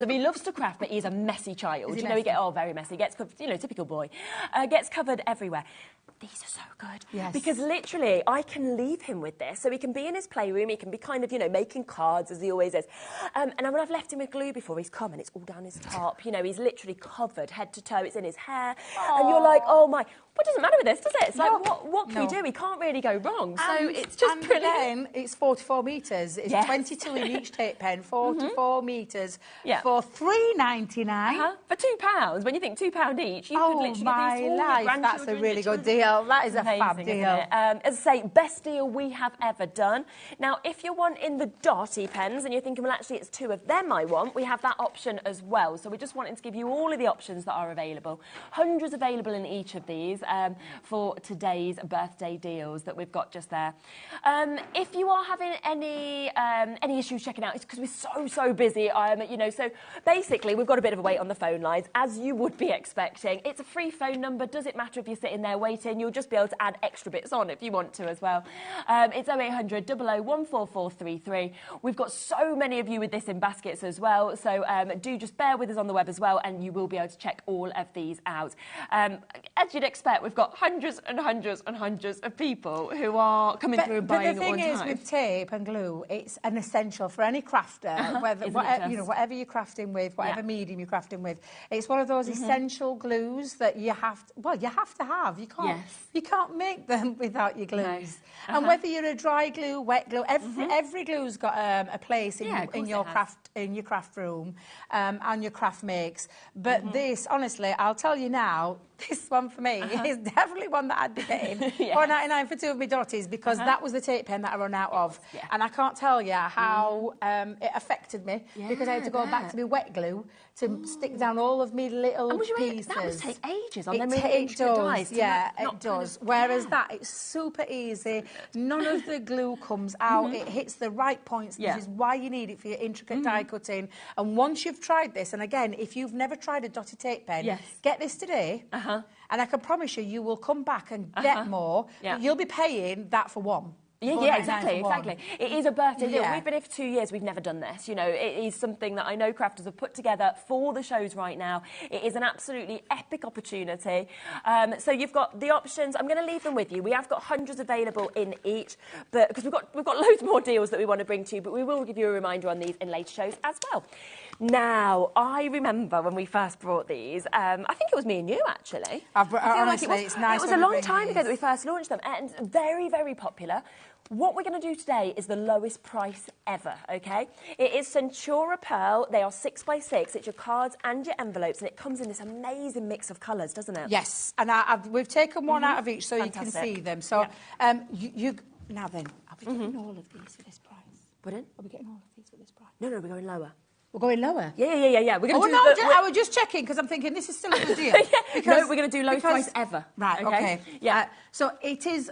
So he loves to craft, but he's a messy child. You know, he gets very messy. Gets covered, you know, typical boy. Gets covered everywhere. These are so good. Yes. Because literally, I can leave him with this. So he can be in his playroom, he can be kind of, you know, making cards, as he always is. And when I've left him with glue before, he's come and it's all down his top. You know, he's literally covered head to toe. It's in his hair. Aww. And you're like, oh my, what doesn't matter with this, does it? It's like, what can we do? We can't really go wrong. So it's just brilliant. And then it's 44 metres. It's 22 in each tape pen, 44 metres for $3.99. For £2. When you think £2 each, you could literally give these to all your grandchildren. That's a really good deal. That is a fab deal. As I say, best deal we have ever done. Now, if you're wanting the dotty pens and you're thinking, well, actually, it's 2 of them I want, we have that option as well. So we're just wanting to give you all of the options that are available. Hundreds available in each of these for today's birthday deals that we've got just there. If you are having any issues checking out, it's because we're so busy. You know, so basically, we've got a bit of a wait on the phone lines, as you would be expecting. It's a free phone number. Does it matter if you're sitting there waiting? You'll just be able to add extra bits on if you want to as well. It's 0800 00 14433. We've got so many of you with this in baskets as well, so do just bear with us on the web as well, and you will be able to check all of these out. As you'd expect, we've got hundreds and hundreds and hundreds of people who are coming through and buying at one time. But the thing is, with tape and glue, it's an essential for any crafter, whatever you're crafting with, whatever medium you're crafting with. It's one of those essential glues that you have to have. You can't make them without your glues. No. And whether you're a dry glue, wet glue, every glue's got a place in your craft room and your craft makes. But this, honestly, I'll tell you now, this one for me is definitely one that I'd be getting. $4.99 for 2 of my dotties, because that was the tape pen that I run out of. And I can't tell you how it affected me, because I had to go back to my wet glue to stick down all of me little pieces. That would take ages on them. It does, it does. Whereas that, it's super easy. None of the glue comes out. It hits the right points. This is why you need it for your intricate die cutting. And once you've tried this, and again, if you've never tried a dotted tape pen, get this today. And I can promise you, you will come back and get more. You'll be paying that for one. Yeah, exactly. It is a birthday deal. We've been here for 2 years. We've never done this. You know, it is something that I know crafters have put together for the shows right now. It is an absolutely epic opportunity. So you've got the options. I'm going to leave them with you. We have got hundreds available in each, but because we've got loads more deals that we want to bring to you, but we will give you a reminder on these in later shows as well. Now, I remember when we first brought these, I think it was me and you, actually. Honestly, it's nice. It was a long time ago that we first launched them, and very, very popular. What we're going to do today is the lowest price ever, OK? It is Centura Pearl. They are 6x6. It's your cards and your envelopes, and it comes in this amazing mix of colours, doesn't it? Yes, and we've taken one out of each so you can see them. So, now then, are we getting all of these for this price? Pardon? Are we getting all of these for this price? No, we're going lower. We're going lower? Yeah. We're going to I was just checking, because I'm thinking this is still a good deal. No, we're going to do lowest price ever. Right, OK. So it is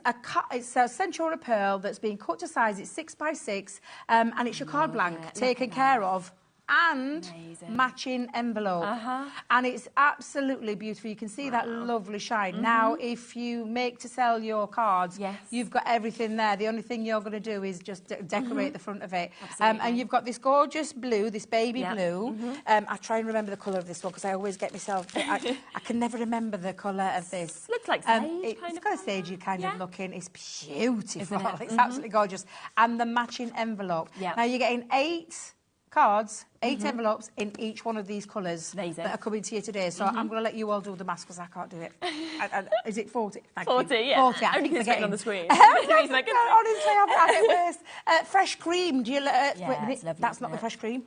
it's a Centura Pearl that's been cut to size. It's 6x6, and it's your card blank taken care of. And matching envelope. And it's absolutely beautiful. You can see that lovely shine. Now, if you make to sell your cards, you've got everything there. The only thing you're going to do is just decorate the front of it. And you've got this gorgeous blue, this baby blue. I try and remember the colour of this one, because I always get myself... I can never remember the colour of this. Looks like sage, It's got a sagey kind of looking. It's beautiful. It's absolutely gorgeous. And the matching envelope. Now, you're getting 8 cards, 8 envelopes in each one of these colours that are coming to you today. So I'm going to let you all do the maths, because I can't do it. Is it 40? 40, yeah. 40. Only because it's written on the screen. Honestly, I get worse. Fresh cream. Do you? Wait a minute. That's not the fresh cream.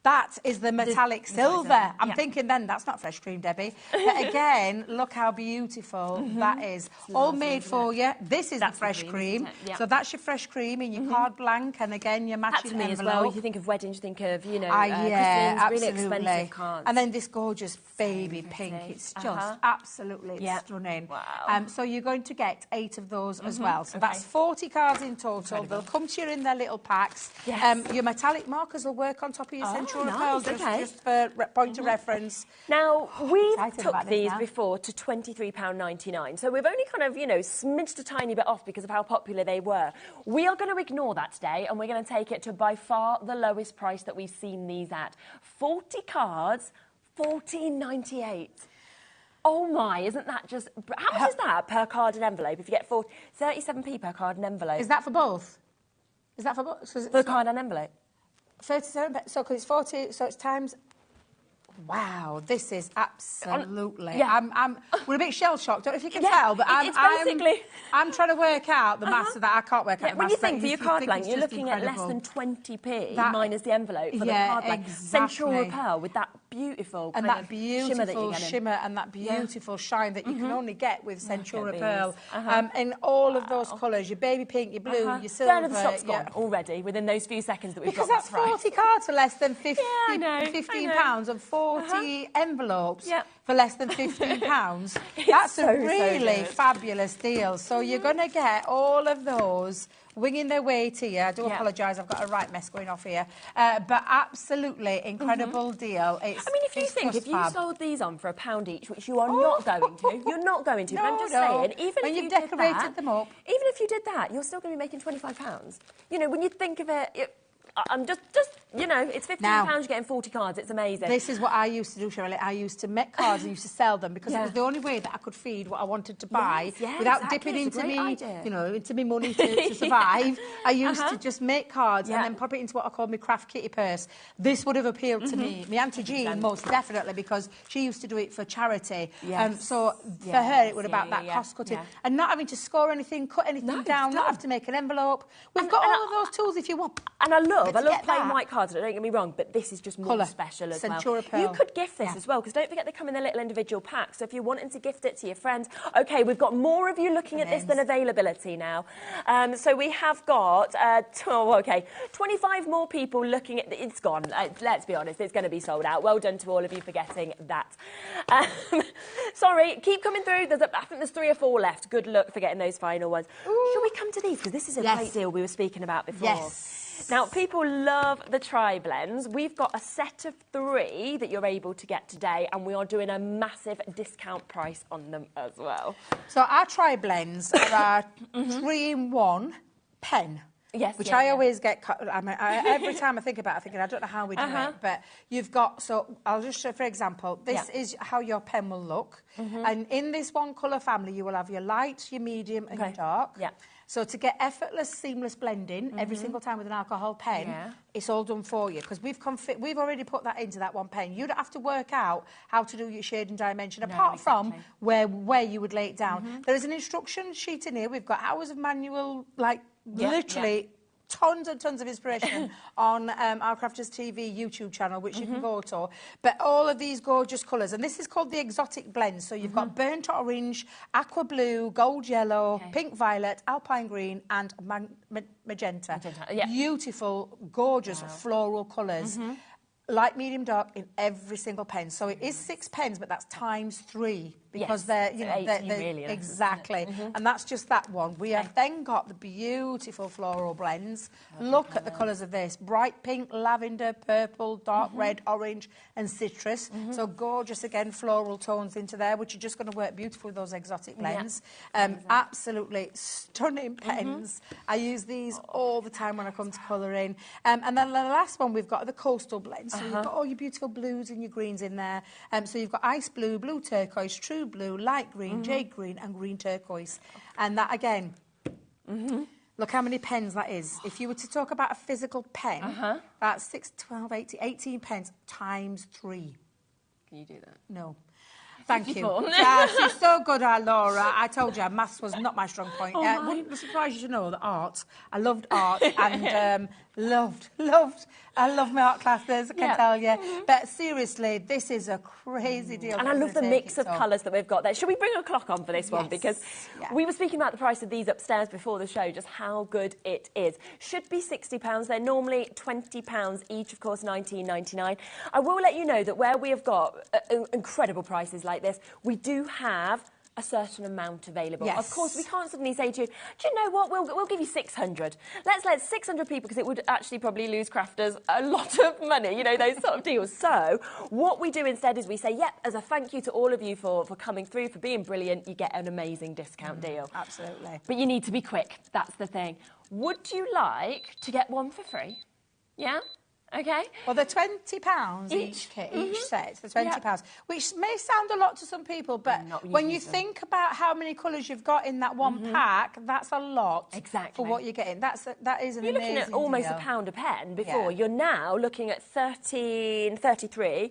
That is the metallic silver. I'm thinking then that's not fresh cream, Debbie. But again, look how beautiful that is. All made for you. This is the fresh cream. So that's your fresh cream in your card blank, and again your matching envelope. As well. If you think of weddings, you think of, you know, absolutely. really expensive cards. And then this gorgeous baby pink. It's just absolutely stunning. Wow. So you're going to get 8 of those as well. So that's 40 cards in total. They'll come to you in their little packs. Your metallic markers will work on top of your Centura Centura pearls, just for point of reference. Now, we took these now. before to £23.99, so we've only kind of, you know, smidged a tiny bit off because of how popular they were. We are going to ignore that today, and we're going to take it to by far the lowest price that we've seen these at. 40 cards, £14.98. Oh my, isn't that just... How much is that per card and envelope? If you get 37p per card and envelope. Is that for both? Is that for both? For the card and envelope. 37, so because it's 40, so it's times... Wow, this is absolutely... Yeah. We're a bit shell-shocked, don't know if you can tell, but I'm trying to work out the maths of that. I can't work out the maths. When you think for your card blank, you're looking at less than 20p minus the envelope for the card blank. Exactly. Centura pearl with that beautiful and that beautiful shimmer and that beautiful shine that you can only get with Centura pearl. In all of those colours, your baby pink, your blue, your silver. Third of the stock's gone already within those few seconds that we've got. Because that's 40 cards for less than £15 and 40 envelopes for less than £15. That's a really fabulous deal. So you're going to get all of those winging their way to you. I do apologise, I've got a right mess going off here. But absolutely incredible deal. It's, if you think, if you sold these on for £1 each, which you are not going to, you're not going to, but I'm just saying, even if you decorated them up, even if you did that, you're still going to be making £25. You know, when you think of it, I'm just, you know, it's £15, you're getting 40 cards, it's amazing. This is what I used to do, Shirley. I used to make cards and used to sell them because it was the only way that I could feed what I wanted to buy without dipping into me, you know, into me money to survive. I used to just make cards and then pop it into what I called my craft kitty purse. This would have appealed to me. My Auntie Jean, most definitely, because she used to do it for charity. So for her, it was about that cost cutting and not having to score anything, cut anything down, not have to make an envelope. We've got all of those tools if you want. And I love playing white cards, don't get me wrong, but this is just more special as well. You could gift this as well, because don't forget they come in their little individual packs, so if you're wanting to gift it to your friends, OK, we've got more of you looking at this than availability now. So we have got, 25 more people looking at it's gone. Let's be honest, it's going to be sold out. Well done to all of you for getting that. Sorry, keep coming through. I think there's 3 or 4 left. Good luck for getting those final ones. Shall we come to these? Because this is a great deal we were speaking about before. Yes. Now, people love the tri-blends. We've got a set of 3 that you're able to get today, and we are doing a massive discount price on them as well. So our tri-blends are 3-in-1 pen. Yes, which I always get. Every time I think about it, I'm thinking, I don't know how we do it, but you've got. So I'll just show, for example, this is how your pen will look, and in this one colour family, you will have your light, your medium, and your dark. So to get effortless, seamless blending every single time with an alcohol pen, it's all done for you because we've already put that into that one pen. You don't have to work out how to do your shade and dimension apart from where you would lay it down. There is an instruction sheet in here. We've got hours of manual, literally. Tons and tons of inspiration on our Crafters TV YouTube channel, which you can go to. But all of these gorgeous colours, and this is called the exotic blend. So you've got burnt orange, aqua blue, gold yellow, pink violet, alpine green, and magenta. Beautiful, gorgeous floral colours. Light, medium, dark in every single pen. So it is 6 pens, but that's times 3 because they're, you know, they're exactly. And that's just that one. We have then got the beautiful floral blends. Look at the colours of this: bright pink, lavender, purple, dark red, orange, and citrus. So gorgeous again, floral tones into there, which are just going to work beautiful with those exotic blends. Absolutely stunning pens. I use these all the time when I come to colouring. And then the last one we've got are the coastal blends. So you've got all your beautiful blues and your greens in there. So you've got ice blue, blue turquoise, true blue, light green, jade green, and green turquoise. And that again, look how many pens that is. If you were to talk about a physical pen, that's 6, 12, 18 pens times 3. Can you do that? No. Thank you. She's so good, Laura. I told you, maths was not my strong point. Wouldn't be surprised you to know that art. I loved art and I love my art classes, I can tell you. But seriously, this is a crazy deal. And I love the mix of colours that we've got there. Should we bring a clock on for this one? Because we were speaking about the price of these upstairs before the show, just how good it is. Should be £60. They're normally £20 each, of course, £19.99. I will let you know that where we have got incredible prices like this, we do have a certain amount available. Yes. Of course, we can't suddenly say to you, do you know what, we'll give you 600. Let's let 600 people, because it would actually probably lose crafters a lot of money, you know, those sort of deals. So what we do instead is we say, yep, as a thank you to all of you for coming through, for being brilliant, you get an amazing discount deal. Absolutely. But you need to be quick. That's the thing. Would you like to get one for free? Yeah? Okay. Well, they're £20 each kit, each set. They're £20, which may sound a lot to some people, but when you think about how many colours you've got in that one pack, that's a lot for what you're getting. That is an amazing You're looking at almost deal. £1 a pen before. You're now looking at 33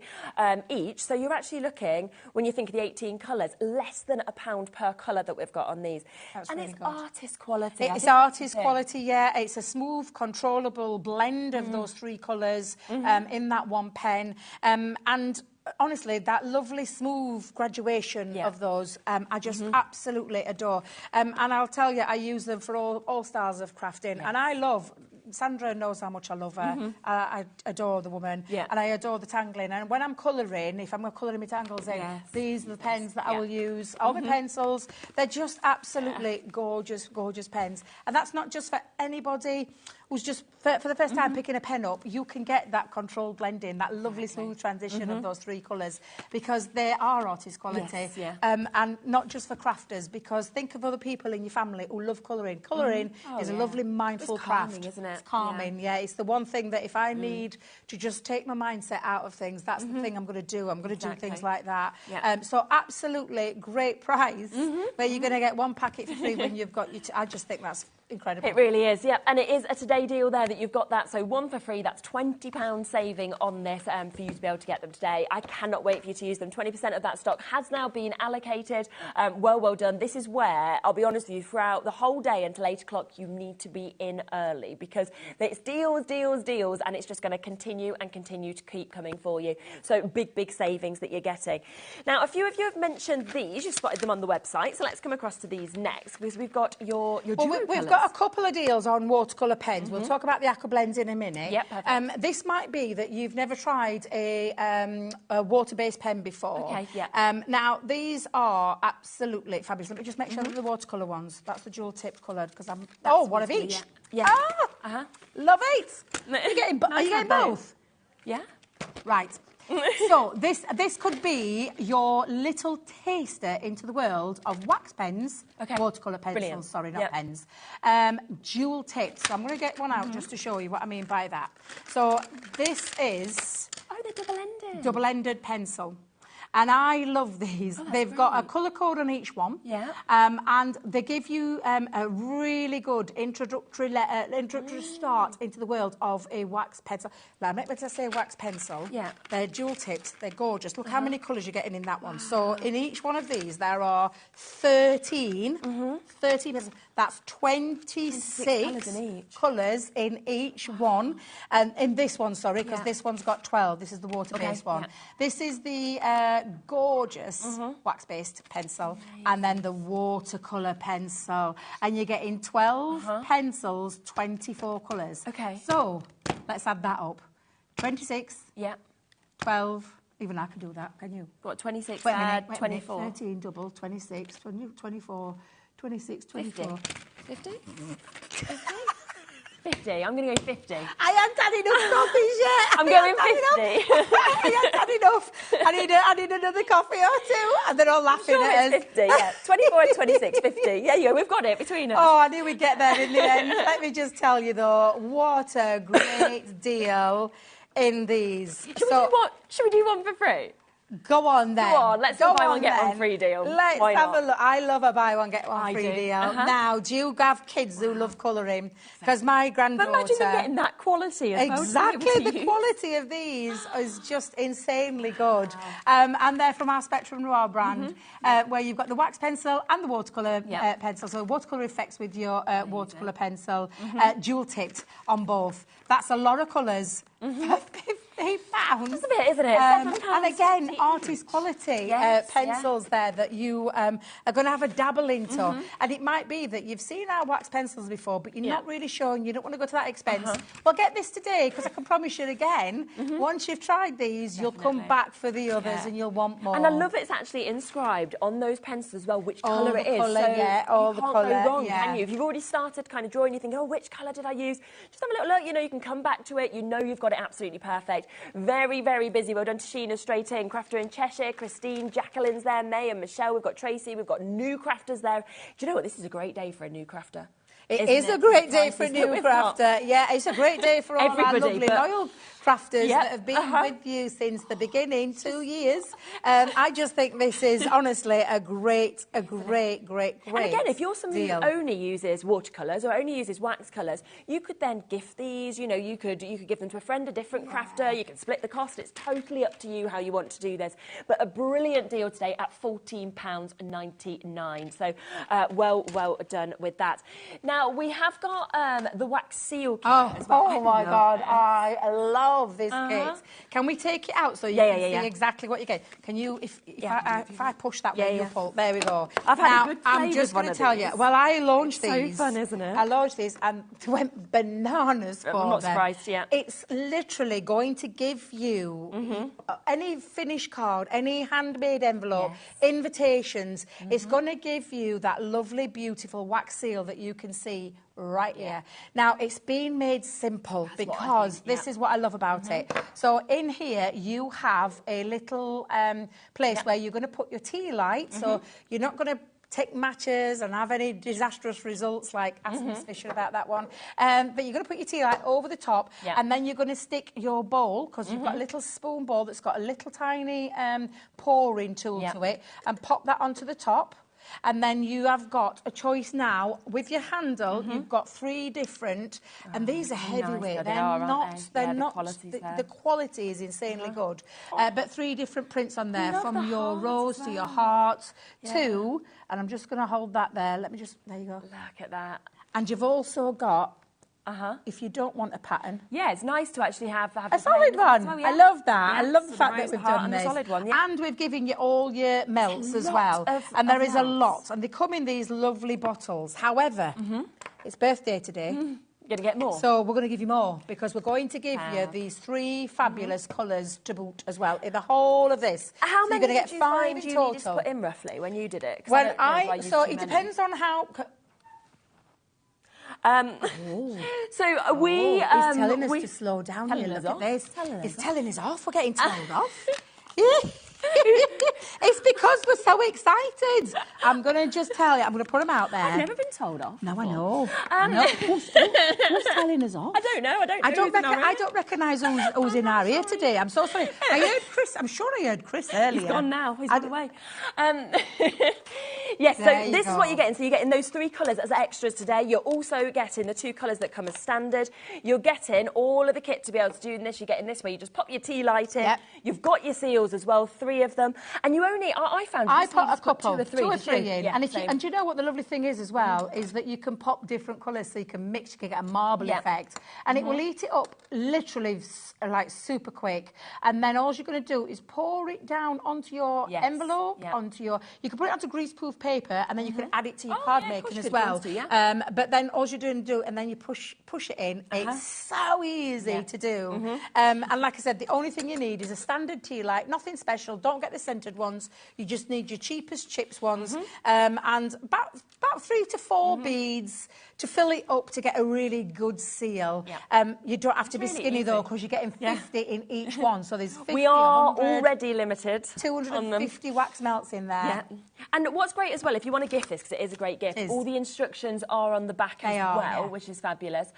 each. So you're actually looking, when you think of the 18 colours, less than £1 per colour that we've got on these. That's and really it's good. artist quality. It's artist quality, yeah. It's a smooth, controllable blend of those 3 colours in that one pen. And honestly, that lovely smooth graduation of those, I just absolutely adore. And I'll tell you, I use them for all styles of crafting. And I love... Sandra knows how much I love her. I adore the woman. And I adore the tangling. And when I'm colouring, if I'm colouring my tangles in, these are the pens that I will use. All my pencils, they're just absolutely gorgeous, gorgeous pens. And that's not just for anybody who's just, for the first time picking a pen up, you can get that controlled blending, that lovely smooth transition of those 3 colours, because they are artist quality. And not just for crafters, because think of other people in your family who love colouring. Colouring is a lovely, mindful craft. Calming, isn't it? It's calming, it's the one thing that if I need to just take my mindset out of things, that's the thing I'm going to do. I'm going to do things like that. So absolutely great price, where you're going to get 1 packet for free when you've got I just think that's incredible. It really is, and it is a today deal there that you've got that. So 1 for free, that's £20 saving on this for you to be able to get them today. I cannot wait for you to use them. 20% of that stock has now been allocated. Well done. This is where, I'll be honest with you, throughout the whole day until 8 o'clock, you need to be in early, because it's deals, deals, deals, and it's just going to continue and continue to keep coming for you. So big, big savings that you're getting. Now, a few of you have mentioned these. You spotted them on the website. So let's come across to these next, because we've got your duo We've got a couple of deals on watercolour pens. We'll talk about the aqua blends in a minute. This might be that you've never tried a water-based pen before. Now, these are absolutely fabulous. Let me just make sure that the watercolour ones, that's the dual-tipped coloured, because I'm... one of each. Love it. Are you getting both? Yeah. Right. So this could be your little taster into the world of wax pens, watercolour pencils, sorry, not pens, dual tips. So I'm going to get one out just to show you what I mean by that. So this is... Oh, they're double-ended. Double-ended pencil. And I love these. They've got a colour code on each one. And they give you a really good introductory start into the world of a wax pencil. Now, when I say wax pencil, they're dual tipped. They're gorgeous. Look how many colours you're getting in that one. So in each one of these, there are 13. 13 pencils. That's 26 colours in each one. And in this one, sorry, because this one's got 12. This is the water-based one. This is the gorgeous wax-based pencil, and then the watercolour pencil. And you're getting 12 pencils, 24 colours. So let's add that up. 26. 12. Even I can do that, can you? What, 26 wait add 24? 13 double, 26, 24, 26, 24. 50? 50. I'm going to go 50. I haven't had enough coffees yet. I'm going 50. I haven't had enough. I need another coffee or two. And they're all laughing at us. 50, 24 and 26, 50. Yeah, we've got it between us. Oh, I knew we'd get there in the end. Let me just tell you, though, what a great deal in these. Should we do one for free? Go on then. Go on, let's do a buy one get one free deal. Let's have a look. I love a buy one get one free deal. Now, do you have kids who love colouring? Because my granddaughter... But imagine them getting that quality as well. Exactly, the quality of these is just insanely good. And they're from our Spectrum Noir brand, where you've got the wax pencil and the watercolour pencil. So watercolour effects with your watercolour pencil, dual tipped on both. That's a lot of colours. £8. It's a bit, isn't it? £7. And again, artist quality pencils there that you are going to have a dabble into. And it might be that you've seen our wax pencils before, but you're not really sure and you don't want to go to that expense. Well, get this today, because I can promise you again, once you've tried these, you'll come back for the others and you'll want more. And I love it's actually inscribed on those pencils as well which colour it is. Colour, all the colour, you can't go wrong, can you? If you've already started kind of drawing, you think, oh, which colour did I use? Just have a little look, you know, you can come back to it. You know you've got it absolutely perfect. Very, very busy. Well done to Sheena straight in. Crafter in Cheshire, Christine, Jacqueline's there, May and Michelle. We've got Tracy. We've got new crafters there. Do you know what? This is a great day for a new crafter. It is a great day for a new crafter. Yeah, it's a great day for all our lovely loyal crafters that have been with you since the beginning, 2 years. I just think this is honestly a great. And again, if you're somebody who only uses watercolours or only uses wax colours, you could then gift these. You know, you could give them to a friend, a different crafter. You can split the cost. It's totally up to you how you want to do this. But a brilliant deal today at £14.99. So well done with that. Now we have got the wax seal kit as well. Oh my God, I love this kit. Can we take it out so you can see exactly what you get? Can you, if I push that way, you pull. There we go. I've had a good play I'm just going to tell you. Well, I launched these. So fun, isn't it? I launched these and went bananas for them. I'm not surprised, It's literally going to give you any finished card, any handmade envelope, invitations. It's going to give you that lovely, beautiful wax seal that you can see right here. Now, it's been made simple because this is what I love about it. So in here, you have a little place where you're going to put your tea light. So you're not going to take matches and have any disastrous results, like ask Miss Fisher about that one. But you're going to put your tea light over the top and then you're going to stick your bowl, because you've got a little spoon bowl that's got a little tiny pouring tool to it, and pop that onto the top. And then you have got a choice now with your handle. You've got 3 different, and these are heavyweight. Nice. They're not. The quality is insanely good. But 3 different prints on there, from your rose to your heart to, and I'm just going to hold that there. Let me just. There you go. Look at that. And you've also got. If you don't want a pattern. Yeah, it's nice to actually have a solid one. Well, I love that. I love the fact that we've done this. Solid one, and we've given you all your melts as well. And there is a lot. And they come in these lovely bottles. However, it's birthday today. You're going to get more? So we're going to give you more, because we're going to give you these 3 fabulous colours to boot as well in the whole of this. How many did you find you needed to put in roughly when you did it? Well, so it depends on how... So we... he's telling us to slow down here. Look at this. He's telling us off. We're getting told off. It's because we're so excited. I'm going to just tell you. I'm going to put them out there. I've never been told off. No, I know. No. Who's telling us off? I don't know. I don't recognise who's in our ear today. I'm so sorry. I heard Chris. I'm sure I heard Chris earlier. He's gone now. He's on the way. Yes, so this is what you're getting. So you're getting those 3 colours as extras today. You're also getting the 2 colours that come as standard. You're getting all of the kit to be able to do this. You're getting this where you just pop your tea light in. You've got your seals as well, 3 of them. And you only, I found... I put a couple, 2 or 3 in. Yeah, and do you know what the lovely thing is as well? Is that you can pop different colours, so you can mix, you can get a marble effect. And it will eat it up literally like super quick. And then all you're going to do is pour it down onto your envelope, onto your... You can put it onto greaseproof paper, and then you can add it to your card making as well. But then all you're doing and then you push it in. It's so easy to do. And like I said, the only thing you need is a standard tea light, nothing special. Don't get the scented ones. You just need your cheapest chips ones, and about 3 to 4 beads to fill it up to get a really good seal. You don't have to be skinny though, because you're getting 50 in each one. So there's 50. We are already limited. 250 wax melts in there. And what's great as well, if you want to gift this, because it is a great gift, all the instructions are on the back as well, which is fabulous.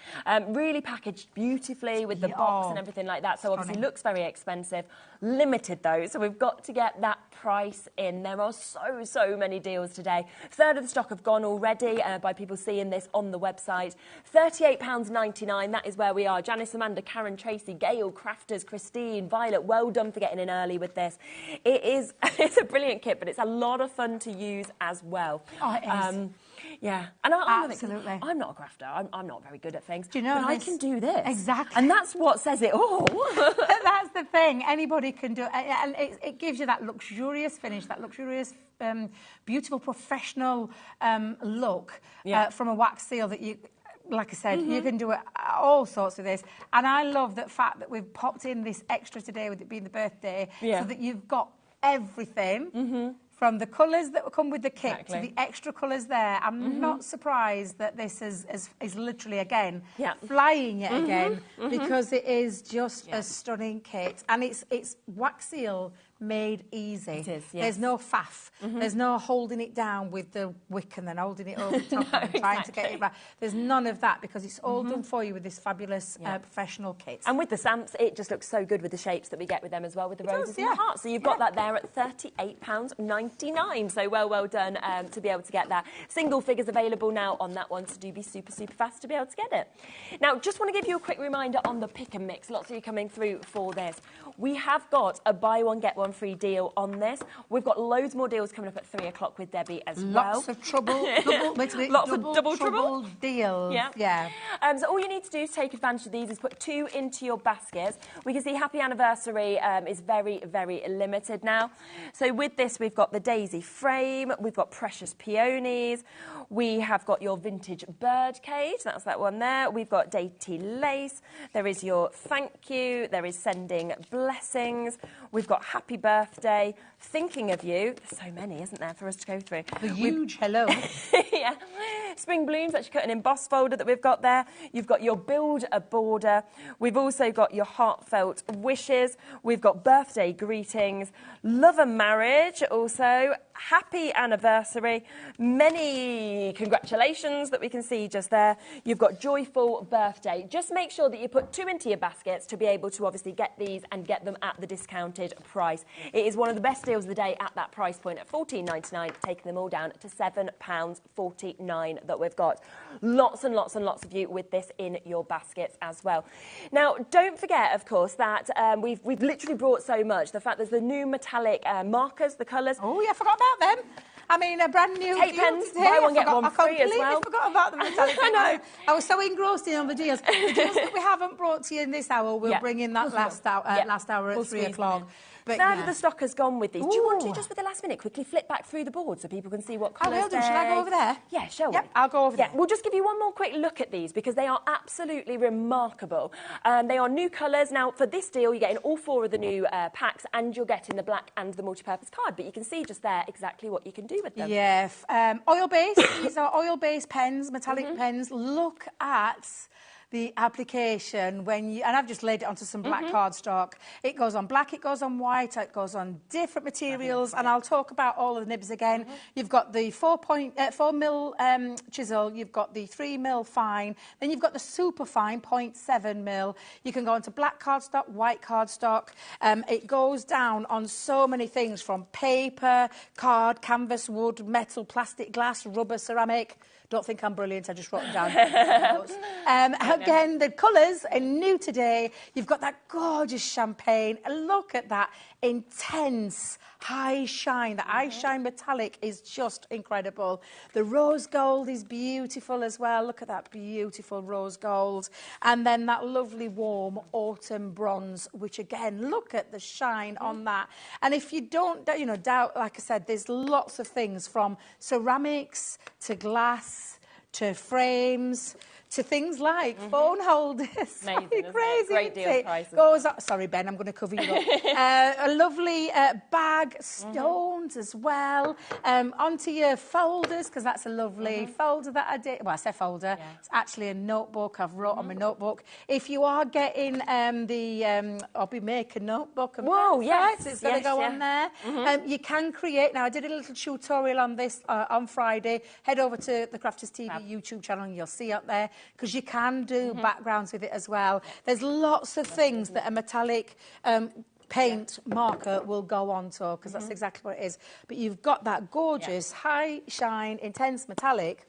Really packaged beautifully with the box and everything like that. So obviously looks very expensive. Limited though, so we've got to get that price in. There are so many deals today. 1/3 of the stock have gone already by people seeing this on the website. £38.99, that is where we are. Janice, Amanda, Karen, Tracy, Gail, Crafters, Christine, Violet, well done for getting in early with this. It's a brilliant kit, but it's a lot of fun to use as well. Oh, it is. Yeah, and Absolutely. I'm not a crafter. I'm not very good at things. Do you know but I can do this. Exactly. And that's what says it all. That's the thing. Anybody can do it. And it gives you that luxurious finish, that luxurious, beautiful, professional look from a wax seal that you... Like I said, you can do it, all sorts of this. And I love the fact that we've popped in this extra today with it being the birthday, so that you've got everything from the colours that come with the kit to the extra colours there. I'm not surprised that this is literally, again, flying yet again, because it is just a stunning kit. And it's wax seal made easy. It is, yes. There's no faff. There's no holding it down with the wick and then holding it over the top and trying to get it right. There's none of that, because it's all done for you with this fabulous professional kit. And with the stamps, it just looks so good with the shapes that we get with them as well, with the roses and the hearts. So you've got that there at £38.99. So well done to be able to get that. Single figures available now on that one, so do be super fast to be able to get it. Now, just want to give you a quick reminder on the pick and mix. Lots of you coming through for this. We have got a buy one, get one free deal on this. We've got loads more deals coming up at 3 o'clock with Debbie as well. Lots of trouble. Lots of double trouble deals. Yeah. So all you need to do to take advantage of these is put 2 into your baskets. We can see Happy Anniversary is very limited now. So with this, we've got the daisy frame, we've got precious peonies, we have got your vintage bird cage, that's that one there. We've got dainty lace, there is your thank you, there is sending blessings, we've got happy birthday, thinking of you. There's so many, isn't there, for us to go through. The huge hello. Yeah. Spring blooms, that's your cut and emboss folder that we've got there. You've got your build a border. We've also got your heartfelt wishes. We've got birthday greetings, love and marriage also, happy anniversary, many congratulations that we can see just there. You've got joyful birthday. Just make sure that you put 2 into your baskets to be able to obviously get these and get them at the discounted price. It is one of the best deals of the day at that price point at $14.99, taking them all down to £7.49 that we've got. Lots and lots of you with this in your baskets as well. Now, don't forget, of course, that we've literally brought so much. The fact there's the new metallic markers, the colours. Oh, yeah, I forgot about them. I mean, a brand new... Tape pens, buy one, get one free as well. I forgot about the metallic pens. I know. I was so engrossed in all the deals. The deals that we haven't brought to you in this hour, we'll bring in that last hour at 3 o'clock. But now that the stock has gone with these, do you want to just with the last minute quickly flip back through the board so people can see what colours? I will do. Shall I go over there? Yeah, shall we? Yep, I'll go over there. We'll just give you one more quick look at these because they are absolutely remarkable. They are new colours. Now, for this deal, you're getting all 4 of the new packs and you're getting the black and the multi-purpose card. But you can see just there exactly what you can do with them. Yeah, oil-based. These are oil-based pens, metallic pens. Look at the application when you, and I've just laid it onto some black cardstock. It goes on black, it goes on white, it goes on different materials, and I'll talk about all of the nibs again. You've got the 4mm chisel, you've got the 3mm fine, then you've got the super fine 0.7mm. You can go onto black cardstock, white cardstock. It goes down on so many things from paper, card, canvas, wood, metal, plastic, glass, rubber, ceramic. Don't think I'm brilliant, I just wrote them down. Again, the colours are new today. You've got that gorgeous champagne. Look at that intense high shine. The eye shine metallic is just incredible. The rose gold is beautiful as well. Look at that beautiful rose gold. And then that lovely warm autumn bronze, which again, look at the shine on that. And if you don't, doubt, like I said, there's lots of things from ceramics to glass to frames to things like phone holders. Amazing, crazy, great deal prices. Goes up. Sorry, Ben, I'm going to cover you up. A lovely bag, stones as well. Onto your folders, because that's a lovely folder that I did. Well, I say folder. Yeah. It's actually a notebook I've wrote on my notebook. If you are getting the HobbyMaker notebook, whoa, yes, it's going to go on there. You can create. Now, I did a little tutorial on this on Friday. Head over to the Crafters TV YouTube channel and you'll see up there, because you can do backgrounds with it as well. There's lots of things that a metallic paint marker will go on to, because that's exactly what it is. But you've got that gorgeous high shine, intense metallic.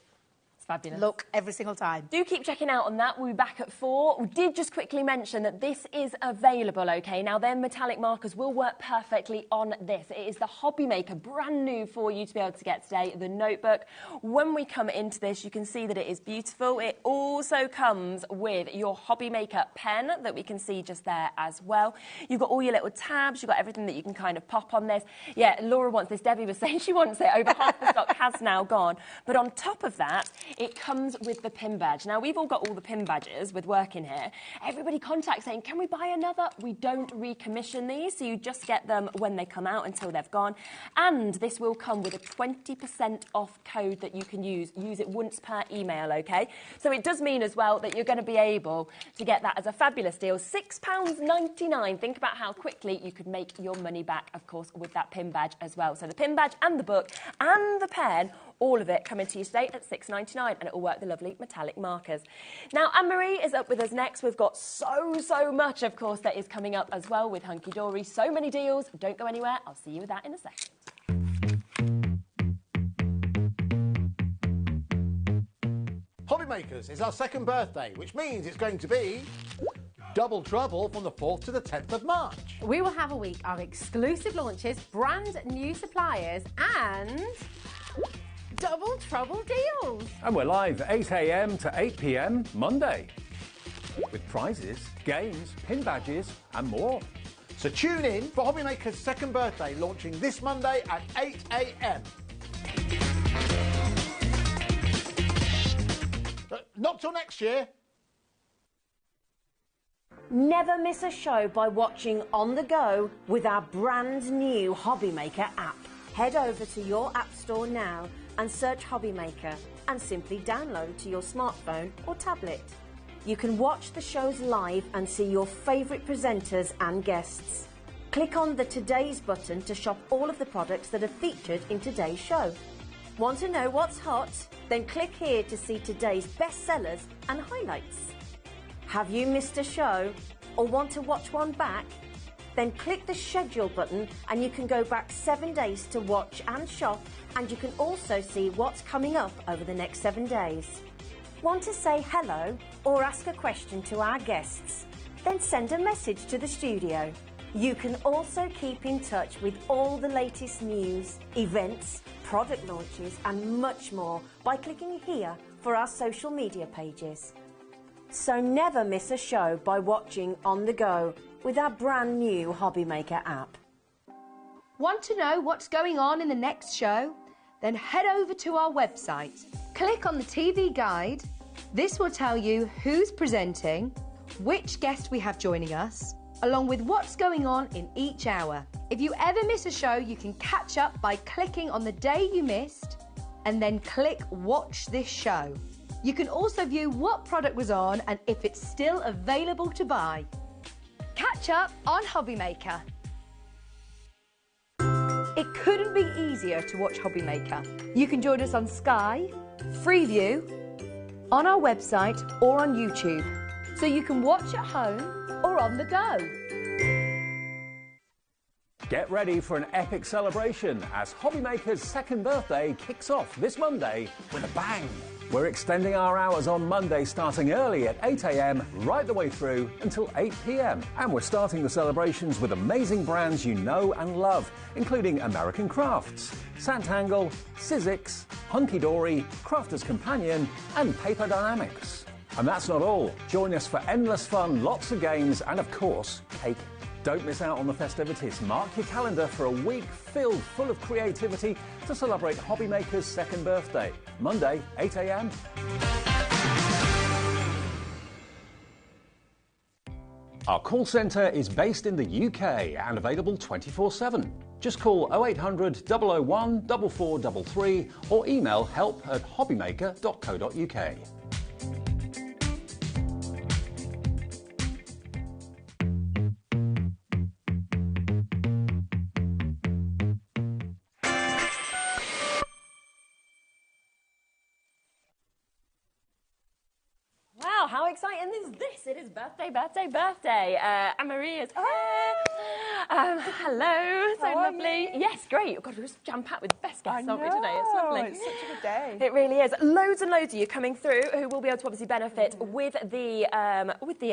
fabulous. look every single time. Do keep checking out on that. We'll be back at 4. We did just quickly mention that this is available, okay? Now, their metallic markers will work perfectly on this. It is the HobbyMaker, brand new for you to be able to get today, the notebook. When we come into this, you can see that it is beautiful. It also comes with your HobbyMaker pen that we can see just there as well. You've got all your little tabs. You've got everything that you can kind of pop on this. Yeah, Laura wants this. Debbie was saying she wants it. Over half the stock has now gone. But on top of that, it comes with the pin badge. Now, we've all got all the pin badges with work in here. Everybody contacts saying, can we buy another? We don't recommission these, so you just get them when they come out until they've gone. And this will come with a 20% off code that you can use. Use it once per email, okay? So it does mean as well that you're going to be able to get that as a fabulous deal. £6.99. Think about how quickly you could make your money back, of course, with that pin badge as well. So the pin badge and the book and the pen, all of it coming to you today at £6.99, and it will work the lovely metallic markers. Now, Anne-Marie is up with us next. We've got so much, of course, that is coming up as well with Hunky Dory. So many deals. Don't go anywhere. I'll see you with that in a second. HobbyMakers is our second birthday, which means it's going to be double trouble from the 4th to the 10th of March. We will have a week of exclusive launches, brand new suppliers and double trouble deals. And we're live 8 a.m. to 8 p.m. Monday with prizes, games, pin badges and more. So tune in for HobbyMaker's second birthday, launching this Monday at 8 a.m. Not till next year. Never miss a show by watching on the go with our brand new HobbyMaker app. Head over to your app store now and search HobbyMaker and simply download to your smartphone or tablet. You can watch the shows live and see your favourite presenters and guests. Click on the Today's button to shop all of the products that are featured in today's show. Want to know what's hot? Then click here to see today's bestsellers and highlights. Have you missed a show or want to watch one back? Then click the schedule button and you can go back 7 days to watch and shop, and you can also see what's coming up over the next 7 days. Want to say hello or ask a question to our guests? Then send a message to the studio. You can also keep in touch with all the latest news, events, product launches and much more by clicking here for our social media pages. So never miss a show by watching on the go with our brand new HobbyMaker app. Want to know what's going on in the next show? Then head over to our website. Click on the TV guide. This will tell you who's presenting, which guest we have joining us, along with what's going on in each hour. If you ever miss a show, you can catch up by clicking on the day you missed and then click Watch This Show. You can also view what product was on and if it's still available to buy. Catch up on HobbyMaker. It couldn't be easier to watch HobbyMaker. You can join us on Sky, Freeview, on our website or on YouTube, so you can watch at home or on the go. Get ready for an epic celebration as HobbyMaker's second birthday kicks off this Monday with a bang. We're extending our hours on Monday starting early at 8 a.m. right the way through until 8 p.m. And we're starting the celebrations with amazing brands you know and love, including American Crafts, Santangle, Sizzix, Hunky Dory, Crafter's Companion and Paper Dynamics. And that's not all. Join us for endless fun, lots of games and of course, cake. Don't miss out on the festivities. Mark your calendar for a week filled full of creativity to celebrate HobbyMaker's second birthday. Monday, 8 a.m. Our call centre is based in the UK and available 24/7. Just call 0800 001 4433 or email help@hobbymaker.co.uk. Wow, how exciting is this? It is birthday. Anne-Marie is here. Hello, so How are lovely. you? Yes, great. God, we're just jam-packed with best guests, aren't we, today? It's lovely. It's such a good day. It really is. Loads and loads of you coming through who will be able to obviously benefit with the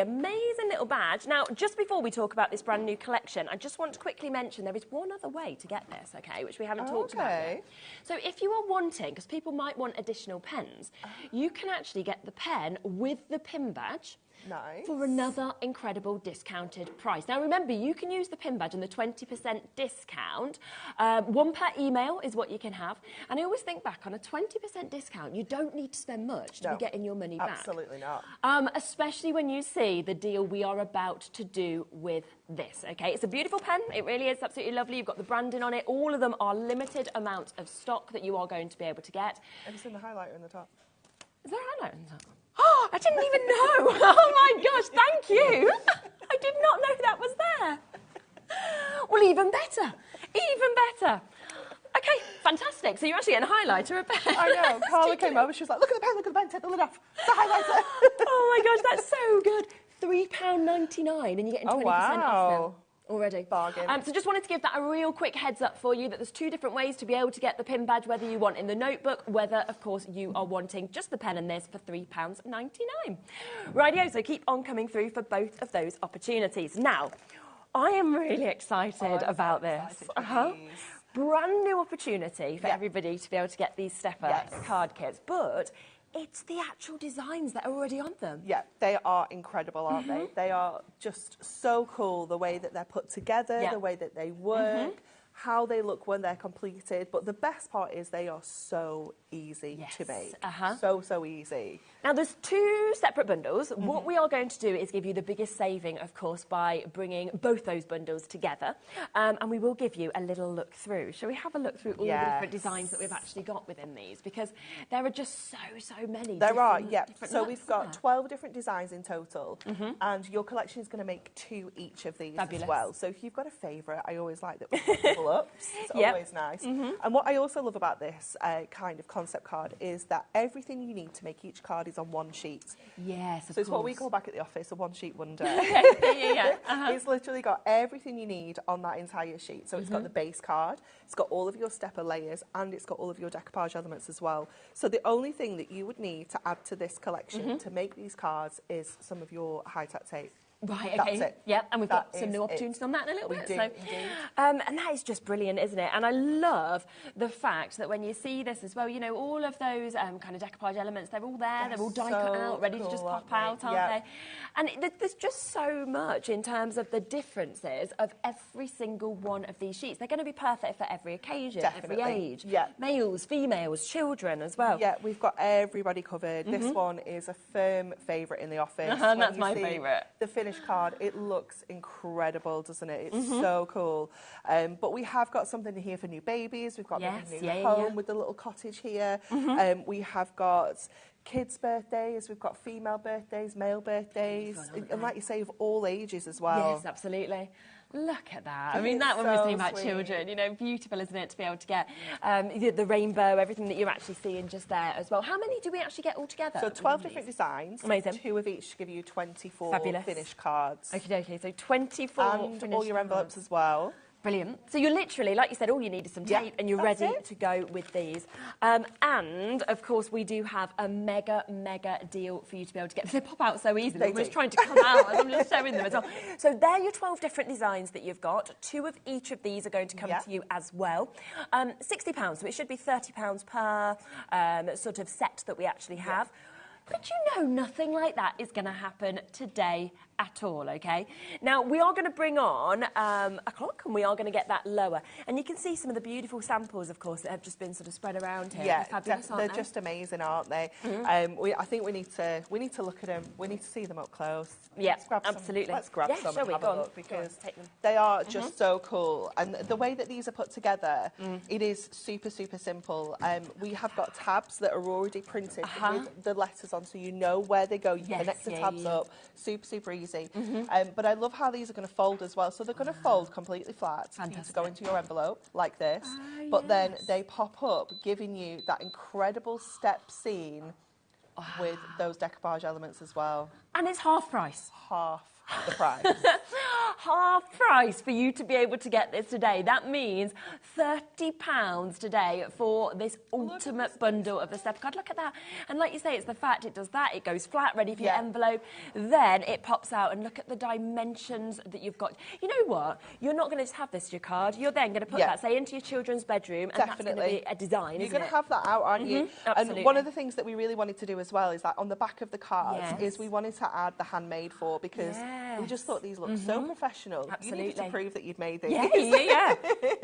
amazing little badge. Now, just before we talk about this brand new collection, I just want to quickly mention there is one other way to get this, okay, which we haven't talked about yet. So if you are wanting, because people might want additional pens, you can actually get the pen with the pin badge. Nice. For another incredible discounted price. Now remember, you can use the pin badge and the 20% discount. One per email is what you can have. And I always think back on a 20% discount, you don't need to spend much to be getting your money back. Absolutely not. Especially when you see the deal we are about to do with this, okay? It's a beautiful pen. It really is absolutely lovely. You've got the branding on it. All of them are limited amounts of stock that you are going to be able to get. Have you seen the highlighter in the top? Is there a highlight on the top? Oh, I didn't even know. Oh my gosh, thank you. I did not know that was there. Well, even better. Even better. Okay, fantastic. So you're actually getting a highlighter, a pen. I know. Carla came over, she was like, look at the pen, take the lid off. The highlighter. Oh my gosh, that's so good. £3.99 and you're getting 20% off now. Already. Bargain. So just wanted to give that a real quick heads up for you that there's two different ways to be able to get the pin badge, whether you want in the notebook, whether, of course, you are wanting just the pen and this for £3.99. Rightio, so keep on coming through for both of those opportunities. Now, I am really excited about this. Brand new opportunity for everybody to be able to get these stepper card kits, but it's the actual designs that are already on them. Yeah, they are incredible, aren't they? They are just so cool, the way that they're put together, the way that they work, how they look when they're completed. But the best part is they are so easy to make. So easy. Now, there's two separate bundles. What we are going to do is give you the biggest saving, of course, by bringing both those bundles together. And we will give you a little look through. Shall we have a look through all the different designs that we've actually got within these? Because there are just so many. There are, yeah. So we've got 12 different designs in total. And your collection is going to make 2 each of these as well. So if you've got a favourite, I always like that we can double up. It's always nice. And what I also love about this kind of concept card is that everything you need to make each card is on one sheet. Yes, of course. So it's what we call back at the office a one-sheet wonder. It's literally got everything you need on that entire sheet. So it's got the base card, it's got all of your stepper layers, and it's got all of your decoupage elements as well. So the only thing that you would need to add to this collection to make these cards is some of your high-tack tape. Right, okay. That's it. Yep, and we've got some is new opportunities on that in a little bit. We do, so, indeed. and that is just brilliant, isn't it? And I love the fact that when you see this as well, you know, all of those kind of decoupage elements, they're all there, they're all die cut out, ready to just pop out, aren't they? And there's just so much in terms of the differences of every single one of these sheets. They're going to be perfect for every occasion, every age. Yeah. Males, females, children as well. Yeah, we've got everybody covered. This one is a firm favourite in the office. That's my favourite. The finished card, it looks incredible, doesn't it? It's so cool. But we have got something here for new babies. We've got the new home with the little cottage here. We have got kids' birthdays, we've got female birthdays, male birthdays, and like you say, of all ages as well. Yes, absolutely. Look at that. I mean, that when we're talking about children, you know, beautiful, isn't it, to be able to get the rainbow, everything that you're actually seeing just there as well. How many do we actually get all together? So 12 different designs. Amazing. 2 of each to give you 24 finished cards. Okay, so 24 and all your envelopes as well. Brilliant. So you're literally, like you said, all you need is some tape and you're ready to go with these. And, of course, we do have a mega deal for you to be able to get. They pop out so easily. I'm just trying to come out as I'm just showing them as well. So there are your 12 different designs that you've got. 2 of each of these are going to come to you as well. £60, so it should be £30 per sort of set that we actually have. But you know, nothing like that is going to happen today at all, okay? Now, we are going to bring on a clock and we are going to get that lower. And you can see some of the beautiful samples, of course, that have just been sort of spread around here. Yeah, fabulous, they're just amazing, aren't they? I think we need to look at them. We need to see them up close. Yeah, absolutely. Let's grab some and have a look because they are just so cool. And the way that these are put together, it is super simple. We have got tabs that are already printed with the letters on, so you know where they go. You connect the tabs up. Super easy. But I love how these are going to fold as well. So they're going to fold completely flat for you to go into your envelope like this. But then they pop up, giving you that incredible step scene with those decoupage elements as well. And it's half price. Half the price. Half price for you to be able to get this today. That means £30 today for this ultimate bundle of the step card. Look at that. And like you say, it's the fact it does that. It goes flat, ready for your envelope. Then it pops out, and look at the dimensions that you've got. You know what? You're not going to just have this as your card. You're then going to put that, say, into your children's bedroom, and that's going to be a design, You're going to have that out, aren't you? Absolutely. And one of the things that we really wanted to do as well is that on the back of the cards is we wanted to add the handmade for, because we just thought these looked so professional. Absolutely. You needed to prove that you'd made these. Yeah.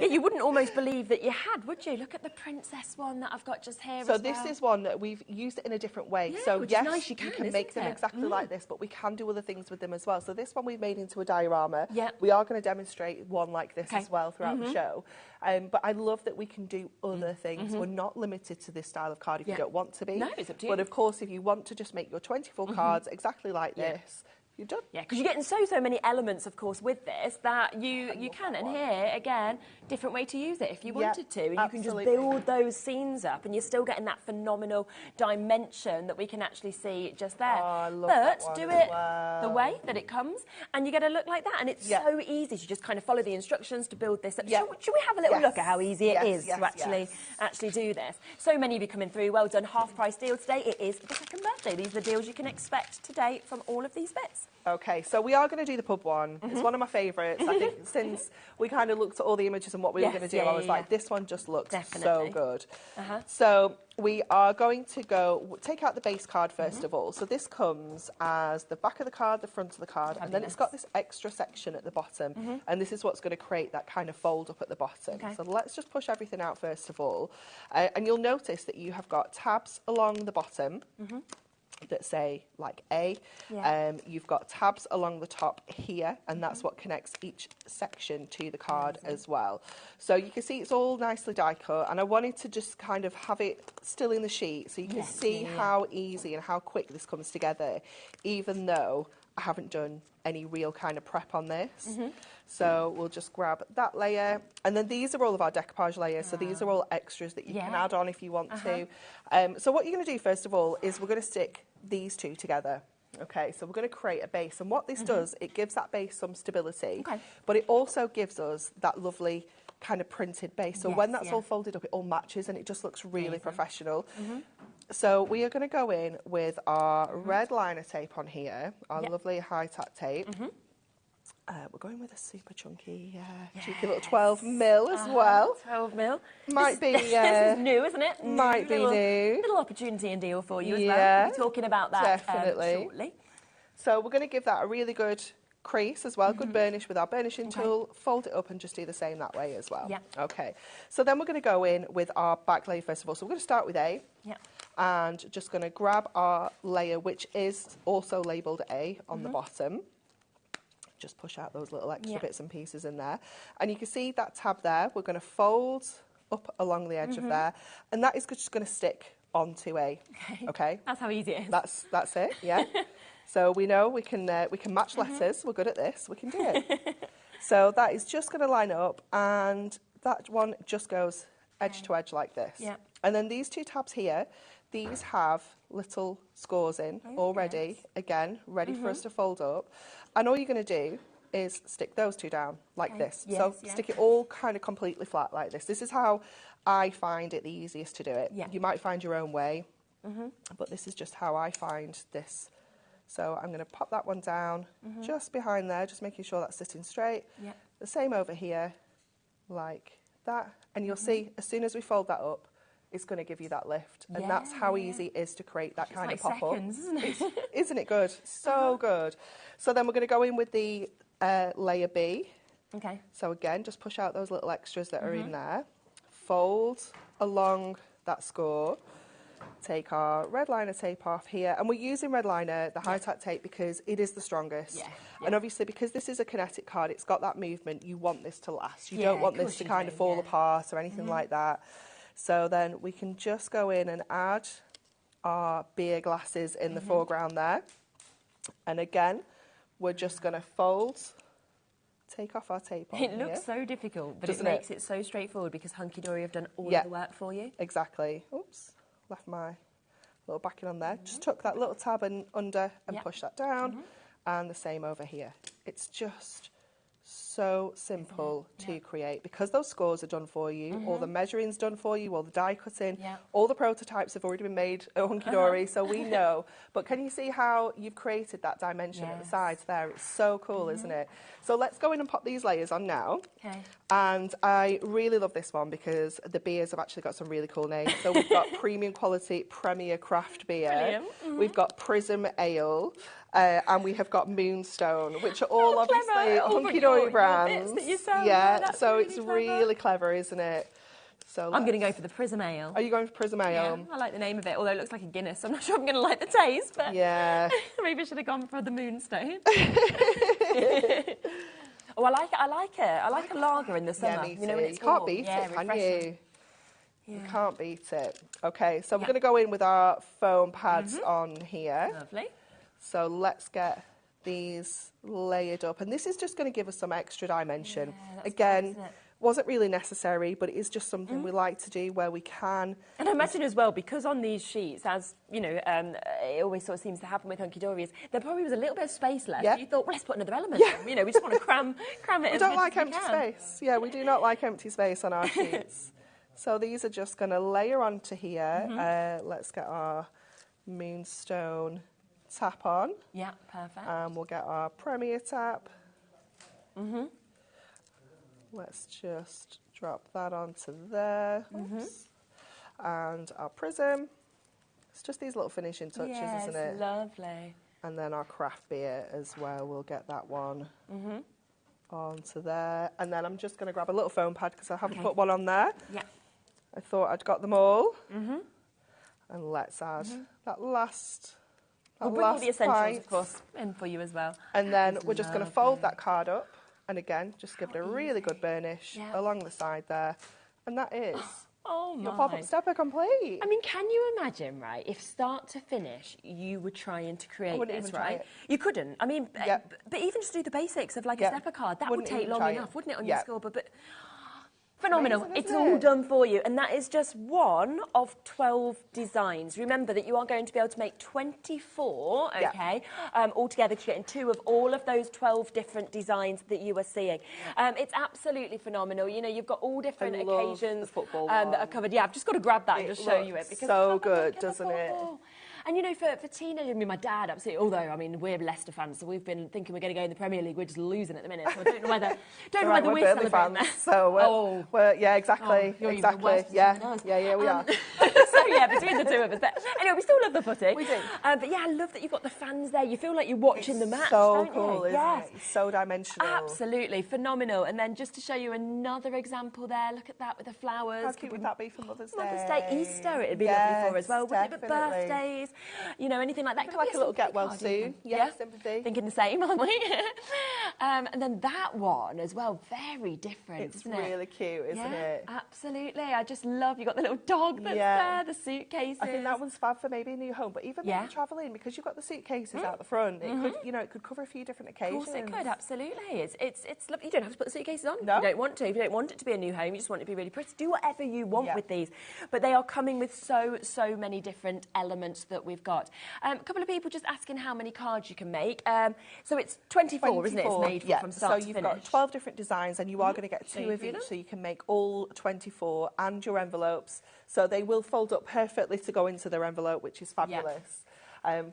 You wouldn't almost believe that you had, would you? Look at the princess one that I've got just here. So this is one that we've used it in a different way. Yeah, so which yes, is nice, you can make them exactly like this, but we can do other things with them as well. So this one we've made into a diorama. We are going to demonstrate one like this as well throughout the show. But I love that we can do other things. We're not limited to this style of card if you don't want to be. No, it's up to you. But of course, if you want to just make your 24 cards exactly like this, you're done. Yeah, because you're getting so many elements, of course, with this that you can. And here, again, different way to use it if you wanted to. And you can just build those scenes up, and you're still getting that phenomenal dimension that we can actually see just there. Oh, I love but that one do as it well. the way that it comes, and you get a look like that. And it's so easy to just kind of follow the instructions to build this. Should we have a little look at how easy it is to actually do this? So many of you coming through. Well done. Half price deal today. It is the second birthday. These are the deals you can expect today from all of these bits. Okay, so we are going to do the pub one. It's one of my favourites. I think since we kind of looked at all the images and what we were going to do, I was like, this one just looks so good. So we are going to take out the base card first of all. So this comes as the back of the card, the front of the card, and then it's got this extra section at the bottom. And this is what's going to create that kind of fold up at the bottom. So let's just push everything out first of all. And you'll notice that you have got tabs along the bottom. That say like A. You've got tabs along the top here, and that's what connects each section to the card as well. So you can see it's all nicely die cut, and I wanted to just kind of have it still in the sheet so you can see how easy and how quick this comes together, even though I haven't done any real kind of prep on this. So we'll just grab that layer, and then these are all of our decoupage layers, so these are all extras that you can add on if you want to. So what you're going to do first of all is we're going to stick these two together. Okay, so we're going to create a base, and what this does, it gives that base some stability, but it also gives us that lovely kind of printed base. So when that's all folded up, it all matches, and it just looks really professional. So we are going to go in with our red liner tape on here, our lovely high-tack tape. We're going with a super chunky, cheeky little 12 mil as well. 12 mil. Might be... this is new, isn't it? Might be new. Little opportunity and deal for you as well. We'll be talking about that shortly. So we're going to give that a really good crease as well, good burnish with our burnishing tool, fold it up and just do the same that way as well. Okay, so then we're going to go in with our back layer first of all. So we're going to start with A. And just going to grab our layer, which is also labelled A on the bottom. Just push out those little extra bits and pieces in there. And you can see that tab there, we're going to fold up along the edge of there, and that is just going to stick onto A. Okay. That's how easy it is. That's it, yeah. So we know we can match letters, we're good at this, we can do it. So that is just going to line up, and that one just goes edge to edge like this. And then these two tabs here, these have little scores in already, again, ready for us to fold up. And all you're going to do is stick those two down like this. So stick it all kind of completely flat like this. This is how I find it the easiest to do it. You might find your own way, but this is just how I find this. So I'm going to pop that one down just behind there, just making sure that's sitting straight. The same over here, like that. And you'll see, as soon as we fold that up, it's going to give you that lift. And that's how easy it is to create that kind of pop-up. Seconds, isn't it? Isn't it good? So good. So then we're going to go in with the layer B. Okay. So again, just push out those little extras that are in there. Fold along that score. Take our red liner tape off here. And we're using red liner, the high-tack tape, because it is the strongest. And obviously, because this is a kinetic card, it's got that movement, you want this to last. You don't want this to kind of fall apart or anything like that. So then we can just go in and add our beer glasses in the foreground there. And again, we're just going to fold, take off our tape on It looks so difficult, but Doesn't it makes it so straightforward because Hunky Dory have done all of the work for you. Exactly. Oops, left my little backing on there. Just tuck that little tab under and push that down. And the same over here. It's just so simple to create because those scores are done for you, all the measuring's done for you, all the die cutting, all the prototypes have already been made at Hunky Dory, so we know. But can you see how you've created that dimension at the sides there? It's so cool, isn't it? So let's go in and pop these layers on now. Okay. And I really love this one because the beers have actually got some really cool names. So we've got premium quality Premier Craft Beer. We've got Prism Ale. And we have got Moonstone, which are all obviously Hunky Dory brands. Yeah, so really it's really clever, isn't it? So I'm going to go for the Prism Ale. Are you going for Prism Ale? Yeah, I like the name of it, although it looks like a Guinness. I'm not sure I'm going to like the taste, but yeah. Maybe I should have gone for the Moonstone. Oh, I like it. I like a lager in the summer. Yeah, me too. You know, when it's you can't warm. beat it, can you? Yeah. You can't beat it. Okay, so we're going to go in with our foam pads on here. Lovely. So let's get these layered up. And this is just going to give us some extra dimension. Again, wasn't really necessary, but it is just something we like to do where we can. And I imagine as well, because on these sheets, as you know, it always sort of seems to happen with Hunky Dory, is there probably was a little bit of space left. Yeah. You thought, well, let's put another element in. You know, we just want to cram it. We don't like empty space. Yeah, we do not like empty space on our sheets. So these are just going to layer onto here. Let's get our Moonstone tap on. Yeah, perfect. And we'll get our Premier tap. Let's just drop that onto there. And our Prism. It's just these little finishing touches, isn't it? It's lovely. And then our craft beer as well. We'll get that one onto there. And then I'm just going to grab a little foam pad because I haven't put one on there. Yeah. I thought I'd got them all. And let's add that last. We'll bring all the essentials, of course, in for you as well. And then we're just going to fold that card up. And again, just give it a really good burnish along the side there. And that is your pop-up stepper complete. I mean, can you imagine, right, if start to finish you were trying to create this, right? You couldn't. I mean, but even just do the basics of like a stepper card, that would take long enough, wouldn't it, on your scoreboard? But phenomenal. Amazing, it's all done for you. And that is just one of 12 designs. Remember that you are going to be able to make 24, okay, altogether, getting 2 of all of those 12 different designs that you are seeing. It's absolutely phenomenal. You know, you've got all different occasions that are covered. Yeah, I've just got to grab that and just show you it. Because so good, doesn't it? And, you know, for teenagers, I mean, my dad, absolutely, although, I mean, we're Leicester fans, so we've been thinking we're going to go in the Premier League. We're just losing at the minute, so I don't know whether, we're celebrating fans, that. So we're yeah, exactly, exactly. Yeah, we are. So, yeah, between the two of us. But anyway, we still love the footy. We do. But, yeah, I love that you've got the fans there. You feel like you're watching the match, so don't cool, you? Isn't it? It's so dimensional. Absolutely, phenomenal. And then just to show you another example there, look at that with the flowers. How cute would that be for Mother's Day? Mother's Day, Easter, it'd be lovely for as well, wouldn't it? But birthdays, you know, anything like that. Like a little get well soon. Yeah, sympathy. Thinking the same, aren't we? And then that one as well, very different. It's really cute, isn't it? Absolutely. I just love, you got the little dog that's there, the suitcases. I think that one's fab for maybe a new home, but even when you're travelling, because you've got the suitcases out the front, it could, you know, it could cover a few different occasions. Of course it could, absolutely. It's lovely. You don't have to put the suitcases on. No. You don't want to. If you don't want it to be a new home, you just want it to be really pretty. Do whatever you want with these. But they are coming with so many different elements that we've got. A couple of people just asking how many cards you can make. So it's 24, isn't it? It's made from start to finish. So you've got 12 different designs and you are going to get 2 of each, so you can make all 24 and your envelopes. So they will fold up perfectly to go into their envelope, which is fabulous.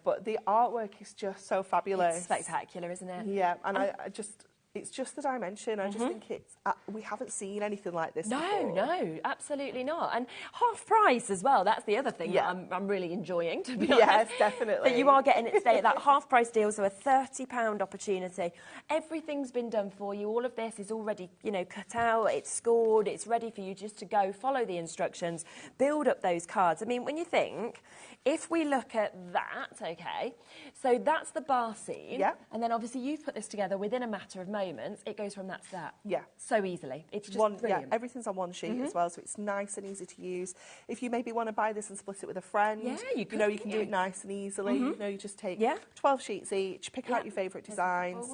But the artwork is just so fabulous. It's spectacular, isn't it? Yeah, and I just... It's just the dimension. I just think it's... we haven't seen anything like this before. No, absolutely not. And half price as well. That's the other thing that I'm really enjoying, to be honest. Yes, definitely. That you are getting it today at that half price deal, so a £30 opportunity. Everything's been done for you. All of this is already, you know, cut out. It's scored. It's ready for you just to go, follow the instructions, build up those cards. I mean, when you think... If we look at that, okay, so that's the bar scene. Yeah. And then obviously you've put this together within a matter of moments. It goes from that to that. Yeah. So easily. It's just brilliant. Yeah, everything's on one sheet as well, so it's nice and easy to use. If you maybe want to buy this and split it with a friend, you know, you can do it nice and easily. You know, you just take 12 sheets each, pick out your favourite designs.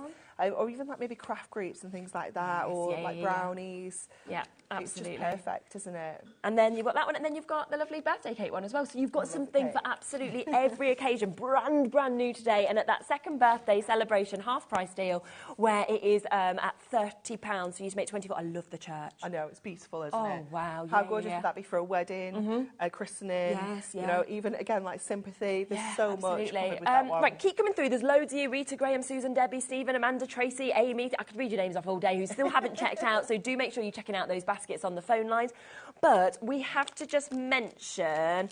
or even like maybe craft groups and things like that, or like brownies. Yeah, absolutely. It's just perfect, isn't it? And then you've got that one, and then you've got the lovely birthday cake one as well. So you've got something for absolutely every occasion, brand new today. And at that second birthday celebration half price deal, where it is at £30, so you just make 24. I love the church. I know, it's beautiful, isn't it? Oh wow! How gorgeous would that be for a wedding, a christening? Yes, you know, even again like sympathy. There's so much covered with that one. Right, keep coming through. There's loads of you: Rita, Graham, Susan, Debbie, Stephen, Amanda, Tracy, Amy. I could read your names off all day who still haven't checked out. So do make sure you're checking out those baskets on the phone lines. But we have to just mention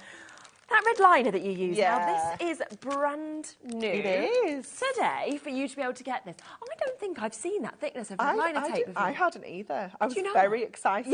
that red liner that you use. Now, this is brand new. It is. Today, for you to be able to get this. I don't think I've seen that thickness of red liner tape before. I hadn't either. I was very excited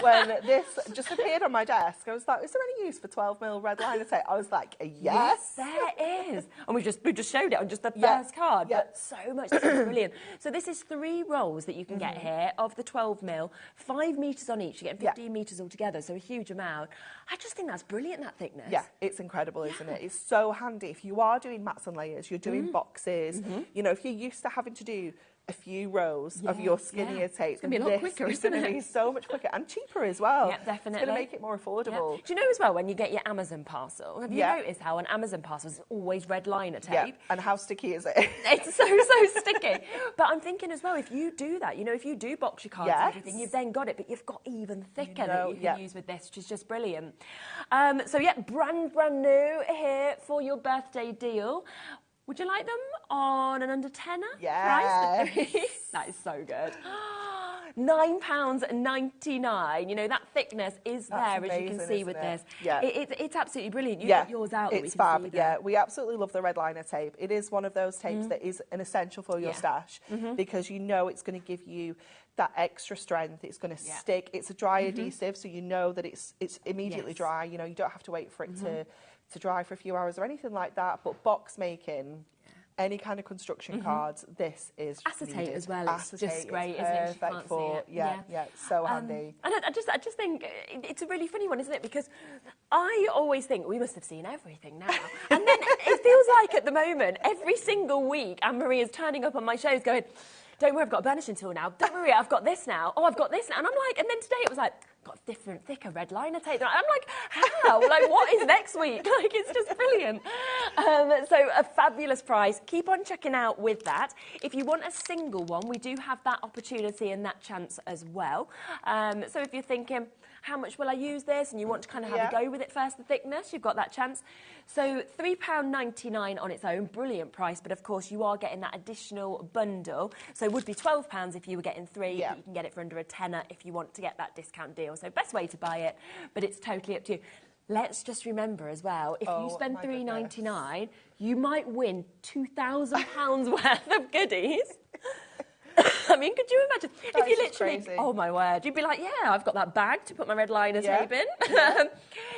when this just appeared on my desk. I was like, is there any use for 12mm red liner tape? I was like, yes. There is. And we just showed it on just the first card. But so much. This is brilliant. So this is 3 rolls that you can get here of the 12mm, 5 metres on each. You're getting 15 metres altogether, so a huge amount. I just think that's brilliant, that thickness. Yeah, it's incredible, isn't it? It's so handy. If you are doing mats and layers, you're doing boxes, you know, if you're used to having to do a few rows of your skinnier tape, it's going to be a lot quicker, isn't it? It's going to be so much quicker and cheaper as well. Yeah, definitely. It's going to make it more affordable. Yeah. Do you know as well, when you get your Amazon parcel, have you noticed how on Amazon parcels it's always red liner tape? Yeah, and how sticky is it? It's so sticky. But I'm thinking as well, if you do that, you know, if you do box your cards and everything, you've then got it, but you've got even thicker that you can use with this, which is just brilliant. So yeah, brand new here for your birthday deal. Would you like them on an under tenner price? That is so good. £9.99. You know, that thickness is there, as you can see with this. Yeah. It's absolutely brilliant. You've got yours out. It's fab. Yeah, we absolutely love the red liner tape. It is one of those tapes that is an essential for your stash because you know it's going to give you that extra strength. It's going to stick. It's a dry adhesive, so you know that it's immediately dry. You know, you don't have to wait for it to dry for a few hours or anything like that. But box making, any kind of construction cards, this is acetate needed. As well. Acetate it's just great, isn't it? Perfect for it's so handy. And I just think it's a really funny one, isn't it? Because I always think we must have seen everything now, and then it feels like at the moment every single week Anne-Marie is turning up on my shows going, don't worry, I've got a burnishing tool now. Don't worry, I've got this now. Oh, I've got this now. And I'm like, and then today it was like, got different, thicker red liner tape. I'm like, how? Like, what is next week? Like, it's just brilliant. So a fabulous price. Keep on checking out with that. If you want a single one, we do have that opportunity and that chance as well. So if you're thinking, how much will I use this? And you want to kind of have a go with it first, the thickness, you've got that chance. So £3.99 on its own, brilliant price. But of course, you are getting that additional bundle. So it would be £12 if you were getting 3. But you can get it for under a tenner if you want to get that discount deal. So best way to buy it, but it's totally up to you. Let's just remember as well, if you spend £3.99, you might win £2,000 worth of goodies. I mean, could you imagine if you literally, crazy. Oh my word, you'd be like, yeah, I've got that bag to put my red liner tape in.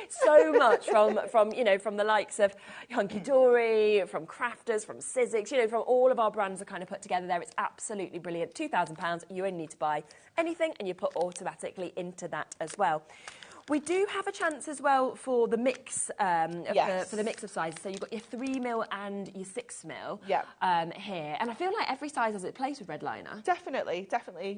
So much from you know, from the likes of Hunky Dory, from Crafters, from Sizzix, you know, from all of our brands are kind of put together there. It's absolutely brilliant. £2,000, you only need to buy anything and you put automatically into that as well. We do have a chance as well for the mix for the mix of sizes. So you've got your 3mm and your 6mm here. And I feel like every size has its place with red liner. Definitely.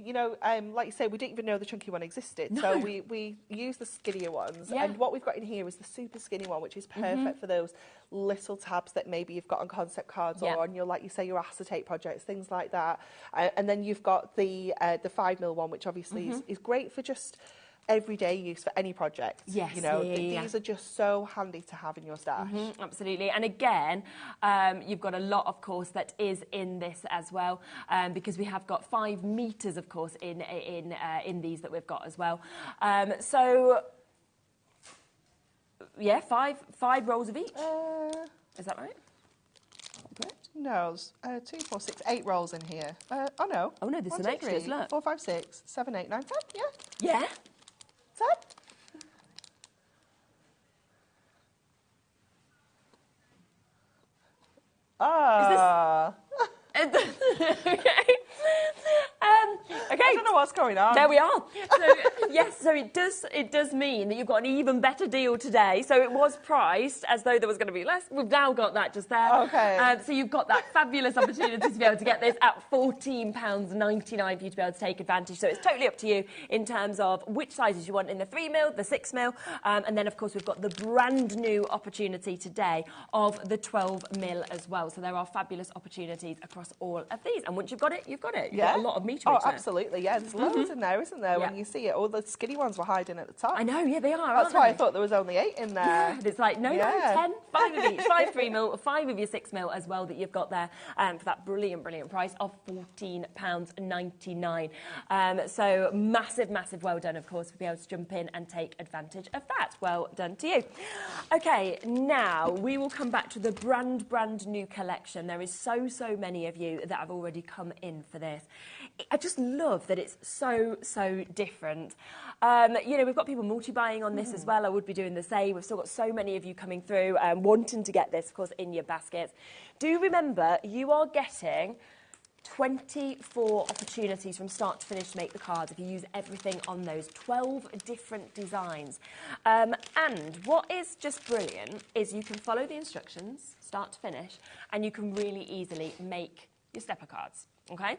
You know, like you say, we didn't even know the chunky one existed. No. So we use the skinnier ones. Yeah. And what we've got in here is the super skinny one, which is perfect for those little tabs that maybe you've got on concept cards or on your, like you say, your acetate projects, things like that. And then you've got the 5mm one, which obviously is great for just everyday use for any project. Yes, you know, these are just so handy to have in your stash. Absolutely. And again, you've got a lot, of course, that is in this as well, because we have got 5 meters, of course, in these that we've got as well. So yeah, five rolls of each. Is that right? No, 2, 4, 6, 8 rolls in here. Oh no, there's 1, some 2, 3, extras. Look, 4, 5, 6, 7, 8, 9, 10. Yeah. 10. Ah. Okay. Okay. I don't know what's going on. There we are. So, yes, so it does mean that you've got an even better deal today. So it was priced as though there was going to be less. We've now got that just there. Okay. So you've got that fabulous opportunity to be able to get this at £14.99 for you to be able to take advantage. So it's totally up to you in terms of which sizes you want in the 3mm, the 6mm, and then, of course, we've got the brand new opportunity today of the 12mm as well. So there are fabulous opportunities across all of these. And once you've got it, you've got it. You've got a lot of meterage there. Absolutely, yeah. There's loads in there, isn't there, when you see it? All the skinny ones were hiding at the top. I know, yeah, they are, That's why I thought there was only 8 in there. Yeah, it's like, no, 10, 5 of each. 5 3mm, 5 of your 6mm as well that you've got there for that brilliant price of £14.99. So massive well done, of course, for being able to jump in and take advantage of that. Well done to you. Okay, now we will come back to the brand new collection. There is so many of you that have already come in for this. I just love that it's so different. You know, we've got people multi-buying on this as well. I would be doing the same. We've still got so many of you coming through wanting to get this, of course, in your baskets. Do remember, you are getting 24 opportunities from start to finish to make the cards if you use everything on those 12 different designs. And what is just brilliant is you can follow the instructions, start to finish, and you can really easily make your stepper cards. Okay,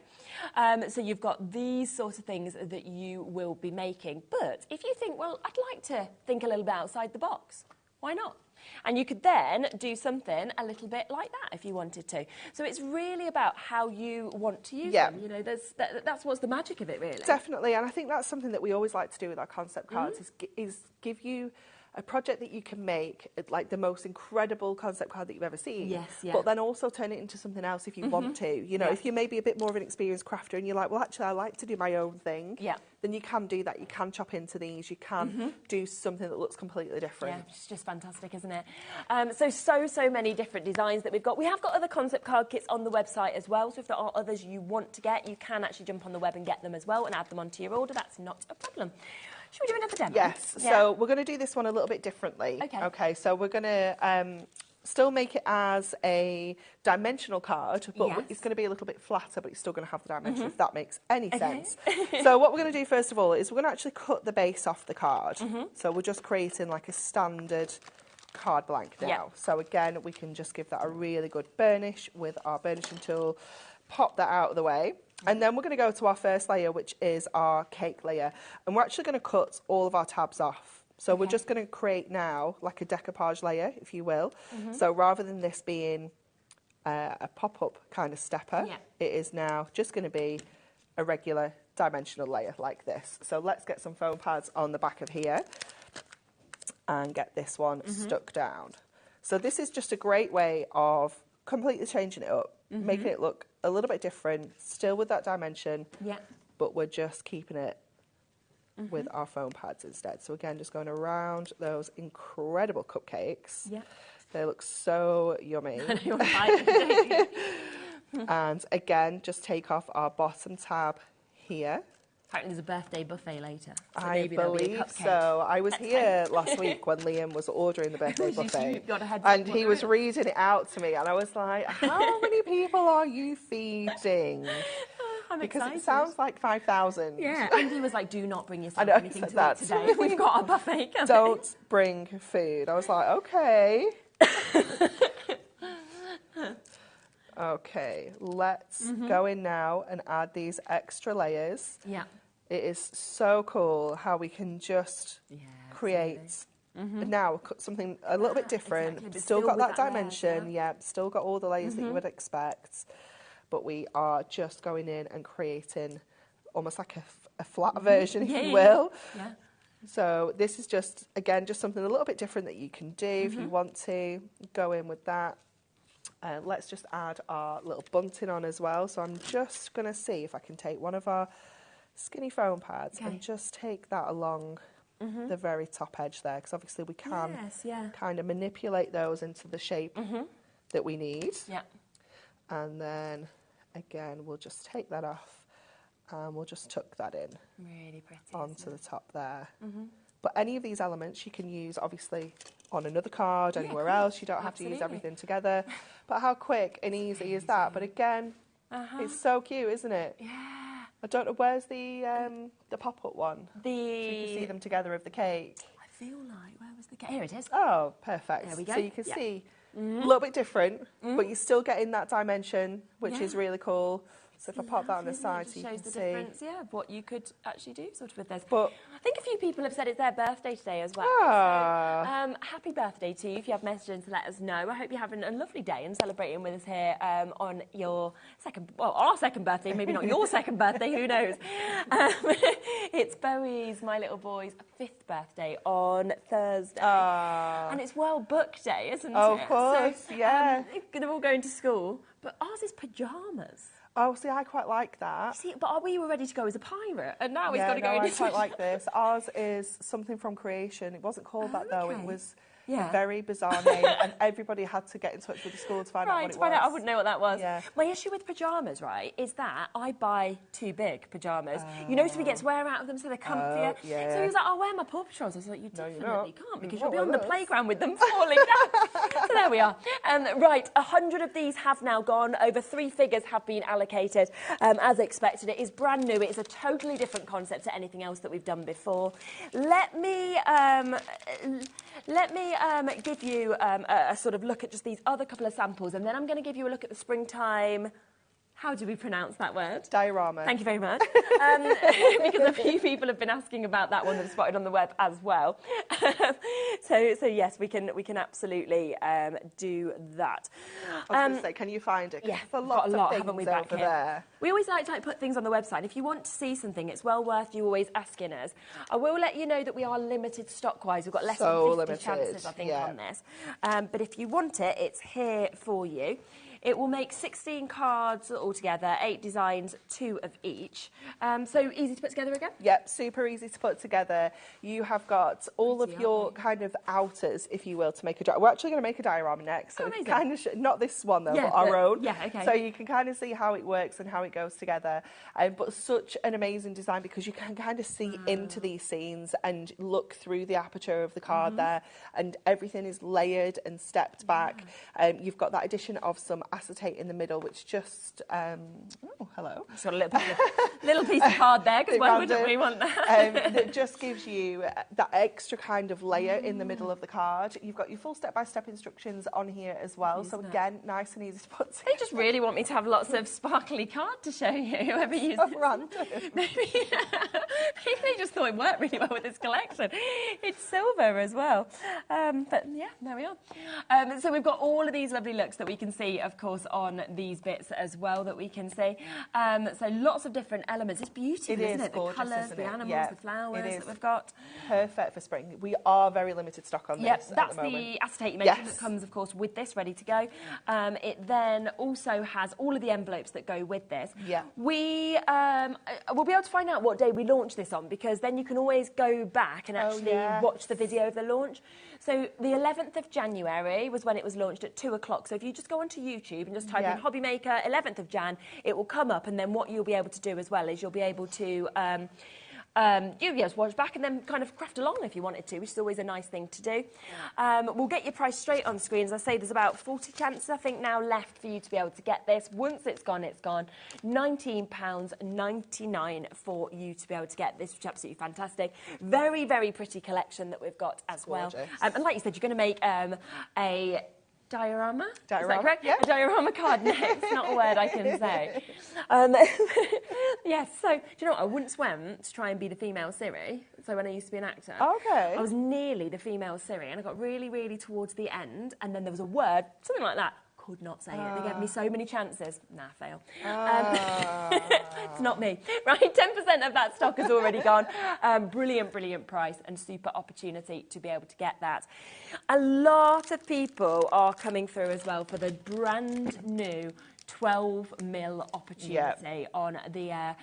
so you've got these sorts of things that you will be making. But if you think, well, I'd like to think a little bit outside the box, why not? And you could then do something a little bit like that if you wanted to. So it's really about how you want to use them. You know, that's what's the magic of it, really. Definitely, and I think that's something that we always like to do with our concept cards is give you a project that you can make, like the most incredible concept card that you've ever seen. Yes, yeah. But then also turn it into something else if you want to. You know, if you're maybe a bit more of an experienced crafter and you're like, well, actually, I like to do my own thing. Yeah. Then you can do that. You can chop into these. You can do something that looks completely different. Yeah, it's just fantastic, isn't it? So many different designs that we've got. We have got other concept card kits on the website as well. So if there are others you want to get, you can actually jump on the web and get them as well and add them onto your order. That's not a problem. Should we do another demo? Yes. Yeah. So we're going to do this one a little bit differently. Okay. So we're going to still make it as a dimensional card, but it's going to be a little bit flatter, but it's still going to have the dimension, if that makes any sense. So what we're going to do first of all is we're going to actually cut the base off the card. So we're just creating like a standard card blank now. So again, we can just give that a really good burnish with our burnishing tool, pop that out of the way. And then we're going to go to our first layer, which is our cake layer. And we're actually going to cut all of our tabs off. So we're just going to create now like a decoupage layer, if you will. So rather than this being a pop-up kind of stepper, it is now just going to be a regular dimensional layer like this. So let's get some foam pads on the back of here and get this one stuck down. So this is just a great way of completely changing it up, making it look a little bit different, still with that dimension, but we're just keeping it with our foam pads instead. So again, just going around those incredible cupcakes. They look so yummy. And again, just take off our bottom tab here. Apparently there's a birthday buffet later. So I believe so. I was here last week when Liam was ordering the birthday buffet. And he was reading it out to me and I was like, how many people are you feeding? I'm because excited. It sounds like 5,000. Yeah, and he was like, do not bring yourself anything to eat today. We've got a buffet coming. Don't bring food. I was like, okay. Okay, let's go in now and add these extra layers. Yeah. It is so cool how we can just create now something a little bit different. Exactly, still got that layer, dimension, still got all the layers that you would expect. But we are just going in and creating almost like a flat version, if you will. Yeah. So this is just, again, just something a little bit different that you can do if you want to. Go in with that. Let's just add our little bunting on as well. So I'm just going to see if I can take one of our skinny foam pads and just take that along the very top edge there, because obviously we can kind of manipulate those into the shape that we need. Yeah. And then, again, we'll just take that off and we'll just tuck that in. Really pretty. Onto the top there. But any of these elements you can use, obviously, on another card, anywhere else. You don't have to use everything together. But how quick and easy is that? But again, it's so cute, isn't it? Yeah. I don't know, where's the pop-up one? So you can see them together of the cake. I feel like, where was the cake? Here it is. Oh, perfect. There we go. So you can see a little bit different, but you're still getting that dimension, which is really cool. So if I pop that on the side, so you can shows the see. difference, of what you could actually do sort of with this. But I think a few people have said it's their birthday today as well. Ah. So, happy birthday to you if you have messages to let us know. I hope you're having a lovely day and celebrating with us here on your our second birthday, maybe not your second birthday, who knows. It's Bowie's, my little boy's, 5th birthday on Thursday. And it's World Book Day, isn't it? Of course, so, yeah. They're all going to school, but ours is pyjamas. Oh, see, I quite like that. See, but we were ready to go as a pirate, and now he's got to go I into... quite like this. Ours is something from creation. It wasn't called that, though. It was a very bizarre name, and everybody had to get in touch with the school to find out what it was. I wouldn't know what that was. Yeah. My issue with pyjamas, right, is that I buy too big pyjamas. You know, so we get to wear out of them so they're comfier. So he was like, I'll wear my Paw Patrols. I was like, you definitely can't, because you'll be on the playground with them falling down. So there we are. Right, 100 of these have now gone. Over 3 figures have been allocated. As expected, it is brand new. It is a totally different concept to anything else that we've done before. Let me give you a sort of look at just these other couple of samples, and then I'm going to give you a look at the springtime... How do we pronounce that word? Diorama. Thank you very much. Because a few people have been asking about that one that I've spotted on the web as well. So yes, we can absolutely do that. I was going to say, can you find it? Yeah, there's a lot of things haven't we, over back here? there. We always like to put things on the website. If you want to see something, it's well worth you always asking us. I will let you know that we are limited stock-wise. We've got less than 50 chances, I think, on this. But if you want it, it's here for you. It will make 16 cards altogether, 8 designs, 2 of each. So easy to put together again? Yep, super easy to put together. You have got all of your kind of outers, if you will, to make a diorama. We're actually going to make a diorama next. So it's kind of not this one, though, but our own. Yeah, okay. So you can kind of see how it works and how it goes together. But such an amazing design, because you can kind of see into these scenes and look through the aperture of the card there, and everything is layered and stepped back. You've got that addition of some acetate in the middle, which just oh, hello. It's got a little piece of card there, because why wouldn't we want that? That just gives you that extra kind of layer in the middle of the card. You've got your full step-by-step instructions on here as well. So again, nice and easy to put together. They just really want me to have lots of sparkly card to show you, whoever uses it. Random. Maybe they just thought it worked really well with this collection. It's silver as well. But yeah, there we are. So we've got all of these lovely looks that we can see, of course, on these bits as well that we can see. So lots of different elements. It's beautiful, isn't it? Gorgeous, the colours, the animals, the flowers that we've got. Perfect for spring. We are very limited stock on this. Yep, that's the acetate you mentioned that comes, of course, with this, ready to go. It then also has all of the envelopes that go with this. Yeah. We'll be able to find out what day we launch this on, because then you can always go back and actually watch the video of the launch. So the 11th of January was when it was launched at 2 o'clock. So if you just go onto YouTube and just type in HobbyMaker 11th of Jan, it will come up, and then what you'll be able to do as well is you'll be able to watch back and then kind of craft along if you wanted to, which is always a nice thing to do. We'll get your price straight on screen. As I say, there's about 40 chances, I think, now left for you to be able to get this. Once it's gone, it's gone. £19.99 for you to be able to get this, which is absolutely fantastic. Very, very pretty collection that we've got as well. And like you said, you're going to make a diorama? Is that correct? Yeah. A diorama card next, not a word I can say. Yes, so, do you know what? I once went to try and be the female Siri, so when I used to be an actor. Okay. I was nearly the female Siri, and I got really, really towards the end, and then there was a word, something like that. Could not say it. They gave me so many chances. Nah, fail. It's not me. Right, 10% of that stock has already gone. Brilliant, brilliant price and super opportunity to be able to get that. A lot of people are coming through as well for the brand new 12mm opportunity on the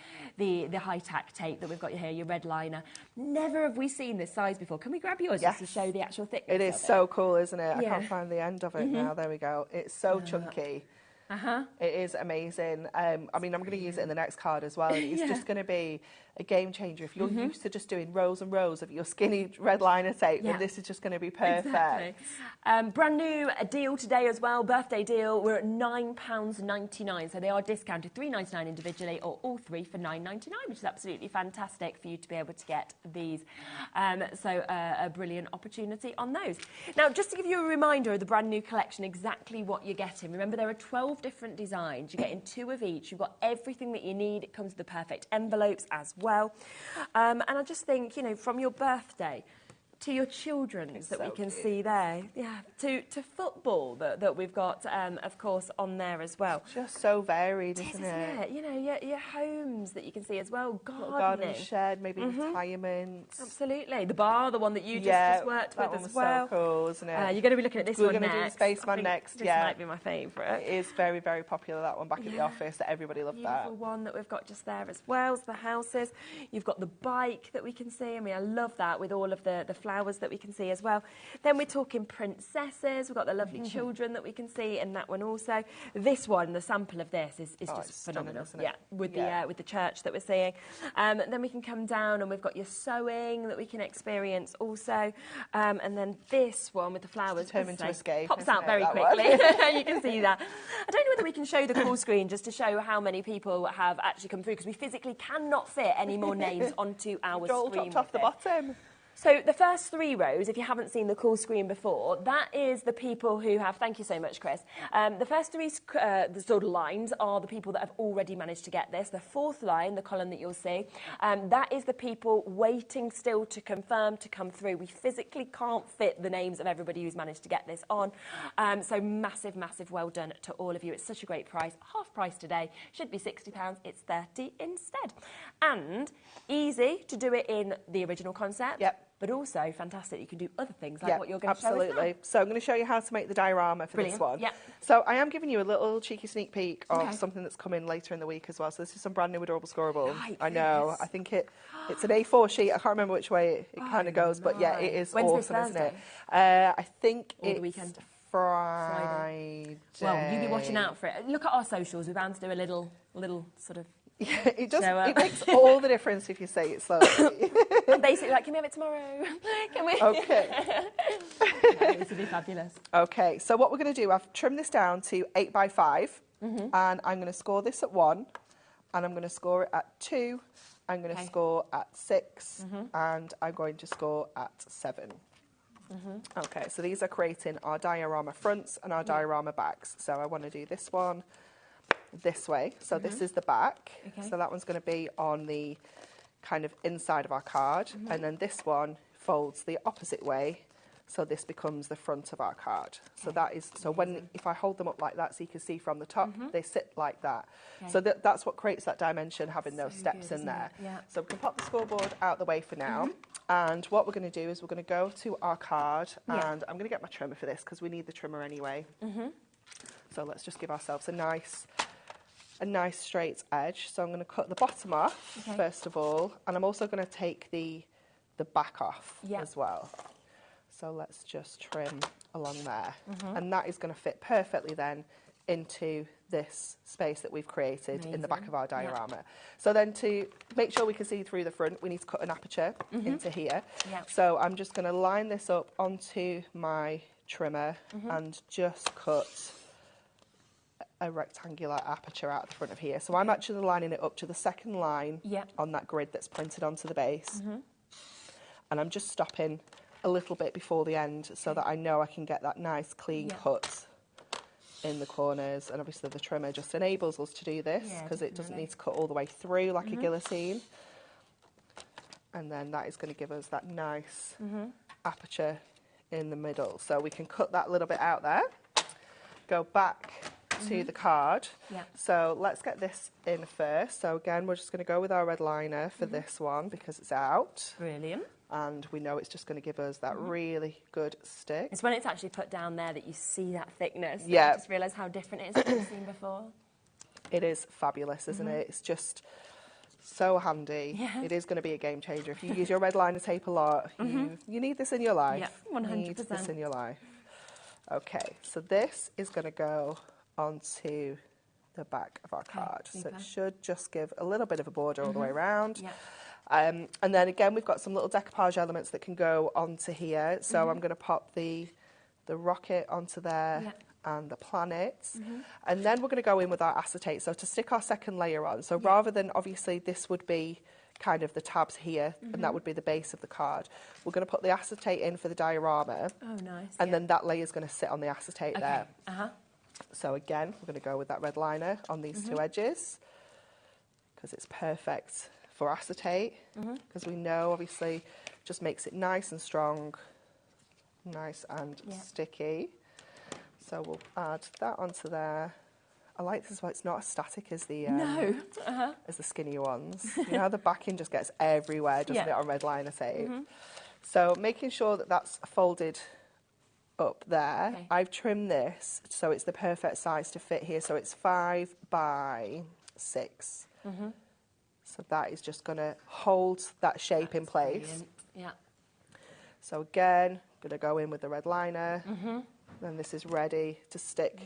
high-tack tape that we've got here, your red liner. Never have we seen this size before. Can we grab yours just to show the actual thickness? It is so cool, isn't it? I can't find the end of it now. There we go. It's so chunky. It is amazing. I mean, I'm going to use it in the next card as well. It's just going to be a game changer. If you're used to just doing rows and rows of your skinny red liner tape, then this is just going to be perfect. Exactly. Brand new deal today as well, birthday deal. We're at £9.99, so they are discounted, £3.99 individually, or all three for £9.99, which is absolutely fantastic for you to be able to get these. So a brilliant opportunity on those. Now, just to give you a reminder of the brand new collection, exactly what you're getting. Remember, there are 12 different designs. You're getting 2 of each. You've got everything that you need. It comes with the perfect envelopes as well. And I just think, you know, from your birthday to your children's that we can see there, to football that we've got, of course, on there as well. Just so varied, isn't it? You know, your homes that you can see as well, garden shed, maybe retirement. Absolutely. The bar, the one that you just worked with as well. So cool, isn't it? You're going to be looking at this one next. We're going to do Spaceman next, This might be my favourite. It is very, very popular, that one, back at the office. Everybody loved that. Beautiful one that we've got just there as well, so the houses. You've got the bike that we can see. I mean, I love that with all of the flowers that we can see as well. Then we're talking princesses. We've got the lovely children that we can see in that one also. This one, the sample of this is just phenomenal. With the church that we're seeing. Then we can come down and we've got your sewing that we can experience also. And then this one with the flowers. Determined to escape. Pops out very quickly. You can see that. I don't know whether we can show the call screen just to show how many people have actually come through, because we physically cannot fit any more names onto our screen. All dropped off the bottom. So the first 3 rows, if you haven't seen the call screen before, that is the people who have, thank you so much, Chris. The first 3 the sort of lines are the people that have already managed to get this. The 4th line, the column that you'll see, that is the people waiting still to confirm to come through. We physically can't fit the names of everybody who's managed to get this on. So massive, massive well done to all of you. It's such a great price. Half price today. Should be £60. It's 30 instead. And easy to do it in the original concept. Yep. But also fantastic, you can do other things like what you're going to show us now. Absolutely. So I'm going to show you how to make the diorama for this one. Yep. So I am giving you a little cheeky sneak peek of something that's coming later in the week as well. So this is some brand new adorable scoreable. I know. I think it's an A4 sheet. I can't remember which way it kind of goes, but yeah, it is awesome, isn't it? I think it's the weekend. Friday. Well, you be watching out for it. Look at our socials. We're bound to do a little sort of. Yeah, it does. It makes all the difference if you say it slowly. I'm basically like, can we have it tomorrow? Can we? Okay. This would be fabulous. Okay, so what we're going to do, I've trimmed this down to 8 by 5, and I'm going to score this at 1, and I'm going to score it at 2, I'm going to score at 6, and I'm going to score at 7. Okay, so these are creating our diorama fronts and our diorama backs. So I want to do this one this way. So this is the back. So that one's going to be on the kind of inside of our card. And then this one folds the opposite way. So this becomes the front of our card. So that is, so when, if I hold them up like that so you can see from the top, they sit like that. So that's what creates that dimension, having those steps in there. So we can pop the scoreboard out the way for now. And what we're going to do is we're going to go to our card, and I'm going to get my trimmer for this because we need the trimmer anyway. So let's just give ourselves a nice straight edge. So I'm going to cut the bottom off first of all, and I'm also going to take the back off as well. So let's just trim along there. And that is going to fit perfectly then into this space that we've created in the back of our diorama. So then to make sure we can see through the front, we need to cut an aperture into here. So I'm just going to line this up onto my trimmer and just cut a rectangular aperture out the front of here. So I'm actually lining it up to the second line on that grid that's printed onto the base. And I'm just stopping a little bit before the end so that I know I can get that nice clean cut in the corners. And obviously the trimmer just enables us to do this because it doesn't need to cut all the way through like a guillotine. And then that is going to give us that nice aperture in the middle. So we can cut that little bit out there, go back to the card. So let's get this in first. So again, we're just going to go with our red liner for this one because it's out. Brilliant. And we know it's just going to give us that really good stick. It's when it's actually put down there that you see that thickness. Yeah. You just realise how different it is from what you've seen before. It is fabulous, isn't it? It's just so handy. It is going to be a game changer. If you use your red liner tape a lot, you need this in your life. 100%. You need this in your life. Okay, so this is going to go onto the back of our card. So super. it should just give a little bit of a border all the way around. Yeah. And then again, we've got some little decoupage elements that can go onto here. So I'm going to pop the rocket onto there and the planets. And then we're going to go in with our acetate. So to stick our second layer on, so rather than, obviously, this would be kind of the tabs here, and that would be the base of the card. We're going to put the acetate in for the diorama. Oh, nice. And then that layer is going to sit on the acetate there. Uh-huh. So again, we're going to go with that red liner on these two edges because it's perfect for acetate, because we know, obviously, just makes it nice and strong, nice and sticky. So we'll add that onto there. I like this as well. It's not as static as the as the skinny ones. You know how the backing just gets everywhere, doesn't it, on red liner tape? So making sure that that's folded up there. Okay. I've trimmed this so it's the perfect size to fit here. So it's 5 by 6. So that is just going to hold that shape in place. Brilliant. Yeah. So again, going to go in with the red liner. Then this is ready to stick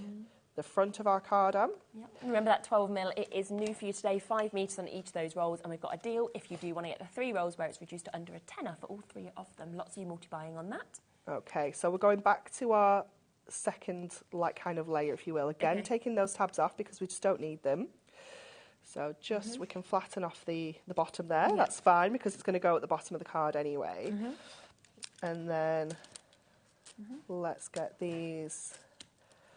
the front of our card on. Yep. Remember that 12mm, it is new for you today, 5 metres on each of those rolls, and we've got a deal if you do want to get the 3 rolls where it's reduced to under a tenner for all 3 of them. Lots of you multi-buying on that. Okay, so we're going back to our second, like, kind of layer, if you will. Again, taking those tabs off because we just don't need them. So just, we can flatten off the bottom there. That's fine because it's going to go at the bottom of the card anyway. And then let's get these.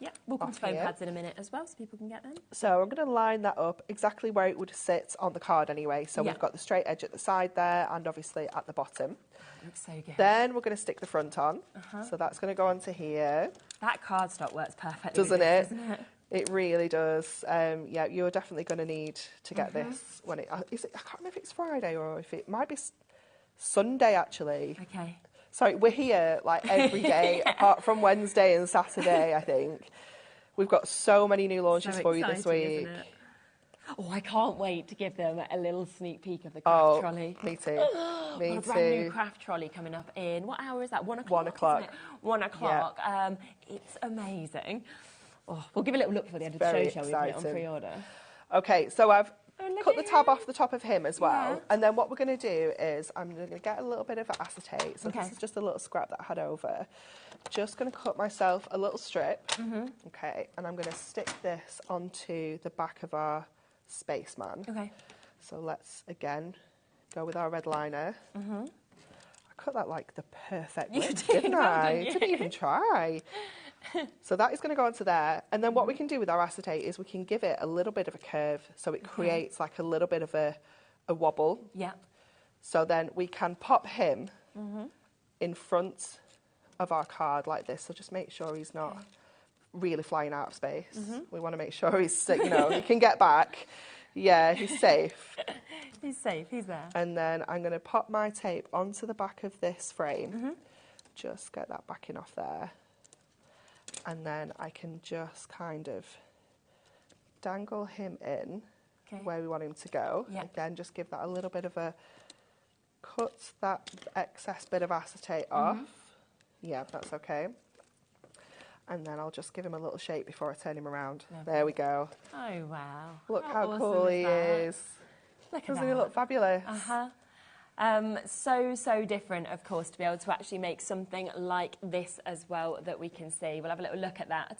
Yeah, we'll come Off to foam here. pads in a minute as well so people can get them. So I'm going to line that up exactly where it would sit on the card anyway. So we've got the straight edge at the side there and obviously at the bottom. Looks so good. Then we're going to stick the front on. So that's going to go onto here. That cardstock works perfectly. Doesn't with it? this, doesn't it? It really does. Yeah, you're definitely going to need to get this when it. Is it? I can't remember if it's Friday or if it might be Sunday actually. Okay. Sorry, we're here like every day apart from Wednesday and Saturday. I think we've got so many new launches So for you this exciting, week. isn't it? Oh, I can't wait to give them a little sneak peek of the craft trolley. Me too. Me A too. brand new craft trolley coming up in, what hour is that? 1 o'clock? 1 o'clock. Isn't it? 1 o'clock. It's amazing. Oh, we'll give a little look before the end of the Very show, shall we? Put it on exciting. pre-order. Okay, so I've look cut at the tab him. off the top of him as well. Yeah. And then what we're going to do is I'm going to get a little bit of acetate. So Okay. this is just a little scrap that I had over. Just going to cut myself a little strip. Okay, and I'm going to stick this onto the back of our spaceman. Okay. So let's, again, go with our red liner. I cut that like the perfect You width, did, didn't well I? done, you. Didn't even try. So that is going to go onto there. And then what we can do with our acetate is we can give it a little bit of a curve so it creates like a little bit of a wobble. Yeah. So then we can pop him in front of our card like this. So just make sure he's not really flying out of space. We want to make sure he's, you know, he can get back. Yeah, he's safe. He's safe, he's there. And then I'm going to pop my tape onto the back of this frame. Just get that backing off there. And then I can just kind of dangle him in where we want him to go. Yeah. Again, just give that a little bit of a cut that excess bit of acetate off. Yeah, that's okay. And then I'll just give him a little shape before I turn him around. Lovely. There we go. Oh, wow. Look how awesome cool he that? is. Look at Doesn't that. he look fabulous? So different, of course, to be able to actually make something like this as well that we can see. We'll have a little look at that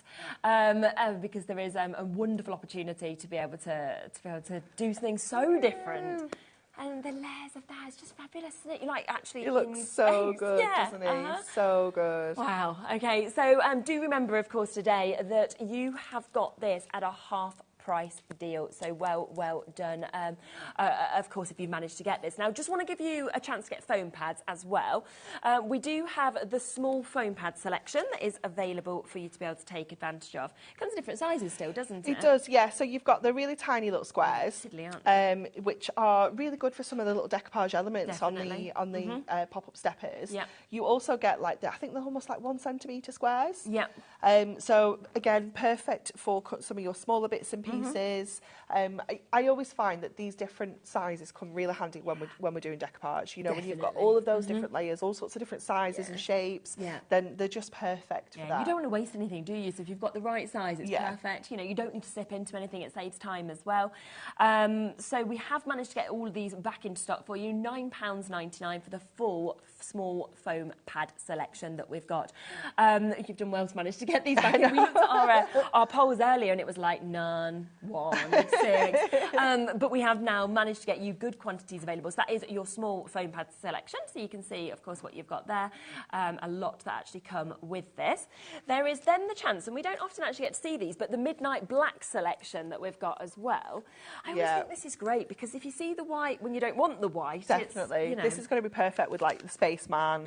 because there is a wonderful opportunity to be able to do something so different. And the layers of that is just fabulous, isn't it? You like actually. He looks so good, yeah. doesn't he? So good. Wow. Okay. So do remember, of course, today that you have got this at a half price deal, so well done, of course, if you've managed to get this. Now, just want to give you a chance to get foam pads as well. We do have the small foam pad selection that is available for you to be able to take advantage of. Comes in different sizes still, doesn't it? It does, yeah. So you've got the really tiny little squares, which are really good for some of the little decoupage elements Definitely. on the pop-up steppers. Yeah. You also get like I think they're almost like 1 centimetre squares. Yeah. So again, perfect for some of your smaller bits and pieces. pieces. I always find that these different sizes come really handy when we're doing decoupage. You know, when you've got all of those different layers, all sorts of different sizes and shapes, then they're just perfect for that. You don't want to waste anything, do you? So if you've got the right size, it's perfect. You know, you don't need to slip into anything. It saves time as well. So we have managed to get all of these back into stock for you. £9.99 for the full small foam pad selection that we've got. You've done well to manage to get these back in. We looked at our polls earlier and it was like none, 1, 6. But we have now managed to get you good quantities available. So that is your small foam pad selection. So you can see, of course, what you've got there. A lot that actually come with this. There is then the chance, and we don't often actually get to see these, but the midnight black selection that we've got as well. I always think this is great because if you see the white when you don't want the white, definitely. It's, you know, this is going to be perfect with like the spaceman,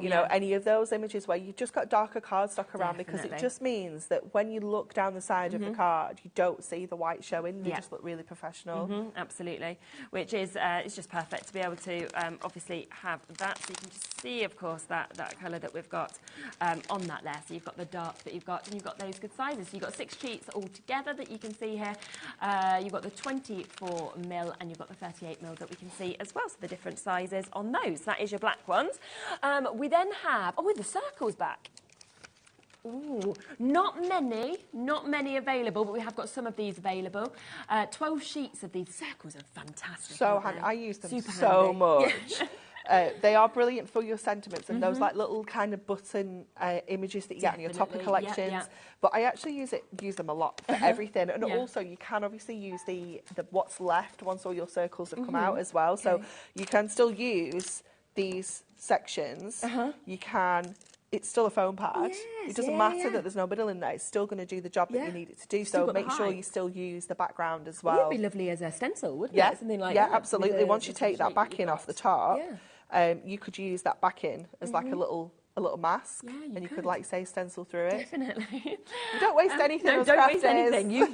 you know, any of those images where you've just got darker cardstock around, because it just means that when you look down the side of the card, you don't see the white showing. They just look really professional. Absolutely, which is it's just perfect to be able to obviously have that. So you can just see, of course, that colour that we've got on that there. So you've got the darks that you've got, and you've got those good sizes. So you've got 6 sheets all together that you can see here. You've got the 24mm and you've got the 38mm that we can see as well. So the different sizes on those. That is your black ones. We then have, with the circles back. Ooh, not many available, but we have got some of these available. 12 sheets of these circles are fantastic. So handy. I use them so much. They are brilliant for your sentiments and those like little kind of button images that you get in your topper collections. But I actually use them a lot for everything. And also you can obviously use the what's left once all your circles have come out as well. So you can still use these sections. You can. It's still a foam pad. It doesn't matter that there's no middle in there. It's still going to do the job that you need it to do. So make sure you still use the background as well. It would be lovely as a stencil, wouldn't it? Something like that. Absolutely. Once you take that backing off the top, you could use that backing as like a little mask, and you could, like, say, stencil through it. Definitely. You don't waste anything. No, don't waste anything. Use.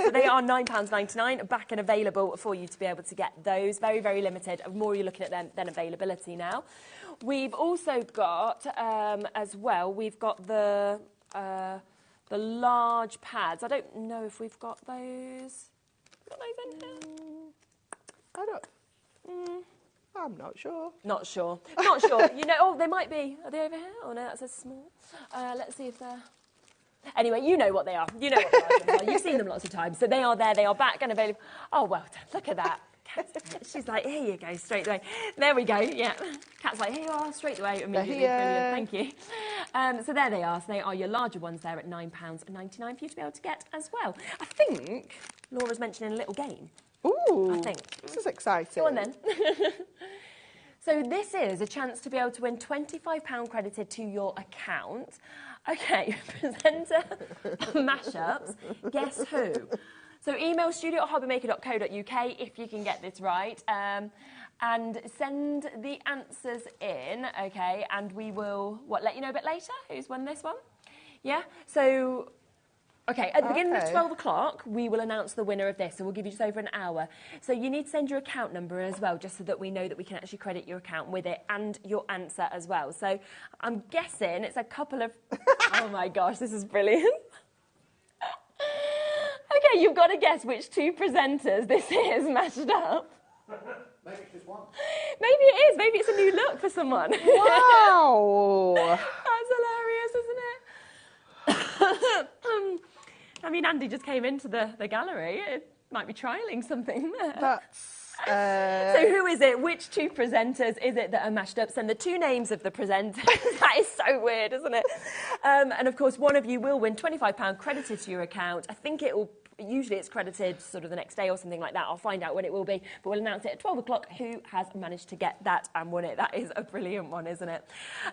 So they are £9.99 back and available for you to be able to get those. Very, very limited. The more you're looking at them, then availability now. We've also got, as well, we've got the large pads. I don't know if we've got those. Got those in here? I don't. I'm not sure. Not sure. You know, they might be. Are they over here? Oh, no, that says small. Let's see if they're... Anyway, you know what they are. You know what they are. You've seen them lots of times. So they are there. They are back and available. Oh, well done. Look at that. She's like, here you go, straight away. There we go, yeah. Cat's like, here you are, straight away, immediately, brilliant, thank you. So there they are. So they are your larger ones there at £9.99 for you to be able to get as well. I think Laura's mentioning a little game. Ooh, I think. This is exciting. Go on then. So this is a chance to be able to win £25 credited to your account. Okay, presenter mashups. Guess who? So email studio@hobbymaker.co.uk if you can get this right, and send the answers in, okay, and we will, let you know a bit later who's won this one? Yeah? So, okay, at the beginning of 12 o'clock, we will announce the winner of this, so we'll give you just over an hour. So you need to send your account number as well, just so that we know that we can actually credit your account with it, and your answer as well. So I'm guessing it's a couple of... Oh my gosh, this is brilliant. Okay, you've got to guess which 2 presenters this is mashed up. Maybe it's just one. Maybe it is. Maybe it's a new look for someone. Wow. That's hilarious, isn't it? I mean, Andy just came into the gallery. It might be trialling something there. That's... So who is it? Which 2 presenters is it that are mashed up? Send the 2 names of the presenters. That is so weird, isn't it? And of course, one of you will win £25 credited to your account. I think it will... Usually it's credited sort of the next day or something like that. I'll find out when it will be, but we'll announce it at 12 o'clock who has managed to get that and won it. That is a brilliant one, isn't it?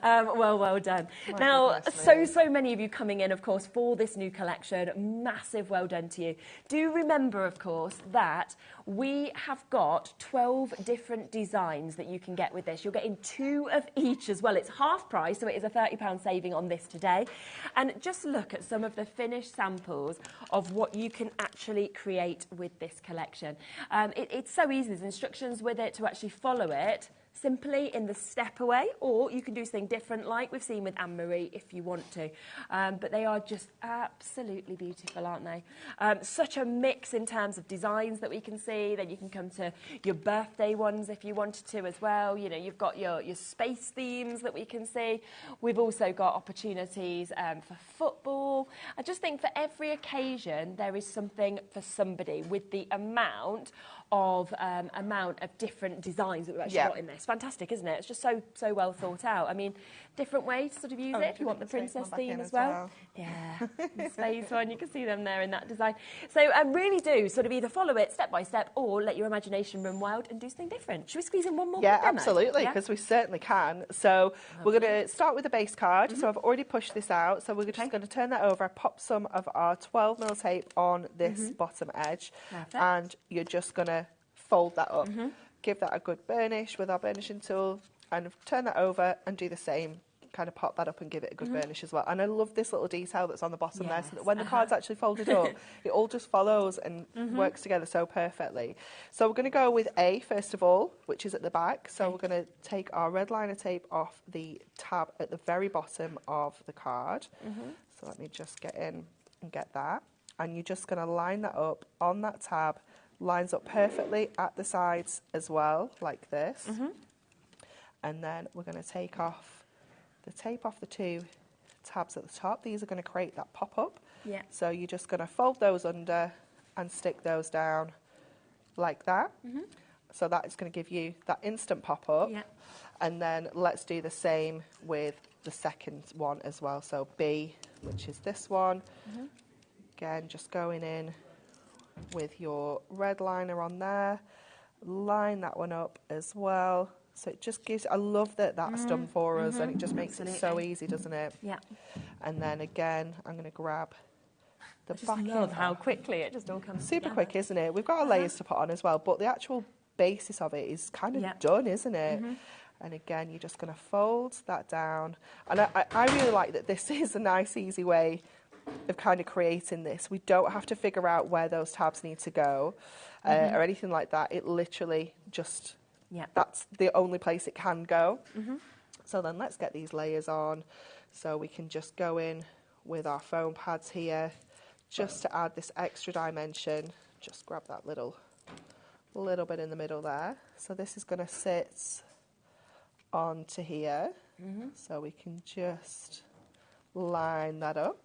Well done. Now, so many of you coming in, of course, for this new collection. Massive well done to you. Do remember, of course, that we have got 12 different designs that you can get with this. You're getting 2 of each as well. It's half price, so it is a £30 saving on this today. And just look at some of the finished samples of what you can actually create with this collection. It's so easy. There's instructions with it to actually follow it. simply in the step away, or you can do something different like we've seen with Anne-Marie if you want to. But they are just absolutely beautiful, aren't they? Such a mix in terms of designs that we can see. Then you can come to your birthday ones if you wanted to as well. You know, you've got your space themes that we can see. We've also got opportunities for football. I just think for every occasion there is something for somebody with the amount of different designs that we've actually got in there. It's fantastic, isn't it? It's just so well thought out. I mean, different way to sort of use it if you want the princess theme as well. Yeah, the space one, you can see them there in that design. So really do sort of either follow it step by step or let your imagination run wild and do something different. Should we squeeze in one more? Yeah, absolutely, because we certainly can. So we're going to start with the base card. So I've already pushed this out. So we're just going to turn that over, pop some of our 12mm tape on this bottom edge. Perfect. And you're just going to fold that up, give that a good burnish with our burnishing tool, and turn that over and do the same. Kind of pop that up and give it a good burnish as well. And I love this little detail that's on the bottom there, so that when the card's actually folded up, it all just follows and works together so perfectly. So we're going to go with A first of all, which is at the back. So we're going to take our red liner tape off the tab at the very bottom of the card. So let me just get in and get that. And you're just going to line that up on that tab. Lines up perfectly at the sides as well, like this. And then we're going to take off the tape off the two tabs at the top. These are going to create that pop-up. Yeah. So you're just going to fold those under and stick those down like that. So that is going to give you that instant pop-up. Yeah. And then let's do the same with the second one as well. So B, which is this one. Again, just going in with your red liner on there. Line that one up as well. So it just gives, I love that that's done for us, and it just makes it so easy, doesn't it? Yeah. And then again, I'm going to grab the back. I just love how quickly it just all comes super quick, isn't it? We've got our layers to put on as well, but the actual basis of it is kind of done, isn't it? And again, you're just going to fold that down. And I really like that this is a nice, easy way of kind of creating this. We don't have to figure out where those tabs need to go or anything like that. It literally just... that's the only place it can go. So then let's get these layers on. So we can just go in with our foam pads here, just to add this extra dimension. Just grab that little bit in the middle there. So this is going to sit onto here. So we can just line that up.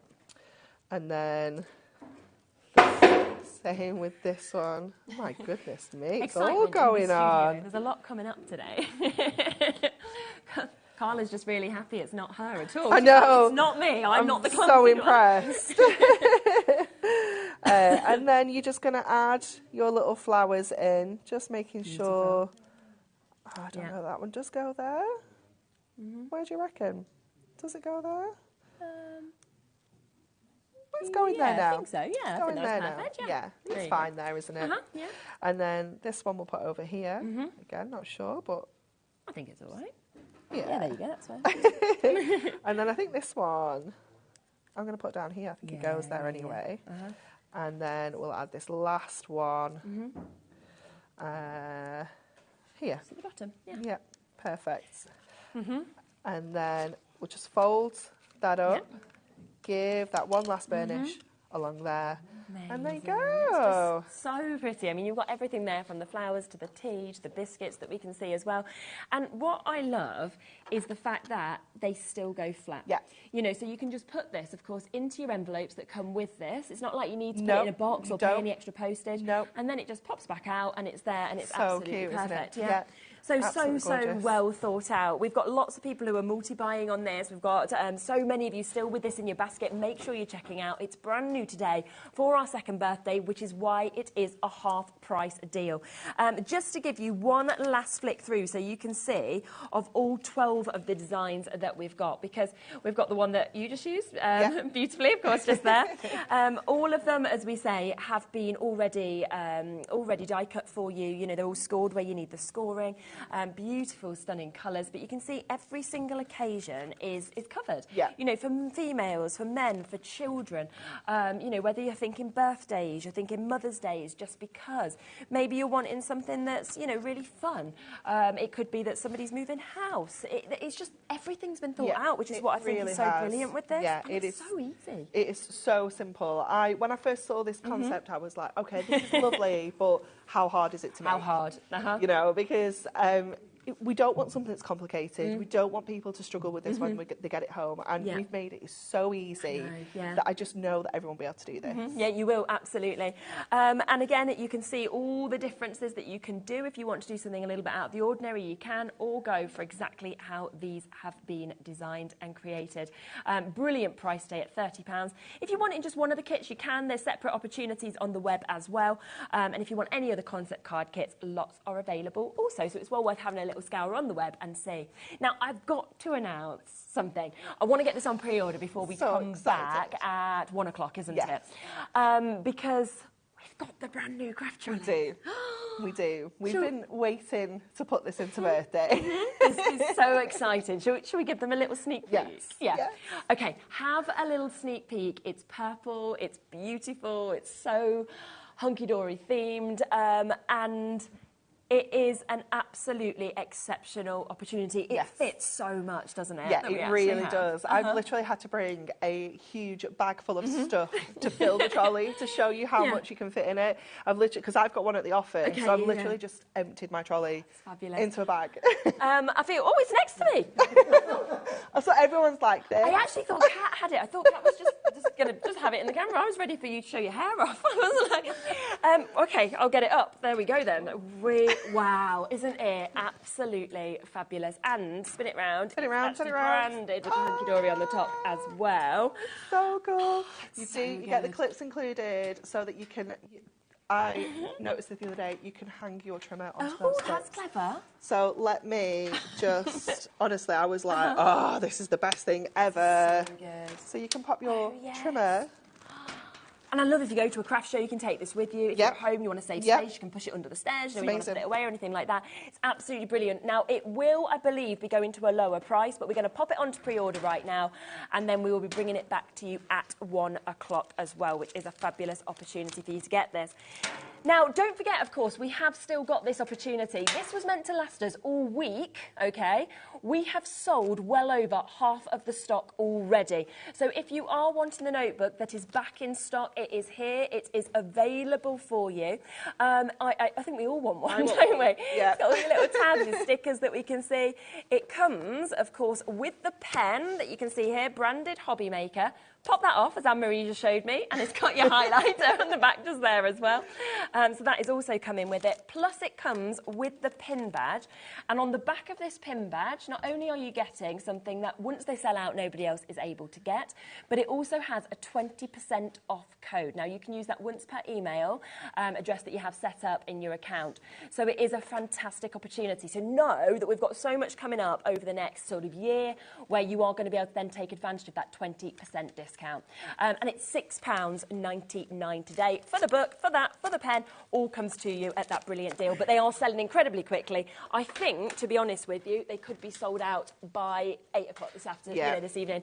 And then... same with this one. Oh my goodness me, it's all going on. There's a lot coming up today. Carla's just really happy it's not her at all. I know. It's not me. I'm not the clumsy so impressed. And then you're just going to add your little flowers in, just making sure... Oh, I don't know, that one does go there? Where do you reckon? Does it go there? It's going there now. I think so, yeah. It's going there now. Yeah, it's fine there, isn't it? Yeah. And then this one we'll put over here. Again, not sure, but... I think it's all right. Yeah, there you go, that's fine. And then I think this one, I'm going to put down here. I think it goes there anyway. And then we'll add this last one here. At the bottom, Yeah, perfect. And then we'll just fold that up. Give that one last burnish along there. Amazing. And there you go. It's just so pretty. I mean, you've got everything there from the flowers to the tea to the biscuits that we can see as well. And what I love is the fact that they still go flat. Yeah. You know, so you can just put this, of course, into your envelopes that come with this. It's not like you need to put it in a box or pay any extra postage. No. And then it just pops back out and it's there and it's absolutely cute, perfect. Isn't it? Yeah. So well thought out. We've got lots of people who are multi-buying on this. We've got so many of you still with this in your basket. Make sure you're checking out. It's brand new today for our second birthday, which is why it is a half-price deal. Just to give you one last flick through so you can see of all 12 of the designs that we've got, because we've got the one that you just used beautifully, of course, just there. All of them, as we say, have been already die cut for you. You know, they're all scored where you need the scoring. Beautiful, stunning colours, but you can see every single occasion is covered. Yeah. You know, for females, for men, for children, you know, whether you're thinking birthdays, you're thinking Mother's Days, just because. Maybe you're wanting something that's, you know, really fun. It could be that somebody's moving house. It's just, everything's been thought out, which is what I think is so brilliant with this. Yeah, and it's so easy. It is so simple. When I first saw this concept, I was like, okay, this is lovely, but how hard is it to make? How hard? You know, because we don't want something that's complicated. We don't want people to struggle with this when they get it home. And we've made it so easy that I just know that everyone will be able to do this. Yeah, you will, absolutely. And again, you can see all the differences that you can do. If you want to do something a little bit out of the ordinary, you can, or go for exactly how these have been designed and created. Brilliant price day at £30. If you want in just one of the kits, you can. There's separate opportunities on the web as well. And if you want any other concept card kits, lots are available also. So it's well worth having a little scour on the web and see. Now, I've got to announce something. I want to get this on pre-order before we come back at 1 o'clock, isn't it? Because we've got the brand new craft trolley. We do. We do. We've been waiting to put this into birthday. This is so exciting. Shall we give them a little sneak peek? Yes. Yeah. Okay, have a little sneak peek. It's purple, it's beautiful, it's so hunky-dory themed, and it is an absolutely exceptional opportunity. It fits so much, doesn't it? Yeah, it really does. I've literally had to bring a huge bag full of stuff to fill the trolley to show you how much you can fit in it. I've literally, because I've got one at the office, so I've literally just emptied my trolley into a bag. I feel, oh, it's next to me. So everyone's like this. I actually thought Kat had it. I thought Kat was just going to have it in the camera. I was ready for you to show your hair off. I was like, okay, I'll get it up. There we go then. Wow, isn't it absolutely fabulous? And spin it round. Spin it round, spin it round. Branded with hunky-dory on the top as well. So cool. You get the clips included so that you can... I noticed it the other day, you can hang your trimmer onto those clips. That's clever. So let me just... honestly, I was like, oh, this is the best thing ever. So good. So you can pop your trimmer... And I love if you go to a craft show, you can take this with you. If you're at home, you want to save space, you can push it under the stairs, you don't want to put it away or anything like that. It's absolutely brilliant. Now, it will, I believe, be going to a lower price, but we're going to pop it onto pre-order right now, and then we will be bringing it back to you at 1 o'clock as well, which is a fabulous opportunity for you to get this. Now, don't forget, of course, we have still got this opportunity. This was meant to last us all week, OK? We have sold well over half of the stock already. So if you are wanting the notebook that is back in stock, it is here. It is available for you. I think we all want one, don't we? Yeah. It's got all the little tabs and stickers that we can see. It comes, of course, with the pen that you can see here, branded HobbyMaker. Pop that off, as Anne-Marie just showed me, and it's got your highlighter on the back just there as well. So that is also coming with it. Plus, it comes with the pin badge. And on the back of this pin badge, not only are you getting something that, once they sell out, nobody else is able to get, but it also has a 20% off code. Now, you can use that once per email address that you have set up in your account. So it is a fantastic opportunity. So know that we've got so much coming up over the next sort of year where you are going to be able to then take advantage of that 20% discount. And it's £6.99 today for the book, for that, for the pen, all comes to you at that brilliant deal. But they are selling incredibly quickly. I think, to be honest with you, they could be sold out by 8 o'clock this afternoon, this evening,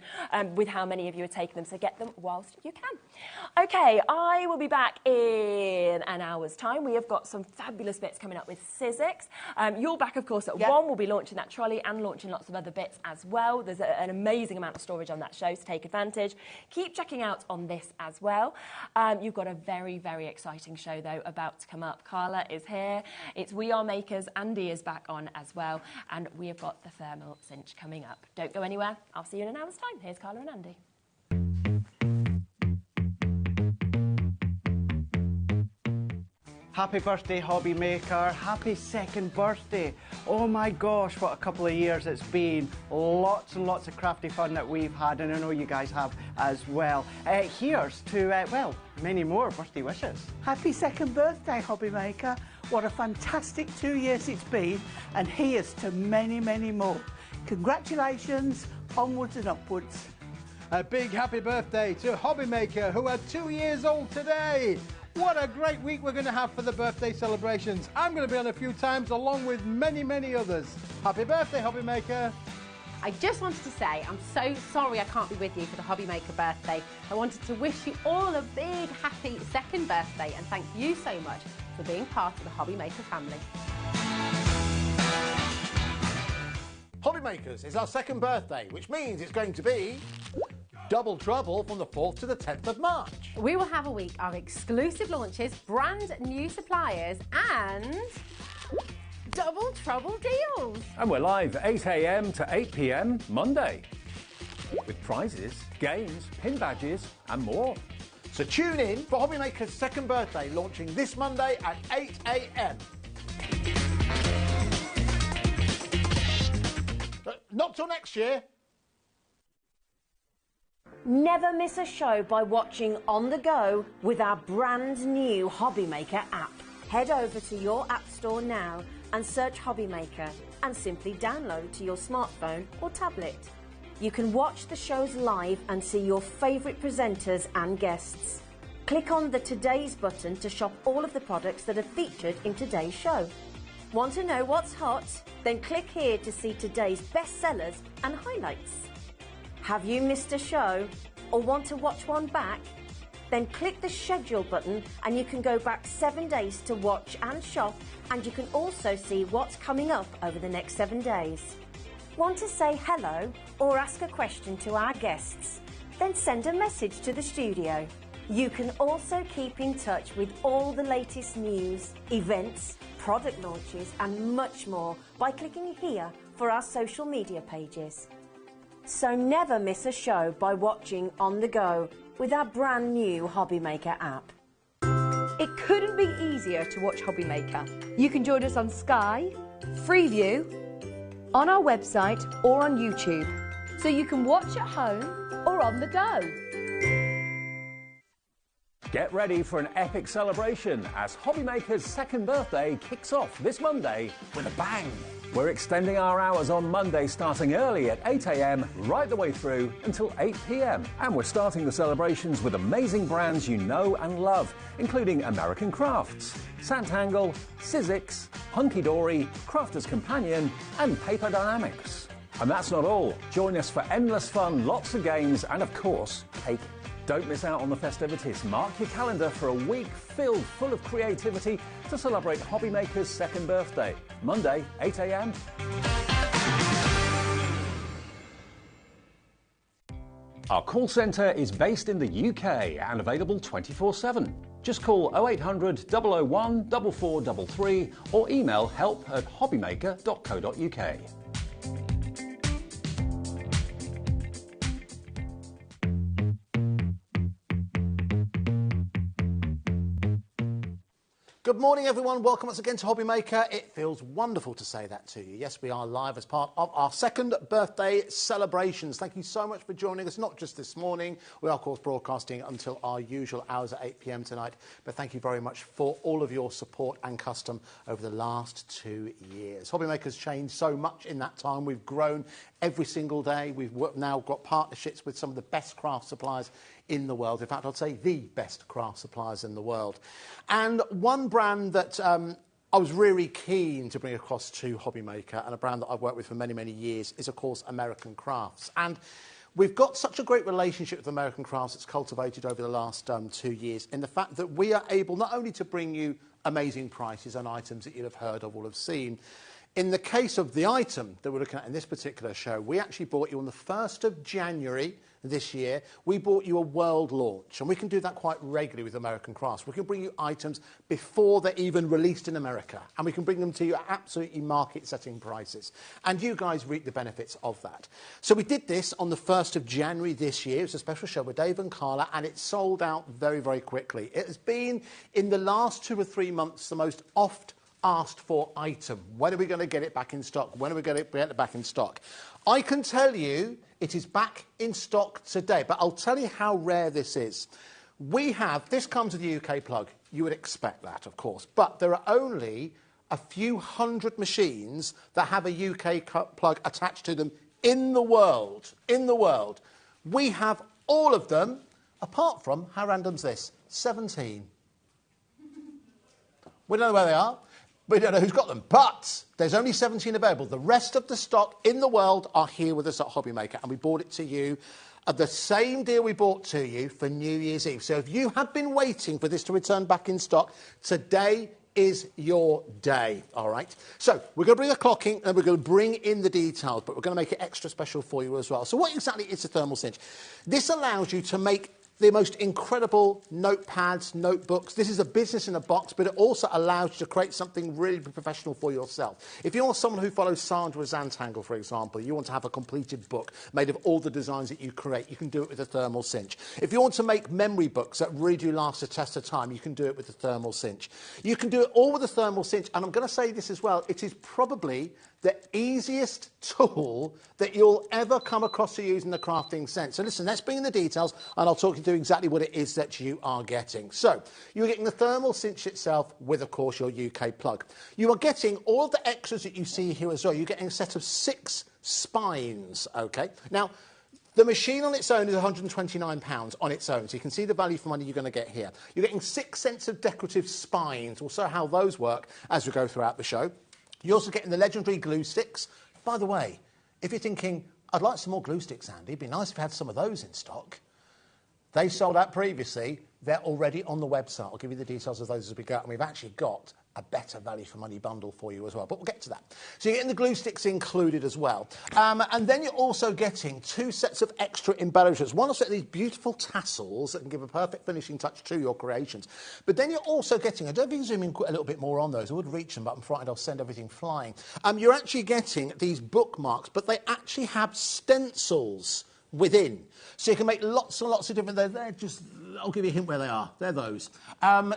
with how many of you are taking them. So get them whilst you can. OK, I will be back in an hour's time. We have got some fabulous bits coming up with Sizzix. You're back, of course, at 1. We'll be launching that trolley and launching lots of other bits as well. There's an amazing amount of storage on that show, so take advantage. Keep checking out on this as well. You've got a very, very exciting show, though, about to come up. Carla is here. It's We Are Makers. Andy is back on as well. And we have got the thermal cinch coming up. Don't go anywhere. I'll see you in an hour's time. Here's Carla and Andy. Happy birthday, HobbyMaker. Happy 2nd birthday. Oh my gosh, what a couple of years it's been. Lots and lots of crafty fun that we've had, and I know you guys have as well. Here's to, well, many more birthday wishes. Happy 2nd birthday, HobbyMaker. What a fantastic 2 years it's been, and here's to many, many more. Congratulations, onwards and upwards. A big happy birthday to HobbyMaker, who are 2 years old today. What a great week we're going to have for the birthday celebrations. I'm going to be on a few times along with many, many others. Happy birthday, HobbyMaker. I just wanted to say I'm so sorry I can't be with you for the HobbyMaker birthday. I wanted to wish you all a big happy second birthday and thank you so much for being part of the HobbyMaker family. HobbyMakers is our second birthday, which means it's going to be double trouble from the 4th to the 10th of March. We will have a week of exclusive launches, brand new suppliers and double trouble deals. And we're live 8 a.m. to 8 p.m. Monday with prizes, games, pin badges and more. So tune in for HobbyMaker's second birthday launching this Monday at 8 a.m. Not till next year. Never miss a show by watching on the go with our brand new HobbyMaker app. Head over to your app store now and search HobbyMaker and simply download to your smartphone or tablet. You can watch the shows live and see your favourite presenters and guests. Click on the Today's button to shop all of the products that are featured in today's show. Want to know what's hot? Then click here to see today's bestsellers and highlights. Have you missed a show or want to watch one back? Then click the schedule button and you can go back 7 days to watch and shop, and you can also see what's coming up over the next 7 days. Want to say hello or ask a question to our guests? Then send a message to the studio. You can also keep in touch with all the latest news, events, product launches and much more by clicking here for our social media pages. So never miss a show by watching on the go with our brand new HobbyMaker app. It couldn't be easier to watch HobbyMaker. You can join us on Sky, Freeview, on our website or on YouTube. So you can watch at home or on the go. Get ready for an epic celebration as HobbyMaker's second birthday kicks off this Monday with a bang. We're extending our hours on Monday starting early at 8 a.m. right the way through until 8 p.m. And we're starting the celebrations with amazing brands you know and love, including American Crafts, Santangle, Sizzix, Hunky Dory, Crafter's Companion and Paper Dynamics. And that's not all. Join us for endless fun, lots of games and of course, cake. Don't miss out on the festivities. Mark your calendar for a week filled full of creativity to celebrate HobbyMaker's second birthday. Monday, 8 a.m. Our call centre is based in the UK and available 24/7. Just call 0800 001 4433 or email help@hobbymaker.co.uk. Good morning, everyone. Welcome once again to HobbyMaker. It feels wonderful to say that to you. Yes, we are live as part of our second birthday celebrations. Thank you so much for joining us, not just this morning. We are, of course, broadcasting until our usual hours at 8 p.m. tonight. But thank you very much for all of your support and custom over the last 2 years. HobbyMaker's changed so much in that time. We've grown every single day. We've now got partnerships with some of the best craft suppliers in the world. In fact, I'd say the best craft suppliers in the world. And one brand that I was really keen to bring across to HobbyMaker, and a brand that I've worked with for many, many years, is, of course, American Crafts. And we've got such a great relationship with American Crafts that's cultivated over the last 2 years, in the fact that we are able not only to bring you amazing prices on items that you'll have heard of or have seen. In the case of the item that we're looking at in this particular show, we actually brought you on the 1st of January this year, we brought you a world launch, and we can do that quite regularly with American Crafts. We can bring you items before they're even released in America, and we can bring them to you at absolutely market-setting prices. And you guys reap the benefits of that. So we did this on the 1st of January this year. It's a special show with Dave and Carla, and it sold out very, very quickly. It has been, in the last 2 or 3 months, the most asked for item. When are we going to get it back in stock? When are we going to get it back in stock? I can tell you it is back in stock today, but I'll tell you how rare this is. We have, this comes with a UK plug. You would expect that, of course, but there are only a few hundred machines that have a UK plug attached to them in the world. In the world. We have all of them, apart from, how random's this? 17. We don't know where they are. We don't know who's got them. But there's only 17 available. The rest of the stock in the world are here with us at HobbyMaker, and we bought it to you at the same deal we bought to you for New Year's Eve. So if you have been waiting for this to return back in stock, today is your day, all right? So we're going to bring a clock in and we're going to bring in the details, but we're going to make it extra special for you as well. So what exactly is a thermal cinch? This allows you to make the most incredible notepads, notebooks. This is a business in a box, but it also allows you to create something really professional for yourself. If you're someone who follows Sandra Zantangle, for example, you want to have a completed book made of all the designs that you create, you can do it with a thermal cinch. If you want to make memory books that really do last the test of time, you can do it with a thermal cinch. You can do it all with a thermal cinch, and I'm going to say this as well, it is probably the easiest tool that you'll ever come across to use in the crafting sense. So listen, let's bring in the details and I'll talk you through exactly what it is that you are getting. So you're getting the thermal cinch itself with, of course, your UK plug. You are getting all of the extras that you see here as well. You're getting a set of 6 spines, OK? Now, the machine on its own is £129 on its own, so you can see the value for money you're going to get here. You're getting 6 sets of decorative spines. We'll show how those work as we go throughout the show. You're also getting the legendary glue sticks. By the way, if you're thinking, I'd like some more glue sticks, Andy, it'd be nice if we had some of those in stock. They sold out previously. They're already on the website. I'll give you the details of those as we go. And we've actually got a better value for money bundle for you as well. But we'll get to that. So you're getting the glue sticks included as well. And then you're also getting 2 sets of extra embellishments. One will set these beautiful tassels that can give a perfect finishing touch to your creations. But then you're also getting, I don't know if you can zoom in a little bit more on those. I would reach them, but I'm frightened I'll send everything flying. You're actually getting these bookmarks, but they actually have stencils within. So you can make lots and lots of different, they're just, I'll give you a hint where they are. They're those.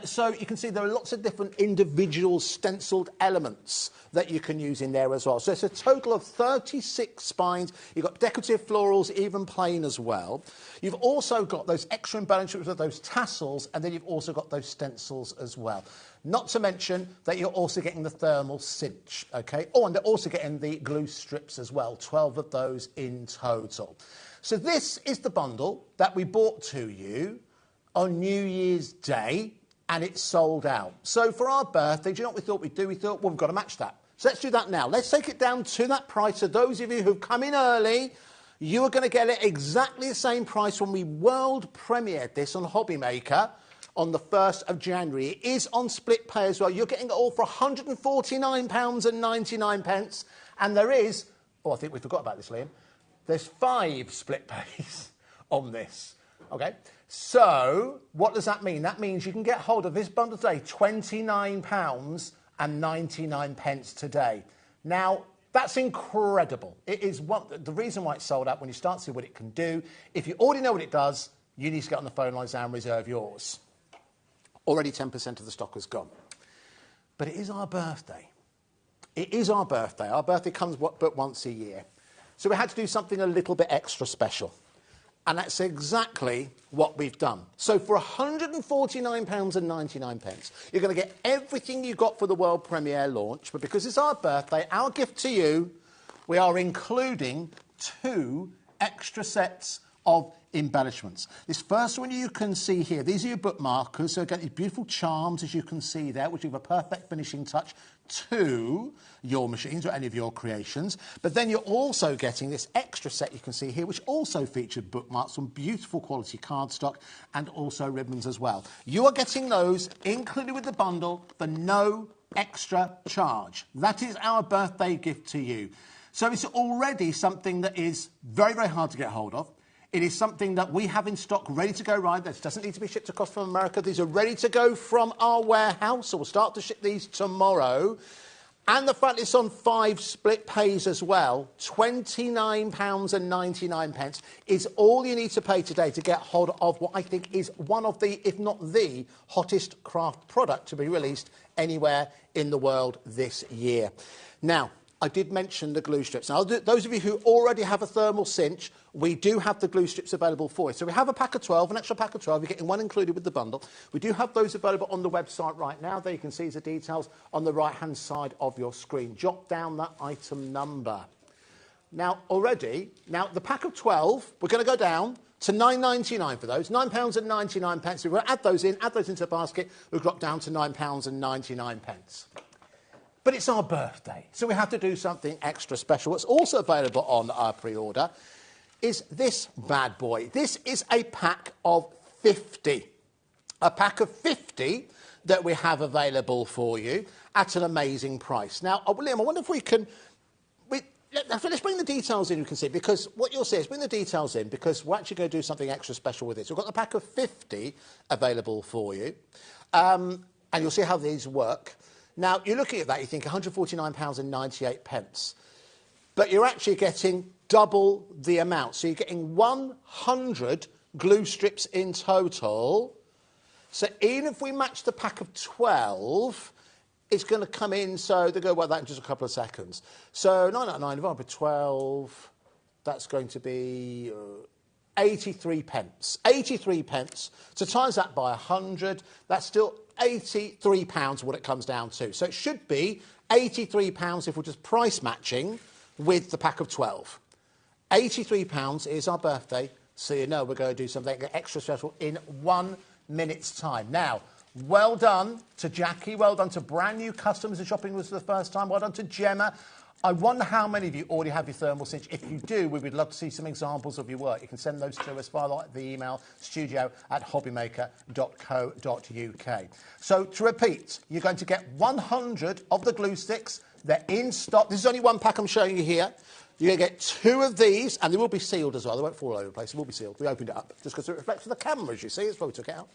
So you can see there are lots of different individual stenciled elements that you can use in there as well. So it's a total of 36 spines. You've got decorative florals, even plain as well. You've also got those extra embellishments with those tassels, and then you've also got those stencils as well. Not to mention that you're also getting the thermal cinch, OK? Oh, and they're also getting the glue strips as well, 12 of those in total. So this is the bundle that we bought to you on New Year's Day, and it's sold out. So for our birthday, do you know what we thought we'd do? We thought, well, we've got to match that. So let's do that now. Let's take it down to that price. So those of you who've come in early, you are going to get it exactly the same price when we world premiered this on HobbyMaker on the 1st of January. It is on split pay as well. You're getting it all for £149.99. And there is, oh, I think we forgot about this, Liam. There's 5 split pays on this. OK? So what does that mean? That means you can get hold of this bundle today, £29.99 today. Now, that's incredible. It is the reason why it's sold out when you start to see what it can do. If you already know what it does, you need to get on the phone lines now and reserve yours. Already 10% of the stock has gone. But it is our birthday. It is our birthday. Our birthday comes but once a year. So we had to do something a little bit extra special. And that's exactly what we've done. So for £149.99, you're going to get everything you got for the world premiere launch. But because it's our birthday, our gift to you, we are including 2 extra sets of embellishments. This first one you can see here, these are your bookmarkers. So again, these beautiful charms, as you can see there, which give a perfect finishing touch to your machines or any of your creations. But then you're also getting this extra set you can see here, which also featured bookmarks on beautiful quality cardstock and also ribbons as well. You are getting those included with the bundle for no extra charge. That is our birthday gift to you. So it's already something that is very, very hard to get hold of. It is something that we have in stock, ready to go right. This doesn't need to be shipped across from America. These are ready to go from our warehouse, so we'll start to ship these tomorrow. And the fact it's on 5 split pays as well, £29.99 is all you need to pay today to get hold of what I think is one of the, if not the, hottest craft product to be released anywhere in the world this year. Now, I did mention the glue strips. Now, those of you who already have a thermal cinch, we do have the glue strips available for you. So we have a pack of 12, an extra pack of 12. You're getting one included with the bundle. We do have those available on the website right now. There you can see the details on the right-hand side of your screen. Jot down that item number. Now, the pack of 12, we're going to go down to £9.99 for those. £9.99. If we add those into the basket, we'll drop down to £9.99. But it's our birthday, so we have to do something extra special. What's also available on our pre-order is this bad boy. This is a pack of 50. A pack of 50 that we have available for you at an amazing price. Now, Liam, I wonder if we can... Let's bring the details in, you can see, because what you'll see is bring the details in, because we're actually going to do something extra special with this. We've got the pack of 50 available for you, and you'll see how these work. Now, you're looking at that, you think £149.98. But you're actually getting double the amount. So you're getting 100 glue strips in total. So even if we match the pack of 12, it's going to come in, so they'll go about that in just a couple of seconds. So 9.99 divided by 12, that's going to be 83 pence. 83 pence. So times that by 100, that's still £83 what it comes down to. So it should be £83 if we're just price matching with the pack of 12. £83 is our birthday, so you know we're going to do something extra special in 1 minute's time. Now, well done to Jackie, well done to brand new customers who are shopping with us for the first time, well done to Gemma. I wonder how many of you already have your thermal cinch. If you do, we would love to see some examples of your work. You can send those to us via the email studio@hobbymaker.co.uk. So to repeat, you're going to get 100 of the glue sticks. They're in stock. This is only one pack I'm showing you here. You're going to get 2 of these, and they will be sealed as well. They won't fall all over the place. They will be sealed. We opened it up just because it reflects the cameras, you see. That's why we took it out.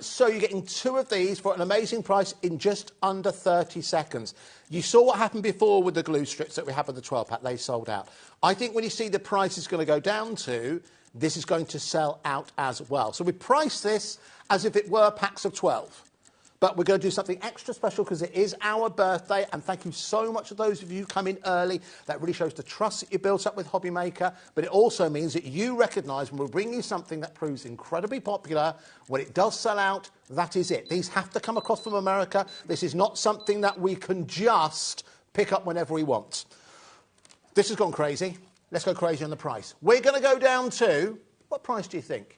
So you're getting 2 of these for an amazing price in just under 30 seconds. You saw what happened before with the glue strips that we have in the 12-pack. They sold out. I think when you see the price is going to go down to, this is going to sell out as well. So we priced this as if it were packs of 12. But we're going to do something extra special because it is our birthday, and thank you so much to those of you who come in early. That really shows the trust that you built up with HobbyMaker, but it also means that you recognise when we're bringing you something that proves incredibly popular, when it does sell out, that is it. These have to come across from America. This is not something that we can just pick up whenever we want. This has gone crazy. Let's go crazy on the price. We're going to go down to, what price do you think?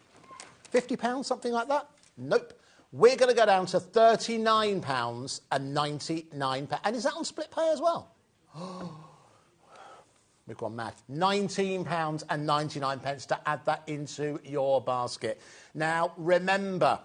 £50, something like that? Nope. We're going to go down to £39.99. And is that on split pay as well? We've gone mad. £19.99 to add that into your basket. Now, remember,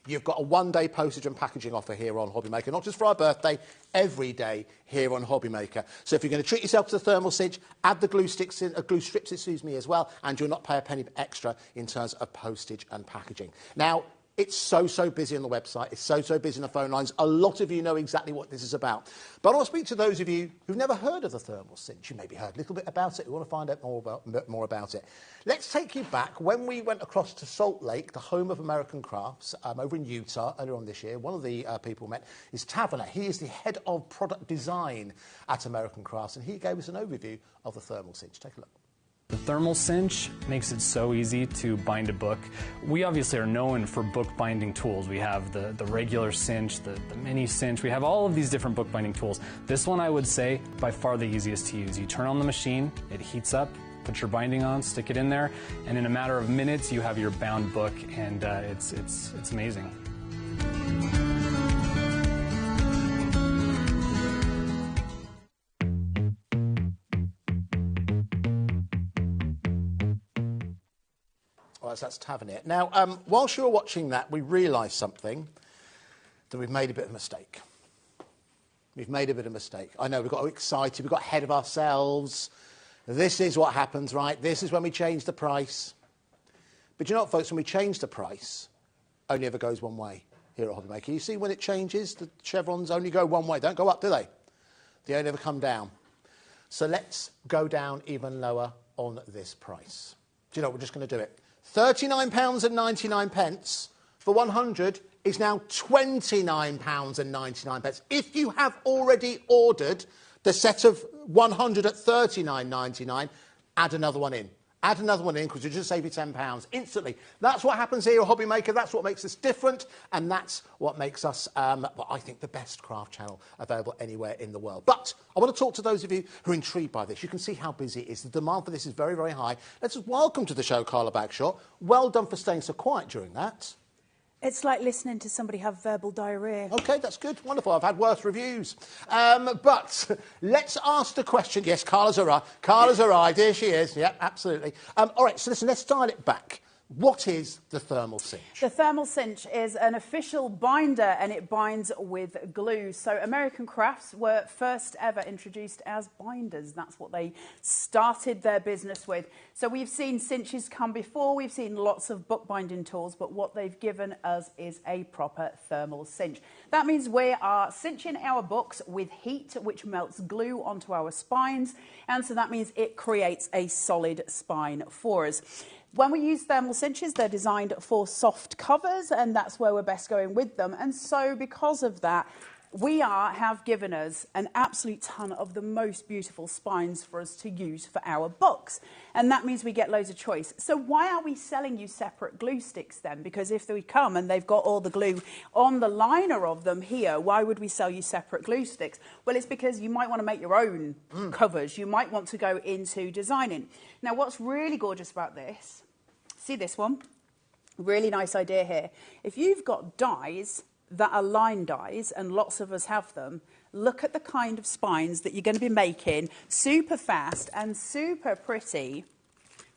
you've got a 1-day postage and packaging offer here on HobbyMaker, not just for our birthday, every day here on HobbyMaker. So if you're going to treat yourself to the thermal cinch, add the glue strips, as well, and you'll not pay a penny extra in terms of postage and packaging. Now, it's so busy on the website. It's so busy on the phone lines. A lot of you know exactly what this is about. But I want to speak to those of you who've never heard of the thermal cinch. You maybe heard a little bit about it. You want to find out more about it. Let's take you back when we went across to Salt Lake, the home of American crafts, over in Utah earlier on this year. One of the people we met is Taverner. He is the head of product design at American Crafts, and he gave us an overview of the thermal cinch. Take a look. The thermal cinch makes it so easy to bind a book. We obviously are known for book binding tools. We have the regular cinch, the mini cinch. We have all of these different book binding tools. This one, I would say, by far the easiest to use. You turn on the machine, it heats up, put your binding on, stick it in there, and in a matter of minutes you have your bound book, and it's amazing. That's Tavernier. Now, whilst you were watching that, we realised something, that we've made a bit of a mistake. We've made a bit of a mistake. I know, we got excited, we got ahead of ourselves. This is what happens, right? This is when we change the price. But you know what, folks, when we change the price, only ever goes one way here at HobbyMaker. You see when it changes, the chevrons only go one way. They don't go up, do they? They only ever come down. So let's go down even lower on this price. Do you know what, we're just going to do it. £39.99 for 100 is now £29.99. If you have already ordered the set of 100 at £39.99, add another one in. Add another one in because you just save you £10 instantly. That's what happens here at HobbyMaker. That's what makes us different, and that's what makes us, well, I think, the best craft channel available anywhere in the world. But I want to talk to those of you who are intrigued by this. You can see how busy it is. The demand for this is very, very high. Let's just welcome to the show Carla Bagshaw. Well done for staying so quiet during that. It's like listening to somebody have verbal diarrhoea. OK, that's good. Wonderful. I've had worse reviews. But let's ask the question. Yes, Carla's arrived. Carla's arrived. Here she is. Yep, absolutely. All right, so listen, let's dial it back. What is the thermal cinch? The thermal cinch is an official binder, and it binds with glue. So American crafts were first ever introduced as binders. That's what they started their business with. So we've seen cinches come before. We've seen lots of bookbinding tools, but what they've given us is a proper thermal cinch. That means we are cinching our books with heat, which melts glue onto our spines. And so that means it creates a solid spine for us. When we use thermal cinches, they're designed for soft covers, and that's where we're best going with them. And so because of that, have given us an absolute ton of the most beautiful spines for us to use for our books. And that means we get loads of choice. So why are we selling you separate glue sticks then? Because if we come and they've got all the glue on the liner of them here, why would we sell you separate glue sticks? Well, it's because you might want to make your own covers. You might want to go into designing. Now, what's really gorgeous about this, see this one? Really nice idea here. If you've got dies that are line dies, and lots of us have them, look at the kind of spines that you're going to be making super fast and super pretty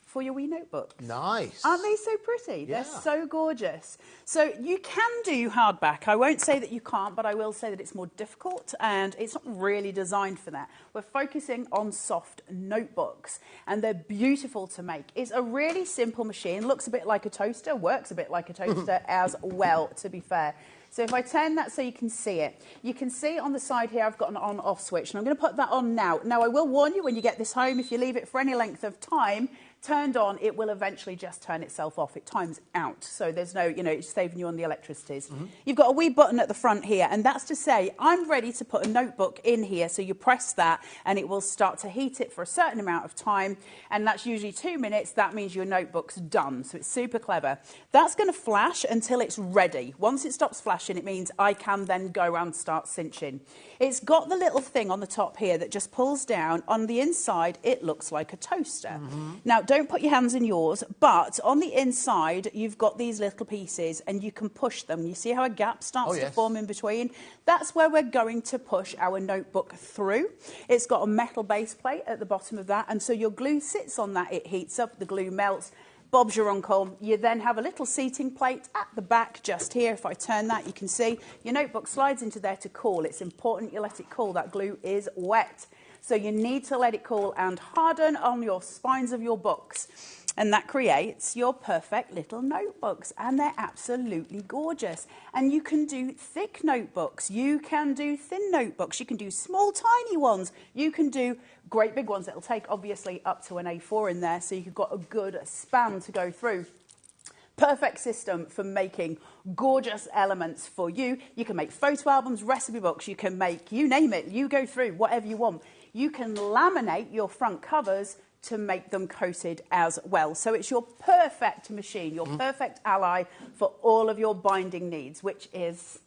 for your wee notebook. Nice. Aren't they so pretty? Yeah. They're so gorgeous. So you can do hardback. I won't say that you can't, but I will say that it's more difficult and it's not really designed for that. We're focusing on soft notebooks, and they're beautiful to make. It's a really simple machine, looks a bit like a toaster, works a bit like a toaster as well, to be fair. So if I turn that so you can see it, you can see on the side here I've got an on-off switch, and I'm going to put that on now. Now, I will warn you, when you get this home, if you leave it for any length of time turned on, it will eventually just turn itself off. It times out, so there's no, it's saving you on the electricities. You've got a wee button at the front here, and that's to say I'm ready to put a notebook in here, so you press that and it will start to heat it for a certain amount of time, and that's usually 2 minutes. That means your notebook's done, so it's super clever. That's going to flash until it's ready. Once it stops flashing, it means I can then go and start cinching. It's got the little thing on the top here that just pulls down. On the inside, it looks like a toaster. Now, don't put your hands in yours, but on the inside, you've got these little pieces, and you can push them. You see how a gap starts to form in between? That's where we're going to push our notebook through. It's got a metal base plate at the bottom of that, and so your glue sits on that. It heats up, the glue melts. Bob's your uncle. You then have a little seating plate at the back just here. If I turn that, you can see your notebook slides into there to cool. It's important you let it cool. That glue is wet. So you need to let it cool and harden on your spines of your books. And that creates your perfect little notebooks. And they're absolutely gorgeous. And you can do thick notebooks. You can do thin notebooks. You can do small, tiny ones. You can do great big ones. It'll take, obviously, up to an A4 in there, so you've got a good span to go through. Perfect system for making gorgeous elements for you. You can make photo albums, recipe books. You can make, you name it. You go through whatever you want. You can laminate your front covers to make them coated as well. So it's your perfect machine, your perfect ally for all of your binding needs, which is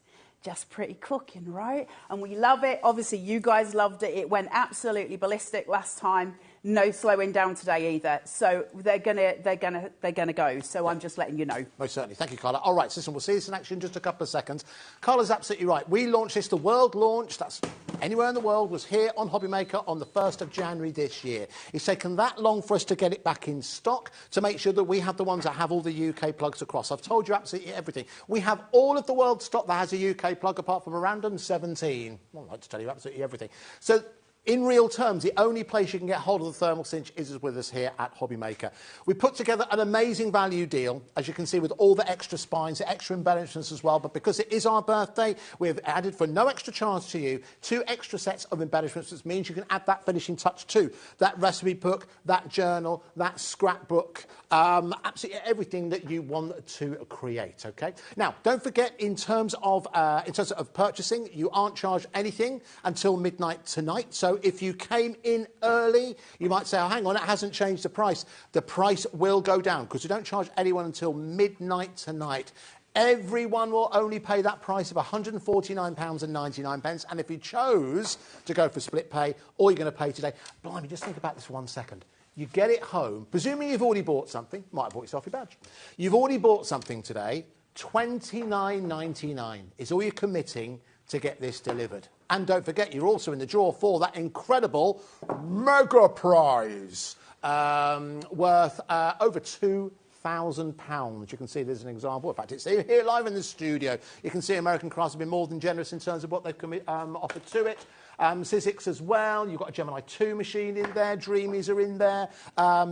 just pretty cooking, right? And we love it. Obviously, you guys loved it. It went absolutely ballistic last time. No slowing down today either. So they're gonna go. So I'm just letting you know. Most certainly. Thank you, Carla. All right, so listen, we'll see this in action in just a couple of seconds. Carla's absolutely right. We launched this, the world launch, that's anywhere in the world, was here on HobbyMaker on the 1st of January this year. It's taken that long for us to get it back in stock to make sure that we have the ones that have all the UK plugs across. I've told you absolutely everything. We have all of the world stock that has a UK plug apart from a random 17. Well, I'd like to tell you absolutely everything. So, in real terms, the only place you can get hold of the thermal cinch is with us here at HobbyMaker. We put together an amazing value deal, as you can see, with all the extra spines, the extra embellishments as well. But because it is our birthday, we've added, for no extra charge to you, 2 extra sets of embellishments, which means you can add that finishing touch to that recipe book, that journal, that scrapbook, absolutely everything that you want to create, OK? Now, don't forget, in terms of purchasing, you aren't charged anything until midnight tonight. So So if you came in early, you might say, oh, hang on, it hasn't changed the price. The price will go down because we don't charge anyone until midnight tonight. Everyone will only pay that price of £149.99. And if you chose to go for split pay, all you're going to pay today, blimey, just think about this for 1 second. You get it home, presuming you've already bought something, might have bought yourself your badge. You've already bought something today, $29.99 is all you're committing to get this delivered. And don't forget, you're also in the draw for that incredible mega prize worth over £2,000. You can see there's an example. In fact, it's here live in the studio. You can see American Crafts have been more than generous in terms of what they've offered to it. Sizzix as well. You've got a Gemini 2 machine in there. Dreamies are in there.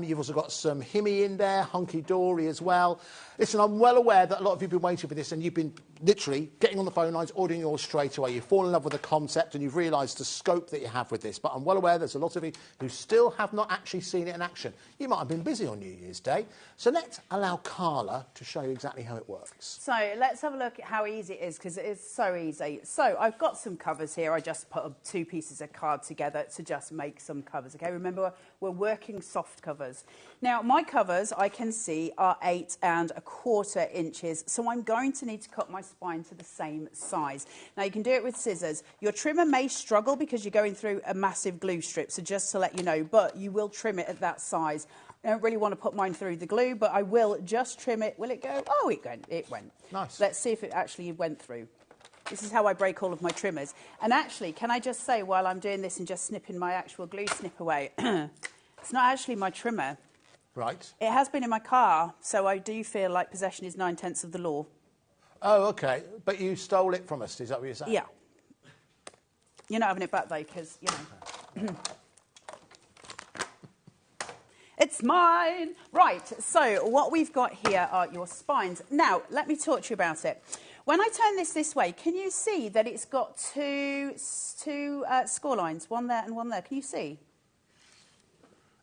You've also got some Himi in there. Hunky Dory as well. Listen, I'm well aware that a lot of you have been waiting for this and you've been literally getting on the phone lines, ordering yours straight away. You fall in love with the concept and you've realised the scope that you have with this. But I'm well aware there's a lot of you who still have not actually seen it in action. You might have been busy on New Year's Day. So let's allow Carla to show you exactly how it works. So let's have a look at how easy it is, because it is so easy. So I've got some covers here. I just put 2 pieces of card together to just make some covers. Okay, remember, we're working soft covers. Now, my covers, I can see, are 8 1/4 inches. So I'm going to need to cut my spine to the same size. Now, you can do it with scissors. Your trimmer may struggle because you're going through a massive glue strip, so just to let you know, but you will trim it at that size. I don't really want to put mine through the glue, but I will just trim it. Will it go? Oh, it went. It went. Nice. Let's see if it actually went through. This is how I break all of my trimmers. And actually, can I just say, while I'm doing this and just snipping my actual glue snip away, it's not actually my trimmer. Right. It has been in my car, so I do feel like possession is 9/10 of the law. Oh, OK. But you stole it from us, is that what you're saying? Yeah. You're not having it back, though, because, you know. It's mine. Right, so what we've got here are your spines. Now, let me talk to you about it. When I turn this way, can you see that it's got two score lines, one there and one there? Can you see?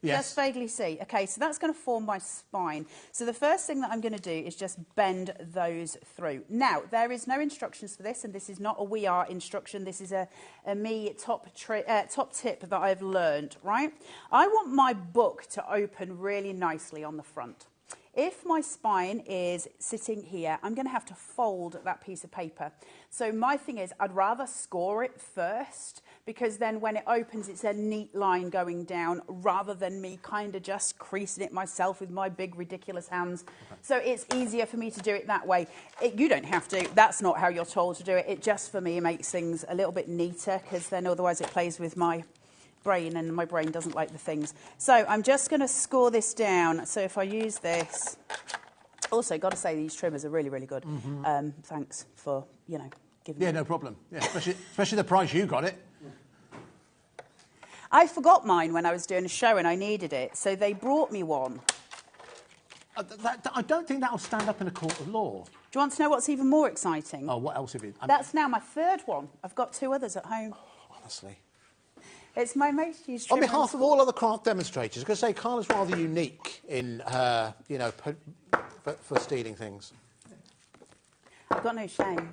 Yes. Just vaguely see. OK, so that's going to form my spine. So the first thing that I'm going to do is just bend those through. Now, there is no instructions for this, and this is not a We Are instruction. This is a me top tip that I've learned, right? I want my book to open really nicely on the front. If my spine is sitting here, I'm going to have to fold that piece of paper. So my thing is, I'd rather score it first, because then when it opens, it's a neat line going down, rather than me kind of just creasing it myself with my big, ridiculous hands. Okay. So it's easier for me to do it that way. You don't have to. That's not how you're told to do it. It just, for me, makes things a little bit neater, because then otherwise it plays with my brain, and my brain doesn't like the things. So I'm just going to score this down. So if I use this, also got to say these trimmers are really, really good. Mm-hmm. Thanks for, you know, giving. Yeah, no problem. Yeah, especially the price you got it. I forgot mine when I was doing a show and I needed it, so they brought me one. I don't think that'll stand up in a court of law. Do you want to know what's even more exciting? Oh, what else have you? That's now my 3rd one. I've got 2 others at home. Oh, honestly. It's my most used On trimmer. behalf of all other craft demonstrators, I'm going to say Carla's rather unique in her, you know, for stealing things. I've got no shame.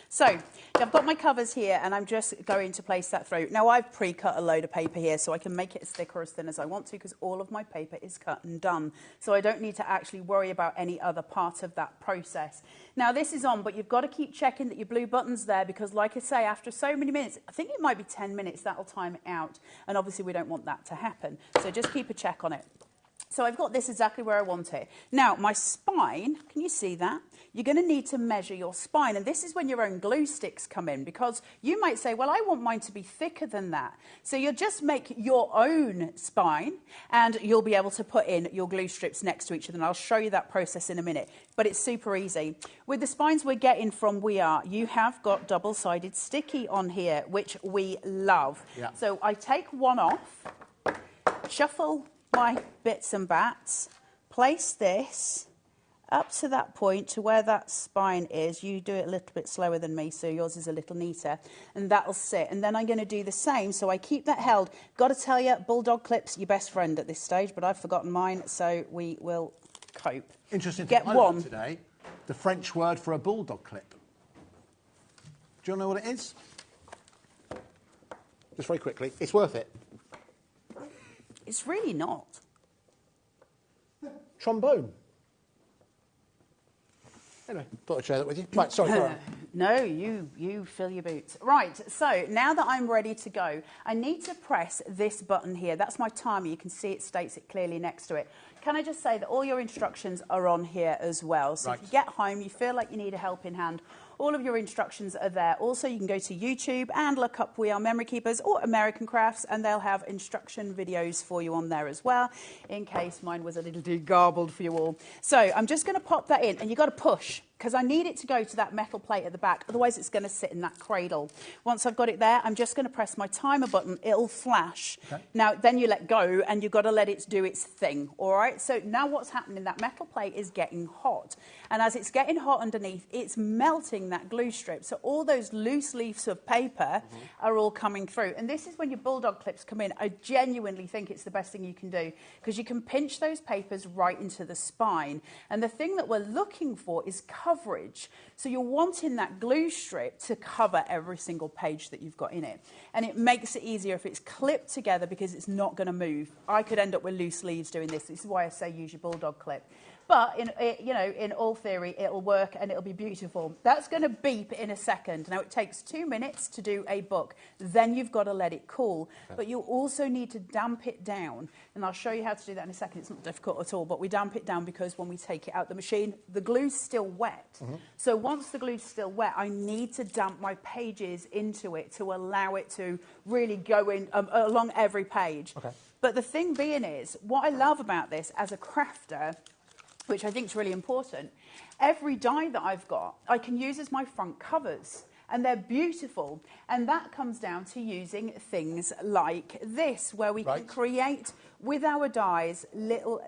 So, I've got my covers here, and I'm just going to place that through. Now, I've pre-cut a load of paper here, so I can make it as thick or as thin as I want to, because all of my paper is cut and done. So I don't need to actually worry about any other part of that process. Now, this is on, but you've got to keep checking that your blue button's there, because, like I say, after so many minutes, I think it might be 10 minutes, that'll time it out. And obviously, we don't want that to happen. So just keep a check on it. So I've got this exactly where I want it. Now, my spine, can you see that? You're going to need to measure your spine. And this is when your own glue sticks come in, because you might say, well, I want mine to be thicker than that. So you'll just make your own spine, and you'll be able to put in your glue strips next to each other. And I'll show you that process in a minute. But it's super easy. With the spines we're getting from We Are, you have got double-sided sticky on here, which we love. Yeah. So I take one off, shuffle my bits and bats, place this up to that point to where that spine is. You do it a little bit slower than me, so yours is a little neater, and that'll sit. And then I'm going to do the same, so I keep that held. Got to tell you, bulldog clip's your best friend at this stage, but I've forgotten mine, so we will cope. Interesting. Get one today. The French word for a bulldog clip. Do you know what it is? just very quickly. It's worth it. It's really not. Trombone. Anyway, thought I'd share that with you. Right, sorry, go on. No, you fill your boots. Right, so now that I'm ready to go, I need to press this button here. That's my timer. You can see it states it clearly next to it. Can I just say that all your instructions are on here as well. So if you get home, you feel like you need a helping hand, all of your instructions are there. Also, you can go to YouTube and look up We Are Memory Keepers or American Crafts, and they'll have instruction videos for you on there as well, in case mine was a little too garbled for you all. So I'm just going to pop that in, and you've got to push, because I need it to go to that metal plate at the back, otherwise it's going to sit in that cradle. Once I've got it there, I'm just going to press my timer button. It'll flash. Okay. Now, then you let go, and you've got to let it do its thing, all right? So now what's happening, that metal plate is getting hot, and as it's getting hot underneath, it's melting that glue strip. So all those loose leaves of paper are all coming through. And this is when your bulldog clips come in. I genuinely think it's the best thing you can do, because you can pinch those papers right into the spine. And the thing that we're looking for is coverage. So you're wanting that glue strip to cover every single page that you've got in it. And it makes it easier if it's clipped together, because it's not going to move. I could end up with loose leaves doing this. This is why I say use your bulldog clip. But, in all theory, it'll work and it'll be beautiful. That's going to beep in a second. Now, it takes 2 minutes to do a book. Then you've got to let it cool. Okay. But you also need to damp it down. And I'll show you how to do that in a second. It's not difficult at all. But we damp it down because when we take it out the machine, the glue's still wet. So once the glue's still wet, I need to damp my pages into it to allow it to really go in along every page. Okay. But the thing being is, what I love about this as a crafter, which I think is really important, every die that I've got, I can use as my front covers. And they're beautiful. And that comes down to using things like this, where we can create, with our dies, little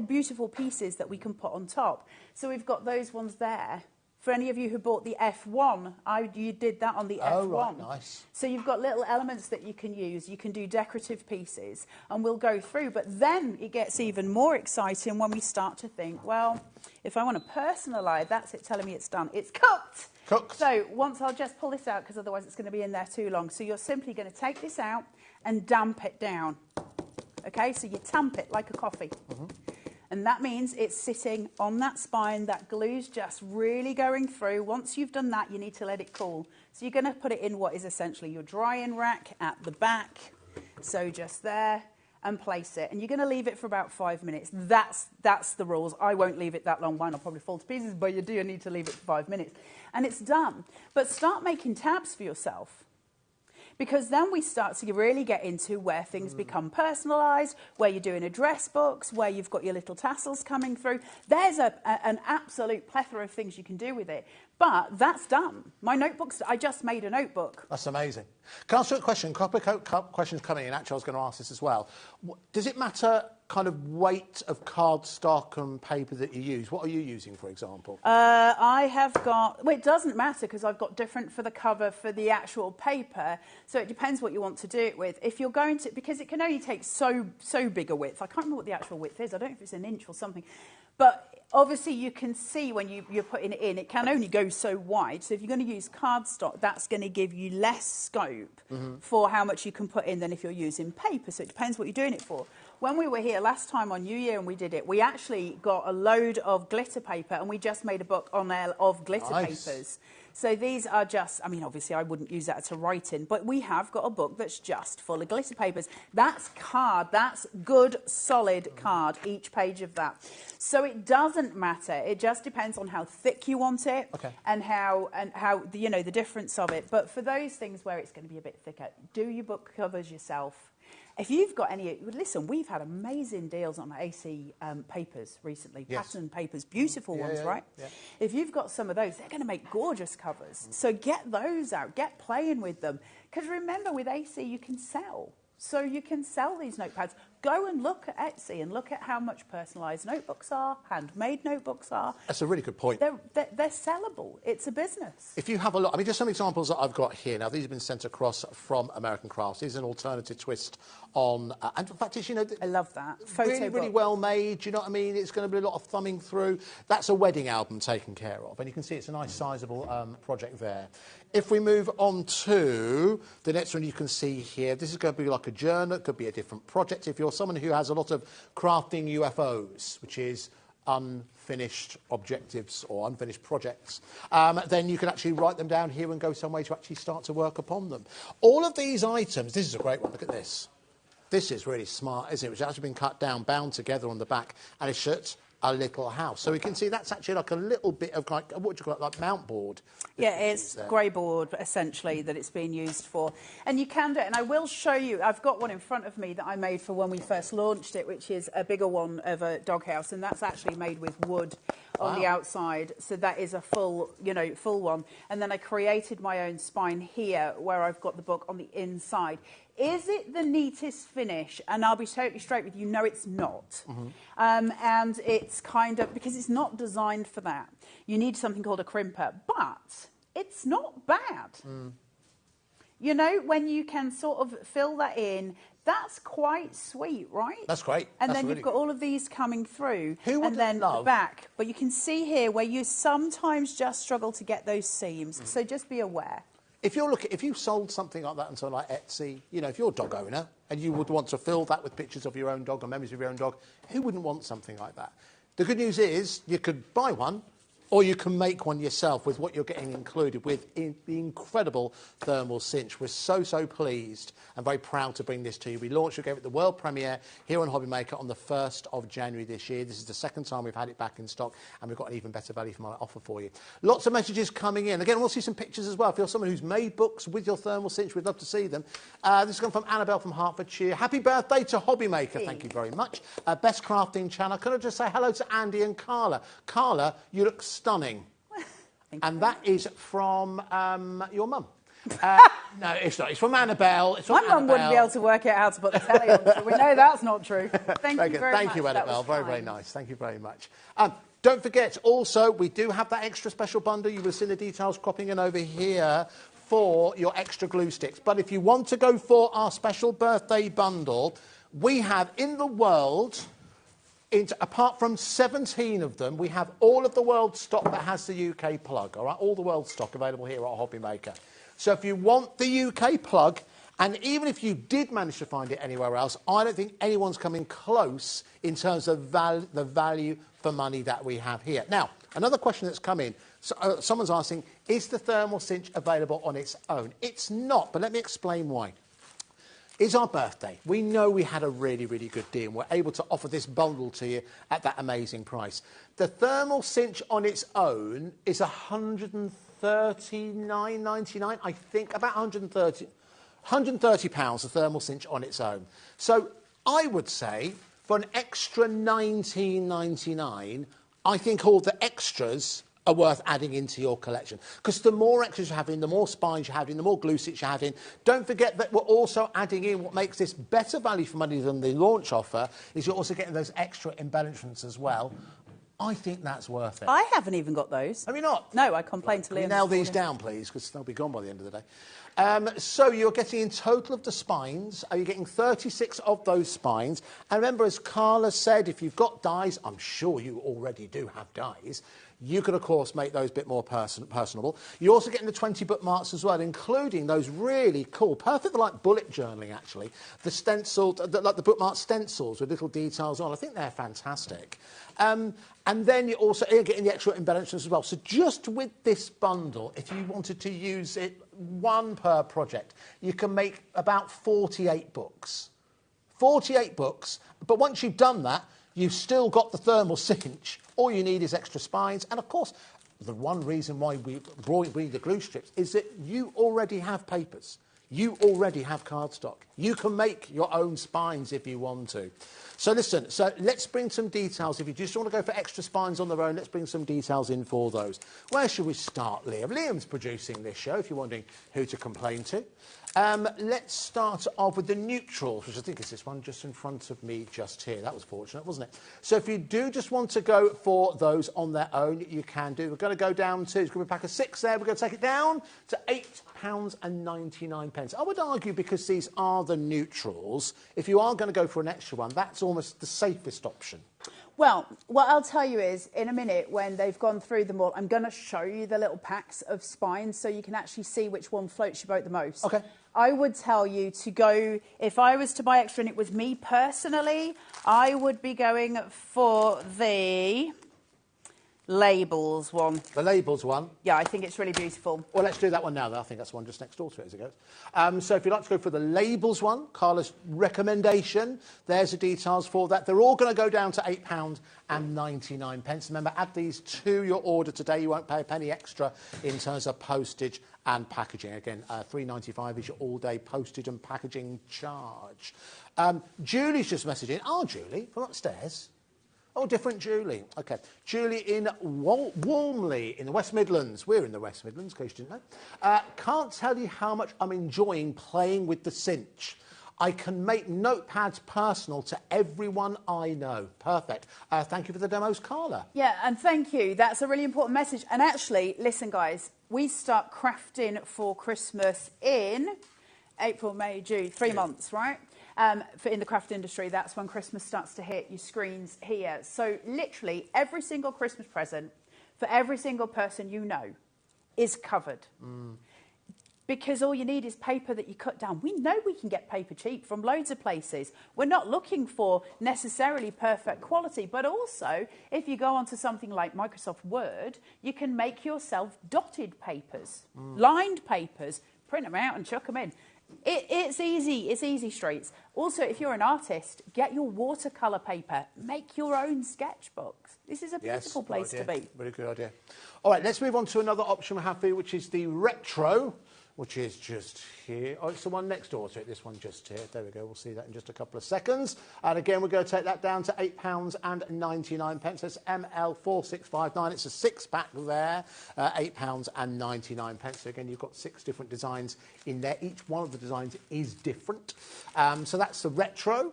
beautiful pieces that we can put on top. So we've got those ones there. For any of you who bought the F1, you did that on the F1. Oh, right, nice. So you've got little elements that you can use. You can do decorative pieces, and we'll go through. But then it gets even more exciting when we start to think, well, if I want to personalise, that's it telling me it's done. It's cooked. Cooked. So once I'll just pull this out, because otherwise it's going to be in there too long. So you're simply going to take this out and damp it down. Okay, so you tamp it like a coffee. And that means it's sitting on that spine, that glue's just really going through. Once you've done that, you need to let it cool. So you're going to put it in what is essentially your drying rack at the back. So just there, and place it. And you're going to leave it for about 5 minutes. That's the rules. I won't leave it that long. Mine will probably fall to pieces, but you do need to leave it for 5 minutes. And it's done. But start making tabs for yourself. Because then we start to really get into where things become personalised, where you're doing address books, where you've got your little tassels coming through. There's an absolute plethora of things you can do with it. But that's done. My notebooks, I just made a notebook. That's amazing. Can I ask you a question? A couple of questions coming in. Actually, I was going to ask this as well. Does it matter kind of weight of cardstock and paper that you use? What are you using, for example? I have got... Well, it doesn't matter, because I've got different for the cover for the actual paper. So it depends what you want to do it with. If you're going to... Because it can only take so big a width. I can't remember what the actual width is. I don't know if it's an inch or something. But obviously you can see when you're putting it in, it can only go so wide. So if you're going to use cardstock, that's going to give you less scope for how much you can put in than if you're using paper. So it depends what you're doing it for. When we were here last time on New Year and we did it, we actually got a load of glitter paper, and we just made a book on there of glitter papers. So these are just, I mean, obviously I wouldn't use that to write in, but we have got a book that's just full of glitter papers. That's card. That's good, solid card, each page of that. So it doesn't matter. It just depends on how thick you want it and how the difference of it. But for those things where it's going to be a bit thicker, do your book covers yourself. If you've got any... Listen, we've had amazing deals on AC papers recently, pattern papers, beautiful ones, right? Yeah. If you've got some of those, they're going to make gorgeous covers. So get those out, get playing with them. Because remember, with AC, you can sell. So you can sell these notepads. go and look at Etsy and look at how much personalised notebooks are, handmade notebooks are. That's a really good point. They're sellable. It's a business. If you have a look, I mean, just some examples that I've got here. Now, these have been sent across from American Crafts. These are an alternative twist on, and in fact, it's, you know, I love that. Really well made. You know what I mean? It's going to be a lot of thumbing through. That's a wedding album taken care of, and you can see it's a nice, sizable project there. If we move on to the next one, you can see here, this is going to be like a journal. It could be a different project. If you're someone who has a lot of crafting UFOs, which is unfinished objectives or unfinished projects, then you can actually write them down here and go some way to actually start to work upon them. All of these items, this is a great one, look at this. This is really smart, isn't it? It's actually been cut down, bound together on the back, and it's just a little house. So we can see that's actually like a little bit of like, what do you call it, like mount board. Yeah, it's grey board, essentially, that it's being used for. And you can do it, and I will show you, I've got one in front of me that I made for when we first launched it, which is a bigger one of a doghouse, and that's actually made with wood on the outside, so that is a full, you know, full one. And then I created my own spine here, where I've got the book on the inside. Is it the neatest finish? And I'll be totally straight with you, no, it's not. And it's kind of, because it's not designed for that. You need something called a crimper, but it's not bad. You know, when you can sort of fill that in, that's quite sweet, right? That's great. And that's then really you've got all of these coming through. Who would and then love... the back. But you can see here where you sometimes just struggle to get those seams. So just be aware. If you're looking, if you sold something like that on something like Etsy, you know, if you're a dog owner and you would want to fill that with pictures of your own dog or memories of your own dog, who wouldn't want something like that? The good news is you could buy one, or you can make one yourself with what you're getting included with the incredible thermal cinch. We're so pleased and very proud to bring this to you. We launched, we gave it the world premiere here on HobbyMaker on the 1st of January this year. This is the second time we've had it back in stock, and we've got an even better value for money offer for you. Lots of messages coming in. Again, we'll see some pictures as well. If you're someone who's made books with your thermal cinch, we'd love to see them. This is coming from Annabelle from Hertfordshire. Happy birthday to HobbyMaker. Thank you very much. Best crafting channel. Can I just say hello to Andy and Carla? Carla, you look stunning. And that is from your mum. No, it's not. It's from Annabelle. It's from My mum wouldn't be able to work out how to put the telly on, so we know that's not true. Thank you very much. Thank you, Annabelle. Very nice. Thank you very much. Don't forget, also, we do have that extra special bundle. You will see the details cropping in over here for your extra glue sticks. But if you want to go for our special birthday bundle, we have in the world... apart from 17 of them, we have all of the world stock that has the UK plug, all right? All the world stock available here at HobbyMaker. So if you want the UK plug, and even if you did manage to find it anywhere else, I don't think anyone's coming close in terms of the value for money that we have here. Now, another question that's come in. So, someone's asking, is the thermal cinch available on its own? It's not, but let me explain why. It's our birthday. We know we had a really good deal, and we're able to offer this bundle to you at that amazing price. The thermal cinch on its own is £139.99, I think, about £130, the thermal cinch on its own. So I would say for an extra £19.99, I think all the extras are worth adding into your collection. Because the more extras you have in, the more spines you have in, the more glue sticks you have in. Don't forget that we're also adding in what makes this better value for money than the launch offer, is you're also getting those extra embellishments as well. I think that's worth it. I haven't even got those. Have you not? No, I complained to Liam. Can you nail these down, please, because they'll be gone by the end of the day. So you're getting in total of the spines, you're getting 36 of those spines. And remember, as Carla said, if you've got dies, I'm sure you already do have dies, you can, of course, make those a bit more personable. You're also getting the 20 bookmarks as well, including those really cool, perfect like bullet journaling, actually, the stenciled, like the bookmark stencils with little details on. I think they're fantastic. And then you're also getting the extra embellishments as well. So just with this bundle, if you wanted to use it one per project, you can make about 48 books. 48 books, but once you've done that, you've still got the thermal cinch. All you need is extra spines. And, of course, the one reason why we brought the glue strips is that you already have papers. You already have cardstock. You can make your own spines if you want to. So listen, so let's bring some details. If you just want to go for extra spines on their own, let's bring some details in for those. Where should we start, Liam? Liam's producing this show, if you're wondering who to complain to. Let's start off with the neutrals, which I think is this one just in front of me just here. That was fortunate, wasn't it? So if you do just want to go for those on their own, you can do. We're going to go down to, it's going to be a pack of 6 there. We're going to take it down to £8.99. I would argue, because these are the neutrals, if you are going to go for an extra one, that's almost the safest option. Well, what I'll tell you is, in a minute, when they've gone through them all, I'm going to show you the little packs of spines so you can actually see which one floats your boat the most. OK. I would tell you to go, if I was to buy extra and it was me personally, I would be going for the labels one. The labels one? Yeah, I think it's really beautiful. Well, let's do that one now, though. I think that's the one just next door to it as it goes. So if you'd like to go for the labels one, Carla's recommendation, there's the details for that. They're all going to go down to £8.99. Remember, add these to your order today. You won't pay a penny extra in terms of postage and packaging. Again, £3.95 is your all-day postage and packaging charge. Julie's just messaging. Julie, from upstairs. Oh, different Julie. OK. Julie in Walmley in the West Midlands. We're in the West Midlands, in case you didn't know. Can't tell you how much I'm enjoying playing with the Cinch. I can make notepads personal to everyone I know. Perfect. Thank you for the demos, Carla. Yeah, and thank you. That's a really important message. And actually, listen, guys, we start crafting for Christmas in April, May, June, 3 months, right? In the craft industry, that's when Christmas starts to hit your screens here. So literally every single Christmas present for every single person you know is covered. Because all you need is paper that you cut down. We know we can get paper cheap from loads of places. We're not looking for necessarily perfect quality, but also if you go onto something like Microsoft Word, you can make yourself dotted papers, lined papers, print them out and chuck them in. It's easy streets. Also, if you're an artist, get your watercolour paper, make your own sketchbooks. This is a beautiful place to be. Very good idea. All right, let's move on to another option we have for you, which is the retro, which is just here. Oh, it's the one next door to it, this one just here. There we go, we'll see that in just a couple of seconds. And again, we're going to take that down to £8.99. That's ML4659. It's a 6-pack there, £8.99. So again, you've got 6 different designs in there. Each one of the designs is different. So that's the retro.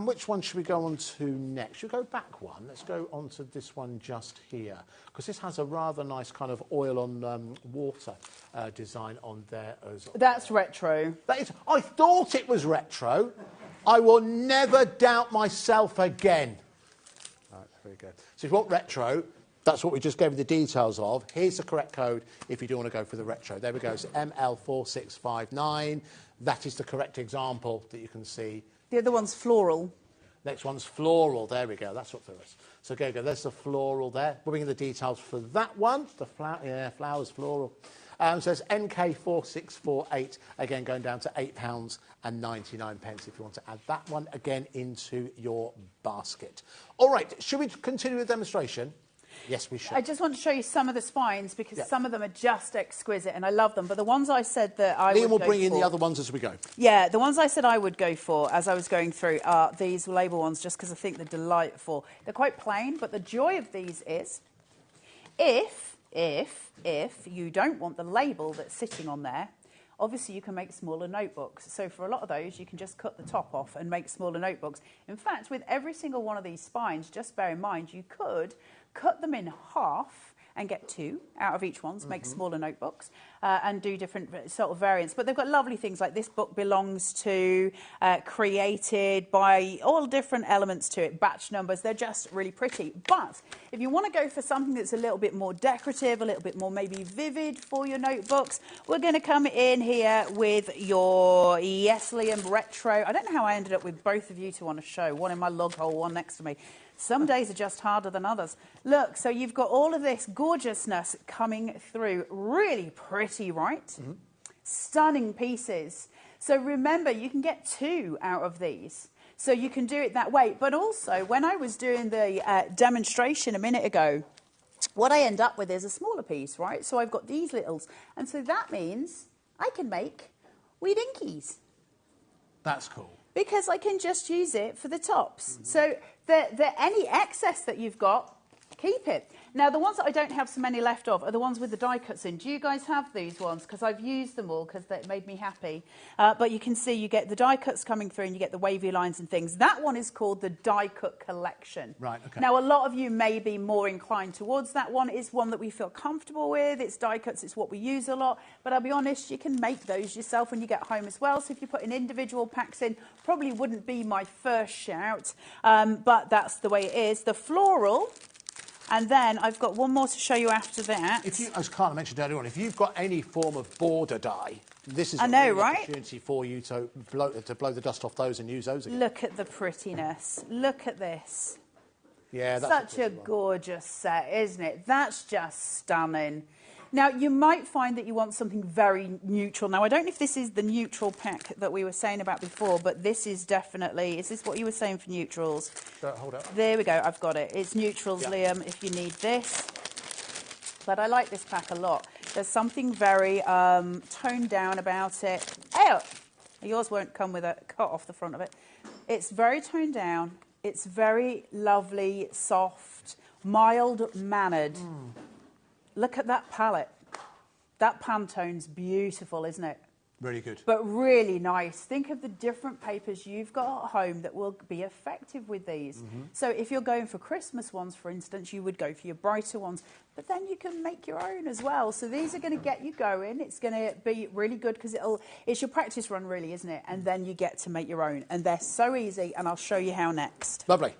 Which one should we go on to next? Should we go back one? Let's go on to this one just here, because this has a rather nice kind of oil on water design on there as well. That's retro. That is, I thought it was retro. I will never doubt myself again. All right, there we go. So if you want retro, that's what we just gave you the details of. Here's the correct code if you do want to go for the retro. There we go. So ML4659. That is the correct example that you can see. The other one's floral. Next one's floral. There we go. That's what there is. So go. There's the floral there. We're bringing the details for that one. The flowers floral. So it's NK4648. Again, going down to £8.99 if you want to add that one again into your basket. All right. Should we continue the demonstration? Yes, we should. I just want to show you some of the spines because some of them are just exquisite and I love them. But the ones I said that I would go for... Liam will bring in the other ones as we go. Yeah, the ones I said I would go for as I was going through are these label ones just because I think they're delightful. They're quite plain, but the joy of these is if you don't want the label that's sitting on there, obviously you can make smaller notebooks. So for a lot of those, you can just cut the top off and make smaller notebooks. In fact, with every single one of these spines, just bear in mind, you could cut them in half and get 2 out of each one to make smaller notebooks and do different sort of variants. But they've got lovely things like this book belongs to, created by all different elements to it, batch numbers. They're just really pretty. But if you want to go for something that's a little bit more decorative, a little bit more maybe vivid for your notebooks, we're going to come in here with your Liam Retro. I don't know how I ended up with both of you two on a show, one in my log hole, one next to me. Some days are just harder than others. Look, so you've got all of this gorgeousness coming through. Really pretty, right? Stunning pieces. So remember, you can get 2 out of these. So you can do it that way. But also, when I was doing the demonstration a minute ago, what I end up with is a smaller piece, right? So I've got these littles. And so that means I can make wee dinkies. That's cool. Because I can just use it for the tops. So any excess that you've got, keep it. Now, the ones that I don't have so many left of are the ones with the die cuts in. Do you guys have these ones? Because I've used them all because they made me happy. But you can see you get the die cuts coming through and you get the wavy lines and things. That one is called the die cut collection. Right, okay. Now, a lot of you may be more inclined towards that one. It's one that we feel comfortable with. It's die cuts. It's what we use a lot. But I'll be honest, you can make those yourself when you get home as well. So if you put in individual packs in, probably wouldn't be my first shout. But that's the way it is. The floral... And then I've got one more to show you after that. If you, as Carla mentioned earlier on, if you've got any form of border die, this is a right? opportunity for you to blow the dust off those and use those again. Look at the prettiness. Look at this. Yeah, that's such a gorgeous set, isn't it? That's just stunning. Now, you might find that you want something very neutral. Now, I don't know if this is the neutral pack that we were saying about before, but this is definitely... Is this what you were saying for neutrals? Hold up. There we go. I've got it. It's neutrals, yeah. Liam, if you need this. But I like this pack a lot. There's something very toned down about it. Oh! Yours won't come with a cut off the front of it. It's very toned down. It's very lovely, soft, mild-mannered. Look at that palette. That Pantone's beautiful, isn't it? Really good. But really nice. Think of the different papers you've got at home that will be effective with these. So if you're going for Christmas ones, for instance, you would go for your brighter ones. But then you can make your own as well. So these are going to get you going. It's going to be really good because it's your practice run, really, isn't it? And then you get to make your own. And they're so easy, and I'll show you how next. Lovely.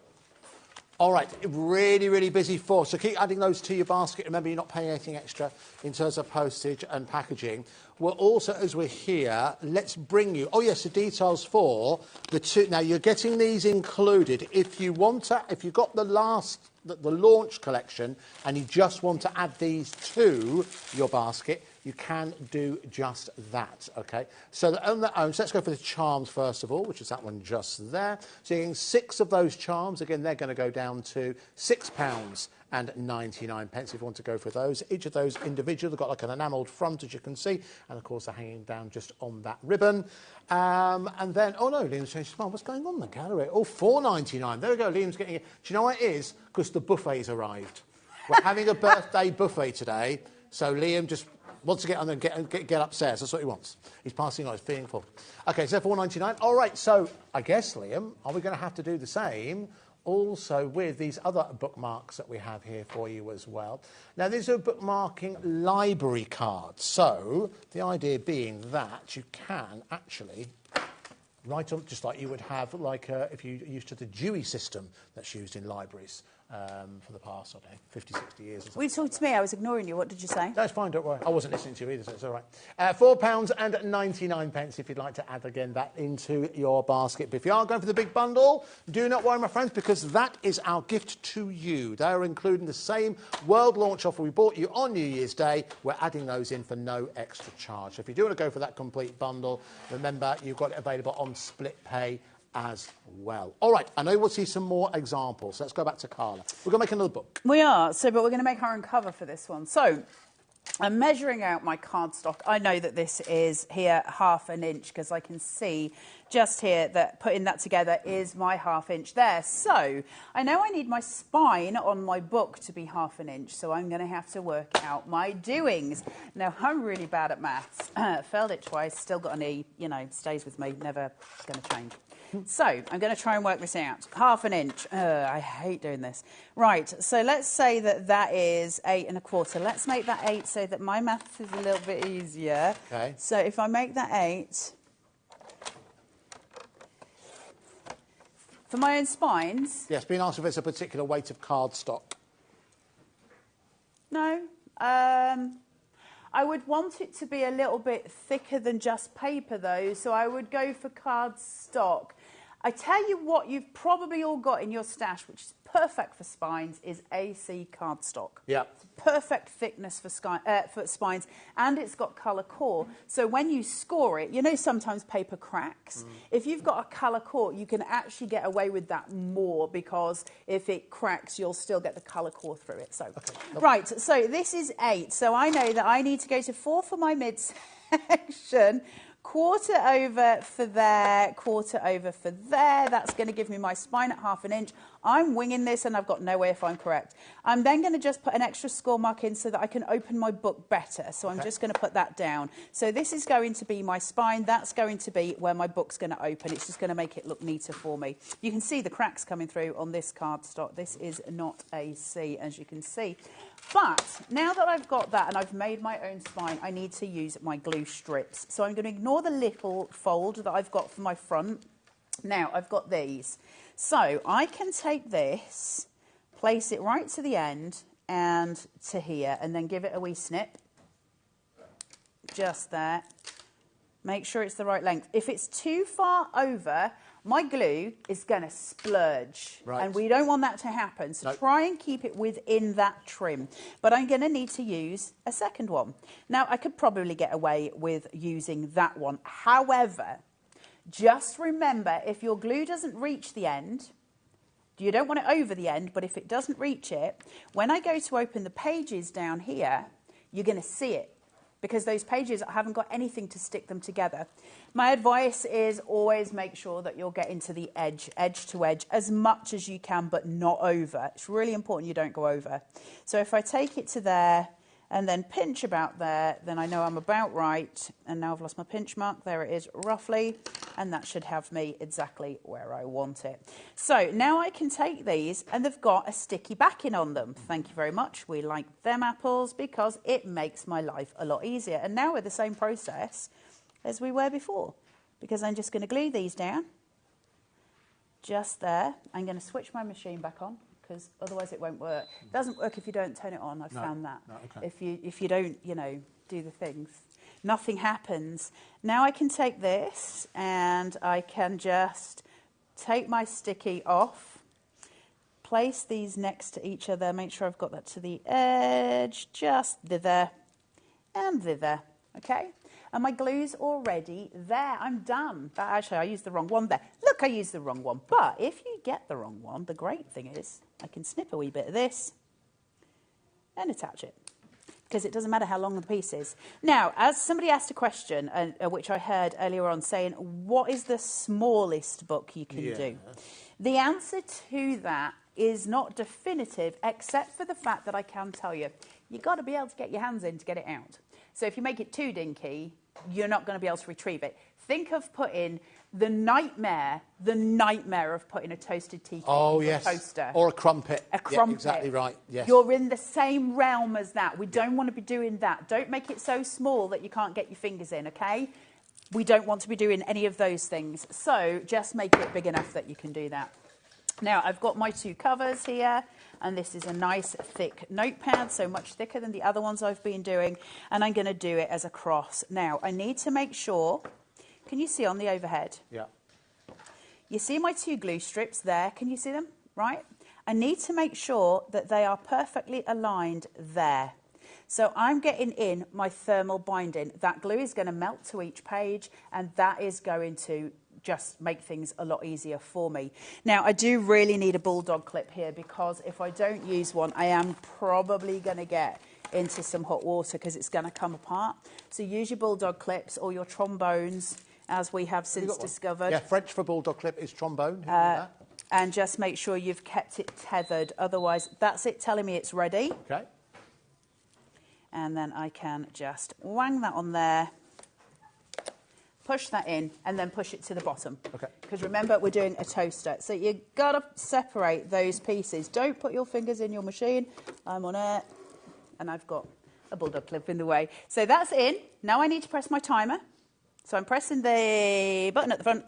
All right, really, really busy for. So keep adding those to your basket. Remember, you're not paying anything extra in terms of postage and packaging. We're also, as we're here, let's bring you... Oh, yes, the details for the two... Now, you're getting these included. If you want to... If you've got the launch collection and you just want to add these to your basket, you can do just that, OK? So on their own, so let's go for the charms first of all, which is that one just there. So you're getting 6 of those charms. Again, they're going to go down to £6.99 if you want to go for those. Each of those individual, they've got like an enamelled front, as you can see, and of course they're hanging down just on that ribbon. And then, oh no, Liam's changed his mind. What's going on in the gallery? Oh, £4.99. There we go, Liam's getting it. Do you know what it is? Because the buffet's arrived. We're having a birthday buffet today, so Liam just wants to get on and get upstairs. That's what he wants. He's passing on. He's feeling full. OK, so £4.99. All right, so I guess, Liam, are we going to have to do the same also with these other bookmarks that we have here for you as well? Now, these are bookmarking library cards. So the idea being that you can actually write on, just like you would have, like if you used to the Dewey system that's used in libraries. For the past, I don't know, 50, 60 years or something. Were you talking to me? I was ignoring you. What did you say? No, it's fine, don't worry. I wasn't listening to you either, so it's all right. £4.99 if you'd like to add, again, that into your basket. But if you are going for the big bundle, do not worry, my friends, because that is our gift to you. They are including the same world launch offer we bought you on New Year's Day. We're adding those in for no extra charge. So if you do want to go for that complete bundle, remember, you've got it available on split pay as well. All right, I know we'll see some more examples. Let's go back to Carla. We're going to make another book. We are, but we're going to make our own cover for this one. So I'm measuring out my cardstock. I know that this is here 1/2 inch because I can see just here that putting that together is my 1/2 inch there. So I know I need my spine on my book to be 1/2 inch, so I'm going to have to work out my doings. Now, I'm really bad at maths. Failed it twice, still got an E, you know, stays with me, never going to change. So I'm going to try and work this out. 1/2 inch. I hate doing this. Right, so let's say that that is 8 1/4. Let's make that 8 so that my maths is a little bit easier. Okay. So if I make that 8, for my own spines... Yes, being asked if it's a particular weight of cardstock. No. I would want it to be a little bit thicker than just paper, though, so I would go for cardstock. I tell you what you've probably all got in your stash, which is perfect for spines, is AC cardstock. Yeah. It's perfect thickness for spines, and it's got colour core. So when you score it, you know sometimes paper cracks. If you've got a colour core, you can actually get away with that more because if it cracks, you'll still get the colour core through it. So, right, so this is 8. So I know that I need to go to 4 for my midsection. quarter over for there, quarter over for there. That's going to give me my spine at 1/2 inch. I'm winging this and I've got no way if I'm correct. I'm then going to just put an extra score mark in so that I can open my book better. So I'm just going to put that down. So this is going to be my spine. That's going to be where my book's going to open. It's just going to make it look neater for me. You can see the cracks coming through on this cardstock. This is not AC, as you can see. But now that I've got that and I've made my own spine, I need to use my glue strips. So I'm going to ignore the little fold that I've got for my front. Now I've got these. So I can take this, place it right to the end and to here, and then give it a wee snip. Just there. Make sure it's the right length. If it's too far over, my glue is going to splurge, and we don't want that to happen. So try and keep it within that trim. But I'm going to need to use a second one. Now, I could probably get away with using that one. However, just remember, if your glue doesn't reach the end, you don't want it over the end, but if it doesn't reach it, when I go to open the pages down here, you're going to see it, because those pages haven't got anything to stick them together. My advice is always make sure that you're getting to the edge to edge, as much as you can, but not over. It's really important you don't go over. So if I take it to there and then pinch about there, then I know I'm about right. And now I've lost my pinch mark. There it is, roughly. And that should have me exactly where I want it. So now I can take these, and they've got a sticky backing on them. Thank you very much. We like them apples because it makes my life a lot easier. And now we're the same process as we were before, because I'm just going to glue these down. Just there. I'm going to switch my machine back on, because otherwise it won't work. It doesn't work if you don't turn it on. I've found that. If you don't, you know, do the things, nothing happens. Now I can take this and I can just take my sticky off, place these next to each other, make sure I've got that to the edge, just thither and thither, okay? And my glue's already there. I'm done. Actually, I used the wrong one there. Look, I used the wrong one. But if you get the wrong one, the great thing is I can snip a wee bit of this and attach it, because it doesn't matter how long the piece is. Now, as somebody asked a question, which I heard earlier on, saying, what is the smallest book you can do? The answer to that is not definitive, except for the fact that I can tell you, you've got to be able to get your hands in to get it out. So if you make it too dinky, you're not going to be able to retrieve it. Think of putting the nightmare of putting a toasted tea cake into a toaster. Or a crumpet. A crumpet. Yeah, exactly right, yes. You're in the same realm as that. We don't want to be doing that. Don't make it so small that you can't get your fingers in, okay? We don't want to be doing any of those things. So just make it big enough that you can do that. Now, I've got my two covers here, and this is a nice thick notepad, so much thicker than the other ones I've been doing, and I'm going to do it as a cross. Now, I need to make sure, can you see on the overhead? Yeah. You see my two glue strips there, can you see them? Right? I need to make sure that they are perfectly aligned there. So I'm getting in my thermal binding. That glue is going to melt to each page, and that is going to just make things a lot easier for me. Now, I do really need a bulldog clip here, because if I don't use one, I am probably going to get into some hot water because it's going to come apart. So use your bulldog clips or your trombones, as we have since discovered. Yeah, French for bulldog clip is trombone. And just make sure you've kept it tethered. Otherwise, that's it telling me it's ready. Okay. And then I can just wang that on there. Push that in and then push it to the bottom. Okay. Because remember, we're doing a toaster. So you've got to separate those pieces. Don't put your fingers in your machine. I'm on it. And I've got a bulldog clip in the way. So that's in. Now I need to press my timer. So I'm pressing the button at the front.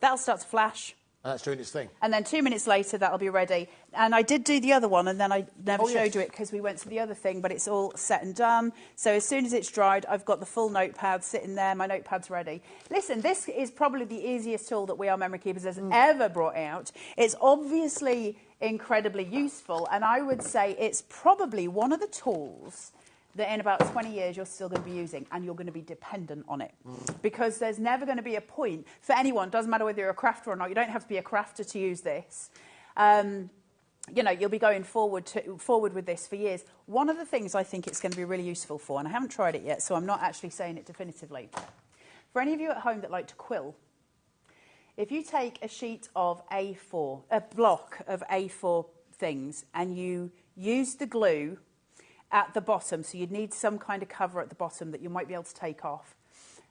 That'll start to flash. And that's doing its thing. And then 2 minutes later, that'll be ready. And I did do the other one, and then I never showed you it because we went to the other thing, but it's all set and done. So as soon as it's dried, I've got the full notepad sitting there. My notepad's ready. Listen, this is probably the easiest tool that We Are Memory Keepers has ever brought out. It's obviously incredibly useful, and I would say it's probably one of the tools that in about 20 years you're still going to be using, and you're going to be dependent on it. Because there's never going to be a point for anyone, doesn't matter whether you're a crafter or not, you don't have to be a crafter to use this. you know, you'll be going forward with this for years. One of the things I think it's going to be really useful for, and I haven't tried it yet, so I'm not actually saying it definitively. For any of you at home that like to quill, if you take a sheet of A4, a block of A4 things, and you use the glue at the bottom, so you'd need some kind of cover at the bottom that you might be able to take off,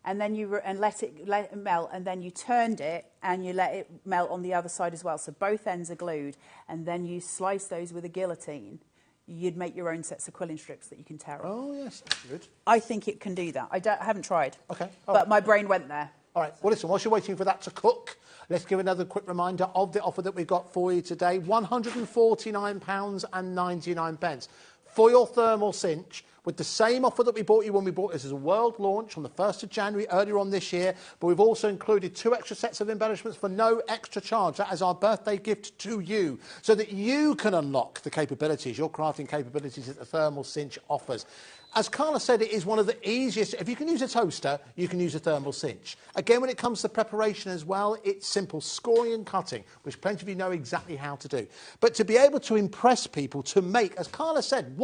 and then let it melt, and then you turned it and you let it melt on the other side as well, so both ends are glued, and then you slice those with a guillotine, you'd make your own sets of quilling strips that you can tear off. Oh, yes, that's good. I think it can do that. I haven't tried. Okay. But my brain went there. All right, well, listen, whilst you're waiting for that to cook, let's give another quick reminder of the offer that we've got for you today. £149.99 for your thermal cinch, with the same offer that we bought you when we bought this as a world launch on the 1st of January earlier on this year, but we've also included 2 extra sets of embellishments for no extra charge. That is our birthday gift to you, so that you can unlock the capabilities, your crafting capabilities that the thermal cinch offers. As Carla said, it is one of the easiest. If you can use a toaster, you can use a thermal cinch. Again, when it comes to preparation as well, it's simple scoring and cutting, which plenty of you know exactly how to do. But to be able to impress people, to make, as Carla said,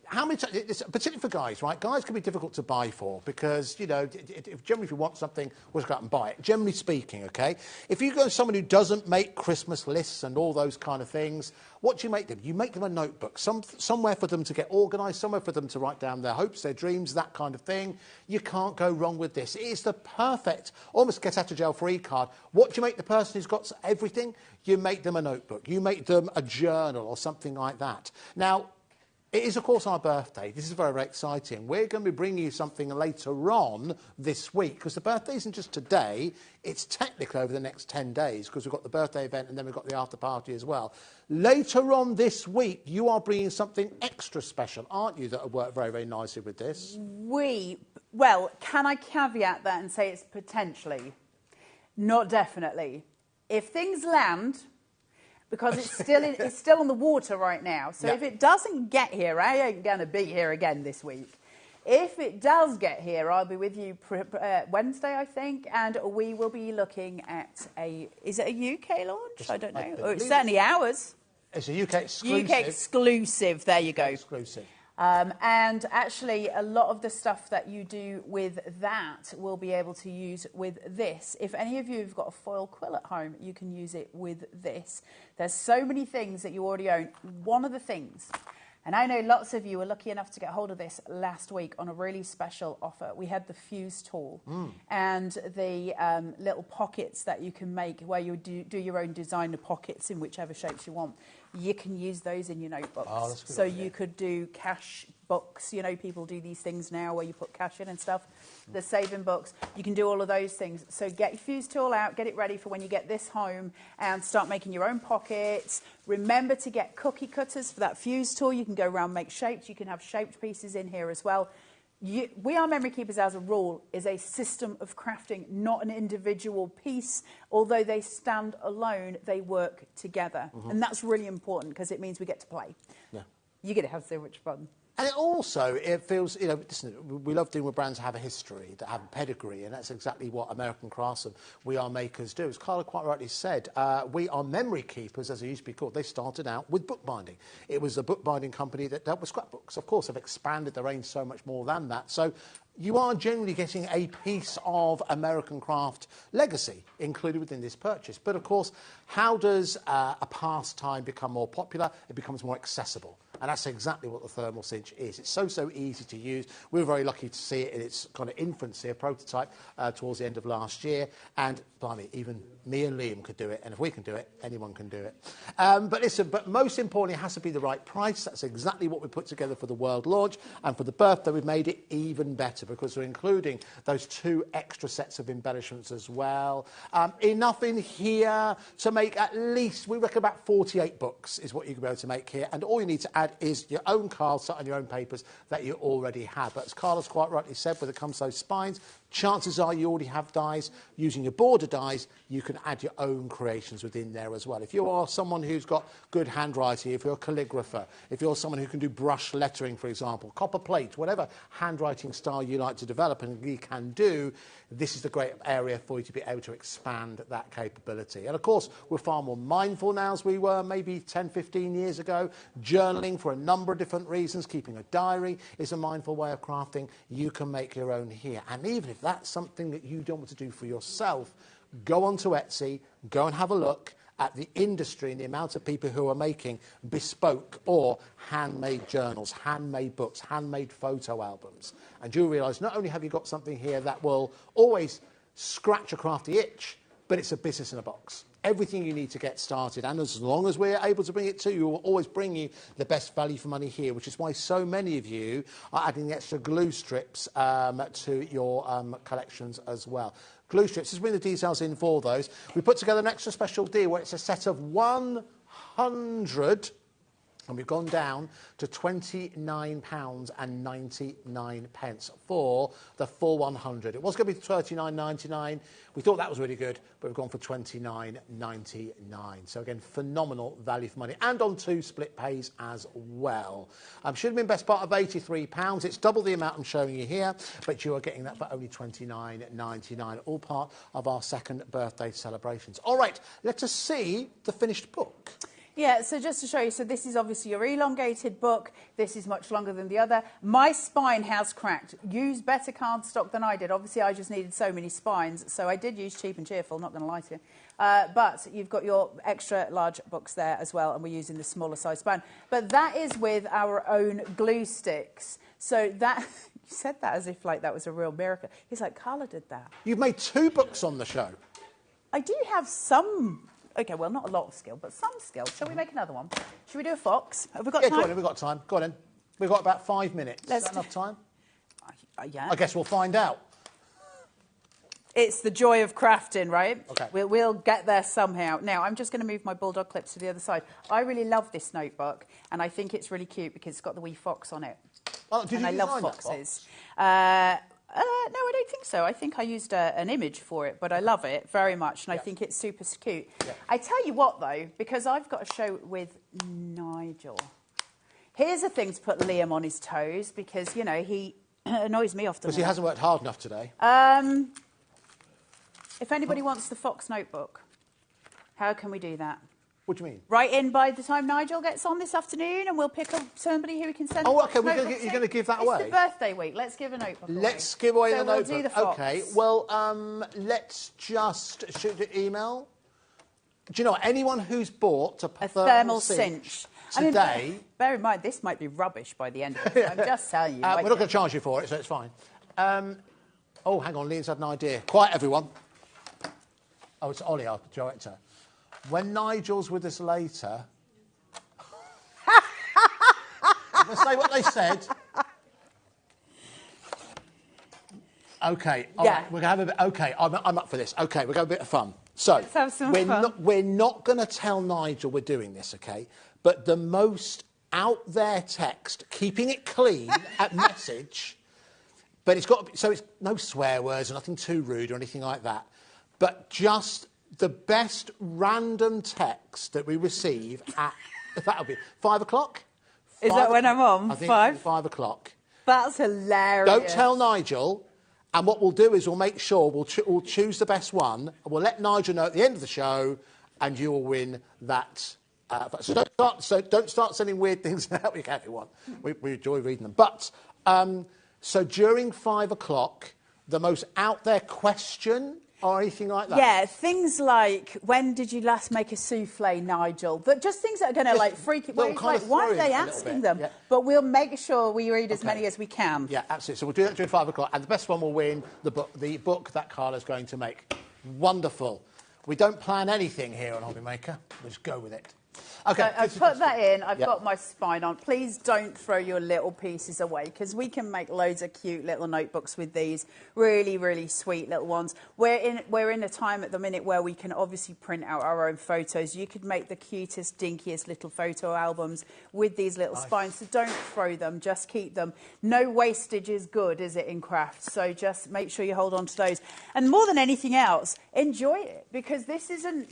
how many times, particularly for guys, right? Guys can be difficult to buy for because, you know, generally if you want something, we'll just go out and buy it. Generally speaking, okay? If you go to someone who doesn't make Christmas lists and all those kind of things, what do you make them? You make them a notebook, somewhere for them to get organised, somewhere for them to write down their hopes, their dreams, that kind of thing. You can't go wrong with this. It is the perfect, almost get out of jail free card. What do you make the person who's got everything? You make them a notebook. You make them a journal or something like that. Now, it is, of course, our birthday. This is very, very exciting. We're going to be bringing you something later on this week, because the birthday isn't just today, it's technically over the next 10 days, because we've got the birthday event and then we've got the after party as well. Later on this week, you are bringing something extra special, aren't you, that will work very, very nicely with this? Well, can I caveat that and say it's potentially? Not definitely. If things land, because it's still on the water right now. So if it doesn't get here, I ain't going to be here again this week. If it does get here, I'll be with you Wednesday, I think, and we will be looking at is it a UK launch? I don't know. It's certainly ours. It's a UK exclusive. UK exclusive, there you go. Exclusive. And actually, a lot of the stuff that you do with that we'll be able to use with this. If any of you have got a foil quill at home, you can use it with this. There's so many things that you already own. One of the things, and I know lots of you were lucky enough to get hold of this last week on a really special offer. We had the fuse tool and the little pockets that you can make where you do your own designer pockets in whichever shapes you want. You can use those in your notebooks. Oh, that's a good so idea. You could do cash books. You know, people do these things now where you put cash in and stuff. The saving books. You can do all of those things. So get your fuse tool out, get it ready for when you get this home and start making your own pockets. Remember to get cookie cutters for that fuse tool. You can go around, make shapes. You can have shaped pieces in here as well. We Are Memory Keepers, as a rule, is a system of crafting, not an individual piece. Although they stand alone, they work together. And that's really important because it means we get to play. Yeah. You get to have so much fun. And it feels, you know, listen, we love doing with brands that have a history, that have a pedigree, and that's exactly what American Crafts and We Are Makers do. As Carla quite rightly said, We Are Memory Keepers, as it used to be called, they started out with bookbinding. It was a bookbinding company that dealt with scrapbooks. Of course, have expanded their range so much more than that. So you are generally getting a piece of American craft legacy included within this purchase. But, of course, how does a pastime become more popular? It becomes more accessible. And that's exactly what the thermal cinch is. It's so easy to use. We were very lucky to see it in its kind of infancy, a prototype, towards the end of last year. And, blimey, even me and Liam could do it. And if we can do it, anyone can do it. But listen, but most importantly, it has to be the right price. That's exactly what we put together for the world launch. And for the birthday, we've made it even better because we're including those 2 extra sets of embellishments as well. Enough in here to make at least, we reckon about 48 books is what you can be able to make here. And all you need to add is your own cardstock and your own papers that you already have. But as Carla's quite rightly said, when it comes to those spines, chances are you already have dies. Using your border dies, you can add your own creations within there as well. If you are someone who's got good handwriting, if you're a calligrapher, if you're someone who can do brush lettering, for example, copper plate, whatever handwriting style you like to develop and you can do, this is the great area for you to be able to expand that capability. And of course, we're far more mindful now as we were maybe 10, 15 years ago. Journaling for a number of different reasons, keeping a diary is a mindful way of crafting. You can make your own here. And even if that's something that you don't want to do for yourself, go onto Etsy, go and have a look at the industry and the amount of people who are making bespoke or handmade journals, handmade books, handmade photo albums. And you'll realise not only have you got something here that will always scratch a crafty itch, but it's a business in a box. Everything you need to get started, and as long as we're able to bring it to you, we'll always bring you the best value for money here, which is why so many of you are adding the extra glue strips to your collections as well. Glue strips, just bring the details in for those. We put together an extra special deal where it's a set of 100, and we've gone down to £29.99 for the full 100. It was going to be £39.99. We thought that was really good, but we've gone for £29.99. So again, phenomenal value for money, and on 2 split pays as well. Should have been best part of £83. It's double the amount I'm showing you here, but you are getting that for only £29.99, all part of our second birthday celebrations. All right, let us see the finished book. Yeah, so just to show you, so this is obviously your elongated book. This is much longer than the other. My spine has cracked. Use better cardstock than I did. Obviously, I just needed so many spines, so I did use Cheap and Cheerful, not going to lie to you. But you've got your extra large books there as well, and we're using the smaller size spine. But that is with our own glue sticks. So that... You said that as if like that was a real miracle. He's like, Carla did that. You've made 2 books on the show. I do have some... OK, well, not a lot of skill, but some skill. Shall we make another one? Should we do a fox? Have we got time? Yeah, go on, we've got time. Go on in. We've got about 5 minutes. Is that enough time? Yeah. I guess we'll find out. It's the joy of crafting, right? OK. We'll get there somehow. Now, I'm just going to move my bulldog clips to the other side. I really love this notebook, and I think it's really cute because it's got the wee fox on it. Oh, did and you I love design foxes. No, I don't think so. I think I used an image for it, but I love it very much, and I think it's super cute. Yeah. I tell you what, though, because I've got a show with Nigel. Here's a thing to put Liam on his toes, because, you know, he annoys me often. Because he hasn't worked hard enough today. If anybody wants the Fox notebook, how can we do that? What do you mean? Write in by the time Nigel gets on this afternoon, and we'll pick up somebody who we can send. Oh, OK, you're going to give that away? It's the birthday week. Let's give a notebook away. Let's give away the notebook. We'll do the Fox. OK, well, let's just shoot the email. Do you know what? Anyone who's bought a thermal cinch today... I mean, bear in mind, this might be rubbish by the end of it. I'm just telling you. We're not going to charge you for it, so it's fine. Oh, hang on, Liam's had an idea. Quiet, everyone. Oh, it's Ollie, our director. When Nigel's with us later... I'm going to say what they said. OK, all right, we're going to have a bit... OK, I'm up for this. OK, we're going to have a bit of fun. So, let's have some fun. We're not going to tell Nigel we're doing this, OK? But the most out there text, keeping it clean at message... But it's got... So it's no swear words or nothing too rude or anything like that. But just... the best random text that we receive at, that'll be 5 o'clock? Is that when I'm on? I think 5 o'clock. That's hilarious. Don't tell Nigel, and what we'll do is we'll make sure we'll choose the best one, and we'll let Nigel know at the end of the show, and you will win that. So don't start sending weird things out. You can if you want. We enjoy reading them. But, so during 5 o'clock, the most out there question... or anything like that? Yeah, things like, when did you last make a souffle, Nigel? But just things that are going to, like, freak you. Like, why are they asking them? Yeah. But we'll make sure we read as many as we can. Yeah, absolutely. So we'll do that during 5 o'clock, and the best one will win the book that Carla's going to make. Wonderful. We don't plan anything here on HobbyMaker. We just go with it. Okay, so I've put that in. I've Yep. got my spine on. Please don't throw your little pieces away because we can make loads of cute little notebooks with these. Really, really sweet little ones. We're in a time at the minute where we can obviously print out our own photos. You could make the cutest, dinkiest little photo albums with these little spines. So don't throw them. Just keep them. No wastage is good, is it, in crafts? So just make sure you hold on to those. And more than anything else, enjoy it because this isn't...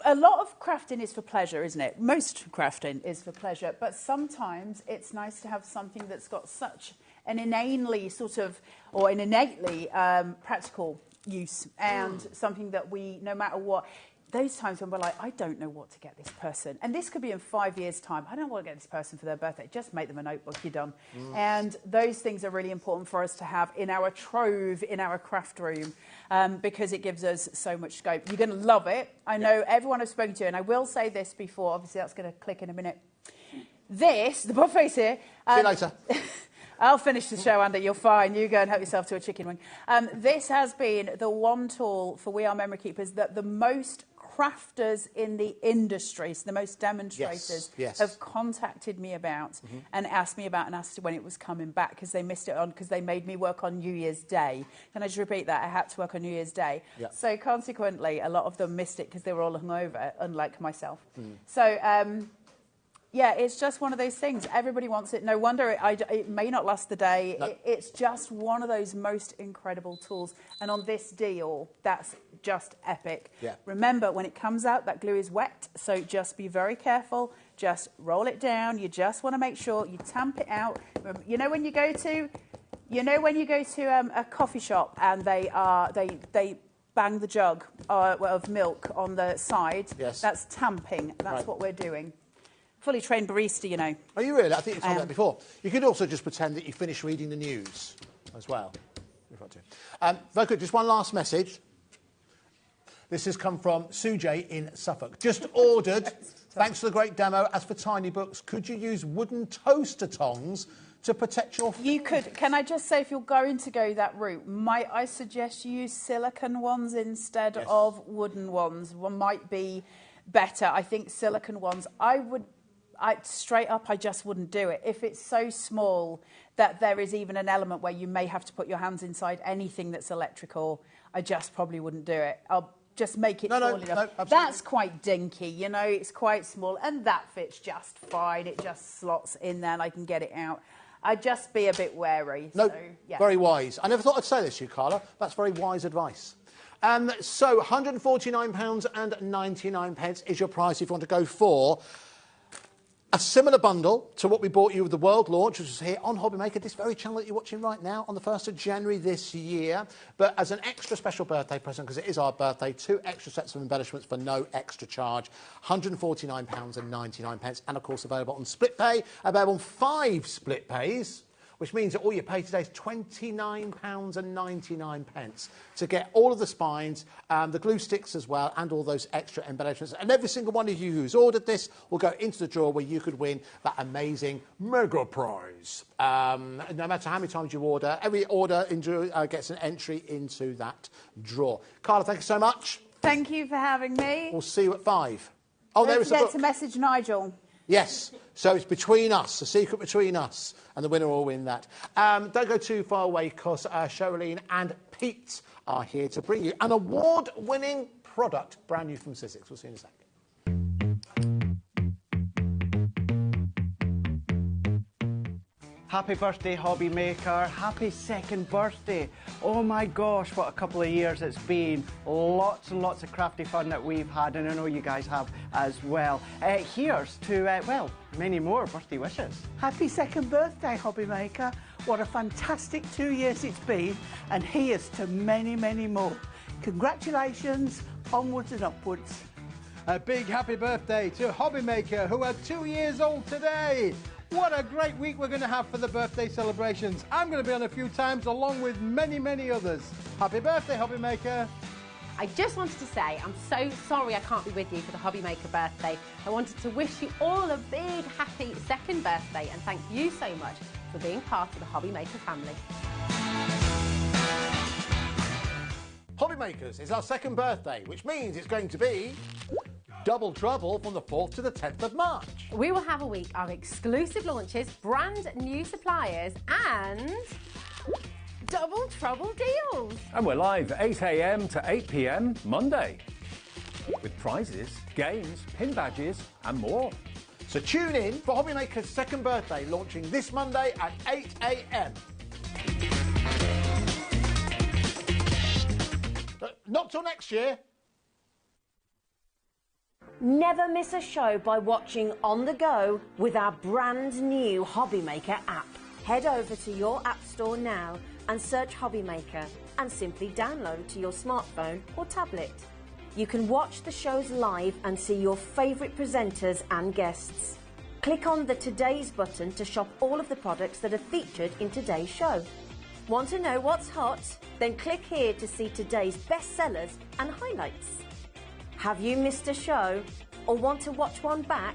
A lot of crafting is for pleasure, isn't it? Most crafting is for pleasure, but sometimes it's nice to have something that's got such an innately practical use and something that we, no matter what, those times when we're like, I don't know what to get this person. And this could be in 5 years' time. I don't know what to get this person for their birthday. Just make them a notebook, you're done. And those things are really important for us to have in our trove, in our craft room, because it gives us so much scope. You're going to love it. I know everyone I've spoken to, and I will say this before, obviously that's going to click in a minute. This, the buffet's here. See you later. I'll finish the show, Andy. You're fine. You go and help yourself to a chicken wing. This has been the one tool for We Are Memory Keepers that the most crafters in the industry, so the most demonstrators, have contacted me about and asked me about and asked when it was coming back because they missed it on because they made me work on New Year's Day. Can I just repeat that? I had to work on New Year's Day. So consequently, a lot of them missed it because they were all hungover, unlike myself. So... yeah, it's just one of those things. Everybody wants it. No wonder it may not last the day. No. It's just one of those most incredible tools. And on this deal, that's just epic. Yeah. Remember, when it comes out, that glue is wet. So just be very careful. Just roll it down. You just want to make sure you tamp it out. You know when you go to, a coffee shop and they bang the jug of milk on the side. Yes. That's tamping. That's what we're doing. Fully trained barista, you know. Oh, you really? I think you've told that before. You could also just pretend that you finished reading the news as well. Very quick, just one last message. This has come from Sujay in Suffolk. Just ordered, thanks for the great demo. As for tiny books, could you use wooden toaster tongs to protect your... You could. Can I just say, if you're going to go that route, might I suggest you use silicone ones instead of wooden ones? One might be better. I think silicone ones, straight up, I just wouldn't do it. If it's so small that there is even an element where you may have to put your hands inside anything that's electrical, I just probably wouldn't do it. I'll just make it small enough. No, that's quite dinky, you know, it's quite small, and that fits just fine. It just slots in there and I can get it out. I'd just be a bit wary. No, very wise. I never thought I'd say this to you, Carla. That's very wise advice. So £149.99 is your price if you want to go for a similar bundle to what we bought you with the World launch, which is here on HobbyMaker, this very channel that you're watching right now, on the 1st of January this year. But as an extra special birthday present, because it is our birthday, 2 extra sets of embellishments for no extra charge, £149.99. And, of course, available on split pay, available on 5 split pays, which means that all you pay today is £29.99 to get all of the spines, the glue sticks as well, and all those extra embellishments. And every single one of you who's ordered this will go into the draw where you could win that amazing mega prize. No matter how many times you order, every order gets an entry into that draw. Carla, thank you so much. Thank you for having me. We'll see you at 5. Oh, there is a book. Don't forget to message Nigel. Yes, so it's between us, a secret between us, and the winner will win that. Don't go too far away because Charlene and Pete are here to bring you an award-winning product, brand new from Sizzix. We'll see you in a second. Happy birthday, HobbyMaker. Happy 2nd birthday. Oh my gosh, what a couple of years it's been. Lots and lots of crafty fun that we've had, and I know you guys have as well. Here's to, well, many more birthday wishes. Happy 2nd birthday, HobbyMaker. What a fantastic 2 years it's been, and here's to many, many more. Congratulations, onwards and upwards. A big happy birthday to HobbyMaker, who are 2 years old today. What a great week we're going to have for the birthday celebrations. I'm going to be on a few times along with many, many others. Happy birthday, HobbyMaker. I just wanted to say I'm so sorry I can't be with you for the HobbyMaker birthday. I wanted to wish you all a big happy 2nd birthday and thank you so much for being part of the HobbyMaker family. HobbyMakers is our 2nd birthday, which means it's going to be Double Trouble from the 4th to the 10th of March. We will have a week of exclusive launches, brand new suppliers and Double Trouble deals. And we're live 8 a.m. to 8 p.m. Monday with prizes, games, pin badges and more. So tune in for HobbyMaker's second birthday, launching this Monday at 8 a.m. Not till next year. Never miss a show by watching on the go with our brand new HobbyMaker app. Head over to your app store now and search HobbyMaker and simply download to your smartphone or tablet. You can watch the shows live and see your favourite presenters and guests. Click on the Today's button to shop all of the products that are featured in today's show. Want to know what's hot? Then click here to see today's bestsellers and highlights. Have you missed a show or want to watch one back?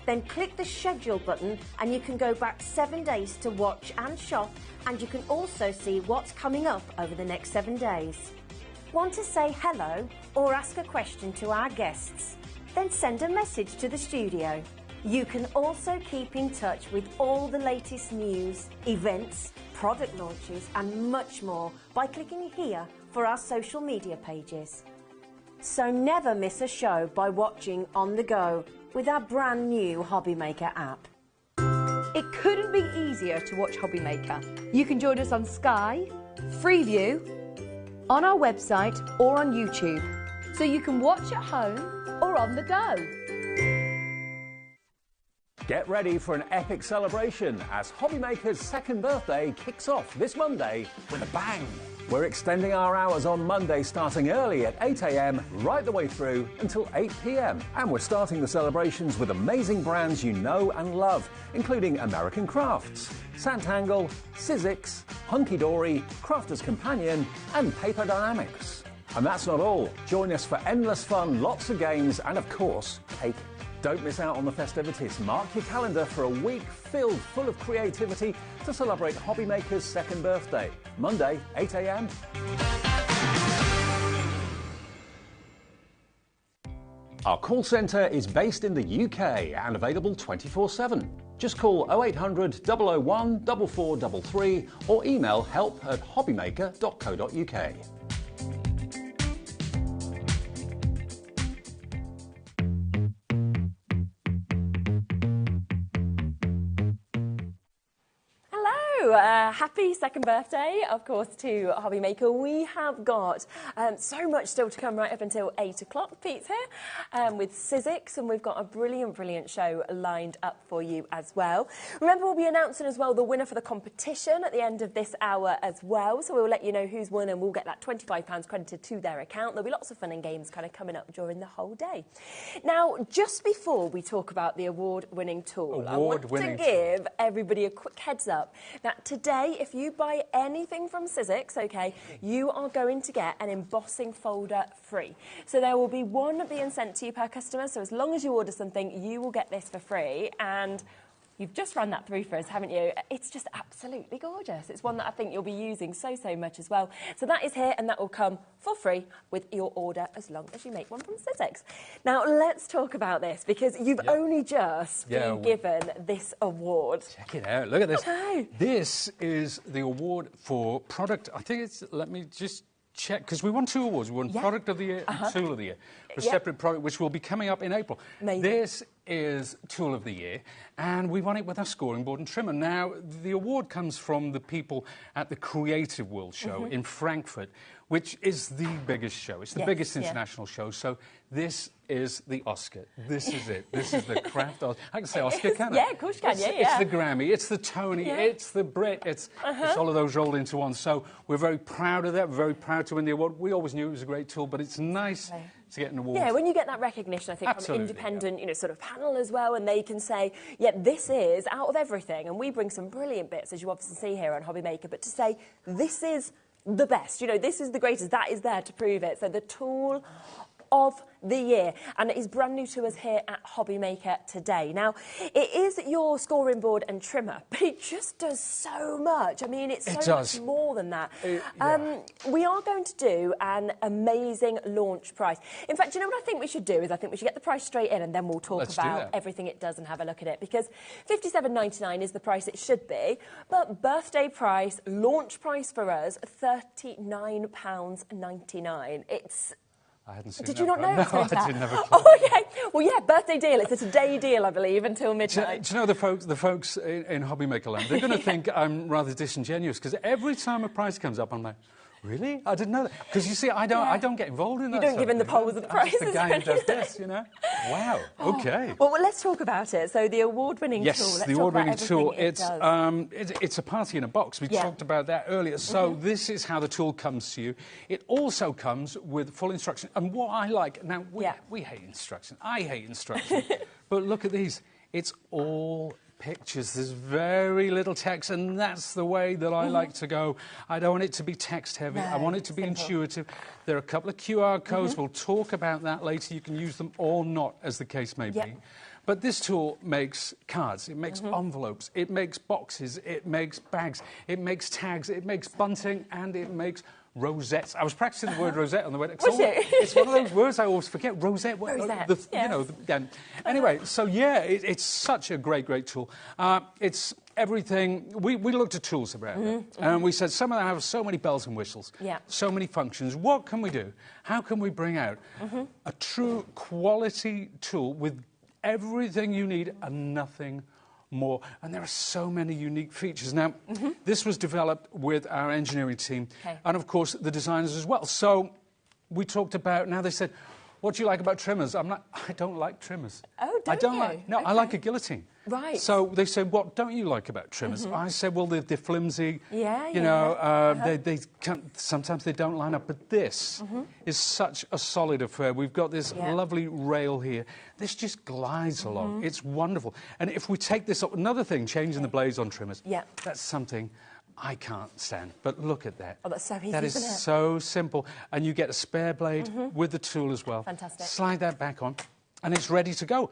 Then click the schedule button and you can go back 7 days to watch and shop, and you can also see what's coming up over the next 7 days. Want to say hello or ask a question to our guests? Then send a message to the studio. You can also keep in touch with all the latest news, events, product launches and much more by clicking here for our social media pages. So never miss a show by watching on the go with our brand new HobbyMaker app. It couldn't be easier to watch HobbyMaker. You can join us on Sky, Freeview, on our website or on YouTube, so you can watch at home or on the go. Get ready for an epic celebration as HobbyMaker's second birthday kicks off this Monday with a bang. We're extending our hours on Monday starting early at 8 a.m. right the way through until 8 p.m. And we're starting the celebrations with amazing brands you know and love, including American Crafts, Santangle, Sizzix, Hunky Dory, Crafter's Companion and Paper Dynamics. And that's not all. Join us for endless fun, lots of games and of course, cake. Don't miss out on the festivities. Mark your calendar for a week filled full of creativity to celebrate HobbyMaker's second birthday. Monday, 8 a.m. Our call centre is based in the UK and available 24/7. Just call 0800 001 4433 or email help@hobbymaker.co.uk. Happy second birthday, of course, to HobbyMaker. We have got so much still to come right up until 8 o'clock. Pete's here with Sizzix, and we've got a brilliant, brilliant show lined up for you as well. Remember, we'll be announcing as well the winner for the competition at the end of this hour as well, so we'll let you know who's won and we'll get that £25 credited to their account. There'll be lots of fun and games kind of coming up during the whole day. Now, just before we talk about the award-winning tool, I want to give everybody a quick heads up that today, if you buy anything from Sizzix, okay, you are going to get an embossing folder free. So there will be one being sent to you per customer. So as long as you order something, you will get this for free. And you've just run that through for us, haven't you? It's just absolutely gorgeous. It's one that I think you'll be using so much as well. So that is here, and that will come for free with your order as long as you make one from Sizzix. Now, let's talk about this, because you've only just been given this award. Check it out. Look at this. This is the award for product. I think it's, let me just check, because we won 2 awards. We won Product of the Year and Tool of the Year. A separate product, which will be coming up in April. Amazing. This is Tool of the Year, and we won it with our scoring board and trimmer. Now, the award comes from the people at the Creative World Show in Frankfurt, which is the biggest show. It's the biggest international show. So this is the Oscar. This is it. This is the craft Oscar. I can say Oscar, can I? Yeah, of course you can. It's the Grammy, it's the Tony, it's the Brit, it's all of those rolled into one. So we're very proud of that, very proud to win the award. We always knew it was a great tool, but it's nice to get an award. Yeah, when you get that recognition, I think, from an independent, you know, sort of panel as well, and they can say, yeah, this is out of everything, and we bring some brilliant bits, as you obviously see here on HobbyMaker, but to say this is the best, you know, this is the greatest, that is there to prove it. So the tool of the year, and it is brand new to us here at HobbyMaker today. Now, it is your scoring board and trimmer, but it just does so much. I mean, it's so much more than that. We are going to do an amazing launch price. In fact, you know what I think we should do is I think we should get the price straight in, and then we'll talk about everything it does and have a look at it, because $57.99 is the price it should be, but birthday price, launch price for us, £39.99. It's... I hadn't seen Did you not know? No, I didn't have a clue. Oh, okay. Well, yeah, birthday deal. It's a today deal, I believe, until midnight. Do you know the folks in HobbyMaker land? They're going to think I'm rather disingenuous, because every time a price comes up, I'm like, really? I didn't know that. Because you see, I don't get involved in that. You don't give in the polls of the prices. I'm just the guy who does this, you know. Wow. Okay. Well, let's talk about it. So the award-winning tool. Yes, the award-winning tool. It's a party in a box. We talked about that earlier. So this is how the tool comes to you. It also comes with full instruction. And what I like now, we hate instruction. I hate instruction. But look at these. It's all pictures. There's very little text, and that's the way that I like to go. I don't want it to be text heavy. I want it to be intuitive. There are a couple of QR codes. We'll talk about that later. You can use them or not, as the case may be. But this tool makes cards, it makes envelopes, it makes boxes, it makes bags, it makes tags, it makes bunting, and it makes rosettes. I was practicing the word rosette on the way. It's one of those words I always forget. Rosette. You know. Anyway, so it's such a great tool. It's everything. We looked at tools around it, and we said some of them have so many bells and whistles, so many functions. What can we do? How can we bring out a true quality tool with everything you need and nothing more? And there are so many unique features. Now, this was developed with our engineering team and, of course, the designers as well. So we talked about, now they said, what do you like about trimmers? I'm like, I don't like trimmers. Oh, don't you? No, I like a guillotine. Right. So they said, what don't you like about trimmers? I said, well, they're flimsy. They sometimes they don't line up. But this is such a solid affair. We've got this lovely rail here. This just glides along. It's wonderful. And if we take this up, another thing, changing the blades on trimmers, that's something I can't stand. But look at that. Oh, that's so easy, that is isn't it? so simple. And you get a spare blade with the tool as well. Fantastic. Slide that back on, and it's ready to go.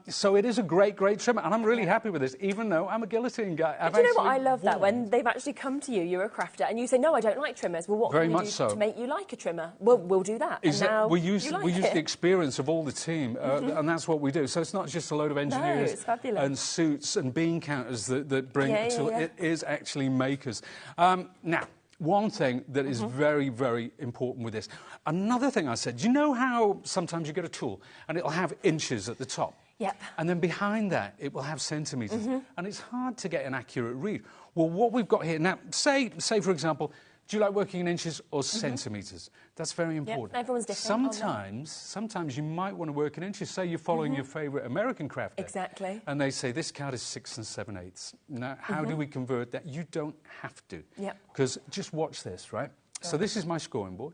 So it is a great trimmer, and I'm really happy with this, even though I'm a guillotine guy. Do you know what I love that? When they've actually come to you, you're a crafter, and you say, no, I don't like trimmers. Well, what can we do to make you like a trimmer? Well, we'll do that. We use the experience of all the team, and that's what we do. So it's not just a load of engineers and suits and bean counters that bring it to it. It is actually makers. Now, one thing that is very, very important with this. Another thing I said, do you know how sometimes you get a tool and it'll have inches at the top? Yep. And then behind that, it will have centimetres. And it's hard to get an accurate read. Well, what we've got here, now, say for example, do you like working in inches or centimetres? That's very important. Yep, everyone's different. Sometimes you might want to work in inches. Say you're following your favourite American crafter. Exactly. And they say, this card is 6 7/8. Now, how do we convert that? You don't have to. Because just watch this, right? So this is my scoring board.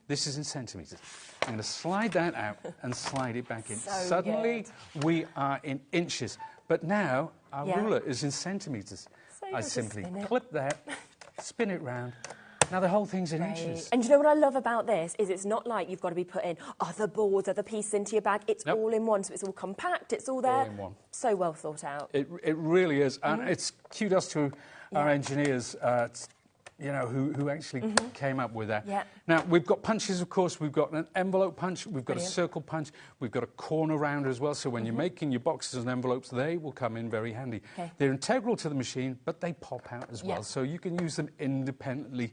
This is in centimetres. I'm going to slide that out and slide it back in. Suddenly, we are in inches. But now, our ruler is in centimetres. So I simply clip that, spin it round. Now, the whole thing's in inches. And do you know what I love about this? Is it's not like you've got to be putting other boards, other pieces into your bag. It's all in one, so it's all compact, it's all there. All in one. So well thought out. It really is. And it's kudos to our engineers, who actually came up with that. Now, we've got punches, of course. We've got an envelope punch. We've got a circle punch. We've got a corner rounder as well. So when you're making your boxes and envelopes, they will come in very handy. They're integral to the machine, but they pop out as well. So you can use them independently.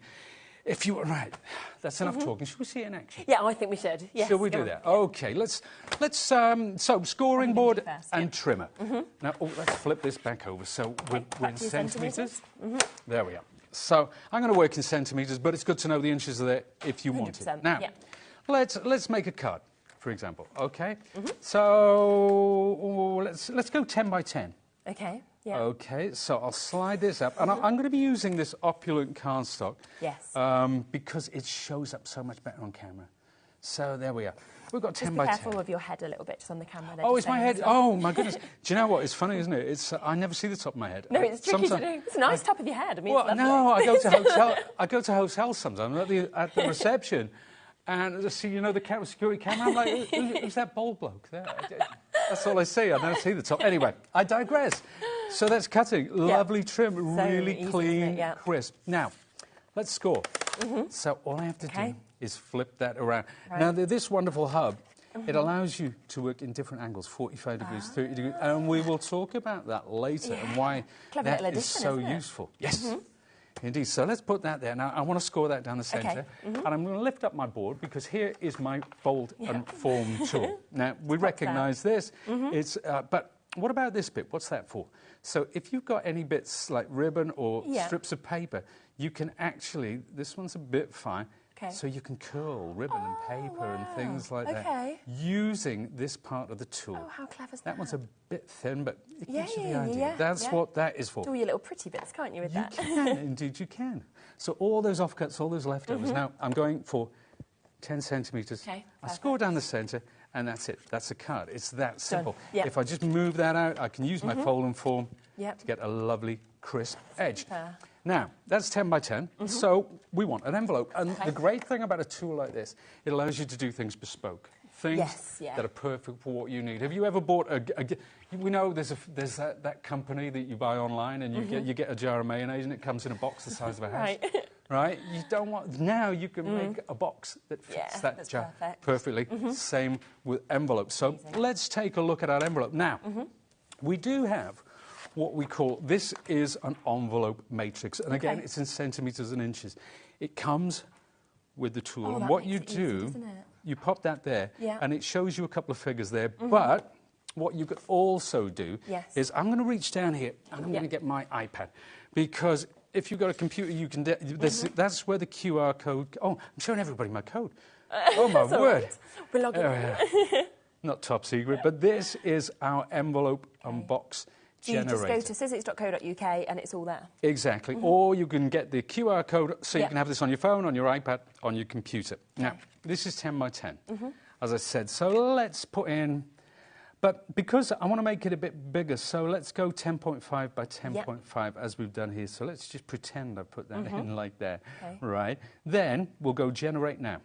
If you were right, that's enough talking. Should we see it in action? Yeah, I think we should. Yes, should we do that? Okay, let's so scoring board and trimmer. Now, let's flip this back over. So we're in centimetres. There we are. So I'm going to work in centimetres, but it's good to know the inches are there if you want it. Now, let's make a card, for example. Okay. So let's go 10 by 10. Okay. Yeah. Okay, so I'll slide this up, and I'm going to be using this opulent cardstock. Yes. Because it shows up so much better on camera. So there we are. We've got 10 just by 10. Be careful with your head a little bit, just on the camera. Oh, it's my head. Oh, my goodness. Do you know what? It's funny, isn't it? It's I never see the top of my head. No, it's tricky to do. It's a nice top of your head. I mean, it's lovely. No, I go to hotels sometimes. I'm at the reception, And see, you know, the security camera, I'm like, who's that bald bloke there? That's all I see. I don't see the top. Anyway, I digress. So that's cutting. Lovely trim, really easy, clean, crisp. Now, let's score. So all I have to do is flip that around. Right. Now, this wonderful hub, it allows you to work in different angles, 45 degrees, 30 degrees, and we will talk about that later and why that is so useful. Yes. Indeed. So let's put that there. Now, I want to score that down the centre. And I'm going to lift up my board because here is my fold and form tool. Now, we recognise this. It's, but what about this bit? What's that for? So if you've got any bits like ribbon or strips of paper, you can actually, this one's a bit fine, so you can curl ribbon and paper and things like that using this part of the tool. Oh, how clever is that? That one's a bit thin, but it gives you the idea. That's what that is for. Do all your little pretty bits, can't you, with that? You can, indeed you can. So all those offcuts, all those leftovers. Now, I'm going for 10 centimetres. Okay, I score down the centre, and that's it. That's a card. It's that simple. Yep. If I just move that out, I can use my fold and form to get a lovely, crisp edge. Now, that's 10 by 10, so we want an envelope. And the great thing about a tool like this, it allows you to do things bespoke. Things that are perfect for what you need. Have you ever bought we know there's that company that you buy online and you get a jar of mayonnaise and it comes in a box the size of a house. Right? You don't want... Now you can make a box that fits that jar perfectly. Same with envelopes. So let's take a look at our envelope. Now, we do have what we call... This is an envelope matrix. And again, it's in centimetres and inches. It comes with the tool. And what you do... You pop that there, and it shows you a couple of figures there. But what you could also do is, I'm going to reach down here, and I'm going to get my iPad. Because if you've got a computer, you can... That's where the QR code... Oh, I'm showing everybody my code. Oh, my word. We're logging in. Not top secret, but this is our envelope and box generator. So you just go to Sizzix.co.uk and it's all there. Exactly. Or you can get the QR code so you can have this on your phone, on your iPad, on your computer. Now, this is 10 by 10, as I said. So let's put in... But because I want to make it a bit bigger, so let's go 10.5 by 10.5 as we've done here. So let's just pretend I put that in like that. Right. Then we'll go generate now.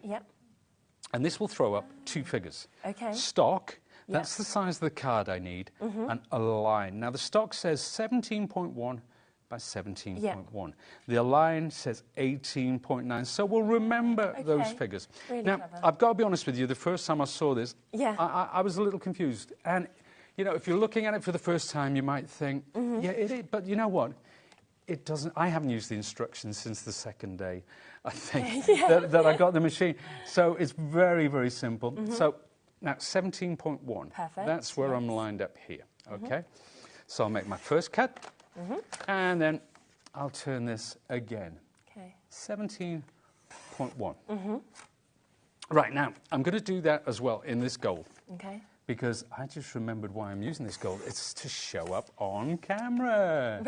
And this will throw up two figures. Stock... That's the size of the card I need, and a line. Now, the stock says 17.1 by 17.1. The align says 18.9, so we'll remember those figures. Really now, clever. I've got to be honest with you, the first time I saw this, I was a little confused. And, you know, if you're looking at it for the first time, you might think, yeah, it is, but you know what? It doesn't... I haven't used the instructions since the second day, I think, that I got the machine. So it's very, very simple. So... Now, 17.1, that's where I'm lined up here, okay? So I'll make my first cut, and then I'll turn this again. 17.1. Right, now, I'm going to do that as well in this gold. Because I just remembered why I'm using this gold. It's to show up on camera.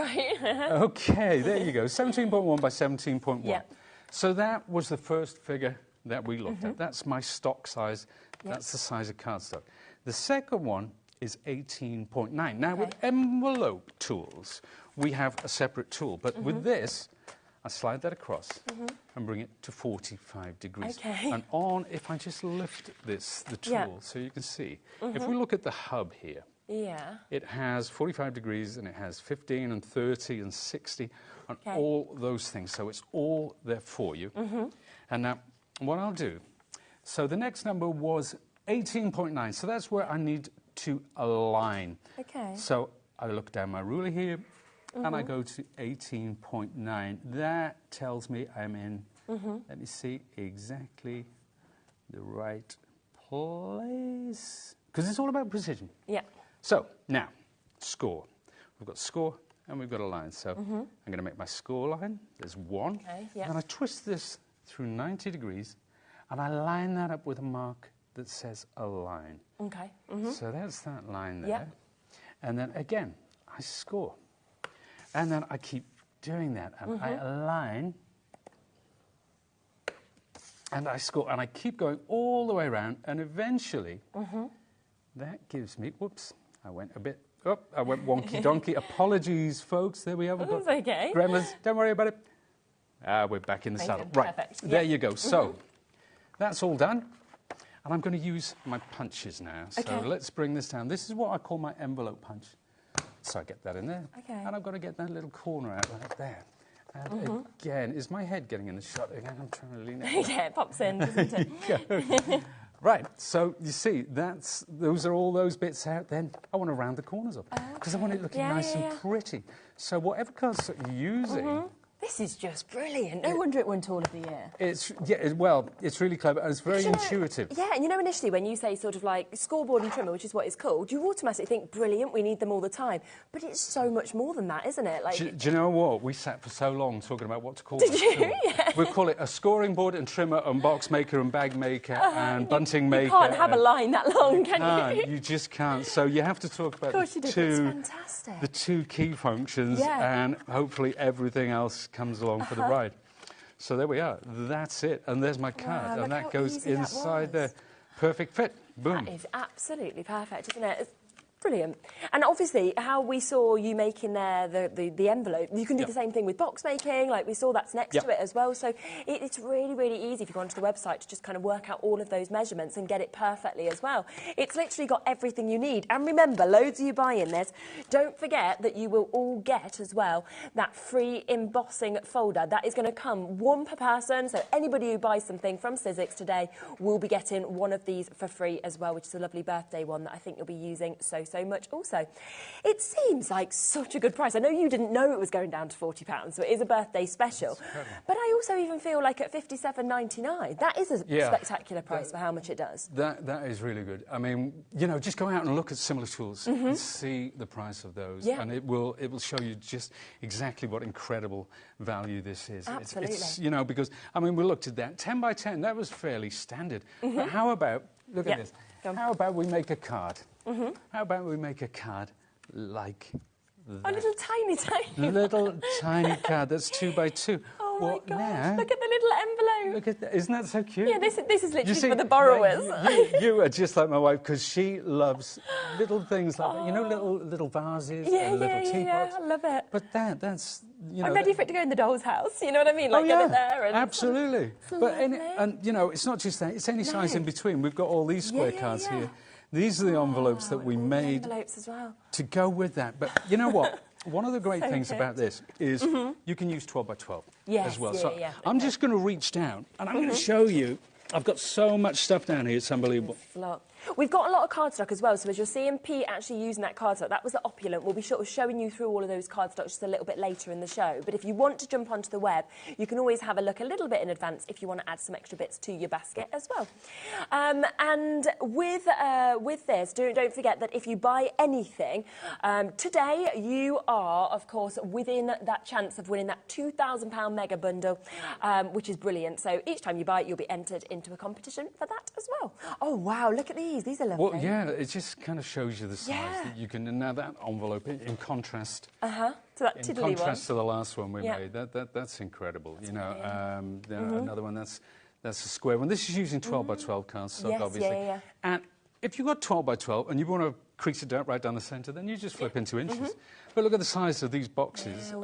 Okay, there you go, 17.1 by 17.1. So that was the first figure that we looked at. That's my stock size. That's the size of cardstock. The second one is 18.9. Now, with envelope tools, we have a separate tool. But with this, I slide that across and bring it to 45 degrees. And on, if I just lift this, the tool, so you can see, if we look at the hub here, it has 45 degrees and it has 15 and 30 and 60 and all those things. So it's all there for you. And now, what I'll do... So the next number was 18.9. So that's where I need to align. So I look down my ruler here, and I go to 18.9. That tells me I'm in, let me see, exactly the right place. Because it's all about precision. So now, score. We've got score, and we've got a line. So I'm going to make my score line. There's one. And I twist this through 90 degrees. And I line that up with a mark that says align. So that's that line there. And then again, I score. And then I keep doing that. And I align. And I score. And I keep going all the way around. And eventually, that gives me... Whoops, I went a bit... Oh, I went wonky-donkey. Apologies, folks. There we have it. That's okay. Gremlins, don't worry about it. We're back in the saddle. Right, there you go. So... that's all done. And I'm going to use my punches now. So let's bring this down. This is what I call my envelope punch. So I get that in there. Okay. And I've got to get that little corner out right there. And again, is my head getting in the shot again? I'm trying to lean it. Yeah, it pops in, doesn't it? Right, so you see, those are all those bits out. Then I want to round the corners up because I want it looking nice and pretty. So whatever cardstock you're using... This is just brilliant. No wonder it won Tool of the Year. It's really clever and it's very intuitive. Yeah, and you know, initially when you say sort of like scoreboard and trimmer, which is what it's called, you automatically think, brilliant, we need them all the time. But it's so much more than that, isn't it? Like, do you know what? We sat for so long talking about what to call it. Did you? Yeah. We'll call it a scoring board and trimmer and box maker and bag maker and bunting maker. You can't have a line that long, can you? You just can't. So you have to talk about the two key functions and hopefully everything else comes along for the ride. So there we are. That's it. And there's my card. And that goes inside there. Perfect fit. Boom. That is absolutely perfect, isn't it? It's brilliant. And obviously, how we saw you making there the envelope, you can do the same thing with box making, like we saw that's next to it as well. So it's really, really easy if you go onto the website to just kind of work out all of those measurements and get it perfectly as well. It's literally got everything you need. And remember, loads of you buying this, don't forget that you will all get as well that free embossing folder. That is going to come one per person. So anybody who buys something from Sizzix today will be getting one of these for free as well, which is a lovely birthday one that I think you'll be using so much also. It seems like such a good price. I know you didn't know it was going down to £40, so it is a birthday special. But I also even feel like at $57.99, that is a spectacular price for how much it does. That is really good. I mean, you know, just go out and look at similar tools and see the price of those, and it will show you just exactly what incredible value this is. Absolutely. It's you know, because I mean, we looked at that 10 by 10. That was fairly standard. But how about look at this? How about we make a card? How about we make a card like that? A little tiny. Little tiny card that's 2 by 2. Oh my gosh, look at the little envelope. Look at that. Isn't that so cute? Yeah, this is literally for the borrowers. You are just like my wife because she loves little things like that. You know, little vases and little teapots. Yeah, I love it. But that's, you know... I'm ready for it to go in the doll's house, you know what I mean? Like, get it there. And absolutely. And, you know, it's not just that. It's any size in between. We've got all these square cards here. These are the envelopes that we made as well. to go with that. But you know what? One of the great things about this is you can use 12 by 12 as well. So I'm just going to reach down and I'm going to show you. I've got so much stuff down here, it's unbelievable. We've got a lot of cardstock as well, so as you're seeing Pete actually using that cardstock, that was the opulent. We'll be sort of showing you through all of those cardstocks just a little bit later in the show. But if you want to jump onto the web, you can always have a look a little bit in advance if you want to add some extra bits to your basket as well. And with this, don't forget that if you buy anything, today you are, of course, within that chance of winning that £2,000 mega bundle, which is brilliant. So each time you buy it, you'll be entered into a competition for that as well. Oh, wow, look at these. These are lovely. Well, yeah, it just kind of shows you the size that you can... And now that envelope, in contrast... to that tiddly one. In contrast to the last one we made, that's incredible. That's another one, that's a square one. This is using 12 by 12 cardstock, obviously. And if you've got 12 by 12 and you want to crease it right down the centre, then you just flip into inches. But look at the size of these boxes.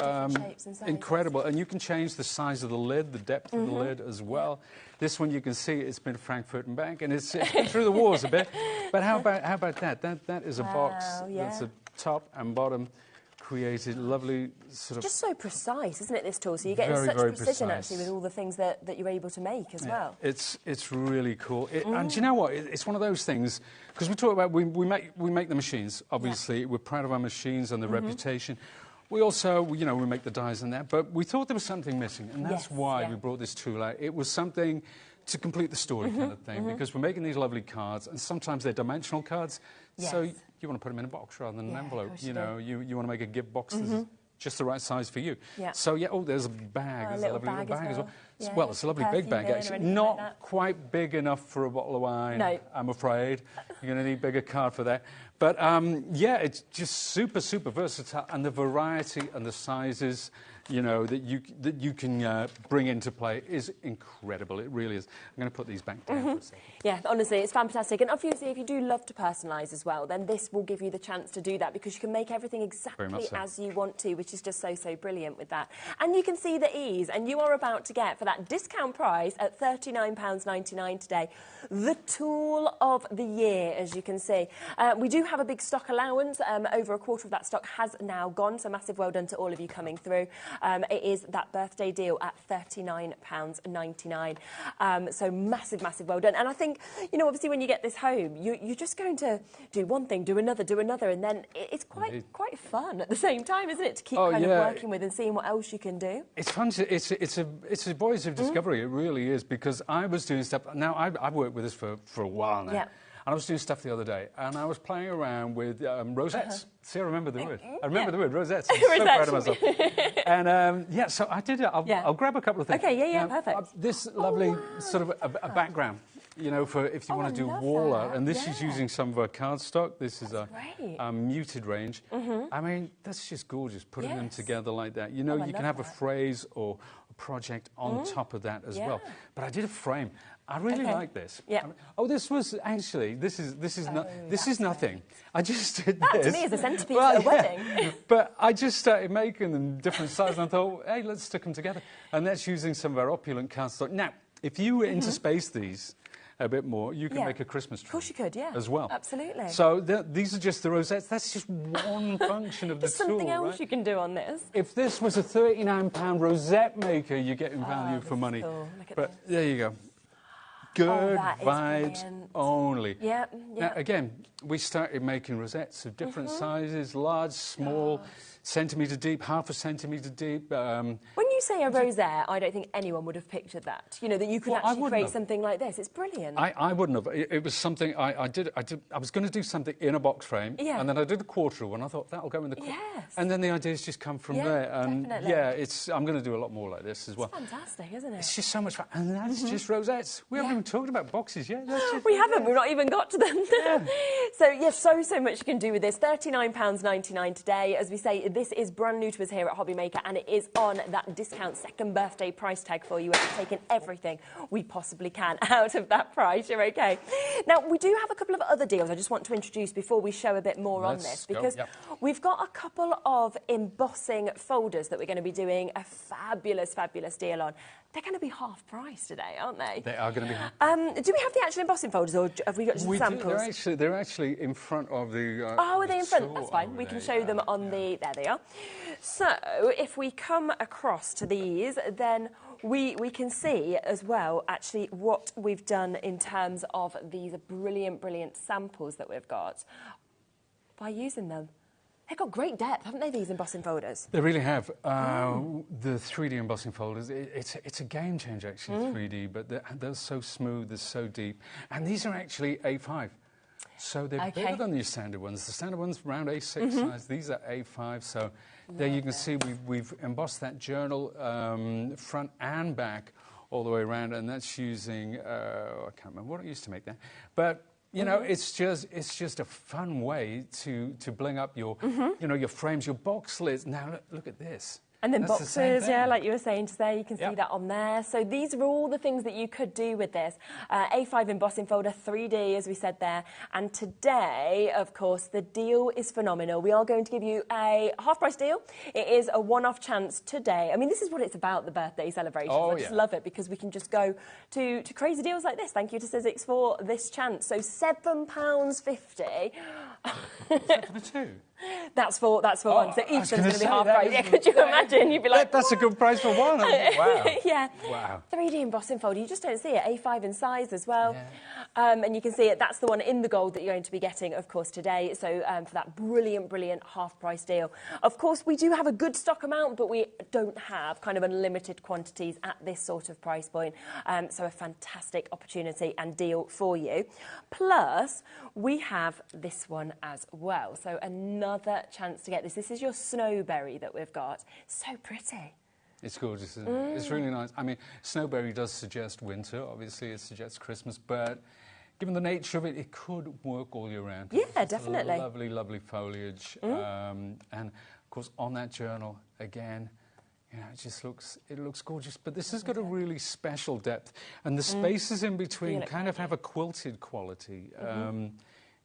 Incredible. And you can change the size of the lid, the depth of the lid as well. This one you can see it's been Frankfurt and back, and it's been through the wars a bit. But how about that? That is a box that's a top and bottom created, lovely sort of... Just so precise, isn't it, this tool? So you're getting such precision, actually, with all the things that you're able to make as well. It's really cool. And do you know what? It's one of those things, because we talk about, we make the machines, obviously. We're proud of our machines and the reputation. We also, you know, we make the dies and that, but we thought there was something missing, and that's why we brought this tool out. It was something to complete the story kind of thing, because we're making these lovely cards, and sometimes they're dimensional cards, so you want to put them in a box rather than an envelope. You know, you want to make a gift box that's just the right size for you. So, there's a bag. There's a lovely little bag as well. Well, it's a lovely big bag, actually. Not quite big enough for a bottle of wine, I'm afraid. You're going to need a bigger card for that. But, it's just super, super versatile. And the variety and the sizes, you know, that you can bring into play is incredible. It really is. I'm going to put these back down for a second. Yeah, honestly, it's fantastic. And obviously, if you do love to personalise as well, then this will give you the chance to do that, because you can make everything exactly as you want to, which is just so brilliant with that. And you can see the ease. And you are about to get, for that discount price at £39.99 today. The tool of the year, as you can see. We do have a big stock allowance. Over a quarter of that stock has now gone, so massive well done to all of you coming through. It is that birthday deal at £39.99. So massive, massive well done. And I think, you know, obviously when you get this home, you're just going to do one thing, do another, and then it's quite fun at the same time, isn't it, to keep kind of working with and seeing what else you can do. It's fun. It's a voyage of discovery. It really is, because I was doing stuff. Now I've worked with this for a while now. Yeah. And I was doing stuff the other day, and I was playing around with rosettes. See, I remember the word. I remember the word, rosettes. I'm so proud of myself. And yeah, so I did it. I'll grab a couple of things. Okay, yeah, perfect. This lovely sort of a background, you know, for if you want to do wall art. And this is using some of our cardstock. This is a muted range. I mean, that's just gorgeous, putting them together like that. You know, you can have a phrase or a project on top of that as well. But I did a frame. I really like this. Yeah. I mean, this was actually this is nothing. I just did that this. To me is a centrepiece at a wedding. But I just started making them different sizes, and I thought, hey, let's stick them together. And that's using some of our opulent cardstock. Now, if you interspace these a bit more, you can make a Christmas tree. Of course you could, yeah. As well. Absolutely. So these are just the rosettes. That's just one function of the tool, something else right? you can do on this. If this was a £39 rosette maker, you're getting value for money. But there you go. Good vibes only. Yeah. Now, again, we started making rosettes of different sizes, large, small, centimetre deep, half a centimetre deep. When you say a rosette, I don't think anyone would have pictured that. You know, that you could actually create something like this. It's brilliant. I wouldn't have. It was something I did. I was going to do something in a box frame, and then I did a quarter one. I thought that'll go in the quarter. Yes. And then the ideas just come from there. And definitely. I'm going to do a lot more like this as well. It's fantastic, isn't it? It's just so much fun. And that's just rosettes. We haven't even talked about boxes yet. We haven't. We've not even got to them. So, yes, so much you can do with this. £39.99 today. As we say, this is brand new to us here at HobbyMaker, and it is on that discount second birthday price tag for you. We've taken everything we possibly can out of that price. You're okay. Now, we do have a couple of other deals I just want to introduce before we show a bit more on this, because we've got a couple of embossing folders that we're going to be doing a fabulous, fabulous deal on. They're going to be half price today, aren't they? They are going to be half. Do we have the actual embossing folders, or have we got just samples? They're actually in front of the... oh, are they in front? That's fine. We can show them on the... There they are. So, if we come across to these, then we can see as well, actually, what we've done in terms of these brilliant, brilliant samples that we've got by using them. They've got great depth, haven't they, these embossing folders? They really have. The 3D embossing folders, it's a game changer, actually, 3D, but they're so smooth, they're so deep. And these are actually A5. So they're bigger than your standard ones. The standard ones around A6 size. These are A5. So there you can see we've embossed that journal front and back all the way around, and that's using I can't remember what I used to make that, but you know, it's just a fun way to bling up your you know, your frames, your box lids. Now look at this. And then boxes, like you were saying today, you can see that on there. So these are all the things that you could do with this. A5 embossing folder, 3D, as we said there. And today, of course, the deal is phenomenal. We are going to give you a half-price deal. It is a one-off chance today. I mean, this is what it's about, the birthday celebrations. I just love it, because we can just go to crazy deals like this. Thank you to Sizzix for this chance. So £7.50. Is that for the two? That's for one. So each one's going to be half price. Yeah, could you imagine? You'd be like, that's a good price for one. Wow. Yeah. Wow. 3D embossing folder. You just don't see it. A5 in size as well. Yeah. And you can see it. That's the one in the gold that you're going to be getting, of course, today. So for that brilliant, brilliant half price deal. Of course, we do have a good stock amount, but we don't have kind of unlimited quantities at this sort of price point. So a fantastic opportunity and deal for you. Plus, we have this one as well. So another chance to get this. This is your snowberry that we've got. So pretty. It's gorgeous, isn't it? It's really nice. I mean, snowberry does suggest winter. Obviously, it suggests Christmas, but given the nature of it, it could work all year round. Yeah, definitely. Lovely, lovely foliage. And, of course, on that journal, again, you know, it looks gorgeous. But this has got a really special depth. And the spaces in between kind of have a quilted quality.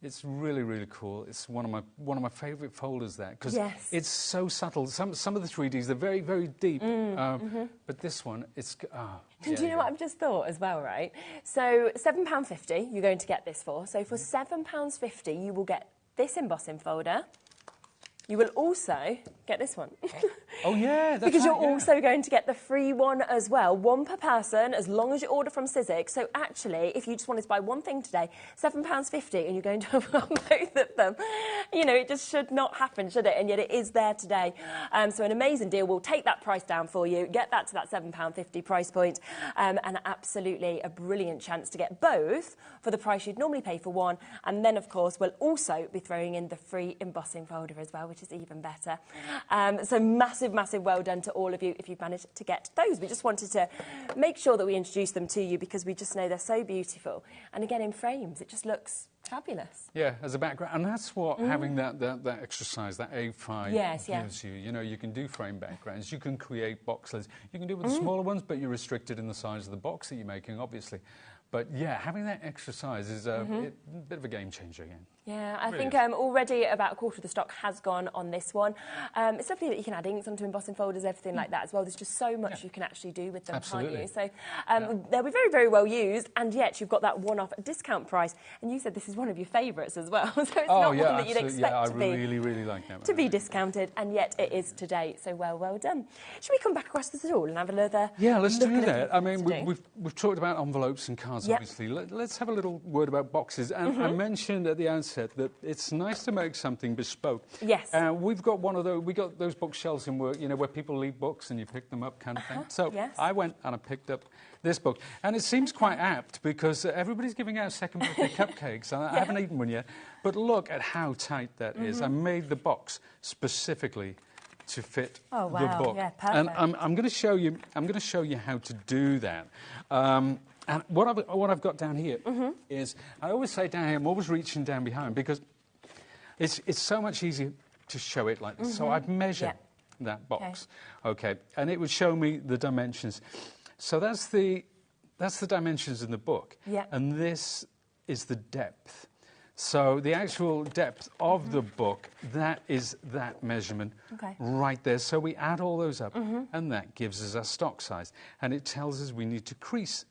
It's really, really cool. It's one of my favourite folders there because Yes. it's so subtle. Some of the 3Ds they're very, very deep, but this one it's. Do you know what I've just thought as well, right? So £7.50 you're going to get this for. So for £7.50 you will get this embossing folder. You will also get this one. Oh, yeah, that's because right, you're also going to get the free one as well, one per person, as long as you order from Sizzix. So actually, if you just wanted to buy one thing today, £7.50, and you're going to have both of them. You know, it just should not happen, should it? And yet it is there today. So an amazing deal. We'll take that price down for you, get that to that £7.50 price point, and absolutely a brilliant chance to get both for the price you'd normally pay for one. And then, of course, we'll also be throwing in the free embossing folder as well, which is even better. So massive well done to all of you if you've managed to get those. We just wanted to make sure that we introduced them to you because we just know they're so beautiful. And again, in frames, it just looks fabulous. Yeah, as a background. And that's what having that extra size, that A5 gives you. You know, you can do frame backgrounds, you can create box lids. You can do it with the smaller ones, but you're restricted in the size of the box that you're making, obviously. But yeah, having that extra size is a bit of a game changer again. Yeah, I think already about a quarter of the stock has gone on this one. It's lovely that you can add inks onto embossing folders, everything like that as well. There's just so much you can actually do with them, can't you? So they'll be very well used, and yet you've got that one-off discount price. And you said this is one of your favourites as well, so it's not one that you'd expect to be really like that one. to be discounted, and yet it is today. So well done. Should we come back across this at all and have another? Yeah, let's look do at that. I mean, we've talked about envelopes and cards, obviously. Let's have a little word about boxes. And I mentioned at the outset that it's nice to make something bespoke. Yes. We've got one of those. We got those bookshelves in work, you know, where people leave books and you pick them up, kind of thing. So I went and I picked up this book, and it seems quite apt because everybody's giving out second birthday cupcakes. I haven't eaten one yet, but look at how tight that is. I made the box specifically to fit the book. Yeah, perfect. And I'm going to show you. I'm going to show you how to do that. And what I've got down here is, I always say down here, I'm always reaching down behind because it's so much easier to show it like this. So I've measured that box, okay, and it would show me the dimensions. So that's the dimensions in the book, and this is the depth. So the actual depth of the book, that is that measurement right there. So we add all those up, and that gives us our stock size, and it tells us we need to crease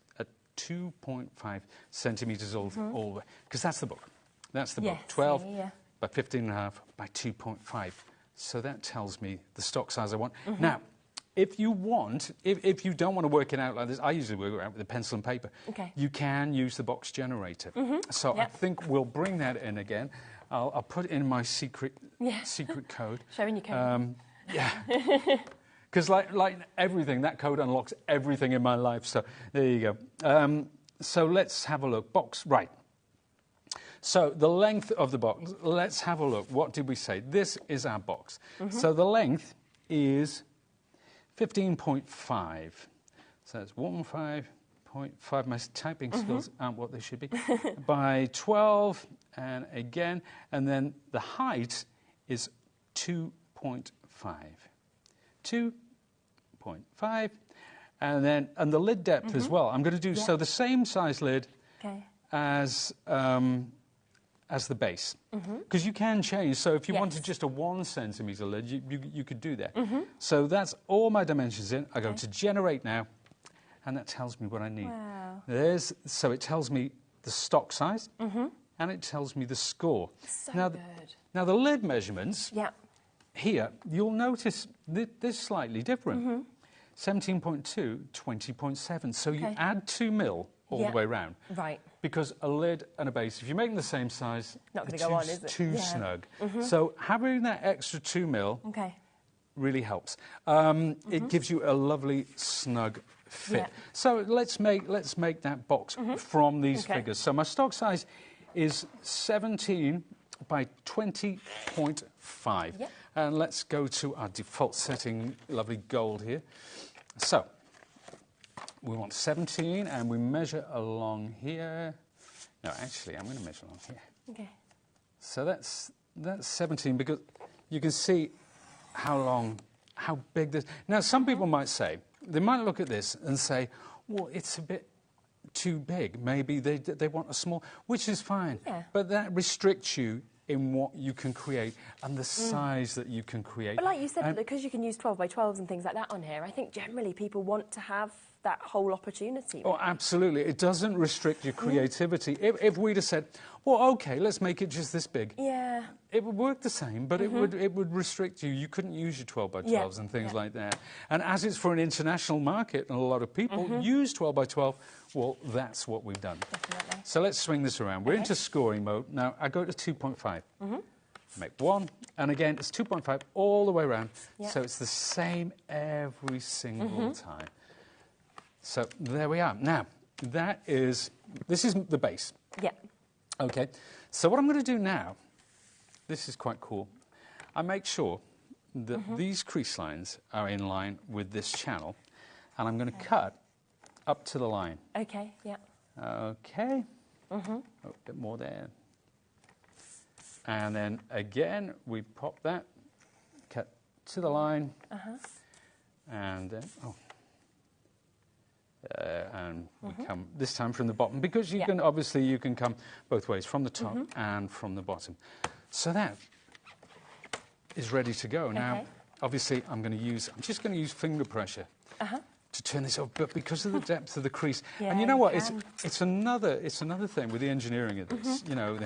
2.5 centimetres all the way, because that's the book. That's the book, 12 by 15.5 by 2.5. So that tells me the stock size I want. Now, if you want, if you don't want to work it out like this, I usually work it out with a pencil and paper. You can use the box generator. So I think we'll bring that in again. I'll put in my secret code. Showing your code. Because like everything, that code unlocks everything in my life. So there you go. So let's have a look. Box, right. So the length of the box, let's have a look. What did we say? This is our box. So the length is 15.5. So that's 15.5. My typing skills aren't what they should be. By 12, and again. And then the height is 2.5. 2.5, and the lid depth as well. I'm going to do so the same size lid as the base, because you can change. So if you wanted just a 1 centimetre lid, you could do that. So that's all my dimensions in. I go to generate now, and that tells me what I need. So it tells me the stock size, and it tells me the score. So now, good. Now the lid measurements. Here, you'll notice this slightly different. 17.2, 20.7. So you add 2 mil all the way around. Right. Because a lid and a base, if you're making the same size, not going to go on, is it? Too snug. So having that extra 2 mil really helps. It gives you a lovely snug fit. So let's make that box from these figures. So my stock size is 17 by 20.5. And let's go to our default setting, lovely gold here. So we want 17, and we measure along here. No, actually, I'm going to measure along here. So that's 17, because you can see how big this. Now, some people might say, they might look at this and say, well, it's a bit too big. Maybe they want a small, which is fine. Yeah. But that restricts you in what you can create and the size that you can create. But like you said, because you can use 12 by 12s and things like that on here, I think generally people want to have that whole opportunity. Oh, absolutely. It doesn't restrict your creativity. If we'd have said, well, OK, let's make it just this big. Yeah. It would work the same, but it would restrict you. You couldn't use your 12 by 12s and things like that. And as it's for an international market and a lot of people use 12 by 12, well, that's what we've done. Definitely. So let's swing this around. We're into scoring mode. Now, I go to 2.5. Make one, and again, it's 2.5 all the way around. So it's the same every single time. So there we are. Now, this is the base. Yeah. OK. So what I'm going to do now, this is quite cool. I make sure that these crease lines are in line with this channel, and I'm going to cut up to the line. OK, yeah. OK. A bit more there. And then again, we pop that, cut to the line, and then, and we come this time from the bottom, because you can, obviously, you can come both ways, from the top and from the bottom. So that is ready to go. Now, obviously, I'm just going to use finger pressure to turn this off, but because of the depth of the crease, and you know what, it's another thing with the engineering of this. You know,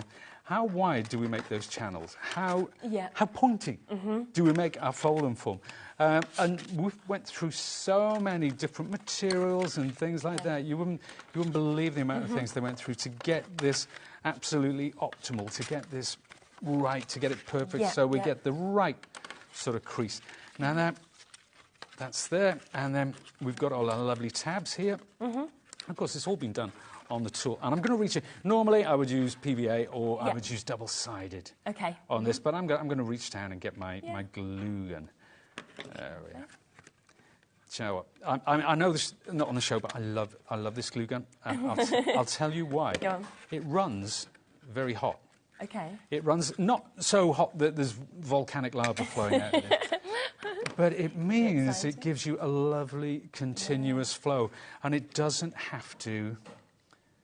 how wide do we make those channels? How pointy do we make our fold and form? And we went through so many different materials and things like that. You wouldn't believe the amount of things they went through to get this absolutely optimal, to get this right, to get it perfect, so we get the right sort of crease. Now that's there, and then we've got all our lovely tabs here. Of course, it's all been done on the tool, and I'm going to reach it. Normally, I would use PVA or I would use double-sided on this, but I'm going to reach down and get my glue gun. There we are. Do you know what? I know this not on the show, but I love this glue gun. I'll tell you why. Go on. It runs very hot. Okay. It runs not so hot that there's volcanic lava flowing out of it. But it means it gives you a lovely, continuous flow, and it doesn't have to...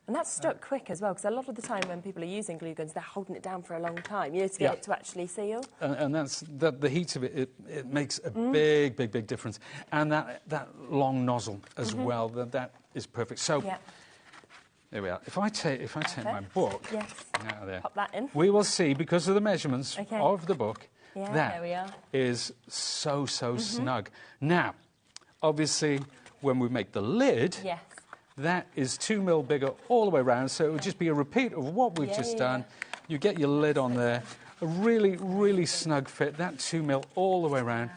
And that's stuck quick as well, because a lot of the time when people are using glue guns, they're holding it down for a long time, to get it to actually seal. And that's the heat of it makes a big, big, big difference. And that long nozzle as well, that is perfect. So there we are. If I take my book out of there, pop that in. We will see, because of the measurements of the book, there we are. Is so snug. Now, obviously, when we make the lid, that is 2 mil bigger all the way around, so it would just be a repeat of what we've just done. You get your lid on there, a really, really snug fit, that 2 mil all the way around.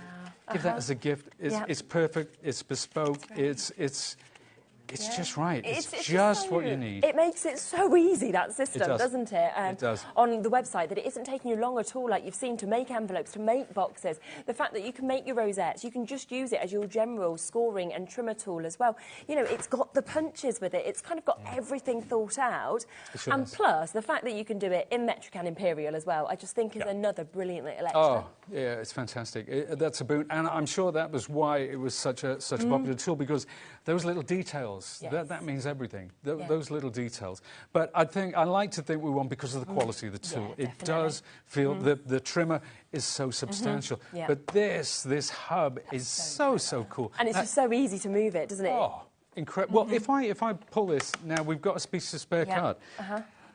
Give that as a gift. It's perfect, it's bespoke, it's just right. It's just what you need. It makes it so easy, that system, doesn't it? It does. On the website, that it isn't taking you long at all, like you've seen, to make envelopes, to make boxes. The fact that you can make your rosettes, you can just use it as your general scoring and trimmer tool as well. You know, it's got the punches with it. It's kind of got everything thought out. And plus, the fact that you can do it in metric and imperial as well, I just think is another brilliant little extra. Oh, yeah, it's fantastic. That's a boon. And I'm sure that was why it was such a popular tool, because those little details, that means everything, those little details. But I like to think we won because of the quality of the tool. It does feel, the trimmer is so substantial. But this hub is so cool. And it's just so easy to move it, doesn't it? Oh, incredible. Well, if I pull this, now we've got a piece of spare card.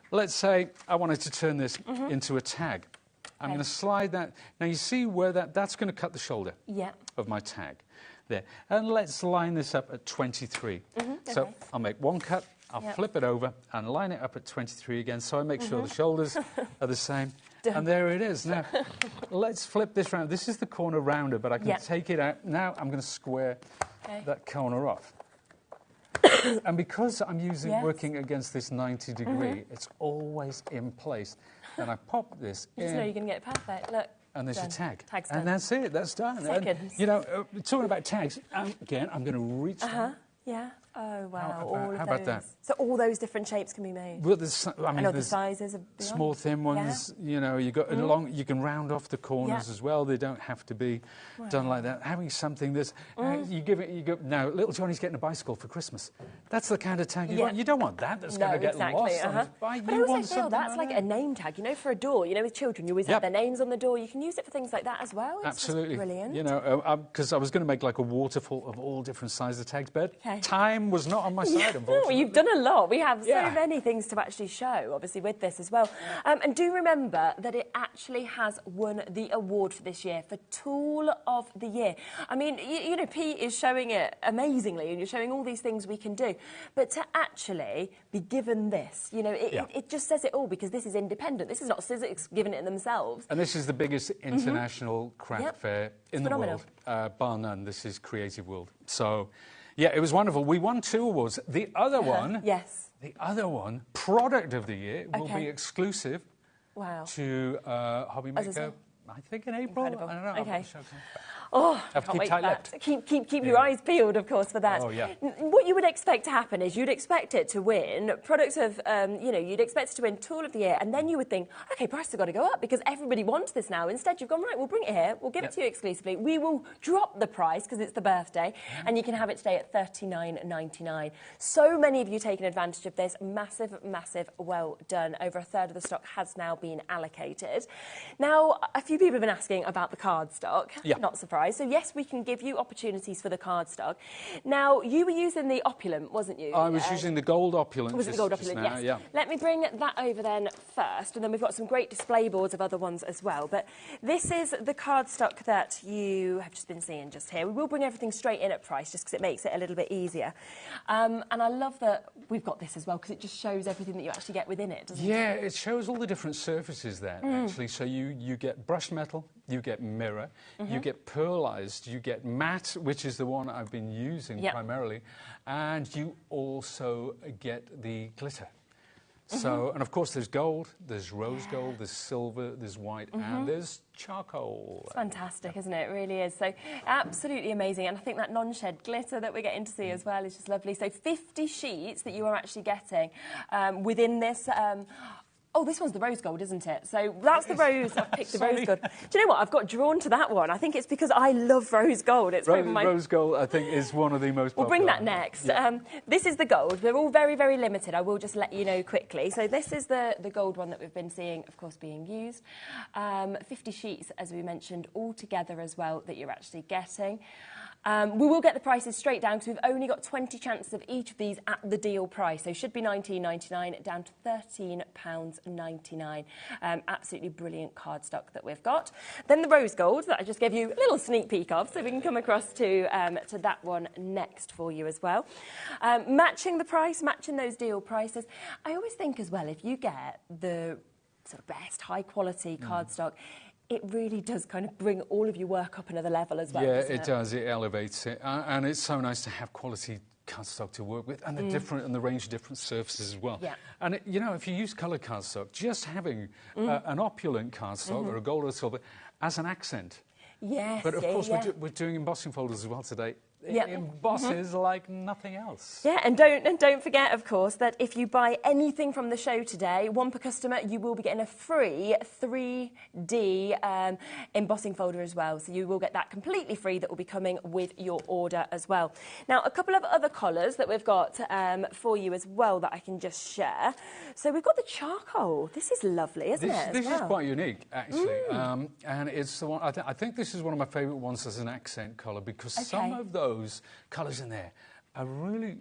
Let's say I wanted to turn this into a tag. I'm going to slide that. Now, you see where that's going to cut the shoulder of my tag. There. And let's line this up at 23. So I'll make one cut, I'll flip it over and line it up at 23 again, so I make sure the shoulders are the same. And there it is. Now, let's flip this round. This is the corner rounder, but I can take it out. Now I'm going to square that corner off. And because I'm working against this 90 degree, it's always in place. And I pop this in. You just know you're going to get it perfect. Look. And there's your tag. Tag's done. And that's it. That's done. Seconds. And, you know, talking about tags, again, I'm going to reach down. Oh, wow. How about that? So all those different shapes can be made? Well, there's, I mean, other there's sizes of small, thin ones. Yeah. You know, you got along. You can round off the corners Yeah. as well. They don't have to be done like that. Having something that's you give it. You go now. Little Johnny's getting a bicycle for Christmas. That's the kind of tag you want. You don't want that. That's going to get lost. On his bike. But I also feel that's like a name tag. You know, for a door. You know, with children, you always have their names on the door. You can use it for things like that as well. It's absolutely brilliant. You know, because I was going to make like a waterfall of all different sizes of tags, but time was not on my side. Well, you've done a lot. We have so many things to actually show, obviously, with this as well. And do remember that it actually has won the award for this year for Tool of the Year. I mean, you know, Pete is showing it amazingly, and you're showing all these things we can do. But to actually be given this, you know, it just says it all, because this is independent. This is not Sizzix giving it themselves. And this is the biggest international craft fair in the world, bar none. This is Creative World. So... yeah, it was wonderful. We won 2 awards. The other one, the other one, Product of the Year, will be exclusive to HobbyMaker, I think in April. Incredible. I don't know. Okay. Oh, have to keep tight-lipped. Keep your eyes peeled, of course, for that. Oh, yeah. What you would expect to happen is you'd expect it to win products of, you know, you'd expect it to win Tool of the Year, and then you would think, OK, prices have got to go up because everybody wants this now. Instead, you've gone, right, we'll bring it here, we'll give it to you exclusively. We will drop the price because it's the birthday, and you can have it today at $39.99. So many of you taking advantage of this. Massive, massive well done. Over a third of the stock has now been allocated. Now, a few people have been asking about the cardstock. Not surprised. So, yes, we can give you opportunities for the cardstock. Now, you were using the opulent, wasn't you? I was using the gold opulent. Was it the gold opulent? Yes. Yeah. Let me bring that over then first, and then we've got some great display boards of other ones as well. But this is the cardstock that you have just been seeing just here. We will bring everything straight in at price just because it makes it a little bit easier. And I love that we've got this as well because it just shows everything that you actually get within it, doesn't it? Yeah, it shows all the different surfaces there, actually. So you get brushed metal, you get mirror, you get pearlized, you get matte, which is the one I've been using primarily, and you also get the glitter. So, and of course there's gold, there's rose gold, there's silver, there's white, and there's charcoal. It's fantastic, isn't it? It really is. So absolutely amazing. And I think that non-shed glitter that we're getting to see as well is just lovely. So 50 sheets that you are actually getting within this. Oh, this one's the rose gold, isn't it? So that's the rose. I've picked the rose gold. Do you know what? I've got drawn to that one. I think it's because I love rose gold. It's rose gold, I think, is one of the most popular. We'll bring that next. Yeah. This is the gold. They're all very, very limited. I will just let you know quickly. So this is the gold one that we've been seeing, of course, being used. 50 sheets, as we mentioned, all together as well that you're actually getting. We will get the prices straight down because we've only got 20 chances of each of these at the deal price. So it should be $19.99 down to $13.99. Absolutely brilliant cardstock that we've got. Then the rose gold that I just gave you a little sneak peek of, so we can come across to that one next for you as well. Matching the price, matching those deal prices. I always think as well, if you get the sort of best high quality cardstock, it really does kind of bring all of your work up another level as well. Yeah, it does. It elevates it. And it's so nice to have quality cardstock to work with, and the different and the range of different surfaces as well. Yeah. And you know, if you use coloured cardstock, just having an opulent cardstock or a gold or silver as an accent. Yes. But of course, we're doing embossing folders as well today. It embosses like nothing else. Yeah, and don't forget, of course, that if you buy anything from the show today, one per customer, you will be getting a free 3D embossing folder as well. So you will get that completely free. That will be coming with your order as well. Now, a couple of other colours that we've got for you as well that I can just share. So we've got the charcoal. This is lovely, isn't it? This is quite unique, actually. And it's the one, I think this is one of my favourite ones as an accent colour, because some of those colours in there are really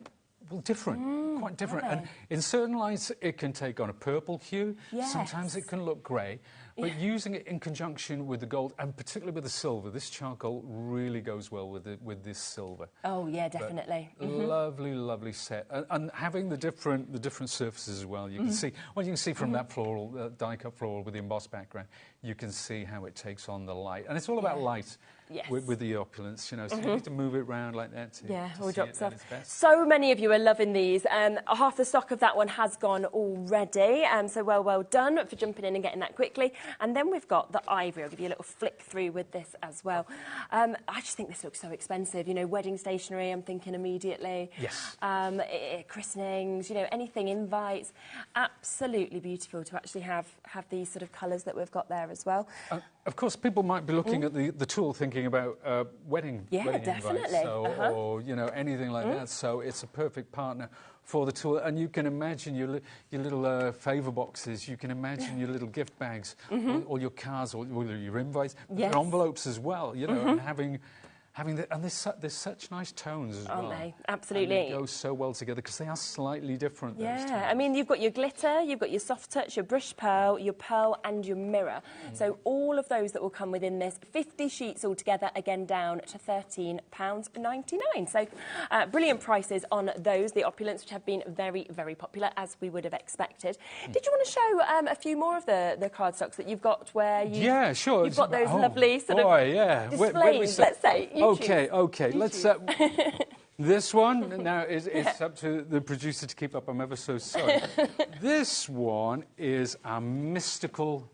different, quite different. And in certain lights, it can take on a purple hue. Yes. Sometimes it can look grey. But using it in conjunction with the gold, and particularly with the silver, this charcoal really goes well with this silver. Oh, yeah, definitely. Lovely, lovely set. And having the different surfaces as well. You can see, well, you can see from that floral, die-cut floral with the embossed background, you can see how it takes on the light. And it's all about light. with the opulence, you know, so you need to move it around like that to all drops off. best. So many of you are loving these. Half the stock of that one has gone already, so well done for jumping in and getting that quickly. And then we've got the ivory. I'll give you a little flick through with this as well. I just think this looks so expensive. You know, wedding stationery, I'm thinking immediately. Yes. Christenings, you know, anything, invites. Absolutely beautiful to actually have these sort of colours that we've got there as well. Of course, people might be looking at the tool thinking about wedding definitely. invites, or you know, anything like that. So it's a perfect partner for the tool. And you can imagine your little favour boxes. You can imagine your little gift bags, all your cards, all your invites, your envelopes as well. You know, and having and there's such nice tones as well. Aren't they? Absolutely. And they go so well together because they are slightly different. Those tones. I mean, you've got your glitter, you've got your soft touch, your brushed pearl, your pearl and your mirror. So all of those that will come within this, 50 sheets altogether, again down to £13.99. So brilliant prices on those, the opulence, which have been very, very popular, as we would have expected. Did you want to show a few more of the cardstocks that you've got where you... Yeah, sure. You've got those lovely sort of displays, let's say. Okay. Let's... This one, now, it's up to the producer to keep up. I'm ever so sorry. This one is a mystical...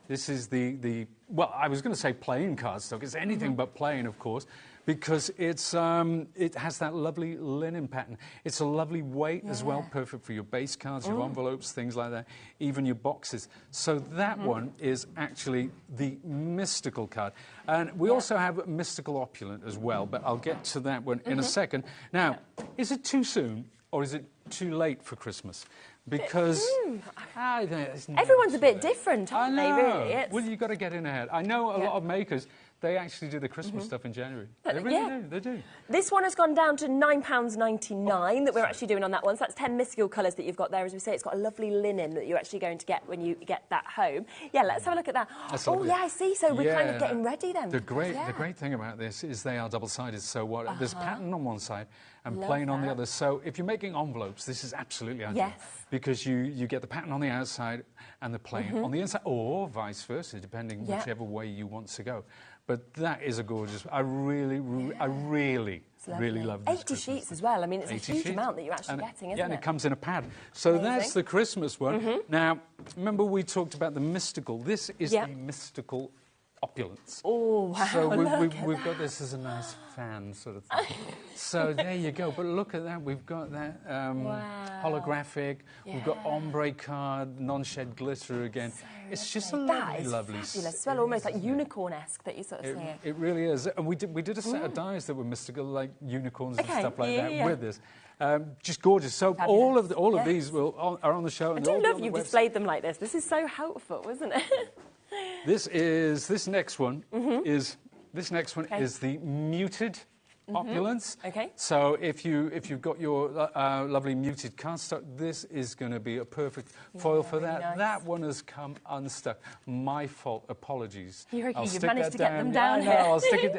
This is the well, I was going to say plain cardstock. It's anything but plain, of course, because it's it has that lovely linen pattern. It's a lovely weight as well, perfect for your base cards, your envelopes, things like that, even your boxes. So that one is actually the mystical card. And we also have mystical opulent as well, but I'll get to that one in a second. Now, is it too soon or is it too late for Christmas? Because everyone's a bit different, aren't they, really? Well, you've got to get in ahead. I know a lot of makers, they actually do the Christmas stuff in January. They really do, they do. This one has gone down to £9.99 that we're actually doing on that one. So that's 10 mystical colours that you've got there. As we say, it's got a lovely linen that you're actually going to get when you get that home. Yeah, let's have a look at that. I see. So we're kind of getting ready then. The great thing about this is they are double-sided. So there's pattern on one side and plain on the other. So if you're making envelopes, this is absolutely ideal. Because you get the pattern on the outside and the plain on the inside, or vice versa, depending whichever way you want to go. But that is a gorgeous... I really love this 80 sheets as well. I mean, it's a huge amount that you're actually getting, isn't it? Yeah, and it comes in a pad. So that's the Christmas one. Now, remember we talked about the mystical. This is the mystical opulence. Oh, wow. So we've got this as a nice fan sort of thing. So there you go. But look at that. We've got that holographic. We've got ombre card, non-shed glitter again. So it's just a lovely fabulous as well, almost like unicorn-esque that you sort of see it. It really is. And we did a set of dies that were mystical, like unicorns and stuff like that with this. Just gorgeous. So all of these are on the show. And I do love you've displayed them like this. This is so helpful, isn't it? This next one is the muted opulence. So if you've got your lovely muted cardstock, this is going to be a perfect foil for that. Nice. That one has come unstuck. My fault. Apologies. You've managed to get them down here. I'll stick it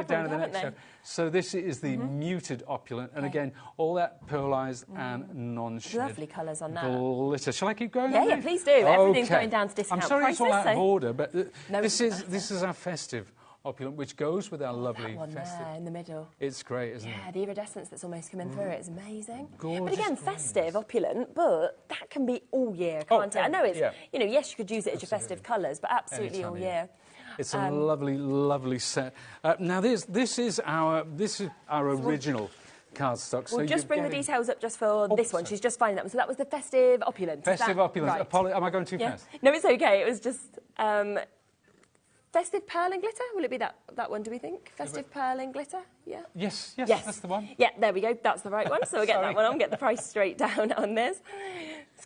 down in the next show. So this is the muted opulent, and again, all that pearlized and non-shed. Lovely colours on that. Glitter. Shall I keep going? Yeah, please do. Everything's going down to discount prices. I'm sorry it's all out of order, but this is our festive opulent, which goes with our lovely festive. There in the middle. It's great, isn't it? Yeah, the iridescence that's almost coming through it is amazing. Gorgeous. But again, festive opulent, but that can be all year, can't it? I know it's, yes, you could use it as your festive colours, but absolutely all year. It's a lovely, lovely set. Now, this is our original cardstock. We'll just bring the details up just for this one. She's just finding that one. So that was the festive opulent. Festive opulent. Right. Am I going too fast? No, it's okay. It was just festive pearl and glitter. Will it be that one? Do we think festive pearl and glitter? Yeah. Yes. That's the one. Yeah, there we go. That's the right one. So we'll get that one on. Get the price straight down on this.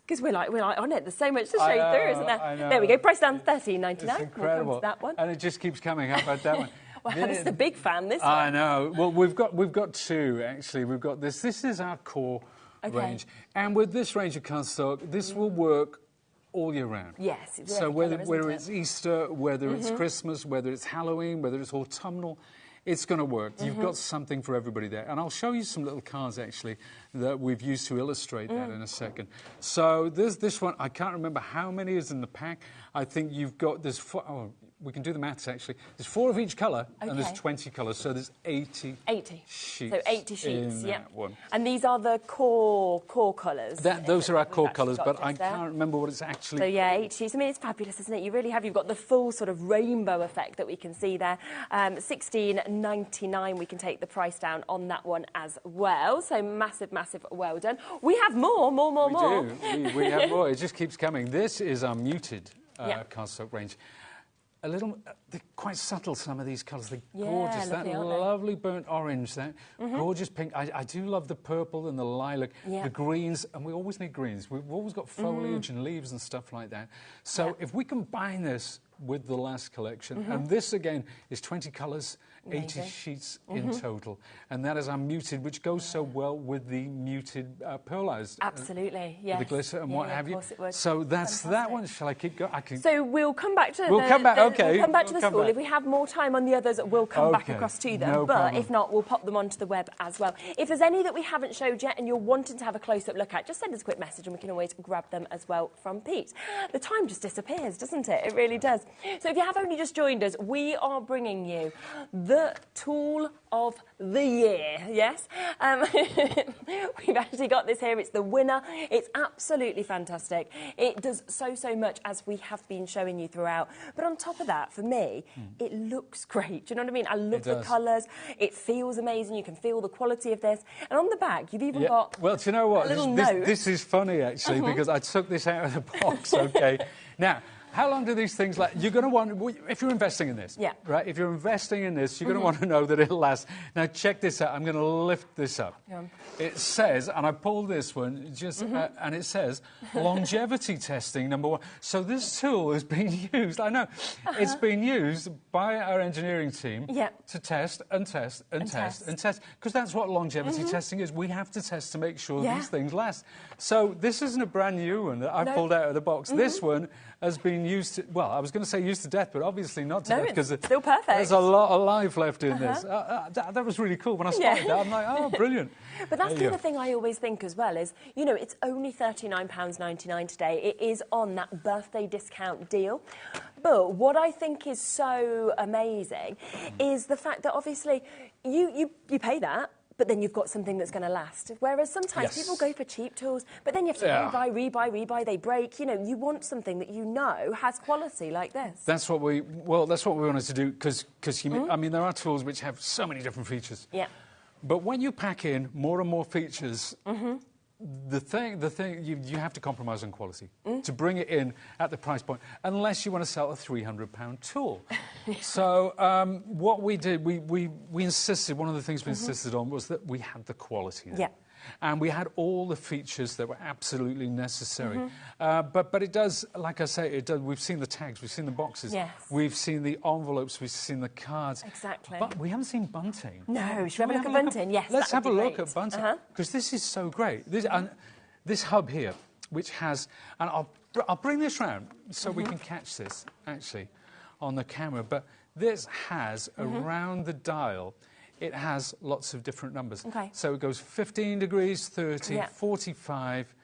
Because we're like on it. There's so much to show through, isn't there? I know. There we go. Price down $13.99. It's incredible. We'll come to that one. And it just keeps coming up at that one. Wow, this is a big fan. This one. I know. Well, we've got two actually. We've got this. This is our core range, and with this range of cardstock, this will work all year round. Yes. It's so whether it's Easter, whether it's Christmas, whether it's Halloween, whether it's autumnal, it's going to work. You've got something for everybody there. And I'll show you some little cards, actually, that we've used to illustrate that in a second. So there's this one. I can't remember how many is in the pack. I think you've got this... we can do the maths actually. There's 4 of each colour, and there's Okay. 20 colours, so there's 80. 80. Sheets. So 80 sheets, in yeah. that one. And these are the core colours. Those are our core We've colours, actually but got I just there. can't remember what it's actually. So yeah, 8 sheets. I mean, it's fabulous, isn't it? You really have. You've got the full sort of rainbow effect that we can see there. $16.99. We can take the price down on that one as well. So massive, massive well done. We have more. We do. We have more. It just keeps coming. This is our muted cardstock range. A little, they're quite subtle, some of these colours. They're gorgeous. That lovely, aren't they? lovely burnt orange, that gorgeous pink. I do love the purple and the lilac, the greens, and we always need greens. We've always got foliage and leaves and stuff like that. So if we combine this with the last collection, and this again is 20 colours, 80 sheets in total, and that is our muted, which goes so well with the muted pearlized. Absolutely, yes. With the glitter and what have you. Of course it would. So that's that one. Shall I keep going? So we'll come back to We'll come back, okay. We'll come back to the We'll come school. back. If we have more time on the others, we'll come back across to them. No but problem. if not, we'll pop them onto the web as well. If there's any that we haven't showed yet and you're wanting to have a close-up look at, just send us a quick message and we can always grab them as well from Pete. The time just disappears, doesn't it? It really does. So if you have only just joined us, we are bringing you the tool of the year, yes? We've actually got this here. It's the winner. It's absolutely fantastic. It does so much, as we have been showing you throughout. But on top of that, for me, it looks great. Do you know what I mean? I love the colours. It feels amazing. You can feel the quality of this. And on the back, you've even got well, do you know what? a little note. This is funny, actually, because I took this out of the box, OK? Now, how long do these things last? You're going to want, if you're investing in this, right? If you're investing in this, you're going to want to know that it'll last. Now, check this out. I'm going to lift this up. It says, and I pulled this one, just, and it says, longevity testing, #1. So this tool is being used, I know, it's been used by our engineering team to test and test and test and test, because that's what longevity testing is. We have to test to make sure these things last. So this isn't a brand new one that I pulled out of the box. This one has been used to, well, I was going to say used to death, but obviously not to death, because still perfect. There's a lot of life left in this. That was really cool. When I spotted that, I'm like, oh, brilliant. But that's the other thing I always think as well is, you know, it's only £39.99 today. It is on that birthday discount deal. But what I think is so amazing is the fact that obviously you pay that, but then you've got something that's going to last. Whereas sometimes people go for cheap tools, but then you have to rebuy, they break. You know, you want something that you know has quality like this. That's what we wanted to do, because I mean, there are tools which have so many different features. Yeah. But when you pack in more and more features, the thing you have to compromise on quality to bring it in at the price point, unless you want to sell a £300 tool. So what we did, we insisted, one of the things we insisted on was that we had the quality there. And we had all the features that were absolutely necessary. But it does, like I say, it does. We've seen the tags, we've seen the boxes, we've seen the envelopes, we've seen the cards. Exactly. But we haven't seen Bunting. No, should we have a look at Bunting? Yes, let's have a look great. at Bunting, because this is so great. This hub here, which has, and I'll bring this round so we can catch this, actually, on the camera. But this has, around the dial, it has lots of different numbers. So it goes 15 degrees, 30, 45,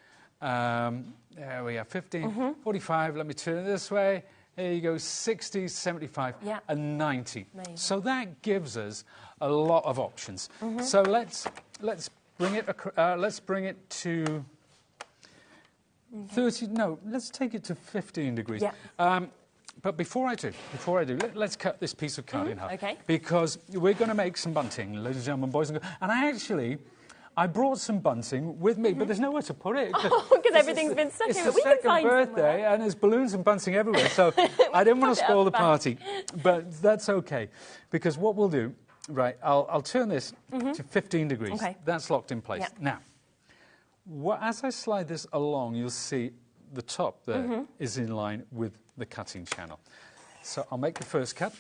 there we are, 15, 45, let me turn it this way. There you go, 60, 75, and 90. Amazing. So that gives us a lot of options. So let's bring it to 30. No, let's take it to 15 degrees. But before I do, let's cut this piece of card in half. Because we're going to make some bunting, ladies and gentlemen, boys and girls. And I brought some bunting with me, but there's nowhere to put it. Because everything's been stuck here, but we can find somewhere. It's the second birthday, and there's balloons and bunting everywhere, so I didn't want to spoil the party. But that's okay, because what we'll do, right, I'll turn this to 15 degrees. That's locked in place. Now, as I slide this along, you'll see the top there is in line with the cutting channel. So I'll make the first cut,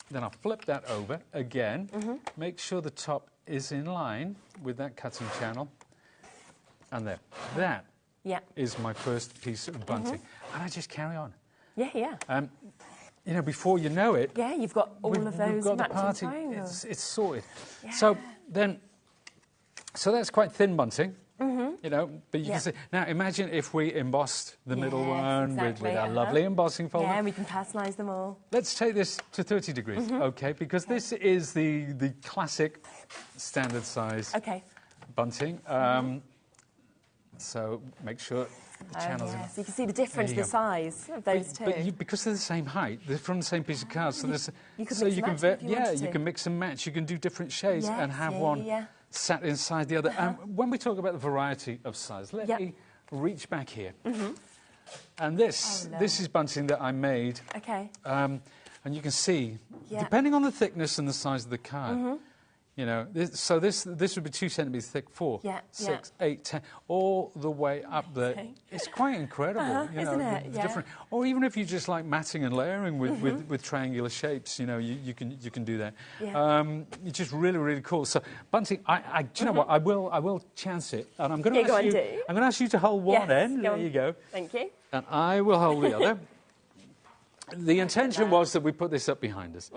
then I'll flip that over again, make sure the top is in line with that cutting channel, and there. That is my first piece of bunting. And I just carry on. You know, before you know it... you've got all of those we've got the party. It's sorted. So that's quite thin bunting. You know, but you can see. Now, imagine if we embossed the middle one with our lovely embossing folder. Yeah, and we can personalise them all. Let's take this to 30 degrees, okay? Because this is the classic standard size bunting. So make sure the channels... So you can see the difference, the size of those two. But because they're the same height, they're from the same piece of card, so there's... You can mix and match. You can do different shades and have one sat inside the other. When we talk about the variety of size, let me reach back here. And this is bunting that I made. Okay. And you can see, depending on the thickness and the size of the card, you know, this would be 2 centimetres thick, 4, 6, 8, 10, all the way up there. It's quite incredible, you know, isn't it? different. Or even if you just like matting and layering with triangular shapes, you know, you can do that. It's just really, really cool. So bunting, do you know what? I will chance it, and I'm going to ask you to hold one end. There you go. Thank you. And I will hold the other. The intention was that we put this up behind us.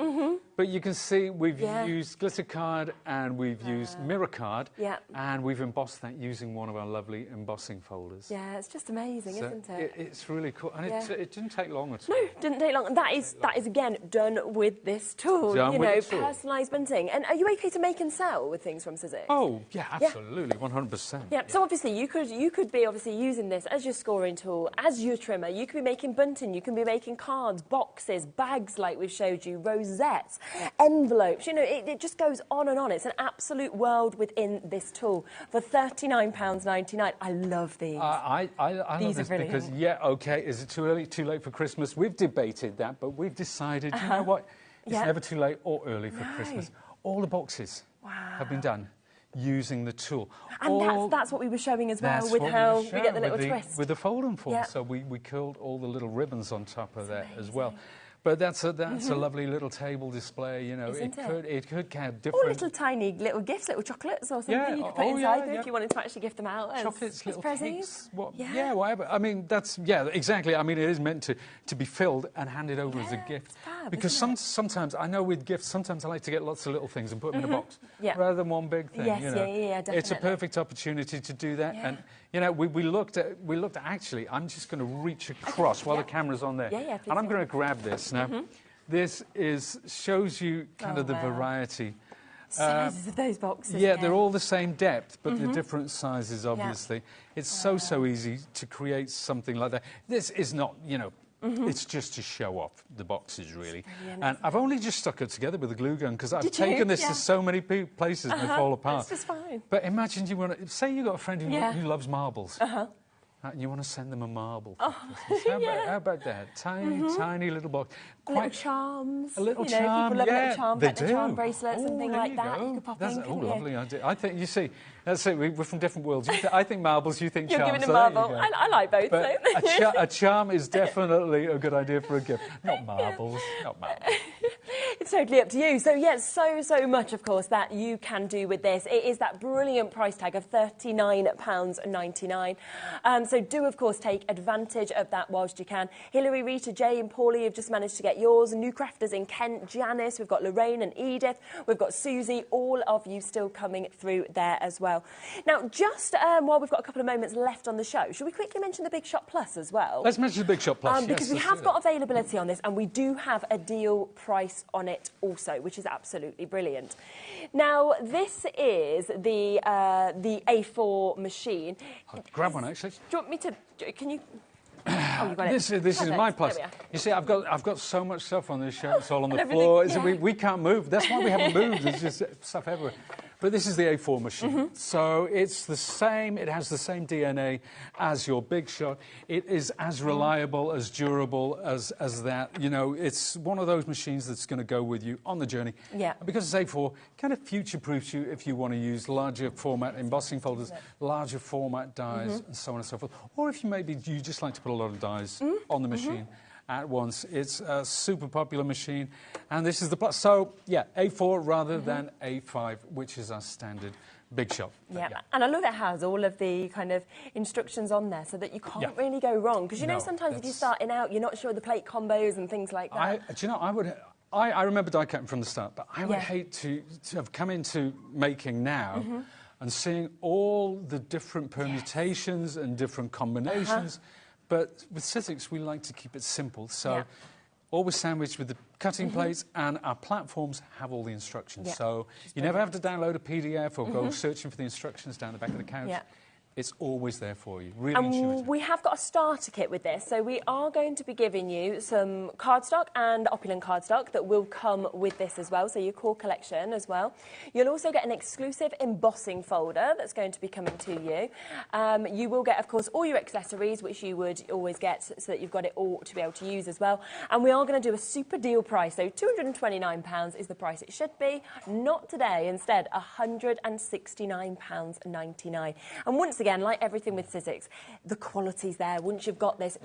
But you can see we've used glitter card and we've used mirror card and we've embossed that using one of our lovely embossing folders. Yeah, it's just amazing, isn't it? It's really cool. And it didn't take long at all. No, didn't take long. And that is again, done with this tool, personalised bunting. And are you okay to make and sell with things from Sizzix? Oh, yeah, absolutely, 100%. Yeah, so obviously you could be using this as your scoring tool, as your trimmer. You could be making bunting, you can be making cards, boxes, bags like we've showed you, rosettes, envelopes, you know, it just goes on and on. It's an absolute world within this tool for £39.99. I love these. I love this because, is it too early, too late for Christmas? We've debated that, but we've decided, you know what, it's never too late or early for Christmas. All the boxes have been done using the tool. And that's what we were showing as well, with how we get the little twist. With the fold-and form. So we curled all the little ribbons on top of that as well. But that's a lovely little table display, you know. It could have different... Or little tiny little gifts, little chocolates or something you could put inside there if you wanted to actually gift them out. Chocolates, little cakes, whatever. I mean, exactly. I mean, it is meant to be filled and handed over as a gift. Fab, because sometimes, I know with gifts, sometimes I like to get lots of little things and put them in a box rather than one big thing. Yes, you know? definitely. It's a perfect opportunity to do that. And, you know, we looked at actually, I'm just going to reach across while the camera's on there. And I'm going to grab this now. This shows you kind of the variety. Sizes of those boxes. Yeah, they're all the same depth, but they're different sizes, obviously. It's so easy to create something like that. This is not, you know, it's just to show off the boxes, really. And I've only just stuck it together with a glue gun because I've taken this to so many places and they fall apart. It's just fine. But imagine say you've got a friend who loves marbles. And you want to send them a marble. How about that? Tiny little box. Little charms. A little charm, people love little charm, they the charm bracelets and things like that. You could pop in, lovely idea. I think, you see, that's it, we're from different worlds. I think marbles, you think You're charms. You're giving a marble. I like both. But a charm is definitely a good idea for a gift. Not marbles, not marbles. It's totally up to you. So, yes, so much, of course, that you can do with this. It is that brilliant price tag of £39.99. So do, of course, take advantage of that whilst you can. Hilary, Rita, Jay and Paulie have just managed to get yours. New crafters in Kent, Janice, we've got Lorraine and Edith, we've got Susie, all of you still coming through there as well. Now, just while we've got a couple of moments left on the show, should we quickly mention the Big Shot Plus as well? Let's mention the Big Shot Plus, because we have got availability on this and we do have a deal price on it also, which is absolutely brilliant. Now, this is the A4 machine. I'll grab one, actually. Do you want me to... Can you... Oh, you got this is my plus. You see, I've got so much stuff on this show. It's all on the floor. We can't move. That's why we haven't moved. There's just stuff everywhere. But this is the A4 machine. So it's the same. It has the same DNA as your Big Shot. It is as reliable, as durable as that. You know, it's one of those machines that's going to go with you on the journey. Yeah. And because it's A4, kind of future-proofs you if you want to use larger format embossing folders, larger format dies, and so on and so forth. Or if you just like to put a lot of dies on the machine at once. It's a super popular machine, and this is the plus. So, yeah, A4 rather than A5, which is our standard Big Shot. Yeah, and I love it has all of the kind of instructions on there so that you can't really go wrong. Because, you know, sometimes if you're starting out, you're not sure the plate combos and things like that. Do you know, I remember die cutting from the start, but I would hate to have come into making now and seeing all the different permutations and different combinations. But with Sizzix, we like to keep it simple. So always sandwiched with the cutting plates, and our platforms have all the instructions. So you never have to download a PDF or go searching for the instructions down the back of the couch. It's always there for you. Really intuitive. We have got a starter kit with this, so we are going to be giving you some cardstock and opulent cardstock that will come with this as well, so your core collection as well. You'll also get an exclusive embossing folder that's going to be coming to you. You will get, of course, all your accessories, which you would always get, so that you've got it all to be able to use as well. And we are going to do a super deal price, so £229 is the price it should be. Not today, instead, £169.99. And once again, like everything with Sizzix, the quality's there. Once you've got this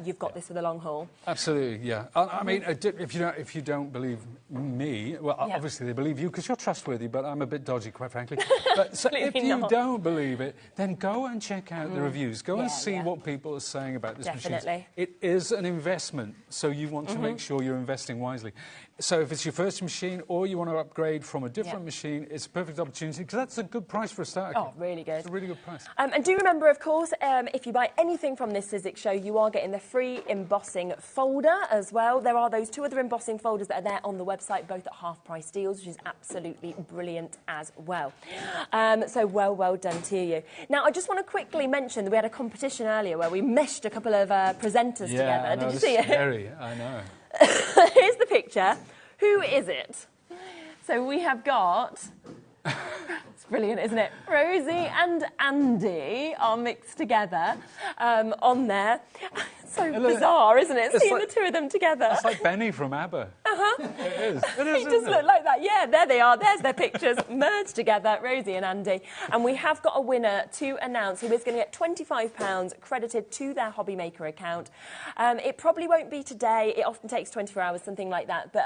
for the long haul. Absolutely, yeah. I mean, if you don't believe me, well, obviously they believe you because you're trustworthy, but I'm a bit dodgy, quite frankly. But so if you don't believe it, then go and check out the reviews. Go and see what people are saying about this machine. It is an investment, so you want to make sure you're investing wisely. So if it's your first machine or you want to upgrade from a different machine, it's a perfect opportunity because that's a good price for a starter. Oh, really good. It's a really good price. And do remember, of course, if you buy anything from this Sizzix show, you are getting the free embossing folder as well. There are those 2 other embossing folders that are there on the website, both at half-price deals, which is absolutely brilliant as well. So well done to you. Now, I just want to quickly mention that we had a competition earlier where we meshed a couple of presenters together. I know, Did you see it? Scary. I know. Here's the picture. Who is it? So we have got... It's brilliant, isn't it? Rosie and Andy are mixed together on there. So bizarre, isn't it? Seeing the 2 of them together. It's like Benny from ABBA. It is. It does look like that. Yeah, there they are. There's their pictures merged together, Rosie and Andy. And we have got a winner to announce who is going to get £25 credited to their HobbyMaker account. It probably won't be today. It often takes 24 hours, something like that. But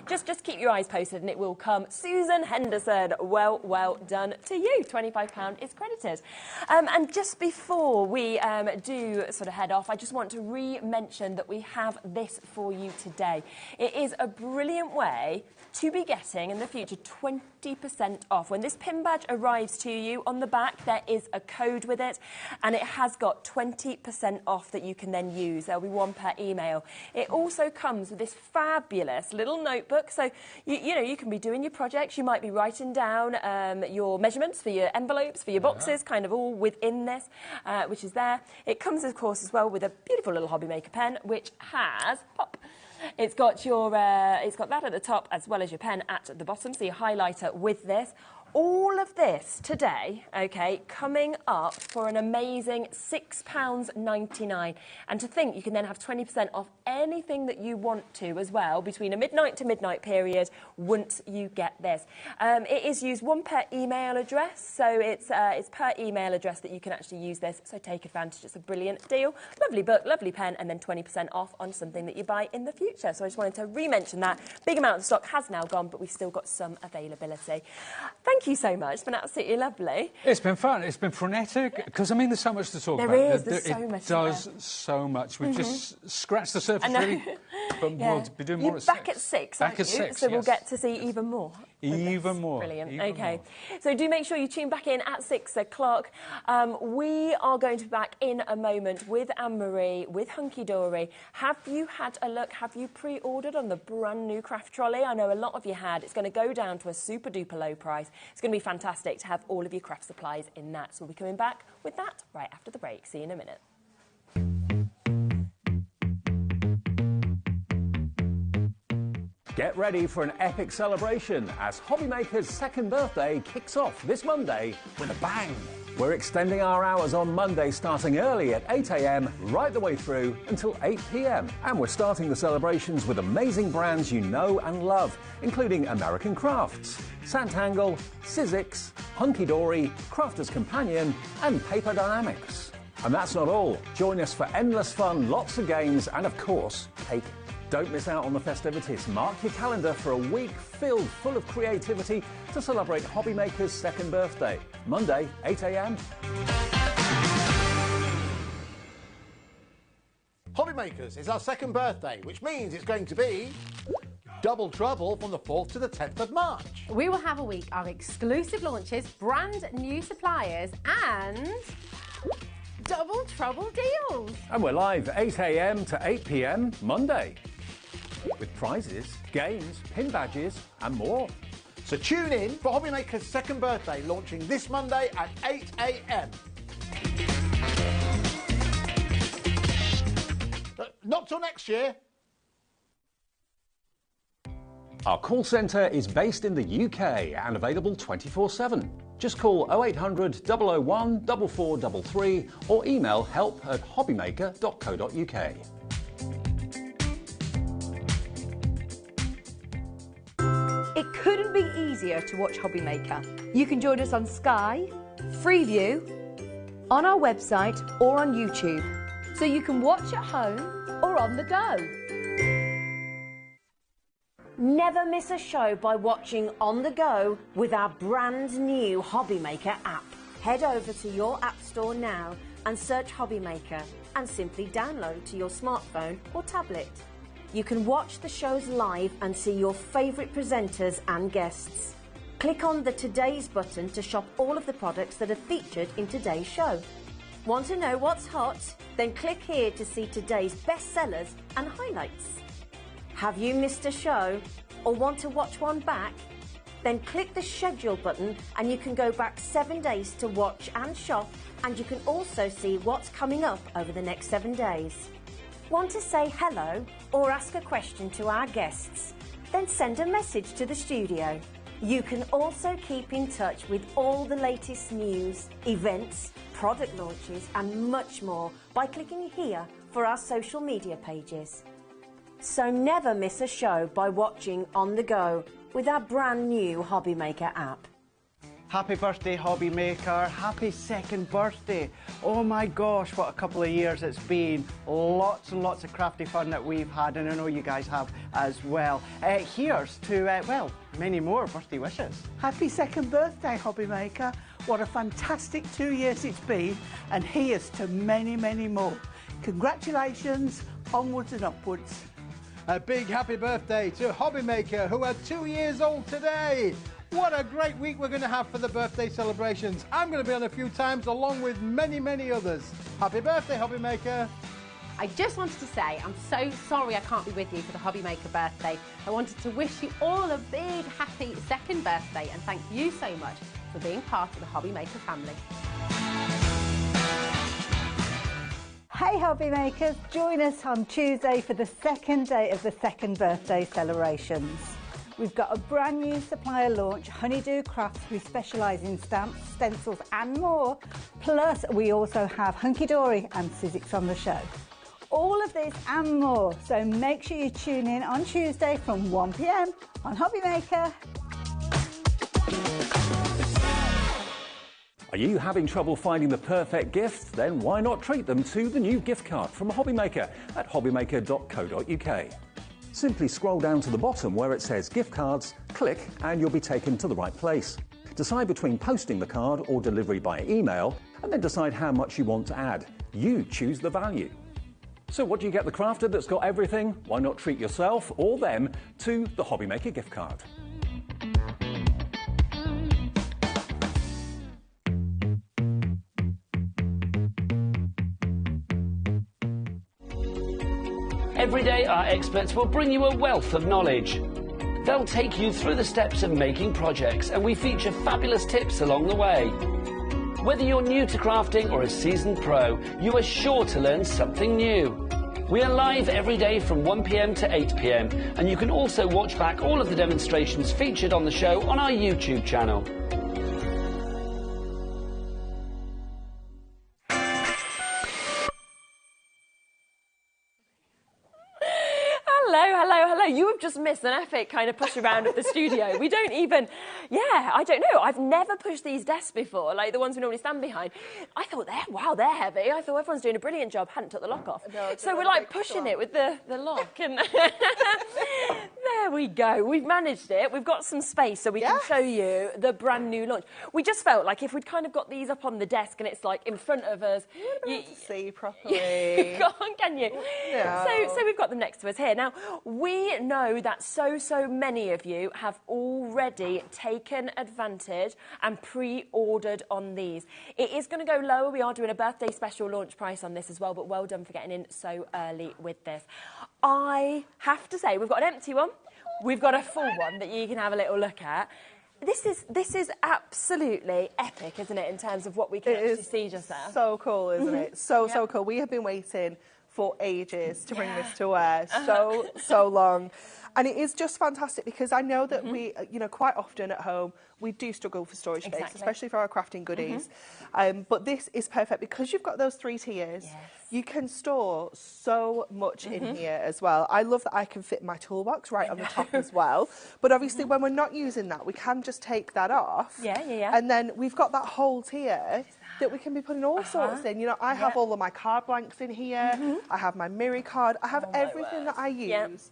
just keep your eyes posted and it will come. Susan Henderson, well done to you. £25 is credited. And just before we do sort of head off, I just want to re-mention that we have this for you today. It is a brilliant way to be getting in the future 20% off. When this pin badge arrives to you, on the back there is a code with it and it has got 20% off that you can then use. There'll be 1 per email. It also comes with this fabulous little notebook, so you know, you can be doing your projects, you might be writing down your measurements for your envelopes, for your boxes, kind of all within this, which is there. It comes, of course, as well with a beautiful little HobbyMaker pen, which has, it's got your, it's got that at the top as well as your pen at the bottom, so your highlighter with this. All of this today, okay, coming up for an amazing £6.99. And to think you can then have 20% off anything that you want to as well between a midnight to midnight period once you get this. It is used 1 per email address, so it's per email address that you can actually use this, so take advantage. It's a brilliant deal. Lovely book, lovely pen, and then 20% off on something that you buy in the future. So I just wanted to re-mention that. Big amount of stock has now gone, but we've still got some availability. Thank you so much. It's been absolutely lovely. It's been fun. It's been frenetic because, I mean, there's so much to talk about. There's so much. It does so much. We've just scratched the surface, really. But we'll be doing more at 6. Back at 6, back at 6, so we'll get to see even more. Even more. Brilliant. Even okay. More. So do make sure you tune back in at 6 o'clock. We are going to be back in a moment with Anne-Marie, with Hunky Dory. Have you had a look? Have you pre-ordered on the brand new craft trolley? I know a lot of you had. It's going to go down to a super duper low price. It's going to be fantastic to have all of your craft supplies in that. So we'll be coming back with that right after the break. See you in a minute. Get ready for an epic celebration as HobbyMaker's 2nd birthday kicks off this Monday with a bang. We're extending our hours on Monday starting early at 8 a.m. right the way through until 8 p.m. And we're starting the celebrations with amazing brands you know and love, including American Crafts, Santangle, Sizzix, Hunky Dory, Crafter's Companion and Paper Dynamics. And that's not all. Join us for endless fun, lots of games and, of course, cake. Don't miss out on the festivities. Mark your calendar for a week full of creativity to celebrate HobbyMaker's 2nd birthday. Monday, 8 a.m. HobbyMakers is our 2nd birthday, which means it's going to be Double Trouble from the 4th to the 10th of March. We will have a week of exclusive launches, brand new suppliers and Double Trouble deals. And we're live 8 a.m. to 8 p.m. Monday. With prizes, games, pin badges and more. So tune in for HobbyMaker's second birthday, launching this Monday at 8 a.m. Not till next year. Our call centre is based in the UK and available 24/7. Just call 0800 001 4433 or email help@hobbymaker.co.uk. It couldn't be easier to watch HobbyMaker. You can join us on Sky, Freeview, on our website or on YouTube. So you can watch at home or on the go. Never miss a show by watching on the go with our brand new HobbyMaker app. Head over to your app store now and search HobbyMaker and simply download to your smartphone or tablet. You can watch the shows live and see your favourite presenters and guests. Click on the Today's button to shop all of the products that are featured in today's show. Want to know what's hot? Then click here to see today's bestsellers and highlights. Have you missed a show or want to watch one back? Then click the schedule button and you can go back 7 days to watch and shop, and you can also see what's coming up over the next 7 days. Want to say hello or ask a question to our guests? Then send a message to the studio. You can also keep in touch with all the latest news, events, product launches and much more by clicking here for our social media pages. So never miss a show by watching on the go with our brand new HobbyMaker app. Happy birthday, HobbyMaker. Happy second birthday. Oh my gosh, what a couple of years it's been. Lots and lots of crafty fun that we've had, and I know you guys have as well. Here's to, well, many more birthday wishes. Happy second birthday, HobbyMaker. What a fantastic 2 years it's been, and here's to many, many more. Congratulations, onwards and upwards. A big happy birthday to HobbyMaker, who are 2 years old today. What a great week we're going to have for the birthday celebrations. I'm going to be on a few times along with many, many others. Happy birthday, HobbyMaker. I just wanted to say I'm so sorry I can't be with you for the HobbyMaker birthday. I wanted to wish you all a big happy second birthday and thank you so much for being part of the HobbyMaker family. Hey HobbyMakers, join us on Tuesday for the second day of the second birthday celebrations. We've got a brand new supplier launch, Honeydew Crafts, who specialise in stamps, stencils and more. Plus we also have Hunky Dory and Sizzix on the show. All of this and more, so make sure you tune in on Tuesday from 1 p.m. on HobbyMaker. Are you having trouble finding the perfect gift? Then why not treat them to the new gift card from HobbyMaker at hobbymaker.co.uk. Simply scroll down to the bottom where it says gift cards, click and you'll be taken to the right place. Decide between posting the card or delivery by email and then decide how much you want to add. You choose the value. So what do you get the crafter that's got everything? Why not treat yourself or them to the HobbyMaker gift card? Every day, our experts will bring you a wealth of knowledge. They'll take you through the steps of making projects, and we feature fabulous tips along the way. Whether you're new to crafting or a seasoned pro, you are sure to learn something new. We are live every day from 1 p.m. to 8 p.m, and you can also watch back all of the demonstrations featured on the show on our YouTube channel. Hello. You have just missed an epic kind of push around of the studio. We don't even, I don't know. I've never pushed these desks before, like the ones we normally stand behind. I thought, they're heavy. I thought everyone's doing a brilliant job. Hadn't took the lock off. No, so we're like pushing it with the lock. And There we go. We've managed it. We've got some space so we can show you the brand new launch. We just felt like if we'd kind of got these up on the desk and it's like in front of us, you wouldn't be able to see properly. Go on, can you? No. So we've got them next to us here. Now, we know that so many of you have already taken advantage and pre-ordered on these. It is going to go lower. We are doing a birthday special launch price on this as well, but well done for getting in so early with this. I have to say, we've got an empty one. We've got a full one that you can have a little look at. This is absolutely epic, isn't it, in terms of what we can actually see just there? So cool, isn't it? So cool. We have been waiting for ages to bring this to wear. So long. And it is just fantastic because I know that we, you know, quite often at home, we do struggle for storage space, especially for our crafting goodies. But this is perfect because you've got those 3 tiers. You can store so much in here as well. I love that I can fit my toolbox right on the top as well. But obviously when we're not using that, we can just take that off. And then we've got that whole tier that we can be putting all sorts in. You know, I have all of my card blanks in here. I have my Miri card. I have everything that I use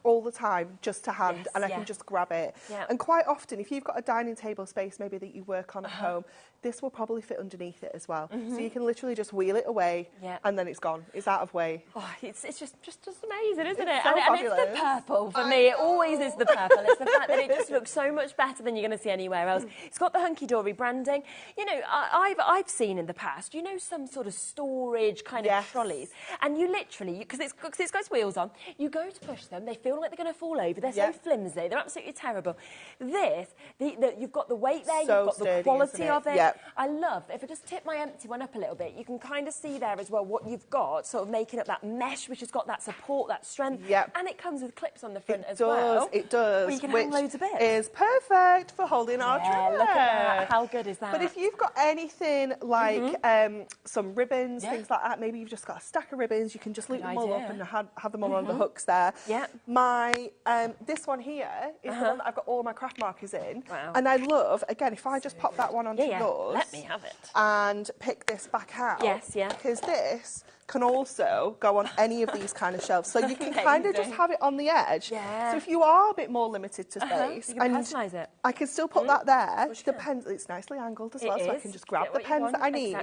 all the time just to hand, and I can just grab it. And quite often, if you've got a dining table space maybe that you work on at home, this will probably fit underneath it as well. So you can literally just wheel it away and then it's gone. It's out of way. Oh, it's just amazing, isn't it? So and it's the purple for me. It always is the purple. It's the fact that it just looks so much better than you're going to see anywhere else. It's got the hunky-dory branding. You know, I've seen in the past, you know, some sort of storage kind of trolleys, and you literally, because it's got its wheels on, you go to push them, they feel like they're going to fall over. They're so flimsy. They're absolutely terrible. This, you've got the weight there, you've got the quality of it. I love, if I just tip my empty one up a little bit, you can kind of see there as well what you've got, sort of making up that mesh, which has got that support, that strength, and it comes with clips on the front as well. It does. Where you can hang loads of bits. Is perfect for holding our tray. Look at that. How good is that? But if you've got anything like some ribbons, things like that, maybe you've just got a stack of ribbons, you can just loop them all up and have them all on the hooks there. My this one here is the one that I've got all my craft markers in, and I love, again, if I just pop that one onto yours, let me have it, and pick this back out, because this can also go on any of these kind of shelves, so you can kind of just have it on the edge. So if you are a bit more limited to space, you can personalise it. I can still put that there. The pens, it's nicely angled as well, so I can just grab the pens that I need.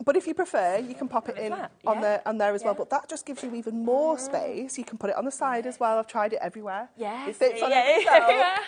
But if you prefer, you can pop it in on there as well. But that just gives you even more space. You can put it on the side as well. I've tried it everywhere. It fits on every shelf.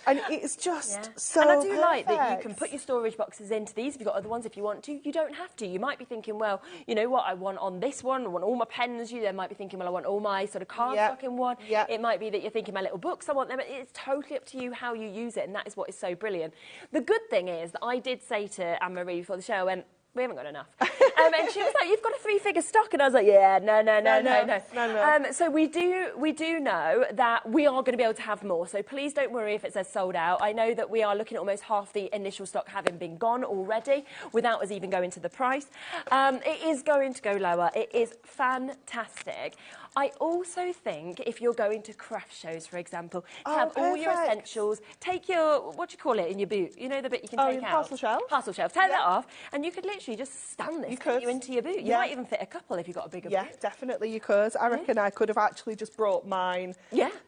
And it's just so And I do like that you perfect. can put your storage boxes into these. If you've got other ones, if you want to, you don't have to. You might be thinking, well, you know what, I want on this one, I want all my pens. You then might be thinking, well, I want all my sort of cardstock in one. It might be that you're thinking, my little books, I want them. It's totally up to you how you use it, and that is what is so brilliant. The good thing is that I did say to Anne-Marie before the show, I went, we haven't got enough. And she was like, you've got a 3-figure stock. And I was like, yeah, no. So we do know that we are going to be able to have more. So please don't worry if it says sold out. I know that we are looking at almost half the initial stock having been gone already without us even going to the price. It is going to go lower. It is fantastic. I also think if you're going to craft shows, for example, to have all your essentials, take your, what do you call it in your boot? You know the bit you can take out? Parcel shelf. Parcel shelf. Take that off, and you could literally just stand this into your boot. You might even fit a couple if you've got a bigger boot. Yeah, definitely you could. I reckon I could have actually just brought mine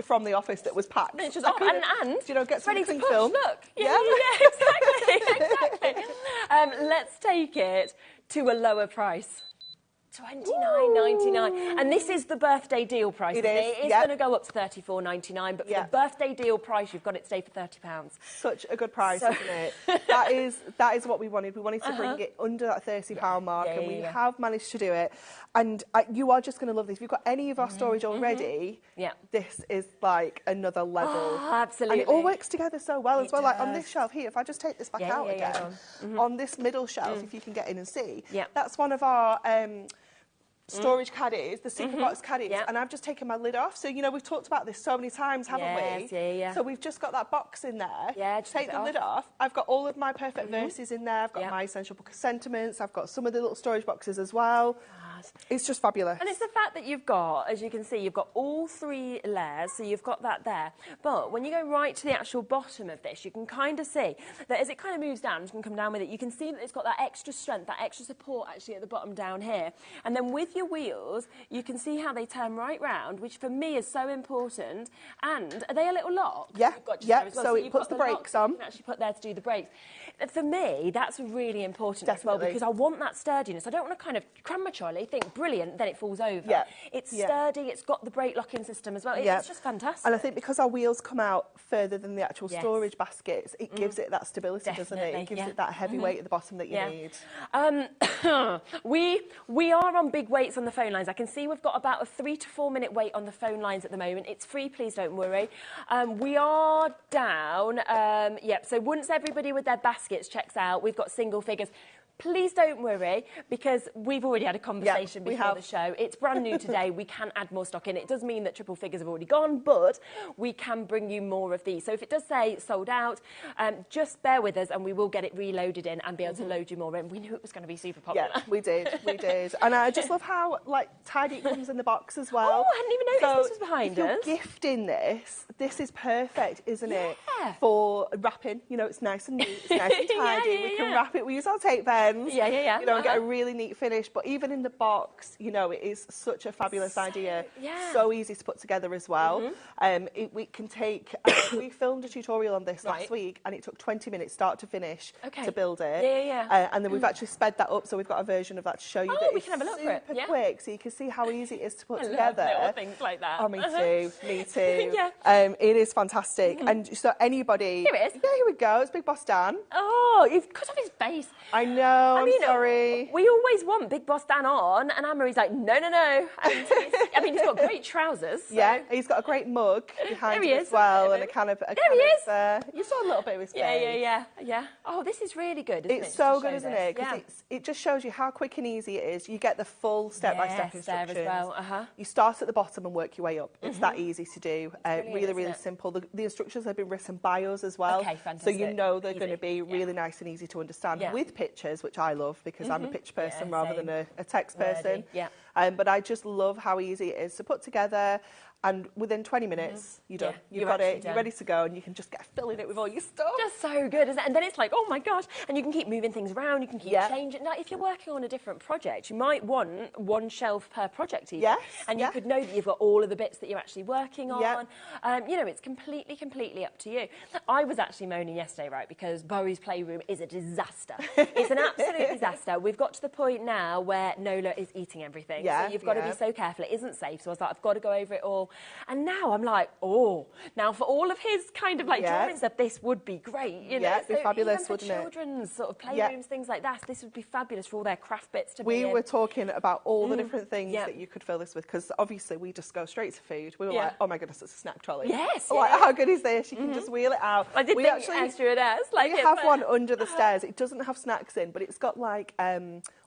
from the office that was packed. And it's just and you know, get some ready to cling push. film. Look. Yeah, exactly. Let's take it to a lower price. $29.99, and this is the birthday deal price. It is going to go up to $34.99, but for the birthday deal price, you've got it today for £30. Such a good price, isn't it? that is what we wanted. We wanted to bring it under that £30 mark, and we have managed to do it. And you are just going to love this. If you've got any of our storage already, this is like another level. Oh, absolutely. And it all works together so well as well. Like on this shelf here, if I just take this back out again, on this middle shelf, if you can get in and see, that's one of our storage caddies, the super box caddies, and I've just taken my lid off. So, you know, we've talked about this so many times, haven't we? So we've just got that box in there. Take the lid off. I've got all of my perfect verses in there. I've got my essential book of sentiments. I've got some of the little storage boxes as well. It's just fabulous. And it's the fact that you've got, as you can see, you've got all 3 layers, so you've got that there. But when you go right to the actual bottom of this, you can kind of see that as it kind of moves down, you can come down with it, you can see that it's got that extra strength, that extra support actually at the bottom down here. And then with your your wheels, you can see how they turn right round, which for me is so important. And are they a little lock? Yeah, yeah. well? So it puts the brakes on. You can actually put there to do the brakes. For me, that's really important as Definitely. well, because I want that sturdiness. I don't want to kind of cram my trolley, think brilliant, then it falls over. Yeah. It's sturdy, it's got the brake locking system as well. It's just fantastic. And I think because our wheels come out further than the actual storage baskets, it gives it that stability, doesn't it? It gives it that heavy weight at the bottom that you need. We are on big waits on the phone lines. I can see we've got about a 3 to 4 minute wait on the phone lines at the moment. It's free, please don't worry. We are down. So once everybody with their baskets checks out, we've got single figures. Please don't worry, because we've already had a conversation before the show. It's brand new today. We can add more stock in. It does mean that triple figures have already gone, but we can bring you more of these. So if it does say sold out, just bear with us and we will get it reloaded in and be able to load you more in. We knew it was going to be super popular. Yeah, we did. And I just love how tidy it comes in the box as well. Oh, I hadn't even noticed this was behind us. If you're gifting this is perfect, isn't it? For wrapping. You know, it's nice and neat, it's nice and tidy. We can wrap it. We use our tape pens. You know, and get a really neat finish. But even in the box, you know, it is such a fabulous idea. So easy to put together as well. We can take. We filmed a tutorial on this last week, and it took 20 minutes, start to finish, to build it. And then we've actually sped that up, so we've got a version of that to show you. that we it's can have a look for it. super quick, so you can see how easy it is to put together. Little things like that. Oh, me too. Me too. It is fantastic. And so anybody. Here it is. Yeah, here we go. It's Big Boss Dan. Oh, you've cut off his face. I know. I'm sorry. We always want Big Boss Dan on, and Anne-Marie's like, no. And he's got great trousers. So. Yeah, he's got a great mug behind him as well, and a can of. There he is. You saw a little bit of his face. Yeah. Oh, this is really good, isn't it? It's so good, isn't it? Because it just shows you how quick and easy it is. You get the full step-by-step instructions. There as well. You start at the bottom and work your way up. It's that easy to do. Really simple. The instructions have been written by us as well. Okay, fantastic. So you know they're going to be really nice and easy to understand with pictures, which I love because I'm a picture person rather than a text person. But I just love how easy it is to put together. And within 20 minutes, you're done. You've got it. You're ready to go, and you can just get filling it with all your stuff. Just so good, isn't it? And then it's like, oh my gosh, and you can keep moving things around. You can keep changing. Now, if you're working on a different project, you might want one shelf per project, even. And you could know that you've got all of the bits that you're actually working on. You know, it's completely up to you. I was actually moaning yesterday, right, because Bowie's Playroom is a disaster. It's an absolute disaster. We've got to the point now where Nola is eating everything. So you've got to be so careful. It isn't safe. So I was like, I've got to go over it all. And now I'm like, now for all of his kind of like drawing stuff, this would be great, you know. Yeah, it'd be fabulous, even for wouldn't it? children's sort of playrooms, things like that, this would be fabulous for all their craft bits to be in. We were talking about all the different things that you could fill this with, because obviously we just go straight to food. We were like, oh my goodness, it's a snack trolley. Like, how good is this? You can just wheel it out. I did think extra it has. Like, we have one under the stairs. It doesn't have snacks in, but it's got like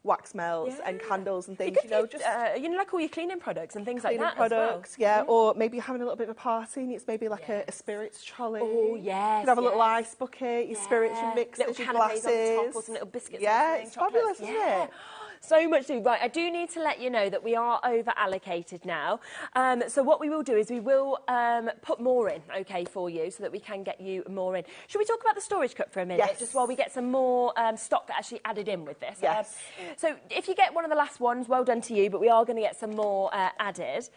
wax melts and candles and things. You know, just like all your cleaning products and things like that. Products, as well. Or maybe you're having a little bit of a party and it's maybe like a spirits trolley. Oh yes. You can have a little ice bucket, your spirits, your mixers, your glasses. On top or some little biscuits. Yeah, it's fabulous, isn't it? So much to do. Right, I do need to let you know that we are over allocated now. So what we will do is we will put more in, okay, for you, so that we can get you more in. Should we talk about the storage cup for a minute? Yes. Just while we get some more stock actually added in with this. Yes. So if you get one of the last ones, well done to you, but we are going to get some more added.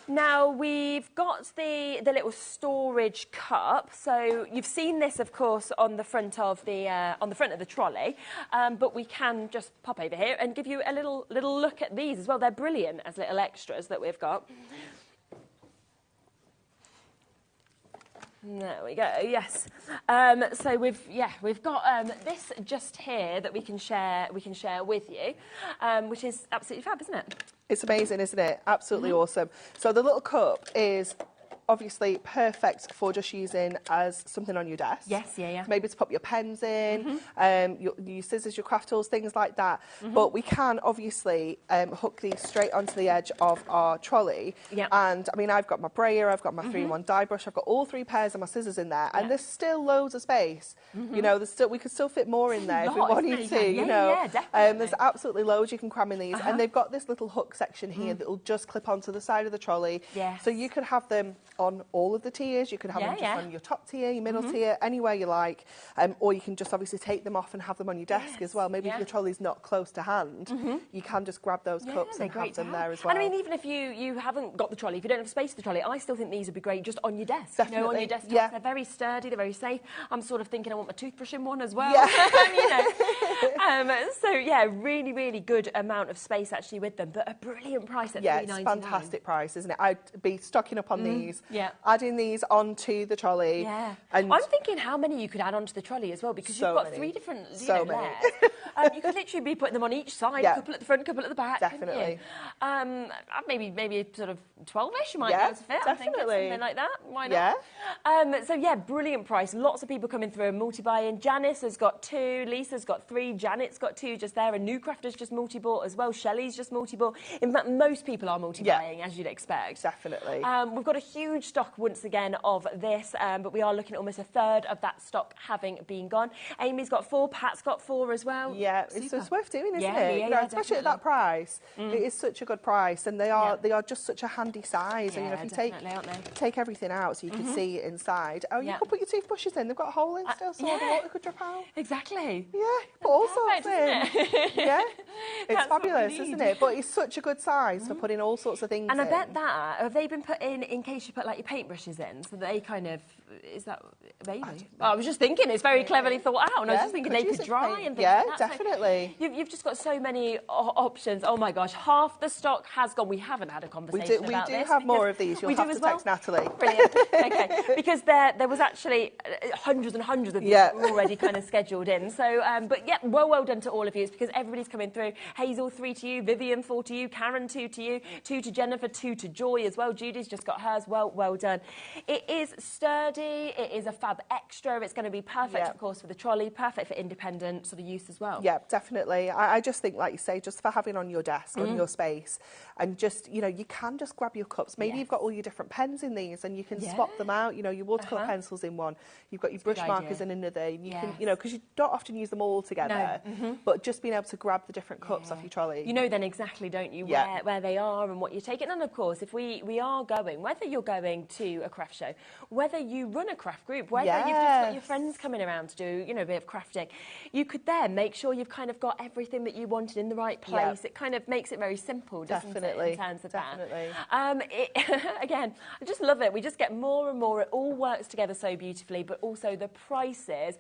Now, we've got the little storage cup. So you've seen this, of course, on the front of the trolley. But we can just pop over here and give you a little look at these as well. They're brilliant as little extras that we've got. There we go. Yes. So we've got this just here that we can share with you, which is absolutely fab, isn't it? It's amazing, isn't it? Absolutely awesome. So the little cup is obviously perfect for just using as something on your desk. Yes, yeah. Maybe to pop your pens in, your scissors, your craft tools, things like that. But we can obviously hook these straight onto the edge of our trolley. And I mean, I've got my brayer, I've got my 3-in-1 die brush, I've got all 3 pairs of my scissors in there, and there's still loads of space. You know, we could still fit more in there if we wanted to. You know, there's absolutely loads you can cram in these, and they've got this little hook section here that will just clip onto the side of the trolley. So you could have them on all of the tiers. You can have them just on your top tier, your middle tier, anywhere you like. Or you can just obviously take them off and have them on your desk as well. Maybe if your trolley's not close to hand, you can just grab those cups and have them there as well. And I mean, even if you haven't got the trolley, if you don't have space for the trolley, I still think these would be great just on your desk. Definitely. You know, on your desktop. Yeah. They're very sturdy, they're very safe. I'm sort of thinking I want my toothbrush in one as well. Yeah. You know. So yeah, really, really good amount of space actually with them, but a brilliant price at $3.99. It's a fantastic price, isn't it? I'd be stocking up on these, adding these onto the trolley. Yeah. And I'm thinking how many you could add onto the trolley as well, because you've got 3 different layers. You could literally be putting them on each side, a couple at the front, a couple at the back. Definitely. Maybe sort of 12-ish you might be able to fit. Definitely. I'm thinking, something like that. Why not? So yeah, brilliant price. Lots of people coming through and multi-buying. Janice has got 2, Lisa's got 3, Janet's got 2 just there, and New Crafter's just multi-bought as well. Shelley's just multi-bought. In fact, most people are multi-buying, as you'd expect. Definitely. We've got a huge stock once again of this, but we are looking at almost a third of that stock having been gone. Amy's got 4, Pat's got 4 as well. Yeah, it's worth doing, isn't it? Yeah, you know, especially at that price. It is such a good price, and they are just such a handy size. And you know, if you take everything out so you can see it inside. Oh, you could put your toothbrushes in. They've got a hole in still, so the water could drip out. Exactly. Yeah, put all sorts in. Yeah, it's fabulous, isn't it? But it's such a good size for putting all sorts of things in. And I bet that, have they been put in case you put like your paintbrushes in? So they kind of, is that, maybe? I was just thinking, it's very cleverly thought out. And I was just thinking they could dry and things like that. Definitely. So you've just got so many options. Oh my gosh, half the stock has gone. We haven't had a conversation about this. We do have more of these. You'll have to text Natalie. Brilliant. Okay. Because there was actually hundreds and hundreds of these that were already kind of scheduled in. So, but yeah, well done to all of you. It's because everybody's coming through. Hazel, 3 to you. Vivian, 4 to you. Karen, 2 to you. 2 to Jennifer, 2 to Joy as well. Judy's just got hers. Well done. It is sturdy. It is a fab extra. It's going to be perfect, of course, for the trolley. Perfect for independent sort of use as well. Yeah, definitely. I just think, like you say, just for having on your desk, on your space, and just, you know, you can just grab your cups. Maybe you've got all your different pens in these and you can swap them out. You know, your watercolour pencils in one. You've got your brush markers in another. And you can, you know, because you don't often use them all together. No. But just being able to grab the different cups off your trolley. You know then exactly, don't you, where they are and what you're taking. And of course, if we are going, whether you're going to a craft show, whether you run a craft group, whether you've just got your friends coming around to do, you know, a bit of crafting, you could then make sure you've kind of got everything that you wanted in the right place. It kind of makes it very simple, doesn't it, in terms of that. Again, I just love it. We just get more and more. It all works together so beautifully, but also the prices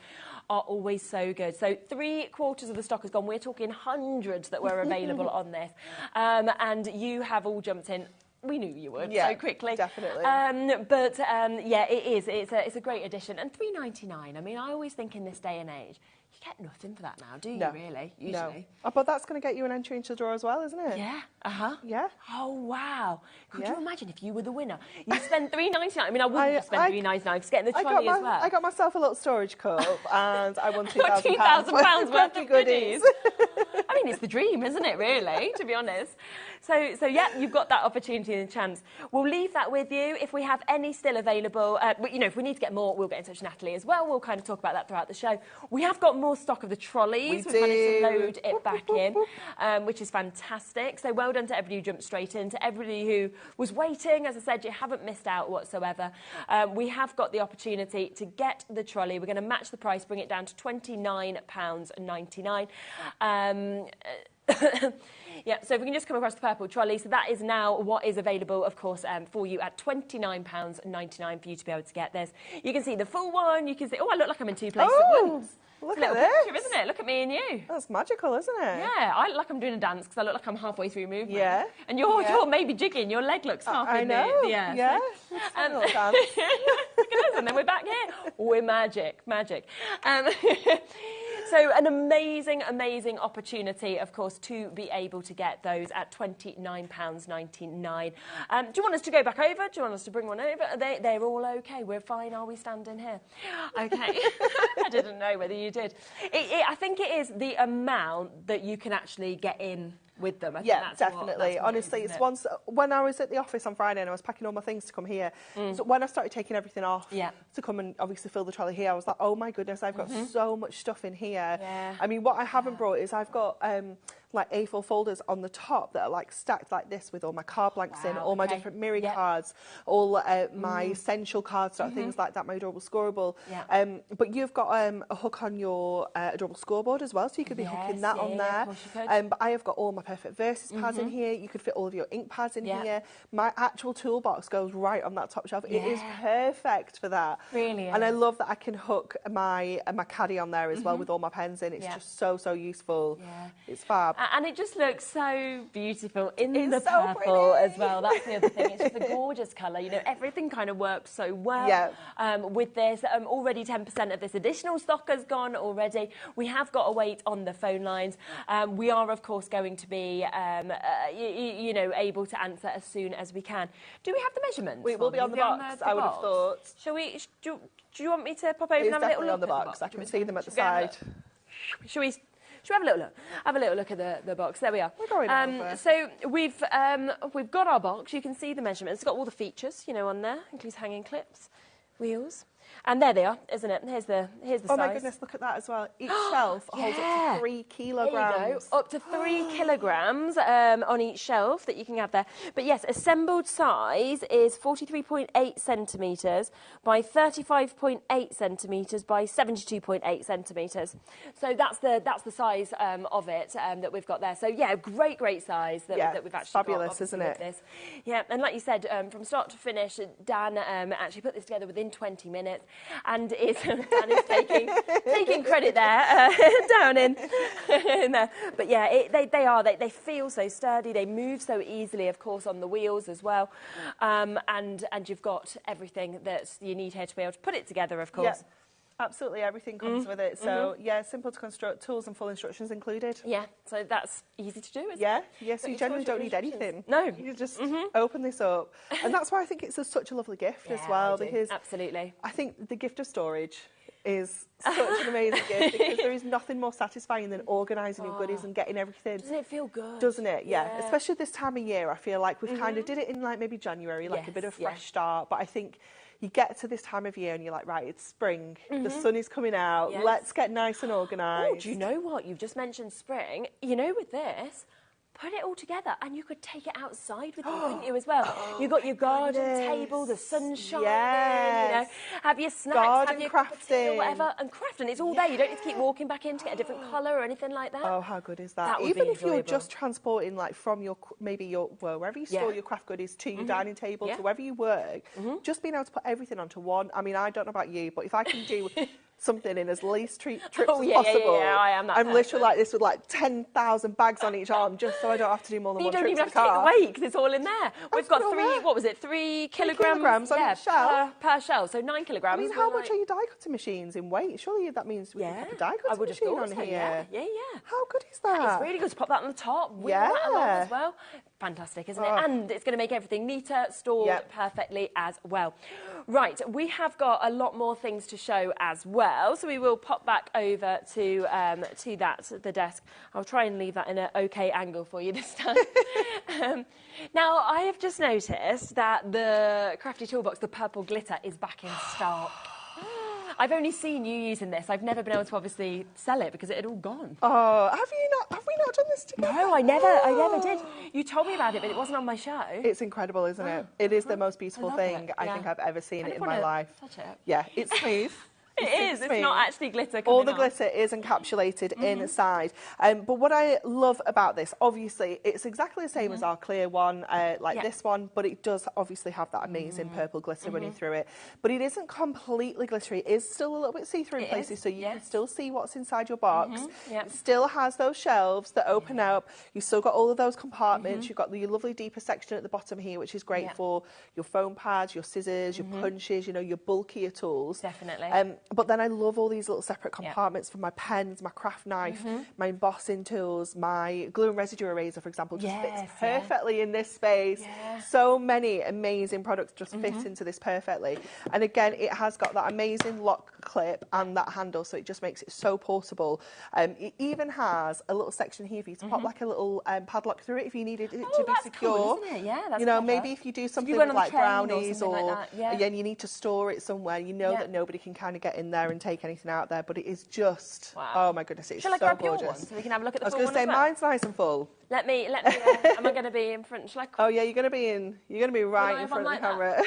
are always so good. So 3/4 of the stock has gone. We're talking hundreds that were available on this. And you have all jumped in. We knew you would so quickly. Definitely. Yeah, it is. It's a great addition. And $3.99. I mean, I always think in this day and age, you get nothing for that now, do you? Really? Usually. No. Oh, but that's going to get you an entry into the draw as well, isn't it? Yeah. Yeah. Oh wow! Could you imagine if you were the winner? You spend $3.99. I mean, I wouldn't have spent $3.99 for getting the trolley as well. I got myself a little storage cup and I won £2,000 £2,000 worth of goodies. I mean, it's the dream, isn't it? Really, to be honest. So yeah, you've got that opportunity and chance. We'll leave that with you. If we have any still available, you know, if we need to get more, we'll get in touch with Natalie as well. We'll kind of talk about that throughout the show. We have got more stock of the trolleys. We've managed to load it back in, which is fantastic. So well done to everybody who jumped straight in, to everybody who was waiting. As I said, you haven't missed out whatsoever. We have got the opportunity to get the trolley. We're going to match the price, bring it down to £29.99. Yeah, so if we can just come across the purple trolley. So that is now what is available, of course, for you at £29.99 for you to be able to get this. You can see the full one. You can see, I look like I'm in 2 places at once. Look it's a at little this. picture, isn't it? Look at me and you. That's magical, isn't it? Yeah, I look like I'm doing a dance because I look like I'm halfway through movement. Yeah. And you're maybe jigging. Your leg looks half in the air. Yeah. And look at us, and then we're back here. We're magic. So an amazing, amazing opportunity, of course, to be able to get those at £29.99. Do you want us to go back over? Do you want us to bring one over? They're all okay. We're fine. Are we standing here? Okay. I didn't know whether you did. I think it is the amount that you can actually get in with them. I think that's definitely. What honestly, it's once when I was at the office on Friday and I was packing all my things to come here. So when I started taking everything off to come and obviously fill the trolley here, I was like, oh my goodness, I've got so much stuff in here. I mean, what I haven't brought is I've got like A4 folders on the top that are like stacked like this with all my card blanks in, all my different mirror cards, all my essential cardstock, things like that, my adorable scoreable. But you've got a hook on your adorable scoreboard as well, so you could be hooking that on there. But I have got all my Perfect Versus pads in here. You could fit all of your ink pads in here. My actual toolbox goes right on that top shelf. It is perfect for that. Really is. And I love that I can hook my caddy on there as well with all my pens in. It's just so useful. It's fab. And it just looks so beautiful in the purple as well. That's the other thing. It's just a gorgeous colour. You know, everything kind of works so well with this. Already 10% of this additional stock has gone already. We have got to wait on the phone lines. We are, of course, going to be, you know, able to answer as soon as we can. Do we have the measurements? We will be on the box, I would have thought. Shall we? Do you want me to pop over and have a little look on the box? I can see them at the side. Shall we have a little look? Have a little look at the box. There we are. We're going over. So we've got our box. You can see the measurements. It's got all the features, you know, on there. Includes hanging clips, wheels. And there they are, isn't it? Here's the size. Oh my goodness, look at that as well. Each shelf holds up to 3 kilograms. There you go. Up to 3 kilograms on each shelf that you can have there. But yes, assembled size is 43.8 centimetres by 35.8 centimetres by 72.8 centimetres. So that's the size of it that we've got there. So yeah, great size that we've actually fabulous, got, isn't it? This. Yeah, and like you said, from start to finish, Dan actually put this together within 20 minutes. And Dan is taking credit there, down in there. But yeah, they feel so sturdy. They move so easily, of course, on the wheels as well. And you've got everything that you need here to be able to put it together, of course. Yeah. Absolutely, everything comes with it. So, yeah, simple to construct, tools and full instructions included. Yeah, so that's easy to do, isn't it? Yeah, so you generally don't need anything. No. You just open this up. And that's why I think it's such a lovely gift as well. Because absolutely. I think the gift of storage is such an amazing gift because there is nothing more satisfying than organising your goodies and getting everything. Doesn't it feel good? Doesn't it? Yeah. Especially this time of year, I feel like we've kind of did it in like maybe January, like a bit of fresh start. But I think you get to this time of year and you're like, right, it's spring, the sun is coming out, let's get nice and organised. Oh, do you know what? You've just mentioned spring. You know, with this, put it all together and you could take it outside with you, couldn't you, as well? You've got your garden table, the sunshine, you know, have your snacks, garden have your crafting, or whatever, and craft, and it's all there. You don't need to keep walking back in to get a different colour or anything like that. Oh, how good is that? That would Even be if you're just transporting, like, from your, wherever you store your craft goodies to your dining table, to wherever you work, just being able to put everything onto one. I mean, I don't know about you, but if I can do something in as least trips as possible, I am that I'm person. literally like this with like 10,000 bags on each arm just so I don't have to do more than one trip You don't even to the have to car. take the weight because it's all in there. We've got 3 kilograms on each shell. per shell, so 9 kilograms. I mean, how much are your die cutting machines in weight? Surely that means we can put a die cutting machine on here. Yeah. How good is that? It's really good to pop that on the top. Wheel that along as well. Fantastic, isn't it? And it's going to make everything neater, stored perfectly as well. Right, we have got a lot more things to show as well, so we will pop back over to the desk. I'll try and leave that in an okay angle for you this time. Now, I have just noticed that the Crafty Toolbox, the purple glitter, is back in stock. I've only seen you using this. I've never been able to obviously sell it because it had all gone. Oh, have we not done this together? No, I never did. You told me about it, but it wasn't on my show. It's incredible, isn't it? It is the most beautiful thing I think I've ever seen it in my life. Touch it. Yeah, it's smooth. It is. It's not actually glitter. All the glitter is encapsulated inside. But what I love about this, obviously, it's exactly the same as our clear one, like this one, but it does obviously have that amazing purple glitter running through it. But it isn't completely glittery. It is still a little bit see-through in places, so you can still see what's inside your box. It still has those shelves that open up. You've still got all of those compartments. You've got your lovely deeper section at the bottom here, which is great for your foam pads, your scissors, your punches, you know, your bulkier tools. Definitely. But then I love all these little separate compartments for my pens, my craft knife, my embossing tools, my glue and residue eraser, for example, just fits perfectly in this space. So many amazing products just fit into this perfectly. And again, it has got that amazing lock clip and that handle, so it just makes it so portable. It even has a little section here for you to pop like a little padlock through it if you needed it to be secure. Cool, isn't it? Yeah, that's you know, clever. maybe if you do something with like brownies or like that, and you need to store it somewhere, you know that nobody can kind of get in there and take anything out there, but it is just, oh my goodness, it's Shall so I grab gorgeous. your one so we can have a look at the I was going to say, mine's nice and full. Let me, am I going to be in front? Shall I? Oh yeah, you're going to be right in front of the camera.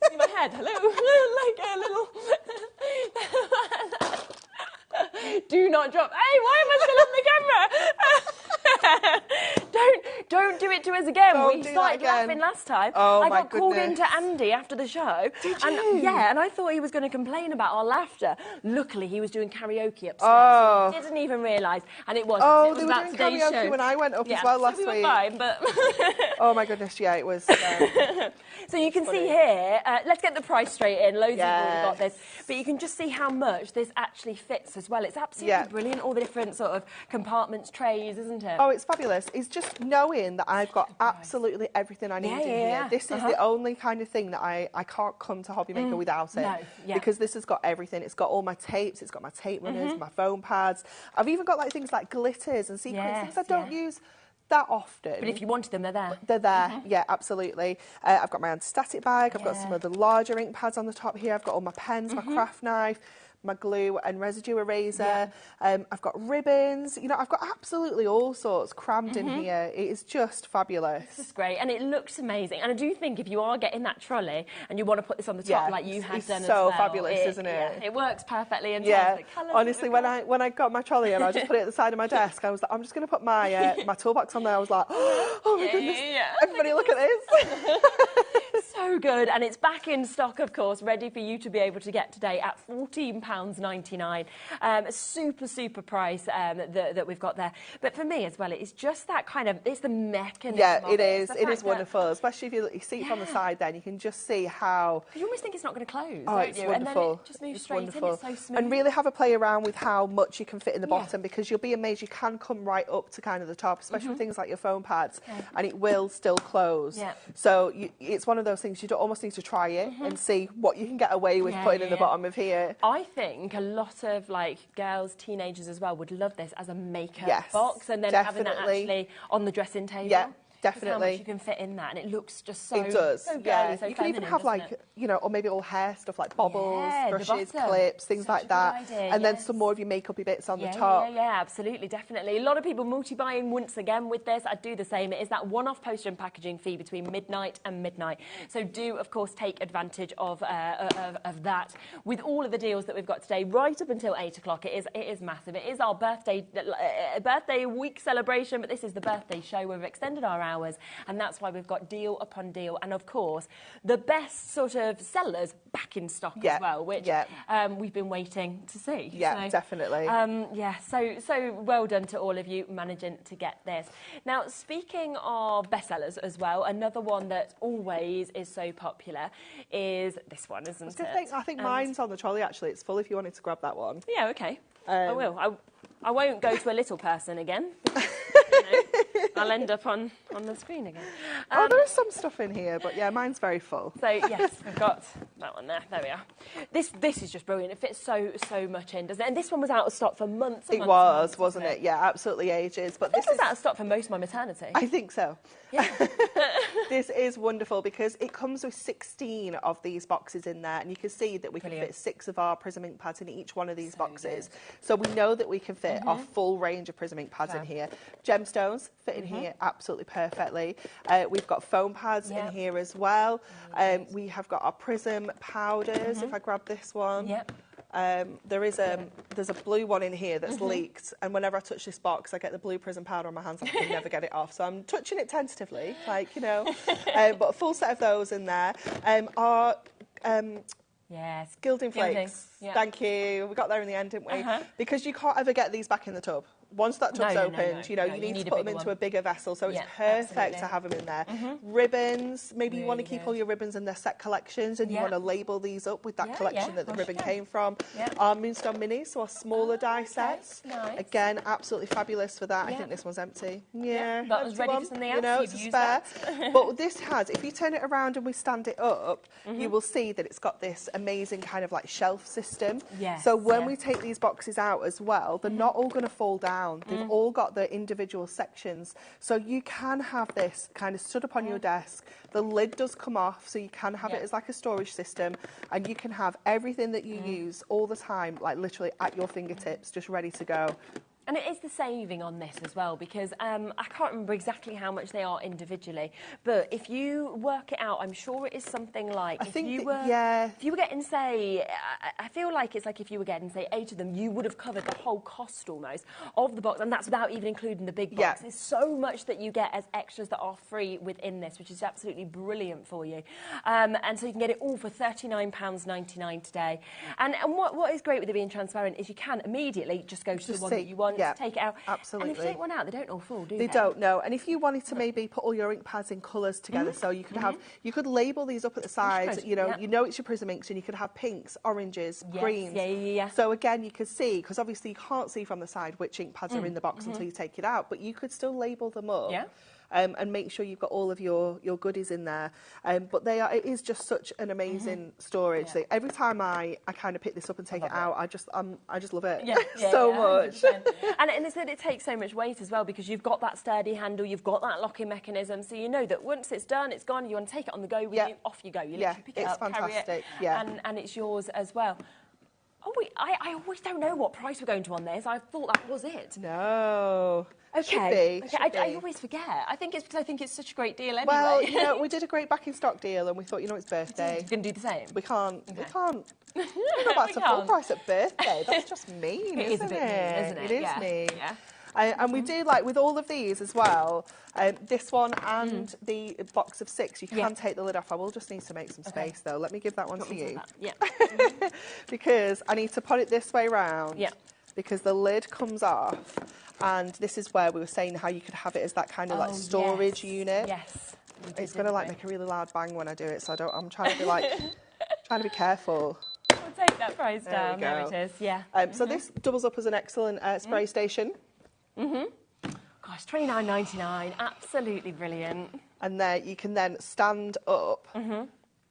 See my head, hello, like a little... Do not drop. Hey, why am I still on the camera? Don't do it to us again. We started laughing last time. Oh, I got called into Andy after the show. Did and, you? Yeah, and I thought he was going to complain about our laughter. Luckily, he was doing karaoke upstairs. Oh. So he didn't even realise. And it was. Oh, it was they were about doing today's karaoke show. when I went up yeah, as well last we week. Were fine, but oh my goodness, yeah, it was. So you can see here, let's get the price straight in. Loads of you have already got this. But you can just see how much this actually fits as well. It's absolutely brilliant. All the different sort of compartments, trays, isn't it? Oh, it's fabulous. It's just knowing that I've got absolutely everything I need in here. This is the only kind of thing that I can't come to HobbyMaker without it. Because this has got everything. It's got all my tapes, it's got my tape runners, my foam pads. I've even got like things like glitters and sequins, things I don't use that often. But if you wanted them, they're there. They're there, yeah, absolutely. I've got my anti-static bag, I've got some of the larger ink pads on the top here, I've got all my pens, my craft knife, my glue and residue eraser. I've got ribbons. You know, I've got absolutely all sorts crammed in here. It is just fabulous. This is great, and it looks amazing. And I do think if you are getting that trolley and you want to put this on the top like you had done as well, so fabulous, isn't it? Yeah, it works perfectly. And honestly, when I got my trolley and I just put it at the side of my desk, I was like, I'm just going to put my my toolbox on there. I was like, oh my goodness, everybody look at this. So good, and it's back in stock, of course, ready for you to be able to get today at £14.99. Super price that we've got there. But for me as well, it's just that kind of, it's the mechanism. Yeah, it is. It is wonderful, especially if you see it from the side. Then you can just see how you almost think it's not going to close. Oh, it's wonderful. And then it just moves straight in. It's so smooth. And really have a play around with how much you can fit in the bottom, because you'll be amazed. You can come right up to kind of the top, especially with things like your foam pads, and it will still close. So it's one of those things you almost need to try it and see what you can get away with putting in the bottom of here. I think a lot of like girls, teenagers as well would love this as a makeup box, and then having that actually on the dressing table. Yeah. Definitely. How much you can fit in that, and it looks just so. It does. So girly, yeah. so you can even have like or maybe all hair stuff like bobbles, brushes, clips, things like that, and then some more of your makeup-y bits on the top. Yeah, absolutely, definitely. A lot of people multi-buying once again with this. I'd do the same. It is that one-off postage and packaging fee between midnight and midnight. So do, of course, take advantage of that with all of the deals that we've got today, right up until 8 o'clock. It is massive. It is our birthday week celebration, but this is the birthday show. We've extended our hours, and that's why we've got deal upon deal, and of course the best sort of sellers back in stock as well, which we've been waiting to see. Yeah, so, definitely. So well done to all of you managing to get this. Now, speaking of bestsellers as well, another one that always is so popular is this one, isn't it? I think mine's on the trolley, actually. It's full if you wanted to grab that one. Yeah, okay. I will. I won't go to a little person again. I'll end up on the screen again. There is some stuff in here, but yeah, mine's very full. So yes, we've got that one there. There we are. This is just brilliant. It fits so much in, doesn't it? And this one was out of stock for months. It was, wasn't it? Yeah, absolutely ages. But this is out of stock for most of my maternity. I think so. Yeah. This is wonderful because it comes with 16 of these boxes in there, and you can see that we can fit 6 of our Prism ink pads in each one of these boxes. So we know that we can fit our full range of Prism ink pads in here. Gemstones fit in here absolutely perfectly. We've got foam pads in here as well. We have got our Prism powders. If I grab this one. There's a blue one in here that's leaked, and whenever I touch this box I get the blue Prism powder on my hands and I can never get it off, so I'm touching it tentatively, like, but a full set of those in there. Our gilding flakes. Thank you. We got there in the end, didn't we? Because you can't ever get these back in the tub. once that tub's opened, you know, you need to put them into a bigger vessel, so it's perfect to have them in there. Ribbons, maybe you want to keep all your ribbons in their set collections, and you want to label these up with that collection that the ribbon came from. Our Moonstone Minis, so our smaller die sets. Nice. Again, absolutely fabulous for that. I think this one's empty. Yeah, that was ready for something else. You know, it's a spare. But this has, if you turn it around and we stand it up, you will see that it's got this amazing kind of like shelf system. Yes, so when we take these boxes out as well, they're not all going to fall down. They've all got their individual sections. So you can have this kind of stood up on your desk. The lid does come off, so you can have it as like a storage system, and you can have everything that you use all the time, like literally at your fingertips, just ready to go. And it is the saving on this as well, because I can't remember exactly how much they are individually, but if you work it out, I'm sure it is something like, if you were getting, say, I feel like it's like if you were getting, say, 8 of them, you would have covered the whole cost almost of the box, and that's without even including the big box. There's so much that you get as extras that are free within this, which is absolutely brilliant for you. And so you can get it all for £39.99 today. And what is great with it being transparent is you can immediately just go to the one that you want. Take it out. Absolutely. And if you take one out, they don't all fall, do they? They don't, no. And if you wanted to maybe put all your ink pads in colours together, so you could have, you could label these up at the side, you know it's your Prism inks, and you could have pinks, oranges, greens. So again, you could see, because obviously you can't see from the side which ink pads are in the box until you take it out, but you could still label them up. And make sure you've got all of your goodies in there. But it is just such an amazing storage. So every time I kind of pick this up and take it out, I just love it so much. And they said it takes so much weight as well, because you've got that sturdy handle, you've got that locking mechanism, so you know that once it's done, it's gone. You want to take it on the go with you, off you go. You literally pick it up, fantastic. carry it, and it's yours as well. Oh, I always don't know what price we're going to on this. I thought that was it. No. Okay. Should be. I always forget. I think it's because I think it's such a great deal anyway. Well, you know, we did a great back in stock deal, and we thought, you know, it's birthday. You're going to do the same? We can't. We can't. You know, that's a full price at birthday. That's just mean, it is a bit mean, isn't it? It is mean. Yeah. And we do, like, with all of these as well, this one and the box of 6, you can take the lid off. I will just need to make some space, though. Let me give that one to you. Because I need to put it this way round. Because the lid comes off. And this is where we were saying how you could have it as that kind of, like, storage unit. It's going to, like, make a really loud bang when I do it, so I'm trying to be, like, trying to be careful. We'll take that price down. There it is, So this doubles up as an excellent spray station. Gosh, £29.99, absolutely brilliant. And there you can then stand up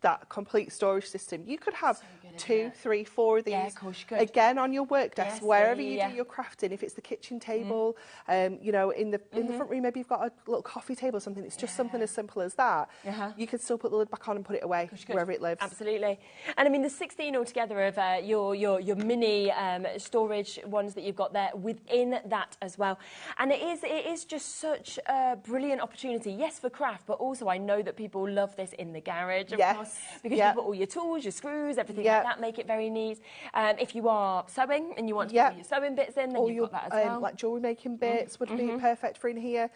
that complete storage system. You could have 2, 3, 4 of these. Yeah, of course you could. Again, on your work desk, wherever you do your crafting, if it's the kitchen table, you know, in the front room, maybe you've got a little coffee table or something. It's just something as simple as that. You could still put the lid back on and put it away wherever it lives. Absolutely. And I mean, there's 16 altogether of your mini storage ones that you've got there within that as well. And it is just such a brilliant opportunity. Yes, for craft, but also I know that people love this in the garage, of course, because you put all your tools, your screws, everything like that, make it very neat. If you are sewing and you want to put your sewing bits in, then you've got that as well. Like jewellery making bits would be perfect for in here.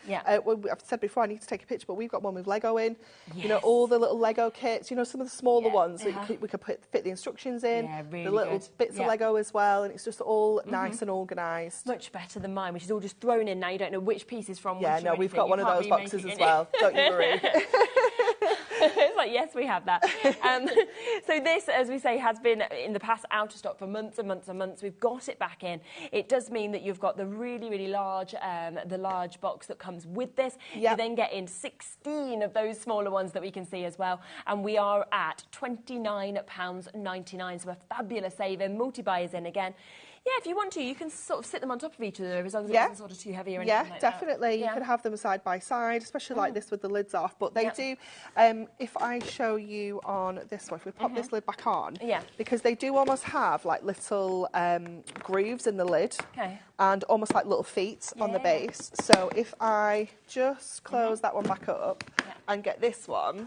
Well, I've said before, I need to take a picture, but we've got one with Lego in. You know, all the little Lego kits, you know, some of the smaller ones that we could fit the instructions in, really the little bits of Lego as well, and it's just all nice and organised. Much better than mine, which is all just thrown in now. You don't know which piece is from which. Yeah, no, we've got one of those boxes as well. Don't you worry. It's like, yes, we have that. So this, as we say, has been in the past out of stock for months and months and months. We've got it back in. It does mean that you've got the really, really large, the large box that comes with this. You then get in 16 of those smaller ones that we can see as well. And we are at £29.99, so a fabulous saving. Multi-buy is in again. Yeah, if you want to, you can sort of sit them on top of each other as long as it isn't sort of too heavy or anything like definitely. that. You could have them side by side, especially like this with the lids off. But they do, if I show you on this one, if we pop this lid back on, because they do almost have like little grooves in the lid and almost like little feet on the base. So if I just close that one back up and get this one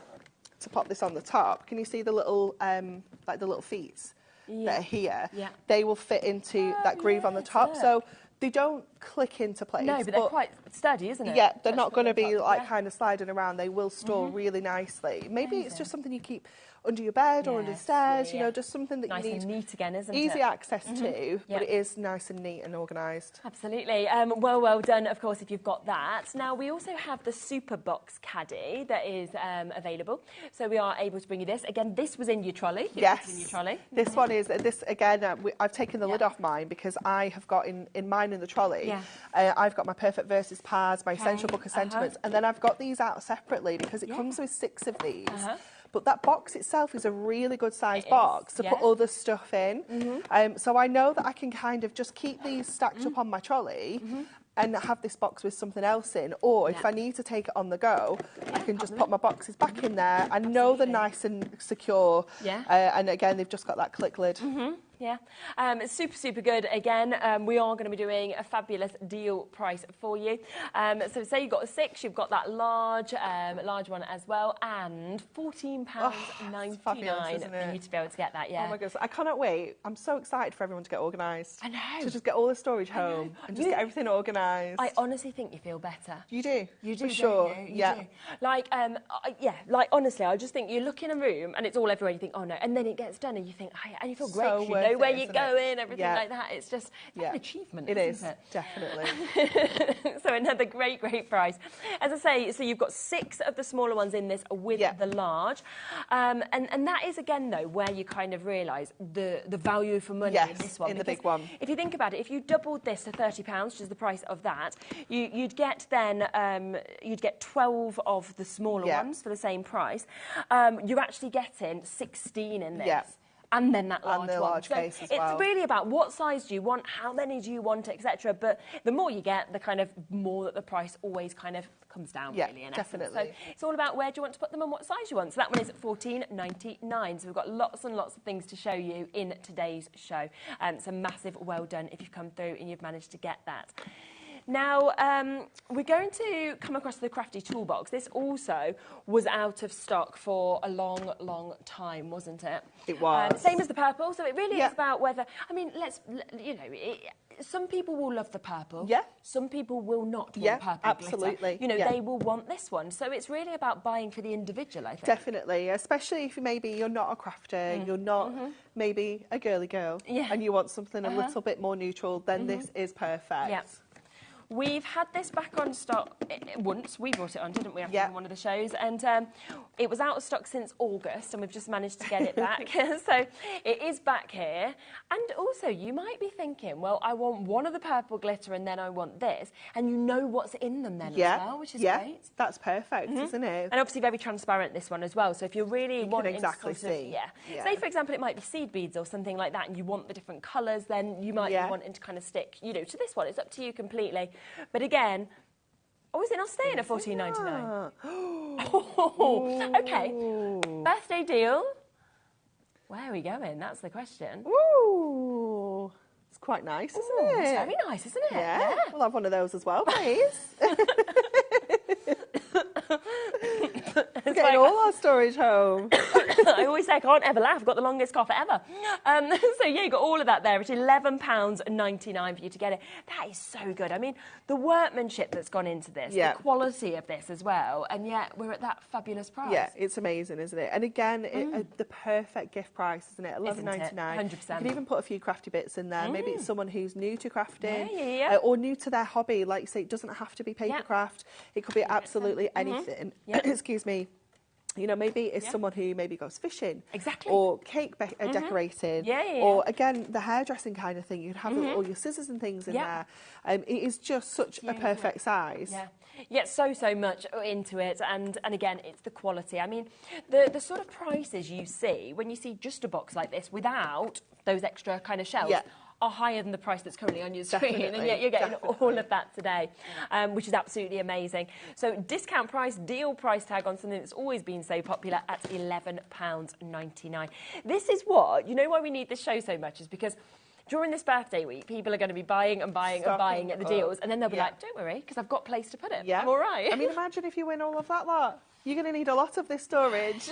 to pop this on the top, can you see the little, like the little feet? That are here, they will fit into that groove on the top. So they don't click into place. No, but they're quite sturdy, isn't it? Yeah, they're not going to be like kind of sliding around. They will store really nicely. Maybe it's just something you keep under your bed or under the stairs, you know, just something that nice you need. And neat again, isn't it? Easy access to, but it is nice and neat and organised. Absolutely. Well done, of course, if you've got that. Now, we also have the Super Box Caddy that is available. So we are able to bring you this. Again, this was in your trolley. Yes. In your trolley. This one is, this again, I've taken the lid off mine because I have got in mine in the trolley, I've got my Perfect Versus Pads, my Essential Book of Sentiments, and then I've got these out separately because it comes with 6 of these. But that box itself is a really good sized box to put other stuff in. So I know that I can kind of just keep these stacked up on my trolley and have this box with something else in. Or if I need to take it on the go, I can just put my boxes back in there. I know they're nice and secure. And again, they've just got that click lid. Yeah, it's super good. Again, we are going to be doing a fabulous deal price for you. So say you've got a 6, you've got that large one as well, and £14.99 for you to be able to get that. Oh my goodness, I cannot wait. I'm so excited for everyone to get organised. I know. To just get all the storage home and just get everything organised. I honestly think you feel better. You do. You do, for sure. You do. Like, like honestly, I just think you look in a room and it's all everywhere. You think, oh no, and then it gets done, and you think, oh, yeah, and you feel great. So You know where you're going, everything Yeah. like that. It's just an achievement. It isn't is, it? definitely. So another great price. As I say, so you've got 6 of the smaller ones in this with the large, and that is again though where you kind of realise the value for money in this one. In the big one. If you think about it, if you doubled this to £30, which is the price of that, you'd get then you'd get 12 of the smaller ones for the same price. You're actually getting 16 in this. And then that large one. Large case as well. It's really about what size do you want, how many do you want, etc. But the more you get, the kind of more that the price always kind of comes down, really. In definitely. Essence. So it's all about where do you want to put them and what size you want. So that one is at £14.99. So we've got lots and lots of things to show you in today's show. So massive well done if you've come through and you've managed to get that. Now, we're going to come across the Crafty Toolbox. This also was out of stock for a long time, wasn't it? It was. Same as the purple, so it really is about whether... I mean, some people will love the purple. Yeah. Some people will not want purple absolutely. glitter. They will want this one. So it's really about buying for the individual, I think. Definitely, especially if maybe you're not a crafter, you're not maybe a girly girl, and you want something a little bit more neutral, then this is perfect. Yeah. We've had this back on stock once. We brought it on, didn't we, after one of the shows? And it was out of stock since August, and we've just managed to get it back. So it is back here. And also, you might be thinking, well, I want one of the purple glitter and then I want this. And you know what's in them then as well, which is great. That's perfect, isn't it? And obviously very transparent, this one as well. So if you're really wanting exactly to sort of, see. Say, for example, it might be seed beads or something like that, and you want the different colours, then you might be wanting to kind of stick, to this one. It's up to you completely. But again, is it not staying at £14.99? Okay. Birthday deal. Where are we going? That's the question. Ooh. It's quite nice, isn't it? It's very nice, isn't it? Yeah. We'll have one of those as well, please. We're getting all our storage home. I always say I can't ever laugh. I've got the longest cough ever. So yeah, you got all of that there. It's £11.99 for you to get it. That is so good. I mean, the workmanship that's gone into this, the quality of this as well, and yet we're at that fabulous price. Yeah, it's amazing, isn't it? And again, the perfect gift price, isn't it? £11.99. 100%. You can even put a few crafty bits in there. Maybe it's someone who's new to crafting or new to their hobby. Like you say, it doesn't have to be paper craft. It could be absolutely anything. Excuse me. Maybe it's someone who maybe goes fishing. Exactly. Or cake decorating. Or, again, the hairdressing kind of thing. You'd have all your scissors and things in there. It is just such a perfect size. Yeah, so much into it. And again, it's the quality. I mean, the sort of prices you see when you see just a box like this without those extra kind of shelves are higher than the price that's currently on your screen, and yet you're getting all of that today, which is absolutely amazing. So discount price, deal price tag on something that's always been so popular at £11.99. This is why we need this show so much, is because during this birthday week, people are going to be buying and buying and buying at the deals, and then they'll be like, don't worry, because I've got a place to put it. I'm all right. I mean, imagine if you win all of that lot. You're going to need a lot of this storage. So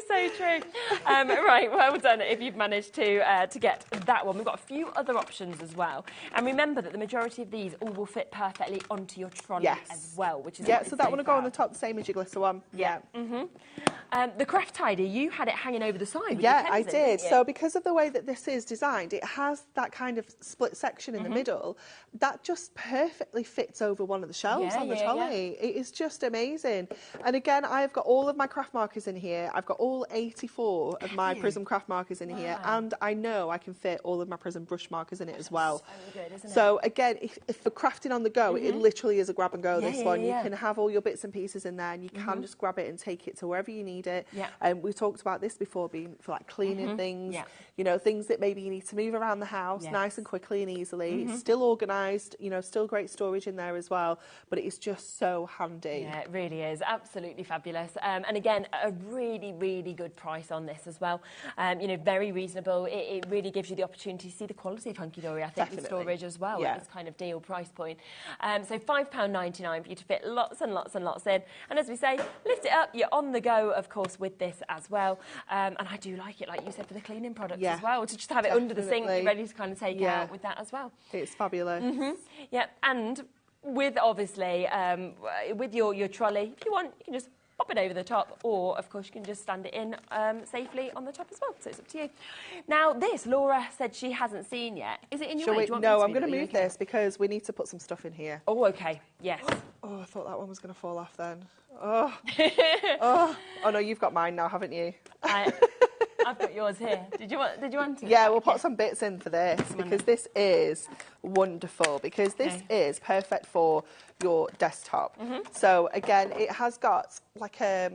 so true. Right, well done if you've managed to get that one. We've got a few other options as well. And remember that the majority of these all will fit perfectly onto your trolley as well, which is so that one will go on the top, the same as your glitter one. The craft tidy, you had it hanging over the side. With Yeah, your I pens in, did. didn't you? So because of the way that this is designed, it has that kind of split section in the middle that just perfectly fits over one of the shelves on the trolley. It is just amazing. And again, I've got all of my craft markers in here. I've got all 84 of my Prism craft markers in here, and I know I can fit all of my Prism brush markers in it as well. So good, isn't it? So again, if for crafting on the go, it literally is a grab and go. This one, you can have all your bits and pieces in there, and you can just grab it and take it to wherever you need it. And we talked about this before, being for like cleaning things, you know, things that maybe you need to move around the house nice and quickly and easily. It's still organised, you know, still great storage in there as well, but it is just so handy. Yeah, it really is. Absolutely fabulous. And again, a really, really good price on this as well. You know, very reasonable. It really gives you the opportunity to see the quality of Hunky Dory, I think, with storage as well at this kind of deal price point. So £5.99 for you to fit lots and lots and lots in. And as we say, lift it up, you're on the go, of course, with this as well. And I do like it, like you said, for the cleaning products as well, to just have it under the sink, ready to kind of take out with that as well. It's fabulous. Yeah, and with obviously, with your trolley, if you want, you can just pop it over the top, or of course you can just stand it in safely on the top as well, so it's up to you. Now this, Laura said she hasn't seen yet. Is it in your way? No, I'm going to move this because we need to put some stuff in here. Oh, okay, yes. Oh, I thought that one was going to fall off then. Oh. Oh no, you've got mine now, haven't you? I've got yours here. Did you want to? Yeah, we'll put some bits in for this because this is wonderful, because this is perfect for your desktop. So again, it has got like a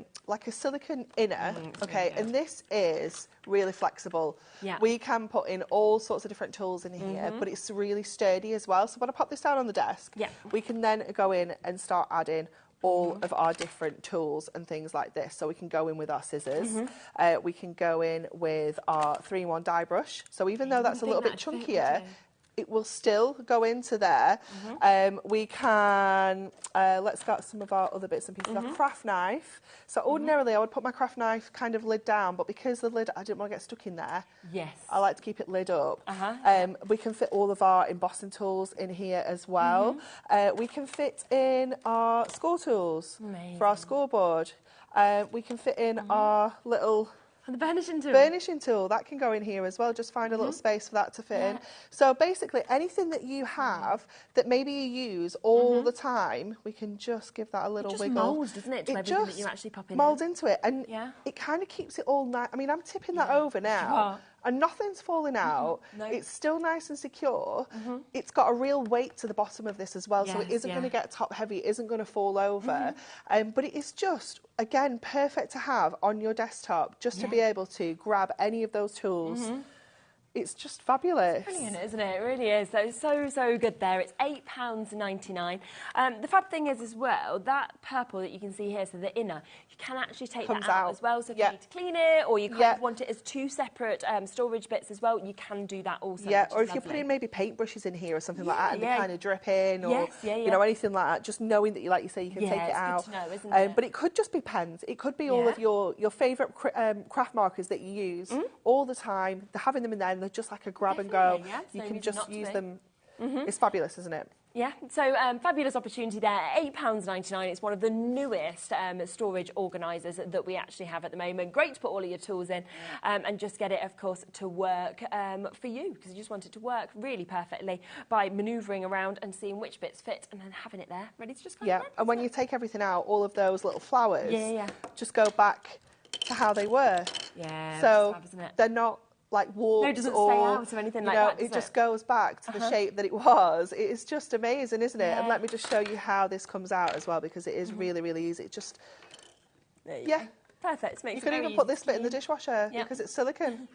silicone inner, okay, and this is really flexible. We can put in all sorts of different tools in here, but it's really sturdy as well. So when I pop this down on the desk, we can then go in and start adding all of our different tools and things like this. So we can go in with our scissors, we can go in with our 3-in-1 die brush. So even though that's a little bit chunkier, it will still go into there. We can, let's get some of our other bits and pieces. Our craft knife. So ordinarily I would put my craft knife kind of lid down, but because the lid, I didn't want to get stuck in there. I like to keep it lid up. We can fit all of our embossing tools in here as well. We can fit in our score tools for our scoreboard. We can fit in our little... And the burnishing tool. Burnishing tool, that can go in here as well. Just find a little space for that to fit in. So basically, anything that you have that maybe you use all the time, we can just give that a little wiggle. It just moulds, doesn't it, to everything that you actually pop in moulds into it. And it kind of keeps it all nice. I mean, I'm tipping that over now. And nothing's falling out. It's still nice and secure. It's got a real weight to the bottom of this as well, so it isn't going to get top heavy, it isn't going to fall over. But it is just, again, perfect to have on your desktop, just to be able to grab any of those tools. It's just fabulous. It's brilliant, isn't it? It really is. So good there. It's £8.99. The fab thing is as well, that purple that you can see here, so the inner, you can actually take that out as well. So if you need to clean it, or you kind of want it as 2 separate storage bits as well, you can do that also. Yeah, or if you're putting maybe paintbrushes in here or something like that, and they kind of drip in, or you know, anything like that, just knowing that, like you say, you can take it out. Good to know, isn't it? But it could just be pens. It could be all of your favourite craft markers that you use all the time. They're having them in there, and they're just like a grab and go. You can just use them. It's fabulous, isn't it? Yeah, so fabulous opportunity there. £8.99. It's one of the newest storage organisers that we actually have at the moment. Great to put all of your tools in and just get it, of course, to work for you, because you just want it to work really perfectly by manoeuvring around and seeing which bits fit and then having it there ready to just go. And when you take everything out, all of those little flowers just go back to how they were. So fab, isn't it? They're not like warped, it doesn't stay out or anything like that, it just goes back to the shape that it was. It is just amazing, isn't it? And let me just show you how this comes out as well, because it is really, really easy. It just, perfect. You can even put this bit in the dishwasher because it's silicone.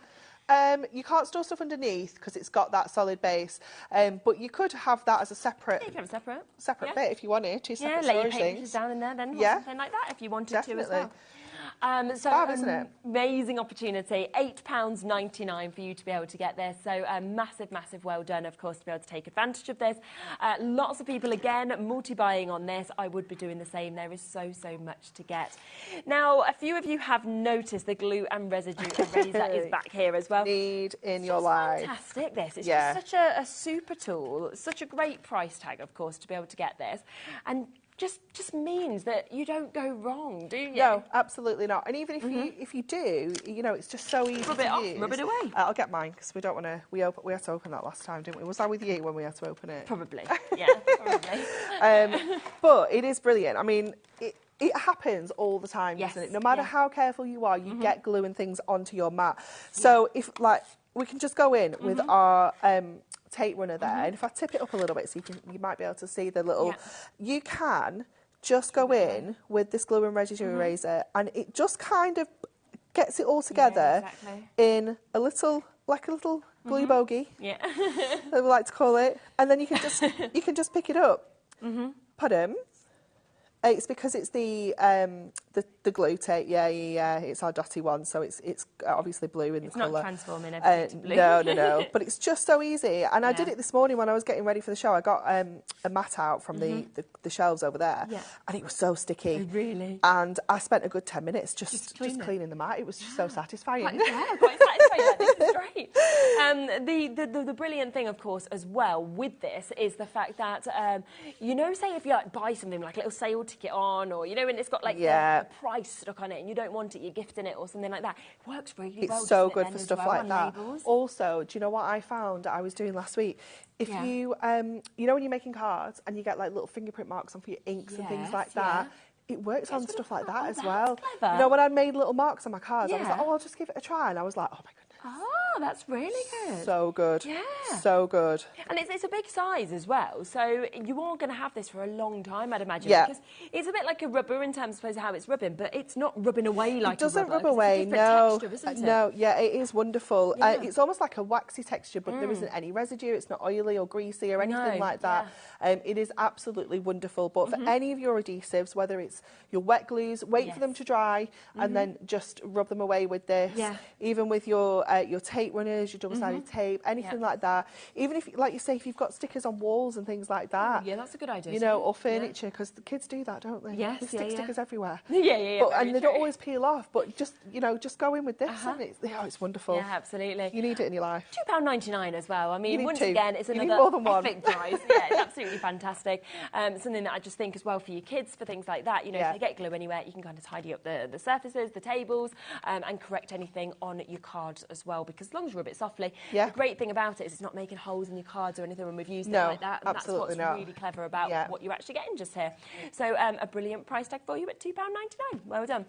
You can't store stuff underneath because it's got that solid base, but you could have that as a separate, you can have a separate bit if you wanted. 2 separate lay your storage paintbrushes things. down in there then, or something like that if you wanted to as well. Fab, isn't it? Amazing opportunity. £8.99 for you to be able to get this. So massive, massive well done, of course, to be able to take advantage of this. Lots of people, again, multi-buying on this. I would be doing the same. There is so, so much to get. Now, a few of you have noticed the glue and residue eraser is back here as well. Need in your life. Fantastic, this. It's just such a super tool. Such a great price tag, of course, to be able to get this. And just means that you don't go wrong, do you? No, absolutely not. And even if you do, you know, it's just so easy Rub it to off, use. rub it away. I'll get mine because we don't want to. We had to open that last time, didn't we? Was that with you when we had to open it? Probably. Yeah, probably. But it is brilliant. I mean, it happens all the time, doesn't it? No matter how careful you are, you get glue and things onto your mat. So if we can just go in with our tape runner there, and if I tip it up a little bit so you might be able to see the little, you can just go in with this glue and residue eraser, and it just kind of gets it all together in a little glue bogey, that we like to call it, and then you can just pick it up. Pardon? It's because it's the glue tape. Yeah. It's our dotty one, so it's obviously blue in the colour. It's not transforming everything to blue. No. But it's just so easy. And I did it this morning when I was getting ready for the show. I got a mat out from the shelves over there, and it was so sticky. Oh, really? And I spent a good 10 minutes just cleaning the mat. It was just so satisfying. Quite satisfying. This is great. The brilliant thing, of course, as well with this is the fact that you know, say if you buy something like a little sale ticket on, or you know, when it's got like the price stuck on it and you don't want it, you're gifting it or something like that, it works really well. It's so good for stuff like that. Also, do you know what I found I was doing last week? If you you know, when you're making cards and you get like little fingerprint marks on for your inks and things like that, it works on stuff like that as well. Clever. You know, when I made little marks on my cards, I was like, oh, I'll just give it a try, and I was like, oh my goodness. Oh, that's really good. So good. Yeah. So good. And it's a big size as well, so you are going to have this for a long time, I'd imagine. Yeah. Because it's a bit like a rubber in terms of how it's rubbing, but it's not rubbing away like it doesn't a rubber. rub away, It's a different texture, isn't it? No, yeah, it is wonderful. Yeah. It's almost like a waxy texture, but there isn't any residue. It's not oily or greasy or anything like that. It is absolutely wonderful. But for any of your adhesives, whether it's your wet glues, wait for them to dry and then just rub them away with this. Yeah. Even with your tape runners, your double-sided tape, anything like that. Even if, like you say, if you've got stickers on walls and things like that. Yeah, that's a good idea. You know, or furniture, because the kids do that, don't they? Yes, they stick stickers everywhere. Yeah. But, and they don't always peel off, but just, you know, just go in with this and it's wonderful. Yeah, absolutely. You need it in your life. £2.99 as well. I mean, once two. again, it's You need another more than one. epic price. Yeah, it's absolutely fantastic. Something that I just think as well for your kids, for things like that, you know, if they get glue anywhere, you can kind of tidy up the surfaces, the tables, and correct anything on your cards as well, because as long as you rub it softly, the great thing about it is it's not making holes in your cards or anything when we've used it like that. And that's what's really clever about what you're actually getting just here. So a brilliant price tag for you at £2.99. Well done.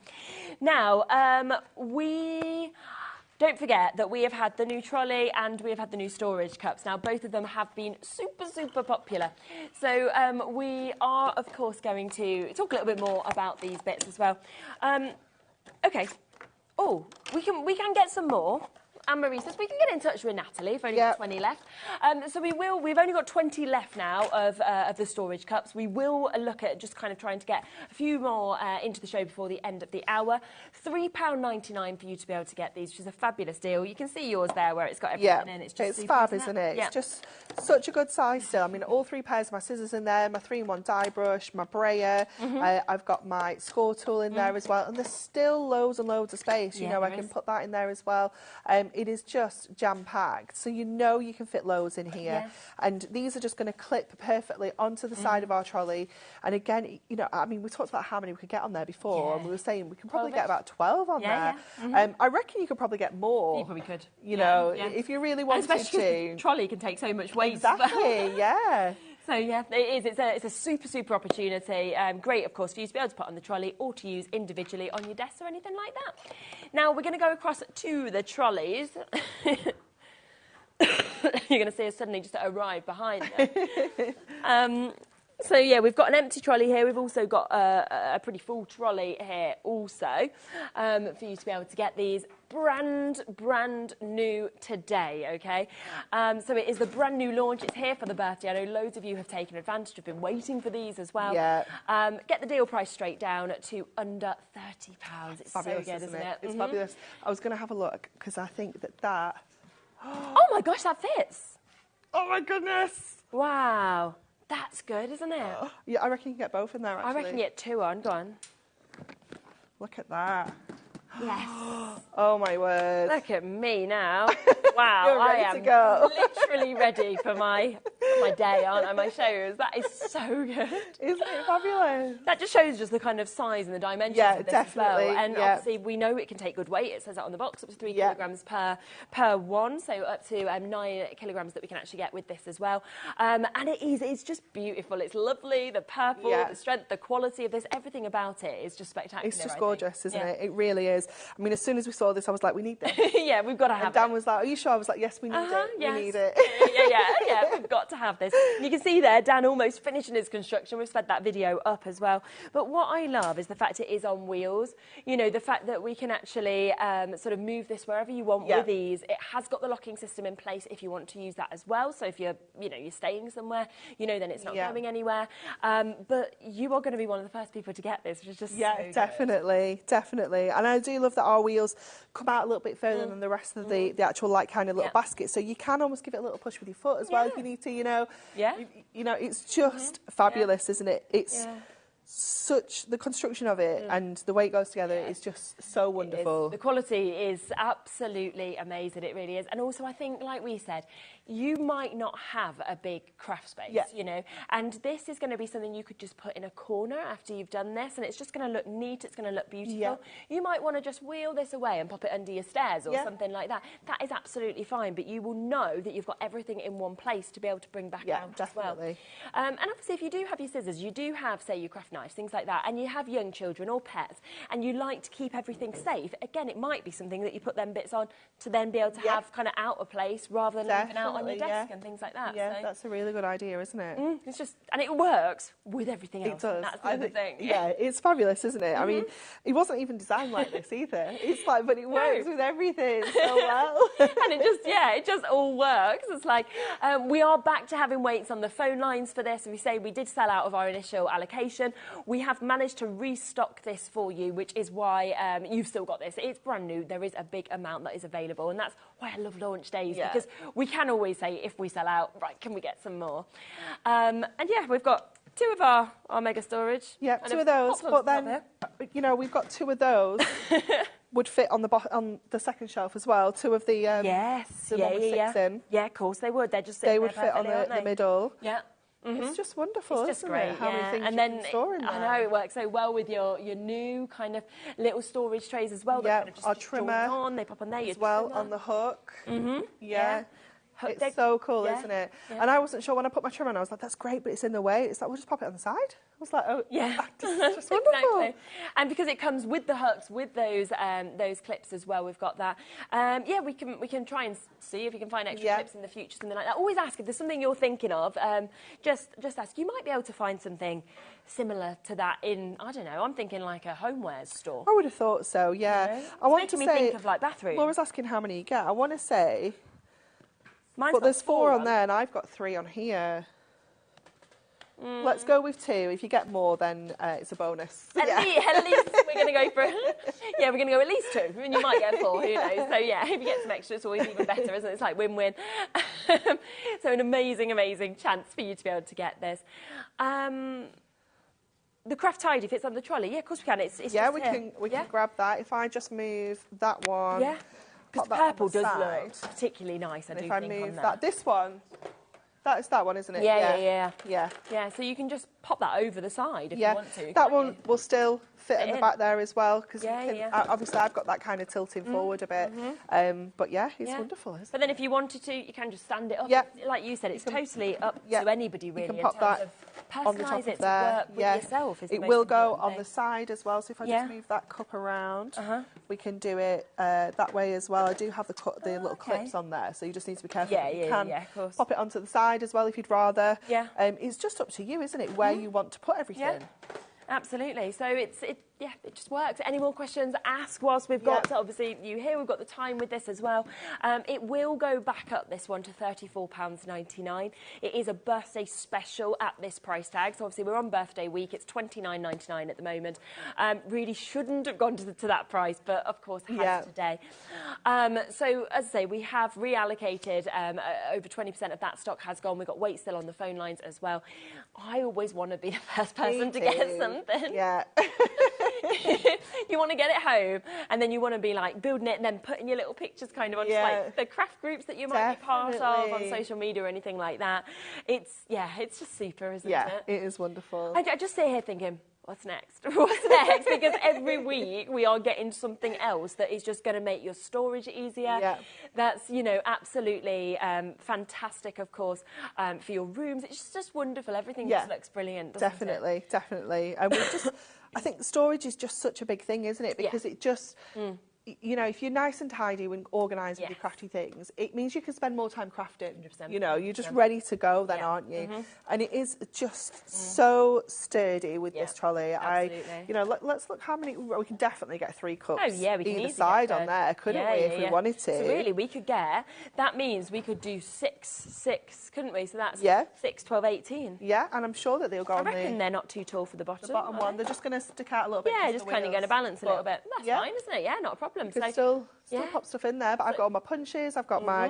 Now, don't forget that we have had the new trolley and we have had the new storage cups. Now, both of them have been super, super popular. So we are, of course, going to talk a little bit more about these bits as well. OK. Oh, we can get some more. Anne-Marie says we can get in touch with Natalie if only got 20 left. So we will. We've only got 20 left now of the storage cups. We will look at just kind of trying to get a few more into the show before the end of the hour. £3.99 for you to be able to get these, which is a fabulous deal. You can see yours there where it's got everything in. It's just super, fab, isn't it? It's just such a good size still. I mean, all three pairs of my scissors in there, my 3-in-1 die brush, my brayer. I've got my score tool in there as well, and there's still loads and loads of space. You know, I can put that in there as well. It is just jam-packed, so you know you can fit loads in here. And these are just going to clip perfectly onto the side of our trolley. And again, you know, I mean, we talked about how many we could get on there before, and we were saying we can probably get about 12 on there. I reckon you could probably get more. You probably could. You know, if you really wanted to. Trolley can take so much weight. Exactly, yeah. So, yeah, it is. It's a super, super opportunity. Great, of course, for you to be able to put on the trolley or to use individually on your desk or anything like that. Now, we're going to go across to the trolleys. You're going to see us suddenly just arrive behind them. So yeah, we've got an empty trolley here. We've also got a pretty full trolley here also for you to be able to get these brand new today, okay? So it is the brand new launch. It's here for the birthday. I know loads of you have taken advantage, have been waiting for these as well. Yeah. Get the deal price straight down to under £30. It's fabulous, so good, isn't it? It's fabulous. I was going to have a look because I think that... Oh my gosh, that fits. Oh my goodness. Wow. That's good, isn't it? Yeah, I reckon you can get both in there, actually. I reckon you get 2 on. Go on. Look at that. Yes. Oh, my word. Look at me now. Wow, You're ready I am to go. literally ready for my day, aren't I? My shows. That is so good. Isn't it fabulous? That just shows just the kind of size and the dimensions of this definitely. as well. And obviously we know it can take good weight. It says that on the box, up to 3 kilograms per one, so up to 9 kilograms that we can actually get with this as well. And it's just beautiful. It's lovely. The purple, the strength, the quality of this, everything about it is just spectacular. It's just gorgeous, isn't it? It really is. I mean, as soon as we saw this, I was like, we need this. Yeah, we've got to have and Dan was like, are you sure? I was like, yes, we need it. Yes. We need it. yeah, we've got to have this. You can see there, Dan almost finishing his construction. We've sped that video up as well. But what I love is the fact it is on wheels. You know, the fact that we can actually sort of move this wherever you want with ease. It has got the locking system in place if you want to use that as well. So if you're staying somewhere, then it's not going anywhere. But you are going to be one of the first people to get this, which is just so definitely. And I do love that our wheels come out a little bit further than the rest of the actual kind of little basket, so you can almost give it a little push with your foot as well if you need to. It's just fabulous, isn't it? It's such the construction of it and the way it goes together is just so wonderful. The quality is absolutely amazing. It really is. And also, I think, like we said, you might not have a big craft space, and this is going to be something you could just put in a corner after you've done this, and it's just going to look neat. It's going to look beautiful. You might want to just wheel this away and pop it under your stairs or something like that. That is absolutely fine, but you will know that you've got everything in one place to be able to bring back out as well. And obviously, if you do have your scissors, you do have, say, your craft knives, things like that, and you have young children or pets, and you like to keep everything safe, again, it might be something that you put them bits on to then be able to have kind of out of place rather than leaving out on your desk and things like that. Yeah, that's a really good idea, isn't it? It's just, and it works with everything else. It does. That's the other thing. Yeah, it's fabulous, isn't it? I mean, it wasn't even designed like this either. It's like, but it works with everything so well. And it just all works. It's like, we are back to having waits on the phone lines for this. We say we did sell out of our initial allocation. We have managed to restock this for you, which is why you've still got this. It's brand new. There is a big amount that is available, and that's why I love launch days, because we can always say, if we sell out, right, can we get some more? And yeah, we've got 2 of our mega storage. Yeah, 2 of those, but then, we've got 2 of those. Would fit on the second shelf as well. 2 of the number 6 in. Yeah, of course they would. They're just they would fit on the middle. Yeah. It's just wonderful. It's just isn't great. It? How many things and you then can store in there. I know it works so well with your new kind of little storage trays as well. Yeah, kind of just our trimmer on, they pop on there as well on the hook. Yeah. It's so cool, isn't it? And I wasn't sure when I put my trimmer on. I was like, that's great, but it's in the way. It's like, we'll just pop it on the side. I was like, oh, yeah, it's just wonderful. Exactly. And because it comes with the hooks, with those clips as well, we've got that. Yeah, we can try and see if we can find extra clips in the future, something like that. Always ask if there's something you're thinking of. Just ask. You might be able to find something similar to that in, I don't know, I'm thinking like a homewares store. I would have thought so. Yeah. You know? I want to say, say, think of like bathrooms. Laura's asking how many you get. I want to say. Mine's but there's 4 on on there, and I've got 3 on here. Let's go with 2. If you get more, then it's a bonus. At least we're going to go for... Yeah, we're going to go at least 2. And you might get 4, who knows. So, yeah, if you get some extra, it's always even better, isn't it? It's like win-win. So an amazing, amazing chance for you to be able to get this. The craft tidy fits on the trolley. Yeah, of course we can. It's just we can grab that. If I just move that one... Yeah. Because purple does look particularly nice, I do think, if I move on that. This one, that's that one, isn't it? Yeah. So you can just pop that over the side if you want to. That one will still fit in the back there as well, because obviously I've got that kind of tilting forward a bit. But yeah, it's wonderful, isn't it? But then if you wanted to, you can just stand it up. Like you said, it's totally up to anybody, really. You can pop that on the top Personalise it of to there. work with yourself is the It most will go important on thing. the side as well. So if I Yeah. just move that cup around, we can do it that way as well. I do have the little clips on there, so you just need to be careful. Yeah, that you yeah, can yeah, of course. pop it onto the side as well if you'd rather. Yeah. It's just up to you, isn't it, where you want to put everything. Yeah. Absolutely. So it just works. Any more questions, ask whilst we've got, obviously, you here. We've got the time with this as well. It will go back up, this one, to £34.99. It is a birthday special at this price tag. So obviously we're on birthday week. It's £29.99 at the moment. Really shouldn't have gone to that price, but of course has today. So as I say, we have reallocated over 20% of that stock has gone. We've got wait still on the phone lines as well. I always want to be the first person to get something. Yeah. You want to get it home, and then you want to be like building it and then putting your little pictures kind of on just like the craft groups that you might be part of on social media or anything like that. It's just super, isn't it? Yeah, it is wonderful. I just sit here thinking, what's next? What's next? Because every week we are getting something else that is just going to make your storage easier. Yeah. That's, you know, absolutely fantastic, of course, for your rooms. It's just wonderful. Everything just looks brilliant, doesn't it? Definitely. And we just, I think storage is just such a big thing, isn't it? Because it just... You know, if you're nice and tidy and organised with your crafty things, it means you can spend more time crafting. 100%. You know, you're just ready to go then, aren't you? And it is just so sturdy with this trolley. You know, let's look how many... We can definitely get 3 cups we can either easily side get on there, couldn't we, if we wanted to? So really, we could get... That means we could do 6, couldn't we? So that's 6, 12, 18. Yeah, and I'm sure that they'll go on I reckon they're not too tall for the bottom. The bottom one, they're just going to stick out a little bit. Yeah, just kind of going to balance a little bit. That's fine, isn't it? Yeah, not a problem. You can still pop stuff in there, but I've got all my punches, I've got my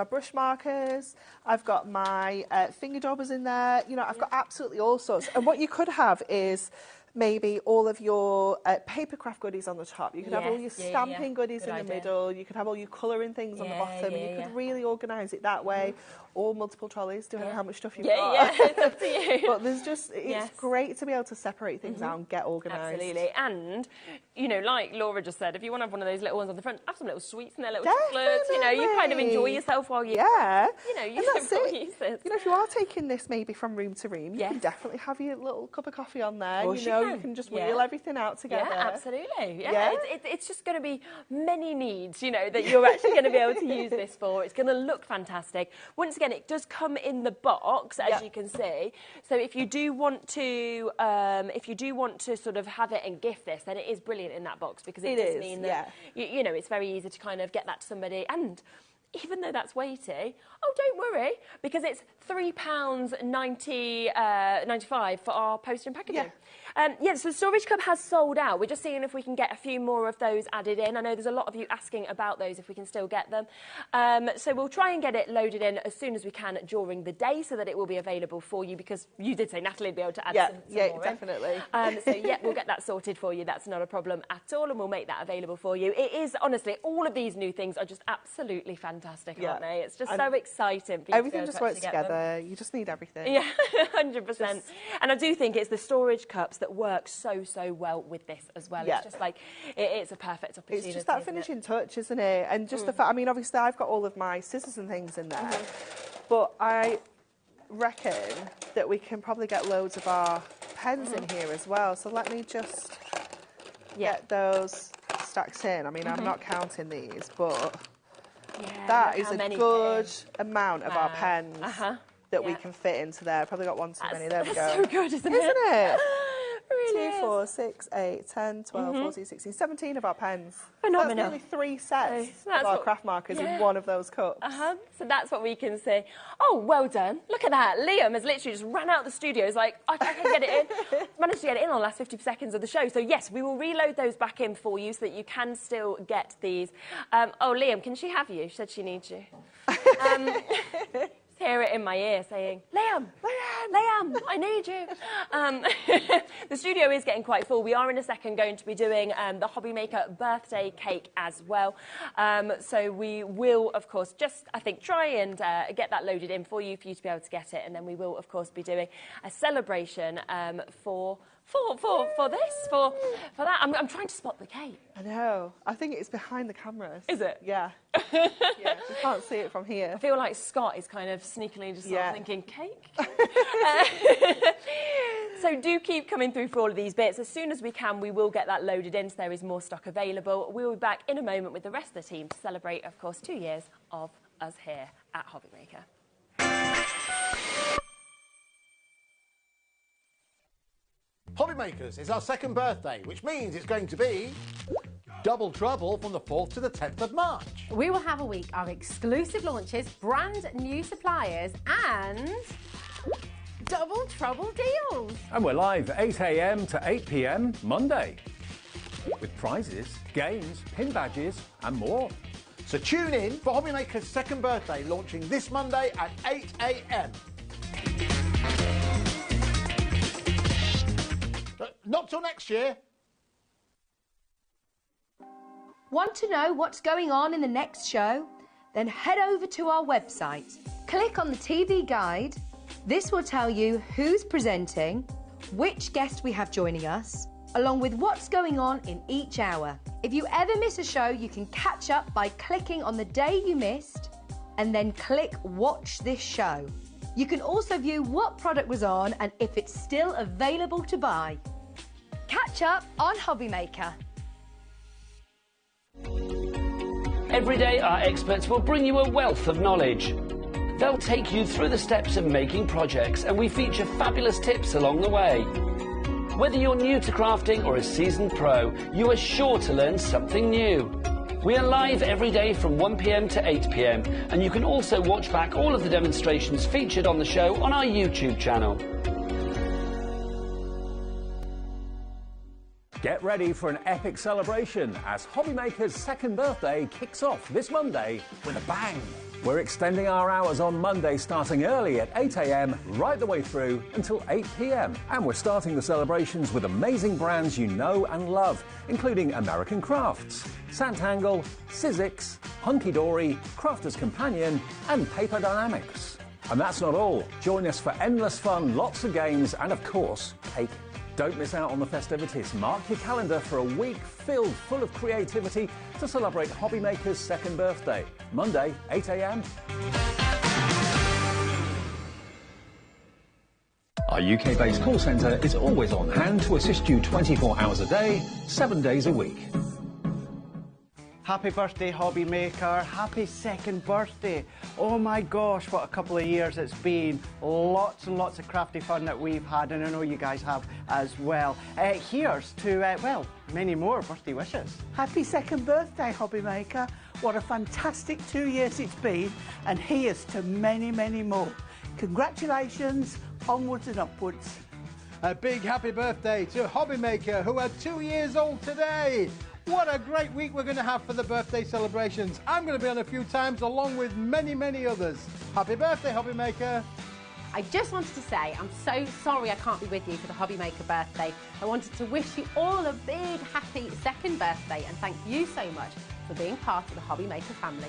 brush markers, I've got my finger daubers in there. You know, I've got absolutely all sorts. And what you could have is maybe all of your paper craft goodies on the top. You could have all your stamping goodies in the middle. You could have all your colouring things on the bottom. And you could really organise it that way. Or multiple trolleys, depending on how much stuff you've got. Yeah, it's up to you. But there's just, it's great to be able to separate things out and get organised. Absolutely. And, you know, like Laura just said, if you want to have one of those little ones on the front, have some little sweets in there, little chocolates. You know, you kind of enjoy yourself while you... You know, you that's it. You know, if you are taking this maybe from room to room, you can definitely have your little cup of coffee on there. You know, you can just wheel everything out together. Yeah, absolutely. Yeah. It's just going to be many needs, you know, that you're actually going to be able to use this for. It's going to look fantastic. Once again, it does come in the box, as you can see. So if you do want to, sort of have it and gift this, then it is brilliant in that box, because it does mean that you know, it's very easy to kind of get that to somebody. And even though that's weighty, oh, don't worry, because it's £3.95 for our post and packaging. So the storage cup has sold out. We're just seeing if we can get a few more of those added in. I know there's a lot of you asking about those, if we can still get them. So we'll try and get it loaded in as soon as we can during the day, so that it will be available for you, because you did say Natalie would be able to add some more definitely. So we'll get that sorted for you. That's not a problem at all, and we'll make that available for you. It is, honestly, all of these new things are just absolutely fantastic, aren't they? It's just so exciting. Everything just works together. You just need everything. Yeah, 100%. And I do think it's the storage cups that work so well with this as well. It's just like, it's a perfect opportunity. It's just that finishing touch, isn't it? And just the fact, I mean, obviously I've got all of my scissors and things in there, but I reckon that we can probably get loads of our pens in here as well. So let me just get those stacked in. I mean, I'm not counting these, but that is a good amount of our pens that we can fit into there. Probably got one too many. There we go. That's so good, isn't it? Really 2, 4, 6, 8, 10, 12, 14, 16, 17 of our pens. Phenomenal. That's nearly 3 sets of our craft markers in one of those cups. So that's what we can say. Oh, well done. Look at that. Liam has literally just ran out the studio. He's like, I can get it in. Managed to get it in on the last 50 seconds of the show. So, yes, we will reload those back in for you so that you can still get these. Oh, Liam, can she have you? She said she needs you. Hear it in my ear saying, Liam, I need you. The studio is getting quite full. We are in a second going to be doing the HobbyMaker birthday cake as well. So we will, of course, just, I think, try and get that loaded in for you to be able to get it. And then we will, of course, be doing a celebration for that. I'm trying to spot the cake. I know. I think it's behind the cameras. Is it? Yeah. Yeah, you can't see it from here. I feel like Scott is kind of sneakily just sort of thinking, cake? So do keep coming through for all of these bits. As soon as we can, we will get that loaded in, so there is more stock available. We'll be back in a moment with the rest of the team to celebrate, of course, 2 years of us here at HobbyMaker. HobbyMakers is our second birthday, which means it's going to be double trouble from the 4th to the 10th of March. We will have a week of exclusive launches, brand new suppliers and double trouble deals. And we're live 8 a.m. to 8 p.m. Monday with prizes, games, pin badges and more. So tune in for HobbyMaker's second birthday, launching this Monday at 8 a.m. Not till next year. Want to know what's going on in the next show? Then head over to our website. Click on the TV guide. This will tell you who's presenting, which guest we have joining us, along with what's going on in each hour. If you ever miss a show, you can catch up by clicking on the day you missed and then click Watch This Show. You can also view what product was on and if it's still available to buy. Catch up on HobbyMaker. Every day, our experts will bring you a wealth of knowledge. They'll take you through the steps of making projects, and we feature fabulous tips along the way. Whether you're new to crafting or a seasoned pro, you are sure to learn something new. We are live every day from 1 p.m. to 8 p.m, and you can also watch back all of the demonstrations featured on the show on our YouTube channel. Get ready for an epic celebration as HobbyMaker's second birthday kicks off this Monday with a bang. We're extending our hours on Monday starting early at 8 a.m. right the way through until 8 p.m. And we're starting the celebrations with amazing brands you know and love, including American Crafts, Santangle, Sizzix, Hunky Dory, Crafter's Companion and Paper Dynamics. And that's not all. Join us for endless fun, lots of games and, of course, cake. Don't miss out on the festivities. Mark your calendar for a week full of creativity to celebrate HobbyMaker's second birthday. Monday, 8 a.m. Our UK-based call centre is always on hand to assist you 24 hours a day, 7 days a week. Happy birthday, HobbyMaker. Happy second birthday. Oh my gosh, what a couple of years it's been. Lots and lots of crafty fun that we've had, and I know you guys have as well. Here's to, well, many more birthday wishes. Happy second birthday, HobbyMaker. What a fantastic 2 years it's been, and here's to many, many more. Congratulations, onwards and upwards. A big happy birthday to HobbyMaker, who are 2 years old today. What a great week we're going to have for the birthday celebrations. I'm going to be on a few times along with many, many others. Happy birthday, HobbyMaker. I just wanted to say I'm so sorry I can't be with you for the HobbyMaker birthday. I wanted to wish you all a big happy second birthday and thank you so much for being part of the HobbyMaker family.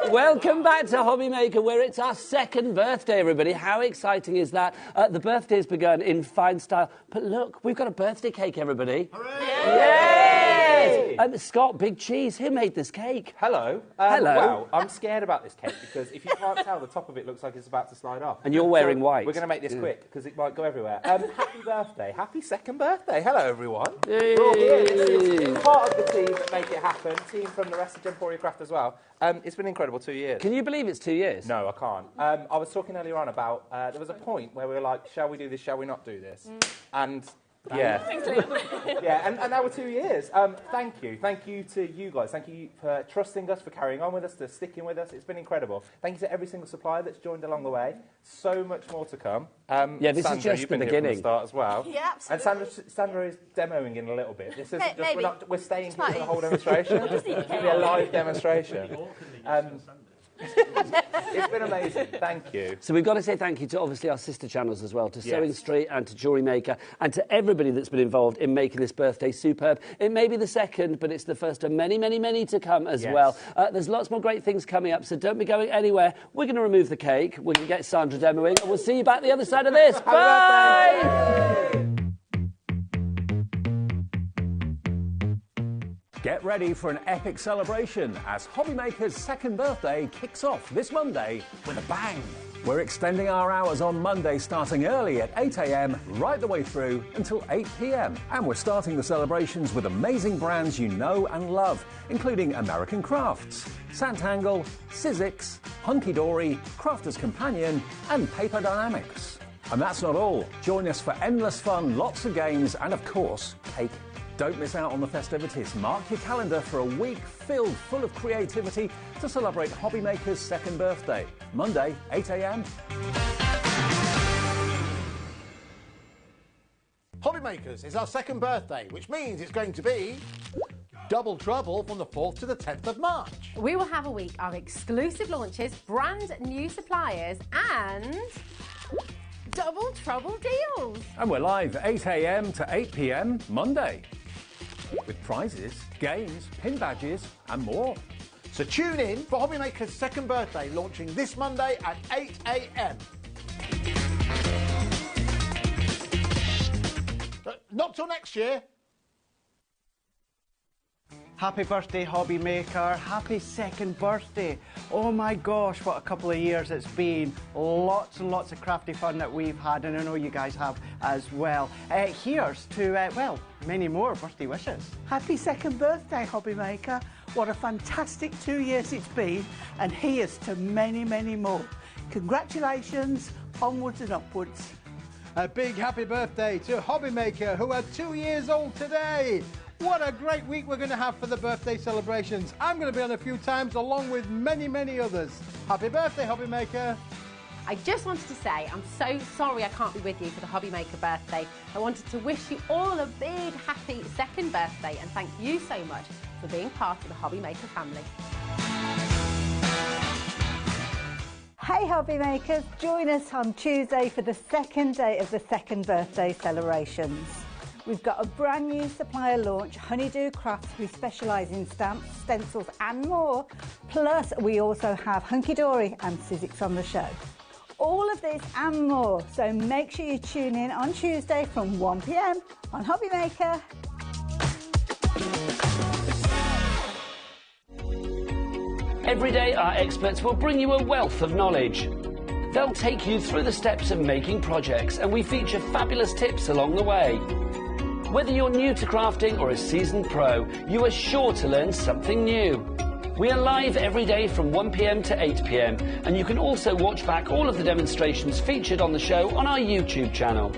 Welcome back to HobbyMaker, where it's our second birthday, everybody. How exciting is that? The birthday's begun in fine style. But look, we've got a birthday cake, everybody. Hooray! Yes! Scott, Big Cheese, who made this cake? Hello. Hello. Well, I'm scared about this cake because if you can't tell, the top of it looks like it's about to slide off. And you're wearing white. We're going to make this quick because it might go everywhere. Happy birthday. Happy second birthday. Hello, everyone. Yay. We're all here. This is part of the team that make it happen, team from the rest of Embossing Craft as well. It's been incredible 2 years. Can you believe it's 2 years? No, I can't. I was talking earlier on about, there was a point where we were like, shall we do this, shall we not do this? And yeah, yeah, and now we're 2 years. Thank you to you guys. Thank you for trusting us, for carrying on with us, for sticking with us. It's been incredible. Thank you to every single supplier that's joined along the way. So much more to come. Yeah, this Sandra, is just you've the been beginning. Here from the start as well. Yeah, absolutely. And Sandra is demoing in a little bit. This is just, maybe. we're staying here for the whole demonstration. It's going to be a live demonstration. It's been amazing. Thank you. So we've got to say thank you to obviously our sister channels as well, to Sewing Street and to Jewellery Maker, and to everybody that's been involved in making this birthday superb. It may be the second, but it's the first of many, many, many to come as well. There's lots more great things coming up, so don't be going anywhere. We're going to remove the cake. We're going to get Sandra demoing, and we'll see you back the other side of this. Bye! Get ready for an epic celebration as HobbyMaker's second birthday kicks off this Monday with a bang. We're extending our hours on Monday starting early at 8 a.m. right the way through until 8 p.m. And we're starting the celebrations with amazing brands you know and love, including American Crafts, Santangle, Sizzix, Hunky Dory, Crafter's Companion and Paper Dynamics. And that's not all. Join us for endless fun, lots of games and, of course, cake. Don't miss out on the festivities. Mark your calendar for a week full of creativity to celebrate HobbyMaker's second birthday. Monday, 8 a.m. HobbyMakers is our second birthday, which means it's going to be double trouble from the 4th to the 10th of March. We will have a week of exclusive launches, brand new suppliers and double trouble deals. And we're live 8 a.m. to 8 p.m. Monday, with prizes, games, pin badges and more. So tune in for HobbyMaker's second birthday, launching this Monday at 8 a.m. Not till next year. Happy birthday, HobbyMaker. Happy second birthday. Oh my gosh, what a couple of years it's been. Lots and lots of crafty fun that we've had, and I know you guys have as well. Here's to, well, many more birthday wishes. Happy second birthday, HobbyMaker. What a fantastic 2 years it's been, and here's to many, many more. Congratulations, onwards and upwards. A big happy birthday to HobbyMaker, who are 2 years old today. What a great week we're going to have for the birthday celebrations. I'm going to be on a few times along with many, many others. Happy birthday, HobbyMaker. I just wanted to say I'm so sorry I can't be with you for the HobbyMaker birthday. I wanted to wish you all a big happy second birthday and thank you so much for being part of the HobbyMaker family. Hey HobbyMakers, join us on Tuesday for the second day of the second birthday celebrations. We've got a brand new supplier launch, Honeydew Crafts, who specialise in stamps, stencils and more. Plus, we also have Hunky Dory and Sizzix on the show. All of this and more, so make sure you tune in on Tuesday from 1 p.m. on HobbyMaker. Every day, our experts will bring you a wealth of knowledge. They'll take you through the steps of making projects, and we feature fabulous tips along the way. Whether you're new to crafting or a seasoned pro, you are sure to learn something new. We are live every day from 1 p.m. to 8 p.m, and you can also watch back all of the demonstrations featured on the show on our YouTube channel.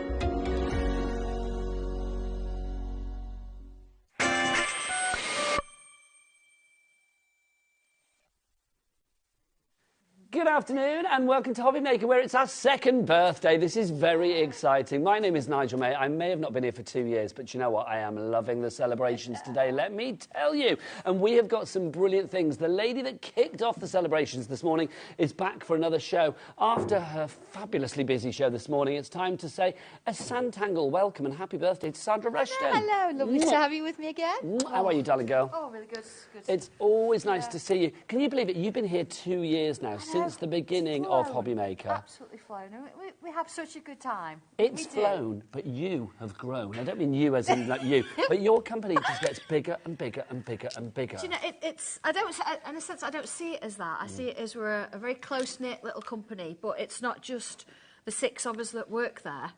Good afternoon and welcome to HobbyMaker, where it's our second birthday. This is very exciting. My name is Nigel May. I may have not been here for 2 years, but you know what? I am loving the celebrations today, let me tell you. And we have got some brilliant things. The lady that kicked off the celebrations this morning is back for another show. After her fabulously busy show this morning, it's time to say a Santangle welcome and happy birthday to Sandra Rushton. Hello, lovely to have you with me again. How are you, darling girl? Oh, really good. It's always nice to see you. Can you believe it? You've been here 2 years now, since the beginning of HobbyMaker. Absolutely flown. We have such a good time. It's flown, but you have grown. I don't mean you as in like you, but your company just gets bigger and bigger and bigger and bigger. Do you know, it's, in a sense, I don't see it as that. I see it as we're a very close-knit little company, but it's not just the 6 of us that work there.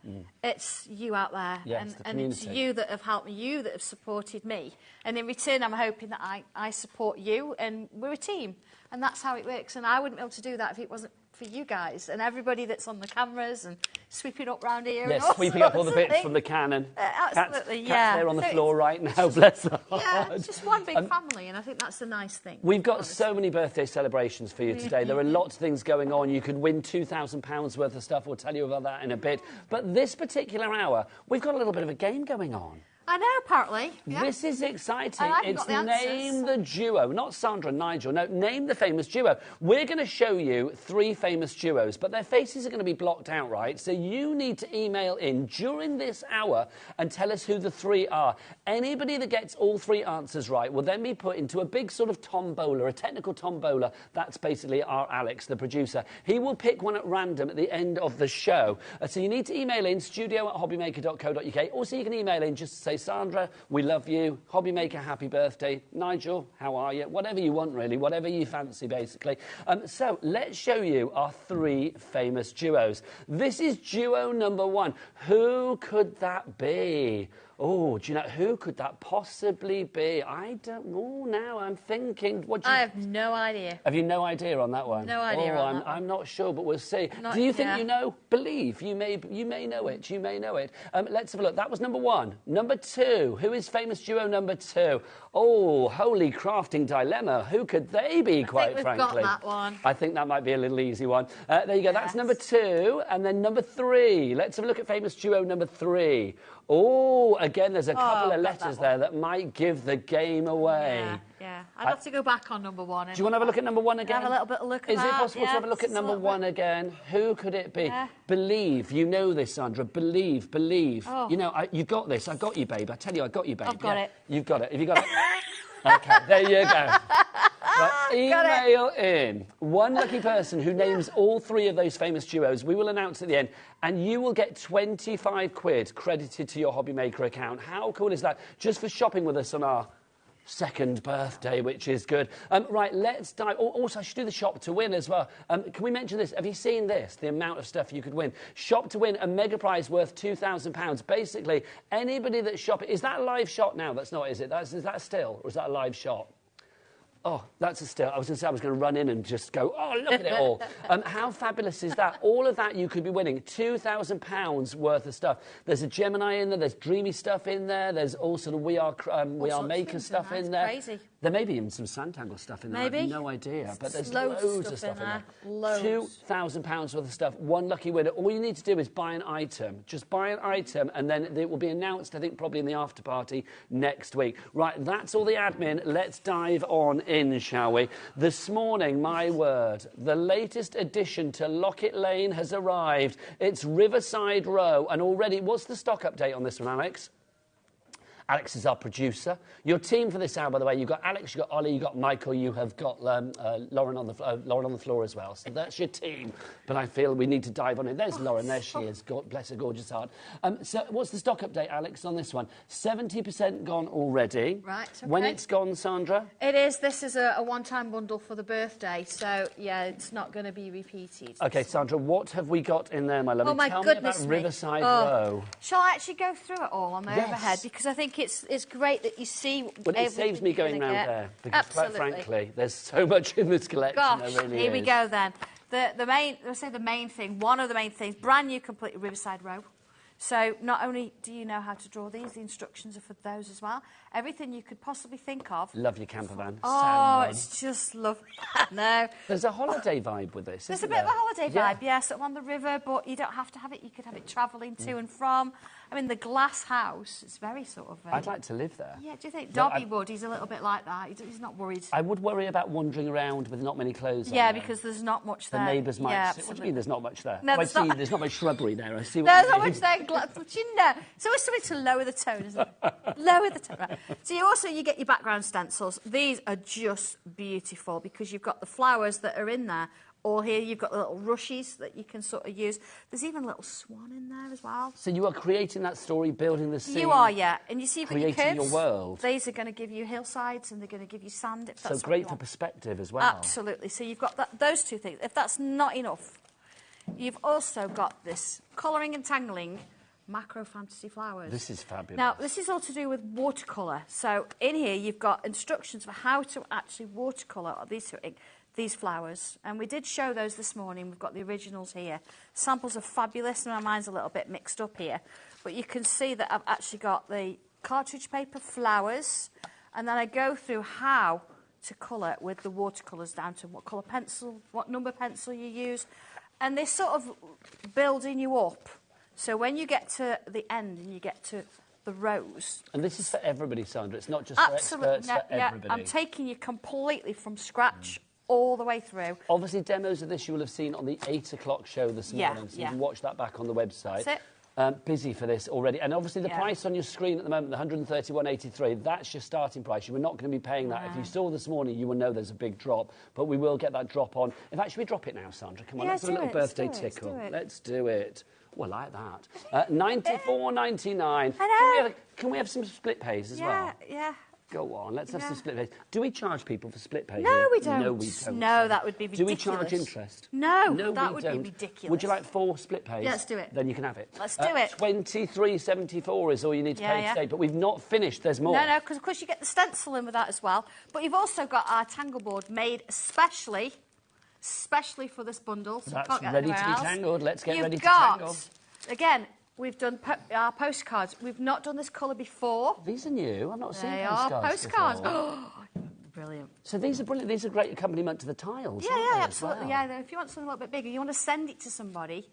It's you out there, and it's you that have helped me, you that have supported me. And in return, I'm hoping that I support you, and we're a team. And that's how it works. And I wouldn't be able to do that if it wasn't for you guys and everybody that's on the cameras and sweeping up round here. Yes, and sweeping up all the bits from the cannon. Absolutely, Cat's there on the floor right now, bless her. Yeah, it's just one big family, and I think that's the nice thing. We've got so many birthday celebrations for you today. There are lots of things going on. You could win £2,000 worth of stuff. We'll tell you about that in a bit. But this particular hour, we've got a little bit of a game going on. I know, apparently. Yeah. This is exciting. I haven't It's got the answers. Name the Duo, not Sandra and Nigel. No, name the famous duo. We're going to show you 3 famous duos, but their faces are going to be blocked out, right? So you need to email in during this hour and tell us who the 3 are. Anybody that gets all 3 answers right will then be put into a big sort of tombola, a technical tombola. That's basically our Alex, the producer. He will pick one at random at the end of the show. So you need to email in studio@hobbymaker.co.uk. Also, you can email in just to say, Sandra, we love you. HobbyMaker, happy birthday. Nigel, how are you? Whatever you want, really. Whatever you fancy, basically. So let's show you our 3 famous duos. This is duo number 1. Who could that be? Oh, do you know, who could that possibly be? I don't know now. I'm thinking. I have no idea. Have you no idea on that one? No idea on that one. I'm not sure, but we'll see. Do you think you know? Believe. You may know it. You may know it. Let's have a look. That was number 1. Number 2. Who is famous duo number 2? Oh, holy crafting dilemma. Who could they be, quite frankly? We've got that one. I think that might be a little easy one. There you go. Yes. That's number 2. And then number 3. Let's have a look at famous duo number 3. Oh, again, there's a couple of letters there that might give the game away. Yeah. I'd have to go back on number 1. Do you want to have a look at number 1 again? Have a little bit of look at that. Is it possible to have a look at number 1 again? Who could it be? Yeah. Believe. You know this, Sandra. Believe. Oh. You know, you've got this. I got you, babe. I tell you, I got you, babe. I've got it. You've got it. Have you got it? OK, there you go. Right, email in one lucky person who names all 3 of those famous duos. We will announce at the end, and you will get 25 quid credited to your HobbyMaker account. How cool is that? Just for shopping with us on our 2nd birthday, which is good. Right, let's dive. Also, I should do the shop to win as well. Can we mention this? Have you seen this? The amount of stuff you could win. Shop to win a mega prize worth £2,000. Basically, anybody that's shopping. Is that a live shot now? That's not, is it? Is that a still, or is that a live shot? Oh, that's a still. I was going to say I was going to run in and just go, oh, look at it all. How fabulous is that? All of that you could be winning. £2,000 worth of stuff. There's a Gemini in there. There's dreamy stuff in there. There's also the We Are Maker stuff in there. Crazy. There may be even some Sanntangle stuff in there. Maybe. I have no idea. But there's loads of stuff in there. Loads. £2,000 worth of stuff. One lucky winner. All you need to do is buy an item. Just buy an item, and then it will be announced, I think, probably in the after party next week. Right, that's all the admin. Let's dive on in, shall we? This morning, my word, the latest addition to Locket Lane has arrived. It's Riverside Row, and already, what's the stock update on this one, Alex? Alex is our producer. Your team for this hour, by the way, you've got Alex, you've got Ollie, you've got Michael, you have got Lauren on the floor as well. So that's your team. But I feel we need to dive on it. There's Lauren, there she is. God bless her gorgeous heart. So what's the stock update, Alex, on this one? 70% gone already. Right, okay. When it's gone, Sandra? It is. This is a one-time bundle for the birthday. So, yeah, it's not going to be repeated. OK, Sandra, what have we got in there, my lovely? Oh, my Tell goodness me about Riverside Row. Shall I actually go through it all on the overhead? Because I think it's great that you see well, it saves me going round there because Absolutely. quite frankly there's so much in this collection. Gosh, there really here is. we go then. The main thing, one of the main things, brand new completely Riverside Row. So not only do you know how to draw these, the instructions are for those as well. Everything you could possibly think of. Love your camper van. Oh, it's just lovely. No. There's a holiday vibe with this. There's a bit of a holiday vibe, yeah, sort of on the river, but you don't have to have it. You could have it travelling to and from. I mean, the glass house, it's very sort of... I'd like to live there. Yeah, do you think? Dobby would. He's a little bit like that. He's not worried. I would worry about wandering around with not many clothes on. Yeah, because there's not much there. The neighbours might... Yeah, what do you mean there's not much there? No, there's not much shrubbery there. I see what there's not much there. It's always something to lower the tone, isn't it? Lower the tone. Right. So you get your background stencils. These are just beautiful because you've got the flowers that are in there. Or here you've got the little rushes that you can sort of use. There's even a little swan in there as well. So you are creating that story, building the scene. You are, yeah. And you see you've got your creating curves. your world. These are going to give you hillsides and they're going to give you sand if that's so great for perspective as well. Absolutely. So you've got those two things. If that's not enough, you've also got this colouring and tangling macro fantasy flowers. This is fabulous. Now, this is all to do with watercolour. So in here you've got instructions for how to actually watercolour these flowers, and we did show those this morning. We've got the originals here. Samples are fabulous, and my mind's a little bit mixed up here, but you can see that I've actually got the cartridge paper flowers, and then I go through how to colour with the watercolours down to what colour pencil, what number pencil you use, and they're sort of building you up. So when you get to the end and you get to the the rose. And this is for everybody, Sandra. It's not just Absolutely, for experts, for everybody. I'm taking you completely from scratch all the way through. Obviously, demos of this you will have seen on the 8 o'clock show this morning, so you can watch that back on the website. That's it. Busy for this already. And obviously the price on your screen at the moment, the 131.83, that's your starting price. You were not going to be paying that. If you saw this morning, you will know there's a big drop, but we will get that drop on. In fact, should we drop it now, Sandra? Come on, let's do a little birthday tickle. Let's do it. Oh, I like that. 94.99. Can we have some split pays as well? Yeah. Go on, let's have some split pays. Do we charge people for split pays? No, we don't. No, we don't. No, that would be ridiculous. Do we charge interest? No, no that we would don't. be ridiculous. Would you like 4 split pays? Yeah, let's do it. Then you can have it. Let's do it. 23.74 is all you need to pay today, but we've not finished. There's more. No, because of course you get the stencil in with that as well. But you've also got our tangle board made especially for this bundle. So that's ready to be tangled. Let's get ready to tangle. Again, we've done our postcards. We've not done this colour before. These are new. I've not seen postcards. They are postcards. Oh, brilliant. So these are brilliant. These are great accompaniment to the tiles. Yeah, absolutely. Well? Yeah, if you want something a little bit bigger, you want to send it to somebody.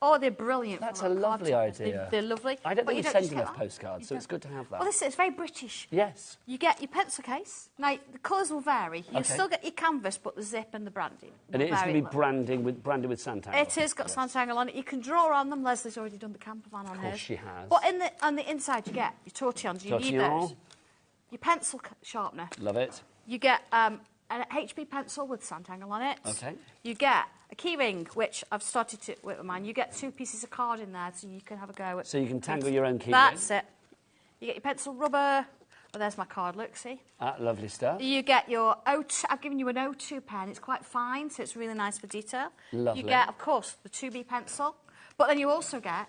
Oh, they're brilliant. That's a lovely idea. They're lovely. I don't think we send enough postcards, so it's good to have that. Well, listen, it's very British. Yes. You get your pencil case. Now, the colours will vary. You still get your canvas, but the zip and the branding. And it is going to be branded with Sanntangle. It is got Sanntangle on it. You can draw on them. Leslie's already done the camper van on hers. Of course she has. But on the inside, you get your tortillons. You need those. Your pencil sharpener. Love it. You get an HB pencil with Sanntangle on it. Okay. You get a key ring, which I've started to with mine. You get 2 pieces of card in there, so you can have a go at. So you can tangle your own key ring. That's it. You get your pencil rubber. Oh, there's my card. Look, see. Lovely stuff. You get your O2. I've given you an O2 pen. It's quite fine, so it's really nice for detail. Lovely. You get, of course, the 2B pencil, but then you also get.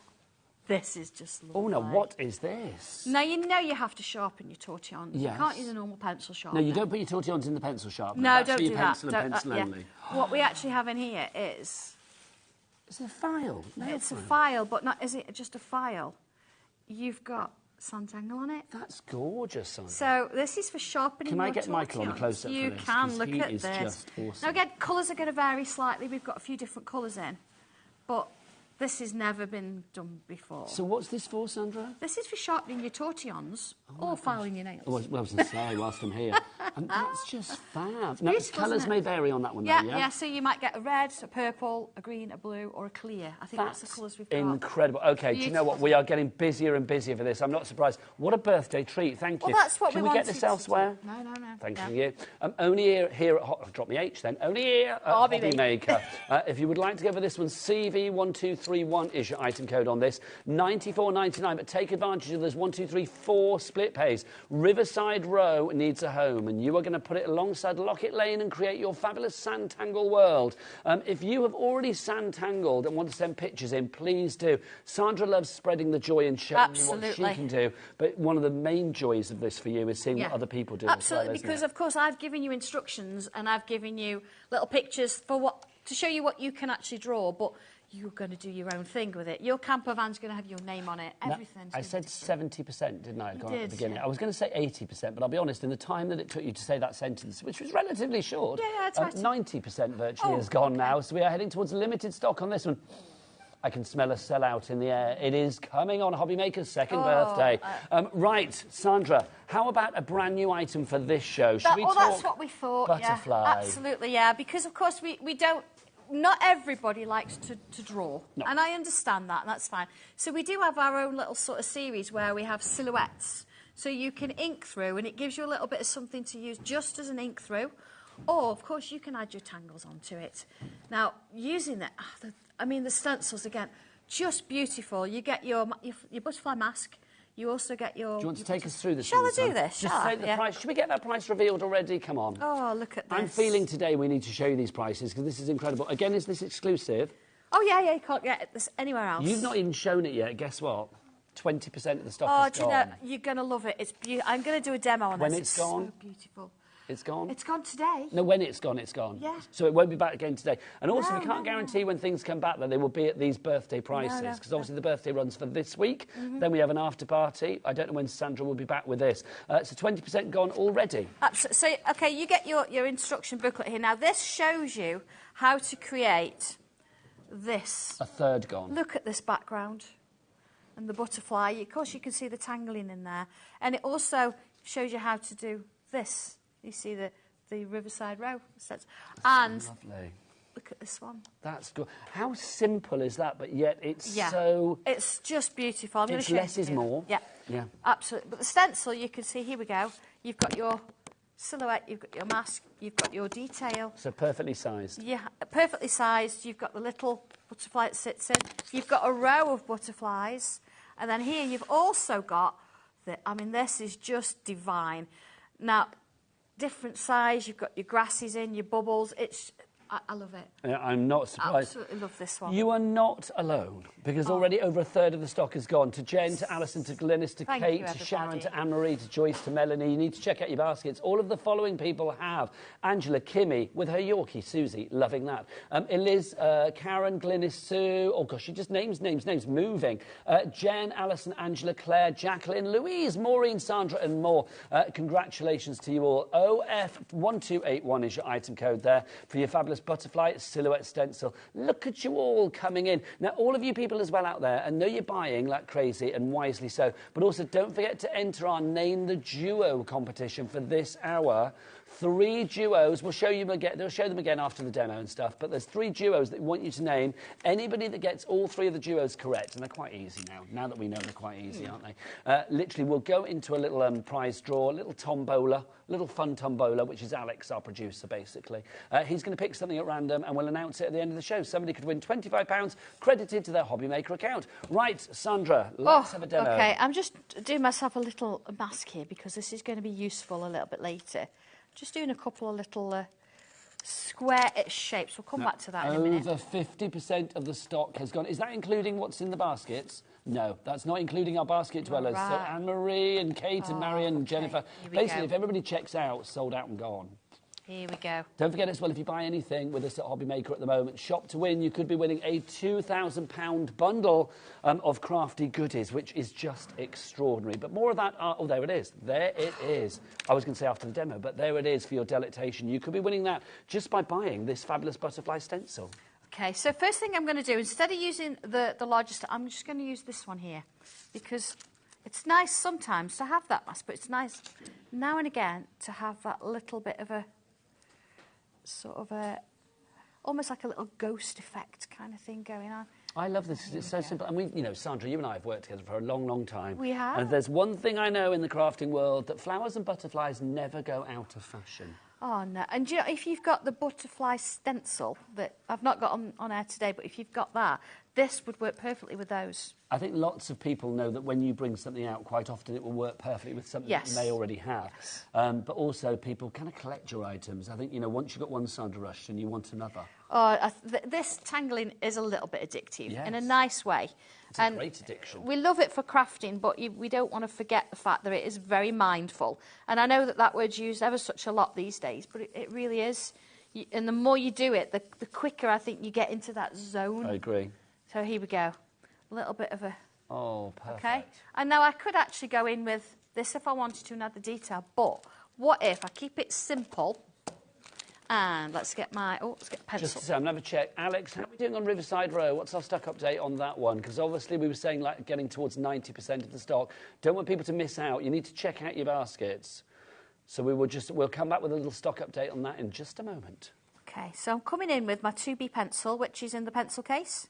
This is just lovely. Oh, no, what is this? Now, you know you have to sharpen your tortillons. Yes. You can't use a normal pencil sharpener. No, you don't put your tortillons in the pencil sharpener. No, That's don't for your do pencil that. and pencil only. What we actually have in here is... It's a file. No, it's a file, but not is it just a file? You've got Sanntangle on it. That's gorgeous, Sandra. So this is for sharpening your tortillons. Can I get Michael on a close-up for this? You can, look at this. this. Just awesome. Now again, colours are going to vary slightly. We've got a few different colours in, but this has never been done before. So what's this for, Sandra? This is for sharpening your tortillons or filing your nails. Oh, I was going to say, whilst I'm here. And that's just fab. Now, colours may vary on that one, though, yeah, so you might get a red, a purple, a green, a blue, or a clear. I think that's the colours we've got. Incredible. OK, do you know what? We are getting busier and busier for this. I'm not surprised. What a birthday treat. Thank you. Well, that's what Can we get this elsewhere? No. Thank you. Only here at... drop me H, then. Only here at HobbyMaker. If you would like to go for this one, CV1231 is your item code on this. £94.99, but take advantage of those 1, 2, 3, 4 split pays. Riverside Row needs a home, and you are going to put it alongside Lockett Lane and create your fabulous Sanntangle world. If you have already Sanntangled and want to send pictures in, please do. Sandra loves spreading the joy and showing you what she can do, but one of the main joys of this for you is seeing what other people do. Absolutely, as well, because of course I've given you instructions and I've given you little pictures to show you what you can actually draw, but you're going to do your own thing with it. Your camper van's going to have your name on it. Everything. I said 70%, didn't I? At the beginning. Yeah. I was going to say 80%, but I'll be honest, in the time that it took you to say that sentence, which was relatively short, 90% virtually has gone now, so we are heading towards limited stock on this one. I can smell a sellout in the air. It is coming on HobbyMaker's second birthday. Right, Sandra, how about a brand new item for this show? Should we talk that's what we thought. butterfly? Yeah, absolutely, yeah, because of course we don't... Not everybody likes to draw, and I understand that, and that's fine. So we do have our own little sort of series where we have silhouettes, so you can ink through, and it gives you a little bit of something to use just as an ink through, or, of course, you can add your tangles onto it. Now, using that, the stencils, again, just beautiful. You get your butterfly mask. You also get your... Do you want to take us through this? Shall I do this? Just say the price. Should we get that price revealed already? Come on. Oh, look at this. I'm feeling today we need to show you these prices because this is incredible. Again, is this exclusive? Oh, yeah, you can't get this anywhere else. You've not even shown it yet. Guess what? 20% of the stock is gone. Oh, do you know, you're going to love it. It's beautiful. I'm going to do a demo on this. When it's gone? So beautiful. It's gone? It's gone today. No, when it's gone, it's gone. Yeah. So it won't be back again today. And also, we can't guarantee when things come back that they will be at these birthday prices, because obviously the birthday runs for this week. Then we have an after party. I don't know when Sandra will be back with this. So 20% gone already. So, OK, you get your instruction booklet here. Now, this shows you how to create this. A third gone. Look at this background. and the butterfly. Of course, you can see the tangling in there. And it also shows you how to do this. You see the Riverside Row sets. And lovely. Look at this one. That's good. How simple is that, but yet it's yeah. so... It's just beautiful. I'm going to It's show less you. is more. Yeah. Yeah. Absolutely. But the stencil, you can see, here we go. You've got your silhouette, you've got your mask, you've got your detail. So perfectly sized. Yeah, perfectly sized. You've got the little butterfly that sits in. You've got a row of butterflies. And then here you've also got, I mean, this is just divine. Now, different size, you've got your grasses in, your bubbles. I love it. Yeah, I'm not surprised. Absolutely love this one. You are not alone, because already over a third of the stock has gone. To Jen, to Alison, to Glynis, to Thank Kate, you, to Sharon, everybody. to Anne-Marie, to Joyce, to Melanie. You need to check out your baskets. All of the following people have. Angela, Kimmy, with her Yorkie, Susie, loving that. Eliz, Karen, Glynis, Sue. Oh, gosh, she just names. Moving. Jen, Alison, Angela, Claire, Jacqueline, Louise, Maureen, Sandra, and more. Congratulations to you all. OF1281 is your item code there for your fabulous butterfly silhouette stencil. Look at you all coming in. Now, all of you people as well out there, I know you're buying like crazy, and wisely so, but also don't forget to enter our Name the Duo competition for this hour. 3 duos. We'll show you again. They'll show them again after the demo and stuff. But there's 3 duos that we want you to name. Anybody that gets all 3 of the duos correct, and they're quite easy now. Now that we know they're quite easy, aren't they? Literally, we'll go into a little prize draw, a little tombola, little fun tombola, which is Alex, our producer, basically. He's going to pick something at random, and we'll announce it at the end of the show. Somebody could win £25 credited to their HobbyMaker account. Right, Sandra, let's have a demo. OK, I'm just doing myself a little mask here because this is going to be useful a little bit later. Just doing a couple of little square-ish shapes. We'll come back to that in a minute. Over 50% of the stock has gone. Is that including what's in the baskets? No, that's not including our basket dwellers. Right. So Anne-Marie and Kate and Marion and Jennifer. Basically, go. if everybody checks out, sold out and gone. Here we go. Don't forget as well, if you buy anything with us at HobbyMaker at the moment, shop to win, you could be winning a £2,000 bundle of crafty goodies, which is just extraordinary. But more of that, oh, there it is. There it is. I was going to say after the demo, but there it is for your delectation. You could be winning that just by buying this fabulous butterfly stencil. OK, so first thing I'm going to do, instead of using the largest, I'm just going to use this one here because it's nice sometimes to have that mask, but it's nice now and again to have that little bit of a sort of almost like a little ghost effect kind of thing going on. I love this because it's so simple. And we, you know, Sandra, you and I have worked together for a long, long time. We have. And if there's one thing I know in the crafting world, that flowers and butterflies never go out of fashion. Oh, no. And you know, if you've got the butterfly stencil that I've not got on air today, but if you've got that, this would work perfectly with those. I think lots of people know that when you bring something out, quite often it will work perfectly with something that you may already have. Yes. But also people kind of collect your items. I think, you know, once you've got one Sandra Rush and you want another. Oh, this tangling is a little bit addictive in a nice way. It's a great addiction. We love it for crafting, but we don't want to forget the fact that it is very mindful. And I know that word's used ever such a lot these days, but it really is. And the more you do it, the quicker I think you get into that zone. I agree. So here we go. A little bit of a... Oh, perfect. Okay. And now I could actually go in with this if I wanted to and add the detail, but what if I keep it simple? And let's get my... Oh, let's get a pencil. Just to say, I'm going to have a check. Alex, how are we doing on Riverside Row? What's our stock update on that one? Because obviously we were saying like getting towards 90% of the stock. Don't want people to miss out. You need to check out your baskets. So we'll come back with a little stock update on that in just a moment. Okay, so I'm coming in with my 2B pencil, which is in the pencil case.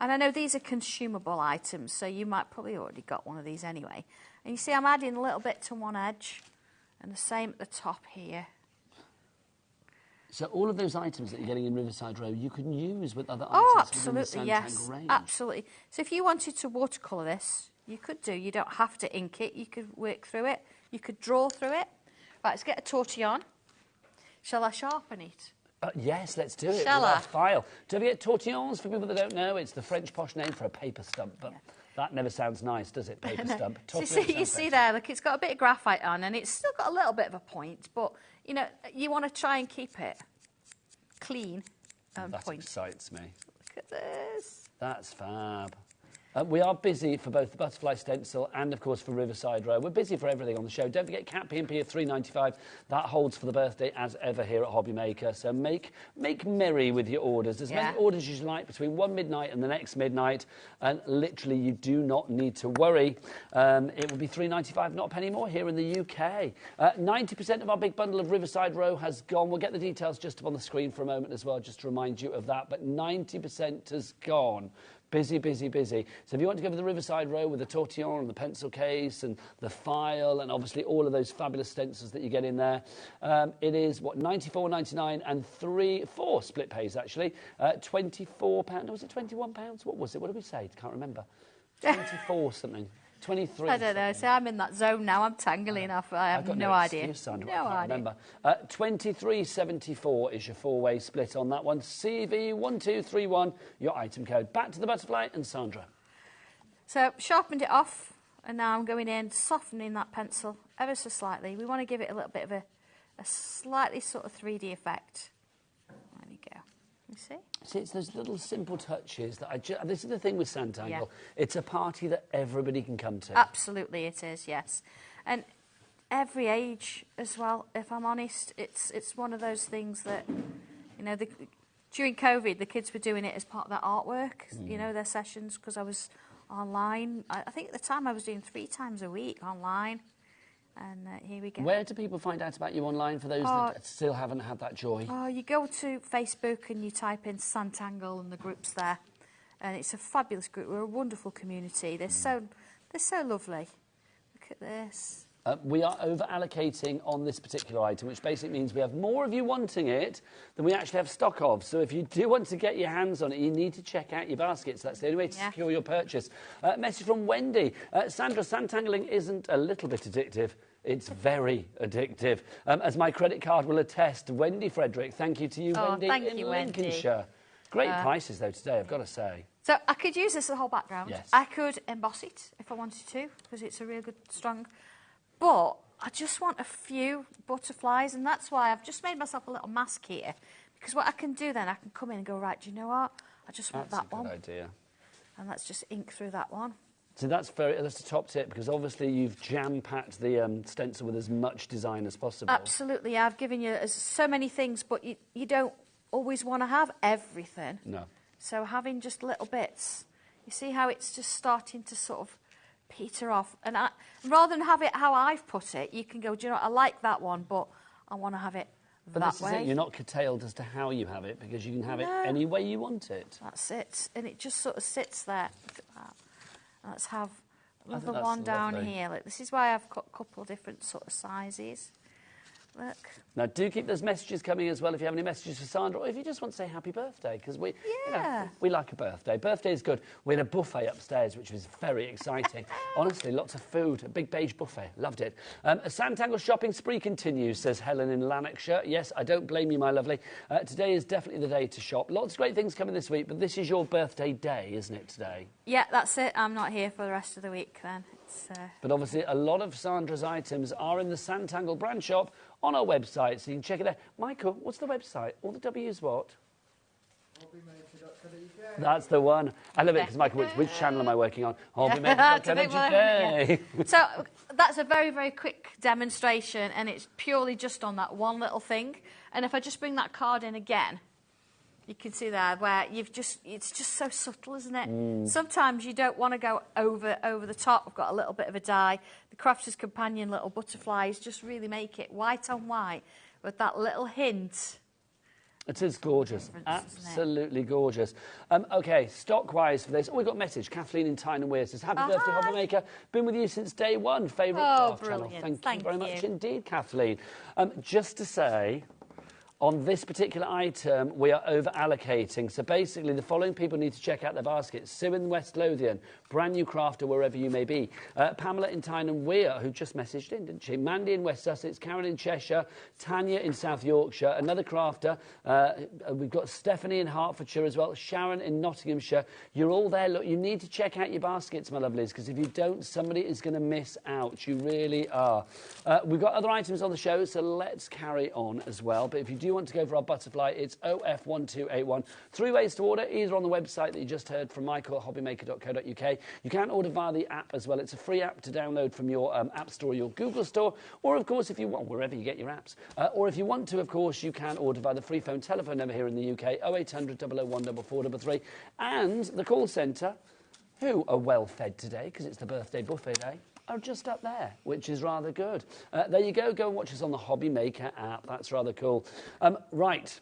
And I know these are consumable items, so you might probably already got one of these anyway. And you see I'm adding a little bit to one edge, and the same at the top here. So all of those items that you're getting in Riverside Row, you can use with other Oh, items within the absolutely, yes. range. Absolutely. So if you wanted to watercolour this, you could do. You don't have to ink it. You could work through it. You could draw through it. Right, let's get a tortillon. Shall I sharpen it? Yes, let's do it. Shall with I? our file. Don't forget tortillons, for people that don't know, it's the French posh name for a paper stump, but that never sounds nice, does it, paper stump? So you see there, look, it's got a bit of graphite on, and it's still got a little bit of a point, but, you know, you want to try and keep it clean and that point. Excites me. Look at this. That's fab. We are busy for both the butterfly stencil and, of course, for Riverside Row. We're busy for everything on the show. Don't forget Cat P&P of $3.95. That holds for the birthday as ever here at HobbyMaker. So make merry with your orders. As many orders as you like between one midnight and the next midnight. And literally, you do not need to worry. It will be $3.95, not a penny more here in the UK. 90% of our big bundle of Riverside Row has gone. We'll get the details just up on the screen for a moment as well, just to remind you of that. But 90% has gone. Busy, busy, busy. So if you want to go for the Riverside Row with the tortillon and the pencil case and the file and obviously all of those fabulous stencils that you get in there, it is, what, $94.99 and 4 split pays, actually. £24, was it £21? What was it? What did we say? Can't remember. 24 something. 23. I don't know. So I'm in that zone now. I'm tangling off. I have no idea. Excuse, Sandra, I can't remember. 23.74 is your 4-way split on that one. CV1231, your item code. Back to the butterfly and Sandra. So sharpened it off, and now I'm going in, softening that pencil ever so slightly. We want to give it a little bit of a slightly sort of 3D effect. There you go. You see? See, it's those little simple touches that this is the thing with Sanntangle. Yeah. It's a party that everybody can come to. Absolutely it is, yes. And every age as well, if I'm honest. It's one of those things that, you know, during COVID, the kids were doing it as part of their artwork, you know, their sessions, because I was online. I think at the time I was doing 3 times a week online. And here we go. Where do people find out about you online for those that still haven't had that joy? Oh, you go to Facebook and you type in Sanntangle and the group's there. And it's a fabulous group. We're a wonderful community. They're so lovely. Look at this. We are over-allocating on this particular item, which basically means we have more of you wanting it than we actually have stock of. So if you do want to get your hands on it, you need to check out your baskets. That's the only way to secure your purchase. Message from Wendy. Sandra, Sanntangling isn't a little bit addictive. It's very addictive. As my credit card will attest. Wendy Frederick, thank you to you, Wendy, in Lincolnshire. Great prices, though, today, I've got to say. So I could use this as a whole background. Yes. I could emboss it if I wanted to, because it's a real good, strong... But I just want a few butterflies, and that's why I've just made myself a little mask here. Because what I can do then, I can come in and go, right, do you know what? I just want that one. That's a good idea. And let's just ink through that one. So that's a top tip, because obviously you've jam-packed the stencil with as much design as possible. Absolutely. I've given you so many things, but you don't always want to have everything. No. So having just little bits, you see how it's just starting to sort of peter off. And rather than have it how I've put it, you can go, do you know what, I like that one, but I want to have it but that this way. Is it. You're not curtailed as to how you have it, because you can have it any way you want it. That's it. And it just sort of sits there. Look at that. Let's have another one down here. Look, this is why I've got a couple of different sort of sizes. Look. Now, do keep those messages coming as well if you have any messages for Sandra, or if you just want to say happy birthday, because we like a birthday. Birthday is good. We had a buffet upstairs, which was very exciting. Honestly, lots of food. A big beige buffet. Loved it. A Sanntangle shopping spree continues, says Helen in Lanarkshire. Yes, I don't blame you, my lovely. Today is definitely the day to shop. Lots of great things coming this week, but this is your birthday day, isn't it, today? Yeah, that's it. I'm not here for the rest of the week then. But obviously, a lot of Sandra's items are in the Sanntangle brand shop on our website, so you can check it out. Michael, what's the website? All the W's what? HobbyMaker.co.uk. That's the one. I love it because, Michael, which channel am I working on? HobbyMaker.co.uk. So that's a very, very quick demonstration, and it's purely just on that one little thing. And if I just bring that card in again, you can see there where it's just so subtle, isn't it? Sometimes you don't want to go over the top. I've got a little bit of a die. The Crafter's Companion little butterflies just really make it white on white with that little hint. It is gorgeous. Absolutely gorgeous. OK, stock-wise for this. Oh, we've got a message. Kathleen in Tyne and Weir says, happy birthday, HobbyMaker. Been with you since day one. Favourite craft channel. Thank you very much indeed, Kathleen. Just to say, on this particular item, we are over-allocating. So basically, the following people need to check out their baskets. Sue in West Lothian, brand new crafter wherever you may be. Pamela in Tyne and Weir, who just messaged in, didn't she? Mandy in West Sussex, Karen in Cheshire, Tanya in South Yorkshire, another crafter. We've got Stephanie in Hertfordshire as well, Sharon in Nottinghamshire. You're all there. Look, you need to check out your baskets, my lovelies, because if you don't, somebody is going to miss out. You really are. We've got other items on the show, so let's carry on as well. But if you do you want to go for our butterfly, it's OF1281. 3 ways to order, either on the website that you just heard from Michael at hobbymaker.co.uk. You can order via the app as well. It's a free app to download from your App Store or your Google Store, or, of course, if you want, wherever you get your apps. Or if you want to, of course, you can order via the free phone telephone number here in the UK, 0800 001 4433. And the call centre, who are well fed today, because it's the birthday buffet day, are just up there, which is rather good. There you go. Go and watch us on the HobbyMaker app. That's rather cool. Right.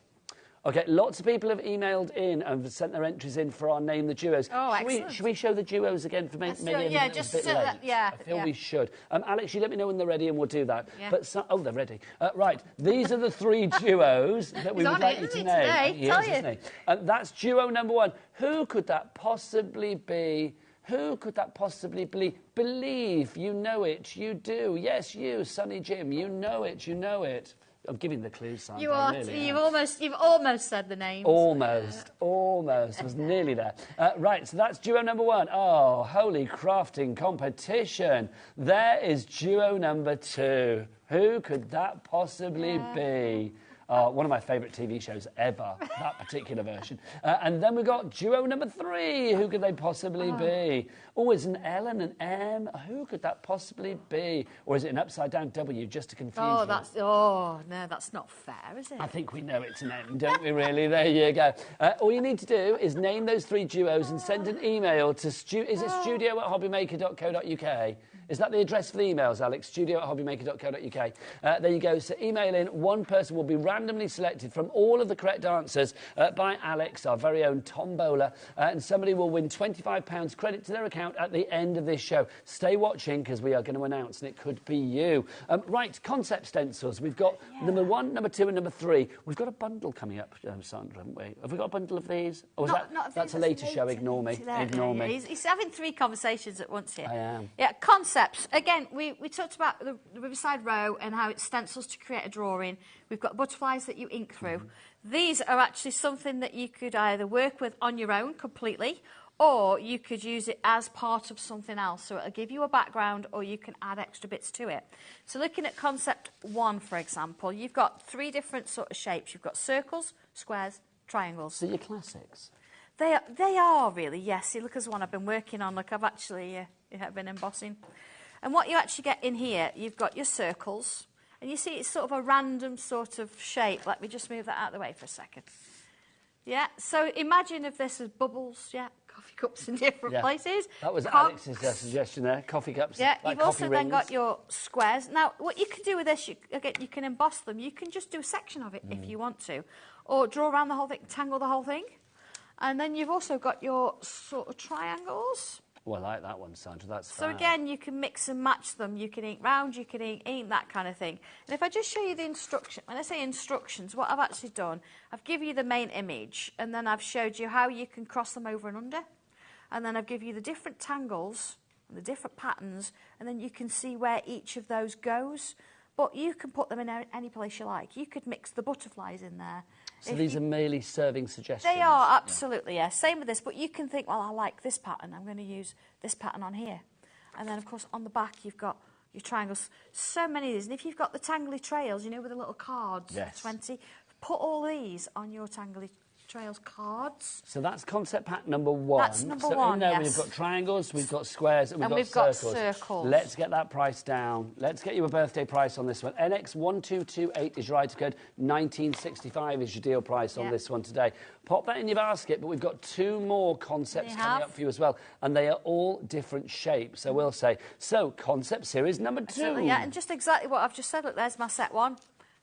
OK, lots of people have emailed in and sent their entries in for our Name the Duos. Oh, excellent. Should we show the duos again for maybe yeah, just a bit late? Yeah, I feel we should. Alex, you let me know when they're ready and we'll do that. Yeah. But oh, they're ready. Right, these are the 3 duos that we would like you to name. He is, isn't he? That's duo number 1. Who could that possibly be? Who could that possibly be? Believe, you know it, you do. Yes, you, Sonny Jim, you know it, you know it. I'm giving the clues, Sandra. You are. Really you've almost said the names. Almost. I was nearly there. Right, so that's duo number 1. Oh, holy crafting competition. There is duo number 2. Who could that possibly be? One of my favourite TV shows ever, that particular version. And then we've got duo number 3. Who could they possibly be? Oh, it's an L and an M. Who could that possibly be? Or is it an upside-down W, just to confuse you? No, that's not fair, is it? I think we know it's an M, don't we, really? There you go. All you need to do is name those 3 duos and send an email to studio@hobbymaker.co.uk. Is that the address for the emails, Alex? studio@hobbymaker.co.uk. There you go. So email in. One person will be randomly selected from all of the correct answers by Alex, our very own tombola, and somebody will win £25 credit to their account at the end of this show. Stay watching, because we are going to announce, and it could be you. Right, concept stencils. We've got number 1, number 2 and number 3. We've got a bundle coming up, Sandra, haven't we? Have we got a bundle of these? Or that's a later show, ignore me. Ignore me. He's having 3 conversations at once here. I am. Yeah, concepts. Again, we talked about the Riverside Row and how it stencils to create a drawing. We've got butterflies that you ink through. These are actually something that you could either work with on your own completely, or you could use it as part of something else. So it'll give you a background, or you can add extra bits to it. So looking at concept 1, for example, you've got 3 different sort of shapes. You've got circles, squares, triangles. So your classics? They are really, yes. See, look, as one I've been working on. Look, I've actually been embossing. And what you actually get in here, you've got your circles. And you see it's sort of a random sort of shape. Let me just move that out of the way for a second. Yeah, so imagine if this is bubbles, coffee cups in different places. That was Alex's suggestion there, coffee cups. Yeah, like you've coffee also rings. then got your squares. Now, what you can do with this, you can emboss them. You can just do a section of it if you want to. Or draw around the whole thing, tangle the whole thing. And then you've also got your sort of triangles. Oh, I like that one, Sandra. That's So again, you can mix and match them. You can ink round, you can ink that kind of thing. And if I just show you the instruction, when I say instructions, what I've actually done, I've given you the main image, and then I've showed you how you can cross them over and under. And then I've given you the different tangles, and the different patterns, and then you can see where each of those goes. But you can put them in any place you like. You could mix the butterflies in there. So these are merely serving suggestions? They are, absolutely, yeah. Same with this, but you can think, well, I like this pattern. I'm going to use this pattern on here. And then, of course, on the back, you've got your triangles. So many of these. And if you've got the tangly trails, you know, with the little cards, 20, put all these on your tangly trails cards. So that's concept pack number 1. That's number 1, So in there yes. we've got triangles, we've got squares, and we've got circles. Let's get that price down. Let's get you a birthday price on this one. NX1228 is your item code. 1965 is your deal price on this one today. Pop that in your basket, but we've got 2 more concepts coming up for you as well, and they are all different shapes, I will say. So, concept series number 2. Absolutely, yeah, and just exactly what I've just said. Look, there's my set 1.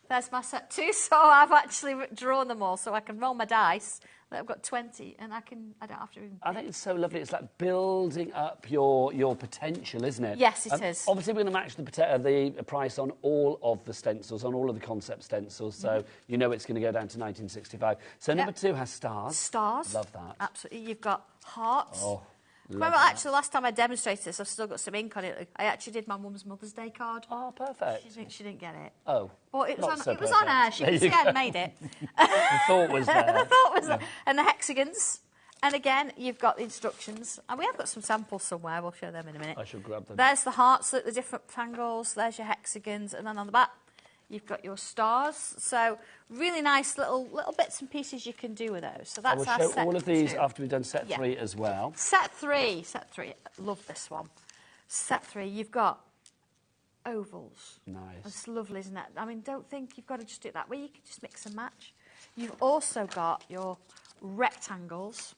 There's my set 2, so I've actually drawn them all, so I can roll my dice. I've got 20, and I don't have to even... I think it's so lovely. It's like building up your potential, isn't it? Yes, it is. Obviously, we're going to match the price on all of the stencils, on all of the concept stencils, so you know it's going to go down to 1965. So number 2 has stars. Stars. Love that. Absolutely. You've got hearts. Oh, remember, actually, the last time I demonstrated this, I've still got some ink on it. I actually did my mum's Mother's Day card. Oh, perfect. She didn't get it. Oh. But it was, Not so it was on her. She hadn't made it. The thought was there. The thought was there. And the hexagons. And again, you've got the instructions. And we have got some samples somewhere. We'll show them in a minute. I shall grab them. There's the hearts, the different tangles. There's your hexagons. And then on the back, You've got your stars. So really nice little bits and pieces you can do with those. So that's our set. We'll show all of these 2. after we've done set 3 as well. Set 3. Love this one. Set 3, you've got ovals. Nice. It's lovely, isn't it? I mean, don't think you've got to just do it that way. You can just mix and match. You've also got your rectangles.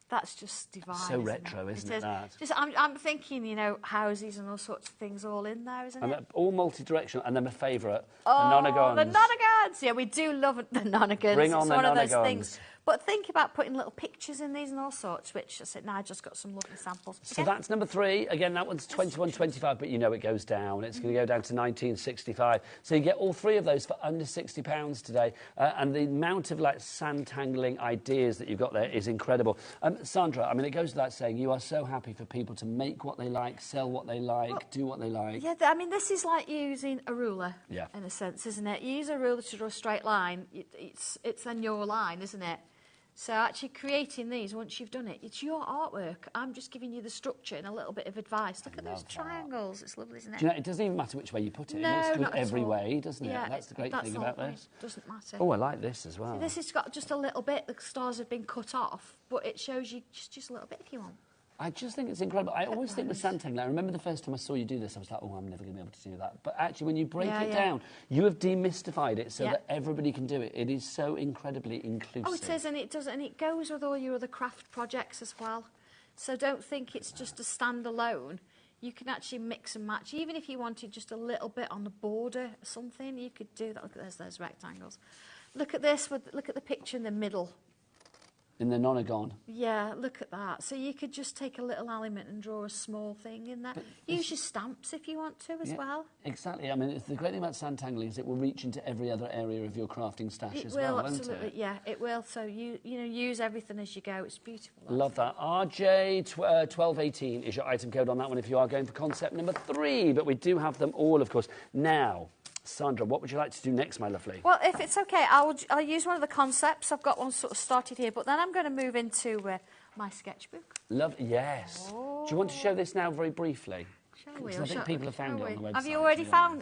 That's just divine. So retro, isn't it? That? Just, I'm thinking, you know, houses and all sorts of things all in there, isn't it? All multi-directional, and then my favourite, the Oh, nonagons. the nonagons. Yeah, we do love the nonagons. Bring on it's the one of nonagons. those things. But think about putting little pictures in these and all sorts, which I said, I just got some lovely samples. So that's number 3. Again, that one's 21.25, but you know it goes down. It's going to go down to 19.65. So you get all 3 of those for under £60 today. And the amount of like sand-tangling ideas that you've got there is incredible. Sandra, I mean, it goes without saying, you are so happy for people to make what they like, sell what they like, do what they like. Yeah, I mean, this is like using a ruler, Yeah. in a sense, isn't it? You use a ruler to draw a straight line. It's then your line, isn't it? So actually creating these, once you've done it, it's your artwork. I'm just giving you the structure and a little bit of advice. Look at those triangles. It's lovely, isn't it? Do you know, it doesn't even matter which way you put it. No, It's good not at every all. way, doesn't it? Yeah, That's the great thing the about whole this. point. Doesn't matter. Oh, I like this as well. See, this has got just a little bit. The stars have been cut off, but it shows you just a little bit if you want. I just think it's incredible. I always think with sandtangling, I remember the first time I saw you do this, I was like, oh, I'm never going to be able to do that. But actually, when you break it down, you have demystified it so that everybody can do it. It is so incredibly inclusive. Oh, it is, and it does, and it goes with all your other craft projects as well. So don't think it's just a standalone. You can actually mix and match. Even if you wanted just a little bit on the border or something, you could do that. Look at those rectangles. Look at this. Look at the picture in the middle. In the nonagon. Yeah, look at that. So you could just take a little element and draw a small thing in there. Use your stamps if you want to as well. Exactly. I mean, it's the great thing about sandtangling is it will reach into every other area of your crafting stash as It well, will, won't absolutely. it? Yeah, it will. So you know, use everything as you go. It's beautiful. Love that. RJ1218 is your item code on that one if you are going for concept number 3. But we do have them all, of course. Now, Sandra, what would you like to do next, my lovely? Well, if it's okay, I'll use one of the concepts. I've got one sort of started here, but then I'm going to move into my sketchbook. Yes. Do you want to show this now very briefly? Shall we? I think people have found it on the website. Have you already found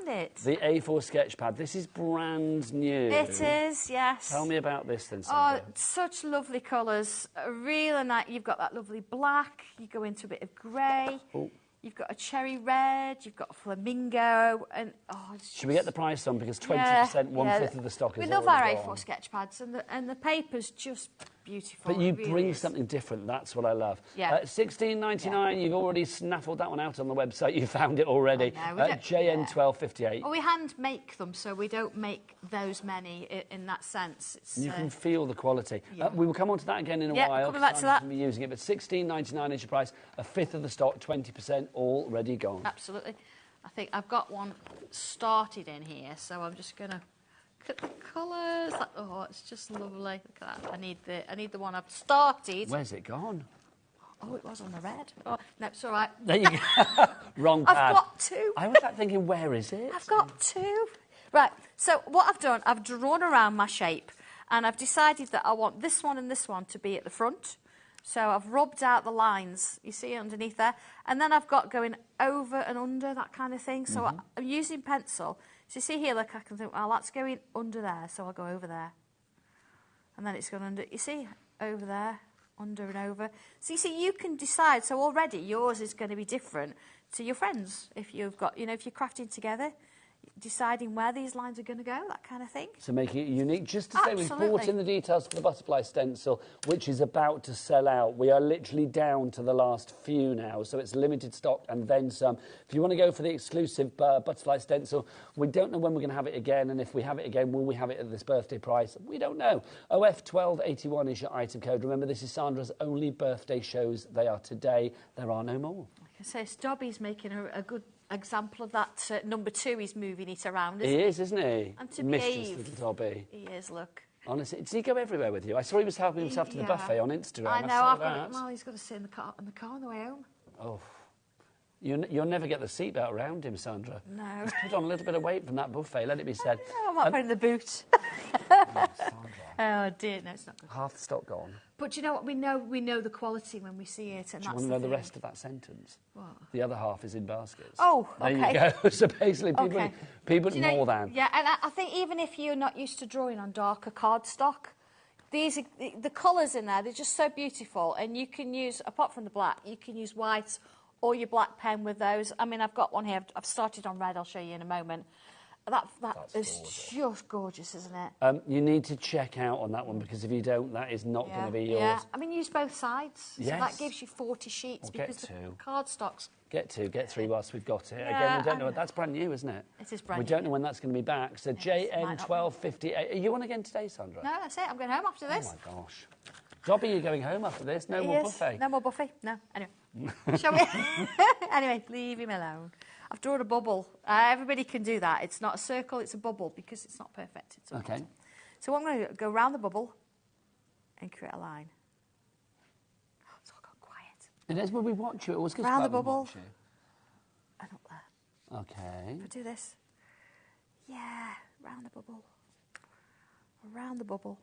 it? The A4 sketch pad. This is brand new. It is, yes. Tell me about this then, Sandra. Oh, such lovely colours. Really nice. You've got that lovely black. You go into a bit of grey. Oh. You've got a cherry red, you've got a flamingo, and Should we get the price on because 20%, one-fifth of the stock is we love our already A4 gone. sketch pads, and the paper's just beautiful. But you it really bring is. something different. That's what I love. Yeah. $16.99. You've already snaffled that one out on the website. You found it already. JN1258. Well, we hand make them, so we don't make those many in that sense. You can feel the quality. We will come on to that again in a while. Coming back to that. Be using it, but $16.99 is your price. A fifth of the stock, 20% already gone. Absolutely. I think I've got one started in here, so I'm just going to cut the colours. Oh, it's just lovely. Look at that. I need the one I've started. Where's it gone? Oh, it was on the red. Oh, no, it's all right. There you go. Wrong pad. I've got 2. I was thinking, where is it? I've got 2. Right, so what I've done, I've drawn around my shape, and I've decided that I want this one and this one to be at the front. So I've rubbed out the lines, you see, underneath there. And then I've got going over and under, that kind of thing. So I'm using pencil. So you see here, look, I can think, well, that's going under there, so I'll go over there. And then it's going under, you see, over there, under and over. So you see, you can decide. So already yours is going to be different to your friends. If you've got, you know, if you're crafting together, deciding where these lines are going to go, that kind of thing. So making it unique. Just to say, we've Absolutely. brought in the details for the butterfly stencil, which is about to sell out. We are literally down to the last few now, so it's limited stock and then some. If you want to go for the exclusive butterfly stencil, we don't know when we're going to have it again, and if we have it again, will we have it at this birthday price? We don't know. OF1281 is your item code. Remember, this is Sandra's only birthday shows. They are today. There are no more. Like I say, Dobby's making a good example of that. Number 2, he's moving it around, He is, isn't he? And to Mischievous behave. little Dobby. He is, look. Honestly, does he go everywhere with you? I saw he was helping himself to the buffet on Instagram. I know. saw I've that. well, he's got to sit in the car on the way home. Oh. You'll never get the seatbelt around him, Sandra. No. He's put on a little bit of weight from that buffet, let it be said. No, I'm not putting the boot. Oh dear, no, it's not good. Half the stock gone. But you know what? We know the quality when we see it, and Do you that's want to know the thing. rest of that sentence? What? The other half is in baskets. Oh, there okay. you go. So basically, people Do you know, more than. Yeah, and I think even if you're not used to drawing on darker cardstock, the colours in there, they're just so beautiful, and you can use, apart from the black, you can use white or your black pen with those. I mean, I've got one here. I've started on red. I'll show you in a moment. That's just gorgeous, isn't it? You need to check out on that one, because if you don't, that is not going to be yours. Yeah, I mean, use both sides. Yes. So that gives you 40 sheets, Or because get the two. cardstock's... Get three whilst we've got it. Yeah, Again, we don't know. That's brand new, isn't it? It is brand We new. don't know when that's going to be back. So JN1258. Are you on again today, Sandra? No, that's it. I'm going home after this. Oh, my gosh. Dobby, you're going home after this? No more buffet? No more buffet. No. Anyway. Shall we? Anyway, leave him alone. I've drawn a bubble. Everybody can do that. It's not a circle, it's a bubble, because it's not perfect. It's okay. So what I'm going to do, go round the bubble and create a line. It's all gone quiet. It is when we watch you. It always goes Round the quiet when we bubble. watch you. And up there. Okay. If I do this. Yeah, round the bubble. Around the bubble.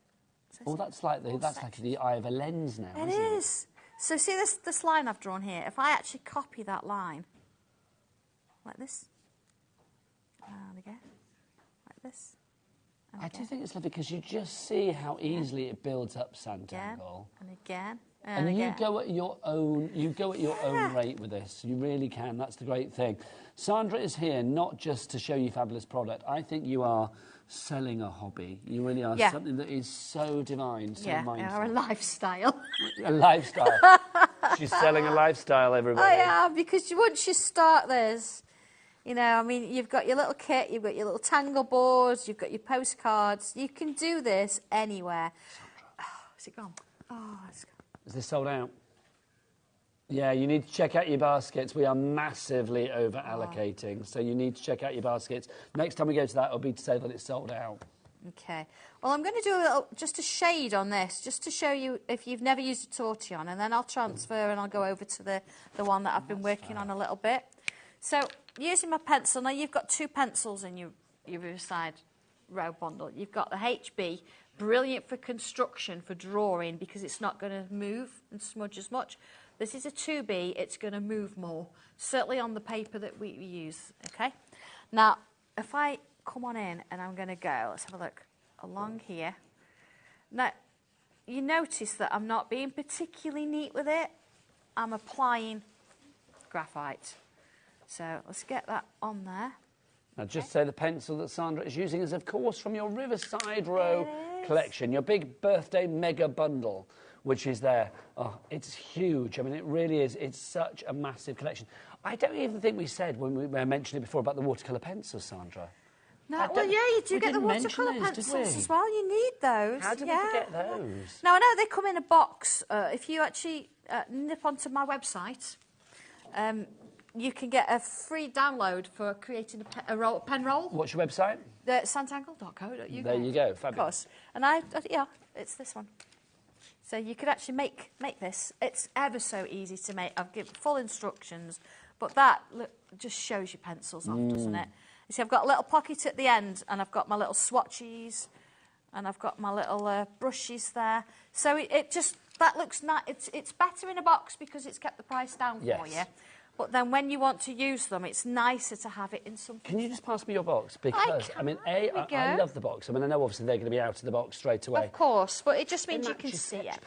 So Oh, that's like the eye of a lens now, It isn't it? is. So see this line I've drawn here? If I actually copy that line, like this, and again, like this, and I again, do think it's lovely, because you just see how easily it builds up Santangle. and again, And you again. go at your own. You go at your own rate with this. You really can. That's the great thing. Sandra is here not just to show you fabulous product. I think you are selling a hobby. You really are something that is so divine, so mindful. Or a lifestyle. A lifestyle. She's selling a lifestyle, everybody. I am, because once you start this, you know, I mean, you've got your little kit, you've got your little tangle boards, you've got your postcards. You can do this anywhere. Oh, is it gone? Oh, it's gone. Is this sold out? Yeah, you need to check out your baskets. We are massively over-allocating, so you need to check out your baskets. Next time we go to that, it'll be to say that it's sold out. Okay. Well, I'm going to do just a shade on this, just to show you if you've never used a tortillon, and then I'll transfer and I'll go over to the one that I've been working on a little bit. So, using my pencil, now you've got two pencils in your Riverside row bundle. You've got the HB, brilliant for construction, for drawing, because it's not going to move and smudge as much. This is a 2B, it's going to move more, certainly on the paper that we use, okay? Now, if I come on in and I'm going to go, let's have a look, along here. Now, you notice that I'm not being particularly neat with it. I'm applying graphite. So let's get that on there. Now, just say the pencil that Sandra is using is, of course, from your Riverside Row collection, your big birthday mega bundle, which is there. Oh, it's huge. I mean, it really is. It's such a massive collection. I don't even think we said, when we mentioned it before, about the watercolour pencils, Sandra. No, well, yeah, you do get the watercolour pencils as well. You need those. How did we forget those? Now, I know they come in a box. If you actually nip onto my website, you can get a free download for creating a pen roll. What's your website? Santangle.co.uk. There you go. Fabulous. Of course. And it's this one. So you could actually make this. It's ever so easy to make. I've given full instructions, but that just shows you pencils off, doesn't it? You see, I've got a little pocket at the end, and I've got my little swatches, and I've got my little brushes there. So that looks nice. It's better in a box because it's kept the price down for you. But then when you want to use them, it's nicer to have it in something. Can you just pass me your box? Because, I mean, I love the box. I mean, I know obviously they're going to be out of the box straight away. Of course, but it just means you can see it.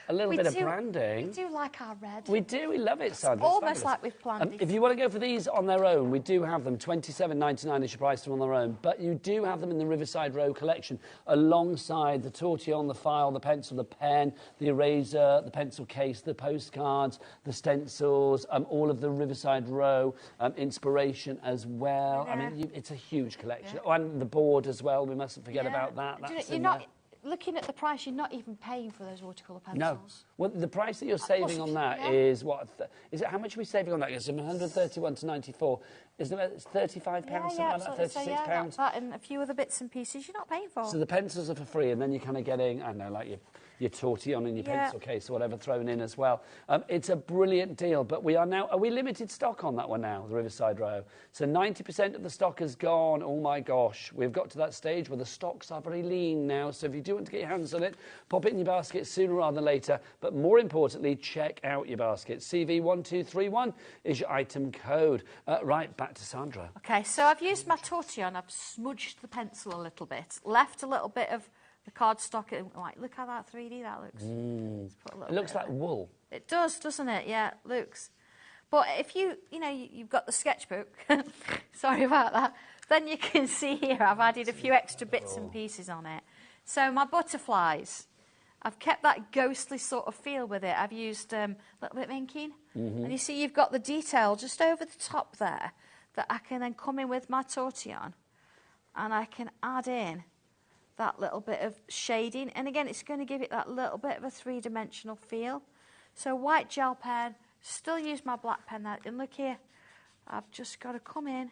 A little bit of branding. We do like our red. We do. We love it, Sandra. It's almost like we've planned it. If you want to go for these on their own, we do have them. $27.99 is your price on their own. But you do have them in the Riverside Row collection alongside the tortillon, the file, the pencil, the pen, the eraser, the pencil case, the postcards, the stencils, all of the Riverside Row inspiration as well. Yeah. I mean, it's a huge collection. Oh, and the board as well. We mustn't forget about that. That's in there. Looking at the price, you're not even paying for those watercolour pencils. No. Well, the price that you're saving on that is what? Is it? How much are we saving on that? It's from 131 to 94. Is it? It's £35, something like that. £36. That and a few other bits and pieces you're not paying for. So the pencils are for free, and then you're kind of getting, I don't know, like your your tortillon and your pencil case or whatever thrown in as well. It's a brilliant deal, but are we limited stock on that one now, the Riverside Row? So 90% of the stock has gone. Oh my gosh, we've got to that stage where the stocks are very lean now. So if you do want to get your hands on it, pop it in your basket sooner rather than later. But more importantly, check out your basket. CV1231 is your item code. Right, back to Sandra. Okay, so I've used my tortillon. I've smudged the pencil a little bit, left a little bit of the cardstock. Like, look how that 3D that looks. It looks like wool. It does, doesn't it? Yeah, it looks. But if you've got the sketchbook, sorry about that, then you can see here I've added a few extra bits and pieces on it. So my butterflies, I've kept that ghostly sort of feel with it. I've used a little bit of inking. And you see you've got the detail just over the top there that I can then come in with my tortillon and I can add in that little bit of shading. And again, it's going to give it that little bit of a three-dimensional feel. So white gel pen, still use my black pen there. And look here, I've just got to come in.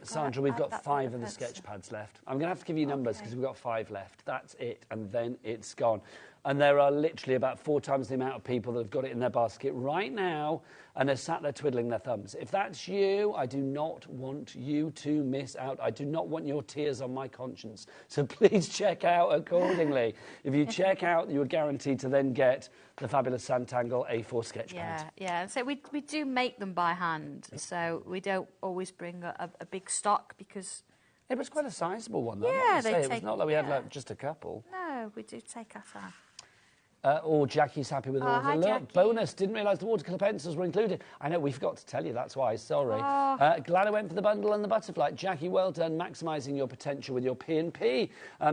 Sandra, we've got 5 of the sketch pads left. I'm going to have to give you numbers because we've got 5 left. That's it, and then it's gone. And there are literally about 4 times the amount of people that have got it in their basket right now, and they're sat there twiddling their thumbs. If that's you, I do not want you to miss out. I do not want your tears on my conscience. So please check out accordingly. If you check out, you are guaranteed to then get the fabulous Santangle A4 sketch pad. Yeah. So we do make them by hand, so we don't always bring a big stock because... It was quite a sizable one, though. Yeah, it was not like we had like, just a couple. No, we do take our time. Jackie's happy with all the look. Bonus, didn't realise the watercolour pencils were included. I know, we forgot to tell you, that's why, sorry. Glad I went for the bundle and the butterfly. Jackie, well done, maximising your potential with your P&P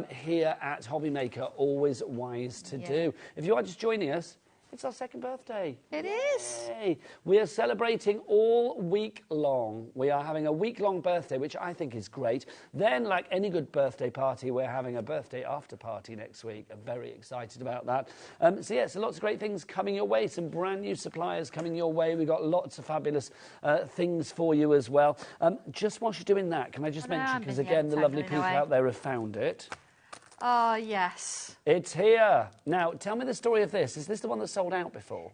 here at HobbyMaker. Always wise to do. If you are just joining us, it's our 2nd birthday. It is. Yay. We are celebrating all week long. We are having a week-long birthday, which I think is great. Then, like any good birthday party, we're having a birthday after party next week. I'm very excited about that. So lots of great things coming your way. Some brand new suppliers coming your way. We've got lots of fabulous things for you as well. Just whilst you're doing that, can I just mention, because again, the lovely people out there have found it. Oh, yes. It's here. Now, tell me the story of this. Is this the one that sold out before?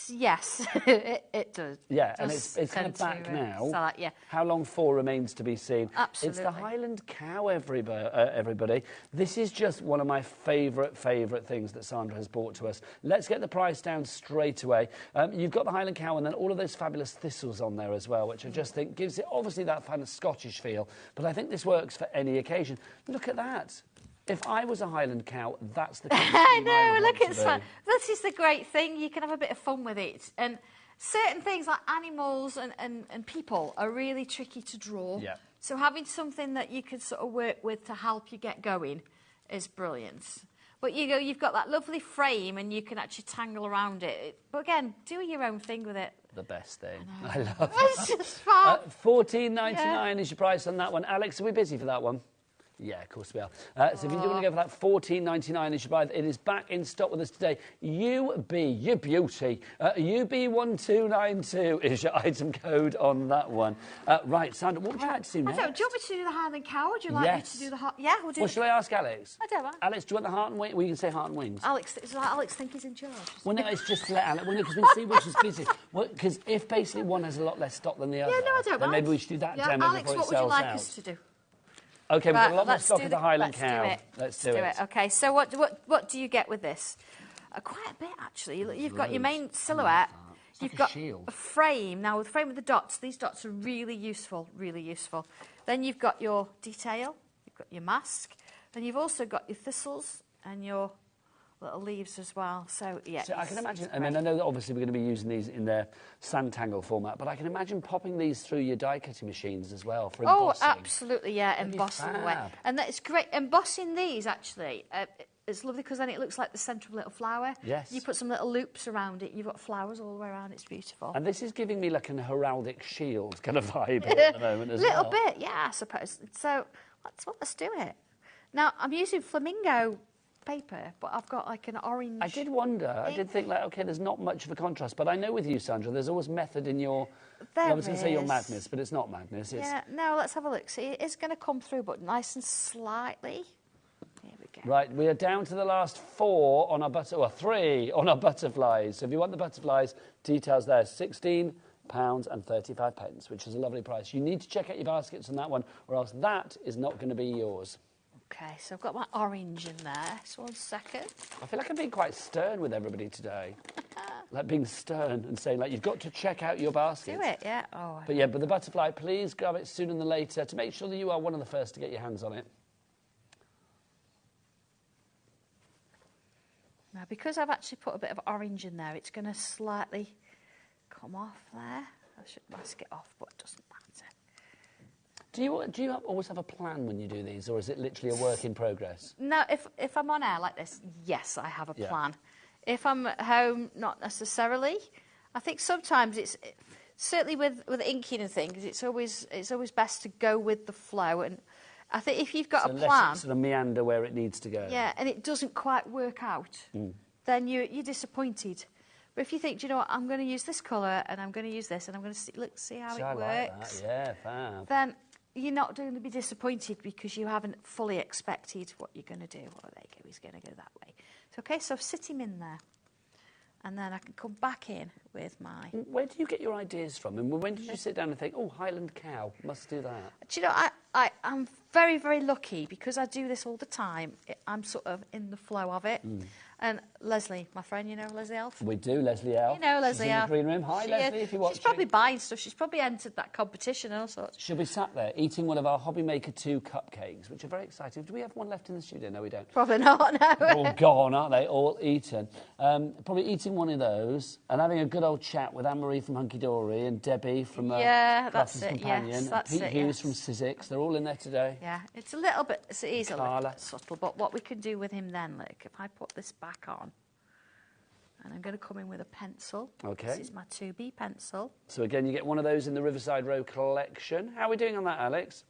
Yes, it does. Yeah, and it's kind of back now. How long for remains to be seen. Absolutely. It's the Highland Cow, everybody. This is just one of my favourite things that Sandra has brought to us. Let's get the price down straight away. You've got the Highland Cow and then all of those fabulous thistles on there as well, which I just think gives it obviously that kind of Scottish feel. But I think this works for any occasion. Look at that. If I was a Highland Cow, that's the kind of I know, look at that. This is the great thing. You can have a bit of fun with it. And certain things like animals and people are really tricky to draw. Yeah. So having something that you can sort of work with to help you get going is brilliant. But you've got that lovely frame and you can actually tangle around it. But again, do your own thing with it. The best thing. I love It's just fun. $14.99 is your price on that one. Alex, are we busy for that one? Yeah, of course we are. So if you do want to go for that $14.99 as you buy, it is back in stock with us today. UB, your beauty. UB1292 is your item code on that one. Right, Sandra, what would you like to do next? Do you want me to do the Highland Cow or would you like me to do the heart? Yeah, we'll do Well, shall I ask Alex? I don't mind. Alex, do you want the heart and wings? Well, you can say heart and wings. Alex think he's in charge. Well, no, it's just to let Alex... Well, no, because we see which is busy. Well, because if basically one has a lot less stock than the other... Yeah, no, I don't then mind. maybe we should do that demo Alex, before it what would you sells like out. us to do? OK, we've got a lot more let's stock of the Highland Cow. Let's do it. OK, so what do you get with this? Quite a bit, actually. You've got your main silhouette. You've got a frame. Now, the frame with the dots, these dots are really useful, really useful. Then you've got your detail. You've got your mask. Then you've also got your thistles and your little leaves as well. So, yeah. So I can imagine, I mean, I know that obviously we're going to be using these in their Santangle format, but I can imagine popping these through your die-cutting machines as well for embossing. Oh, absolutely, yeah, embossing away. And that's great. Embossing these, actually, it's lovely because then it looks like the centre of a little flower. Yes. You put some little loops around it, you've got flowers all the way around, it's beautiful. And this is giving me like an heraldic shield kind of vibe at the moment as well. A little bit, yeah, I suppose. So let's do it. Now, I'm using flamingo paper, but I've got like an orange... I did wonder. I did think, like, OK, there's not much of a contrast, but I know with you, Sandra, there's always method in your... I was going to say your madness, but it's not madness. Yeah, no, let's have a look. See, it's going to come through, but nice and slightly. Here we go. Right, we are down to the last 4 on our three on our butterflies. So if you want the butterflies, details there, £16.35, which is a lovely price. You need to check out your baskets on that one, or else that is not going to be yours. Okay, so I've got my orange in there. Just 1 second. I feel like I'm being quite stern with everybody today. Like being stern and saying, like, you've got to check out your baskets. Do it, yeah. Oh. But yeah, but the butterfly, please grab it sooner than later to make sure that you are one of the first to get your hands on it. Now, because I've actually put a bit of orange in there, it's going to slightly come off there. I should mask it off, but it doesn't matter. Do you always have a plan when you do these, or is it literally a work in progress? No, if I'm on air like this, yes, I have a plan. If I'm at home, not necessarily. I think sometimes it's certainly with inking and things. It's always best to go with the flow. And I think if you've got a plan, sort of meander where it needs to go. Yeah, and it doesn't quite work out, then you're disappointed. But if you think, do you know what, I'm going to use this colour and I'm going to use this and I'm going to see how it works. Like that. Yeah, fab. Then you're not going to be disappointed because you haven't fully expected what you're going to do. Oh, there you go, he's going to go that way. So, okay, so I've sit him in there. And then I can come back in with my... Where do you get your ideas from? And when did you sit down and think, oh, Highland cow, must do that? Do you know, I'm very, very lucky because I do this all the time. I'm sort of in the flow of it. And Leslie, my friend, you know Leslie Elf? We do, Leslie Elf. You know Leslie Elf. She's in the green room. Hi, Leslie, if you're watching. She's probably buying stuff. She's probably entered that competition and all sorts. She'll be sat there eating one of our HobbyMaker 2 cupcakes, which are very exciting. Do we have one left in the studio? No, we don't. Probably not, no. They're all gone, aren't they? All eaten. Probably eating one of those and having a good old chat with Anne-Marie from Hunky Dory and Debbie from that's it, Companion. yes, that's Pete it, Hughes from Sizzix. They're all in there today. Yeah, it's a little bit, it is a little bit subtle, but what we can do with him then, like, if I put this back on, and I'm going to come in with a pencil. Okay. This is my 2B pencil. So again, you get one of those in the Riverside Row collection. How are we doing on that, Alex?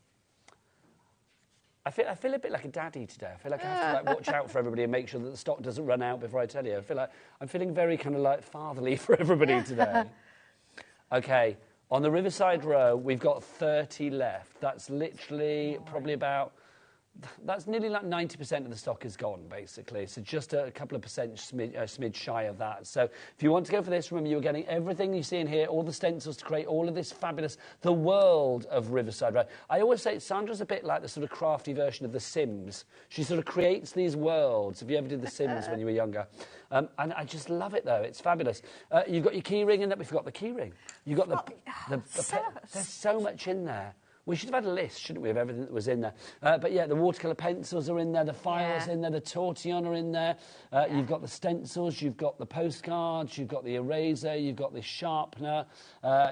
I feel a bit like a daddy today. I feel like I have to watch out for everybody and make sure that the stock doesn't run out before I tell you. I feel like I'm feeling very kind of like fatherly for everybody today. Okay, on the Riverside Row, we've got 30 left. That's literally probably about... That's nearly like 90% of the stock is gone, basically. So just a couple of percent smidge shy of that. So if you want to go for this, remember you're getting everything you see in here, all the stencils to create all of this fabulous, the world of Riverside Row. I always say Sandra's a bit like the sort of crafty version of The Sims. She sort of creates these worlds. If you ever did The Sims when you were younger. And I just love it, though. It's fabulous. You've got your key ring in there. We forgot the key ring. You've got there's so much in there. We should have had a list, shouldn't we, of everything that was in there. But yeah, the watercolour pencils are in there, the files in there, the tortillon are in there. You've got the stencils, you've got the postcards, you've got the eraser, you've got the sharpener.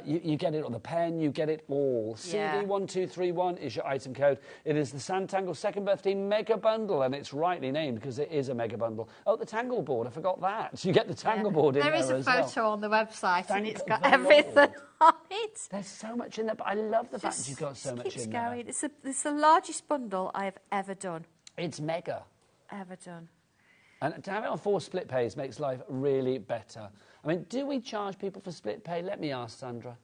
You get it, or the pen, you get it all. CD1231 is your item code. It is the Sanntangle Second Birthday Mega Bundle, and it's rightly named because it is a mega bundle. Oh, the Tangle Board, I forgot that. So you get the Tangle Board in there as well. There is a photo on the website, and it's got everything on it. There's so much in there, but I love the fact you've got so much in there. It's the largest bundle I have ever done. It's mega. Ever done. And to have it on 4 split pays makes life really better. I mean, do we charge people for split pay? Let me ask Sandra.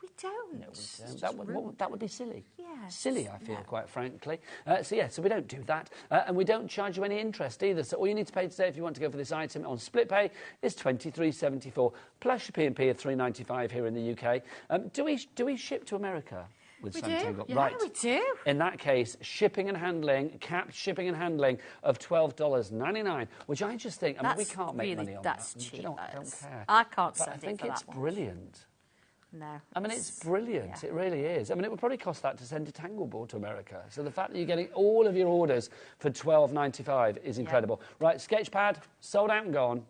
We don't. No, we don't. That would be silly. Yeah. Silly, I feel, quite frankly. So we don't do that. And we don't charge you any interest either. So all you need to pay today if you want to go for this item on split pay is $23.74, plus your P&P of $3.95 here in the UK. Do we ship to America? With we Sanntangle? do. Right. Yeah, we do. In that case, shipping and handling, capped shipping and handling of $12.99, which I just think, we can't make money on that. That's cheap. I don't care. I can't but send I think it for it's that brilliant. No. I mean, it's brilliant. Yeah. It really is. I mean, it would probably cost that to send a Tangle Board to America. So the fact that you're getting all of your orders for $12.95 is incredible. Yeah. Right, Sketchpad, sold out and gone.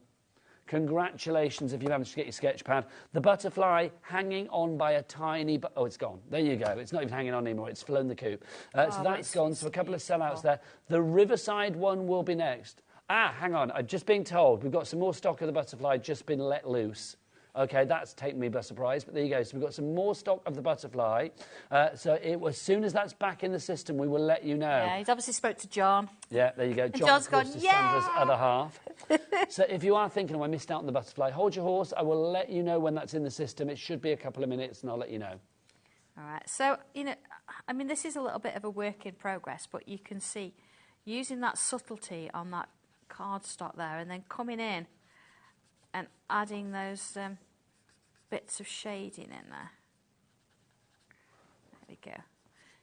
Congratulations if you managed to get your sketch pad. The butterfly hanging on by a tiny... Oh, it's gone. There you go. It's not even hanging on anymore. It's flown the coop. So that's gone. So a couple of sellouts there. The Riverside one will be next. Hang on. I'm just being told we've got some more stock of the butterfly just been let loose. OK, that's taken me by surprise, but there you go. So we've got some more stock of the butterfly. As soon as that's back in the system, we will let you know. Yeah, he's obviously spoke to John. Yeah, there you go. John's gone, Sandra's other half. So if you are thinking, oh, I missed out on the butterfly, hold your horse. I will let you know when that's in the system. It should be a couple of minutes, and I'll let you know. All right. So, I mean, this is a little bit of a work in progress, but you can see, using that subtlety on that cardstock there, and then coming in and adding those bits of shading in there. There we go.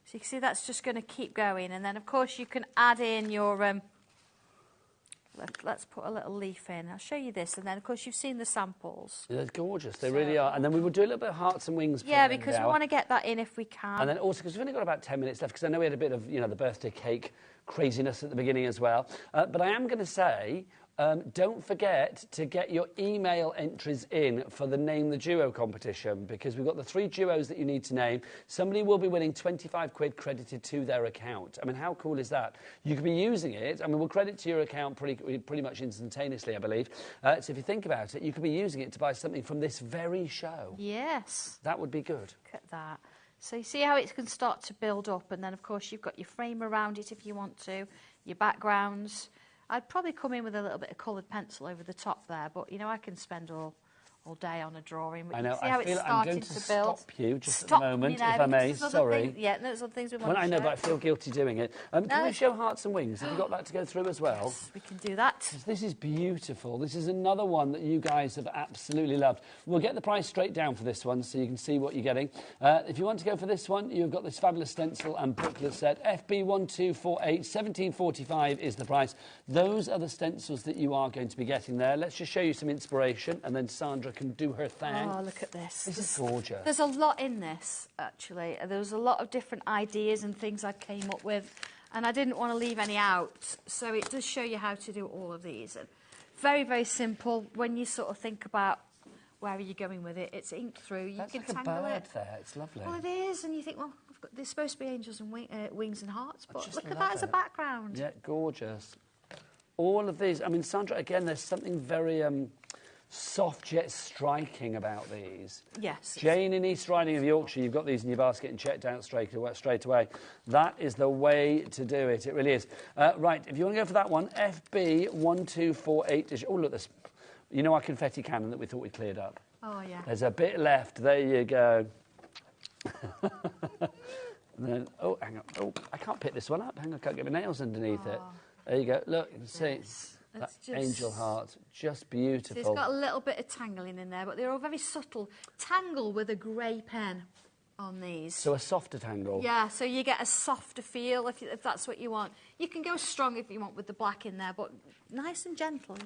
So you can see that's just going to keep going, and then of course you can add in your let's put a little leaf in. I'll show you this, and then of course you've seen the samples. They're gorgeous, they really are. And then we will do a little bit of hearts and wings. Yeah, because we want to get that in if we can. And then also, because we've only got about 10 minutes left, because I know we had a bit of, you know, the birthday cake craziness at the beginning as well. But I am going to say, don't forget to get your email entries in for the Name the Duo competition, because we've got the 3 duos that you need to name. Somebody will be winning 25 quid credited to their account. I mean, how cool is that? You could be using it. I mean, we'll credit to your account pretty much instantaneously, I believe. So if you think about it, you could be using it to buy something from this very show. Yes. That would be good. Look at that. So you see how it can start to build up, and then of course you've got your frame around it if you want to, your backgrounds. I'd probably come in with a little bit of coloured pencil over the top there, but you know, I can spend all day on a drawing. But I know, you see how I feel it's I'm starting going to build. stop you just at the moment, you know, if I may, there's other sorry. Things, yeah, there's other things we want Well, to I know, show. but I feel guilty doing it. Can we show hearts and wings? Have you got that to go through as well? Yes, we can do that. This is beautiful. This is another one that you guys have absolutely loved. We'll get the price straight down for this one so you can see what you're getting. If you want to go for this one, you've got this fabulous stencil and booklet set. FB1248, $17.45 is the price. Those are the stencils that you are going to be getting there. Let's just show you some inspiration, and then Sandra can do her thing. Oh, look at this. This is gorgeous. There's a lot in this, actually. There was a lot of different ideas and things I came up with, and I didn't want to leave any out. So it does show you how to do all of these. And very, very simple. When you sort of think about where are you going with it, it's inked through. You That's can like a tangle bird it. there. It's lovely. Well, it is, and you think, well, there's supposed to be angels and wings and hearts, but just look at love that as a it. background. Yeah, gorgeous. All of these. I mean, Sandra, again, there's something very soft yet striking about these. Yes. Jane in East Riding of Yorkshire, you've got these in your basket and checked out straight away. That is the way to do it. It really is. Right, if you want to go for that one, FB1248. Oh, look, this. You know our confetti cannon that we thought we cleared up? Oh, yeah. There's a bit left. There you go. Then, oh, hang on. Oh, I can't pick this one up. Hang on, I can't get my nails underneath it. There you go. Look, you can see. That angel heart, just beautiful. So it's got a little bit of tangling in there, but they're all very subtle. Tangle with a grey pen on these. So a softer tangle. Yeah, so you get a softer feel if that's what you want. You can go strong if you want with the black in there, but nice and gentle.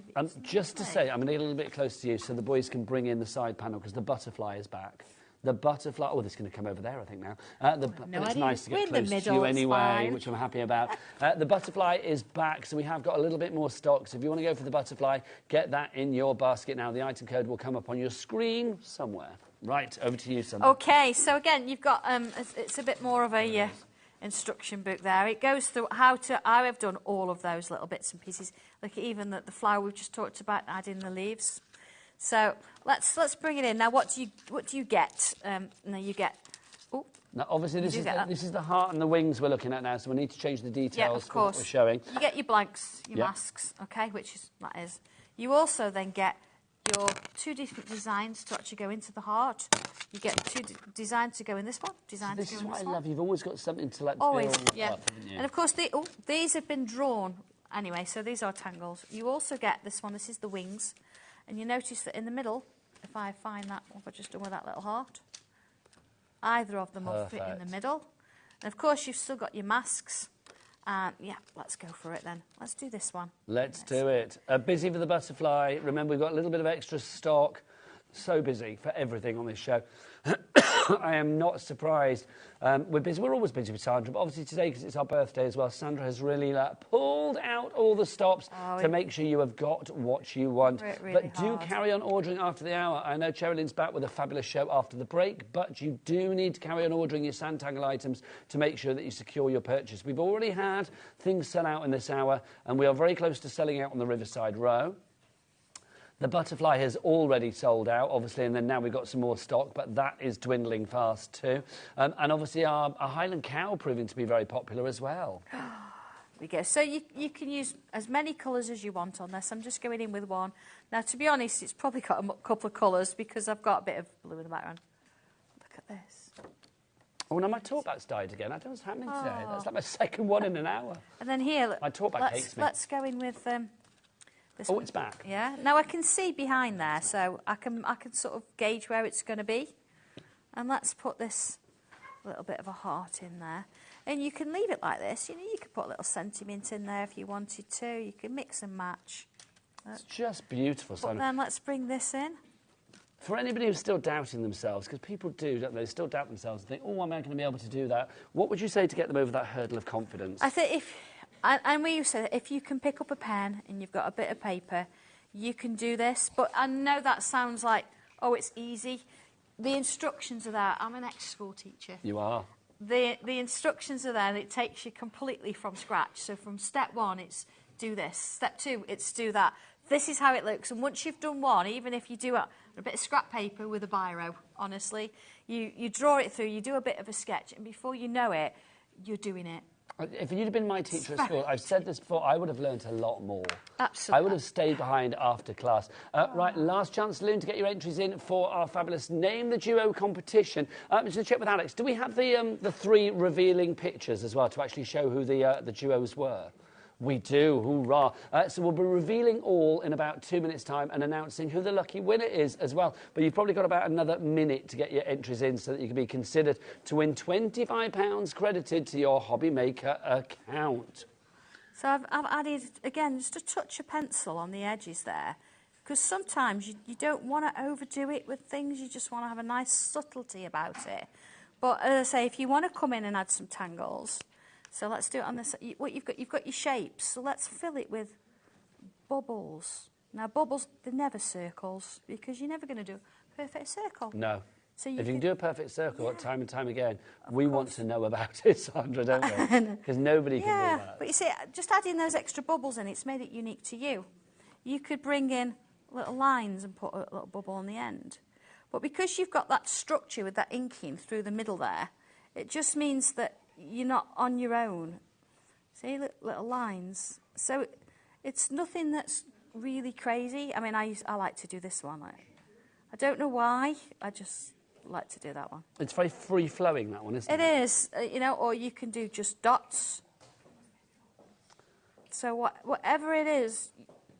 Just to say, I'm going to get a little bit close to you so the boys can bring in the side panel, because the butterfly is back. The butterfly... Oh, this is going to come over there, I think, now. But it's nice to get close to you anyway, which I'm happy about. The butterfly is back, so we have got a little bit more stock. So if you want to go for the butterfly, get that in your basket now. The item code will come up on your screen somewhere. Right, over to you, Sandra. OK, so again, you've got... it's a bit more of a instruction book there. It goes through how I've done all of those little bits and pieces. Look, even the flower we've just talked about, adding the leaves. So let's bring it in now. What do you get? Now you get. Oh. Now, obviously, this is the heart and the wings we're looking at now, so we need to change the details of for what course. we're showing. You get your blanks, your masks, okay, that is. You also then get your 2 different designs to actually go into the heart. You get 2 designs to go in this one. This is what I love. You've always got something to build up, haven't you? And of course, these have been drawn anyway, so these are tangles. You also get this one. This is the wings. And you notice that in the middle, if I find that, what I've just done with that little heart, either of them will fit in the middle. And of course, you've still got your masks. Yeah, let's go for it then. Let's do this one. Let's do it. Busy for the butterfly. Remember, we've got a little bit of extra stock. So busy for everything on this show. I am not surprised. We're busy. We're always busy with Sandra, but obviously today, because it's our birthday as well, Sandra has really pulled out all the stops to make sure you have got what you want. But do carry on ordering after the hour. I know Cherylyn's back with a fabulous show after the break, but you do need to carry on ordering your Sanntangle items to make sure that you secure your purchase. We've already had things sell out in this hour, and we are very close to selling out on the Riverside Row. The butterfly has already sold out, obviously, and then now we've got some more stock, but that is dwindling fast too. And obviously our Highland cow proving to be very popular as well. There we go. So you can use as many colours as you want on this. I'm just going in with one. Now, to be honest, it's probably got a couple of colours because I've got a bit of blue in the background. Look at this. Oh, no, my talkback's died again. I don't know what's happening today. That's like my second one in an hour. And then here, look, my talkback hates me. Let's go in with this Oh, one. it's back. Yeah. Now I can see behind there, so I can sort of gauge where it's going to be. And let's put this little bit of a heart in there. And you can leave it like this. You know, you could put a little sentiment in there if you wanted to. You can mix and match. It's just beautiful. But then let's bring this in. For anybody who's still doubting themselves, because people do, don't they? Still doubt themselves and think, oh, am I going to be able to do that? What would you say to get them over that hurdle of confidence? I think and we used to say that if you can pick up a pen and you've got a bit of paper, you can do this. But I know that sounds like, oh, it's easy. The instructions are there. I'm an ex-school teacher. You are. The instructions are there and it takes you completely from scratch. So from step 1, it's do this. Step 2, it's do that. This is how it looks. And once you've done one, even if you do a bit of scrap paper with a biro, honestly, you draw it through, you do a bit of a sketch, and before you know it, you're doing it. If you'd have been my teacher at school, I've said this before, I would have learnt a lot more. Absolutely. I would have stayed behind after class. Right, last chance, Loon, to get your entries in for our fabulous Name the Duo competition. I'm just going to check with Alex. Do we have the 3 revealing pictures as well to actually show who the duos were? We do, hoorah. So we'll be revealing all in about 2 minutes' time and announcing who the lucky winner is as well. But you've probably got about another minute to get your entries in so that you can be considered to win £25 credited to your HobbyMaker account. So I've added, again, just a touch of pencil on the edges there, because sometimes you don't want to overdo it with things, you just want to have a nice subtlety about it. But as I say, if you want to come in and add some tangles, so let's do it on this. What you've got your shapes. So let's fill it with bubbles. Now bubbles, they're never circles because you're never going to do a perfect circle. No. So if you can do a perfect circle time and time again, we want to know about it, Sandra, don't we? Because nobody can do that. But you see, just adding those extra bubbles in, it's made it unique to you. You could bring in little lines and put a little bubble on the end. But because you've got that structure with that inking through the middle there, it just means that you're not on your own. See, little lines. So it's nothing that's really crazy. I mean, I like to do this one. I don't know why. I just like to do that one. It's very free-flowing, that one, isn't it? It is. You know, or you can do just dots. So whatever it is,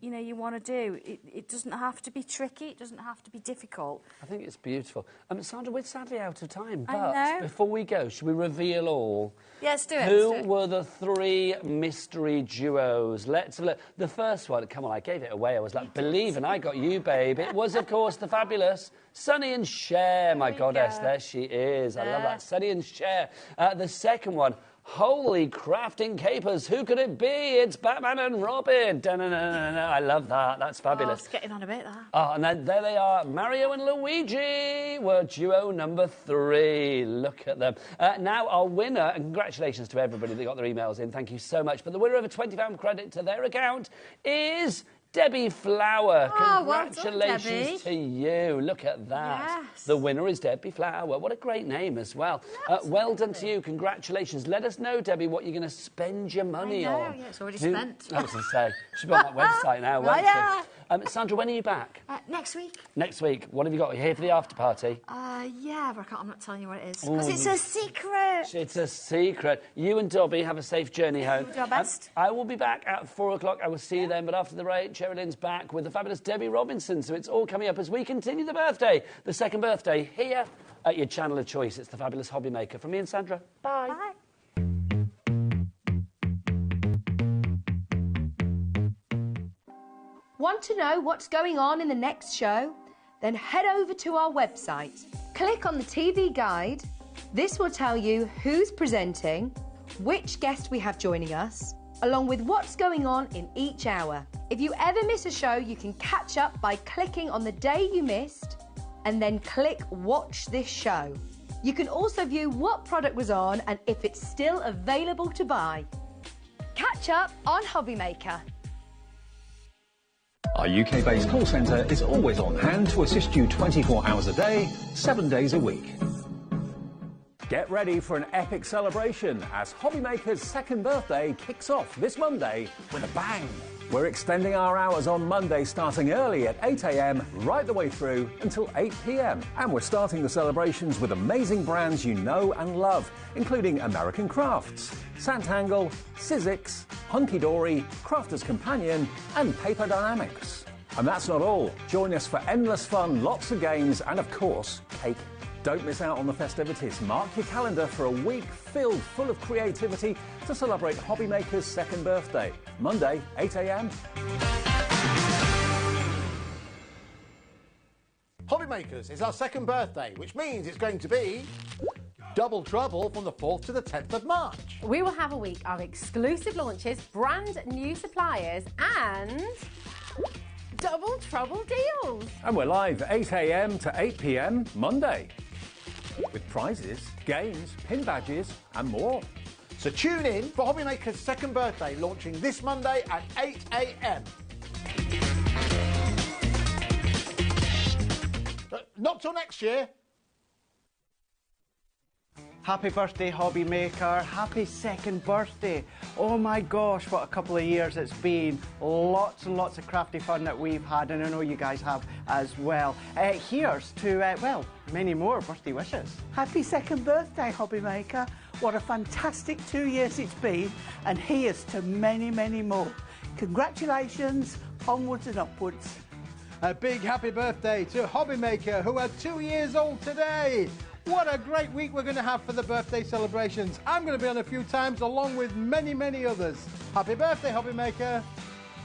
you know, you want to do, it doesn't have to be tricky, it doesn't have to be difficult. I think it's beautiful. Sandra, we're sadly out of time, I but know. before we go, should we reveal all? Yeah, let's do it. Who were the 3 mystery duos? Let's have a look. The first one, come on, I gave it away. I was like, believe, and I got you, babe. It was, of course, the fabulous Sunny and Cher, my goddess. There she is. I love that. Sunny and Cher. The second one, holy crafting capers, who could it be? It's Batman and Robin. I love that. That's fabulous. Oh, it's getting on a bit, that. Oh, and then there they are. Mario and Luigi were duo number 3. Look at them. Now, our winner, and congratulations to everybody that got their emails in. Thank you so much. But the winner of a £20 credit to their account is Debbie Flower. Oh, Congratulations well done, Debbie. to you. Look at that. Yes. The winner is Debbie Flower. What a great name as well. Well done to you. Congratulations. Let us know, Debbie, what you're going to spend your money on. Yeah, it's already spent. I was going to say, she'll be on that website now, won't she? Sandra, when are you back? Next week. Next week. What have you got? Are you here for the after party? Yeah, but I'm not telling you what it is. Ooh, Because it's a secret. It's a secret. You and Dobby have a safe journey home. We'll do our best. I will be back at 4 o'clock. I will see you then. But after the break, Sherilyn's back with the fabulous Debbie Robinson. So it's all coming up as we continue the birthday, the second birthday, here at your channel of choice. It's the fabulous HobbyMaker. From me and Sandra. Bye. Bye. Want to know what's going on in the next show? Then head over to our website. Click on the TV guide. This will tell you who's presenting, which guest we have joining us, along with what's going on in each hour. If you ever miss a show, you can catch up by clicking on the day you missed and then click Watch This Show. You can also view what product was on and if it's still available to buy. Catch up on HobbyMaker. Our UK-based call centre is always on hand to assist you 24 hours a day, 7 days a week. Get ready for an epic celebration as HobbyMaker's second birthday kicks off this Monday with a bang. We're extending our hours on Monday starting early at 8 a.m. right the way through until 8 p.m. And we're starting the celebrations with amazing brands you know and love, including American Crafts, Sanntangle, Sizzix, Hunky Dory, Crafter's Companion and Paper Dynamics. And that's not all. Join us for endless fun, lots of games and, of course, cake. Don't miss out on the festivities. Mark your calendar for a week filled full of creativity to celebrate HobbyMaker's second birthday. Monday, 8 a.m. HobbyMakers is our second birthday, which means it's going to be double trouble from the 4th to the 10th of March. We will have a week of exclusive launches, brand new suppliers and double trouble deals. And we're live 8 a.m. to 8 p.m. Monday, with prizes, games, pin badges and more. So tune in for HobbyMaker's second birthday, launching this Monday at 8 a.m. Not till next year. Happy birthday, HobbyMaker. Happy second birthday. Oh my gosh, what a couple of years it's been. Lots and lots of crafty fun that we've had, and I know you guys have as well. Here's to, well, many more birthday wishes. Happy second birthday, HobbyMaker. What a fantastic 2 years it's been, and here's to many, many more. Congratulations, onwards and upwards. A big happy birthday to HobbyMaker, who are 2 years old today. What a great week we're going to have for the birthday celebrations. I'm going to be on a few times along with many, many others. Happy birthday, HobbyMaker.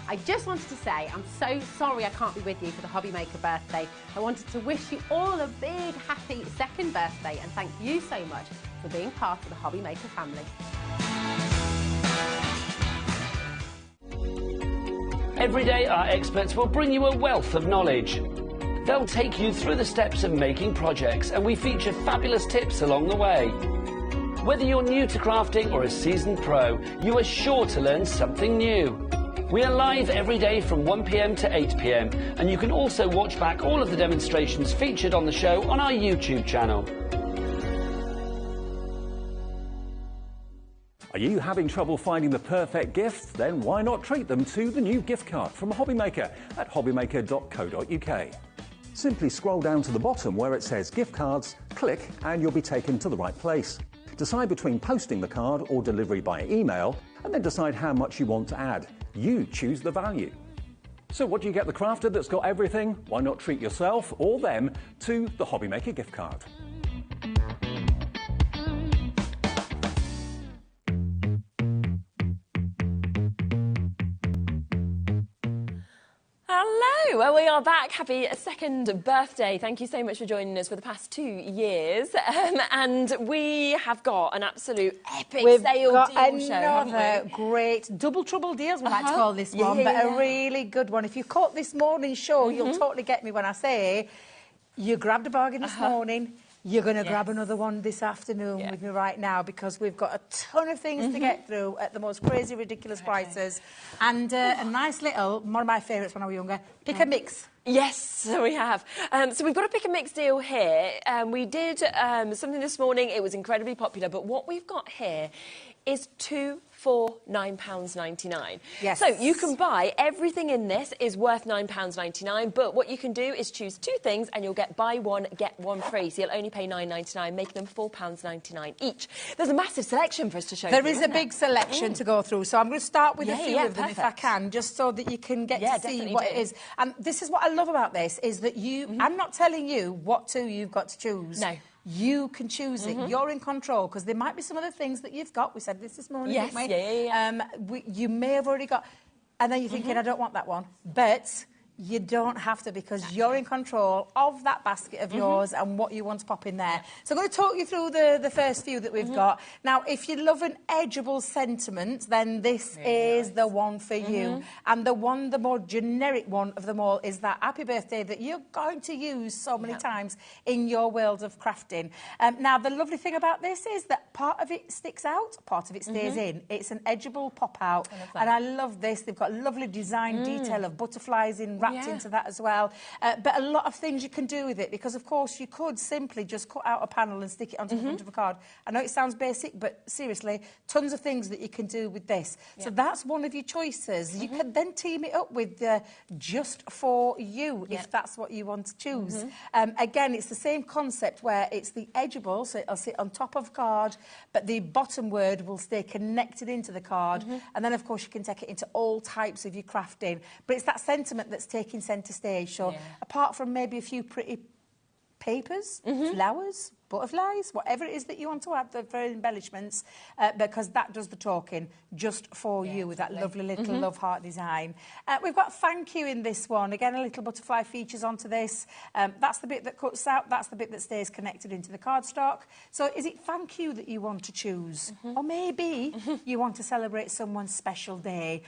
I just wanted to say I'm so sorry I can't be with you for the HobbyMaker birthday. I wanted to wish you all a big happy second birthday and thank you so much for being part of the HobbyMaker family. Every day our experts will bring you a wealth of knowledge. They'll take you through the steps of making projects and we feature fabulous tips along the way. Whether you're new to crafting or a seasoned pro, you are sure to learn something new. We are live every day from 1 p.m. to 8 p.m. and you can also watch back all of the demonstrations featured on the show on our YouTube channel. Are you having trouble finding the perfect gift? Then why not treat them to the new gift card from HobbyMaker at hobbymaker.co.uk. Simply scroll down to the bottom where it says gift cards, click and you'll be taken to the right place. Decide between posting the card or delivery by email and then decide how much you want to add. You choose the value. So what do you get the crafter that's got everything? Why not treat yourself or them to the HobbyMaker gift card? Hello, well, we are back. Happy second birthday. Thank you so much for joining us for the past 2 years. And we have got an absolute epic sale deal show, haven't we? Another great double trouble deals, we like to call this one, but a really good one. If you caught this morning's show, you'll totally get me when I say you grabbed a bargain this morning. You're going to grab another one this afternoon with me right now because we've got a ton of things to get through at the most crazy, ridiculous prices. And a nice little, one of my favourites when I was younger, pick a mix. Yes, we have. So we've got a pick and mix deal here. We did something this morning. It was incredibly popular. But what we've got here is two for £9.99. Yes. So you can buy everything in this is worth £9.99, but what you can do is choose two things and you'll get buy one, get one free. So you'll only pay £9.99, making them £4.99 each. There's a massive selection for us to show you. There is a big selection to go through, so I'm going to start with a few of them if I can, just so that you can get to see what it is. And this is what I love about this, is that you, I'm not telling you what two you've got to choose. No. You can choose it. You're in control, because there might be some other things that you've got. We said this morning, yes, didn't we? You may have already got... And then you're thinking, I don't want that one. But you don't have to, because you're in control of that basket of yours and what you want to pop in there. So I'm going to talk you through the first few that we've got. Now, if you love an edgeable sentiment, then this is the one for you. And the more generic one of them all is that happy birthday that you're going to use so many times in your world of crafting. Now, the lovely thing about this is that part of it sticks out, part of it stays in. It's an edgeable pop-out. And I love this. They've got lovely design detail of butterflies in wrapped into that as well. But a lot of things you can do with it, because of course you could simply just cut out a panel and stick it onto the front of a card. I know it sounds basic, but seriously, tons of things that you can do with this. So that's one of your choices. You can then team it up with just for you, if that's what you want to choose. Again, it's the same concept where it's the edgeable, so it'll sit on top of card, but the bottom word will stay connected into the card. And then, of course, you can take it into all types of your crafting. But it's that sentiment that's taking centre stage. So apart from maybe a few pretty papers, flowers, butterflies, whatever it is that you want to add for embellishments, because that does the talking just for you with that lovely little love heart design. We've got thank you in this one. Again, a little butterfly features onto this. That's the bit that cuts out. That's the bit that stays connected into the cardstock. So is it thank you that you want to choose? Or maybe you want to celebrate someone's special day.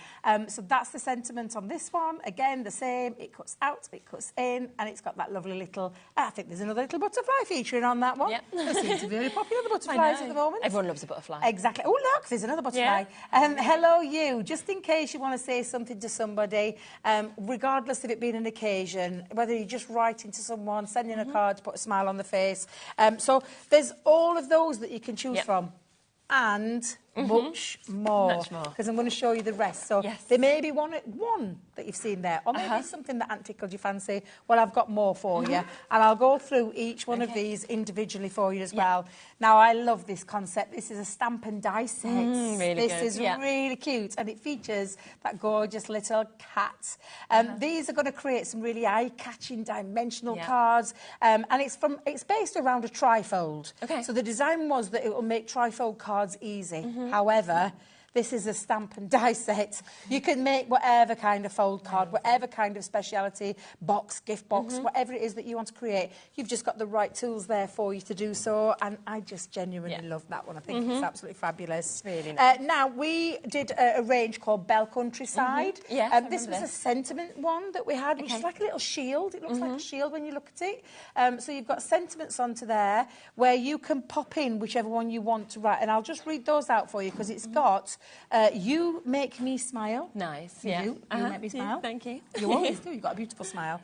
So that's the sentiment on this one. Again, the same. It cuts out, it cuts in, and it's got that lovely little... I think there's another little butterfly featuring on that one. They seem to be very popular, the butterflies at the moment. Everyone loves a butterfly. Exactly. Oh, look, there's another butterfly. Hello, you. Just in case you want to say something to somebody, regardless of it being an occasion, whether you're just writing to someone, sending a card to put a smile on the face. So there's all of those that you can choose from. And much more. Because I'm going to show you the rest. So there may be one that you've seen there, or maybe something that hasn't tickled your fancy. Well, I've got more for you. And I'll go through each one of these individually for you as well. Now, I love this concept. This is a stamp and die set. This is really cute, and it features that gorgeous little cat. These are going to create some really eye-catching dimensional cards, and it's based around a trifold. So the design was that it will make trifold cards easy. However, this is a stamp and die set. You can make whatever kind of fold card, whatever kind of speciality, box, gift box, whatever it is that you want to create. You've just got the right tools there for you to do so, and I just genuinely love that one. I think it's absolutely fabulous. Really nice. Now, we did a range called Bell Countryside. This was a sentiment one that we had, which is like a little shield. It looks like a shield when you look at it. So you've got sentiments onto there where you can pop in whichever one you want to write, and I'll just read those out for you because it's got you make me smile. Nice. You make me smile. Thank you. You always do. You've got a beautiful smile.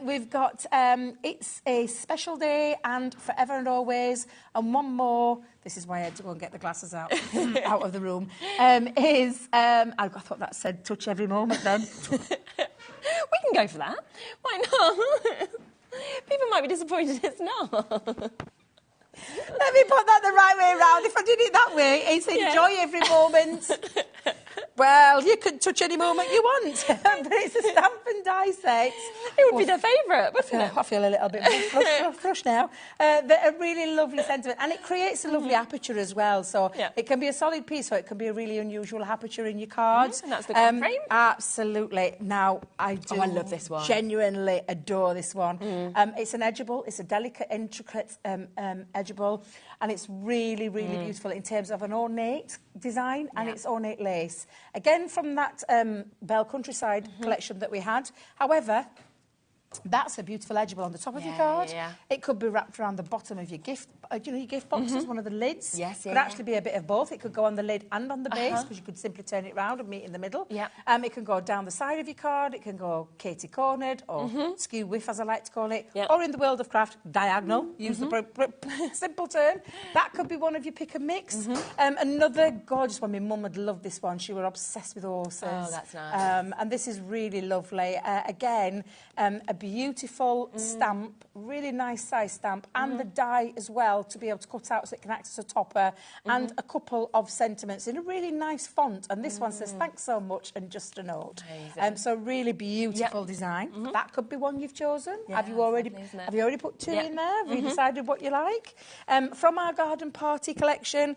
We've got it's a special day and forever and always. And one more. This is why I had to go and get the glasses out of the room. I thought that said touch every moment then. We can go for that. Why not? People might be disappointed it's not. Let me put that the right way around. If I did it that way, it's enjoy every moment. Well, you could touch any moment you want, but it's a stamp and die set. It would be their favourite, wouldn't it? I feel a little bit flush now. They're a really lovely sentiment, and it creates a lovely aperture as well. So it can be a solid piece, or it can be a really unusual aperture in your cards. And that's the frame. Absolutely. Now, I love this one. Genuinely adore this one. It's an edgeable. It's a delicate, intricate edgeable, and it's really, really beautiful in terms of an ornate design and its ornate lace. Again, from that Bell Countryside collection that we had. However, that's a beautiful edgeable on the top of your card. It could be wrapped around the bottom of your gift, your gift boxes, one of the lids. Could actually be a bit of both. It could go on the lid and on the base, because you could simply turn it round and meet in the middle. It can go down the side of your card. It can go Katie cornered or skew whiff, as I like to call it. Or in the world of craft, diagonal. Use the simple term. That could be one of your pick and mix. Another gorgeous one. My mum would love this one. She was obsessed with horses. Oh, that's nice. And this is really lovely. Again, a beautiful stamp, really nice size stamp, and the die as well to be able to cut out so it can act as a topper, and a couple of sentiments in a really nice font. And this one says, thanks so much, and just a note. So really beautiful design. That could be one you've chosen. Have you already put two in there? Have you decided what you like? From our garden party collection,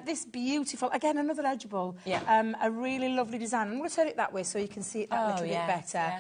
this beautiful, again, another edgeable, a really lovely design. I'm going to turn it that way so you can see it that little bit better.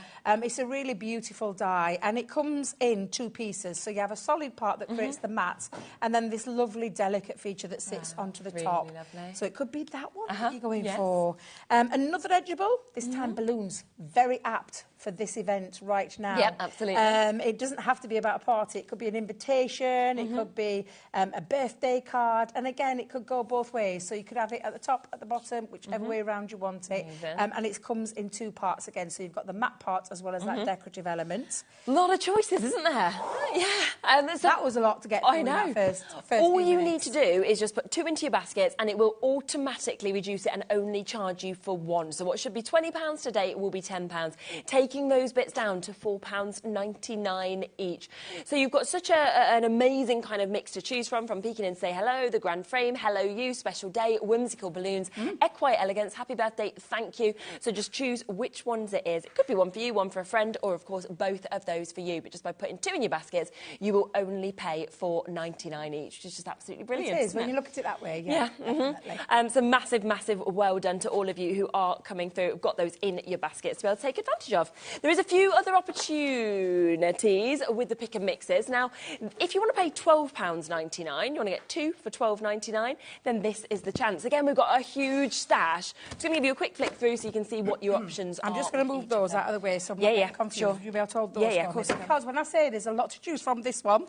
It's a really beautiful die, and it comes in two pieces. So you have a solid part that creates the mat, and then this lovely delicate feature that sits onto the top. Lovely. So it could be that one that you're going for. Another edgeable, this time balloons. Very apt for this event right now. Yep, absolutely. It doesn't have to be about a party. It could be an invitation, it could be a birthday card, and again, it could go both ways. So you could have it at the top, at the bottom, whichever way around you want it. And it comes in 2 parts again. So you've got the matte part as well as that decorative element. A lot of choices, isn't there? Yeah. So that was a lot to get through. I know. In that first All few you minutes. need to do is just put 2 into your baskets, and it will automatically reduce it and only charge you for 1. So what should be £20 today will be £10, taking those bits down to £4.99 each. So you've got such an amazing kind of mix to choose from Peeking and Say Hello, the Grand Frame, Hello You, Special Day, Whimsical Balloons, Equine Elegance, Happy Birthday, Thank You. So just choose which ones it is. It could be one for you, one for a friend, or of course both of those for you. But just by putting 2 in your baskets, you will only pay £4.99 each, which is just absolutely brilliant. It is, when you look at it that way, yeah. So massive, massive well done to all of you who are coming through, got those in your baskets to be able to take advantage of. There is a few other opportunities with the pick and mixes. Now, if you want to pay £12.99, you want to get 2 for £12.99, then this is the chance. Again, we've got a huge stash. I'm just going to give you a quick flick through so you can see what your options are. I'm just going to move those out of the way so I'm not confused. Sure. You'll be able to hold those of course. Because when I say there's a lot to choose from this one,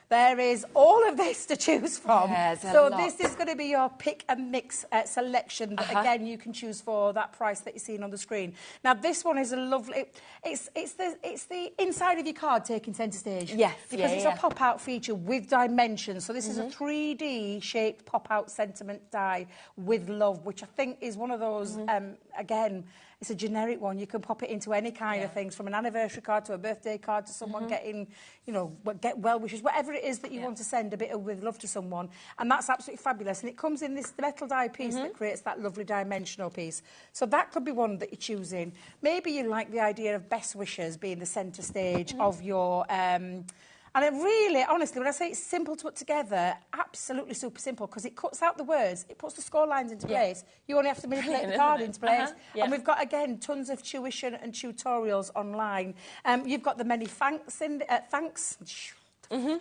there is all of this to choose from. So this is going to be your pick and mix selection that, again, you can choose for that price that you're seeing on the screen. Now, this one is a lovely... It's the inside of your card taking centre stage. Yes. Because it's a pop-out feature with dimensions. So this is a 3D shaped pop-out sentiment die with love, which I think is one of those, again... It's a generic one. You can pop it into any kind of things, from an anniversary card to a birthday card to someone getting, you know, get well wishes, whatever it is that you want to send a bit of with love to someone. And that's absolutely fabulous. And it comes in this metal die piece that creates that lovely dimensional piece. So that could be one that you're choosing. Maybe you like the idea of best wishes being the centre stage of your... and it really, honestly, when I say it's simple to put together, absolutely super simple, because it cuts out the words, it puts the score lines into place. You only have to manipulate the card into place. And we've got, again, tons of tuition and tutorials online. You've got the many thanks in... thanks. Do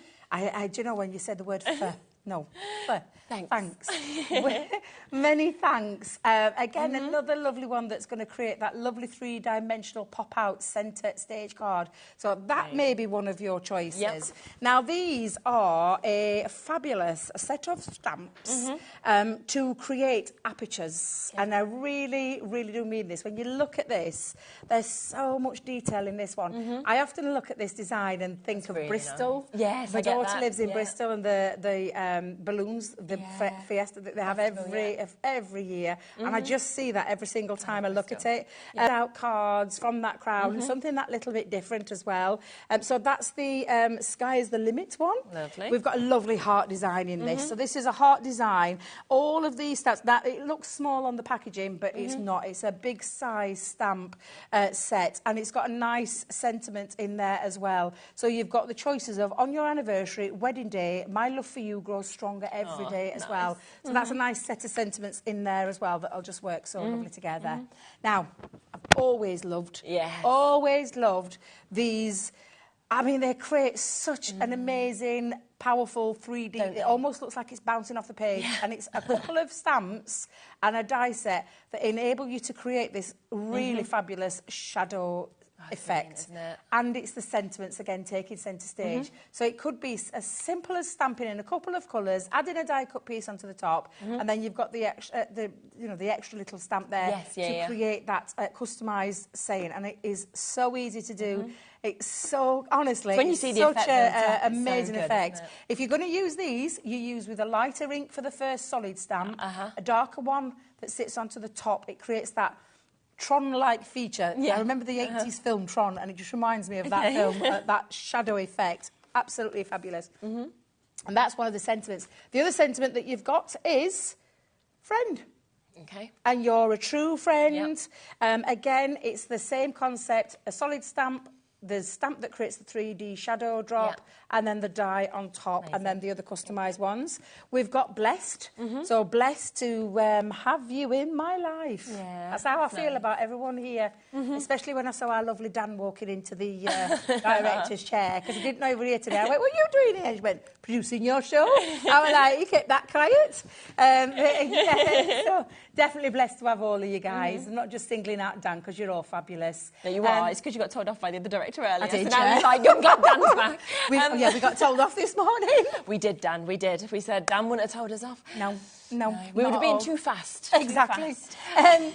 you know when you said the word for? No. Thanks. Many thanks. Again, another lovely one that's going to create that lovely 3-dimensional pop-out centre stage card. So that may be one of your choices. Now, these are a fabulous set of stamps to create apertures. And I really, really do mean this. When you look at this, there's so much detail in this one. I often look at this design and think of Bristol. Nice. Yes, My daughter lives in Bristol, and the balloons, the fiesta that they have every year, and I just see that every single time I look at it. Out cards from that crowd, and something that little bit different as well. So that's the Sky is the Limit one. Lovely. We've got a lovely heart design in this. So this is a heart design. All of these stamps, that it looks small on the packaging, but it's not. It's a big size stamp set, and it's got a nice sentiment in there as well. So you've got the choices of on your anniversary, wedding day, my love for you grows stronger every day as well. So that's a nice set of sentiments in there as well that'll just work so lovely together. Now, I've always loved these. I mean, they create such an amazing, powerful 3D. It almost looks like it's bouncing off the page. And it's a couple of stamps and a die set that enable you to create this really fabulous shadow effect. Isn't it? And it's the sentiments, again, taking centre stage. So it could be as simple as stamping in a couple of colours, adding a die cut piece onto the top, and then you've got the extra little stamp there to create that customised saying. And it is so easy to do. It's so, honestly, when you see the such effect, an amazing effect. If you're going to use these, you use with a lighter ink for the first solid stamp, a darker one that sits onto the top. It creates that Tron-like feature. I remember the 80s film Tron, and it just reminds me of that film, that shadow effect. Absolutely fabulous. And that's one of the sentiments. The other sentiment that you've got is friend. Okay. And you're a true friend. Again, it's the same concept, a solid stamp, the stamp that creates the 3D shadow drop, and then the die on top, and then the other customised ones. We've got Blessed, so blessed to have you in my life. Yeah, that's how I feel about everyone here, especially when I saw our lovely Dan walking into the director's chair, because I didn't know you were here today. I went, what are you doing here? She went, producing your show. I was like, you kept that quiet. Yeah, so definitely blessed to have all of you guys. I'm not just singling out Dan, because you're all fabulous. No, you are. It's because you got told off by the other director earlier. I did, so now he's like, I'm glad Dan's back. We got told off this morning. We did, Dan, we did. We said Dan wouldn't have told us off. No. We would have been too fast. Exactly.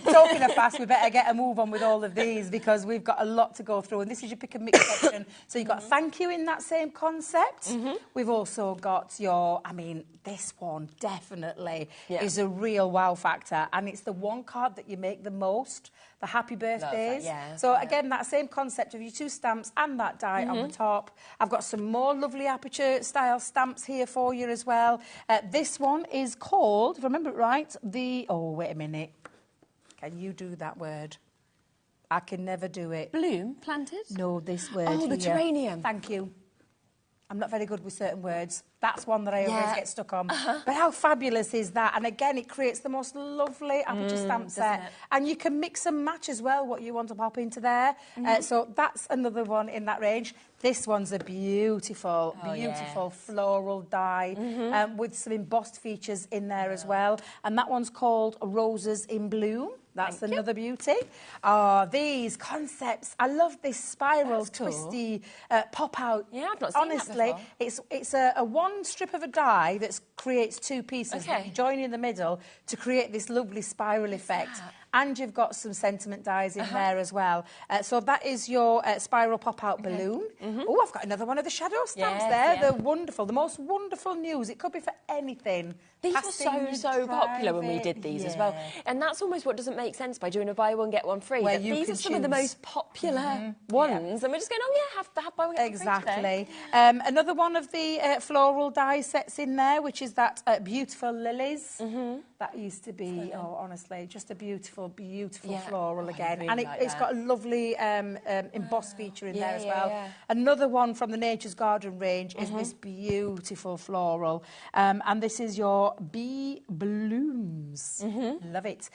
Talking of fast, we better get a move on with all of these, because we've got a lot to go through, and this is your pick and mix section. So you've got thank you in that same concept. We've also got your, I mean, this one definitely is a real wow factor, and it's the one card that you make the most, the happy birthdays. So again, that same concept of your 2 stamps and that die on the top. I've got some more lovely aperture style stamps here for you as well. This one is called, if I remember it right, oh, wait a minute. Can you do that word? I can never do it. Bloom planted? No, this word Oh, the here. geranium. Thank you. I'm not very good with certain words. That's one that I always get stuck on. But how fabulous is that? And again, it creates the most lovely aperture stamp set. And you can mix and match as well what you want to pop into there. So that's another one in that range. This one's a beautiful, beautiful floral die with some embossed features in there as well. And that one's called Roses in Bloom. That's another beauty. These concepts. I love this spiral, twisty, pop-out. Yeah, I've not seen Honestly, that before. it's a one strip of a die that creates 2 pieces that you join in the middle to create this lovely spiral effect. And you've got some sentiment dies in there as well. So that is your spiral pop-out balloon. Oh, I've got another one of the shadow stamps there. They're wonderful. The most wonderful news. It could be for anything. These were so popular when we did these as well. And that's almost what doesn't make sense by doing a buy one, get one free. Where These are some of the most popular ones. And we're just going, oh, yeah, have buy one, get one free today. Another one of the floral die sets in there, which is that beautiful lilies. That used to be, honestly, just a beautiful floral again. Really and it's got a lovely embossed feature in there as well. Another one from the Nature's Garden range is this beautiful floral. And this is your Bee Blooms. Love it.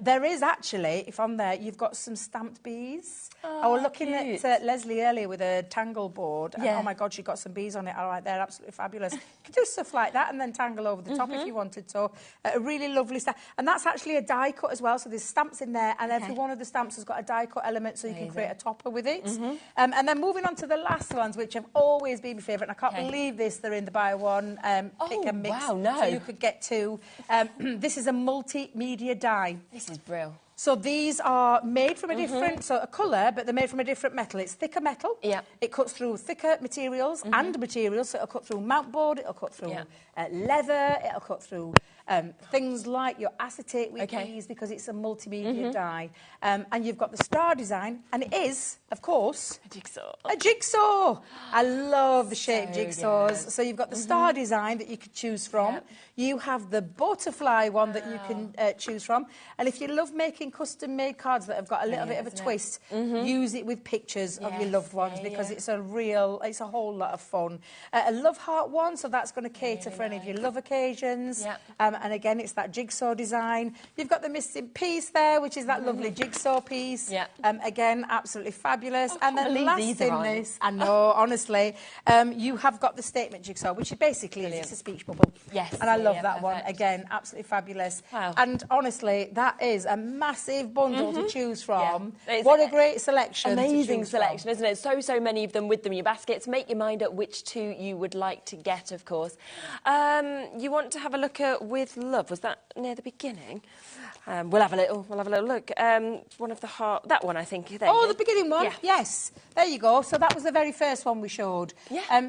There is actually, if on there, you've got some stamped bees. I was looking at Leslie earlier with a tangle board. And, oh, my God, she got some bees on it. All right, they're absolutely fabulous. You can do stuff like that and then tangle over the top if you wanted to. A really lovely stamp. And that's actually a die cut as well. So there's stamps in there, and every one of the stamps has got a die cut element, so you can create a topper with it. And then moving on to the last ones, which have always been my favourite, and I can't believe this, they're in the buy one pick and mix. Wow, no. So you could get 2. This is a multimedia die. This is brilliant. So these are made from a different, so a colour, but they're made from a different metal. It's thicker metal. It cuts through thicker materials and materials, so it'll cut through mountboard, it'll cut through leather, it'll cut through things like your acetate with these, because it's a multimedia die. And you've got the star design, and it is, of course, a jigsaw. A jigsaw! I love the shaped jigsaws. So you've got the star design that you could choose from. You have the butterfly one that you can choose from. And if you love making custom-made cards that have got a little bit of a twist, use it with pictures of your loved ones, because it's a whole lot of fun. A love heart one, so that's going to cater for any of your love occasions. And again, it's that jigsaw design. You've got the missing piece there, which is that lovely jigsaw piece. Again, absolutely fabulous. And then last in this, I know, honestly, you have got the statement jigsaw, which is basically it's a speech bubble. And I love that one. Again, absolutely fabulous. And honestly, that is a massive bundle to choose from. What a great selection. Amazing selection, isn't it? So many of them with them in your baskets. Make your mind up which 2 you would like to get, of course. You want to have a look at With Love. Was that near the beginning? We'll have a little look. One of the heart, that one, I think. The beginning one. Yes, there you go. So that was the very first one we showed.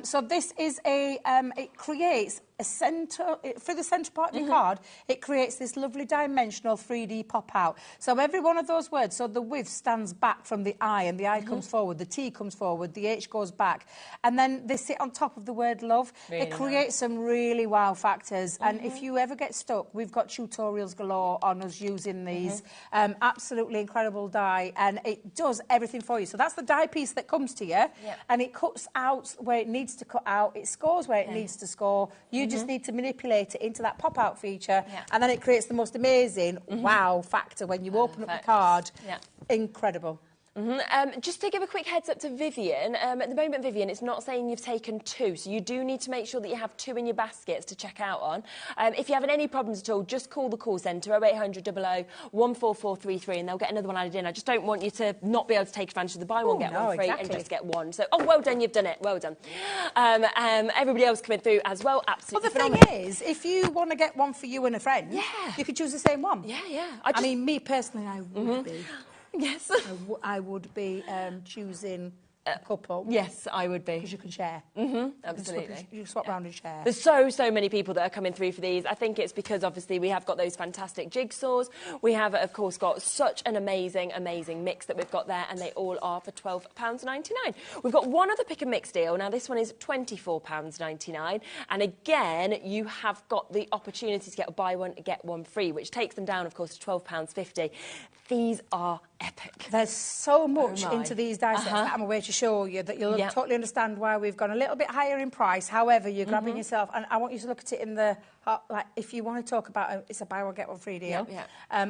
So this is it creates a centre, for the centre part of your card, it creates this lovely dimensional 3D pop out. So every one of those words, so the with stands back from the I, and the I comes forward, the T comes forward, the H goes back, and then they sit on top of the word love. Really it creates some really wow factors, and if you ever get stuck, we've got tutorials galore on us using these. Absolutely incredible die, and it does everything for you. So that's the die piece that comes to you, and it cuts out where it needs to cut out, it scores where it needs to score. You just need to manipulate it into that pop-out feature, and then it creates the most amazing wow factor when you open up the card. Incredible. Just to give a quick heads up to Vivian, at the moment, Vivian, it's not saying you've taken 2, so you do need to make sure that you have 2 in your baskets to check out on. If you're having any problems at all, just call the call centre, 0800 00 14433, and they'll get another one added in. I just don't want you to not be able to take advantage of the buy one, get one free, and just get one. So, well done, you've done it, well done. Everybody else coming through as well, absolutely phenomenal. The thing is, if you want to get one for you and a friend, you could choose the same one. I mean, me personally, I would be. Yes. I would be choosing a couple. Yes, I would be. Because you can share. Absolutely. You swap round and share. There's so many people that are coming through for these. I think it's because, obviously, we have got those fantastic jigsaws. We have, of course, got such an amazing mix that we've got there, and they all are for £12.99. We've got one other pick and mix deal. Now, this one is £24.99. And again, you have got the opportunity to get a buy one, get one free, which takes them down, of course, to £12.50. These are epic. There's so much into these die sets that I'm aware to show you that you'll totally understand why we've gone a little bit higher in price. However, you're grabbing yourself, and I want you to look at it in the, like, if you want to talk about it's a buy one, get one free deal,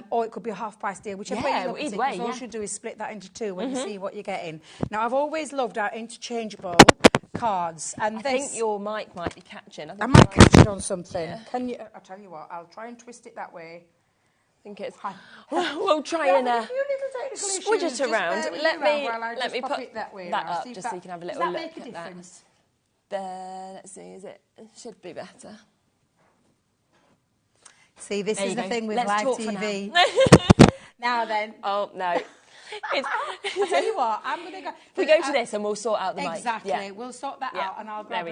or it could be a half price deal, whichever way you look at it, because all you should do is split that into 2 when you see what you're getting. Now, I've always loved our interchangeable cards, and I think your mic might be catching. I might catch it on something. Can you? I'll tell you what, I'll try and twist it that way. I think it's. We'll try and swidge it around. Let me put that way that up just so you can have a little look make a at difference? That. There, let's see. It should be better. See, this is the thing with live TV. Now then. Oh no. I'll tell you what, I'm going to go... We go to this and we'll sort out the mic. Exactly, we'll sort that out, and I'll grab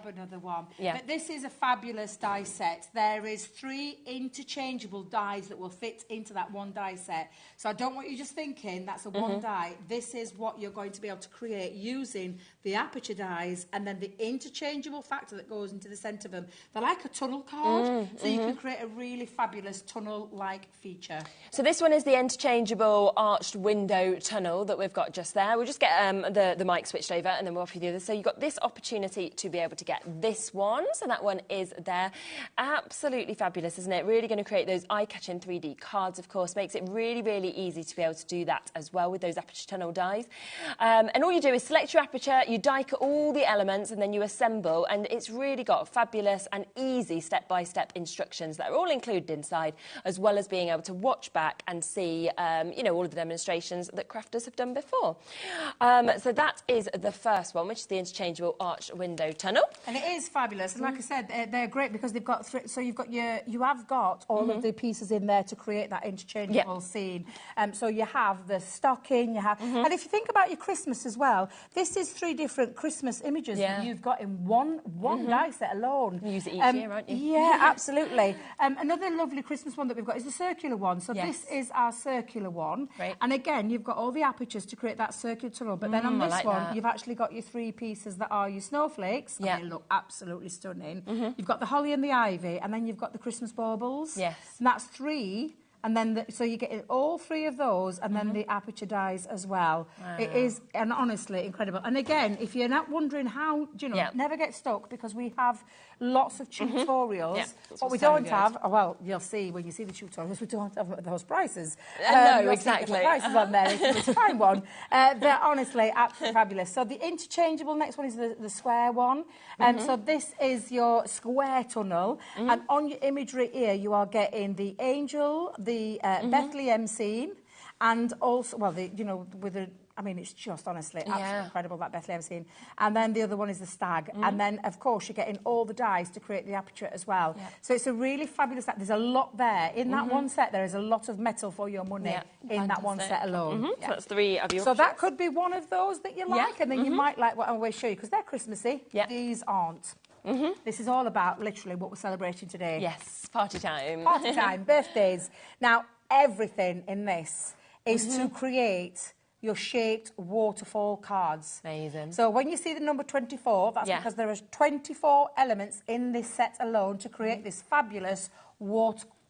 another one. But this is a fabulous die set. There is 3 interchangeable dies that will fit into that one die set. So I don't want you just thinking that's a one die. This is what you're going to be able to create using the aperture dies and then the interchangeable factor that goes into the centre of them. They're like a tunnel card, so you can create a really fabulous tunnel-like feature. So this one is the interchangeable arched window tunnel that we've got just there. We'll just get the mic switched over and then we'll offer you the other. So you've got this opportunity to be able to get this one. So that one is there. Absolutely fabulous, isn't it? Really going to create those eye-catching 3D cards, of course. Makes it really easy to be able to do that as well with those aperture tunnel dies. And all you do is select your aperture, you die cut all the elements and then you assemble, and it's really got fabulous and easy step-by-step instructions that are all included inside, as well as being able to watch back and see, you know, all of the demonstrations that crafters have done before. So that is the first one, which is the interchangeable arched window tunnel. And it is fabulous. And like I said, they're great because they've got so you have got all of the pieces in there to create that interchangeable scene. So you have the stocking, you have, and if you think about your Christmas as well, this is 3 different Christmas images that you've got in one die set alone. You use it each year, aren't you? Yeah, absolutely. Another lovely Christmas one that we've got is the circular one. So this is our circular one. Right. And again, you've got all the apertures to create that circular tunnel, but then on this one, you've actually got your 3 pieces that are your snowflakes. And they look absolutely stunning. You've got the holly and the ivy, and then you've got the Christmas baubles. Yes. And that's 3. And then, so you get all 3 of those, and then the aperture dies as well. Wow. It is, and honestly, incredible. And again, if you're not wondering how, you know, never get stuck, because we have lots of tutorials. What we don't have, well, you'll see when you see the tutorials, we don't have those prices. No, exactly. Prices on there, it's a fine one. They're honestly absolutely fabulous. So the interchangeable next one is the square one. And so this is your square tunnel. And on your imagery here, you are getting the angel, the Bethlehem scene, and also, well, you know, with the, I mean, it's just honestly absolutely incredible, that Bethlehem scene. And then the other one is the stag. And then, of course, you're getting all the dies to create the aperture as well. So it's a really fabulous set. There's a lot there. In that one set, there is a lot of metal for your money in that one set alone. So that's 3 of your So that could be one of those that you like, and then you might like what I'm going to show you, because they're Christmassy. These aren't. This is all about literally what we're celebrating today. Yes, party time. Party time, birthdays. Now, everything in this is to create your shaped waterfall cards. Amazing. So when you see the number 24, that's because there are 24 elements in this set alone to create this fabulous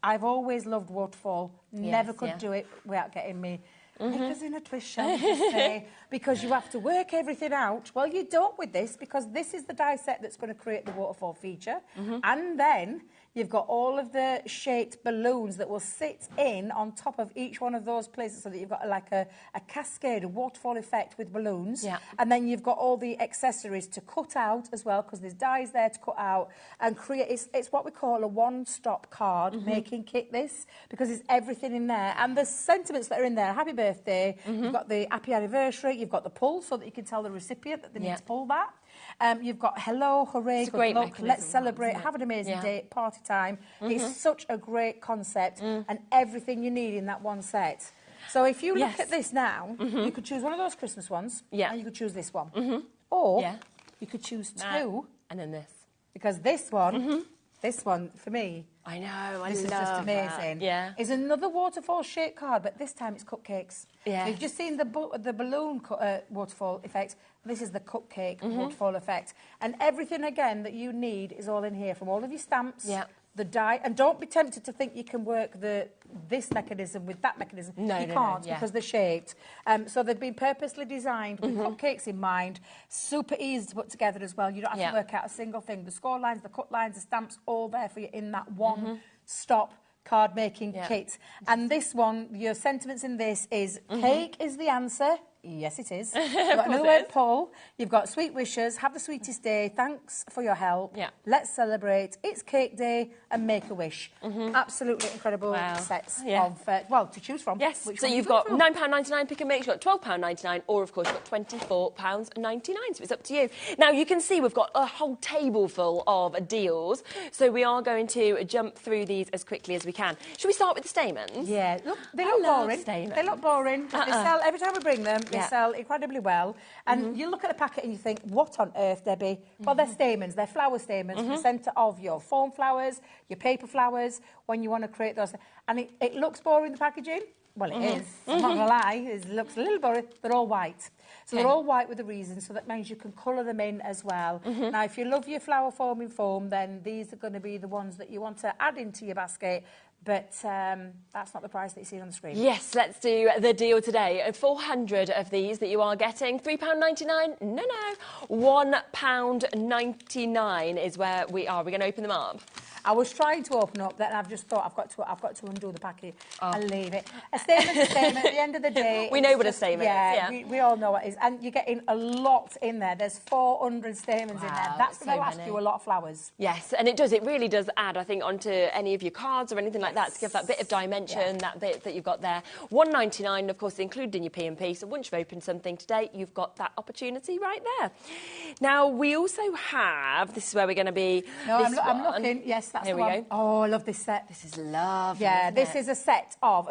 I've always loved waterfall. Never could do it without getting me knickers in a twist, shall we just say, because you have to work everything out. Well, you don't with this, because this is the die set that's going to create the waterfall feature. And then you've got all of the shaped balloons that will sit in on top of each one of those places, so that you've got like a cascade, a waterfall effect with balloons. And then you've got all the accessories to cut out as well, because there's dies there to cut out and create. It's what we call a one-stop card making kit, this, because there's everything in there. And the sentiments that are in there: happy birthday, you've got the happy anniversary, you've got the pull, so that you can tell the recipient that they need to pull that. You've got hello, hooray, good luck, let's celebrate, have an amazing day, party time. It's such a great concept, and everything you need in that one set. So if you look at this now, you could choose one of those Christmas ones, and you could choose this one. Or you could choose two. And then this. Because this one, this one, for me, I know, this is just amazing. Is another waterfall shaped card, but this time it's cupcakes. So you've just seen the balloon waterfall effect. This is the cupcake waterfall effect. And everything, again, that you need is all in here, from all of your stamps, the die. And don't be tempted to think you can work this mechanism with that mechanism. You can't, because they're shaped. So they've been purposely designed with cupcakes in mind. Super easy to put together as well. You don't have to work out a single thing. The score lines, the cut lines, the stamps, all there for you in that one-stop card making kit. And this one, your sentiments in this is cake is the answer. Yes, it is. You've got another word, pull. You've got sweet wishes, have the sweetest day, thanks for your help, let's celebrate, it's cake day, and make a wish. Absolutely incredible sets of, to choose from. Yes, so you've got £9.99 pick and mix, you've got £12.99, or of course you've got £24.99, so it's up to you. Now you can see we've got a whole table full of deals, so we are going to jump through these as quickly as we can. Should we start with the stamens? Yeah, look, they look boring. They look boring. They sell, every time we bring them, they sell incredibly well. And you look at the packet and you think, what on earth, Debbie? Well, they're stamens. They're flower stamens from the centre of your foam flowers, your paper flowers, when you want to create those. And it looks boring, the packaging. Well, it is. I'm not going to lie. It looks a little boring. They're all white. So they're all white with a reason, so that means you can colour them in as well. Now, if you love your flower forming foam, then these are going to be the ones that you want to add into your basket. But that's not the price that you see on the screen. Yes, let's do the deal today. 400 of these that you are getting. £3.99? No. £1.99 is where we are. We're going to open them up. I was trying to open up, then I've just thought I've got to undo the packet and leave it. A statement's a statement. At the end of the day, we know what a statement is. Yeah, we all know what it is, and you're getting a lot in there. There's 400 stamens in there. That's going to last you a lot of flowers. Yes, and it does. It really does add, I think, onto any of your cards or anything like that to give that bit of dimension, that bit that you've got there. £1.99, of course, included in your P&P. So once you've opened something today, you've got that opportunity right there. Now we also have. This is where we're going to be. No, I'm looking. Yes. That's Here the we one. go. Oh, I love this set. This is lovely. Yeah, this is a set of.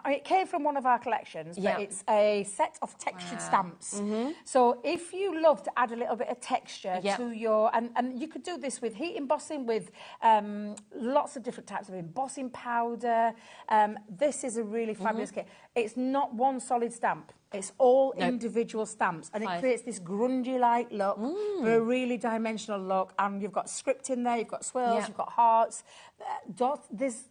It came from one of our collections, but it's a set of textured stamps. So if you love to add a little bit of texture to your, and you could do this with heat embossing, with lots of different types of embossing powder. This is a really fabulous kit. It's not one solid stamp. It's all individual stamps, and it creates this grungy-like look, but a really dimensional look. And you've got script in there, you've got swirls, you've got hearts, dots. There's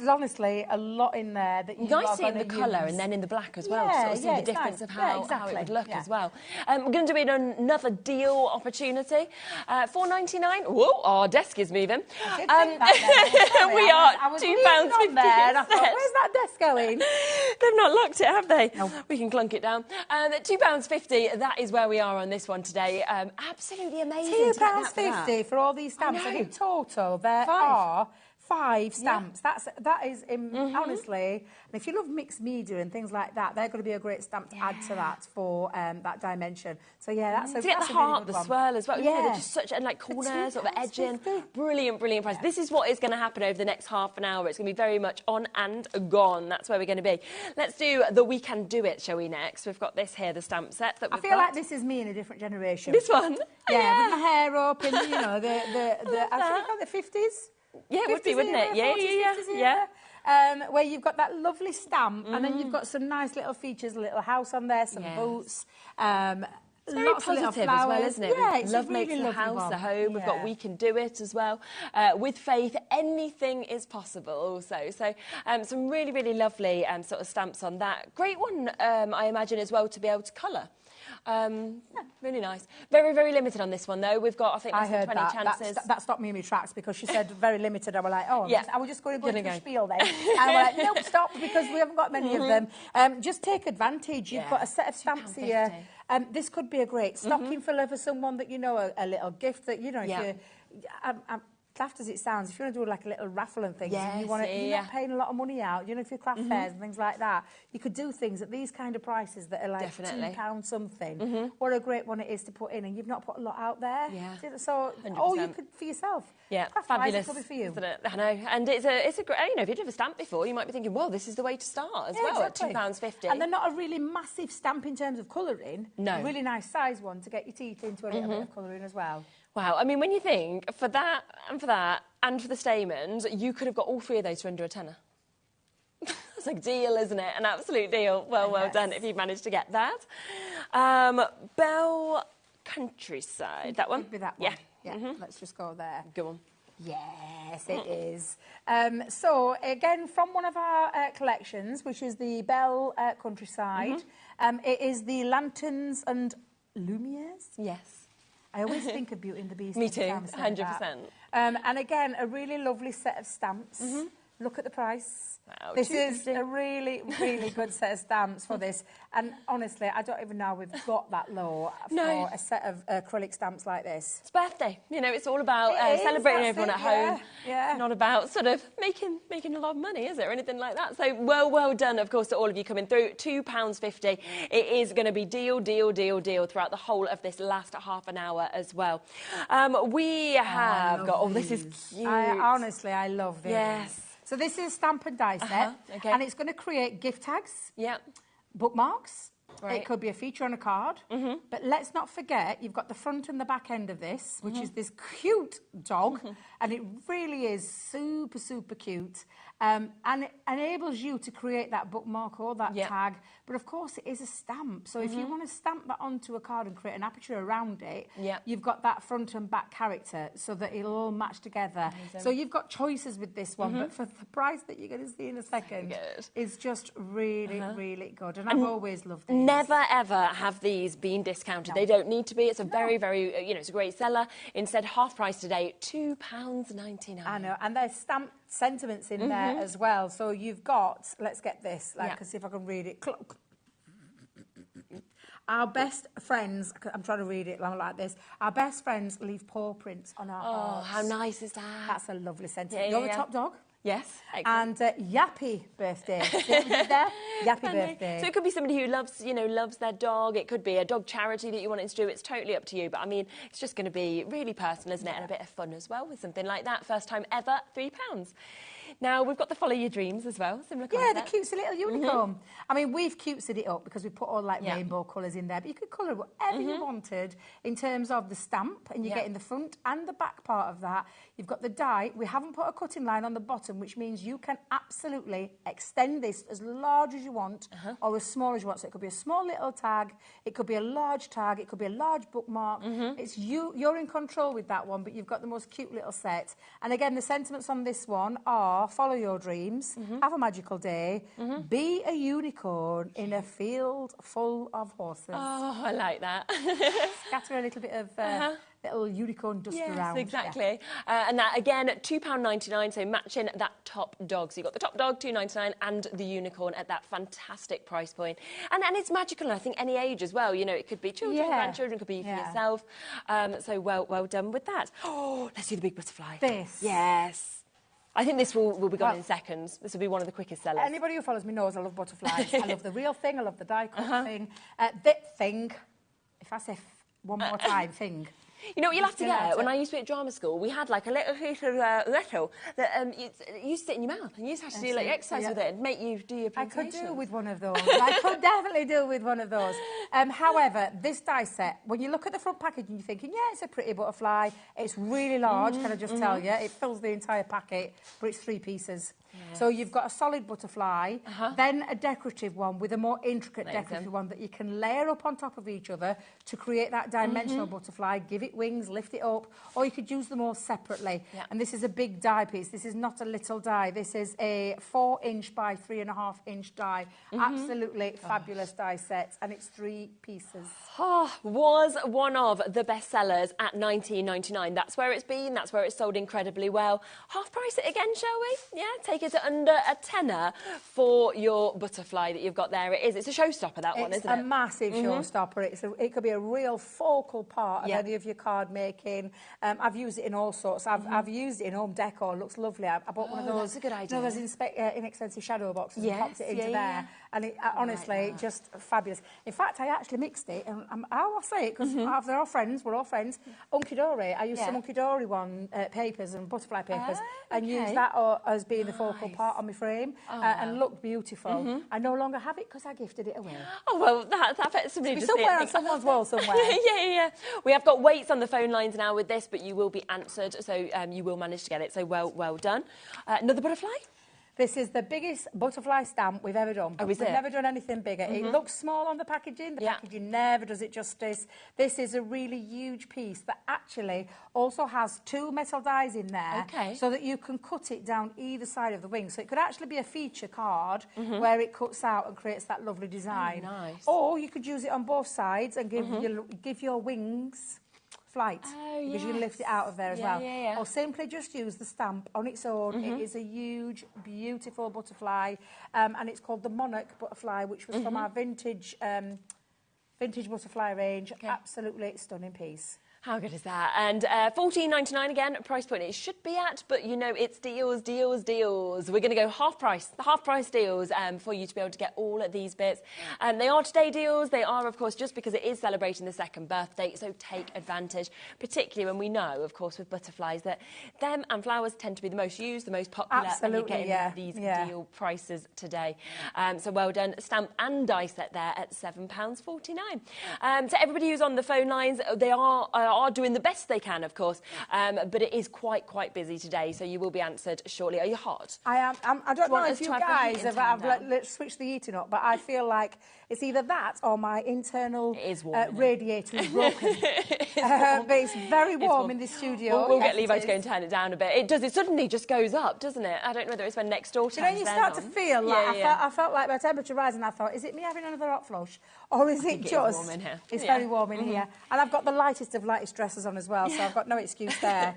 honestly a lot in there that you nice in the colour and then in the black as well. Yeah, to sort of see the difference of how it would look as well. We're going to do another deal opportunity. £4.99. Whoa, our desk is moving. We are £2.50. Where's that desk going? They've not locked it, have they? No. We can clunk it down. £2.50. That is where we are on this one today. Absolutely amazing. £2.50 for all these stamps. And in total, there are 5 stamps. That is honestly, and if you love mixed media and things like that, they're going to be a great stamp to add to that for that dimension. So yeah, that's a to get the heart, the swirl as well. Yeah, they're just such and like corners, sort of edging. Brilliant price. This is what is going to happen over the next half an hour. It's going to be very much on and gone. That's where we're going to be. Let's do the We Can Do It, shall we? Next, we've got this here, the stamp set that we've got. I feel like this is me in a different generation. This one, yeah, with my hair up and you know the I think the 50s. Yeah, it would be, wouldn't it? Yeah. Where you've got that lovely stamp, and then you've got some nice little features, a little house on there, some boots. It's very positive as well, isn't it? Yeah, it's love really makes a house one. a home. We've got We Can Do It as well. With faith, anything is possible also. So some really lovely sort of stamps on that. Great one, I imagine, as well, to be able to colour. Really nice. Very limited on this one, though. We've got, I think, less than 20 chances. That stopped me in my tracks because she said very limited. I was like, oh, I was just going to go into the spiel then. And I was like, nope, stop, because we haven't got many of them. Just take advantage. You've got a set of stamps here. This could be a great stocking filler for someone that, you know, a little gift that, you know, if you... daft as it sounds, if you want to do like a little raffle and things, and you want to, you're not paying a lot of money out, you know, if you're craft fairs and things like that, you could do things at these kind of prices that are like £2 something. What a great one it is to put in, and you've not put a lot out there. So, 100%. You could for yourself. Fabulous. It for you. Isn't it? I know. And it's a great, you know, if you've never stamped before, you might be thinking, well, this is the way to start as well, exactly. at £2.50. And they're not a really massive stamp in terms of colouring. No. A really nice size one to get your teeth into a little bit of colouring as well. Wow, I mean, when you think, for that, and for the stamens, you could have got all 3 of those for under a tenner. It's a deal, isn't it? An absolute deal. Well done if you've managed to get that. Bell Countryside, that one? Could be that one. Yeah. Let's just go there. Go on. Yes, it is. So, again, from one of our collections, which is the Bell Countryside, it is the Lanterns and Lumières. Yes. I always think of Beauty and the Beast. Me too, 100%. And again, a really lovely set of stamps. Look at the price. Wow, this is a really good set of stamps for this. And honestly, I don't even know we've got that low for a set of acrylic stamps like this. It's birthday. You know, it's all about celebrating everyone at home. Yeah. Not about sort of making a lot of money, is it, or anything like that? So well done, of course, to all of you coming through. £2.50. It is going to be deal throughout the whole of this last half an hour as well. We have got... this is cute. Honestly, I love this. Yes. So this is a stamp and die set, and it's going to create gift tags, bookmarks. It could be a feature on a card, but let's not forget you've got the front and the back end of this, which is this cute dog, and it really is super cute, and it enables you to create that bookmark or that tag. But of course, it is a stamp. So if you want to stamp that onto a card and create an aperture around it, you've got that front and back character so that it'll all match together. Amazing. So you've got choices with this one, but for the price that you're going to see in a second, it's just really good. And I've always loved these. Never ever have these been discounted. They don't need to be. It's a very, you know, it's a great seller. Instead, half price today, £2.99. I know, and there's stamp sentiments in there as well. So you've got, let's get this, let's see if I can read it. Our best friends, I'm trying to read it like this, our best friends leave paw prints on our hearts. How nice is that? That's a lovely sentiment. You're the top dog. Yes, excellent. And Yappy birthday. See what we did there? Yappy birthday. So it could be somebody who loves their dog. It could be a dog charity that you wanted to do. It's totally up to you. But I mean, it's just going to be really personal, isn't it? And a bit of fun as well with something like that. First time ever, £3. Now, we've got the Follow Your Dreams as well, similar concept. The cutesy little unicorn. I mean, we've cutesied it up because we put all, like, rainbow colours in there, but you could colour whatever you wanted in terms of the stamp, and you're getting the front and the back part of that. You've got the die. We haven't put a cutting line on the bottom, which means you can absolutely extend this as large as you want or as small as you want. So it could be a small little tag, it could be a large tag, it could be a large bookmark. It's you're in control with that one, but you've got the most cute little set. And again, the sentiments on this one are follow your dreams, have a magical day, be a unicorn in a field full of horses. Oh, I like that. Scatter a little bit of little unicorn dust around. Yes, exactly. And that, again, £2.99, so matching that top dog. So you've got the top dog, £2.99, and the unicorn at that fantastic price point. And it's magical, and I think any age as well. You know, it could be children, grandchildren, could be for yourself. So well done with that. Oh, let's do the big butterfly. This. Yes. I think this will be gone in seconds. This will be one of the quickest sellers. Anybody who follows me knows I love butterflies. I love the real thing. I love the die-cut thing. Thing. If I say one more time, thing. You know what you'll have to get? When I used to be at drama school, we had like a little piece of metal that you used to sit in your mouth and you used to have to do like exercise with it and make you do your presentation. I could do with one of those. I could definitely do with one of those. However, this die set, when you look at the front packaging, you're thinking, yeah, it's a pretty butterfly. It's really large, can I just tell you? It fills the entire packet, but it's 3 pieces. Yes. So you've got a solid butterfly, then a decorative one with a more intricate decorative one that you can layer up on top of each other to create that dimensional butterfly, give it wings, lift it up, or you could use them all separately. Yeah. And this is a big die piece. This is not a little die. This is a 4-inch by 3.5-inch die. Absolutely fabulous die set, and it's 3 pieces. Was one of the best sellers at £19.99. That's where it's been. That's where it's sold incredibly well. Half price it again, shall we? Yeah, take it at under a tenner for your butterfly that you've got there. It is. It's a showstopper, that one, isn't it? It's a massive showstopper. It could be a real focal part of any of your card making. I've used it in all sorts. I've used it in home decor. It looks lovely. I bought one of those. That's a good idea. You know, those inexpensive shadow boxes and popped it into there. And it, honestly, just fabulous. In fact, I actually mixed it, and I'll say it because they're all friends. We're all friends. Unki-Dori. I used some Unki-Dori papers and butterfly papers, and used that as being the focal part on my frame, and looked beautiful. I no longer have it because I gifted it away. Oh well, that's somebody just somewhere on someone's wall somewhere. Yeah. We have got weights on the phone lines now with this, but you will be answered, so you will manage to get it. So well done. Another butterfly. This is the biggest butterfly stamp we've ever done. We've never done anything bigger. It looks small on the packaging. The packaging never does it justice. This is a really huge piece that actually also has 2 metal dies in there, so that you can cut it down either side of the wing. So it could actually be a feature card where it cuts out and creates that lovely design. Nice. Or you could use it on both sides and give your wings flight, because you can lift it out of there as well. Or simply just use the stamp on its own. It is a huge, beautiful butterfly, and it's called the Monarch butterfly, which was from our vintage butterfly range. Absolutely stunning piece. How good is that? And $14.99 again, price point it should be at, but you know it's deals. We're going to go half price deals for you to be able to get all of these bits. They are today deals. They are, of course, just because it is celebrating the 2nd birthday, so take advantage, particularly when we know, of course, with butterflies that them and flowers tend to be the most used, the most popular. Absolutely, and you're getting these deal prices today. So well done. Stamp and die set there at £7.49. To everybody who's on the phone lines, they are doing the best they can, of course, but it is quite busy today, so you will be answered shortly. Are you hot? I am. I don't know if you guys have switched the heating up, but I feel like it's either that or my internal radiator is broken. But it's very warm in this studio. We'll get Levi to go and turn it down a bit. It does. It suddenly just goes up, doesn't it? I don't know whether it's when next door turns you start to feel like I felt like my temperature rising. I thought, is it me having another hot flush, or is it just? It's warm in here. It's very warm in here, and I've got the lightest of lightest dresses on as well, so I've got no excuse there.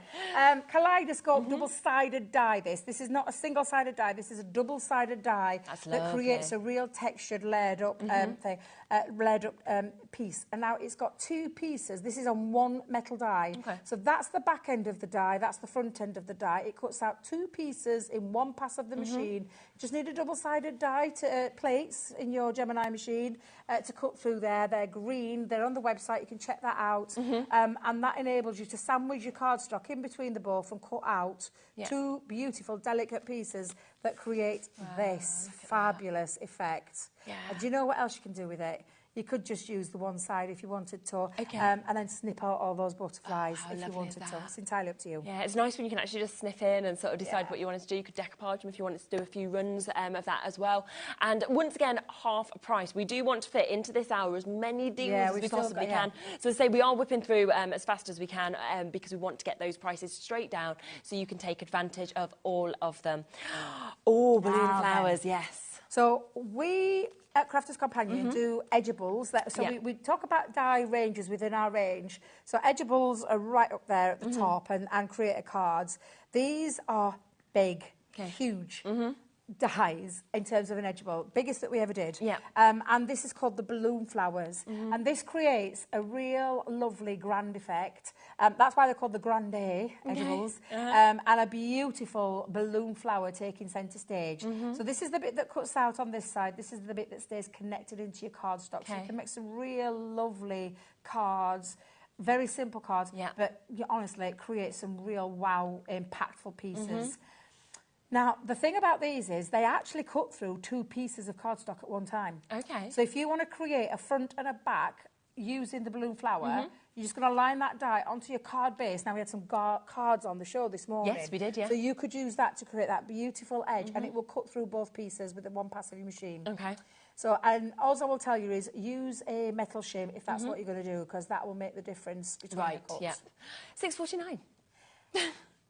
Kaleidoscope double-sided die. This is not a single-sided die. This is a double-sided die that creates a real textured, layered up piece. And now it's got 2 pieces. This is on 1 metal die. So that's the back end of the die. That's the front end of the die. It cuts out 2 pieces in 1 pass of the machine. You just need a double-sided die to plates in your Gemini machine to cut through there. They're green. They're on the website. You can check that out. And that enables you to sandwich your cardstock in between the both and cut out 2 beautiful, delicate pieces that create this fabulous effect. Do you know what else you can do with it? You could just use the one side if you wanted to, and then snip out all those butterflies if you wanted to. It's entirely up to you. Yeah, it's nice when you can actually just sniff in and sort of decide what you wanted to do. You could decoupage them if you wanted to do a few runs of that as well. And once again, half price. We do want to fit into this hour as many deals as we possibly can. So as I say, we are whipping through as fast as we can because we want to get those prices straight down so you can take advantage of all of them. Oh, balloon flowers, yes. So we at Crafters Companion do edgeables. We talk about die ranges within our range. So edgeables are right up there at the top and creator cards. These are big, huge. dies in terms of an edgeable, biggest that we ever did. Yeah. And this is called the balloon flowers. And this creates a real lovely grand effect. That's why they're called the grande edgeables. And a beautiful balloon flower taking centre stage. So this is the bit that cuts out on this side. This is the bit that stays connected into your cardstock. So you can make some real lovely cards. Very simple cards, but honestly, it creates some real wow, impactful pieces. Now, the thing about these is they actually cut through 2 pieces of cardstock at one time. Okay. So if you want to create a front and a back using the balloon flower, you're just going to line that die onto your card base. Now, we had some cards on the show this morning. Yes, we did, yeah. So you could use that to create that beautiful edge, and it will cut through both pieces with the one pass of your machine. Okay. So, and all I will tell you is use a metal shim if that's what you're going to do, because that will make the difference between the cuts. Yeah. $6.49.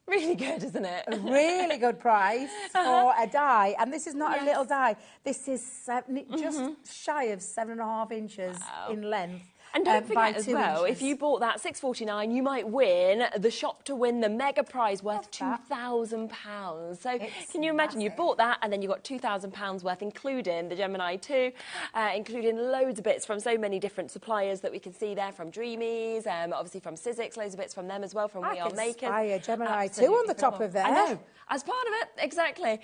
Really good, isn't it? A really good price for a die. And this is not a little die. This is just shy of 7.5 inches in length. And don't forget as well, inches. if you bought that $6.49, you might win the shop to win the mega prize worth £2,000. So can you imagine you bought that and then you got £2,000 worth, including the Gemini 2, including loads of bits from so many different suppliers that we can see there, from Dreamies, obviously from Sizzix, loads of bits from them as well, from We Are Makers. I Gemini 2 on the top of there. I know. As part of it, exactly.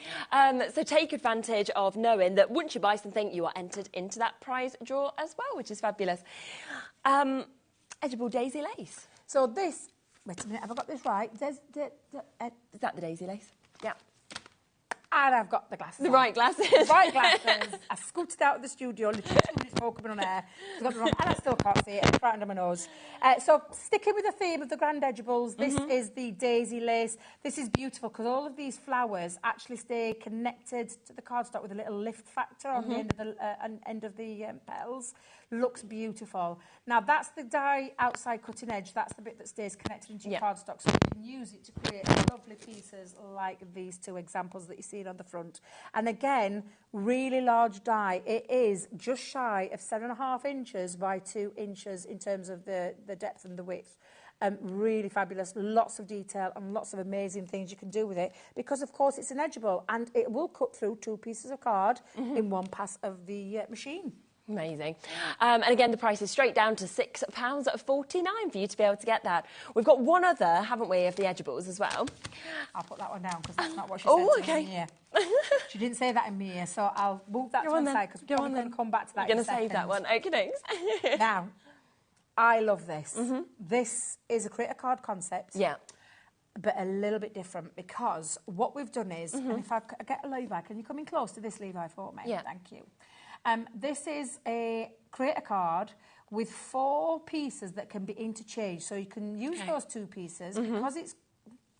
So take advantage of knowing that once you buy something, you are entered into that prize draw as well, which is fabulous. Edible daisy lace. So this, wait a minute, have I got this right? Is that the daisy lace? Yeah. And I've got the glasses. The right glasses. The right glasses. I scooted out of the studio, literally 2 minutes before coming on air. I got the wrong, and I still can't see it. It's right under my nose. So sticking with the theme of the grand edgeables, this is the daisy lace. This is beautiful because all of these flowers actually stay connected to the cardstock with a little lift factor on the end of the petals. Looks beautiful. Now that's the die outside cutting edge. That's the bit that stays connected into your cardstock, so you can use it to create lovely pieces like these 2 examples that you see on the front. And again, really large die. It is just shy of 7.5 inches by 2 inches in terms of the depth and the width. Really fabulous, lots of detail and lots of amazing things you can do with it, because of course it's an edgeable and it will cut through 2 pieces of card in one pass of the machine. Amazing. And again, the price is straight down to £6.49 for you to be able to get that. We've got one other, haven't we, of the edgeables as well. I'll put that one down because that's not what she said to me in Mia. She didn't say that in Mia, so I'll move that to one side because we're going to come back to that in a second. You're going to save that one. Okay, thanks. Now, I love this. This is a create a card concept. Yeah. But a little bit different, because what we've done is, and if I get a Levi, can you come in close to this Levi for me? Yeah. Thank you. This is a create a card with 4 pieces that can be interchanged. So you can use those 2 pieces. Because it's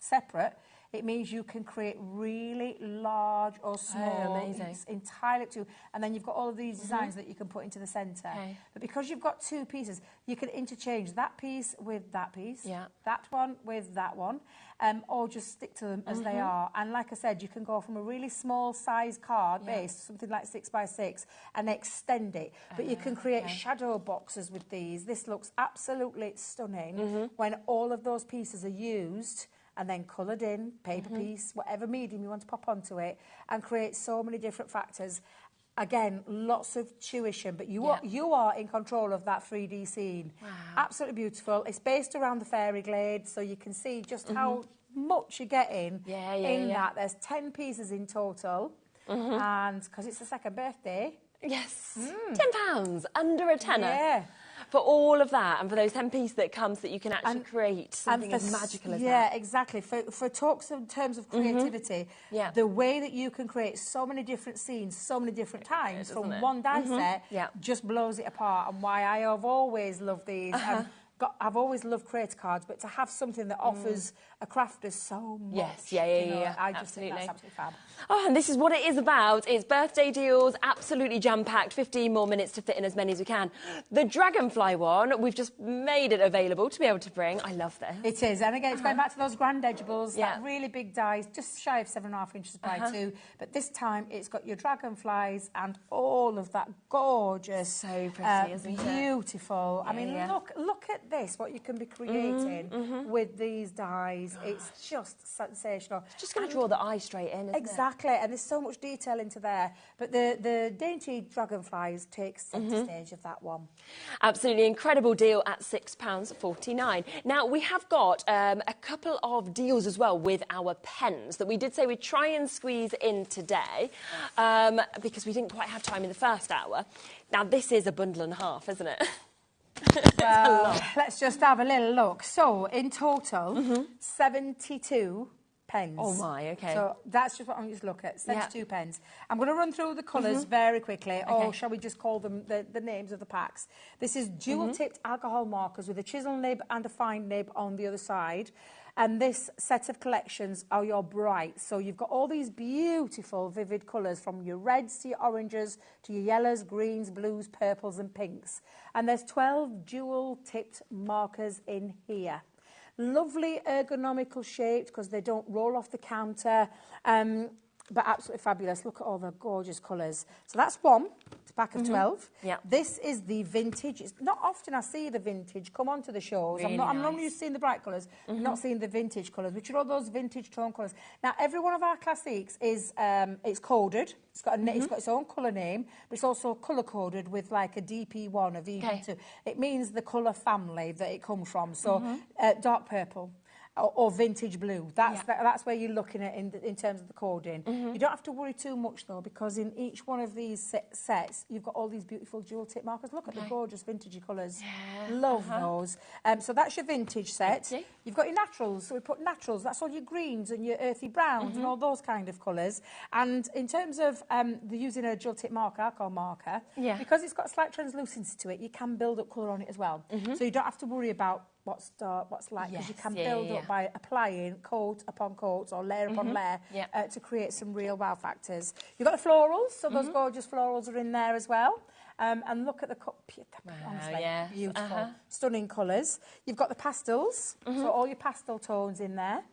separate, it means you can create really large or small. Amazing. It's entirely up to you. And then you've got all of these designs that you can put into the centre. But because you've got 2 pieces, you can interchange that piece with that piece, that one with that one, or just stick to them as they are. And like I said, you can go from a really small size card base, something like 6 by 6, and extend it. But you can create shadow boxes with these. This looks absolutely stunning when all of those pieces are used and then coloured in, paper piece, whatever medium you want to pop onto it, and create so many different factors. Again, lots of tuition, but you are in control of that 3D scene. Wow. Absolutely beautiful. It's based around the fairy glade, so you can see just how much you're getting in that. There's 10 pieces in total, and because it's the 2nd birthday. Yes. £10, under a tenner. Yeah. For all of that, and for those 10 pieces that comes that you can actually create something as magical as that. Yeah, exactly. For talks in terms of creativity, the way that you can create so many different scenes, so many different times from one die set just blows it apart. And why I have always loved these. I've always loved creator cards, but to have something that offers a crafter so much. Yes, I just think that's absolutely fab. Oh, and this is what it is about. It's birthday deals, absolutely jam-packed, 15 more minutes to fit in as many as we can. The dragonfly one, we've just made it available to be able to bring. I love this. It is, and again, it's going back to those grand edgeables, that really big dies, just shy of 7.5 inches by 2. But this time, it's got your dragonflies and all of that gorgeous, so pretty, isn't it? Beautiful. I mean, look at this, what you can be creating with these dies. It's just sensational. It's just going to draw the eye straight in, isn't Exactly, and there's so much detail into there. But the dainty dragonflies take centre stage of that one. Absolutely incredible deal at £6.49. Now, we have got a couple of deals as well with our pens that we did say we'd try and squeeze in today because we didn't quite have time in the first hour. Now, this is a bundle and a half, isn't it? Well, let's just have a little look. So, in total, 72 pens. Oh my, okay. So that's just what I'm just looking at, 72 pens. I'm going to run through the colours very quickly, or shall we just call them the names of the packs? This is dual-tipped alcohol markers with a chisel nib and a fine nib on the other side. And this set of collections are your brights. So you've got all these beautiful, vivid colours, from your reds to your oranges, to your yellows, greens, blues, purples and pinks. And there's 12 dual-tipped markers in here. Lovely ergonomical shaped because they don't roll off the counter, but absolutely fabulous. Look at all the gorgeous colours. So that's one. It's a pack of 12. Yeah. This is the vintage. It's not often I see the vintage come onto the shows. Really I'm normally used to seeing the bright colours, not seeing the vintage colours, which are all those vintage tone colours. Now, every one of our classics is it's coded. It's got it's got its own colour name, but it's also colour coded with like a DP1, a VP2. It means the colour family that it comes from. So dark purple. Or vintage blue. That's where you're looking at in terms of the coding. You don't have to worry too much though, because in each one of these sets you've got all these beautiful dual tip markers. Look at the gorgeous vintagey colours. Love those. So that's your vintage set. You've got your naturals. So we put naturals. That's all your greens and your earthy browns and all those kind of colours. And in terms of using a dual tip marker, alcohol marker, because it's got a slight translucency to it, you can build up colour on it as well. So you don't have to worry about what's dark, what's light, because you can build up by applying coat upon coat or layer upon layer to create some real wow factors. You've got the florals, so those gorgeous florals are in there as well. And look at the honestly, beautiful, stunning colours. You've got the pastels, so all your pastel tones in there.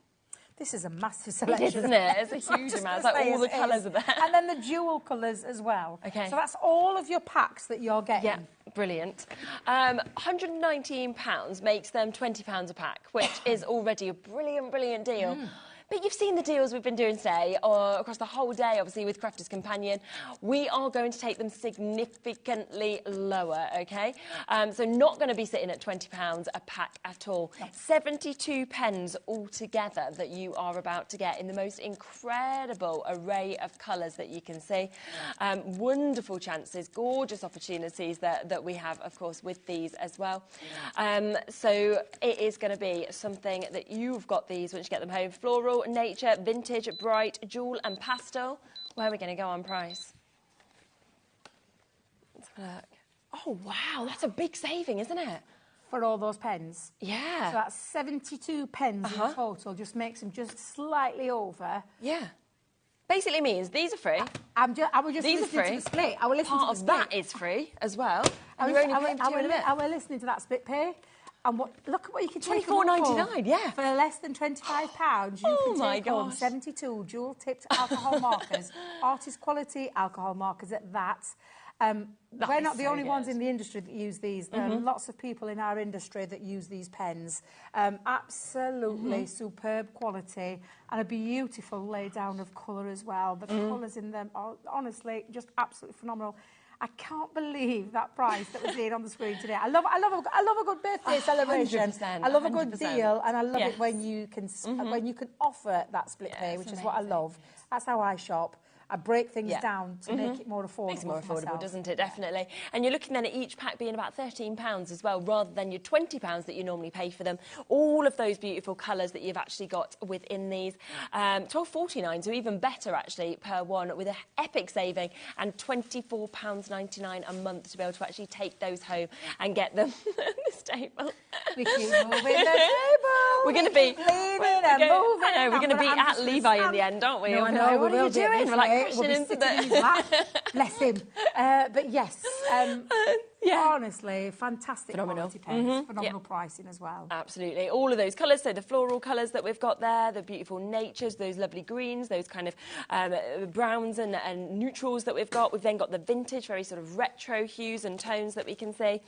This is a massive selection. It is, isn't it? It's a huge amount. It's like all the colours are there. And then the dual colours as well. Okay. So that's all of your packs that you're getting. Yeah, brilliant. £119 makes them £20 a pack, which is already a brilliant, brilliant deal. But you've seen the deals we've been doing today, or across the whole day, obviously, with Crafter's Companion. We are going to take them significantly lower, OK? So not going to be sitting at £20 a pack at all. No. 72 pens altogether that you are about to get in the most incredible array of colours that you can see. Wonderful chances, gorgeous opportunities that we have, of course, with these as well. So it is going to be something that you've got these once you get them home. Floral, nature, vintage, bright, jewel and pastel. Where are we going to go on price? Let's have a look. Oh, wow, that's a big saving, isn't it? For all those pens? Yeah. So that's 72 pens in total, just makes them just slightly over. Yeah. Basically means these are free. I was just these listening are free. to the split. I was listening Part to the split. of that is free as well. I was listening to that split pay. And look at what you can take £24.99, yeah. For less than £25, you can take home 72 dual-tipped alcohol markers, artist quality alcohol markers at that. We're not the only ones in the industry that use these. There are lots of people in our industry that use these pens. Absolutely superb quality and a beautiful lay down of colour as well. The colours in them are honestly just absolutely phenomenal. I can't believe that price that we're seeing on the screen today. I love a good birthday celebration. 100%, I love a good 100%. deal, and I love it when you can offer that split pay, which is what I love. That's how I shop. I break things down to make it more affordable. Makes it more affordable, myself. doesn't it? Definitely. And you're looking then at each pack being about £13 as well, rather than your £20 that you normally pay for them. All of those beautiful colours that you've actually got within these. £12.49, so even better actually per one, with an epic saving, and £24.99 a month to be able to actually take those home and get them at this table. We keep moving the table. We're going to be we're going to be at Levi in the end, aren't we? No, I know, what are you doing? We're like crashing into the... Bless him. But yes. honestly, fantastic Phenomenal. quality pens, phenomenal pricing as well. Absolutely. All of those colours, so the floral colours that we've got there, the beautiful natures, those lovely greens, those kind of browns and neutrals that we've got. We've then got the vintage, very sort of retro hues and tones that we can see.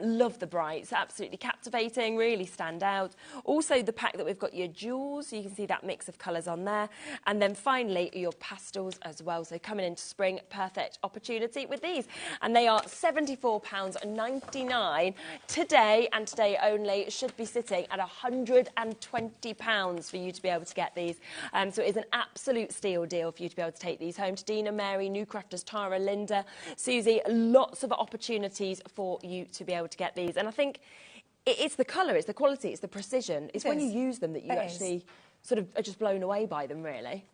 Love the brights, absolutely captivating, really stand out. Also the pack that we've got your jewels, so you can see that mix of colours on there. And then finally your pastels as well. So coming into spring, perfect opportunity with these. And they are £74.99 today, and today only. Should be sitting at £120 for you to be able to get these. So it is an absolute steal deal for you to be able to take these home. To Dina, Mary, new crafters, Tara, Linda, Susie, lots of opportunities for you to be able to get these. And I think it's the colour, it's the quality, it's the precision. It's when you use them that you actually sort of are just blown away by them, really.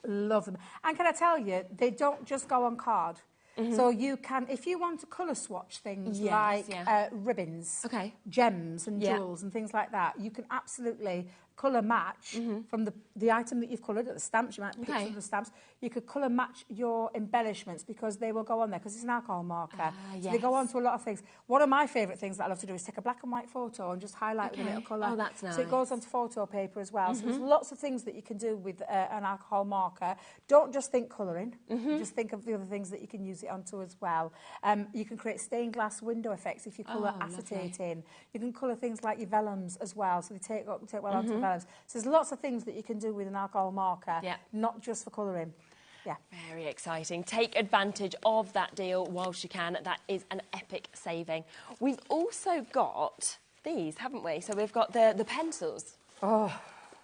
Love them. And can I tell you, they don't just go on card. So you can, if you want to colour swatch things ribbons, gems and jewels and things like that, you can absolutely colour match from the item that you've coloured, at the stamps, you might pick some of the stamps, you could colour match your embellishments because they will go on there, because it's an alcohol marker. So they go on to a lot of things. One of my favourite things that I love to do is take a black and white photo and just highlight with a little colour. Oh, that's nice. So it goes onto photo paper as well. So there's lots of things that you can do with an alcohol marker. Don't just think colouring, just think of the other things that you can use it onto as well. You can create stained glass window effects if you colour acetate in. You can colour things like your vellums as well, so they take well onto the vellums. So there's lots of things that you can do with an alcohol marker, not just for colouring. Yeah. Very exciting. Take advantage of that deal whilst you can. That is an epic saving. We've also got these, haven't we? So we've got the pencils. Oh,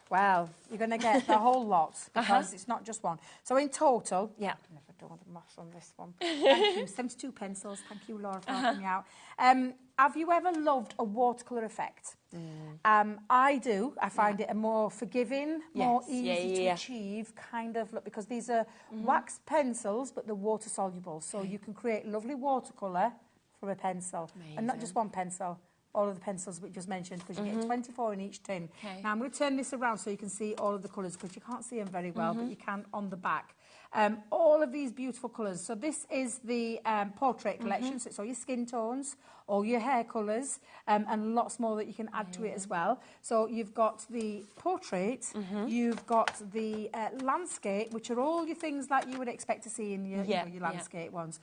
well, you're going to get the whole lot because it's not just one. So in total, I never do the maths on this one. Thank you. 72 pencils. Thank you, Laura, for helping me out. Have you ever loved a watercolour effect? I do. I find it a more forgiving, more easy to achieve kind of look, because these are wax pencils, but they're water soluble. So you can create lovely watercolour from a pencil. And not just one pencil, all of the pencils we just mentioned, because you get 24 in each tin. Now I'm going to turn this around so you can see all of the colours, because you can't see them very well, but you can on the back. All of these beautiful colours. So this is the portrait collection, so it's all your skin tones, all your hair colours, and lots more that you can add to it as well. So you've got the portrait, you've got the landscape, which are all your things that you would expect to see in your, your landscape ones.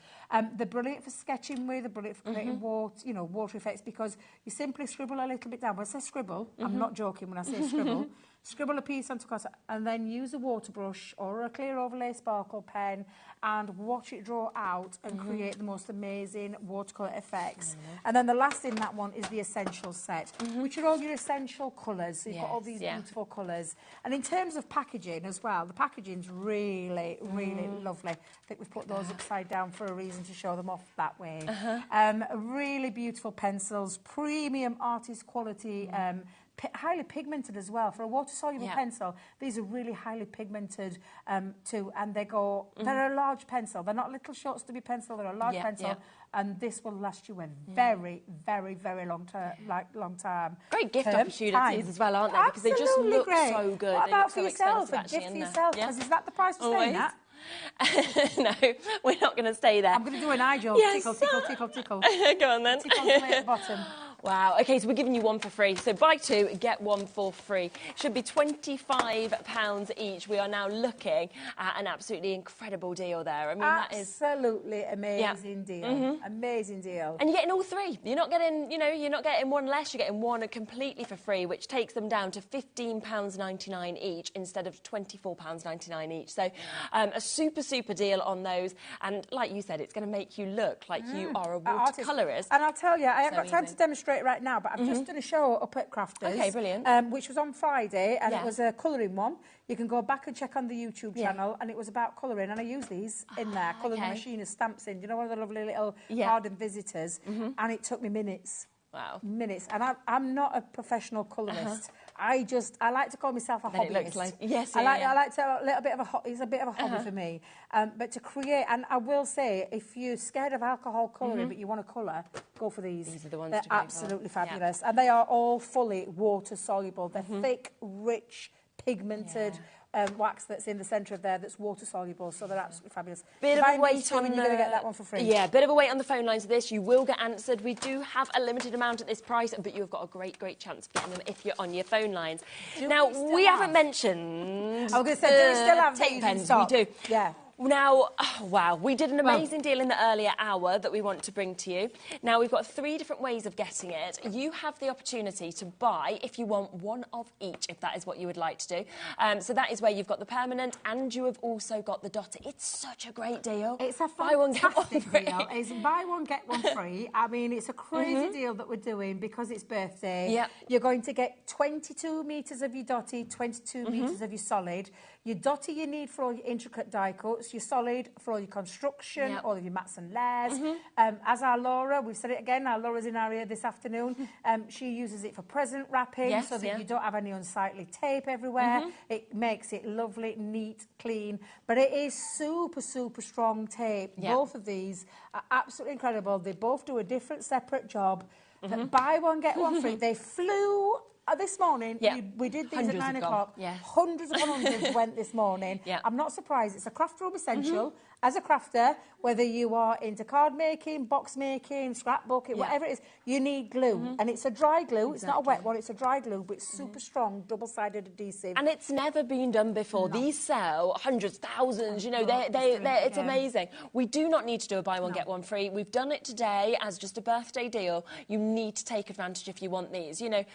They're brilliant for sketching with, they're brilliant for creating water effects, because you simply scribble a little bit down. When I say scribble, I'm not joking when I say scribble. Scribble a piece onto cardstock and then use a water brush or a clear overlay sparkle pen and watch it draw out and create the most amazing watercolour effects. And then the last in that one is the essential set, which are all your essential colours. So you've got all these beautiful colours. And in terms of packaging as well, the packaging's really, really lovely. I think we've put those upside down for a reason, to show them off that way. Really beautiful pencils, premium artist quality, highly pigmented as well. For a water-soluble pencil, these are really highly pigmented too, and they go, they're a large pencil. They're not little short stubby pencil, they're a large pencil, and this will last you a very, very, very long time. Great gift opportunities as well, aren't they? Because they just look so good. What about for yourself? A gift for yourself? Because is that the price for saying that? No, we're not going to stay there. I'm going to do an eye job. Tickle, tickle, tickle, tickle. Go on then. Tickle at the bottom. Wow. Okay, so we're giving you one for free. So buy two, get one for free. Should be £25 each. We are now looking at an absolutely incredible deal there. I mean, that is absolutely amazing deal. Amazing deal. And you're getting all three. You're not getting, you're not getting one less. You're getting one completely for free, which takes them down to £15.99 each instead of £24.99 each. So a super, super deal on those. And like you said, it's going to make you look like you are a watercolourist. And I'll tell you, I haven't got time to demonstrate right now, but I've just done a show up at Crafters. Okay, brilliant. Which was on Friday, and it was a colouring one. You can go back and check on the YouTube channel, and it was about colouring, and I used these in there, colouring the machine as stamps in. You know, one of the lovely little hardened visitors, and it took me minutes. Wow. Minutes. And I'm not a professional colourist. I like to call myself a hobbyist. It looks like, I like to a little bit of it's a bit of a hobby for me. But to create, and I will say, if you're scared of alcohol colouring but you want to colour, go for these. These are the ones. They're absolutely fabulous, and they are all fully water soluble. They're thick, rich, pigmented. wax that's in the centre of there that's water soluble, so they're absolutely fabulous. Bit of a wait on and you're going to get that one for free. Yeah, bit of a wait on the phone lines of this. You will get answered. We do have a limited amount at this price, but you've got a great chance of getting them if you're on your phone lines. Now, we haven't mentioned... I was going to say, do we still have tape pens? We do. Yeah. Now, oh, wow, we did an amazing deal in the earlier hour that we want to bring to you. Now, we've got 3 different ways of getting it. You have the opportunity to buy, if you want, one of each, if that is what you would like to do. So that is where you've got the permanent and you have also got the dotted. It's such a great deal. It's a buy one, get one fantastic free. deal. It's buy one, get one free. I mean, it's a crazy deal that we're doing because it's birthday. Yep. You're going to get 22 metres of your dotty, 22 metres of your solid. Your dotty you need for all your intricate die cuts, your solid for all your construction, all of your mats and layers. As our Laura, we've said it again, our Laura's in our ear this afternoon, she uses it for present wrapping so that you don't have any unsightly tape everywhere. It makes it lovely, neat, clean, but it is super strong tape. Both of these are absolutely incredible. They both do a different separate job. Buy one, get one free. They flew... this morning, we did these Hundreds at 9 have o'clock. gone. Hundreds upon hundreds went this morning. I'm not surprised. It's a craft room essential. As a crafter, whether you are into card making, box making, scrapbooking, whatever it is, you need glue. And it's a dry glue. It's not a wet one. It's a dry glue, but it's super strong, double-sided adhesive. And it's never been done before. No. These sell hundreds, thousands. You know, it's amazing. We do not need to do a buy one, get one free. We've done it today as just a birthday deal. You need to take advantage if you want these. You know,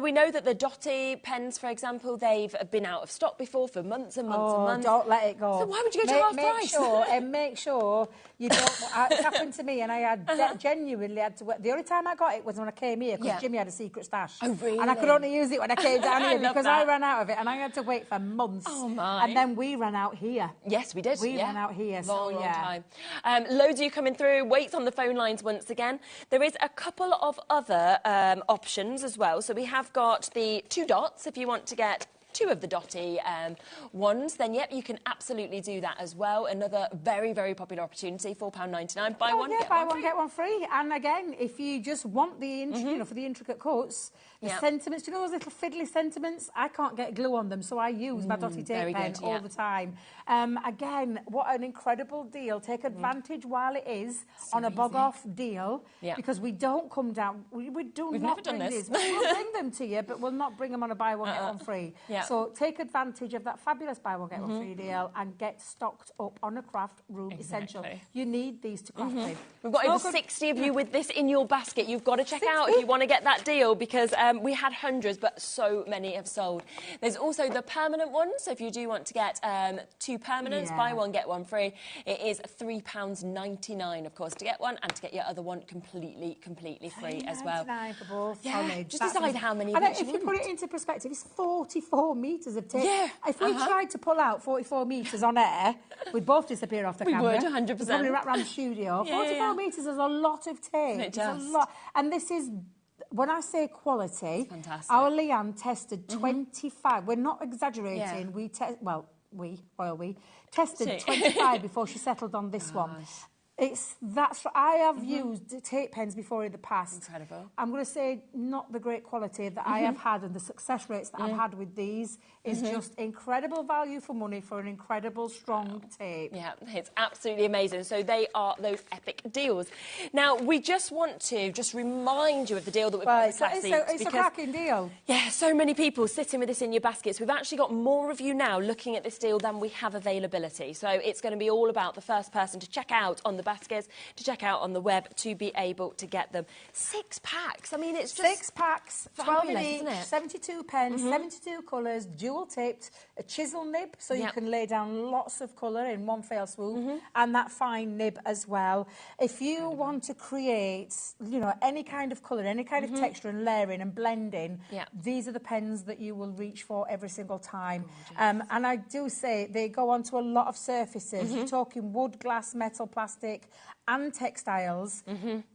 we know that the Dotty pens, for example, they've been out of stock before for months and months and months. Don't let it go. So why would you go to half price? Make sure you don't... It happened to me, and I had genuinely had to... The only time I got it was when I came here, because Jimmy had a secret stash. Oh, really? And I could only use it when I came down here, because I ran out of it, and I had to wait for months. Oh, my. And then we ran out here. Yes, we did. We ran out here, long time. Loads of you coming through. Waits on the phone lines once again. There is a couple of other options as well. So we have got the 2 dots, if you want to get 2 of the dotty ones, then you can absolutely do that as well. Another very popular opportunity, £4.99. Buy one, get one free. And again, if you just want the you know, for the intricate cuts, the sentiments, do you know those little fiddly sentiments? I can't get glue on them, so I use my dotty tape pen all the time. Again, what an incredible deal. Take advantage while it is on a bog-off deal, because we don't come down. We've never done this. We'll bring them to you, but we'll not bring them on a buy one, get one free. So take advantage of that fabulous buy one, get one free deal and get stocked up on a craft room essential. You need these to craft with. We've got over 60 of you with this in your basket. You've got to check out if you want to get that deal, because we had hundreds, but so many have sold. There's also the permanent ones, so if you do want to get 2 permanents, buy one, get one free. It is £3.99, of course, to get one, and to get your other one completely free as well. £3.99 for both. Just decide how many. And if you put it into perspective, it's 44 metres of tape. If we tried to pull out 44 metres on air, we'd both disappear off the camera. We would, 100%. We'd probably wrap around the studio. 44 metres is a lot of tape. It does. It's a lot. And this is... When I say quality, our Leanne tested 25. We're not exaggerating. We tested 25 before she settled on this one. I have used tape pens before in the past. Incredible. I'm going to say not the great quality that I have had, and the success rates that I've had with these is just incredible value for money for an incredible strong tape. Yeah, it's absolutely amazing. So they are those epic deals. Now, we just want to remind you of the deal that we've got with Classics. It's a cracking deal. Yeah, so many people sitting with this in your baskets. We've actually got more of you now looking at this deal than we have availability. So it's going to be all about the first person to check out on the baskets, to check out on the web, to be able to get them. 6 packs. I mean, it's just 6 packs, 12 in each, 72 pens, 72 colours, dual taped, a chisel nib, so you can lay down lots of colour in one fell swoop, and that fine nib as well. If you want to create, you know, any kind of colour, any kind of texture and layering and blending, these are the pens that you will reach for every single time. And I do say they go onto a lot of surfaces. You're talking wood, glass, metal, plastic, batik and textiles.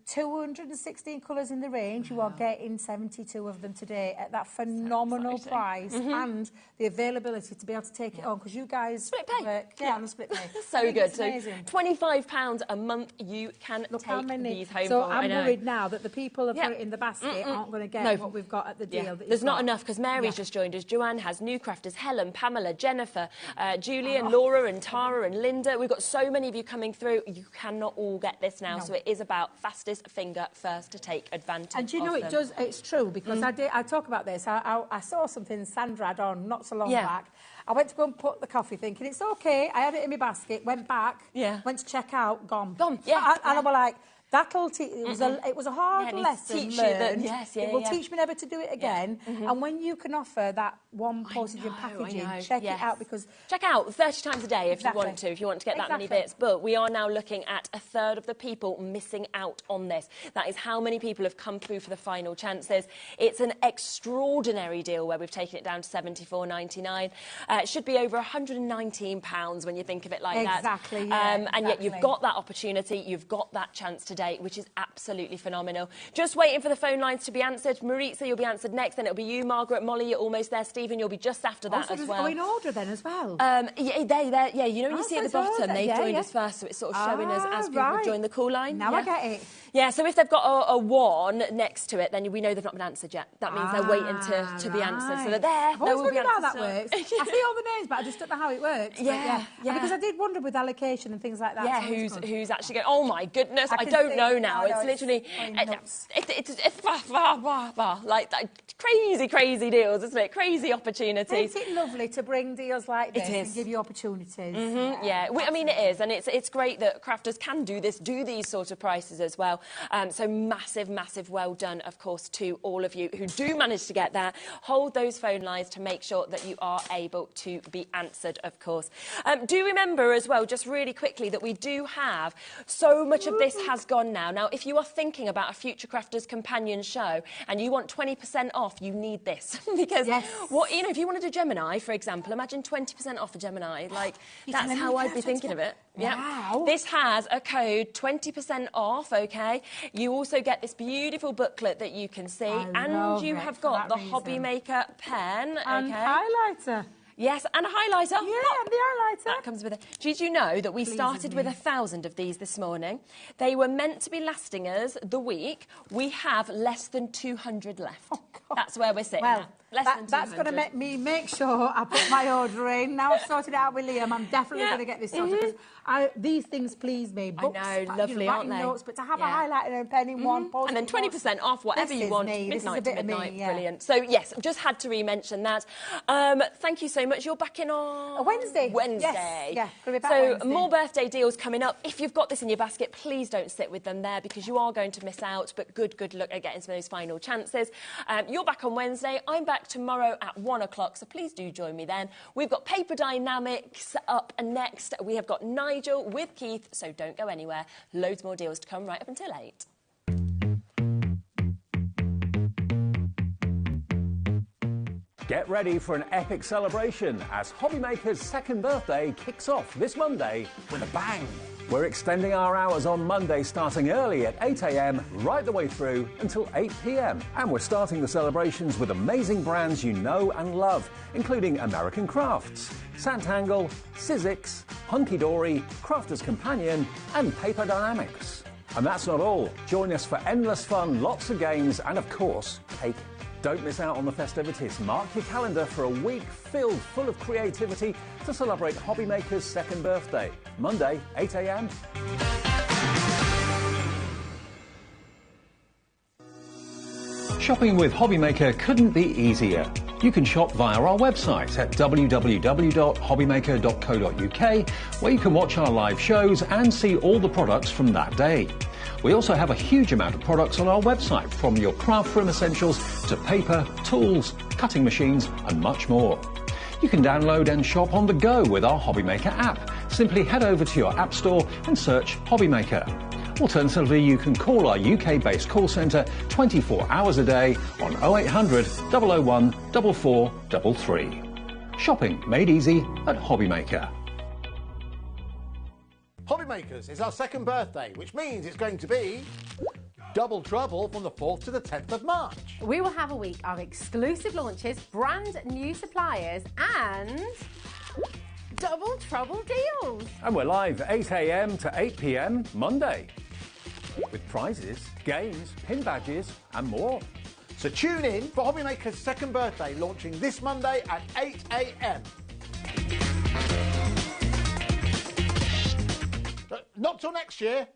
216 colours in the range. You are getting 72 of them today at that phenomenal price and the availability to be able to take it on, because you guys split pay. Work, on a split pay. So good. So amazing. £25 a month, you can take these home. So I'm worried now that the people who put it in the basket aren't going to get what we've got at the deal. There's not enough, because Mary's just joined us. Joanne has new crafters, Helen, Pamela, Jennifer, Julian, Laura and Tara and Linda. We've got so many of you coming through. You cannot all get this now, so it is about fastest finger first to take advantage of. And you know, it does. It's true, because I talk about this. I saw something Sandra had on not so long back. I went to go and put the coffee, thinking it's okay. I had it in my basket. Went back. Went to check out. Gone. Yeah. And I was like, that'll teach. It was a hard lesson learned. It will teach me never to do it again. And when you can offer that one postage and packaging, check it out, because check out 30 times a day if you want to. If you want to get that many bits. But we are now looking at a third of the people missing out on this. That is how many people have come through for the final chances. It's an extraordinary deal where we've taken it down to £74.99. It should be over £119 when you think of it like that. And yet you've got that opportunity. You've got that chance today, which is absolutely phenomenal. Just waiting for the phone lines to be answered. Maritza, you'll be answered next. Then it'll be you, Margaret, Molly. You're almost there. Stephen, you'll be just after that as well. Go in order then as well. You know when you see at the bottom, they've joined us first, so it's sort of showing us as people join the call line. Now I get it. Yeah, so if they've got a 1 next to it, then we know they've not been answered yet. That means they're waiting to be answered. So they're there. I've always wondered how that works. I see all the names, but I just don't know how it works. Yeah. Because I did wonder with allocation and things like that. Yeah, who's actually going, oh my goodness, I don't know now. It's literally, it's like that. Crazy deals, isn't it? Crazy opportunities. Isn't it lovely to bring deals like this and give you opportunities? I mean, it is, and it's great that crafters can do these sort of prices as well. So massive well done, of course, to all of you who do manage to get there. Hold those phone lines to make sure that you are able to be answered, of course. Do remember as well, just really quickly, that we do have so much of this has gone now. Now, if you are thinking about a Future Crafters Companion show and you want 20% off, you need this. Because if you want to do Gemini, for example, imagine 20% off a Gemini. Like, that's how I'd be thinking of it. Wow. This has a code 20% off, okay? You also get this beautiful booklet that you can see, and you have got the HobbyMaker pen, and highlighter. Yes, and a highlighter. Yeah, the highlighter. That comes with it. Did you know that we started with 1,000 of these this morning? They were meant to be lasting us the week. We have less than 200 left. Oh, God. That's where we're sitting now. That's going to make me make sure I put my order in. Now I've sorted it out with Liam, I'm definitely going to get this sorted. Because these things please me. Books, I know, lovely, aren't they? Notes, but to have a highlighter and a pen in one post. And then 20% off whatever you want, midnight to midnight. Brilliant. So, yes, just had to re-mention that. Thank you so much. You're back in on Wednesday. Wednesday. Yes. Yeah, so Wednesday. More birthday deals coming up. If you've got this in your basket, please don't sit with them there, because you are going to miss out. But good luck at getting some of those final chances. You're back on Wednesday. I'm back tomorrow at 1 o'clock, so please do join me then. We've got Paper Dynamics up next. We have got Nigel with Keith, so don't go anywhere. Loads more deals to come right up until 8. Get ready for an epic celebration as HobbyMaker's second birthday kicks off this Monday with a bang. We're extending our hours on Monday, starting early at 8 a.m. right the way through until 8 p.m. And we're starting the celebrations with amazing brands you know and love, including American Crafts, Santangle, Sizzix, Hunky Dory, Crafter's Companion, and Paper Dynamics. And that's not all. Join us for endless fun, lots of games, and of course, cake. Don't miss out on the festivities. Mark your calendar for a week filled full of creativity to celebrate HobbyMaker's second birthday. Monday, 8 a.m. Shopping with HobbyMaker couldn't be easier. You can shop via our website at www.hobbymaker.co.uk, where you can watch our live shows and see all the products from that day. We also have a huge amount of products on our website, from your craft room essentials to paper, tools, cutting machines and much more. You can download and shop on the go with our HobbyMaker app. Simply head over to your app store and search HobbyMaker. Alternatively, you can call our UK-based call centre 24 hours a day on 0800 001 4433. Shopping made easy at HobbyMaker. HobbyMakers is our second birthday, which means it's going to be double trouble from the 4th to the 10th of March. We will have a week of exclusive launches, brand new suppliers and double trouble deals. And we're live 8 a.m. to 8 p.m. Monday with prizes, games, pin badges and more. So tune in for HobbyMaker's second birthday, launching this Monday at 8 a.m. Not till next year.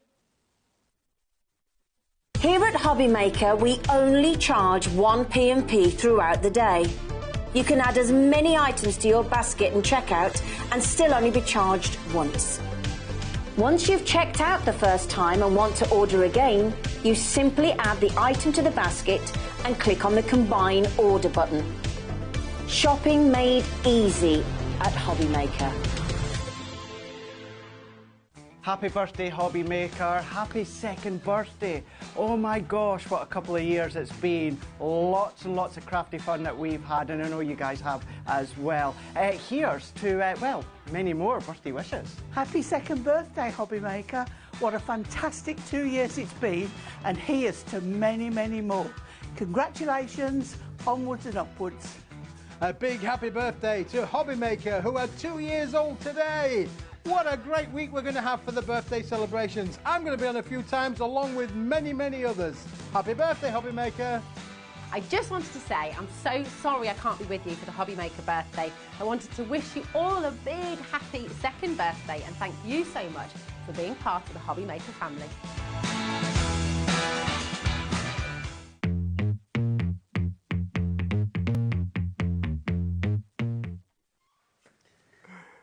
Here at HobbyMaker, we only charge 1p&p throughout the day. You can add as many items to your basket and checkout and still only be charged once. Once you've checked out the first time and want to order again, you simply add the item to the basket and click on the Combine Order button. Shopping made easy at HobbyMaker. Happy birthday, HobbyMaker. Happy second birthday. Oh my gosh, what a couple of years it's been. Lots and lots of crafty fun that we've had, and I know you guys have as well. Here's to, well, many more birthday wishes. Happy second birthday, HobbyMaker. What a fantastic 2 years it's been, and here's to many, many more. Congratulations, onwards and upwards. A big happy birthday to HobbyMaker, who are 2 years old today. What a great week we're going to have for the birthday celebrations. I'm going to be on a few times along with many, many others. Happy birthday, HobbyMaker. I just wanted to say I'm so sorry I can't be with you for the HobbyMaker birthday. I wanted to wish you all a big happy second birthday and thank you so much for being part of the HobbyMaker family.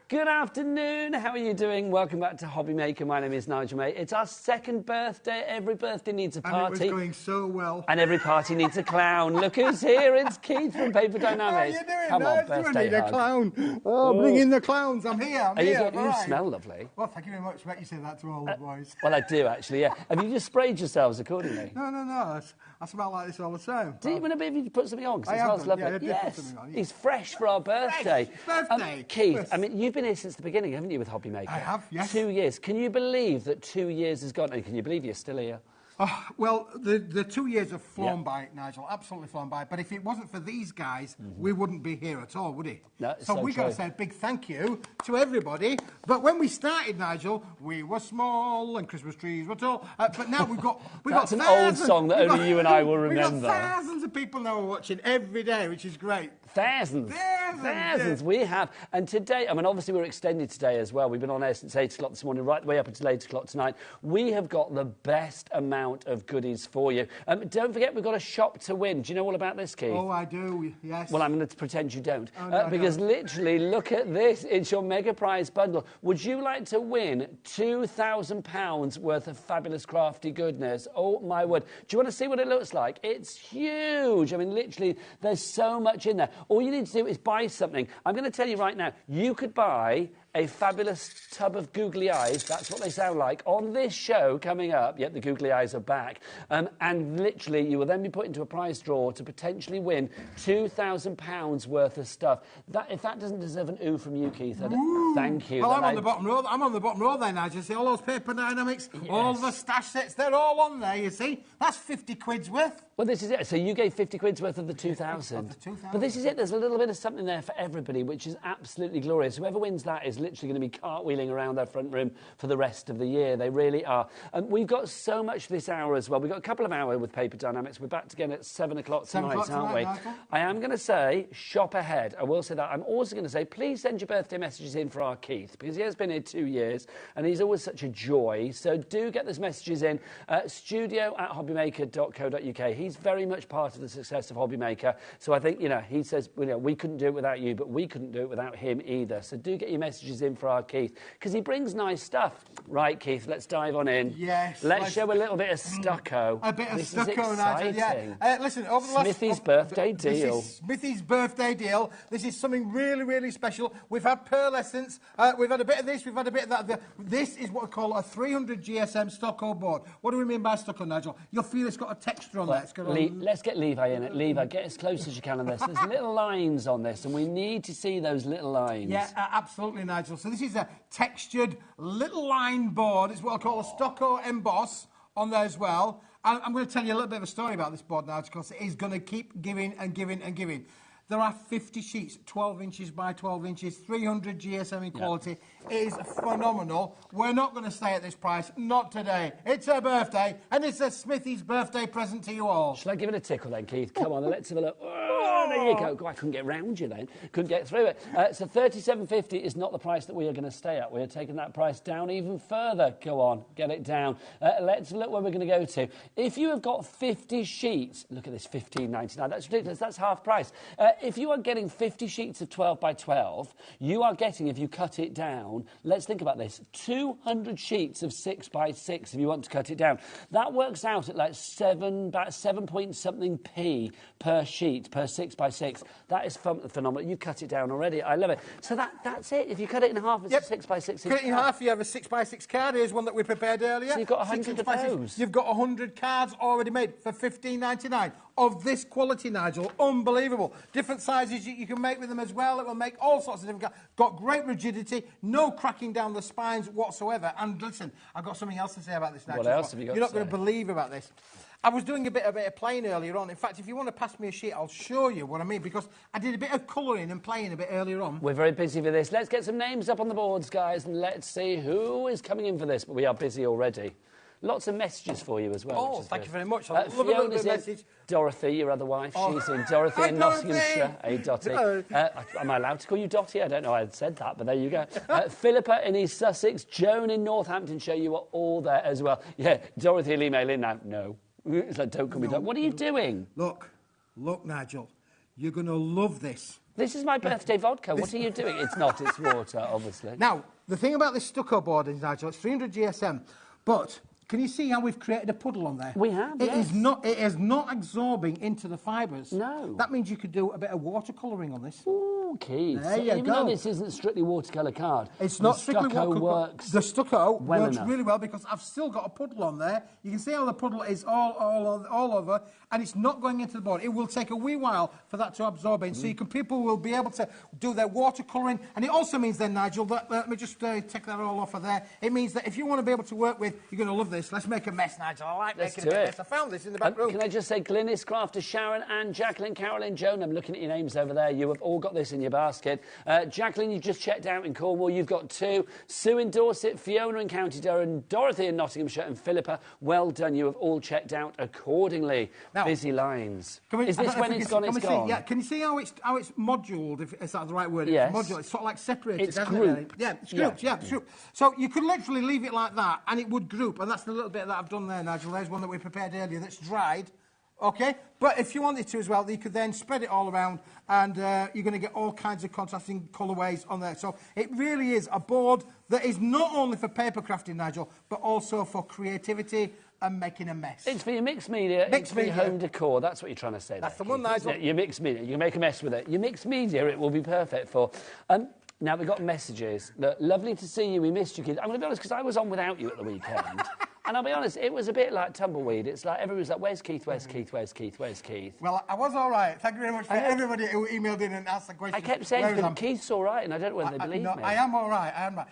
Good afternoon, how are you doing? Welcome back to HobbyMaker. My name is Nigel, mate. It's our second birthday. Every birthday needs a party. And it was going so well. And every party needs a clown. Look who's here, it's Keith from Paper Dynamics. How are you doing? Come on, I birthday need a hug. clown. Oh, bring in the clowns. I'm here, You smell lovely. Well, thank you very much. You say that to all the boys. Well, I do, actually, yeah. Have you just sprayed yourselves accordingly? No. I smell like this all the time. Do you want to put something on? Because it smells lovely. Yeah, I did yes, put something on, yeah. He's fresh for our birthday. Birthday. Keith, I mean, you've been here since the beginning, haven't you, with HobbyMaker? I have, yes. 2 years. Can you believe that 2 years has gone? And can you believe you're still here? Oh, well, the 2 years have flown by, Nigel, absolutely flown by. But if it wasn't for these guys, we wouldn't be here at all, would it? No, so we've got to say a big thank you to everybody. But when we started, Nigel, we were small and Christmas trees were tall. But now we've got That's an old song that only you and I will remember. We've got thousands of people now watching every day, which is great. Thousands. We have. And today, I mean, obviously we're extended today as well. We've been on air since 8 o'clock this morning, right the way up until 8 o'clock tonight. We have got the best amount of goodies for you. Don't forget, we've got a shop to win. Do you know all about this, Keith? Oh, I do, yes. Well, I'm going to pretend you don't. Oh, no, because literally, look at this. It's your mega prize bundle. Would you like to win £2,000 worth of fabulous crafty goodness? Oh, my word. Do you want to see what it looks like? It's huge. I mean, literally, there's so much in there. All you need to do is buy something. I'm going to tell you right now, you could buy a fabulous tub of googly eyes, that's what they sound like, on this show coming up. Yep, the googly eyes are back. And literally, you will then be put into a prize draw to potentially win £2,000 worth of stuff. If that doesn't deserve an ooh from you, Keith, thank you. Well, I'm on the bottom row. I'm on the bottom row then, I just see all those Paper Dynamics, all the stash sets, they're all on there, you see. That's 50 quid's worth. Well, this is it. So you gave 50 quid's worth of the 2,000. But this is it. There's a little bit of something there for everybody, which is absolutely glorious. Whoever wins that is literally going to be cartwheeling around their front room for the rest of the year. They really are. We've got so much this hour as well. We've got a couple of hours with Paper Dynamics. We're back again at 7 o'clock tonight, aren't we? I am going to say, shop ahead. I will say that. I'm also going to say, please send your birthday messages in for our Keith, because he has been here 2 years, and he's always such a joy. So do get those messages in. studio@hobbymaker.co.uk. He's very much part of the success of HobbyMaker. So I think, he says, we couldn't do it without you, but we couldn't do it without him either. So do get your messages in for our Keith, because he brings nice stuff. Right, Keith, let's dive on in. Yes. Let's show a little bit of stucco. A bit of this stucco, is exciting. Yeah. Listen, over the last... Smithy's birthday deal. This is Smithy's birthday deal. This is something really, really special. We've had pearlescence. We've had a bit of this. We've had a bit of that. This is what we call a 300 GSM stucco board. What do we mean by stucco, Nigel? You'll feel it's got a texture on there. It's got let's get Levi in it. Levi, get as close as you can on this. There's little lines on this, and we need to see those little lines. Yeah, absolutely, Nigel. Nigel. So this is a textured little line board. It's what I call a stucco emboss on there as well. And I'm going to tell you a little bit of a story about this board now, because it is going to keep giving and giving and giving. There are 50 sheets, 12 inches by 12 inches, 300 GSM in quality. It is phenomenal. We're not going to stay at this price, not today. It's her birthday, and it's a Smithy's birthday present to you all. Shall I give it a tickle then, Keith? Come on, let's have a look. Oh, there you go. God, I couldn't get round you then. Couldn't get through it. So $37.50 is not the price that we are going to stay at. We are taking that price down even further. Go on, get it down. Let's look where we're going to go to. If you have got 50 sheets, look at this, $15.99. That's ridiculous. That's half price. If you are getting 50 sheets of 12 by 12, you are getting, if you cut it down, let's think about this, 200 sheets of 6 by 6 if you want to cut it down. That works out at like about 7 point something p per sheet, per 6 by 6. That is phenomenal. You cut it down already. I love it. So that's it. If you cut it in half, it's a 6 by 6. Cut it in half, you have a 6 by 6 card. Here's one that we prepared earlier. So you've got 100 of those. You've got 100 cards already made for $15.99 of this quality, Nigel. Unbelievable. Different sizes you can make with them as well. It will make all sorts of different cards. Got great rigidity, no cracking down the spines whatsoever. And listen, I've got something else to say about this, Nigel. What else have you got? You're not going to believe about this. I was doing a bit of playing earlier on. In fact, if you want to pass me a sheet, I'll show you what I mean, because I did a bit of colouring and playing a bit earlier on. We're very busy for this. Let's get some names up on the boards, guys, and let's see who is coming in for this. But we are busy already. Lots of messages for you as well. Oh, thank you very much. I love a little bit of message. Dorothy, your other wife, she's in. Dorothy in Nottinghamshire. Hey, Dotty. Am I allowed to call you Dotty? I don't know I had said that, but there you go. Philippa in East Sussex. Joan in Northamptonshire. You are all there as well. Yeah, Dorothy will email in now. No. It's like, don't call me Dotty. What are you doing? Look, Nigel. You're going to love this. This is my birthday vodka. What are you doing? It's not. It's water, obviously. Now, the thing about this stucco board is, Nigel, it's 300 GSM, but... Can you see how we've created a puddle on there? We have, It is not absorbing into the fibres. No. That means you could do a bit of watercolouring on this. Ooh, Keith. There you go. Even though this isn't strictly watercolour card, it's not strictly watercolour works. The stucco works enough. really well, because I've still got a puddle on there. You can see how the puddle is all over, and it's not going into the board. It will take a wee while for that to absorb in, so people will be able to do their watercolouring. And it also means then, Nigel, that, let me just take that all off of there. It means that if you want to be able to work with, you're going to love this. Let's make a mess, Nigel. I like making a bit of mess. I found this in the back room. Can I just say, Glynis, Crafter, Sharon, Anne, Jacqueline, Carolyn, Joan, I'm looking at your names over there. You have all got this in your basket. Jacqueline, you just checked out in Cornwall. You've got 2. Sue in Dorset, Fiona in County Durham, Dorothy in Nottinghamshire, and Philippa. Well done. You have all checked out accordingly. Now, busy lines. Is this when it's gone, it's gone? Yeah, can you see how it's moduled, if is that the right word? Yes. It's moduled. It's sort of like separated, It's grouped. Yeah, it's grouped, it's grouped. So you could literally leave it like that, and it would group, and that's the little bit that I've done there, Nigel. There's one that we prepared earlier that's dried. OK? But if you wanted to as well, you could then spread it all around, and you're going to get all kinds of contrasting colourways on there. So it really is a board that is not only for paper crafting, Nigel, but also for creativity and making a mess. It's for your mixed media, it's for your home decor. That's what you're trying to say. That's the one, Nigel. Your mixed media. You can make a mess with it. Your mixed media, it will be perfect for. Now, we've got messages. Look, lovely to see you. We missed you, kids. I'm going to be honest, because I was on without you at the weekend. And I'll be honest, it was a bit like tumbleweed. It's like everyone's like, where's Keith, where's Keith, where's Keith, where's Keith? Well, I was all right. Thank you very much for everybody who emailed in and asked the question. I kept saying to them, Keith's all right, and I don't know whether they believe me. I am all right, I am right.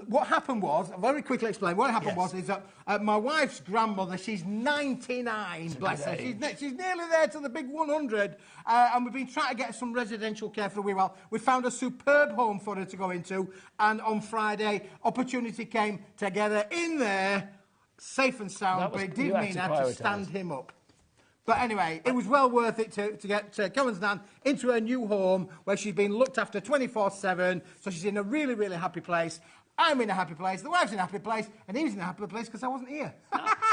What happened was, I'll very quickly explain, what happened was is that my wife's grandmother, she's 99, bless her. She's nearly there to the big 100, and we've been trying to get some residential care for a wee while. We found a superb home for her to go into, and on Friday, opportunity came together in there, safe and sound, but it did mean I had to stand him up. But anyway, it was well worth it to get Cohen's Nan into her new home, where she's been looked after 24/7, so she's in a really, really happy place. I'm in a happy place, the wife's in a happy place, and he was in a happy place because I wasn't here.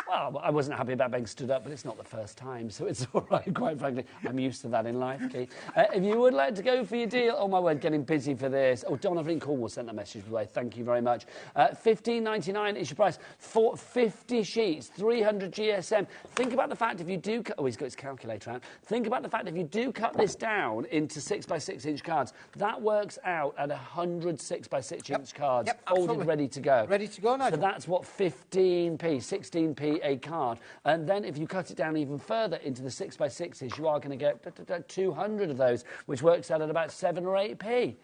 Well, I wasn't happy about being stood up, but it's not the first time, so it's all right, quite frankly. I'm used to that in life, Keith. If you would like to go for your deal, oh my word, getting busy for this. Oh, Donovan in Cornwall sent that message away. Thank you very much. $15.99 is your price for 50 sheets, 300 GSM. Think about the fact if you do cut... Oh, he's got his calculator out. Think about the fact if you do cut this down into 6 by 6 inch cards, that works out at 100 6 by 6 inch cards, folded, ready to go. Ready to go, Nigel. So that's what 15p, 16p a card. And then if you cut it down even further into the 6x6s, you are going to get 200 of those, which works out at about 7 or 8p.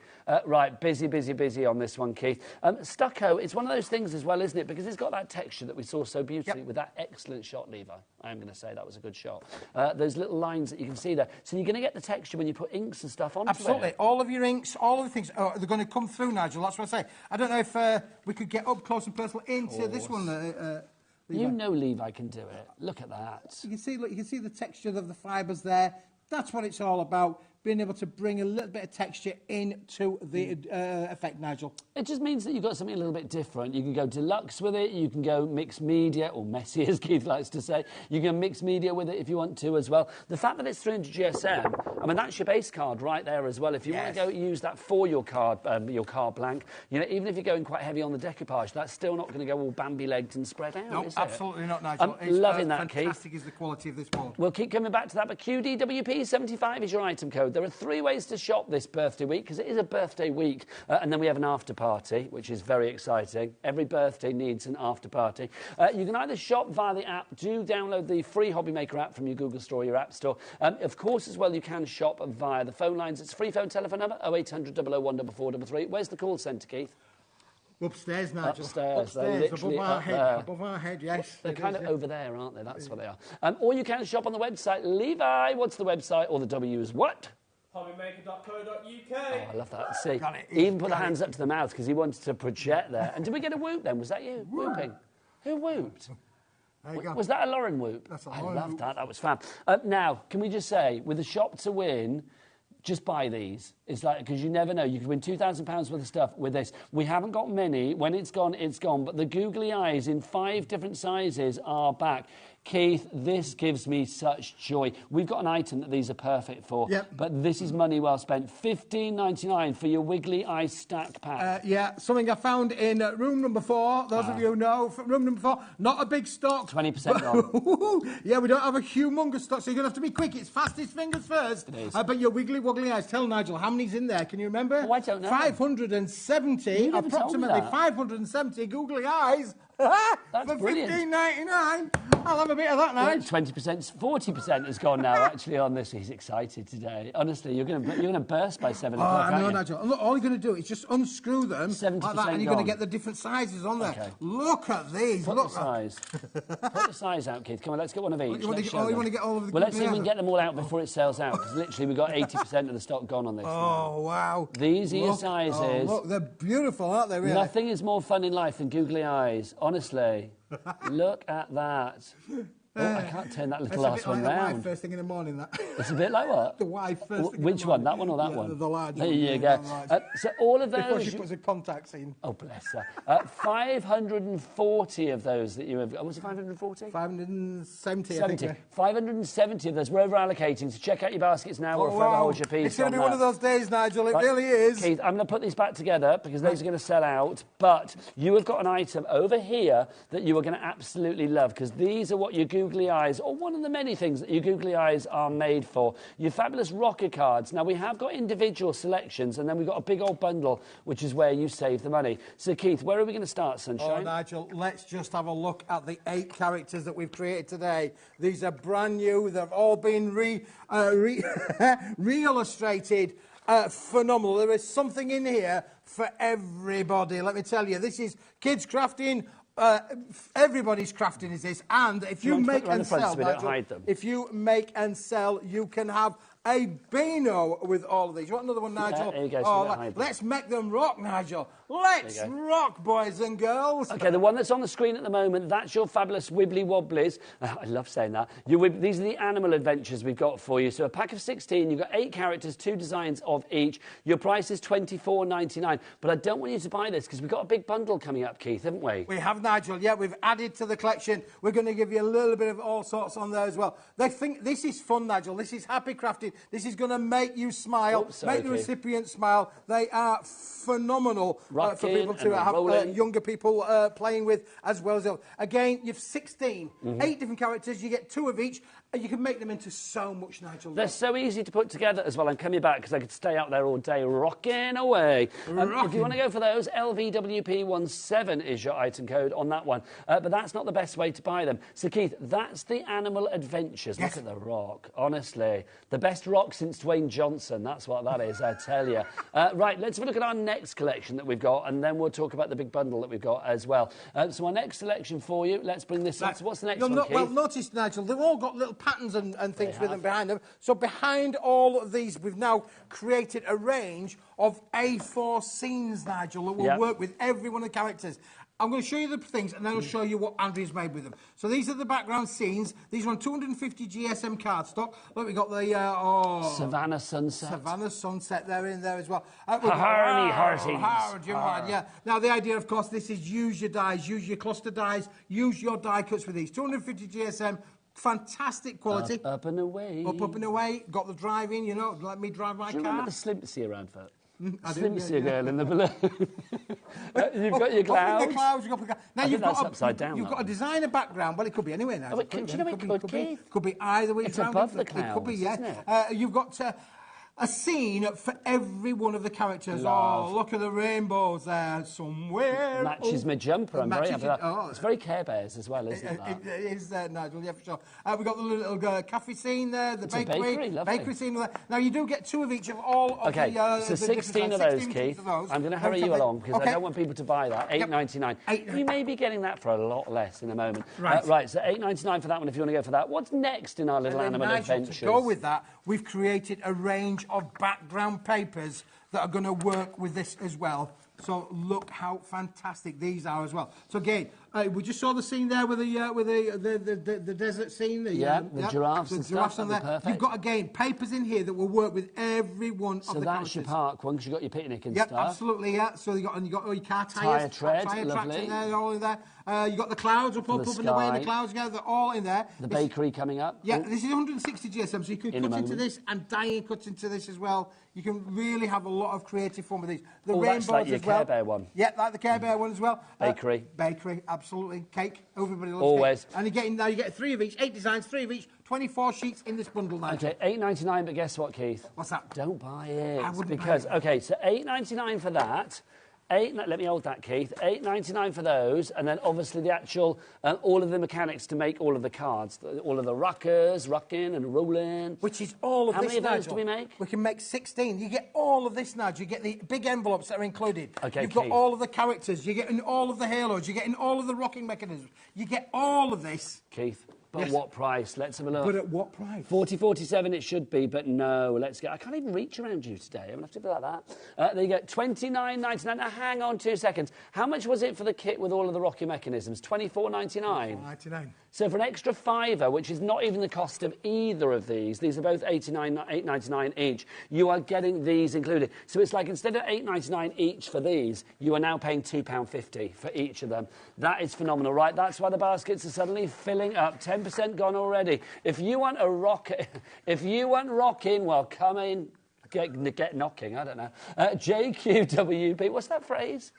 Right, busy on this one, Keith. Stucco, it's one of those things as well, isn't it? Because it's got that texture that we saw so beautifully with that excellent shot, Levi. I am going to say that was a good shot. Those little lines that you can see there. So you're going to get the texture when you put inks and stuff onto Absolutely. it. All of your inks, all of the things, they're going to come through, Nigel. That's what I say. I don't know if we could get up close and personal into this one. You know Levi can do it. Look at that. You can see, look, you can see the texture of the fibres there. That's what it's all about. Being able to bring a little bit of texture into the effect, Nigel. It just means that you've got something a little bit different. You can go deluxe with it, you can go mixed media, or messy as Keith likes to say. You can mix media with it if you want to as well. The fact that it's 300 GSM, I mean, that's your base card right there as well. If you want to go use that for your card blank, you know, even if you're going quite heavy on the decoupage, that's still not going to go all Bambi-legged and spread out, No, is it? absolutely not, Nigel. I'm loving that, Keith. Fantastic is the quality of this board. We'll keep coming back to that, but QDWP75 is your item code. There are 3 ways to shop this birthday week, because it is a birthday week, and then we have an after party, which is very exciting. Every birthday needs an after party. You can either shop via the app. Do download the free HobbyMaker app from your Google Store or your App Store. Of course, as well, you can shop via the phone lines. It's a free phone telephone number, 0800 001 4433. Where's the call centre, Keith? Upstairs, Nigel. Upstairs, above our head. Above our head, yes. They're kind of over there, aren't they? That's what they are. Or you can shop on the website. Levi, what's the website? Or the W is what? HobbyMaker.co.uk. Oh, I love that. See, he even put the hands up to the mouth because he wanted to project there. And did we get a whoop then? Was that you whooping? Who whooped? Was that a Lauren whoop? That's a I Lauren love whoop. that. That was fab. Now, can we just say, with the shop to win, just buy these. It's like, because you never know. You could win £2,000 worth of stuff with this. We haven't got many. When it's gone, it's gone. But the googly eyes in 5 different sizes are back. Keith, this gives me such joy. We've got an item that these are perfect for, but this is money well spent. $15.99 for your wiggly eye stack pack. Yeah, something I found in room number 4. Those of you who know, room number 4, not a big stock. 20% gone. Yeah, we don't have a humongous stock, so you're going to have to be quick. It's fastest fingers first. It is. But your wiggly woggly eyes. Tell Nigel, how many's in there? Can you remember? Oh, I don't know. 570, You never told me approximately that. 570 googly eyes. That's for brilliant. $15.99. I'll have a bit of that, Nigel. 20%, 40% has gone now, actually, on this. He's excited today. Honestly, you're going to burst by 7 Oh, o'clock, I know, aren't you? Nigel. And look, all you're going to do is just unscrew them 70% like that, and you're going to gone. get the different sizes on there. Okay. Look at these. Put Look the size. Put the size out, Keith. Come on, let's get one of each. You want to Let's get, show you them. want to get all of the Well, let's see if we googly can eyes? get them all out before it sells out, because literally we've got 80% of the stock gone on this. Oh, wow. These are your Look, sizes. Oh, look, they're beautiful, aren't they, really? Nothing is more fun in life than googly eyes, honestly. Look at that. Oh, I can't turn that little last one It's a bit like the round. wife first thing in the morning, that. It's a bit like what? The wife first thing in Which the one? morning. That one or that Yeah, one? the large There one. you Yeah, go. the large. So all of Before those... she puts a contacts in. Oh, bless her. 540 of those that you have... Was it 540? 570, I 70. think. 570 of those. We're over-allocating, so check out your baskets now or forever hold your peace. It's going to be on one of that. those days, Nigel. It Right, really is. Keith, I'm going to put these back together because those are going to sell out. But you have got an item over here that you are going to absolutely love, because these are what your googly eyes, or one of the many things that your googly eyes are made for. Your fabulous rocker cards. Now, we have got individual selections, and then we've got a big old bundle, which is where you save the money. So, Keith, where are we going to start, Oh, Sunshine? Nigel, let's just have a look at the 8 characters that we've created today. These are brand new. They've all been re-illustrated. Phenomenal. There is something in here for everybody. Let me tell you, this is kids crafting. Everybody's crafting is this, and if you make and sell, Nigel, if you make and sell, you can have a Beano with all of these. You want another one, Nigel? Yeah, there you go, so Oh, we don't hide them. let's make them rock, Nigel. Let's There you go. rock, boys and girls. OK, the one that's on the screen at the moment, that's your fabulous Wibbly Wobblies. I love saying that. These are the animal adventures we've got for you. So a pack of 16, you've got 8 characters, 2 designs of each. Your price is $24.99. But I don't want you to buy this because we've got a big bundle coming up, Keith, haven't we? We have, Nigel. Yeah, we've added to the collection. We're going to give you a little bit of all sorts on there as well. They think this is fun, Nigel. This is happy crafting. This is going to make you smile, make the recipient smile. They are phenomenal for people to have younger people playing with as well as... Again, you've 16, 8 different characters. You get 2 of each. And you can make them into so much, Nigel. They're so easy to put together as well. I'm coming back because I could stay out there all day rocking away. If you want to go for those, LVWP17 is your item code on that one. But that's not the best way to buy them. So, Keith, that's the Animal Adventures. Yes. Look at the rock, honestly. The best rock since Dwayne Johnson. That's what that is, I tell you. Right, let's have a look at our next collection that we've got, and then we'll talk about the big bundle that we've got as well. So our next selection for you, let's bring this up. So what's the next one, Keith? Well, notice, Nigel, they've all got little patterns and things with them behind them. So behind all of these, we've now created a range of A4 scenes, Nigel, that will work with every one of the characters. I'm going to show you the things, and then I'll show you what Andrea's made with them. So these are the background scenes. These are on 250 GSM cardstock. Look, we've got the... Savannah Sunset. Savannah Sunset, they're in there as well. Harney Hearties. Yeah. Now, the idea, of course, this is use your dies, use your cluster dies, use your die cuts with these. 250 GSM, fantastic quality. Up and away. Up and away. Got the driving, you know, let me drive my car. Do you remember the Slimpsy around for? Slimpsy girl in the balloon. You've got your clouds. The clouds, you've got now you've got upside down. You've got a designer background. Well, it could be anywhere now. Do you know it could be either way. It's above the clouds. It could be, yeah. Isn't it? You've got a scene for every one of the characters. Love. Oh, look at the rainbows there somewhere. Matches my jumper. I'm very happy with that. It's very Care Bears as well, isn't it? It is, Nigel, yeah, for sure. We've got the little cafe scene there, the bakery scene there. Now, you do get 2 of each of all of the... So 16 of those, Keith. I'm going to hurry you along because I don't want people to buy that. $8.99. You may be getting that for a lot less in a moment. Right, so $8.99 for that one if you want to go for that. What's next in our little Animal Adventures? To go with that, we've created a range of background papers that are going to work with this as well. So look how fantastic these are as well. So again, we just saw the scene there with the desert scene. The giraffes and stuff. On there. Perfect. You've got again papers in here that will work with every one of the characters. So that's your park one because you've got your picnic and stuff. Absolutely, yeah. So you got all your car tyres, tyre tracks lovely. in there, they're all in there. You got the clouds up in the way, the clouds go, they're all in there. The bakery coming up. Yeah, this is 160 GSM, so you can cut into this and dye cut into this as well. You can really have a lot of creative fun with these. The rainbows that's like your as well. Care Bear one. Yeah, like the Care Bear one as well. Bakery. Bakery, absolutely. Cake, everybody loves always. Cake. And you get 3 of each, 8 designs, 3 of each, 24 sheets in this bundle now. Okay, $8.99, but guess what, Keith? What's that? Don't buy it. I wouldn't because, buy it. okay, so $8.99 for that. Let me hold that, Keith. $8.99 for those, and then obviously the actual, all of the mechanics to make all of the cards, all of the rockers, rocking and rolling. Which is all of How this, many of those Nigel. do we make? We can make 16. You get all of this, Nigel. You get the big envelopes that are included. Okay, You've got all of the characters. You're getting all of the halos. You're getting all of the rocking mechanisms. You get all of this. Keith. But what price? Let's have a look. But at what price? 40.47 it should be, but no. Let's get. I can't even reach around you today. I'm gonna have to do like that. There you go. $29.99. Now hang on 2 seconds. How much was it for the kit with all of the rocky mechanisms? $24.99. $24.99. So for an extra $5, which is not even the cost of either of these are both $8.99 each. You are getting these included. So it's like instead of $8.99 each for these, you are now paying £2.50 for each of them. That is phenomenal, right? That's why the baskets are suddenly filling up. 10% gone already. If you want a rocking, well, come in, get knocking. I don't know. JQWP. What's that phrase?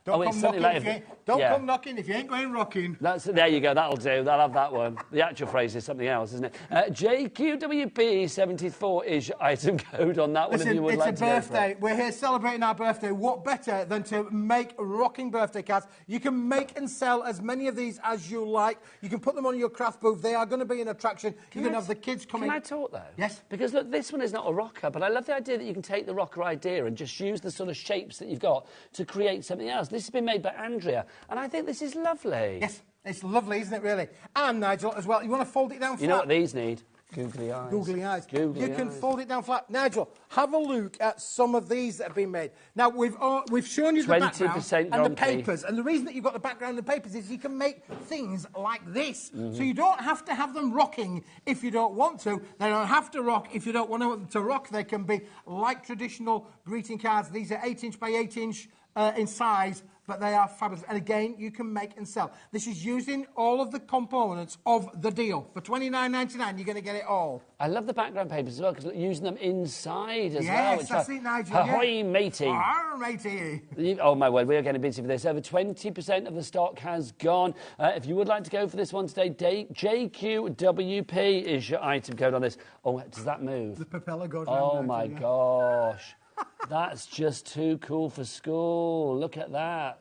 Don't come knocking if you ain't going rocking. There you go, that'll do. I'll have that one. The actual phrase is something else, isn't it? JQWP74 is your item code on that one. Listen, if you would like it's to a go birthday. for it. We're here celebrating our birthday. What better than to make rocking birthday cards? You can make and sell as many of these as you like. You can put them on your craft booth. They are going to be an attraction. You're going to have the kids coming. Can I talk, though? Yes. Because, look, this one is not a rocker, but I love the idea that you can take the rocker idea and just use the sort of shapes that you've got to create something else. This has been made by Andrea, and I think this is lovely. Yes, it's lovely, isn't it, really? And, Nigel, as well, you want to fold it down flat? You know what these need? Googly eyes. Googly eyes. Googly you can fold it down flat. Nigel, have a look at some of these that have been made. Now, we've shown you the background and the papers. And the reason that you've got the background and the papers is you can make things like this. So you don't have to have them rocking if you don't want to. They don't have to rock if you don't want them to rock. They can be like traditional greeting cards. These are 8-inch by 8-inch in size. but they are fabulous. And again, you can make and sell. This is using all of the components of the deal. For $29.99, you're going to get it all. I love the background papers as well, because using them inside as well. Yes, that's it, Nigel. Ahoy, matey. Ahoy, matey. Oh, my word, we are getting busy for this. Over 20% of the stock has gone. If you would like to go for this one today, JQWP is your item code on this. Oh, does that move? The propeller goes Oh, my gosh. That's just too cool for school. Look at that.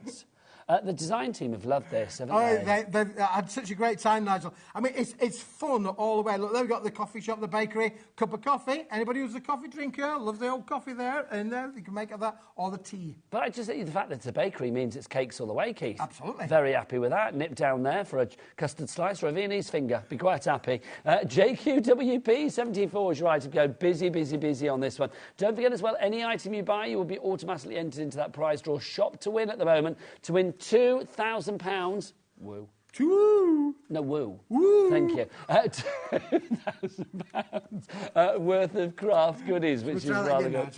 The design team have loved this, haven't they? They've had such a great time, Nigel. I mean, it's fun all the way. Look, they've got the coffee shop, the bakery, cup of coffee. Anybody who's a coffee drinker loves the old coffee there, and you can make of that, or the tea. But I just think the fact that it's a bakery means it's cakes all the way, Keith. Absolutely. Very happy with that. Nip down there for a custard slice or a Viennese finger. Be quite happy. JQWP 74 is your item code. Busy, busy, busy on this one. Don't forget as well, any item you buy, you will be automatically entered into that prize draw. Shop to win at the moment. To win £2,000. Woo. Woo. No, woo. Woo. Thank you. £2,000 worth of craft goodies, which is rather good.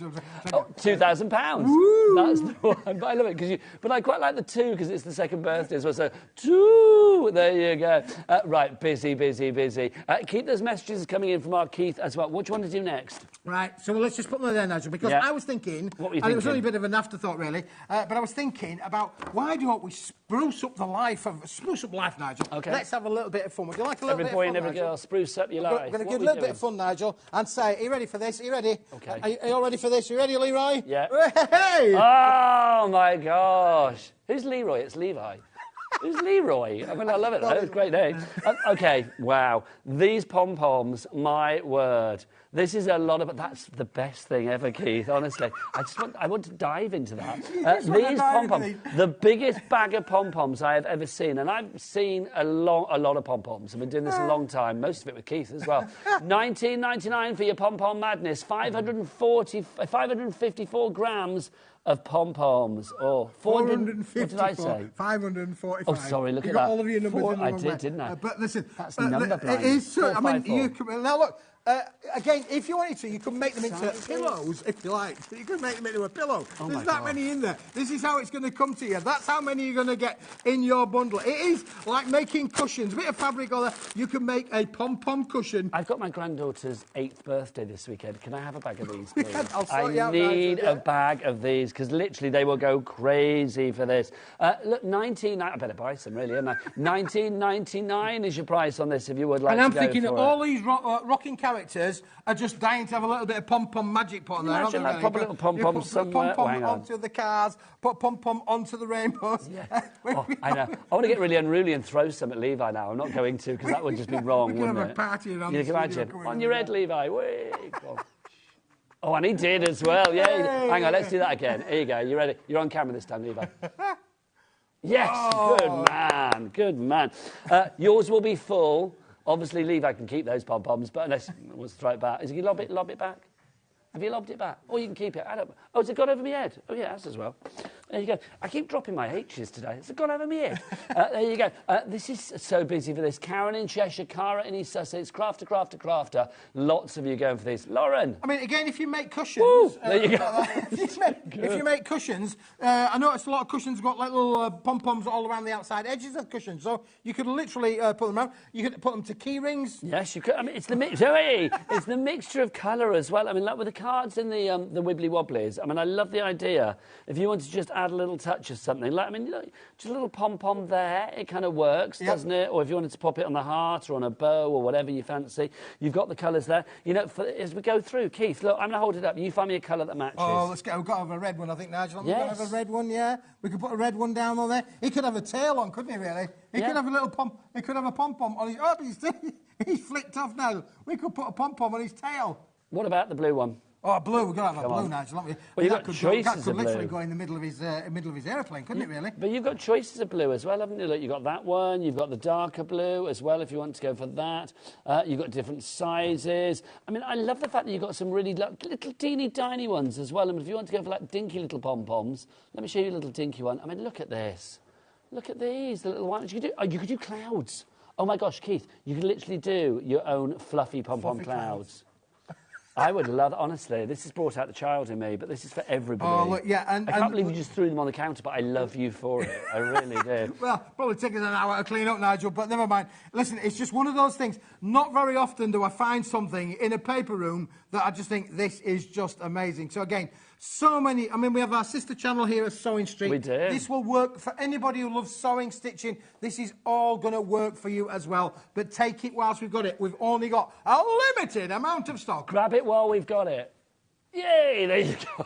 Oh, £2,000. Woo. That's the one. But I love it but I quite like the 2 because it's the second birthday as well. So 2. There you go. Right, busy, busy, busy. Keep those messages coming in from our Keith as well. What do you want to do next? Right, so let's just put them there, Nigel, because I was thinking, what were you and thinking? it was only a bit of an afterthought, really, but I was thinking about why don't we spruce up life, Nigel? Okay. Let's have a little bit of fun. Would you like a little Every bit boy of fun, and every Nigel? girl, spruce up your life. I'm going to What give a we little bit doing? of fun, Nigel, and say, are you ready for this? Are you ready? Okay. Are you all ready for this? Are you ready, Leroy? Yeah. Hey! Oh, my gosh. Who's Leroy? It's Levi. Who's Leroy? I mean, I love it, though. It's a great name. OK, wow. These pom-poms, my word. This is a lot of... That's the best thing ever, Keith, honestly. I want to dive into that. These pom-poms, the biggest bag of pom-poms I have ever seen, and I've seen a lot of pom-poms. I've been doing this a long time, most of it with Keith as well. $19.99 for your pom-pom madness. 554 grams of pom-poms. Oh, 450. What did I say? 545. Oh, sorry, look you at got that. all of your numbers in the I wrong did, way. didn't I? But listen, that's number blind. It is so. I mean, 454. now look. Again, if you wanted to, you could make them into pillows if you like. You could make them into a pillow. There's that many in there. This is how it's going to come to you. That's how many you're going to get in your bundle. It is like making cushions. A bit of fabric on there. You can make a pom-pom cushion. I've got my granddaughter's 8th birthday this weekend. Can I have a bag of these, please? I'll sort you out, I need Nigel, a bag of these because literally they will go crazy for this. Look, I better buy some, really, haven't I? $19.99 is your price on this if you would like and I'm to go thinking for that it. all these rocking characters are just dying to have a little bit of pom-pom magic put on there. Imagine that, really? pop a little pom-pom put somewhere. pom-pom hang on. onto the cars, put pom-pom onto the rainbows. Yeah. I know. I want to get really unruly and throw some at Levi now. I'm not going to because that would just be wrong, we wouldn't have it? a party around You the can studio imagine. going On your head, Levi. Whee! Oh, and he did as well. Yeah. Hey. Hang on, let's do that again. Here you go. You ready? You're on camera this time, Levi. Yes, good man, good man. Yours will be full. Obviously, Levi can keep those pom-poms, but unless he wants to throw it back. Is he lob it back? Have you lobbed it back? Or you can keep it. Oh, has it gone over my head? Oh, yeah, it has as well. There you go. I keep dropping my H's today. Has it gone over my head? There you go. This is so busy for this. Karen in Cheshire, Cara in East Sussex, crafter. Lots of you going for this. Lauren. I mean, again, if you make cushions... Woo, there you go. if you make cushions, I noticed a lot of cushions got like little pom-poms all around the outside edges of cushions, so you could literally put them out. You could put them to key rings. Yes, you could. I mean, it's the it's the mixture of colour as well. I mean, like with the cards in the Wibbly Wobblies, I mean, I love the idea. If you want to just add a little touch of something, like, I mean, look, just a little pom-pom there, it kind of works, doesn't it? Or if you wanted to pop it on the heart or on a bow or whatever you fancy, you've got the colours there. You know, as we go through, Keith, look, I'm going to hold it up. You find me a colour that matches. Oh, let's go. We've got to have a red one, I think, Nigel. We've got to have a red one, yeah. We could put a red one down on there. He could have a tail on, couldn't he, really? He could have a little he could have a pom-pom on his... Oh, but he's flicked off now. We could put a pom-pom on his tail. What about the blue one? Oh, blue. We've got to have a blue, Nigel, haven't we? Well, you've got that choices could of literally blue. go in the middle of his aeroplane, couldn't it, really? But you've got choices of blue as well, haven't you? Look, you've got that one, you've got the darker blue as well, if you want to go for that. You've got different sizes. I mean, I love the fact that you've got some really little teeny tiny ones as well. I mean, if you want to go for like dinky little pom-poms, let me show you a little dinky one. I mean, look at this. Look at these, the little ones. You could do clouds. Oh, my gosh, Keith, you could literally do your own fluffy pom-pom clouds. I would love, honestly, this has brought out the child in me, but this is for everybody. Oh, look, yeah, I can't believe you just threw them on the counter, but I love you for it. I really do. Well, probably take us an hour to clean up, Nigel, but never mind. Listen, it's just one of those things. Not very often do I find something in a paper room that I just think, this is just amazing. So again, so many, I mean, we have our sister channel here at Sewing Street. We do. This will work for anybody who loves sewing, stitching. This is all going to work for you as well. But take it whilst we've got it. We've only got a limited amount of stock. Grab it while we've got it. Yay, there you go.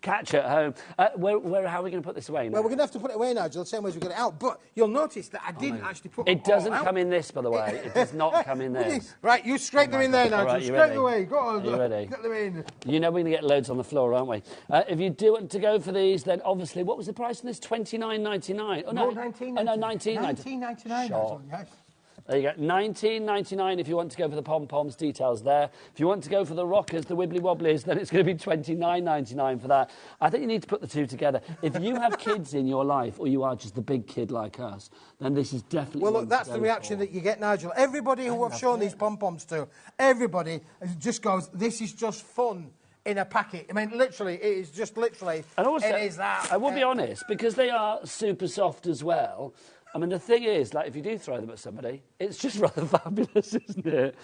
Catch at home. How are we going to put this away now? Well, we're going to have to put it away, Nigel, the same way as we get it out. But you'll notice that I didn't actually put it doesn't all come out. in this, by the way. It does not come in this. Right, you scrape them in there, Nigel. Right, scrape them away. Go on. Are you ready? Get them in. You know we're going to get loads on the floor, aren't we? If you do want to go for these, then obviously, what was the price on this? $29.99. Oh, no, $19.99. Oh, no, $19.99. $19.99, Nigel, yes. There you go, $19.99 if you want to go for the pom-poms, details there. If you want to go for the rockers, the wibbly-wobblies, then it's going to be $29.99 for that. I think you need to put the two together. If you have kids in your life, or you are just a big kid like us, then this is definitely... Well, look, that's the reaction that you get, Nigel. Everybody who I've shown these pom-poms to, everybody just goes, this is just fun in a packet. I mean, literally, it is just literally, and also, it is that. I will be honest, because they are super soft as well. I mean, the thing is, like, if you do throw them at somebody, it's just rather fabulous, isn't it?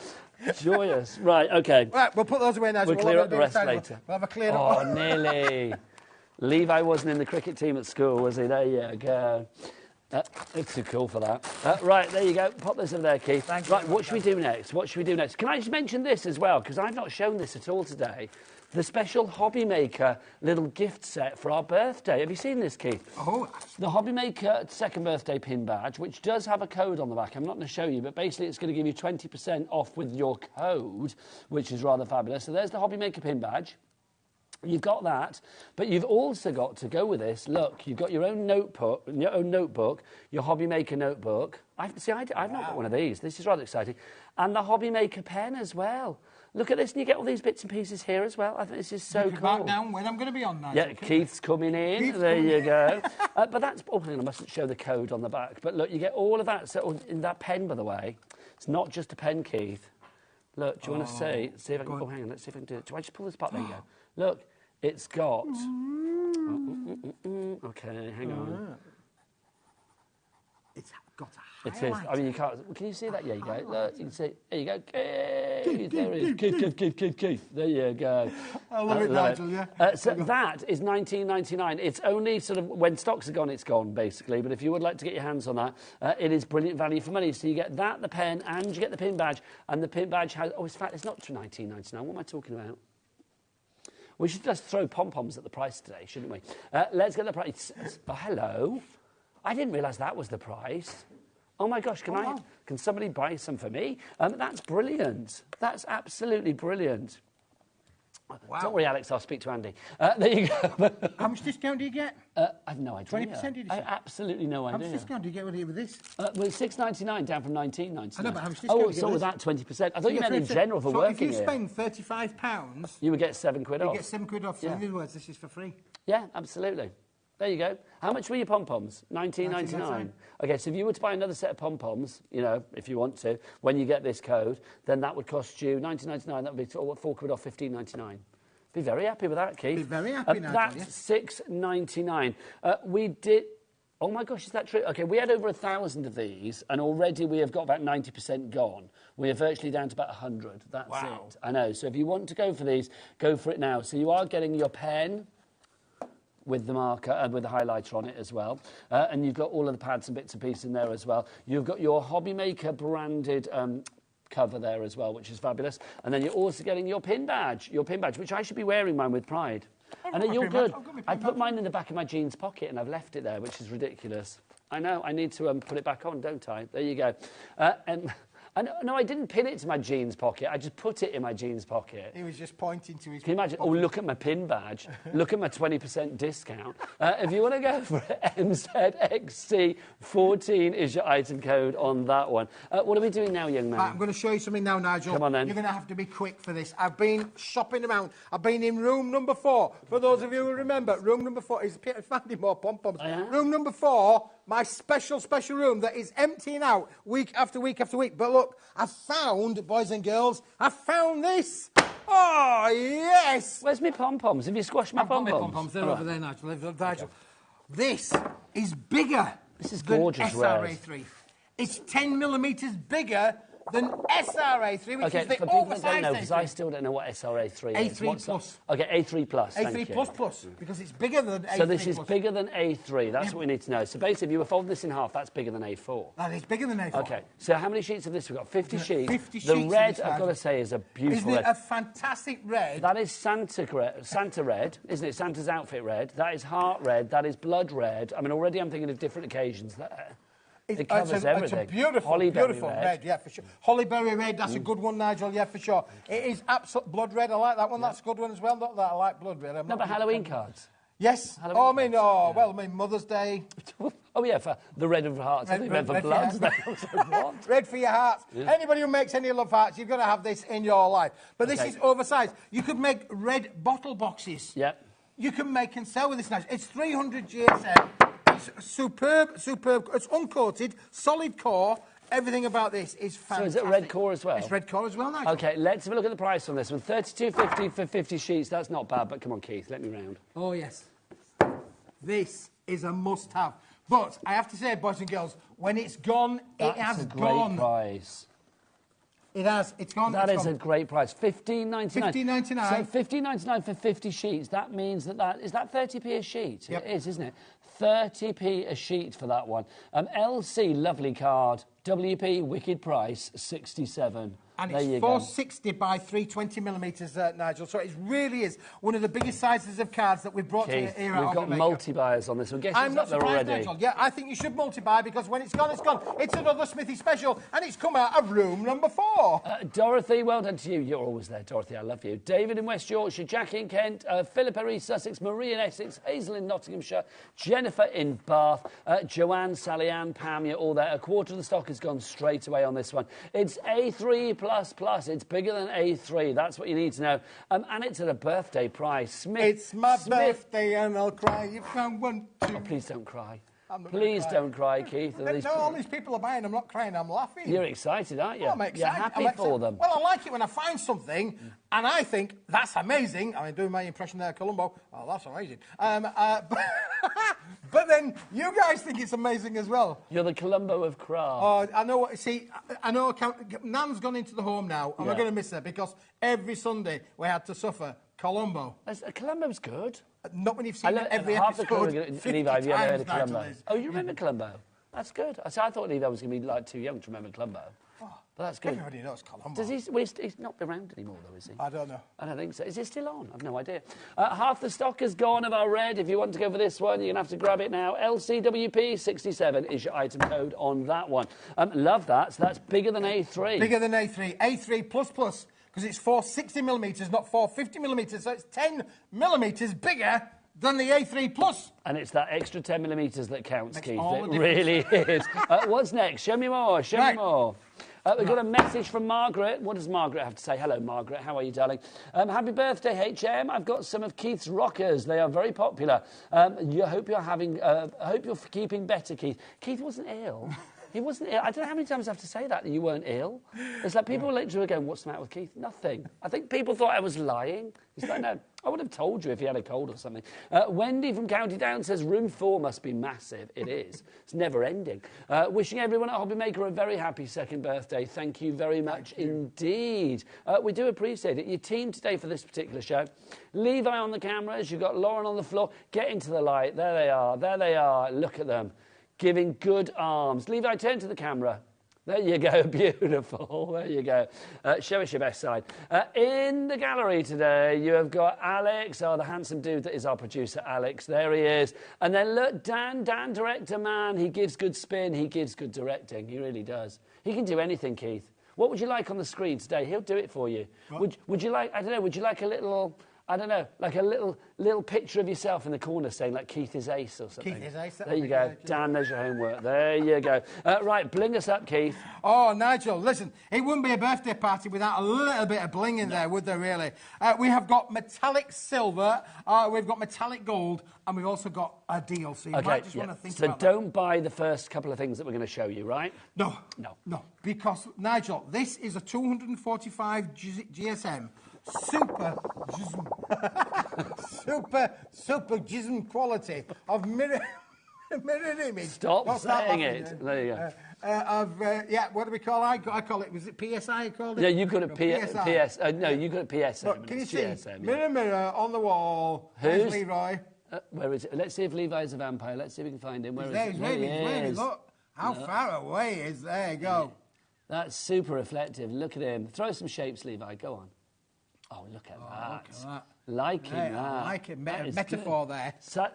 Joyous. Right, OK. Right, we'll put those away now. We'll clear up the rest later. We'll have a clear up. Oh, nearly. Levi wasn't in the cricket team at school, was he? There you go. It's too cool for that. Right, there you go. Pop this over there, Keith. Thank you. Right, what should we do next? What should we do next? Can I just mention this as well? Because I've not shown this at all today. The special HobbyMaker little gift set for our birthday. Have you seen this, Keith? Oh. The HobbyMaker second birthday pin badge, which does have a code on the back. I'm not going to show you, but basically it's going to give you 20% off with your code, which is rather fabulous. So there's the HobbyMaker pin badge. You've got that, but you've also got to go with this. Look, you've got your own notebook, your HobbyMaker notebook. I've not got one of these. This is rather exciting. And the HobbyMaker pen as well. Look at this, and you get all these bits and pieces here as well. I think this is so cool. Mark down when I'm going to be on, Nigel. Yeah, Keith's coming in. There you go. But that's... Oh, hang on, I mustn't show the code on the back. But look, you get all of that. So in that pen, by the way, it's not just a pen, Keith. Look, do you want to see? See if I can... Oh, hang on, let's see if I can do it. Do I just pull this part? There you go. Look, it's got... OK, hang on. It's got a It is. I mean, you can't... Can you see that? Yeah, you go. Look, you can see... There you go. Keith, there it is. Keith. There you go. I love it, Nigel, yeah. So that is $19.99. It's only sort of... When stocks are gone, it's gone, basically. But if you would like to get your hands on that, it is brilliant value for money. So you get that, the pen, and you get the pin badge. And the pin badge has... Oh, in fact, it's not $19.99. What am I talking about? We should just throw pom-poms at the price today, shouldn't we? Let's get the price. Oh, hello. I didn't realise that was the price. Oh, my gosh, can somebody buy some for me? That's brilliant. That's absolutely brilliant. Wow. Don't worry, Alex, I'll speak to Andy. There you go. How much discount do you get? I have no idea. 20%, did you say? I absolutely no idea. How much discount do you get with this? Well, $6.99 down from $19.99. I know, but how much discount do you get so with was that 20%? I thought you meant in general for working if you here. spend £35... You would get £7 off. You get £7 off. So in other words, this is for free. Yeah, absolutely. There you go. How much were your pom-poms? $19.99. OK, so if you were to buy another set of pom-poms, you know, if you want to, when you get this code, then that would cost you $19.99. That would be £4 off $15.99. Be very happy with that, Keith. Be very happy now. That's $6.99. We did... Oh, my gosh, is that true? OK, we had over 1,000 of these, and already we have got about 90% gone. We are virtually down to about 100. That's it. I know. So if you want to go for these, go for it now. So you are getting your pen... with the marker and with the highlighter on it as well. And you've got all of the pads and bits and pieces in there as well. You've got your HobbyMaker branded cover there as well, which is fabulous. And then you're also getting your pin badge, which I should be wearing mine with pride. I know you're good. I put mine in the back of my jeans pocket and I've left it there, which is ridiculous. I know, I need to put it back on, don't I? There you go. No, I didn't pin it to my jeans pocket. I just put it in my jeans pocket. He was just pointing to his... Can you imagine? Oh, look at my pin badge. Look at my 20% discount. If you want to go for it, MZXC14 is your item code on that one. What are we doing now, young man? I'm going to show you something now, Nigel. Come on, then. You're going to have to be quick for this. I've been shopping around. I've been in room number 4. For those of you who remember, room number 4 is finding more pom-poms. Room number 4, my special room that is emptying out week after week after week. But look, I found, boys and girls, I found this. Oh, yes! Where's my pom-poms? Have you squashed my I've got pom-poms? my pom-poms. They're All over right. there, Nigel. This is bigger This is than gorgeous, SRA3. It's 10 millimetres bigger than SRA3, which Okay, is the for people that oversized don't know, because I A3. still don't know what SRA3 is. A3 What's that? plus. Okay, A3 plus, thank A3 you. plus plus, because it's bigger than A3 So this is plus. bigger than A3, that's what we need to know. So basically, if you were folding this in half, that's bigger than A4. That is bigger than A4. Okay, so how many sheets of this we've got? 50 sheets. 50 sheets The of red, this, I've got to say, is a beautiful Isn't it red. a fantastic red? That is Santa red, isn't it? Santa's outfit red. That is heart red. That is blood red. I mean, already I'm thinking of different occasions there. It covers everything. It's a beautiful, Hollyberry beautiful red, yeah, for sure. Hollyberry red, that's a good one, Nigel, yeah, for sure. It is absolute blood red, I like that one, that's a good one as well. Not that I like blood red. No, but Halloween cards. Yes. Halloween Mother's Day. Oh, yeah, for the red of hearts. I think meant for blood. Red for your hearts. Yeah. Anybody who makes any love hearts, you've got to have this in your life. But this Okay. is oversized. You could make red bottle boxes. Yep. You can make and sell with this, Nigel. It's 300 GSM. It's superb. It's uncoated, solid core. Everything about this is fantastic. So is it red core as well? It's red core as well, Nigel. Okay, let's have a look at the price on this one. $32.50 for 50 sheets. That's not bad, but come on, Keith, let me round. Oh, yes. This is a must-have. But I have to say, boys and girls, when it's gone, it has gone. Great price. It has. It's gone. That it's is gone. a great price. $15.99. $15.99. So $15.99 for 50 sheets. That means that is that 30p a sheet? Yep. It is, isn't it? 30p a sheet for that one. LC, lovely card. WP, wicked price, 67. And there it's you 460 by 320 millimetres, Nigel. So it really is one of the biggest sizes of cards that we've brought Keith, to here at we've got HobbyMaker. multi-buyers on this one. Guess I'm who's not up there surprised, already? Nigel. Yeah, I think you should multi-buy because when it's gone, it's gone. It's another Smithy special, and it's come out of room number 4. Dorothy, well done to you. You're always there, Dorothy. I love you. David in West Yorkshire, Jackie in Kent, Philippa in Sussex, Marie in Essex, Hazel in Nottinghamshire, Jennifer in Bath, Joanne, Sally Ann, Pam, you're all there. A quarter of the stock has gone straight away on this one. It's A3++. It's bigger than A3. That's what you need to know. And it's at a birthday price. It's my birthday, and I'll cry if I want to. Oh, please don't cry. Please don't cry, Keith. No, all these people are buying. I'm not crying. I'm laughing. You're excited, aren't you? Oh, I'm excited. You're happy for them. Well, I like it when I find something and I think that's amazing. I mean, doing my impression there, Columbo. Oh, that's amazing. But then you guys think it's amazing as well. You're the Columbo of craft. Oh, I know. See, I know. Nan's gone into the home now, and we're Yeah. going to miss her because every Sunday we had to suffer Columbo. Columbo's good. Not when you've seen every half the episode. crew are 50 Levi, have you ever heard of times, Columbo? Nigel is. Oh, you remember Columbo? That's good. I thought Levi was going to be like too young to remember Columbo. But that's good. Everybody knows Columbo. Does he's not around anymore, though, is he? I don't know. I don't think so. Is it still on? I've no idea. Half the stock is gone of our red. If you want to go for this one, you're going to have to grab it now. LCWP67 is your item code on that one. Love that. So that's bigger than A3. Bigger than A3. A3++, because it's 460 millimetres, not 450 millimetres. So it's 10 millimetres bigger than the A3+. And it's that extra 10 millimetres that counts, Makes Keith. all It the really is. What's next? Show me more. Show me more. We've got a message from Margaret. What does Margaret have to say? Hello, Margaret. How are you, darling? Happy birthday, HM. I've got some of Keith's rockers. They are very popular. I hope you're keeping better, Keith. Keith wasn't ill. He wasn't ill. I don't know how many times I have to say that you weren't ill. It's like people literally going, what's the matter with Keith? Nothing. I think people thought I was lying. It's like, no, I would have told you if he had a cold or something. Wendy from County Down says, room 4 must be massive. It is. It's never ending. Wishing everyone at HobbyMaker a very happy second birthday. Thank you very much indeed. We do appreciate it. Your team today for this particular show. Levi on the cameras. You've got Lauren on the floor. Get into the light. There they are. There they are. Look at them. Giving good arms. Levi, turn to the camera. There you go, beautiful. There you go. Show us your best side. In the gallery today, you have got Alex, the handsome dude that is our producer, Alex. There he is. And then look, Dan, director man. He gives good spin. He gives good directing. He really does. He can do anything, Keith. What would you like on the screen today? He'll do it for you. Would you like, I don't know, would you like a little... I don't know, like a little picture of yourself in the corner saying, like, Keith is ace or something. Keith is ace. There you go. Dan, there's your homework. There you go. Right, bling us up, Keith. Oh, Nigel, listen, it wouldn't be a birthday party without a little bit of bling in there, would there, really? We have got metallic silver, we've got metallic gold, and we've also got a deal, so you might just want to think about that. So don't buy the first couple of things that we're going to show you, right? No, because, Nigel, this is a 245 GSM super jism quality of mirror image. Stop saying it. There you go. Yeah, what do we call it? I call it, was it PSI I called it? No, you got a PSI. PS. No, you got a PSM. Look, can you see? GSM, Mirror, mirror on the wall. Where's Leroy? Where is it? Let's see if Levi's a vampire. Let's see if we can find him. Where is He's waving. Look, how far away is there? You go. That's super reflective. Look at him. Throw some shapes, Levi. Go on. Oh, look at that. Look at that. Liking that. I like it. Metaphor good. there.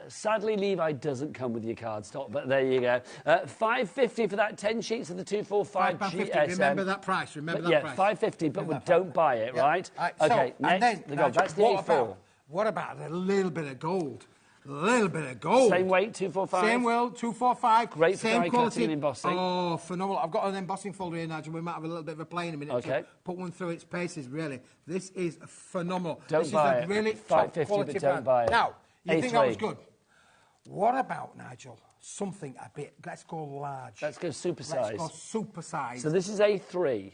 Sadly, Levi doesn't come with your cardstock, but there you go. $5.50 for that 10 sheets of the 245 GSM. Remember that price. Remember that price. Yeah, $5.50, but we don't buy it, right? So, Okay, next. That's the A4. What about a little bit of gold? A little bit of gold. Same weight, 245. Same weight, 245. Great for same die quality. cutting and embossing. Oh, phenomenal. I've got an embossing folder here, Nigel. We might have a little bit of a play in a minute. Okay. To put one through its paces, really. This is phenomenal. Don't buy it. This is a really top $5.50, quality but don't brand. buy it. Now, you think that was A3. good? What about, Nigel, something a bit, let's go large. Let's go super size. Let's go super size. So this is A3.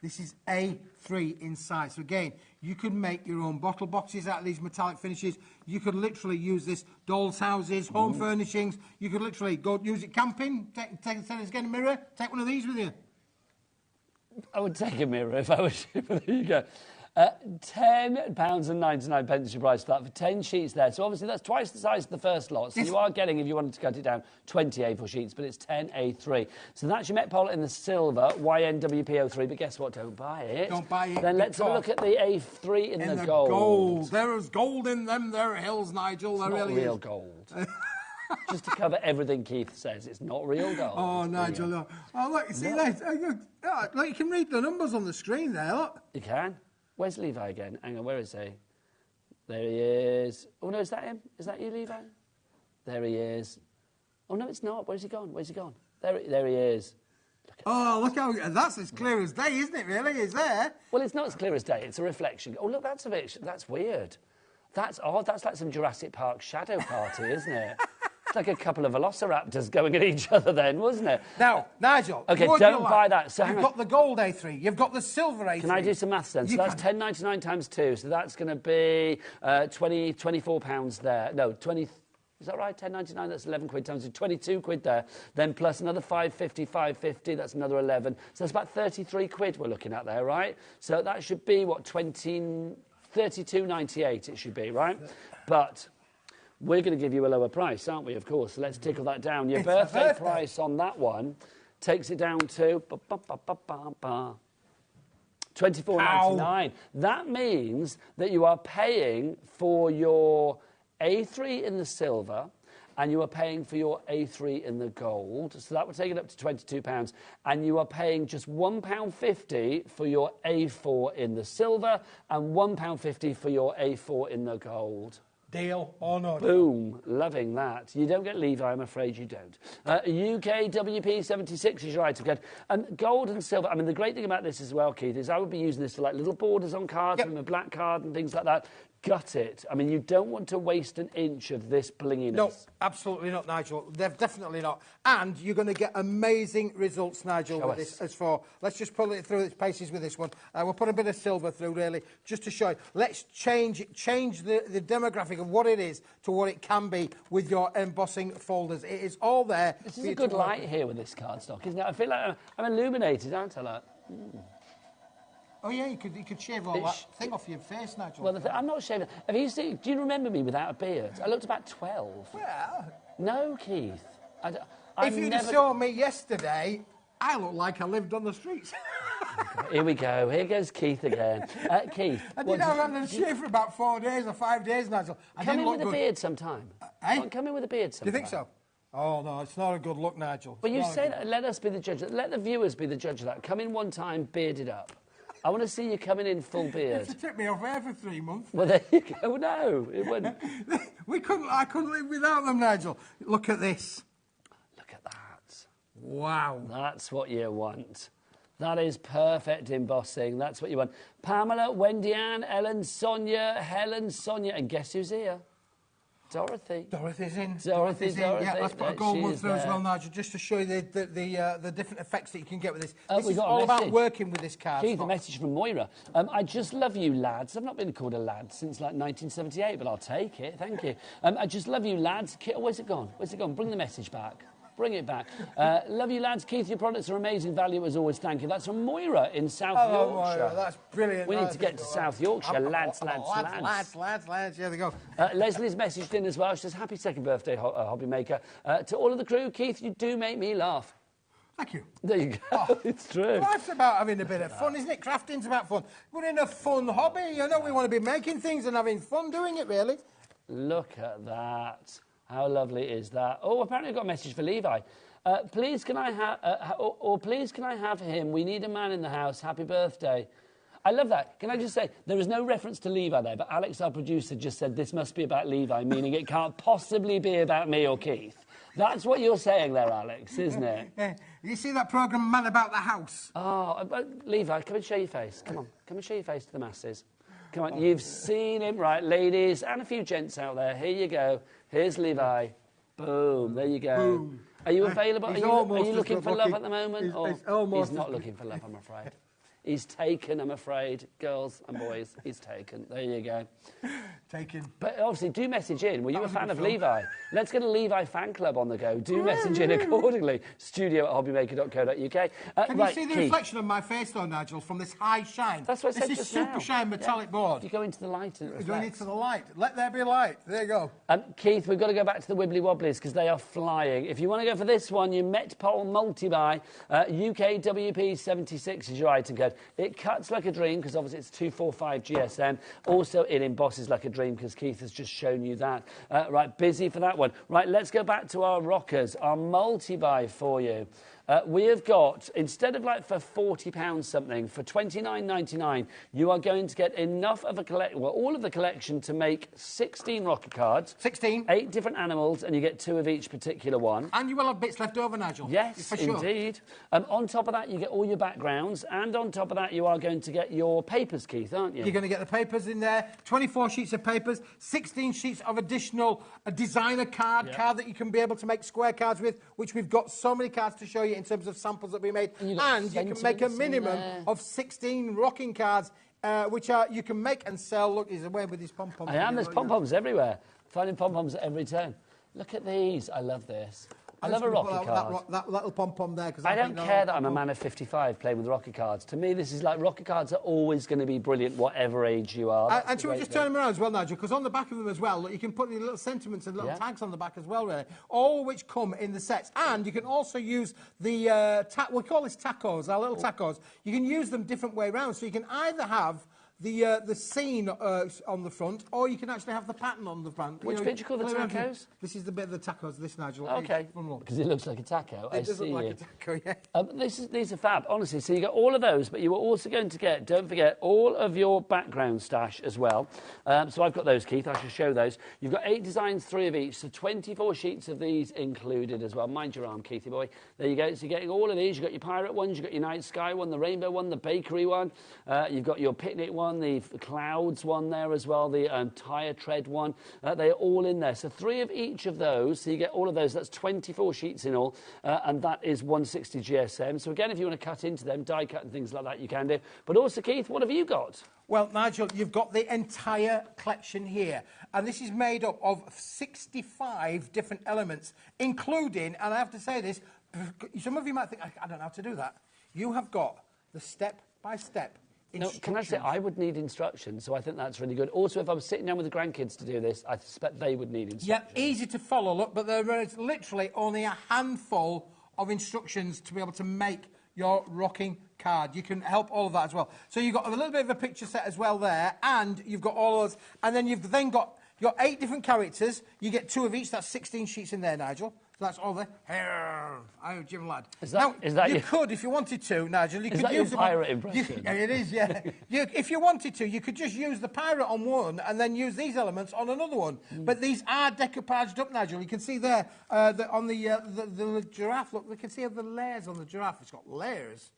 This is A3 in size. So again, you could make your own bottle boxes out of these metallic finishes. You could literally use this dolls' houses, home furnishings. You could literally go use it camping. Take a mirror. Take one of these with you. I would take a mirror if I was you. There you go. £10.99 your price for that, for 10 sheets there. So obviously that's twice the size of the first lot. So you are getting, if you wanted to cut it down, 20 A4 sheets, but it's 10 A3. So that's your Met Pol in the silver, YNWP03, but guess what? Don't buy it. Don't buy it. Then let's have a look at the A3 in the gold. There is gold in them, there hills, Nigel. There It's really not real is. Gold. Just to cover everything Keith says, it's not real gold. Oh, Nigel, look. Oh, look, you see that? Look, you can read the numbers on the screen there, look. You can. Where's Levi again? Hang on, where is he? There he is. Oh, no, is that him? Is that you, Levi? There he is. Oh, no, it's not. Where's he gone? Where's he gone? There he is. Look how... That's as clear as day, isn't it, really? Is there? Well, it's not as clear as day. It's a reflection. Oh, look, that's a bit... That's weird. That's odd. That's like some Jurassic Park shadow party, isn't it? It's like a couple of velociraptors going at each other then, wasn't it? Now, Nigel... OK, don't buy that. So you've got the gold A3. You've got the silver A3. Can I do some maths then? So that's £10.99 times 2. So that's going to be £24 there. No, 20... Is that right? £10.99, that's 11 quid times 22 quid there. Then plus another £5.50, that's another 11. So that's about 33 quid we're looking at there, right? So that should be, what, 32.98 it should be, right? But we're going to give you a lower price, aren't we, of course? So let's tickle that down. Your birthday price on that one takes it down to $24.99. That means that you are paying for your A3 in the silver and you are paying for your A3 in the gold. So that would take it up to £22. And you are paying just £1.50 for your A4 in the silver and £1.50 for your A4 in the gold. Deal or not? Boom. Loving that. You don't get Levi, I'm afraid you don't. UK WP76 is your item code. And gold and silver, I mean, the great thing about this as well, Keith, is I would be using this for like little borders on cards from a black card and things like that. Gut it. I mean, you don't want to waste an inch of this blinginess. No, absolutely not, Nigel. They're definitely not. And you're going to get amazing results, Nigel, with this. As for, let's just pull it through its paces with this one. We'll put a bit of silver through, really, just to show you. Let's change the demographic of what it is to what it can be with your embossing folders. It is all there. This is a good light here with this cardstock, isn't it? I feel like I'm illuminated, aren't I? Like, Oh, yeah, you could shave all that thing off your face, Nigel. Well, I'm not shaving. Have you seen... Do you remember me without a beard? I looked about 12. Well... No, Keith. If you'd have saw me yesterday, I look like I lived on the streets. Here we go. Here goes Keith again. Keith. I did have a shave for about 4 days or 5 days, Nigel. Come in with a beard sometime. Come in with a beard sometime. Do you think so? Oh, no, it's not a good look, Nigel. But you say that. Let us be the judge. Let the viewers be the judge of that. Come in one time, bearded up. I want to see you coming in full beard. It took me off air for 3 months. Well, there you go. No, it wouldn't. I couldn't live without them, Nigel. Look at this. Look at that. Wow. That's what you want. That is perfect embossing. That's what you want. Pamela, Wendy Ann, Ellen, Sonia, Helen, Sonia, and guess who's here? Dorothy. Dorothy's in. Dorothy's in. Yeah, let's put a gold one through as well, Nigel, just to show you the different effects that you can get with this. This is all about working with this card. Keith, a message from Moira. I just love you, lads. I've not been called a lad since like 1978, but I'll take it. Thank you. I just love you, lads. Where's it gone? Where's it gone? Bring the message back. Bring it back. Love you, lads. Keith, your products are amazing value as always. Thank you. That's from Moira in South Yorkshire. Moira, that's brilliant. We need to get to South Yorkshire. Lads. Yeah, they go. Leslie's messaged in as well. She says, happy second birthday, HobbyMaker. To all of the crew, Keith, you do make me laugh. Thank you. There you go. It's true. Life's about having a bit of fun, isn't it? Crafting's about fun. We're in a fun hobby. You know, we want to be making things and having fun doing it, really. Look at that. How lovely is that? Oh, apparently I've got a message for Levi. Please can I have him? We need a man in the house. Happy birthday. I love that. Can I just say, there is no reference to Levi there, but Alex, our producer, just said this must be about Levi, meaning it can't possibly be about me or Keith. That's what you're saying there, Alex, isn't it? Yeah. You see that programme, Man About the House? Oh, Levi, come and show your face. Come on, come and show your face to the masses. Come on, you've seen him, right, ladies, and a few gents out there. Here you go. Here's Levi. Boom, there you go. Boom. Are you available? Are you looking for love looking. at the moment? He's not looking for love, I'm afraid. He's taken, I'm afraid. Girls and boys, he's taken. There you go. Taken. But obviously, do message in. Were you a fan of Levi? Let's get a Levi fan club on the go. Do message in accordingly. studio@hobbymaker.co.uk. Can you see the reflection of my face, though, Nigel, from this high shine? That's what I said This is super shine metallic board. You go into the light and it reflects. Going into the light. Let there be light. There you go. Keith, we've got to go back to the Wibbly Wobblies because they are flying. If you want to go for this one, your Metpole Multi-Buy, UKWP76 is your item code. It cuts like a dream because obviously it's 245 GSM. Also, it embosses like a dream because Keith has just shown you that. Right, busy for that one. Right, let's go back to our rockers, our multi-buy for you. We have got, instead of like for £40 something, for £29.99, you are going to get enough of all of the collection to make 16 rocker cards. 16. 8 different animals, and you get 2 of each particular one. And you will have bits left over, Nigel. Yes, for sure. Indeed. On top of that, you get all your backgrounds, and on top of that, you are going to get your papers, Keith, aren't you? You're going to get the papers in there, 24 sheets of papers, 16 sheets of additional designer card that you can be able to make square cards with, which we've got so many cards to show you in terms of samples that we made. And you can make a minimum of 16 rocking cards, which you can make and sell. Look, he's away with his pom-poms. I am. There's pom-poms everywhere. Finding pom-poms at every turn. Look at these. I love this. I love a rocky card. That little pom-pom there. I don't care that I'm a man of 55 playing with rocky cards. To me, this is like rocky cards are always going to be brilliant, whatever age you are. And should we just turn them around as well, Nigel? Because on the back of them as well, look, you can put the little sentiments and little tags on the back as well, really. All which come in the sets. And you can also use the, we call this tacos, our little tacos. You can use them different way around. So you can either have the scene on the front, or you can actually have the pattern on the front. Which bit do you call the tacos? This is the bit of the tacos, this, Nigel. Okay, because it looks like a taco. It does look like a taco, yeah. These are fab, honestly. So you got all of those, but you were also going to get, don't forget, all of your background stash as well. So I've got those, Keith. I shall show those. You've got 8 designs, 3 of each, so 24 sheets of these included as well. Mind your arm, Keithy boy. There you go. So you're getting all of these. You've got your pirate ones, you've got your night sky one, the rainbow one, the bakery one. You've got your picnic one, the clouds one there as well, the tyre tread one. They're all in there. So 3 of each of those, so you get all of those. That's 24 sheets in all, and that is 160 GSM. So again, if you want to cut into them, die cut and things like that, you can do. But also, Keith, what have you got? Well, Nigel, you've got the entire collection here. And this is made up of 65 different elements, including, and I have to say this, some of you might think, I don't know how to do that. You have got the step-by-step. No, can I say, I would need instructions, so I think that's really good. Also, if I was sitting down with the grandkids to do this, I suspect they would need instructions. Yeah, easy to follow, look, but there is literally only a handful of instructions to be able to make your rocking card. You can help all of that as well. So you've got a little bit of a picture set as well there, and you've got all those, and then you've then got your 8 different characters. You get 2 of each, that's 16 sheets in there, Nigel. So that's all there. I'm Jim Ladd. Is that you could, if you wanted to, Nigel, you could that use your pirate impression? Yeah, it is, yeah. If you wanted to, you could just use the pirate on one and then use these elements on another one. But these are decoupaged up, Nigel. You can see there on the giraffe. Look, we can see the layers on the giraffe. It's got layers.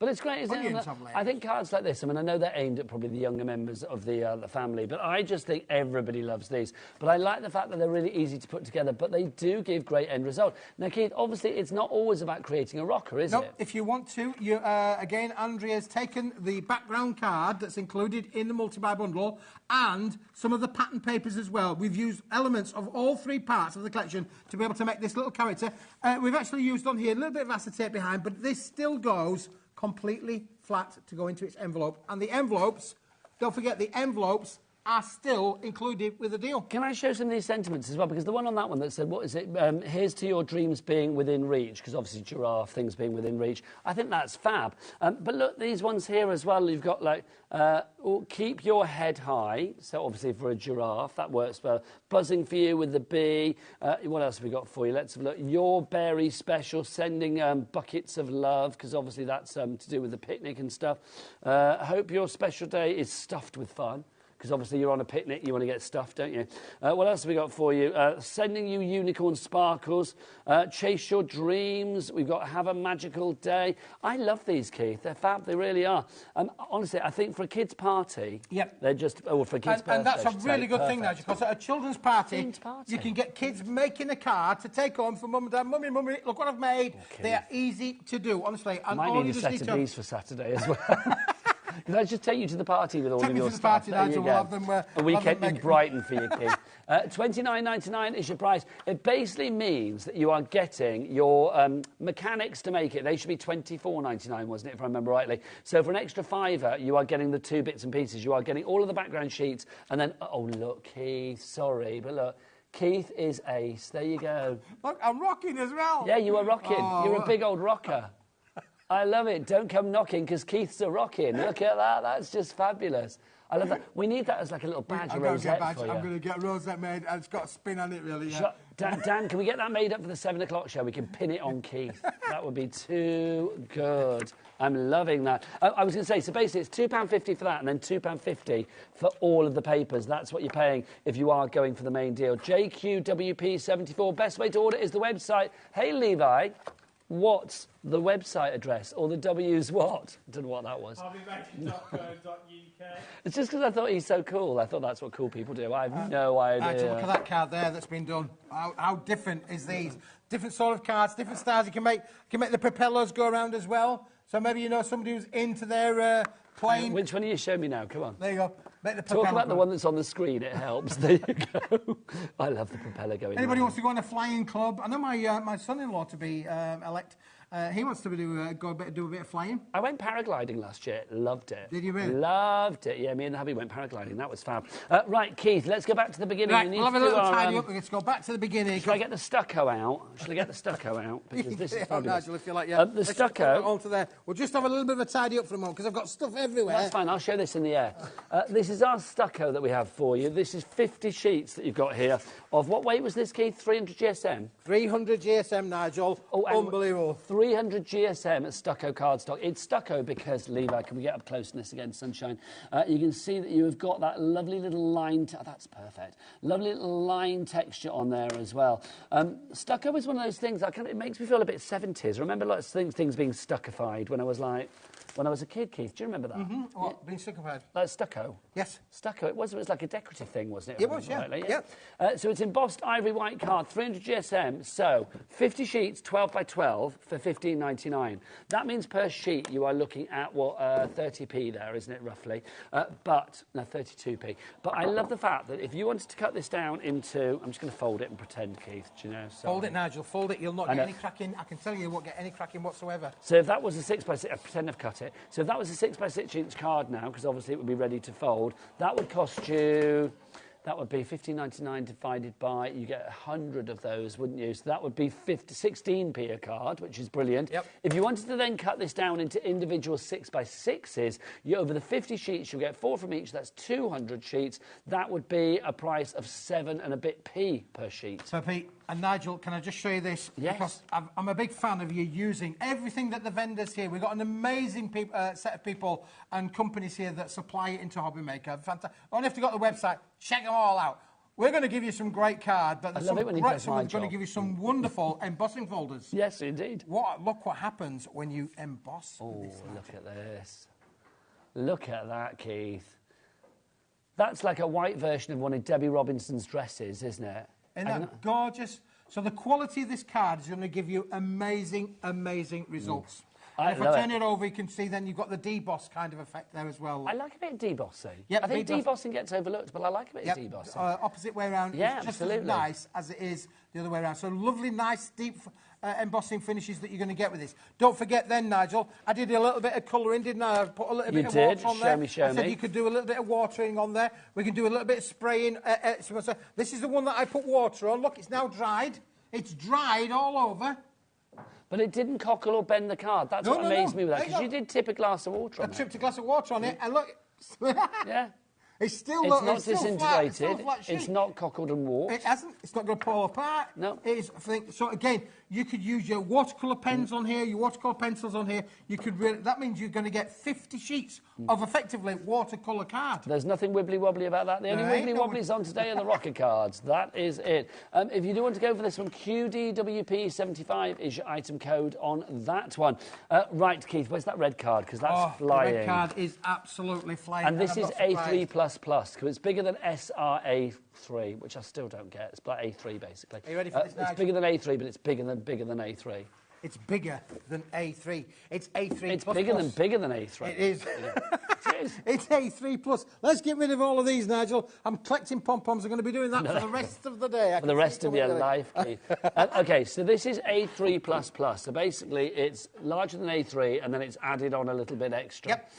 But it's great, isn't onions it? have layers. I think cards like this, I mean, I know they're aimed at probably the younger members of the family, but I just think everybody loves these. But I like the fact that they're really easy to put together, but they do give great end result. Now, Keith, obviously, it's not always about creating a rocker, is No, it? if you want to, you, again, Andrea's taken the background card that's included in the multi-buy bundle and some of the pattern papers as well. We've used elements of all three parts of the collection to be able to make this little character. We've actually used on here a little bit of acetate behind, but this still goes completely flat to go into its envelope. And the envelopes, don't forget, the envelopes are still included with the deal. Can I show some of these sentiments as well? Because the one on that one that said, what is it? Here's to your dreams being within reach, because obviously giraffe, things being within reach. I think that's fab. But look, these ones here as well, you've got like, keep your head high. So obviously for a giraffe, that works well. Buzzing for you with the bee. What else have we got for you? Let's have a look. Your berry special, sending buckets of love, because obviously that's to do with the picnic and stuff. Hope your special day is stuffed with fun. Because obviously you're on a picnic, you want to get stuffed, don't you? What else have we got for you? Sending you unicorn sparkles. Chase your dreams. We've got have a magical day. I love these, Keith. They're fab. They really are. Honestly, I think for a kid's party, they're just... Oh, for a kid's birthday, and that's a I should really say, good thing, perfect. Nigel, because at a children's party, you can get kids making a card to take home for mum and dad. Mummy, mummy, look what I've made. Okay. They are easy to do, honestly. And Might all need you a just set need of to... these for Saturday as well. Can I just take you to the party with all Take of me your to the stuff? party, There Nigel. you We'll go. have them, A weekend make in it. Brighton for you, Keith. $29.99 is your price. It basically means that you are getting your mechanics to make it. They should be $24.99, wasn't it, if I remember rightly? So for an extra £5, you are getting the 2 bits and pieces. You are getting all of the background sheets, and then, oh, look, Keith, sorry, but look, Keith is ace. There you go. Look, I'm rocking as well. Yeah, you are rocking. Oh, You're a big old rocker. I love it. Don't come knocking because Keith's a rocking. Look at that. That's just fabulous. I love that. We need that as like a little badge, a rosette for you. I'm going to get a rosette made, and it's got a spin on it, really. Yeah. Dan, can we get that made up for the 7 o'clock show? We can pin it on Keith. That would be too good. I'm loving that. I was going to say, so basically it's £2.50 for that and then £2.50 for all of the papers. That's what you're paying if you are going for the main deal. JQWP74. Best way to order is the website. Hey, Levi, what's the website address? Or the W's what? I don't know what that was. HobbyMaker.co.uk. It's just because I thought he's so cool. I thought that's what cool people do. I have no idea. Actually, look at that card there that's been done. How different is these? Different sort of cards, different styles. You can make the propellers go around as well. So maybe you know somebody who's into their plane. Which one are you showing me now? Come on. There you go. Make the Talk about the one that's on the screen. It helps. There you go. I love the propeller going. Anybody around. wants to go on a flying club? I know my son-in-law to be elect. He wants to do a bit of flying. I went paragliding last year. Loved it. Did you really? Loved it. Yeah, me and the hubby went paragliding. That was fab. Right, Keith, let's go back to the beginning. Right, we'll have a little tidy up. Let's go back to the beginning. Shall I get the stucco out? Shall I get the stucco out? Because this is fabulous. Nigel, if you like, yeah. The stucco. Onto there. We'll just have a little bit of a tidy up for a moment because I've got stuff everywhere. That's fine. I'll show this in the air. This is our stucco that we have for you. This is 50 sheets that you've got here. Of what weight was this, Keith? 300 GSM? 300 GSM, Nigel. Oh, unbelievable. 300 GSM at stucco cardstock. It's stucco because, Levi, can we get up close to this again, sunshine? You can see that you have got that lovely little line... that's perfect. Lovely little line texture on there as well. Stucco is one of those things, it makes me feel a bit 70s. Remember lots of things being stuccified when I was a kid, Keith. Do you remember that? Mm-hmm. What? Being stuccified? Like stucco? Yes. Stucco. It was like a decorative thing, wasn't it? It was, yeah. Yeah. So it's embossed ivory white card, 300 GSM. So 50 sheets, 12 by 12 for $15.99. That means per sheet you are looking at, 30p there, isn't it, roughly? 32p. But I love the fact that if you wanted to cut this down into... I'm just going to fold it and pretend, Keith, do you know? So, fold it, Nigel. Fold it. You'll not get any cracking. I can tell you won't get any cracking whatsoever. So if that was a 6 by 6... I pretend I've cut it. So if that was a 6 by 6 inch card now, because obviously it would be ready to fold, that would cost you... That would be $15.99 divided by, you get 100 of those, wouldn't you? So that would be 16p a card, which is brilliant. Yep. If you wanted to then cut this down into individual 6 by 6s, over the 50 sheets, you'll get 4 from each. That's 200 sheets. That would be a price of 7 and a bit p per sheet. So, Pete and Nigel, can I just show you this? Yes. Because I'm a big fan of you using everything that the vendors here. We've got an amazing set of people and companies here that supply it into HobbyMaker. Fantastic. Only have to go to the website, check them all out. We're going to give you some great card, but there's some it when he great does someone's my going to job. give you some wonderful embossing folders. Yes, indeed. Look what happens when you emboss. Oh, look at this. Look at that, Keith. That's like a white version of one of Debbie Robinson's dresses, isn't it? Isn't that gorgeous? So the quality of this card is going to give you amazing, amazing results. And if I turn it over, you can see then you've got the deboss kind of effect there as well. I like a bit of debossing. Yep, I think debossing gets overlooked, but I like a bit of debossing. Opposite way around. Yeah, it's just absolutely. as nice as it is the other way around. So lovely, nice, deep embossing finishes that you're going to get with this. Don't forget then, Nigel, I did a little bit of colouring, didn't I? I put a little bit of water on there. I said you could do a little bit of watering on there. We can do a little bit of spraying. So this is the one that I put water on. Look, it's now dried. It's dried all over. But it didn't cockle or bend the card. That's what amazed me with that, because you did tip a glass of water on it. I tipped a glass of water on it, and look. Yeah. It's not disintegrated. It's not cockled and warped. It hasn't. It's not going to fall apart. No. It is. So again, you could use your watercolour pens on here, your watercolour pencils on here. You could really. That means you're going to get 50 sheets of effectively watercolour card. There's nothing wibbly wobbly about that. The only wibbly wobblies on today are the rocker cards. That is it. If you do want to go for this one, QDWP75 is your item code on that one. Right, Keith, where's that red card? Because that's flying. The red card is absolutely flying. And this is A3++, because it's bigger than SRA3, which I still don't get. It's like A3, basically. Are you ready for this, Nigel? It's bigger than A3, but it's bigger than A3. It's bigger than A3. It's A3++. It's bigger than A3. It is. It is. It's A3+. Let's get rid of all of these, Nigel. I'm collecting pom-poms. I'm going to be doing that for the rest of the day. For the rest of your life, Keith. OK, so this is A3++. So basically, it's larger than A3, and then it's added on a little bit extra. Yep.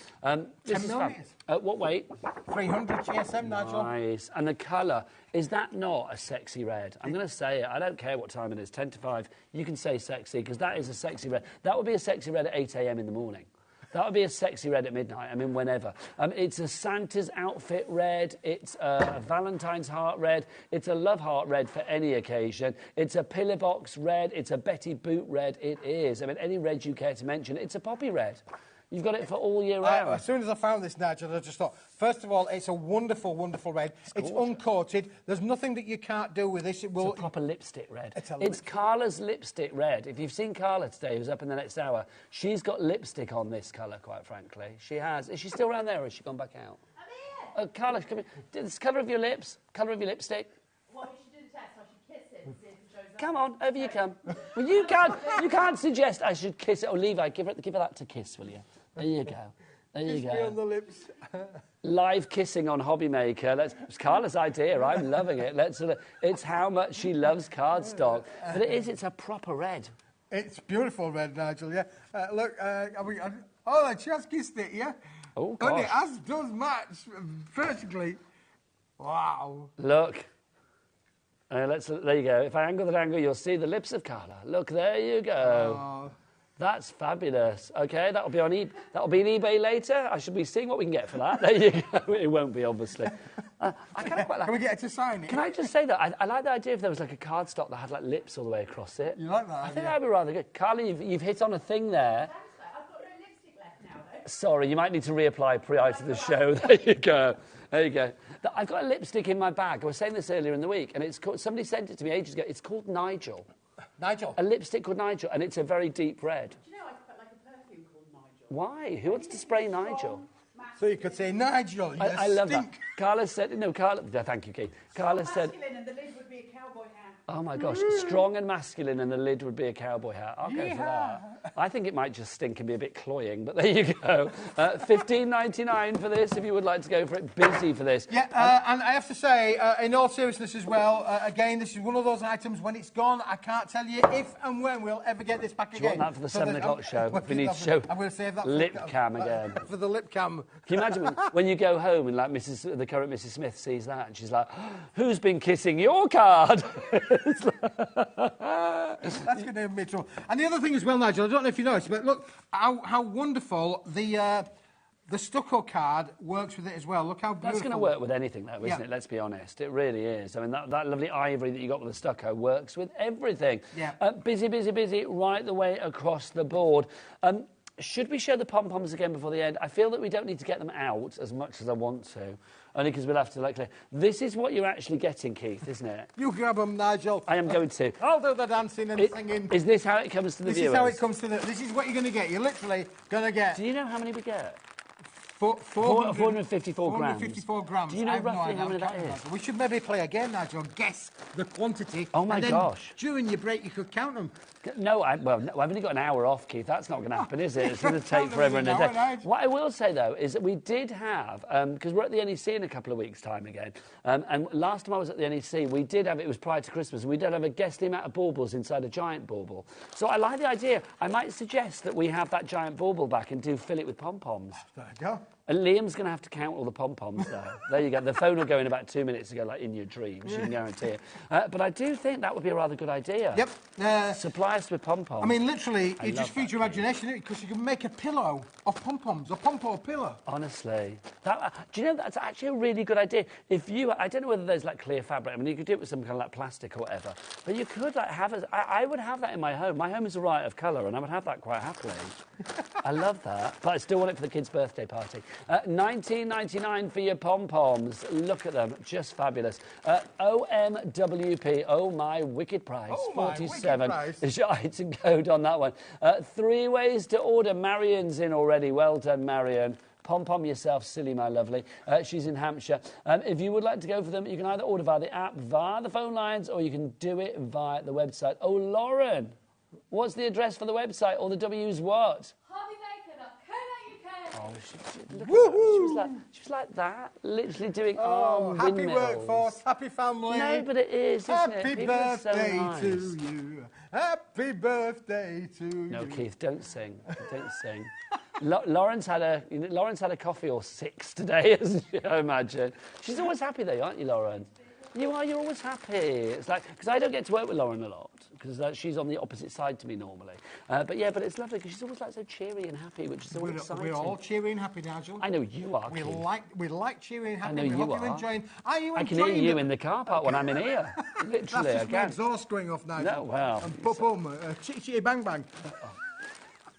This 10 is millimetres. What weight? 300 GSM, Nigel. Nice. And the colour, is that not a sexy red? I'm going to say it. I don't care what time it is, 10 to 5. You can say sexy, because that is a sexy red. That would be a sexy red at 8 a.m. in the morning. That would be a sexy red at midnight. I mean, whenever. It's a Santa's outfit red. It's a Valentine's heart red. It's a love heart red for any occasion. It's a pillar box red. It's a Betty Boot red. It is. I mean, any red you care to mention. It's a poppy red. You've got it for all year round. As soon as I found this, Nigel, I just thought, first of all, it's a wonderful, wonderful red. It's uncoated. There's nothing that you can't do with this. It's a proper lipstick red. It's Carla's lipstick red. If you've seen Carla today, who's up in the next hour, she's got lipstick on this colour, quite frankly. She has. Is she still around there, or has she gone back out? I'm here. Carla, come here. This colour of your lips, colour of your lipstick. Well, we should do the test. I should kiss it and see if it shows up. Come on, over you come. Well, you can't suggest I should kiss it. Or Levi, give her that to kiss, will you? There you go. There you Kiss me on the lips. Live kissing on HobbyMaker. It's Carla's idea. I'm loving it. It's how much she loves cardstock. But it's a proper red. It's beautiful red, Nigel, yeah. Look, she has kissed it, yeah? Oh, And gosh. it has, does match vertically. Wow. Look. There you go. If I angle the angle, you'll see the lips of Carla. Look, there you go. Oh. That's fabulous. OK, that'll be on eBay later. I should be seeing what we can get for that. There you go. It won't be, obviously. I kind of quite like. Can we get her to sign it? Can I just say that I like the idea if there was like a cardstock that had like lips all the way across it. You like that? I think that'd be rather good. Carla, you've hit on a thing there. I've got no lipstick left now, though. Sorry, you might need to reapply prior to the show. There you go. There you go. I've got a lipstick in my bag. I was saying this earlier in the week, and somebody sent it to me ages ago. It's called Nigel. Nigel? A lipstick called Nigel, and it's a very deep red. Do you know I put like a perfume called Nigel? Why? Who wants to spray Nigel? So you could say, Nigel, I love that. Carla said, no, Carla, thank you, Keith. Carla said, Masculine and the lid would be a cowboy hat. oh my gosh, strong and masculine, and the lid would be a cowboy hat. I'll go for that. I think it might just stink and be a bit cloying, but there you go. $15.99 for this if you would like to go for it. Busy for this. Yeah, and I have to say, in all seriousness as well, again, this is one of those items, when it's gone, I can't tell you if and when we'll ever get this back Do you again. want that for the 7 o'clock show? If we need to show I'm going to save that lip cam again. For the lip cam. Can you imagine when you go home and like the current Mrs. Smith sees that and she's like, who's been kissing your card? That's going to be trouble. And the other thing as well, Nigel, I don't know if you noticed, but look how wonderful the stucco card works with it as well. Look how beautiful. That's going to work with anything, though, isn't it? Let's be honest. It really is. I mean, that lovely ivory that you got with the stucco works with everything. Yeah. Busy, busy, busy right the way across the board. Should we show the pom-poms again before the end? I feel that we don't need to get them out as much as I want to. only because we'll have to like clear. This is what you're actually getting, Keith, isn't it? You grab them, Nigel. I am going to. I'll do the dancing and singing. Is this how it comes to the viewers? This is how it comes to the... This is what you're going to get. You're literally going to get... Do you know how many we get? 454 grams. 454 grams. Do you know roughly how many that is? We should maybe play again, Nigel. Guess the quantity. Oh my gosh! During your break, you could count them. No, I've only got an hour off, Keith. That's not going to happen, is it? It's going to take forever and a day. What I will say, though, is that we did have, because we're at the NEC in a couple of weeks' time again, and last time I was at the NEC, we did have, it was prior to Christmas, and we did have a guess the amount of baubles inside a giant bauble. So I like the idea. I might suggest that we have that giant bauble back and fill it with pom-poms. There you go. And Liam's going to have to count all the pom-poms, though. There you go. The phone will go in about 2 minutes ago, like in your dreams, you can guarantee it. But I do think that would be a rather good idea. Yep. Supply us with pom-poms. I mean, literally, it just feeds your imagination, because you can make a pillow of pom-poms, a pom-pom pillow. Honestly. Do you know, that's actually a really good idea. If you, I don't know whether there's, like, clear fabric. I mean, you could do it with some kind of, like, plastic or whatever. But you could, like, I would have that in my home. My home is a riot of colour, and I would have that quite happily. I love that. But I still want it for the kids' birthday party. $19.99 for your pom-poms. Look at them. Just fabulous. OMWP. Oh, my wicked price. Oh, 47 my wicked price. is your item code on that one. 3 ways to order. Marion's in already. Well done, Marion. Pom-pom yourself, silly, my lovely. She's in Hampshire. If you would like to go for them, you can either order via the app, via the phone lines, or you can do it via the website. Oh, Lauren, what's the address for the website? Or the W's what? HobbyMaker.co.uk. Oh, she was like that, literally doing arm happy windmills. workforce, happy family. No, but it is, isn't it? Happy People are so birthday nice. to you. Happy birthday to you. No, Keith, don't sing. Don't sing. Lauren's had a coffee or 6 today, hasn't she? I imagine. She's always happy though, aren't you, Lauren? You are. You're always happy. It's like, because I don't get to work with Lauren a lot, because she's on the opposite side to me normally. But it's lovely because she's always like so cheery and happy, which is so exciting. We're all cheery and happy, Nigel. I know you are. We like cheery and happy. I know you are. Enjoying. Are you I can hear you in the car park when I'm in here. Literally, that's just my exhaust going off, Nigel. No, well. And pop-pom, chitty chitty bang bang.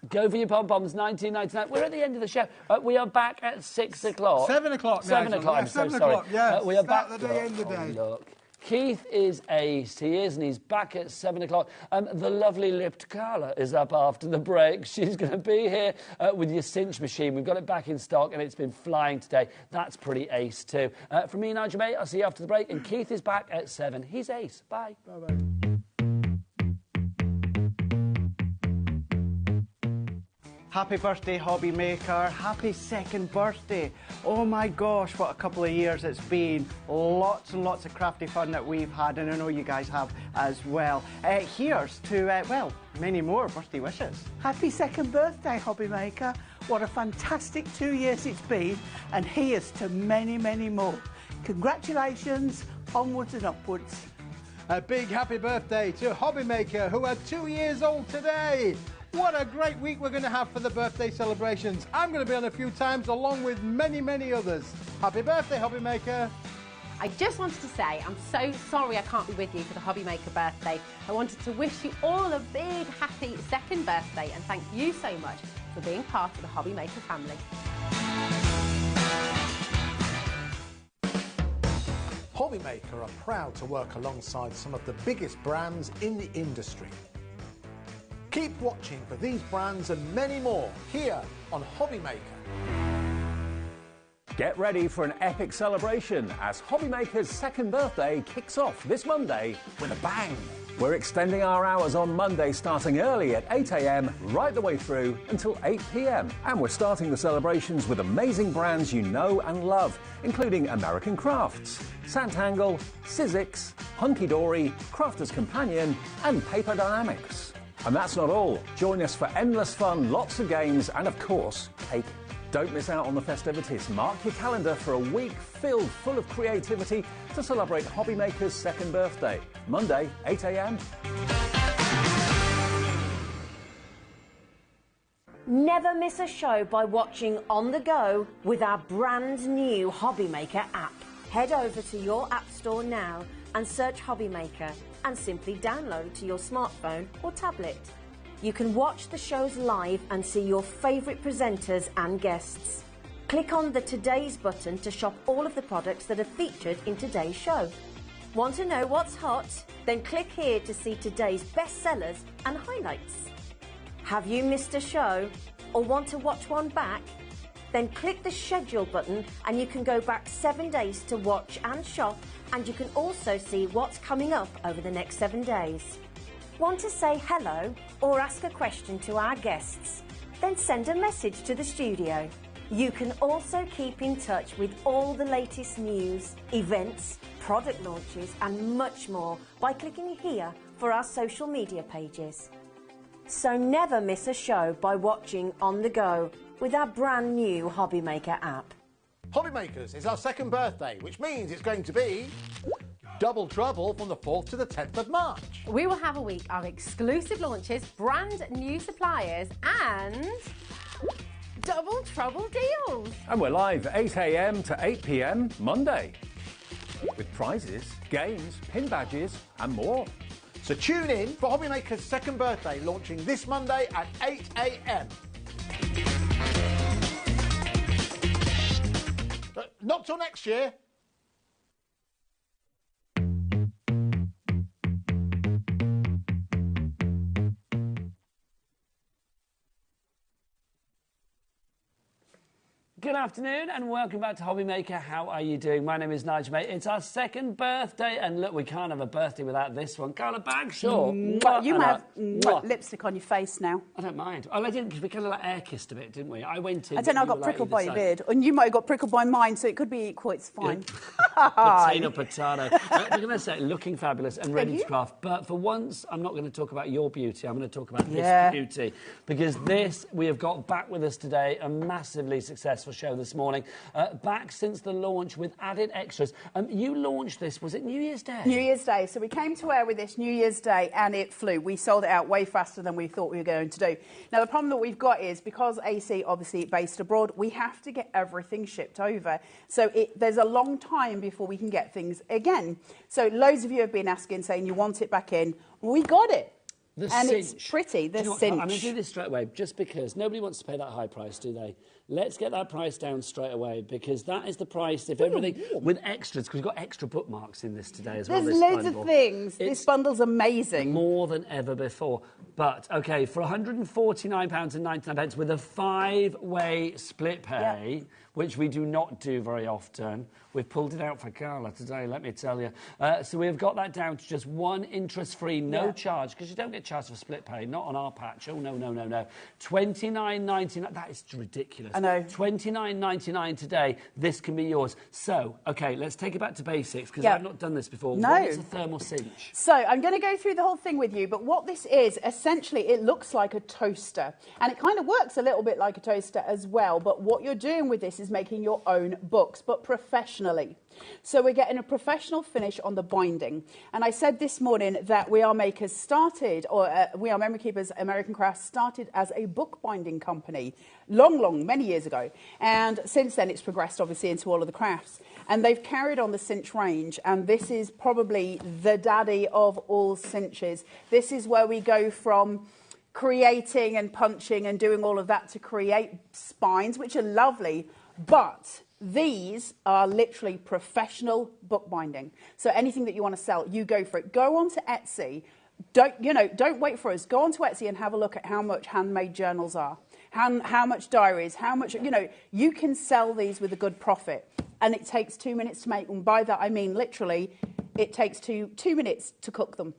Go for your pom-poms, $19.99. We're at the end of the show. We are back at 6 o'clock. 7 o'clock, 7 Nigel. o'clock, Yeah, I'm so 7 sorry. o'clock, yeah. We are Start back. the day, end the day. Look. Keith is ace. He is, and he's back at 7 o'clock. The lovely lipped Carla is up after the break. She's going to be here with your Cinch machine. We've got it back in stock, and it's been flying today. That's pretty ace, too. From me, Nigel May, I'll see you after the break. And Keith is back at 7. He's ace. Bye. Bye-bye. Happy birthday, HobbyMaker. Happy 2nd birthday. Oh my gosh, what a couple of years it's been. Lots and lots of crafty fun that we've had, and I know you guys have as well. Here's to, many more birthday wishes. Happy 2nd birthday, HobbyMaker. What a fantastic 2 years it's been, and here's to many, many more. Congratulations, onwards and upwards. A big happy birthday to HobbyMaker, who are 2 years old today. What a great week we're going to have for the birthday celebrations. I'm going to be on a few times, along with many, many others. Happy birthday, HobbyMaker. I just wanted to say I'm so sorry I can't be with you for the HobbyMaker birthday. I wanted to wish you all a big happy 2nd birthday and thank you so much for being part of the HobbyMaker family. HobbyMaker are proud to work alongside some of the biggest brands in the industry. Keep watching for these brands and many more here on HobbyMaker. Get ready for an epic celebration as HobbyMaker's 2nd birthday kicks off this Monday with a bang. We're extending our hours on Monday starting early at 8 a.m. right the way through until 8 p.m. And we're starting the celebrations with amazing brands you know and love, including American Crafts, Santangle, Sizzix, Hunky Dory, Crafter's Companion and Paper Dynamics. And that's not all. Join us for endless fun, lots of games and, of course, cake. Don't miss out on the festivities. Mark your calendar for a week full of creativity to celebrate HobbyMaker's 2nd birthday. Monday, 8 a.m. Never miss a show by watching on the go with our brand new HobbyMaker app. Head over to your app store now and search HobbyMaker and simply download to your smartphone or tablet. You can watch the shows live and see your favourite presenters and guests. Click on the Today's button to shop all of the products that are featured in today's show. Want to know what's hot? Then click here to see today's bestsellers and highlights. Have you missed a show or want to watch one back? Then click the schedule button and you can go back 7 days to watch and shop, and you can also see what's coming up over the next 7 days. Want to say hello or ask a question to our guests? Then send a message to the studio. You can also keep in touch with all the latest news, events, product launches and much more by clicking here for our social media pages. So never miss a show by watching on the go with our brand new HobbyMaker app. HobbyMakers is our second birthday, which means it's going to be double trouble from the 4th to the 10th of March. We will have a week of exclusive launches, brand new suppliers and double trouble deals. And we're live 8 a.m. to 8 p.m. Monday with prizes, games, pin badges and more. So tune in for HobbyMaker's second birthday, launching this Monday at 8 a.m. Not till next year. Good afternoon and welcome back to HobbyMaker. How are you doing? My name is Nigel, mate. It's our second birthday, and look, we can't have a birthday without this one. Carla Bagshaw. You might have lipstick on your face now. I don't mind. Oh, I didn't, because we kind of like air kissed a bit, didn't we? I went in. I don't know, I got prickled by your beard, and you might have got prickled by mine, so it could be equal. It's fine. Potato. We're going to say looking fabulous and ready to craft, but for once, I'm not going to talk about your beauty. I'm going to talk about this beauty, because this we have got back with us today, a massively successful show this morning. Back since the launch with added extras. You launched this, was it New Year's Day? New Year's Day. So we came to air with this New Year's Day and it flew. We sold it out way faster than we thought we were going to do. Now, the problem that we've got is because AC, obviously, based abroad, we have to get everything shipped over. So there's a long time before we can get things again. So loads of you have been asking, saying you want it back in. We got it. The and cinch. It's pretty, the Cinch. I'm going to do this straight away, just because nobody wants to pay that high price, do they? Let's get that price down straight away, because that is the price if everything with extras, because we've got extra bookmarks in this today as well. There's loads of things. This bundle's amazing. More than ever before. But, OK, for £149.99 with a 5-way split pay, which we do not do very often, we've pulled it out for Carla today, let me tell you. So we've got that down to just one interest-free, no charge, because you don't get charged for split pay, not on our patch. Oh, no, no, no, no. $29.99, that is ridiculous. I know. $29.99 today, this can be yours. So, OK, let's take it back to basics, because I've not done this before. No. What is a thermal cinch? So I'm going to go through the whole thing with you, but what this is, essentially, it looks like a toaster. And it kind of works a little bit like a toaster as well, but what you're doing with this is making your own books, but professionally. So we're getting a professional finish on the binding. And I said this morning that We Are Makers started, or We Are Memory Keepers American Crafts started as a bookbinding company many years ago. And since then it's progressed obviously into all of the crafts. And they've carried on the cinch range, and this is probably the daddy of all cinches. This is where we go from creating and punching and doing all of that to create spines, which are lovely, but these are literally professional bookbinding. So anything that you want to sell, you go for it. Go on to Etsy. Don't wait for us. Go on to Etsy and have a look at how much handmade journals are, how much diaries, how much, you can sell these with a good profit. And it takes 2 minutes to make them. By that, I mean literally, it takes two minutes to cook them.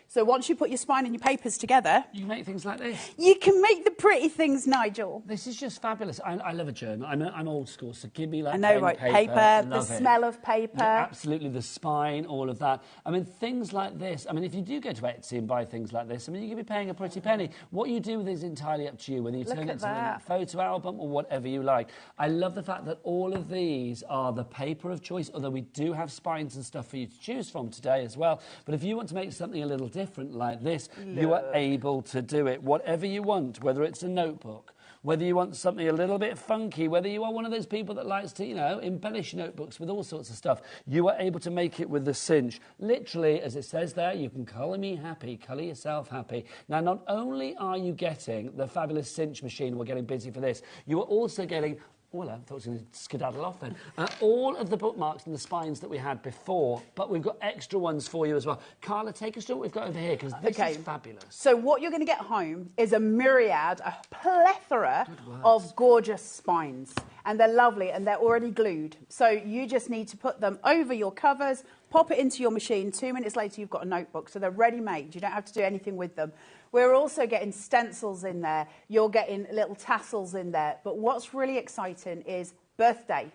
So once you put your spine and your papers together... You make things like this. You can make the pretty things, Nigel. This is just fabulous. I love a journal. I'm old school, so give me like paper, the smell of paper. Yeah, absolutely, the spine, all of that. I mean, things like this. I mean, if you do go to Etsy and buy things like this, I mean, you could be paying a pretty penny. What you do with it is entirely up to you, whether you turn it into a photo album or whatever you like. I love the fact that all of these are the paper of choice, although we do have spines and stuff for you to choose from today as well. But if you want to make something a little different like this, you are able to do it. Whatever you want, whether it's a notebook, whether you want something a little bit funky, whether you are one of those people that likes to, embellish notebooks with all sorts of stuff, you are able to make it with the cinch. Literally, as it says there, you can colour me happy, colour yourself happy. Now, not only are you getting the fabulous cinch machine, we're getting busy for this, you are also getting Well, I thought I was going to skedaddle off then. All of the bookmarks and the spines that we had before, but we've got extra ones for you as well. Carla, take us through what we've got over here, because this is fabulous. So what you're going to get home is a myriad, a plethora of gorgeous spines. And they're lovely, and they're already glued. So you just need to put them over your covers, pop it into your machine. 2 minutes later, you've got a notebook. So they're ready-made. You don't have to do anything with them. We're also getting stencils in there. You're getting little tassels in there. But what's really exciting is birthday.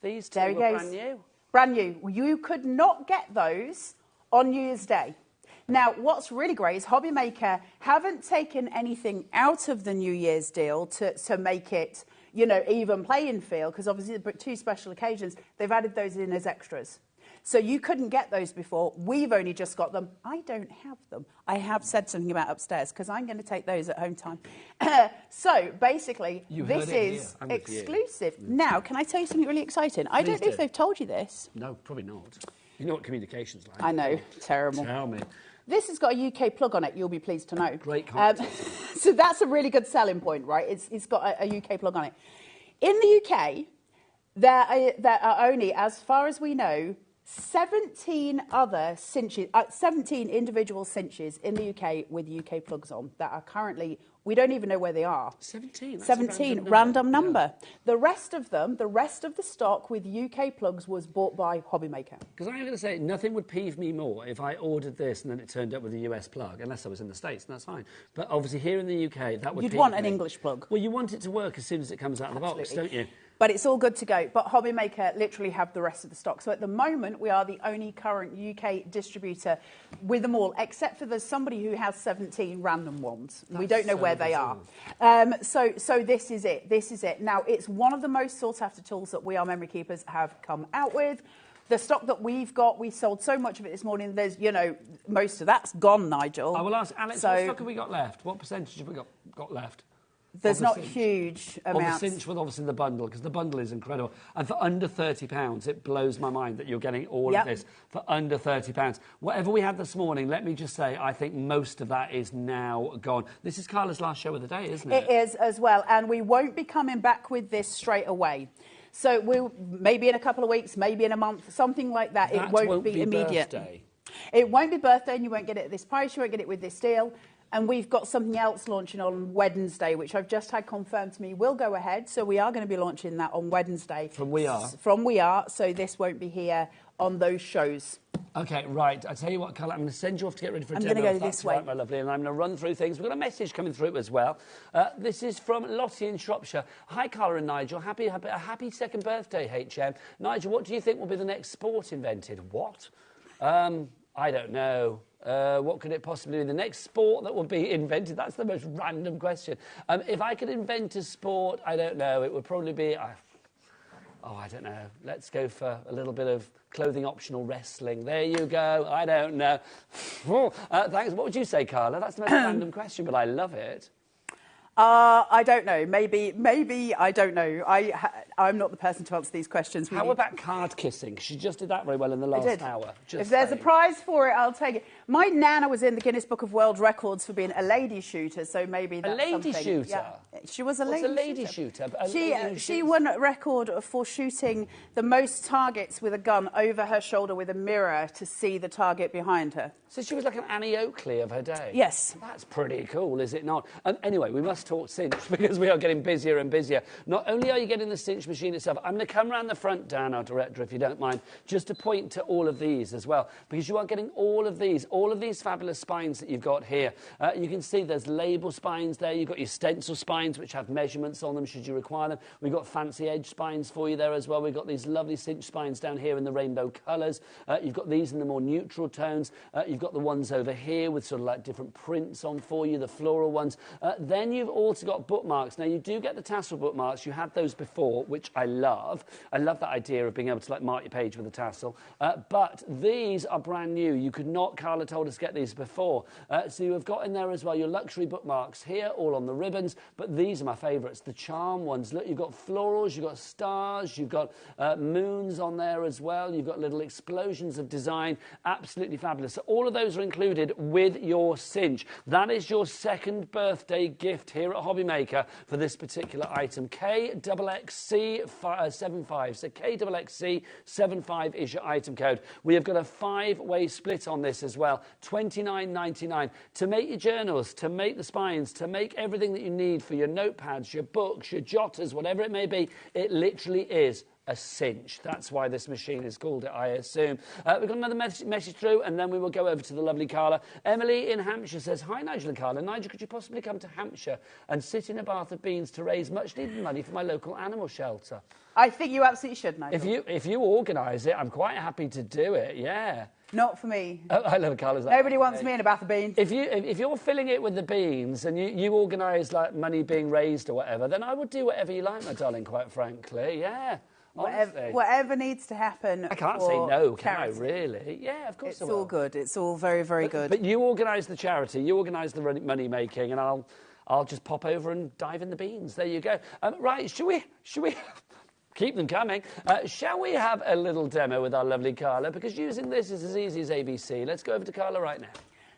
These two are brand new. Brand new. You could not get those on New Year's Day. Now, what's really great is HobbyMaker haven't taken anything out of the New Year's deal to make it, you know, even playing field, because obviously the 2 special occasions, they've added those in as extras. So you couldn't get those before. We've only just got them. I don't have them. I have said something about upstairs, because I'm going to take those at home time. So basically, this is exclusive. Now, can I tell you something really exciting? I don't know if they've told you this. No, probably not. You know what communication's like. I know. Terrible. Tell me. This has got a UK plug on it, you'll be pleased to know. Great content. So that's a really good selling point, right? It's got a UK plug on it. In the UK, there are only, as far as we know, 17 other cinches, 17 individual cinches in the UK with UK plugs on that are currently, we don't even know where they are. 17? That's 17, random number. Yeah. The rest of them, the rest of the stock with UK plugs was bought by HobbyMaker. Because I'm going to say, nothing would peeve me more if I ordered this and then it turned up with a US plug, unless I was in the States, and that's fine. But obviously here in the UK, that would You'd want an English plug. Well, you want it to work as soon as it comes out of the box, don't you? But it's all good to go. But HobbyMaker literally have the rest of the stock. So at the moment, we are the only current UK distributor with them all, except for there's somebody who has 17 random ones. We don't know where they are. So this is it. This is it. Now, it's one of the most sought-after tools that We Are Memory Keepers have come out with. The stock that we've got, we sold so much of it this morning, there's, you know, most of that's gone, Nigel. I will ask Alex, what stock have we got left? What percentage have we got left? There's not huge amounts. Of the cinch with obviously the bundle, because the bundle is incredible. And for under £30, it blows my mind that you're getting all of this for under £30. Whatever we had this morning, let me just say, I think most of that is now gone. This is Carla's last show of the day, isn't it? It is as well, and we won't be coming back with this straight away. So we'll maybe in a couple of weeks, maybe in a month, something like that. It won't be immediate. Birthday. It won't be birthday, and you won't get it at this price. You won't get it with this deal. And we've got something else launching on Wednesday, which I've just had confirmed to me will go ahead. So we are going to be launching that on Wednesday. From We Are? From We Are. So this won't be here on those shows. OK, right. I tell you what, Carla, I'm going to send you off to get ready for a demo. I'm going to go this way. Right, my lovely, and I'm going to run through things. We've got a message coming through as well. This is from Lottie in Shropshire. Hi, Carla and Nigel. Happy second birthday, HM. Nigel, what do you think will be the next sport invented? What? I don't know. What could it possibly be? The next sport that will be invented? That's the most random question. If I could invent a sport, I don't know. It would probably be... I don't know. Let's go for a little bit of clothing optional wrestling. There you go. I don't know. Thanks. What would you say, Carla? That's the most random question, but I love it. I don't know. Maybe I don't know. I'm not the person to answer these questions. How about card kissing? She just did that very well in the last hour. If there's a prize for it, I'll take it. My nana was in the Guinness Book of World Records for being a lady shooter, so maybe that's something. A lady shooter? Yeah. She was a What's lady shooter. She won a record for shooting the most targets with a gun over her shoulder with a mirror to see the target behind her. So she was like an Annie Oakley of her day? Yes. That's pretty cool, is it not? Anyway, we must talk cinch because we are getting busier and busier. Not only are you getting the cinch machine itself, I'm going to come round the front, Dan, our director, if you don't mind, just to point to all of these as well, because you are getting all of these fabulous spines that you've got here. You can see there's label spines there. You've got your stencil spines, which have measurements on them should you require them. We've got fancy edge spines for you there as well. We've got these lovely cinch spines down here in the rainbow colours. You've got these in the more neutral tones. You've got the ones over here with sort of like different prints on for you, the floral ones. Then you've also got bookmarks. Now, you do get the tassel bookmarks. You had those before, which I love. I love that idea of being able to like mark your page with a tassel. But these are brand new. You could not, Carla told us, get these before. So you have got in there as well your luxury bookmarks here, all on the ribbons. But these are my favourites, the charm ones. Look, you've got florals, you've got stars, you've got moons on there as well. You've got little explosions of design. Absolutely fabulous. So all of those are included with your cinch. That is your second birthday gift here here at HobbyMaker for this particular item. KXXC75. So KXXC75 is your item code. We have got a 5-way split on this as well. $29.99 to make your journals, to make the spines, to make everything that you need for your notepads, your books, your jotters, whatever it may be. It literally is a cinch. That's why this machine is called it, I assume. We've got another message through, and then we will go over to the lovely Carla. Emily in Hampshire says, hi, Nigel and Carla. Nigel, could you possibly come to Hampshire and sit in a bath of beans to raise much-needed money for my local animal shelter? I think you absolutely should, Nigel. If you organise it, I'm quite happy to do it, yeah. Not for me. Oh, I love Carla's. Nobody wants me in a bath of beans. If you're filling it with the beans and you organise like money being raised or whatever, then I would do whatever you like, my darling, quite frankly, yeah. Whatever needs to happen. I can't say no, can I, really? Yeah, of course I will. It's all good. It's all very, very good. But you organise the charity, you organise the money making, and I'll just pop over and dive in the beans. There you go. Right, should we keep them coming? Shall we have a little demo with our lovely Carla? Because using this is as easy as ABC. Let's go over to Carla right now.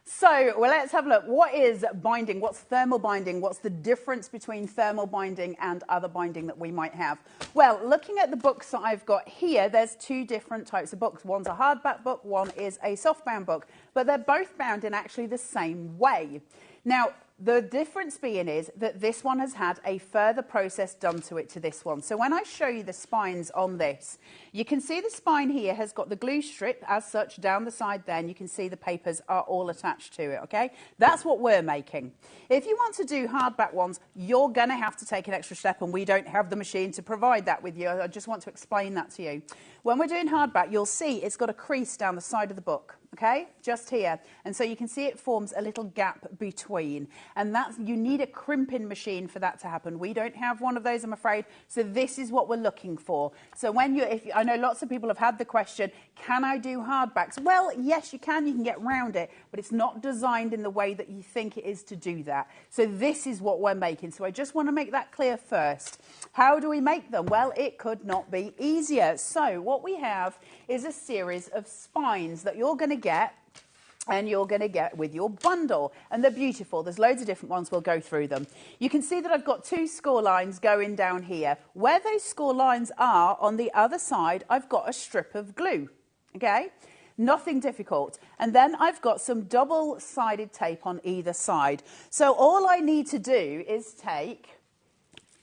So, well, let's have a look. What is binding? What's thermal binding? What's the difference between thermal binding and other binding that we might have? Well, looking at the books that I've got here, there's 2 different types of books. One's a hardback book, one is a softbound book, but they're both bound in actually the same way. Now, the difference being is that this one has had a further process done to it to this one. So when I show you the spines on this, you can see the spine here has got the glue strip as such down the side there, and you can see the papers are all attached to it, okay? That's what we're making. If you want to do hardback ones, you're going to have to take an extra step, and we don't have the machine to provide that with you. I just want to explain that to you. When we're doing hardback, you'll see it's got a crease down the side of the book, okay? Just here. And so you can see it forms a little gap between. And you need a crimping machine for that to happen. We don't have one of those, I'm afraid. So this is what we're looking for. So when I know lots of people have had the question, can I do hardbacks? Well, yes, you can get round it, but it's not designed in the way that you think it is to do that. So this is what we're making. So I just want to make that clear first. How do we make them? Well, it could not be easier. So what we have is a series of spines that you're going to get and you're going to get with your bundle. And they're beautiful. There's loads of different ones. We'll go through them. You can see that I've got 2 score lines going down here. Where those score lines are, on the other side, I've got a strip of glue, okay? Nothing difficult. And then I've got some double-sided tape on either side. So all I need to do is take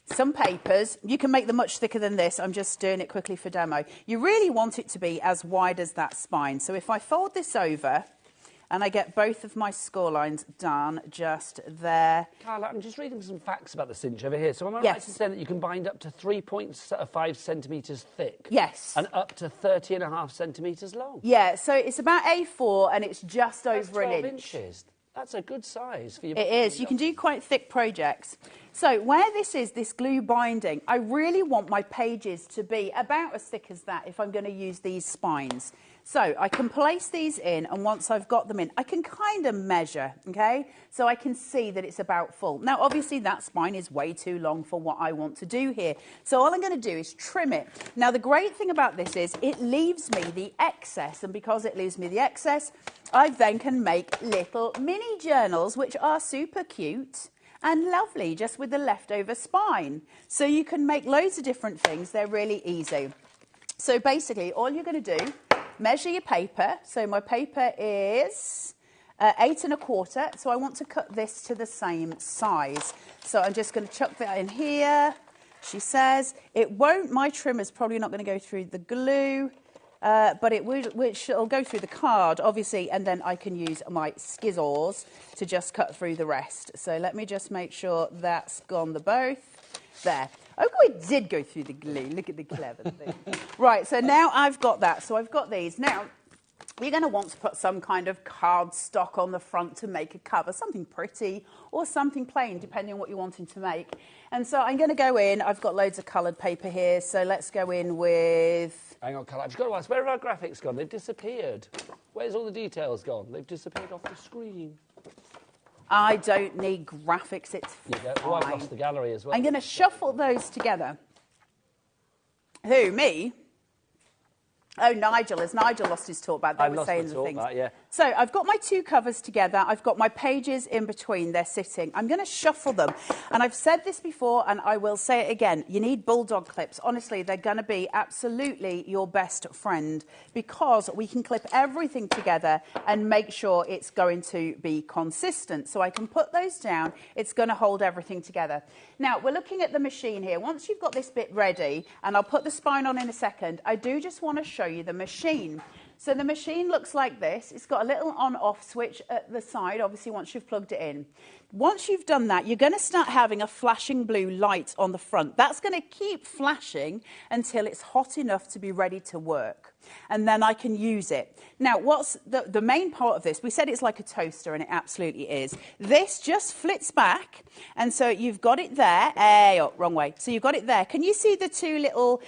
some papers. You can make them much thicker than this. I'm just doing it quickly for demo. You really want it to be as wide as that spine. So if I fold this over and I get both of my score lines done just there. Carla, I'm just reading some facts about the cinch over here. So am I right to say that you can bind up to 3.5 centimetres thick? Yes. And up to 30.5 centimetres long? Yeah, so it's about A4 and it's just over an inch. Inches. That's a good size for your... It is. You can do quite thick projects. So where this glue binding, I really want my pages to be about as thick as that if I'm going to use these spines. So I can place these in, and once I've got them in, I can kind of measure, okay? So I can see that it's about full. Now, obviously, that spine is way too long for what I want to do here. So all I'm going to do is trim it. Now, the great thing about this is it leaves me the excess, and because it leaves me the excess, I then can make little mini journals, which are super cute and lovely, just with the leftover spine. So you can make loads of different things. They're really easy. So basically, all you're going to do, measure your paper. So my paper is 8 1/4. So I want to cut this to the same size. So I'm just going to chuck that in here. She says it won't. My trimmer's probably not going to go through the glue, but it will, which will go through the card, obviously, and then I can use my scissors to just cut through the rest. So let me just make sure that's gone the both. There. Oh, it did go through the glue. Look at the clever thing. Right, so now I've got that. So I've got these. Now, you're going to want to put some kind of cardstock on the front to make a cover, something pretty or something plain, depending on what you're wanting to make. And so I'm going to go in. I've got loads of coloured paper here, so let's go in with... Hang on, Carla. I've just got to ask, where have our graphics gone? They've disappeared. Where's all the details gone? They've disappeared off the screen. I don't need graphics, it's fine. Oh, I've lost the gallery as well. I'm going to shuffle those together. Who, me? Oh, Nigel, has Nigel lost his talk back? They were saying the things. Yeah. So I've got my two covers together. I've got my pages in between. They're sitting. I'm going to shuffle them. And I've said this before, and I will say it again. You need bulldog clips. Honestly, they're going to be absolutely your best friend because we can clip everything together and make sure it's going to be consistent. So I can put those down. It's going to hold everything together. Now, we're looking at the machine here. Once you've got this bit ready, and I'll put the spine on in a second, I do just want to show you the machine. So the machine looks like this. It's got a little on-off switch at the side, obviously, once you've plugged it in. Once you've done that, you're going to start having a flashing blue light on the front. That's going to keep flashing until it's hot enough to be ready to work. And then I can use it. Now, what's the main part of this? We said it's like a toaster, and it absolutely is. This just flits back, and so you've got it there. Oh, wrong way. So you've got it there. Can you see the two little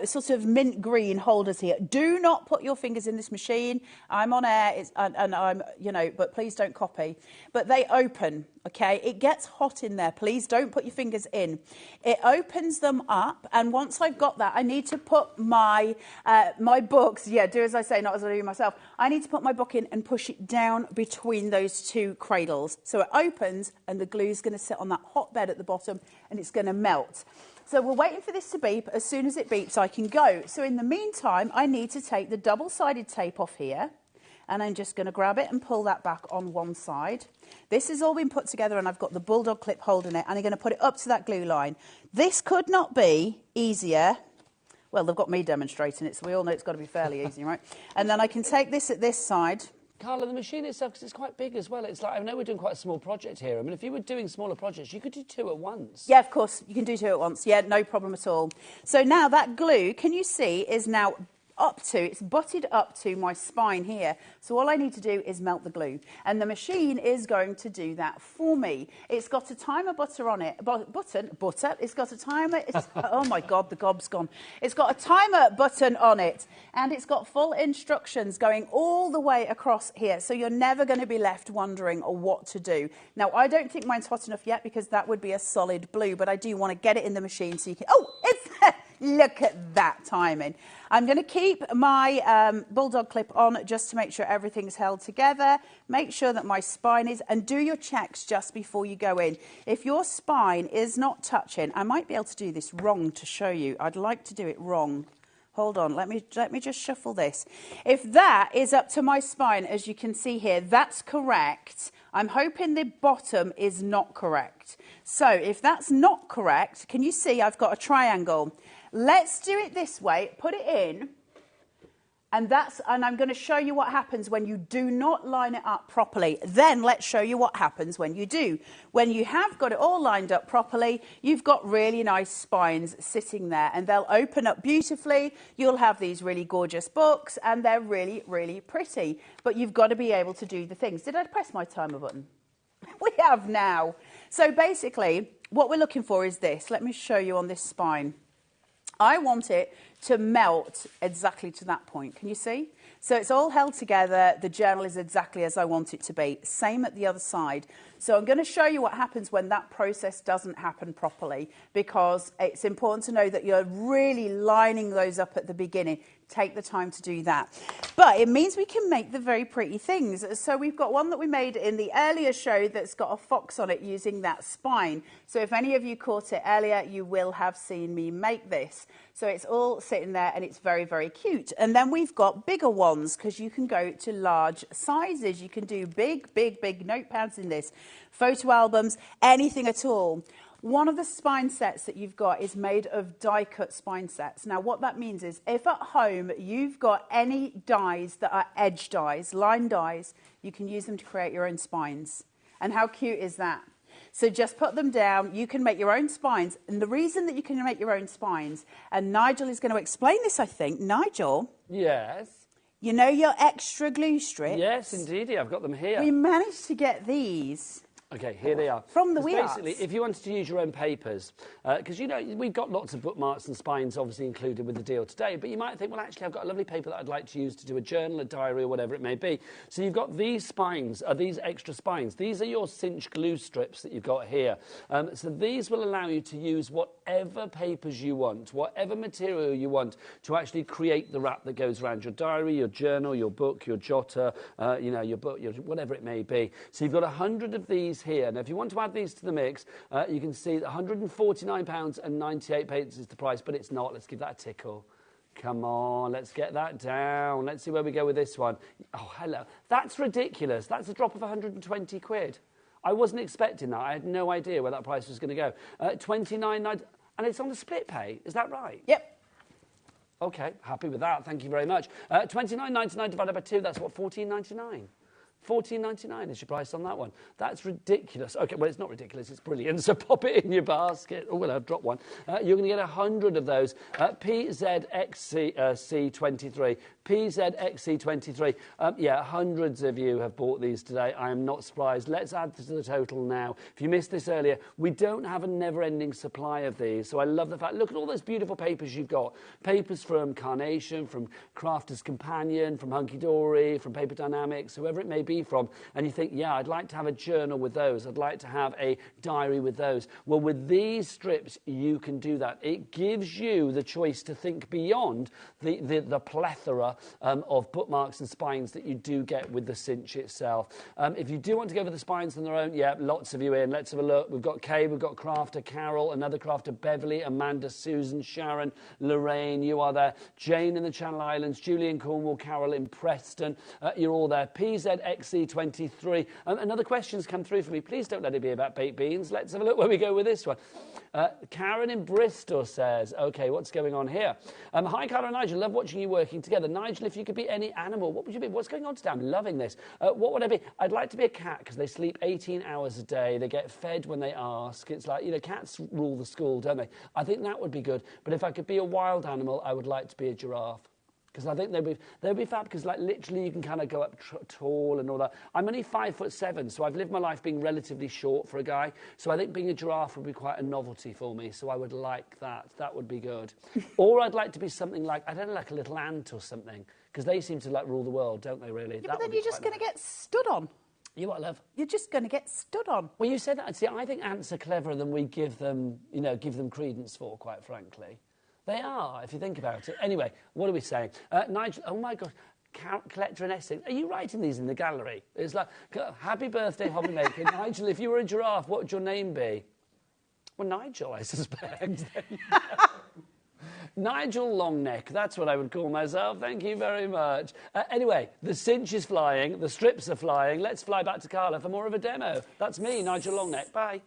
sort of mint green holders here? Do not put your fingers in this machine. I'm on air, and I'm, you know, but please don't copy. But they open. Okay, it gets hot in there. Please don't put your fingers in. It opens them up, and once I've got that, I need to put my my books. Yeah, do as I say, not as I do myself. I need to put my book in and push it down between those two cradles. So it opens, and the glue's going to sit on that hot bed at the bottom, and it's going to melt. So we're waiting for this to beep. As soon as it beeps, I can go. So in the meantime, I need to take the double-sided tape off here. And I'm just going to grab it and pull that back on one side. This has all been put together, and I've got the bulldog clip holding it, and I'm going to put it up to that glue line. This could not be easier. Well, they've got me demonstrating it, so we all know it's got to be fairly easy, right? And then I can take this at this side. Carla, the machine itself, because it's quite big as well, it's like, I know we're doing quite a small project here. I mean, if you were doing smaller projects, you could do two at once. Yeah, of course, you can do two at once. Yeah, no problem at all. So now that glue, can you see, is now it's butted up to my spine here. So all I need to do is melt the glue. And the machine is going to do that for me. It's got a timer butter on it. It's got a timer. Oh my God, the gob's gone. It's got a timer button on it. And it's got full instructions going all the way across here. So you're never going to be left wondering what to do. Now, I don't think mine's hot enough yet because that would be a solid blue. But I do want to get it in the machine so you can... Oh, it's... Look at that timing. I'm going to keep my bulldog clip on just to make sure everything's held together. Make sure that my spine is, and do your checks just before you go in. If your spine is not touching, I might be able to do this wrong to show you. I'd like to do it wrong. Hold on, let me just shuffle this. If that is up to my spine, as you can see here, that's correct. I'm hoping the bottom is not correct. So if that's not correct, can you see I've got a triangle? Let's do it this way, put it in, and I'm going to show you what happens when you do not line it up properly. Then let's show you what happens when you do. When you have got it all lined up properly, you've got really nice spines sitting there, and they'll open up beautifully. You'll have these really gorgeous books, and they're really, really pretty. But you've got to be able to do the things. Did I press my timer button? We have now. So basically, what we're looking for is this. Let me show you on this spine. I want it to melt exactly to that point. Can you see? So it's all held together. The journal is exactly as I want it to be. Same at the other side. So I'm going to show you what happens when that process doesn't happen properly, because it's important to know that you're really lining those up at the beginning. Take the time to do that. But it means we can make the very pretty things. So we've got one that we made in the earlier show that's got a fox on it using that spine. So if any of you caught it earlier, you will have seen me make this. So it's all sitting there, and it's very, very cute. And then we've got bigger ones, because you can go to large sizes. You can do big, big, big notepads in this. Photo albums, anything at all. One of the spine sets that you've got is made of die-cut spine sets. Now, what that means is if at home you've got any dies that are edge dies, line dies, you can use them to create your own spines. And how cute is that? So just put them down. You can make your own spines. And the reason that you can make your own spines, and Nigel is going to explain this, I think. Nigel? Yes? You know your extra glue strips? Yes, indeed. I've got them here. We managed to get these Okay, here they are. From the 'Cause wee basically, arts. if you wanted to use your own papers, because, you know, we've got lots of bookmarks and spines obviously included with the deal today, but you might think, well, actually, I've got a lovely paper that I'd like to use to do a journal, a diary, or whatever it may be. So you've got these spines, these extra spines. These are your Cinch glue strips that you've got here. So these will allow you to use whatever papers you want, whatever material you want, to actually create the wrap that goes around your diary, your journal, your book, your jotter, you know, your book, whatever it may be. So you've got 100 of these here. Now, if you want to add these to the mix, you can see that £149.98 is the price, but it's not. Let's give that a tickle. Come on, let's get that down. Let's see where we go with this one. Oh, hello. That's ridiculous. That's a drop of 120 quid. I wasn't expecting that. I had no idea where that price was going to go. $29.90, and it's on the split pay. Is that right? Yep. Okay, happy with that. Thank you very much. $29.99 divided by 2, that's what, $14.99? $14.99 is your price on that one. That's ridiculous. Okay, well, it's not ridiculous. It's brilliant. So pop it in your basket. Oh, well, I've dropped one. You're going to get 100 of those. PZXC23. PZXC23. Yeah, hundreds of you have bought these today. I am not surprised. Let's add to the total now. If you missed this earlier, we don't have a never-ending supply of these. So I love the fact, look at all those beautiful papers you've got. Papers from Carnation, from Crafter's Companion, from Hunky Dory, from Paper Dynamics, whoever it may be from, and you think, yeah, I'd like to have a journal with those. I'd like to have a diary with those. Well, with these strips, you can do that. It gives you the choice to think beyond the plethora of bookmarks and spines that you do get with the Cinch itself. If you do want to go for the spines on their own, yeah, lots of you in. Let's have a look. We've got Kay, we've got Crafter, Carol, another Crafter, Beverly, Amanda, Susan, Sharon, Lorraine, you are there. Jane in the Channel Islands, Julie in Cornwall, Carol in Preston. You're all there. PZXC23. Another question's come through for me. Please don't let it be about baked beans. Let's have a look where we go with this one. Karen in Bristol says, OK, what's going on here? Hi, Carol and Nigel. Love watching you working together. Nigel, if you could be any animal, what would you be? What's going on today? I'm loving this. What would I be? I'd like to be a cat because they sleep 18 hours a day. They get fed when they ask. It's like, you know, cats rule the school, don't they? I think that would be good. But if I could be a wild animal, I would like to be a giraffe. Because I think they'd be fab, because like literally you can kind of go up tall and all that. I'm only 5'7", so I've lived my life being relatively short for a guy. So I think being a giraffe would be quite a novelty for me. So I would like that. That would be good. Or I'd like to be something like, I don't know, like a little ant or something. Because they seem to like rule the world, don't they, really? Yeah, but then you're just going to get stood on. You what, love? You're just going to get stood on. Well, you said that. See, I think ants are cleverer than we give them, you know, give them credence for, quite frankly. They are, if you think about it. Anyway, what are we saying? Nigel, oh my gosh, Collector and Essex. Are you writing these in the gallery? It's like, happy birthday, HobbyMaker. Nigel, if you were a giraffe, what would your name be? Well, Nigel, I suspect. Nigel Longneck, that's what I would call myself. Thank you very much. Anyway, the Cinch is flying, the strips are flying. Let's fly back to Carla for more of a demo. That's me, Nigel Longneck. Bye.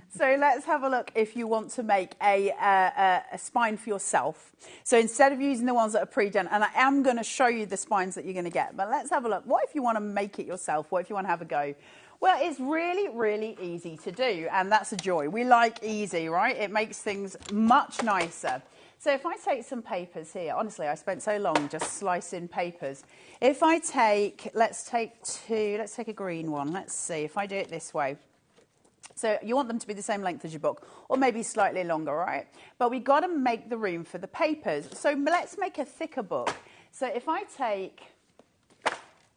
So let's have a look if you want to make a spine for yourself. So instead of using the ones that are pre-done, and I am going to show you the spines that you're going to get, but let's have a look. What if you want to make it yourself? What if you want to have a go? Well, it's really, really easy to do, and that's a joy. We like easy, right? It makes things much nicer. So if I take some papers here, honestly, I spent so long just slicing papers. If I take, let's take a green one. Let's see if I do it this way. So you want them to be the same length as your book, or maybe slightly longer, right? But we've got to make the room for the papers. So let's make a thicker book. So if I take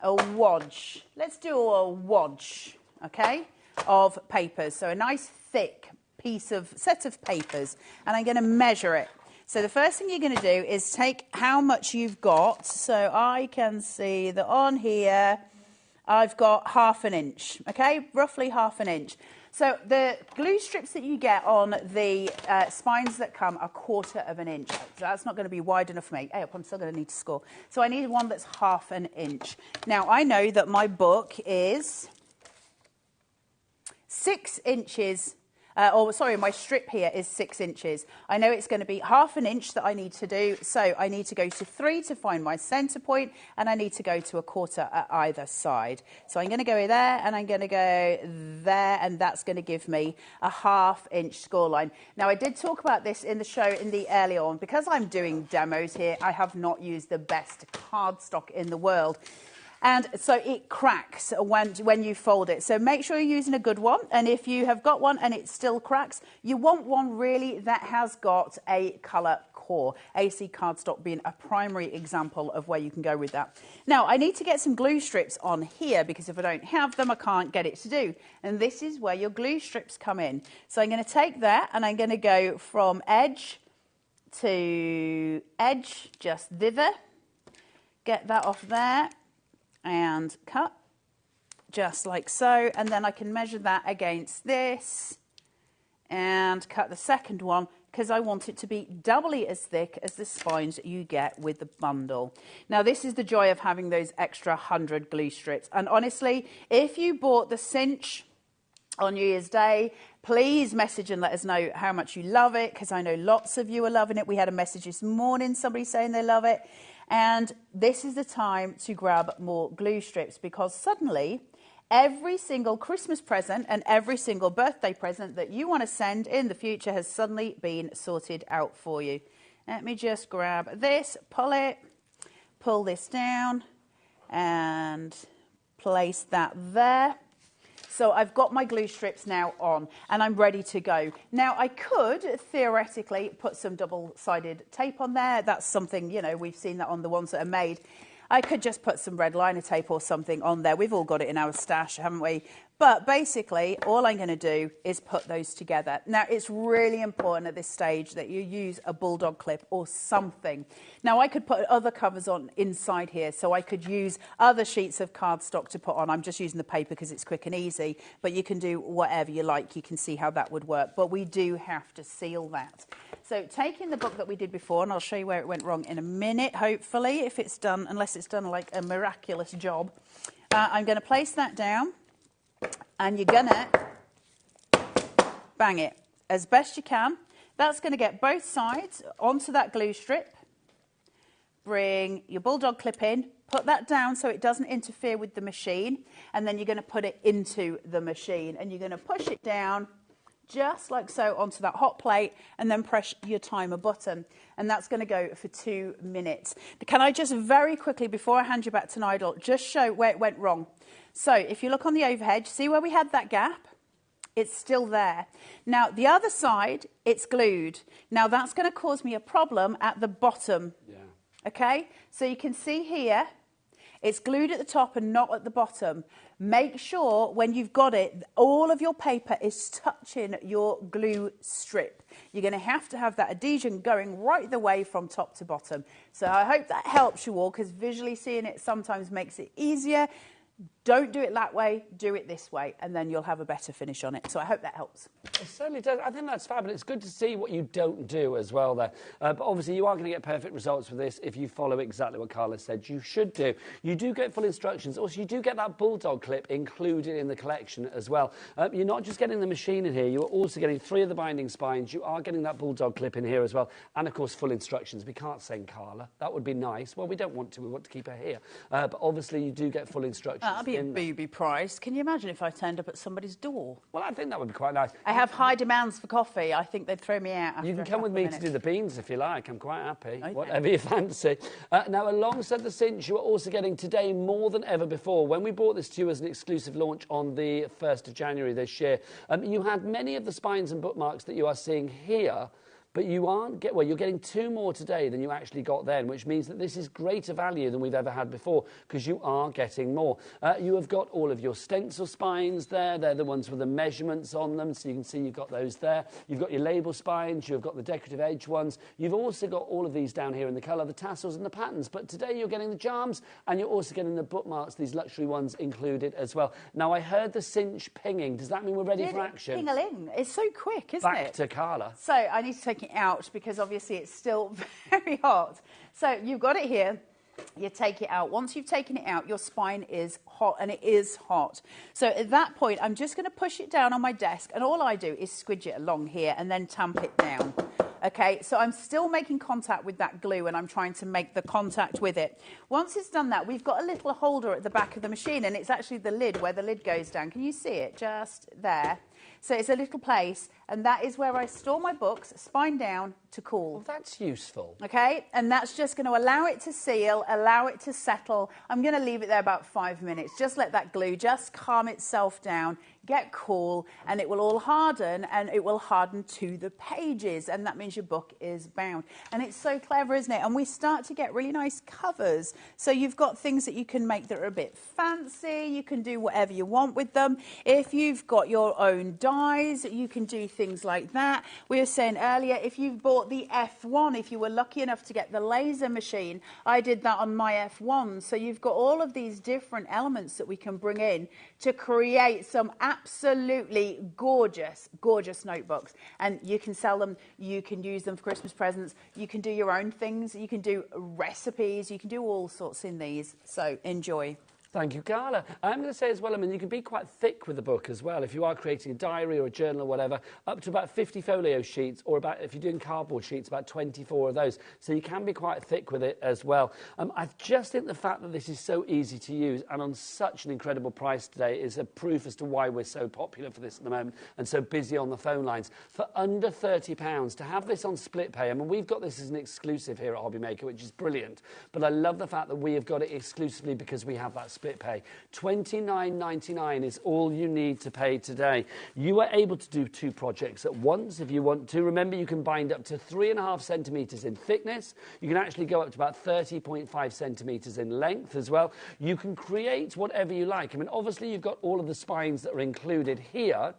a wodge, let's do a wodge, okay, of papers. So a nice thick set of papers, and I'm going to measure it. So the first thing you're going to do is take how much you've got. So I can see that on here I've got ½ an inch, okay, roughly ½ an inch. So the glue strips that you get on the spines that come are ½ of an inch. So that's not going to be wide enough for me. Hey, I'm still going to need to score. So I need one that's ½ an inch. Now I know that my book is 6 inches. My strip here is 6 inches. I know it's going to be ½ an inch that I need to do, so I need to go to 3 to find my centre point, and I need to go to 1/4 at either side. So I'm going to go there, and I'm going to go there, and that's going to give me a ½ inch scoreline. Now, I did talk about this in the show earlier on. Because I'm doing demos here, I have not used the best cardstock in the world. And so it cracks when you fold it. So make sure you're using a good one. And if you have got one and it still cracks, you want one really that has got a colour core. AC cardstock being a primary example of where you can go with that. Now, I need to get some glue strips on here because if I don't have them, I can't get it to do. And this is where your glue strips come in. So I'm going to take that and I'm going to go from edge to edge, just thither. Get that off there. And cut just like so, and then I can measure that against this and cut the second one because I want it to be doubly as thick as the spines that you get with the bundle. Now this is the joy of having those extra 100 glue strips, and honestly, if you bought the Cinch on New Year's Day, please message and let us know how much you love it, because I know lots of you are loving it. We had a message this morning, somebody saying they love it. And this is the time to grab more glue strips, because suddenly every single Christmas present and every single birthday present that you want to send in the future has suddenly been sorted out for you. Let me just grab this, pull this down and place that there. So I've got my glue strips now on and I'm ready to go. Now I could theoretically put some double-sided tape on there. That's something, you know, we've seen that on the ones that are made. I could just put some red liner tape or something on there. We've all got it in our stash, haven't we? But basically, all I'm going to do is put those together. Now, it's really important at this stage that you use a bulldog clip or something. Now, I could put other covers on inside here, so I could use other sheets of cardstock to put on. I'm just using the paper because it's quick and easy, but you can do whatever you like. You can see how that would work, but we do have to seal that. So taking the book that we did before, and I'll show you where it went wrong in a minute, hopefully, if it's done, unless it's done like a miraculous job. I'm going to place that down. And you're going to bang it as best you can. That's going to get both sides onto that glue strip. Bring your bulldog clip in, put that down so it doesn't interfere with the machine, and then you're going to put it into the machine and you're going to push it down just like so onto that hot plate, and then press your timer button, and that's going to go for 2 minutes. Can I just very quickly, before I hand you back to Nigel, just show where it went wrong? So if you look on the overhead, see where we had that gap? It's still there. Now the other side, it's glued. Now that's going to cause me a problem at the bottom. Yeah. Okay, so you can see here, it's glued at the top and not at the bottom. Make sure when you've got it, all of your paper is touching your glue strip. You're going to have that adhesion going right the way from top to bottom. So I hope that helps you all, because visually seeing it sometimes makes it easier. Don't do it that way, do it this way, and then you'll have a better finish on it. So I hope that helps. It certainly does. I think that's fabulous. It's good to see what you don't do as well there. But obviously you are going to get perfect results with this if you follow exactly what Carla said you should do. You do get full instructions. Also, you do get that bulldog clip included in the collection as well. You're not just getting the machine in here, you're also getting 3 of the binding spines. You are getting that bulldog clip in here as well. And, of course, full instructions. We can't send Carla. That would be nice. Well, we don't want to. We want to keep her here. But obviously you do get full instructions. That'd be a booby prize. Can you imagine if I turned up at somebody's door? Well, I think that would be quite nice. I have high demands for coffee. I think they'd throw me out after You can come with me to do the beans if you like. I'm quite happy. Okay. Whatever you fancy. Now, alongside the Cinch, you are also getting today more than ever before. When we brought this to you as an exclusive launch on the 1st of January this year, you had many of the spines and bookmarks that you are seeing here. But you're getting 2 more today than you actually got then, which means that this is greater value than we've ever had before, because you are getting more. You have got all of your stencil spines there. They're the ones with the measurements on them, so you can see you've got those there. You've got your label spines. You've got the decorative edge ones. You've also got all of these down here in the colour, the tassels and the patterns. But today you're getting the charms, and you're also getting the bookmarks, these luxury ones included as well. Now, I heard the Cinch pinging. Does that mean we're ready for action? Ping-a-ling. It's so quick, isn't it? Back to Carla. So I need to take it out because obviously it's still very hot. So you've got it here. You take it out. Once you've taken it out, your spine is hot, and it is hot. So at that point, I'm just going to push it down on my desk, and all I do is squidge it along here and then tamp it down. Okay, so I'm still making contact with that glue, and I'm trying to make the contact with it. Once it's done that, we've got a little holder at the back of the machine, and it's actually the lid where the lid goes down. Can you see it? Just there. So it's a little place, and that is where I store my books, spine down, to cool. Well, that's useful. Okay, and that's just going to allow it to seal, allow it to settle. I'm going to leave it there about 5 minutes. Just let that glue just calm itself down, get cool, and it will all harden, and it will harden to the pages, and that means your book is bound. And it's so clever, isn't it? And we start to get really nice covers. So you've got things that you can make that are a bit fancy. You can do whatever you want with them. If you've got your own dies, you can do things like that. We were saying earlier, if you've bought the F1, if you were lucky enough to get the laser machine, I did that on my F1. So you've got all of these different elements that we can bring in to create some absolutely gorgeous, gorgeous notebooks. And you can sell them, you can use them for Christmas presents, you can do your own things, you can do recipes, you can do all sorts in these. So enjoy. Thank you, Carla. I'm going to say as well, I mean, you can be quite thick with the book as well. If you are creating a diary or a journal or whatever, up to about 50 folio sheets, or about, if you're doing cardboard sheets, about 24 of those. So you can be quite thick with it as well. I just think the fact that this is so easy to use and on such an incredible price today is a proof as to why we're so popular for this at the moment and so busy on the phone lines. For under £30, to have this on split pay, I mean, we've got this as an exclusive here at HobbyMaker, which is brilliant. But I love the fact that we have got it exclusively because we have that split pay. $29.99 is all you need to pay today. You are able to do 2 projects at once if you want to. Remember, you can bind up to 3.5 centimetres in thickness. You can actually go up to about 30.5 centimetres in length as well. You can create whatever you like. I mean, obviously, you've got all of the spines that are included here.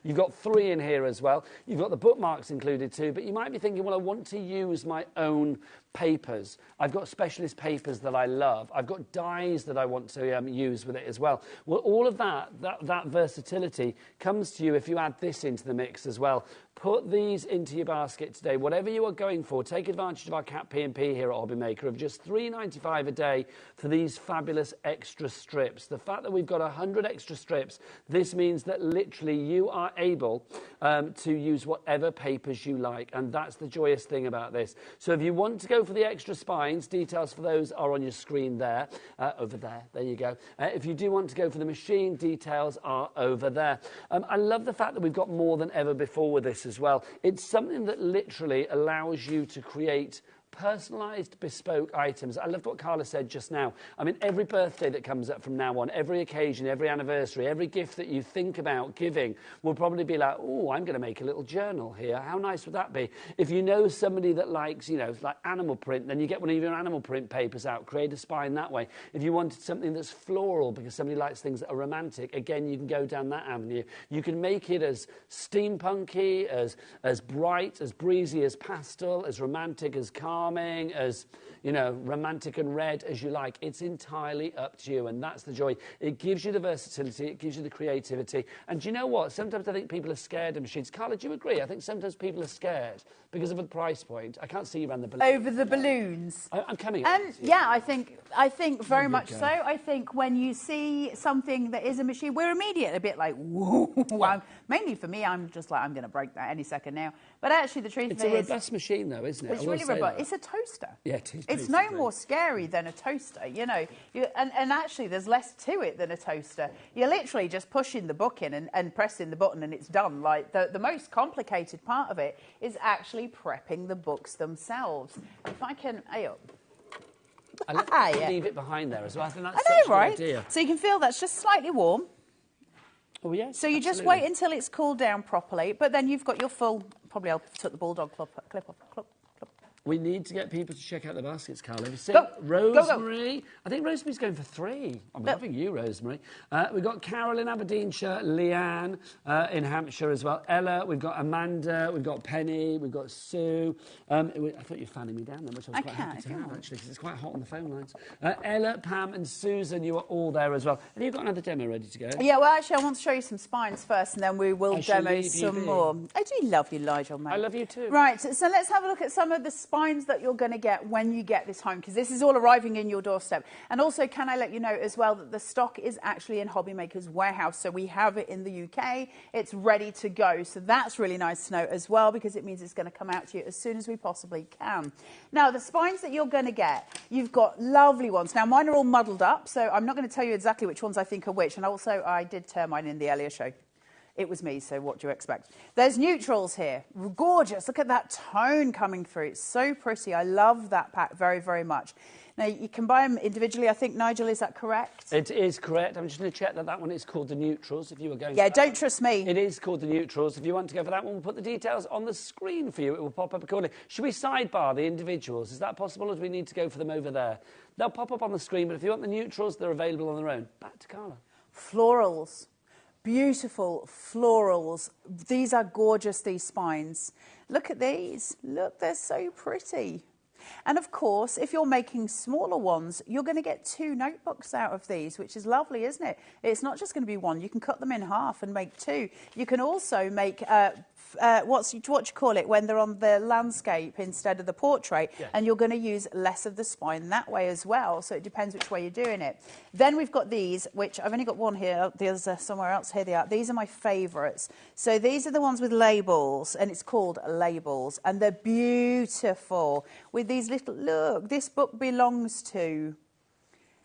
You've got 3 in here as well. You've got the bookmarks included too, but you might be thinking, well, I want to use my own papers. I've got specialist papers that I love. I've got dies that I want to use with it as well. Well, all of that versatility comes to you if you add this into the mix as well. Put these into your basket today. Whatever you are going for, take advantage of our Cat P&P here at HobbyMaker of just $3.95 a day for these fabulous extra strips. The fact that we've got 100 extra strips, this means that literally you are able to use whatever papers you like, and that's the joyous thing about this. So if you want to go for the extra spines, details for those are on your screen there, over there, there you go. If you do want to go for the machine, details are over there. I love the fact that we've got more than ever before with this as well. It's something that literally allows you to create personalised, bespoke items. I loved what Carla said just now. I mean, every birthday that comes up from now on, every occasion, every anniversary, every gift that you think about giving will probably be like, oh, I'm going to make a little journal here. How nice would that be? If you know somebody that likes, you know, like animal print, then you get one of your animal print papers out, create a spine that way. If you wanted something that's floral because somebody likes things that are romantic, again, you can go down that avenue. You can make it as steampunky, as bright, as breezy as pastel, as romantic as calm, as, you know, romantic and red as you like. It's entirely up to you, and that's the joy. It gives you the versatility, it gives you the creativity. And do you know what? Sometimes I think people are scared of machines. Carla, do you agree? I think sometimes people are scared because of the price point. I can't see you around the balloons. Over the balloons. I'm coming. Yeah, I think very much so. I think when you see something that is a machine, we're immediately a bit like, whoa. Yeah. Mainly for me, I'm just like, I'm going to break that any second now. But actually, the truth is... It's a robust machine, though, isn't it? It's really robust. It's a toaster. Yeah, it is. It's no more scary than a toaster, you know. And actually, there's less to it than a toaster. You're literally just pushing the book in and pressing the button and it's done. Like, the most complicated part of it is actually prepping the books themselves. If I can... I love to leave it behind there as well. I think that's such a good idea. So you can feel that's just slightly warm. Oh, yes, so you just wait until it's cooled down properly, but then you've got your full... Probably I'll put the bulldog clip off. We need to get people to check out the baskets, Carl. Have you seen go, Rosemary? Go. I think Rosemary's going for 3. I'm loving you, Rosemary. We've got Carol in Aberdeenshire, Leanne in Hampshire as well, Ella, we've got Amanda, we've got Penny, we've got Sue. I thought you were fanning me down then, which I was quite happy to have, actually, because it's quite hot on the phone lines. Ella, Pam and Susan, you are all there as well. Have you got another demo ready to go? Yeah, well, actually, I want to show you some spines first, and then we will demo some more. I do love you, Nigel, mate. I love you too. Right, so let's have a look at some of the spines that you're going to get when you get this home, because this is all arriving in your doorstep. And also, can I let you know as well that the stock is actually in HobbyMaker's warehouse, so we have it in the UK. It's ready to go, so that's really nice to know as well, because it means it's going to come out to you as soon as we possibly can. Now, the spines that you're going to get, you've got lovely ones. Now, mine are all muddled up, so I'm not going to tell you exactly which ones I think are which, and also I did tear mine in the earlier show. It was me, so what do you expect? There's neutrals here. Gorgeous. Look at that tone coming through. It's so pretty. I love that pack very, very much. Now, you can buy them individually. I think, Nigel, is that correct? It is correct. I'm just going to check that one is called the neutrals, if you were going Yeah, don't trust me. It is called the neutrals. If you want to go for that one, we'll put the details on the screen for you. It will pop up accordingly. Should we sidebar the individuals? Is that possible, or do we need to go for them over there? They'll pop up on the screen, but if you want the neutrals, they're available on their own. Back to Carla. Florals. Beautiful florals. These are gorgeous, these spines. Look at these. Look, they're so pretty. And of course, if you're making smaller ones, you're going to get 2 notebooks out of these, which is lovely, isn't it? It's not just going to be one. You can cut them in half and make 2. You can also make, what you call it, when they're on the landscape instead of the portrait, and you're going to use less of the spine that way as well. So it depends which way you're doing it. Then we've got these, which I've only got one here. The others are somewhere else. Here they are. These are my favourites. So these are the ones with labels, and it's called labels, and they're beautiful with these little, look, this book belongs to.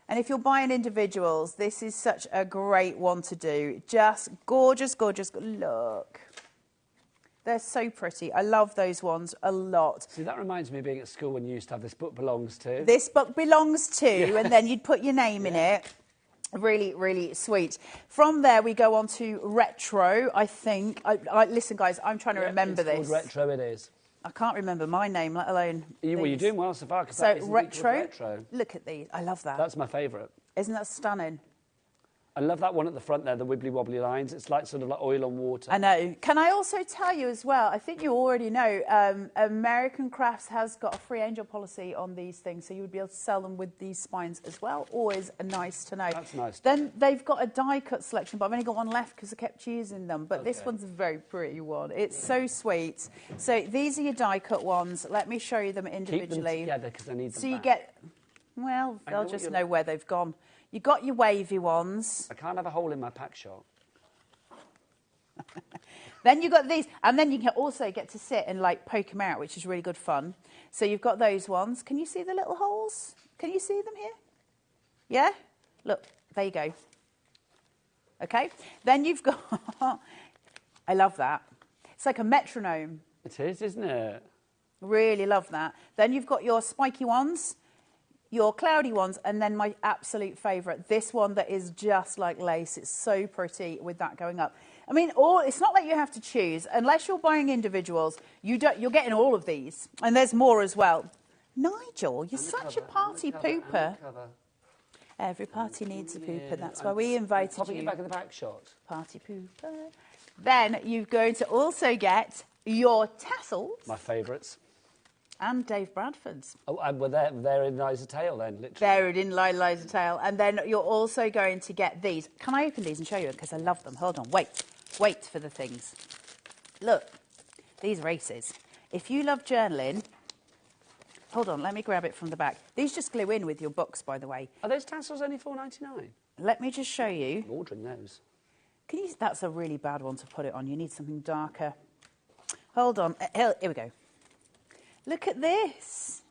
And if you're buying individuals, this is such a great one to do. Just gorgeous, gorgeous. Look. They're so pretty. I love those ones a lot. See, that reminds me of being at school when you used to have this book belongs to. This book belongs to, and then you'd put your name in it. Really, really sweet. From there, we go on to retro, I think. Listen, guys, I'm trying to remember this. It's called retro, it is. I can't remember my name, let alone Well, you're doing well so far. So, retro. Look at these. I love that. That's my favourite. Isn't that stunning? I love that one at the front there, the wibbly-wobbly lines. It's like sort of like oil on water. I know. Can I also tell you as well, I think you already know, American Crafts has got a free angel policy on these things, so you would be able to sell them with these spines as well. Always nice to know. That's nice. Then they've got a die-cut selection, but I've only got one left because I kept using them. But this one's a very pretty one. It's so sweet. So these are your die-cut ones. Let me show you them individually. Keep them together because I need them So you back. get... Well, they'll just know where they've gone. You got your wavy ones. I can't have a hole in my pack shot. Then you've got these, and then you can also get to sit and like poke them out, which is really good fun. So you've got those ones. Can you see the little holes? Can you see them here? Yeah? Look, there you go. Okay. Then you've got, I love that. It's like a metronome. It is, isn't it? Really love that. Then you've got your spiky ones, your cloudy ones, and then my absolute favourite, this one that is just like lace. It's so pretty with that going up. I mean, it's not like you have to choose. Unless you're buying individuals, you're getting all of these. And there's more as well. Nigel, you're such a party pooper. Every party needs a pooper. That's why we invited you. Popping it back in the back shot. Party pooper. Then you're going to also get your tassels. My favourites. And Dave Bradford's. Oh, well, they're in Liza Tail then, literally. They're in Liza Tail. And then you're also going to get these. Can I open these and show you? Because I love them. Hold on. Wait for the things. Look, these are aces. If you love journaling... Hold on, let me grab it from the back. These just glue in with your books, by the way. Are those tassels only $4.99? Let me just show you. I'm ordering those. That's a really bad one to put it on. You need something darker. Hold on. Here we go. Look at this.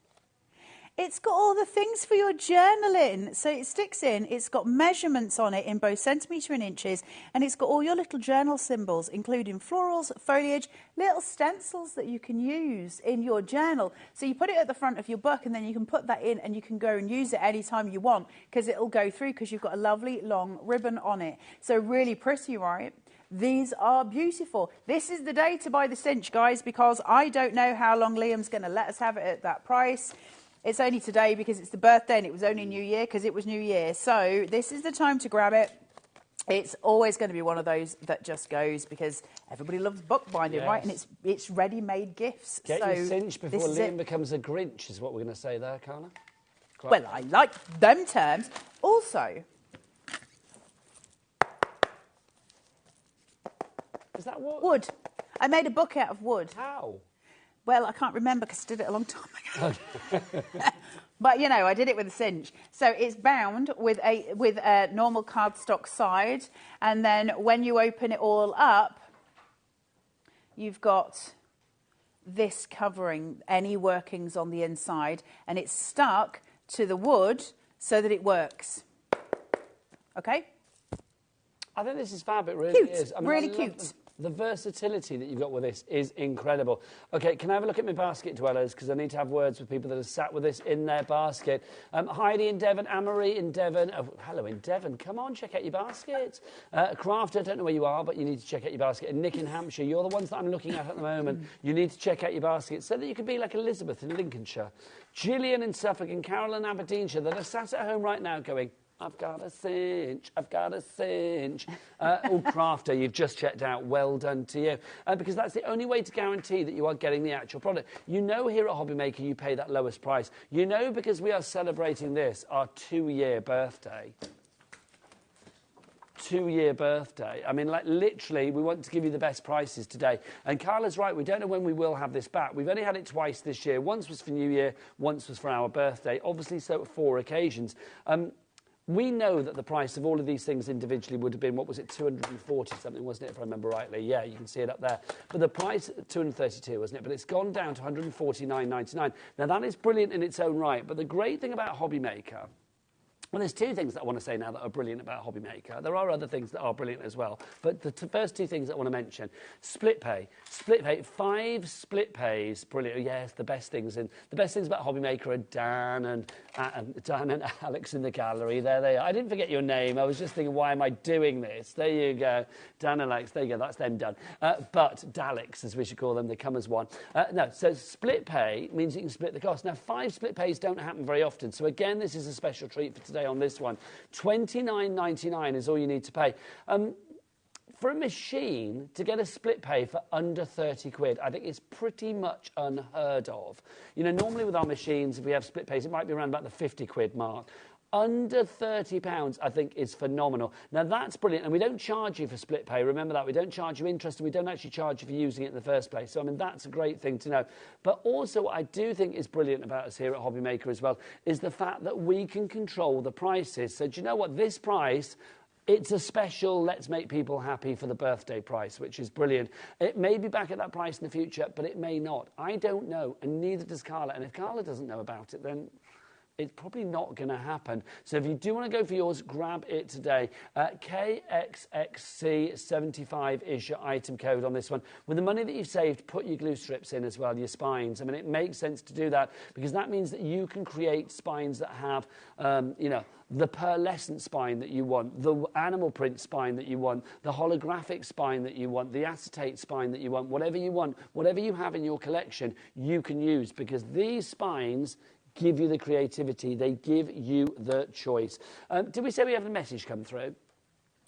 It's got all the things for your journaling. So it sticks in. It's got measurements on it in both centimetre and inches. And it's got all your little journal symbols, including florals, foliage, little stencils that you can use in your journal. So you put it at the front of your book and then you can put that in and you can go and use it anytime you want because it'll go through because you've got a lovely long ribbon on it. So really pretty, right? These are beautiful. This is the day to buy the Cinch, guys, because I don't know how long Liam's going to let us have it at that price. It's only today because it's the birthday and it was only New Year because it was New Year. So this is the time to grab it. It's always going to be one of those that just goes because everybody loves bookbinding, right? And it's ready-made gifts. Get so your Cinch before Liam becomes a Grinch is what we're going to say there, Carla. Well, I like them terms. Also... Is that wood? Wood. I made a book out of wood. How? Well, I can't remember because I did it a long time ago. But, you know, I did it with a Cinch. So it's bound with a normal cardstock side. And then when you open it all up, you've got this covering any workings on the inside. And it's stuck to the wood so that it works. Okay? I think this is fab, it really Cute, is. I mean, really I love cute. The versatility that you've got with this is incredible. OK, can I have a look at my basket dwellers? Because I need to have words with people that have sat with this in their basket. Heidi in Devon, Anne-Marie in Devon. Oh, hello in Devon. Come on, check out your basket. Crafter, I don't know where you are, but you need to check out your basket. And Nick in Hampshire, you're the ones that I'm looking at the moment. You need to check out your basket so that you can be like Elizabeth in Lincolnshire. Gillian in Suffolk and Carol in Aberdeenshire that are sat at home right now going, I've got a cinch, I've got a cinch. Crafter, you've just checked out. Well done to you. Because that's the only way to guarantee that you are getting the actual product. You know here at HobbyMaker you pay that lowest price. You know because we are celebrating this, our 2-year birthday. 2-year birthday. I mean, like, literally, we want to give you the best prices today. And Carla's right, we don't know when we will have this back. We've only had it twice this year. Once was for New Year, once was for our birthday. Obviously, so 4 occasions. We know that the price of all of these things individually would have been, what was it, 240 something, wasn't it, if I remember rightly? Yeah, you can see it up there. But the price, 232, wasn't it? But it's gone down to 149.99. Now, that is brilliant in its own right. But the great thing about HobbyMaker, well, there's 2 things that I want to say now that are brilliant about HobbyMaker. There are other things that are brilliant as well. But the first 2 things that I want to mention, split pay. Split pay, 5 split pays, brilliant. Yes, the best things. And the best things about HobbyMaker are Dan and Alex in the gallery. There they are. I didn't forget your name. I was just thinking, why am I doing this? There you go. Dan and Alex, there you go. That's them done. But Daleks, as we should call them, they come as one. No, so split pay means you can split the cost. Now, 5 split pays don't happen very often. So again, this is a special treat for today on this one. $29.99 is all you need to pay. For a machine to get a split pay for under 30 quid, I think is pretty much unheard of. You know, normally with our machines, if we have split pays, it might be around about the 50 quid mark. Under £30, I think, is phenomenal. Now, that's brilliant, and we don't charge you for split pay. Remember that. We don't charge you interest, and we don't actually charge you for using it in the first place. So, I mean, that's a great thing to know. But also, what I do think is brilliant about us here at HobbyMaker as well is the fact that we can control the prices. So, do you know what? This price, it's a special let's make people happy for the birthday price, which is brilliant. It may be back at that price in the future, but it may not. I don't know, and neither does Carla. And if Carla doesn't know about it, then it's probably not going to happen. So if you do want to go for yours, grab it today. KXXC75 is your item code on this one. With the money that you've saved, put your glue strips in as well, your spines. I mean, it makes sense to do that because that means that you can create spines that have, you know, the pearlescent spine that you want, the animal print spine that you want, the holographic spine that you want, the acetate spine that you want, whatever you have in your collection, you can use because these spines give you the creativity. They give you the choice. Did we say we have a message come through?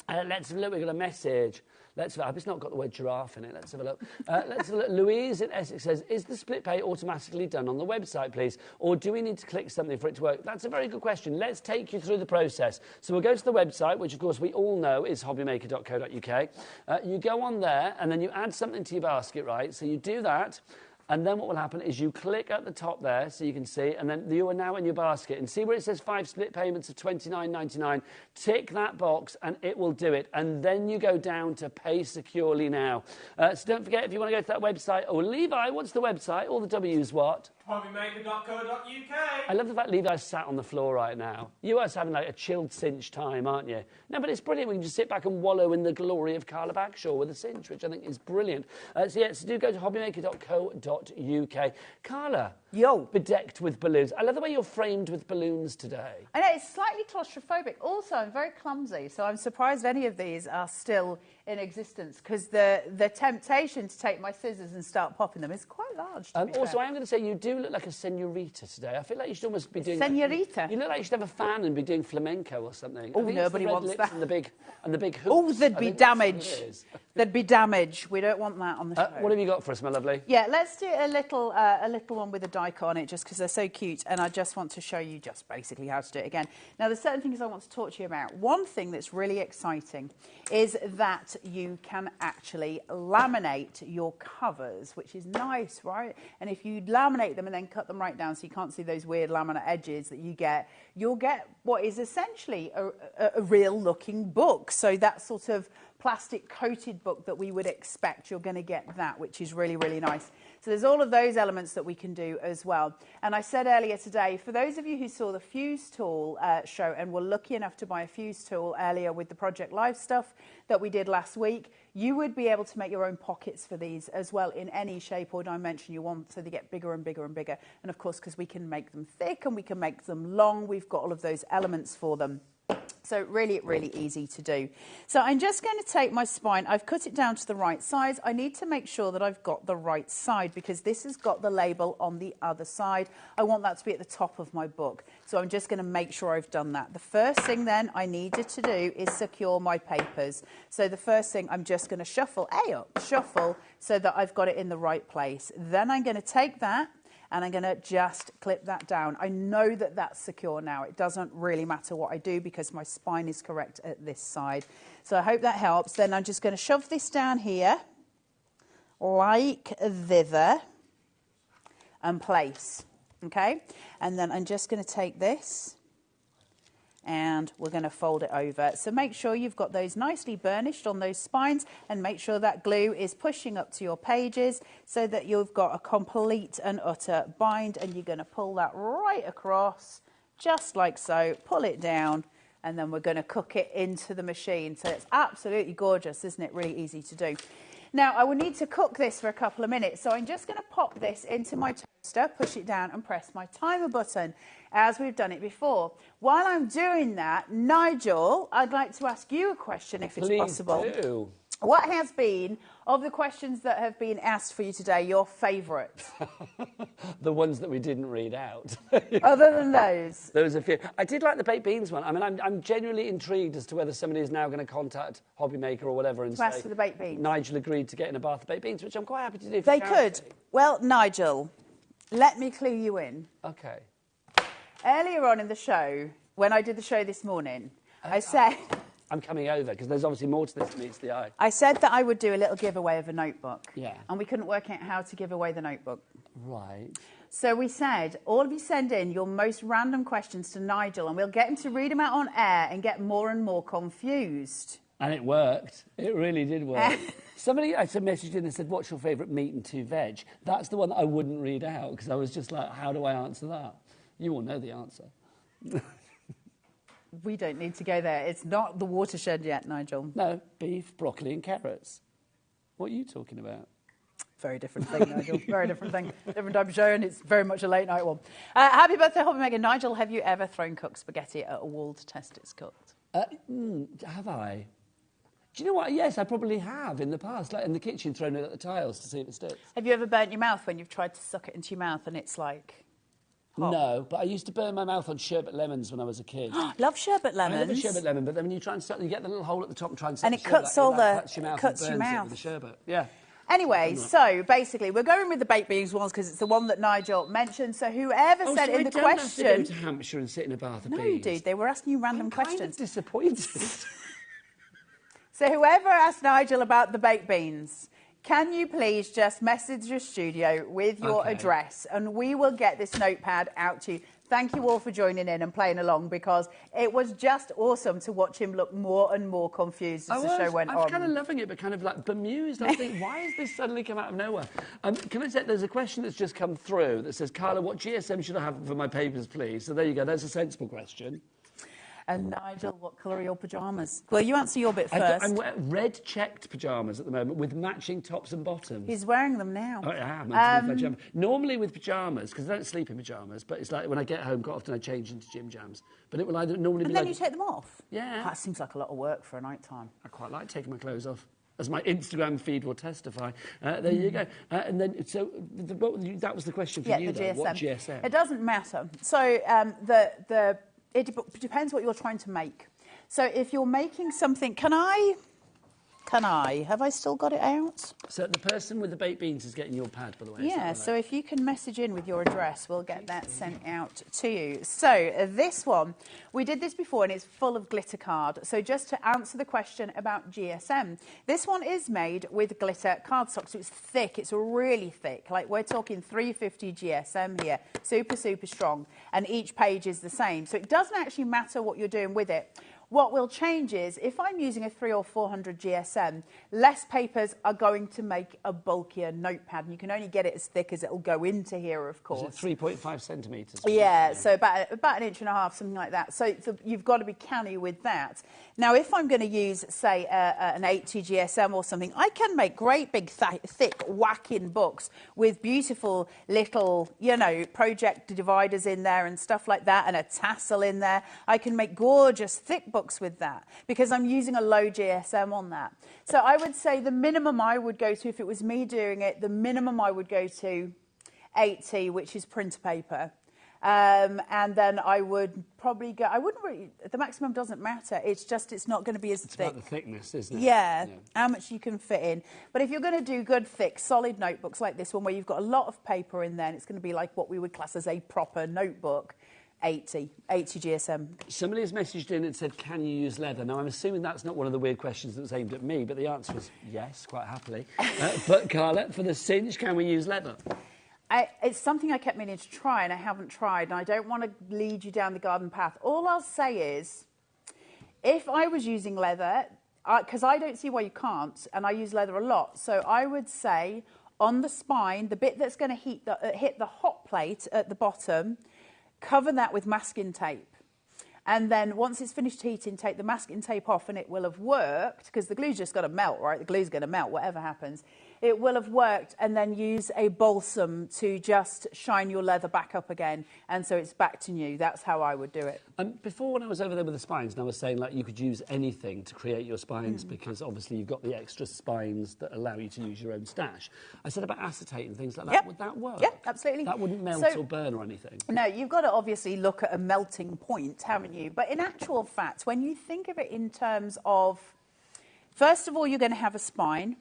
Let's have a look. We've got a message. Let's have a look. It's not got the word giraffe in it. Let's have a look. Let's have a look. Louise in Essex says, is the split pay automatically done on the website, please? Or do we need to click something for it to work? That's a very good question. Let's take you through the process. So we'll go to the website, which, of course, we all know is hobbymaker.co.uk. You go on there, and then you add something to your basket, right? So you do that. And then what will happen is you click at the top there so you can see, and then you are now in your basket. And see where it says 5 split payments of $29.99? Tick that box and it will do it. And then you go down to pay securely now. So don't forget, if you want to go to that website, or Levi, what's the website? All the W's what? HobbyMaker.co.uk. I love the fact Levi's sat on the floor right now. You are having like a chilled cinch time, aren't you? No, but it's brilliant. We can just sit back and wallow in the glory of Carla Bagshaw with a cinch, which I think is brilliant. So do go to hobbymaker.co.uk. Carla, yo, bedecked with balloons. I love the way you're framed with balloons today. I know, it's slightly claustrophobic. Also, I'm very clumsy, so I'm surprised any of these are still in existence because the temptation to take my scissors and start popping them is quite large. Also, I am going to say you do look like a senorita today. I feel like you should almost be doing... Senorita? You look like you should have a fan and be doing flamenco or something. Oh, nobody wants that. And the big hoops. Oh, there'd be damage. There'd be damage. We don't want that on the show. What have you got for us, my lovely? Yeah, let's do a little one with a die-cut on it just because they're so cute, and I just want to show you just basically how to do it again. Now, there's certain things I want to talk to you about. One thing that's really exciting is that you can actually laminate your covers, which is nice, right? And if you laminate them and then cut them right down so you can't see those weird laminate edges that you get, you'll get what is essentially a real-looking book. So that sort of plastic-coated book that we would expect, you're going to get that, which is really, really nice. So there's all of those elements that we can do as well. And I said earlier today, for those of you who saw the fuse tool show and were lucky enough to buy a fuse tool earlier with the Project Live stuff that we did last week, you would be able to make your own pockets for these as well in any shape or dimension you want, so they get bigger and bigger and bigger. And of course, because we can make them thick and we can make them long, we've got all of those elements for them. So really, really easy to do. So I'm just going to take my spine. I've cut it down to the right size. I need to make sure that I've got the right side because this has got the label on the other side. I want that to be at the top of my book. So I'm just going to make sure I've done that. The first thing then I needed to do is secure my papers. So the first thing, I'm just going to shuffle so that I've got it in the right place. Then I'm going to take that and I'm going to just clip that down. I know that that's secure now. It doesn't really matter what I do because my spine is correct at this side. So I hope that helps. Then I'm just going to shove this down here like thither and place, okay? And then I'm just going to take this and we're going to fold it over. So make sure you've got those nicely burnished on those spines and make sure that glue is pushing up to your pages so that you've got a complete and utter bind, and you're going to pull that right across just like so, pull it down, and then we're going to cook it into the machine. So it's absolutely gorgeous, isn't it? Really easy to do. Now, I will need to cook this for a couple of minutes, so I'm just going to pop this into my toaster, push it down and press my timer button as we've done it before. While I'm doing that, Nigel, I'd like to ask you a question if it's possible. Please do. What has been, of the questions that have been asked for you today, your favourite? The ones that we didn't read out. Other than those? There was a few. I did like the baked beans one. I mean, I'm genuinely intrigued as to whether somebody is now going to contact HobbyMaker or whatever and to ask for the baked beans. Nigel agreed to get in a bath of baked beans, which I'm quite happy to do for They charity. could. Well, Nigel, let me clue you in. Okay. Earlier on in the show, when I did the show this morning, I said... I'm coming over because there's obviously more to this than meets the eye. I said that I would do a little giveaway of a notebook. Yeah. And we couldn't work out how to give away the notebook. Right. So we said, all of you send in your most random questions to Nigel and we'll get him to read them out on air and get more and more confused. And it worked. It really did work. Somebody I messaged in and said, what's your favourite meat and two veg? That's the one that I wouldn't read out because I was just like, how do I answer that? You all know the answer. We don't need to go there. It's not the watershed yet, Nigel. No, beef, broccoli and carrots. What are you talking about? Very different thing, Nigel. Very different thing. Different type of show, and it's very much a late night one. Happy birthday, HobbyMaker. Nigel, have you ever thrown cooked spaghetti at a wall to test it's cooked? Have I? Do you know what? Yes, I probably have in the past, like in the kitchen, thrown it at the tiles to see if it sticks. Have you ever burnt your mouth when you've tried to suck it into your mouth and it's like... hot? No, but I used to burn my mouth on sherbet lemons when I was a kid. Love sherbet lemons. I love a sherbet lemon, but then when you try and suck, you get the little hole at the top and try and suck and the it sherbet, cuts all the... cuts your mouth cuts and your burns it mouth. with the sherbet. Yeah. Anyway, so basically, we're going with the baked beans ones because it's the one that Nigel mentioned. So whoever sent in the question... I don't have to go to Hampshire and sit in a bath of beans. No, dude, they were asking you random questions. I'm kind of disappointed. So whoever asked Nigel about the baked beans, can you please just message your studio with your address and we will get this notepad out to you. Thank you all for joining in and playing along because it was just awesome to watch him look more and more confused as the show went on. I was kind of loving it, but kind of like bemused. I was thinking, why has this suddenly come out of nowhere? Can I say, there's a question that's just come through that says, Carla, what GSM should I have for my papers, please? So there you go. That's a sensible question. And Nigel, what colour are your pyjamas? Well, you answer your bit first. I'm wearing red checked pyjamas at the moment with matching tops and bottoms. He's wearing them now. I am. Normally with pyjamas, because I don't sleep in pyjamas, but it's like when I get home, quite often I change into gym jams. But it will either normally be and then you take them off? Yeah. That seems like a lot of work for a night time. I quite like taking my clothes off. As my Instagram feed will testify. There you go. And then, so that was the question for you, the though. GSM. What GSM? It doesn't matter. So it depends what you're trying to make. So if you're making something, can I? Have I still got it out? So the person with the baked beans is getting your pad, by the way. Yeah, so if you can message in with your address, we'll get that sent out to you. So this one, we did this before and it's full of glitter card. So just to answer the question about GSM, this one is made with glitter cardstock. So it's thick, it's really thick. Like we're talking 350 GSM here, super, super strong. And each page is the same. So it doesn't actually matter what you're doing with it. What will change is, if I'm using a 300 or 400 GSM, less papers are going to make a bulkier notepad, and you can only get it as thick as it'll go into here, of course. Is it 3.5 centimetres? Yeah, so about 1.5 inches, something like that. So you've got to be canny with that. Now, if I'm going to use, say, an 80 GSM or something, I can make great big, thick, whacking books with beautiful little, you know, project dividers in there and stuff like that, and a tassel in there. I can make gorgeous, thick books with that because I'm using a low GSM on that. So I would say the minimum I would go to, if it was me doing it, the minimum I would go to 80, which is printer paper. And then I would probably go, I wouldn't really, the maximum doesn't matter. It's just, it's not going to be as thick. It's about the thickness, isn't it? Yeah, how much you can fit in. But if you're going to do good, thick, solid notebooks like this one, where you've got a lot of paper in there, and it's going to be like what we would class as a proper notebook, 80 GSM. Somebody has messaged in and said, can you use leather? Now, I'm assuming that's not one of the weird questions that was aimed at me, but the answer was yes, quite happily. But, Carla, for the cinch, can we use leather? It's something I kept meaning to try, and I haven't tried, and I don't want to lead you down the garden path. All I'll say is, if I was using leather, because I don't see why you can't, and I use leather a lot, so I would say on the spine, the bit that's going to hit the hot plate at the bottom, cover that with masking tape. And then once it's finished heating, take the masking tape off, and it will have worked, because the glue's just got to melt, right? The glue's going to melt, whatever happens. It will have worked, and then use a balsam to just shine your leather back up again, and so it's back to new. That's how I would do it. Before, when I was over there with the spines, and I was saying, like, you could use anything to create your spines, because obviously you've got the extra spines that allow you to use your own stash. I said about acetate and things like that. Yep. Would that work? Yeah, absolutely. That wouldn't melt or burn or anything? No, you've got to obviously look at a melting point, haven't you? But in actual fact, when you think of it in terms of, first of all, you're going to have a spine.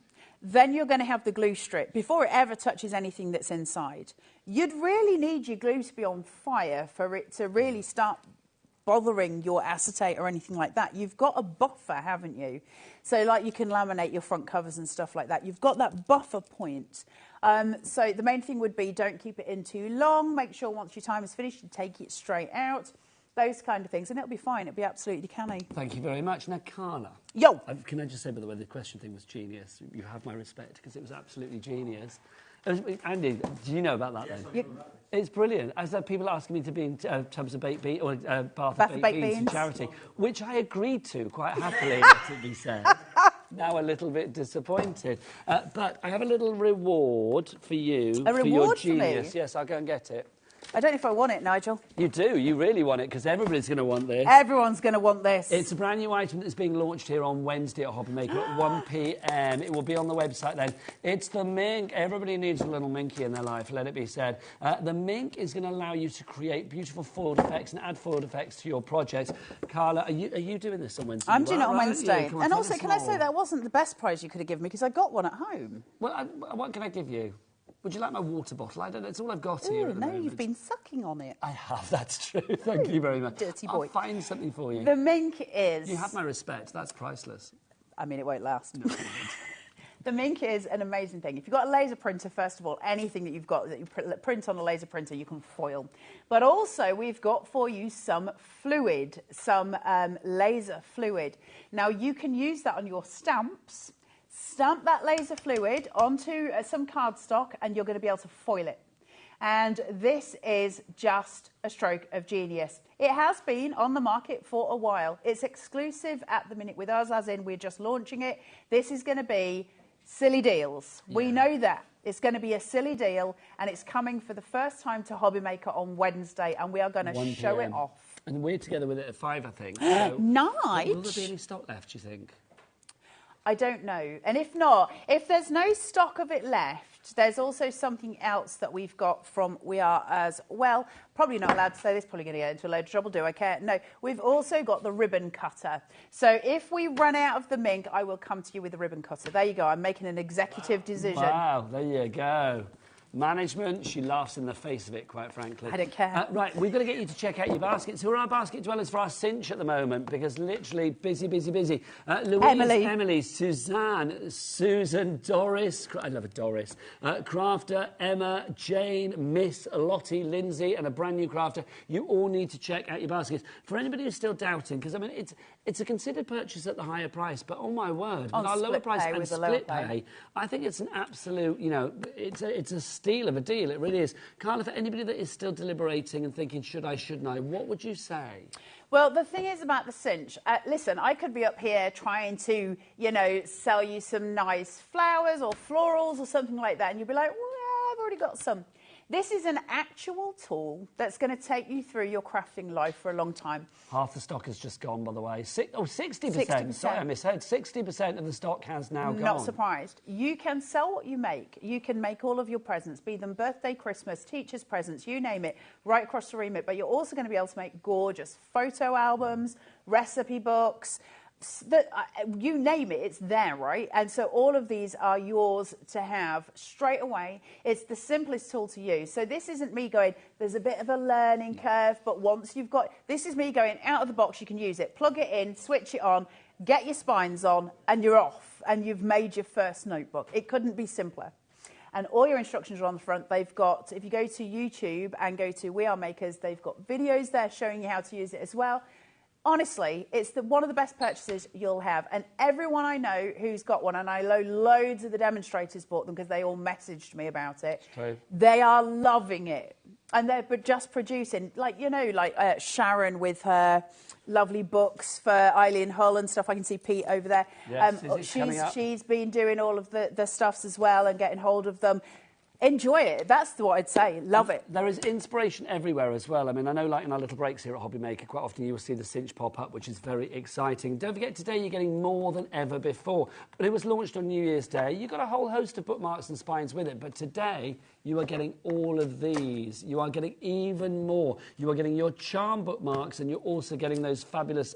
Then you're going to have the glue strip before it ever touches anything that's inside. You'd really need your glue to be on fire for it to really start bothering your acetate or anything like that. You've got a buffer, haven't you? So like you can laminate your front covers and stuff like that. You've got that buffer point. So the main thing would be don't keep it in too long. Make sure once your time is finished, you take it straight out. Those kind of things, and it'll be fine. It'll be absolutely canny. Thank you very much. Now, Carla. Yo! Can I just say, by the way, the question thing was genius. You have my respect, because it was absolutely genius. Andy, do you know about that then? Yeah. It's brilliant. As people asking me to be in tubs of baked beans, or bath of baked beans for charity, which I agreed to quite happily, to be said. Now a little bit disappointed. But I have a little reward for you. A reward for your genius. For me? Yes, I'll go and get it. I don't know if I want it, Nigel. You do. You really want it, because everybody's going to want this. Everyone's going to want this. It's a brand new item that's being launched here on Wednesday at HobbyMaker at 1 p.m. It will be on the website then. It's the Mink. Everybody needs a little Minky in their life, let it be said. The Mink is going to allow you to create beautiful foiled effects and add foiled effects to your projects. Carla, are you doing this on Wednesday? I'm doing it on Wednesday. Yeah, and also, can I say that wasn't the best prize you could have given me, because I got one at home. Well, what can I give you? Would you like my water bottle? I don't know. It's all I've got here at the moment. You've been sucking on it. I have, that's true. Thank you very much. Dirty boy. I'll find something for you. The Mink is... You have my respect. That's priceless. I mean, it won't last. No, The Mink is an amazing thing. If you've got a laser printer, first of all, anything that you've got that you print on a laser printer, you can foil. But also, we've got for you some fluid, some laser fluid. Now, you can use that on your stamps. Stamp that laser fluid onto some cardstock, and you're going to be able to foil it. And this is just a stroke of genius. It has been on the market for a while. It's exclusive at the minute with us, as in we're just launching it. This is going to be silly deals. Yeah. We know that. It's going to be a silly deal, and it's coming for the first time to HobbyMaker on Wednesday, and we are going to show it off. And we're together with it at 5, I think. So nice. Will there be any stock left, do you think? I don't know. And if not, if there's no stock of it left, there's also something else that we've got from We Are As Well. Probably not allowed to say this, probably going to get into a load of trouble. Do I care? No. We've also got the ribbon cutter. So if we run out of the Mink, I will come to you with the ribbon cutter. There you go. I'm making an executive decision. Wow, there you go. Management, she laughs in the face of it, quite frankly. I don't care. Right, we've got to get you to check out your baskets. Who are our basket dwellers for our cinch at the moment? Because literally busy, busy, busy. Louise, Emily, Suzanne, Susan, Doris, I love a Doris, Crafter, Emma, Jane, Miss, Lottie, Lindsay, and a brand new crafter. You all need to check out your baskets. For anybody who's still doubting, because I mean, it's a considered purchase at the higher price, but oh my word, with our lower price and split pay, I think it's an absolute, you know, it's a steal of a deal, it really is. Carla, for anybody that is still deliberating and thinking, should I, shouldn't I, what would you say? Well, the thing is about the cinch, listen, I could be up here trying to, you know, sell you some nice flowers or florals or something like that, and you'd be like, well, I've already got some. This is an actual tool that's going to take you through your crafting life for a long time. Half the stock has just gone, by the way. 60%. Sorry, I misheard. 60% of the stock has now gone. Not surprised. You can sell what you make. You can make all of your presents, be them birthday, Christmas, teacher's presents, you name it, right across the remit. But you're also going to be able to make gorgeous photo albums, recipe books, you name it, it's there, right? And so all of these are yours to have straight away. It's the simplest tool to use. So this isn't me going, there's a bit of a learning curve, but once you've got, this is me going out of the box, you can use it, plug it in, switch it on, get your spines on, and you're off, and you've made your first notebook. It couldn't be simpler. And all your instructions are on the front. They've got, if you go to YouTube and go to We Are Makers, they've got videos there showing you how to use it as well. Honestly, it's one of the best purchases you'll have. And everyone I know who's got one, and I know loads of the demonstrators bought them because they all messaged me about it. They are loving it. And they're just producing, like, you know, like Sharon with her lovely books for Eileen Hull and stuff. I can see Pete over there. Yes, she's been doing all of the stuffs as well and getting hold of them. Enjoy it. That's what I'd say. Love it. There is inspiration everywhere as well. I mean, I know, like, in our little breaks here at HobbyMaker, quite often you will see the cinch pop up, which is very exciting. Don't forget, today you're getting more than ever before. But it was launched on New Year's Day. You got a whole host of bookmarks and spines with it. But today, you are getting all of these. You are getting even more. You are getting your charm bookmarks, and you're also getting those fabulous...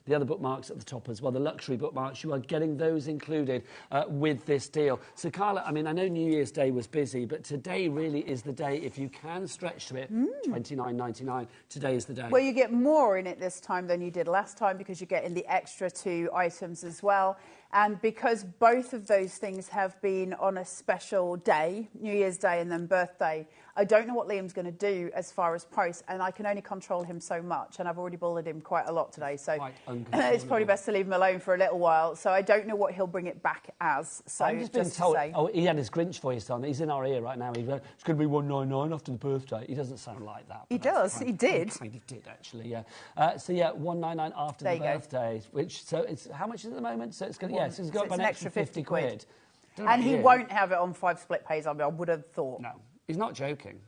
the other bookmarks at the top as well, the luxury bookmarks, you are getting those included with this deal. So, Carla, I mean, I know New Year's Day was busy, but today really is the day. If you can stretch to it, $29.99, today is the day. Well, you get more in it this time than you did last time because you're getting the extra 2 items as well. And because both of those things have been on a special day, New Year's Day and then birthday, I don't know what Liam's going to do as far as price, and I can only control him so much, and I've already bullied him quite a lot today, so it's probably best to leave him alone for a little while. So I don't know what he'll bring it back as. So I'm just being told, oh, he had his Grinch voice on. He's in our ear right now. It's going to be $199 after the birthday. He doesn't sound like that. He does. He did. He kind of did, actually, yeah. So, yeah, $199 after the birthday, which, so it's, how much is it at the moment? So it's going to, so it's got an extra 50 quid. And he won't have it on 5 split pays, I would have thought. No, he's not joking.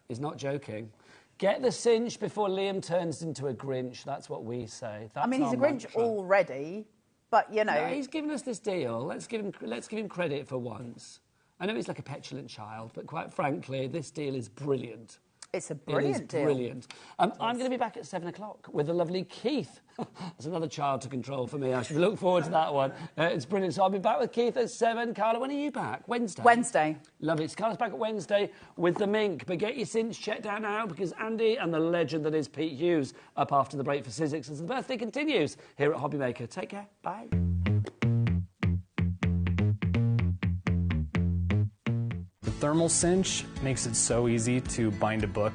He's not joking. Get the cinch before Liam turns into a Grinch. That's what we say. That's I mean, he's a Grinch already, but, you know... No, he's given us this deal. Let's give him credit for once. I know he's like a petulant child, but quite frankly, this deal is brilliant. It's a brilliant deal. Brilliant. I'm going to be back at 7 o'clock with the lovely Keith. That's another child to control for me. I should look forward to that one. It's brilliant. So I'll be back with Keith at 7. Carla, when are you back? Wednesday? Wednesday. Lovely. So Carla's back at Wednesday with the Mink. But get your cinch checked out now because Andy and the legend that is Pete Hughes up after the break for Sizzix as the birthday continues here at HobbyMaker. Take care. Bye. Thermal cinch makes it so easy to bind a book.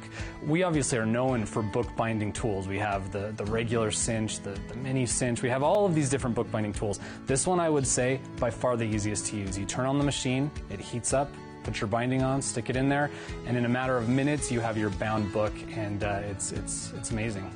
We obviously are known for book binding tools. We have the regular cinch, the mini cinch. We have all of these different book binding tools. This one, I would say, by far the easiest to use. You turn on the machine, it heats up, put your binding on, stick it in there, and in a matter of minutes, you have your bound book, and it's amazing.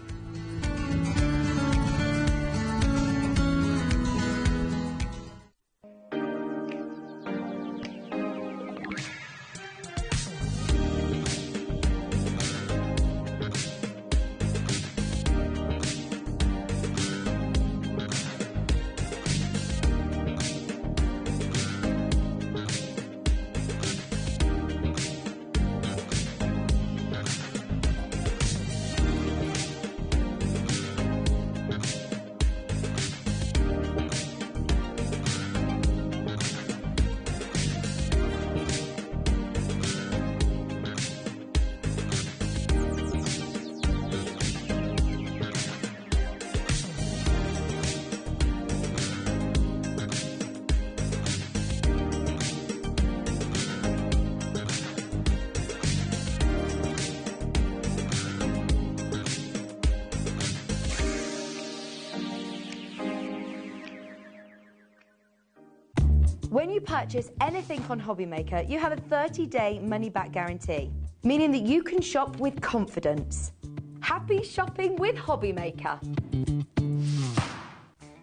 When you purchase anything on HobbyMaker, you have a 30-day money-back guarantee, meaning that you can shop with confidence. Happy shopping with HobbyMaker.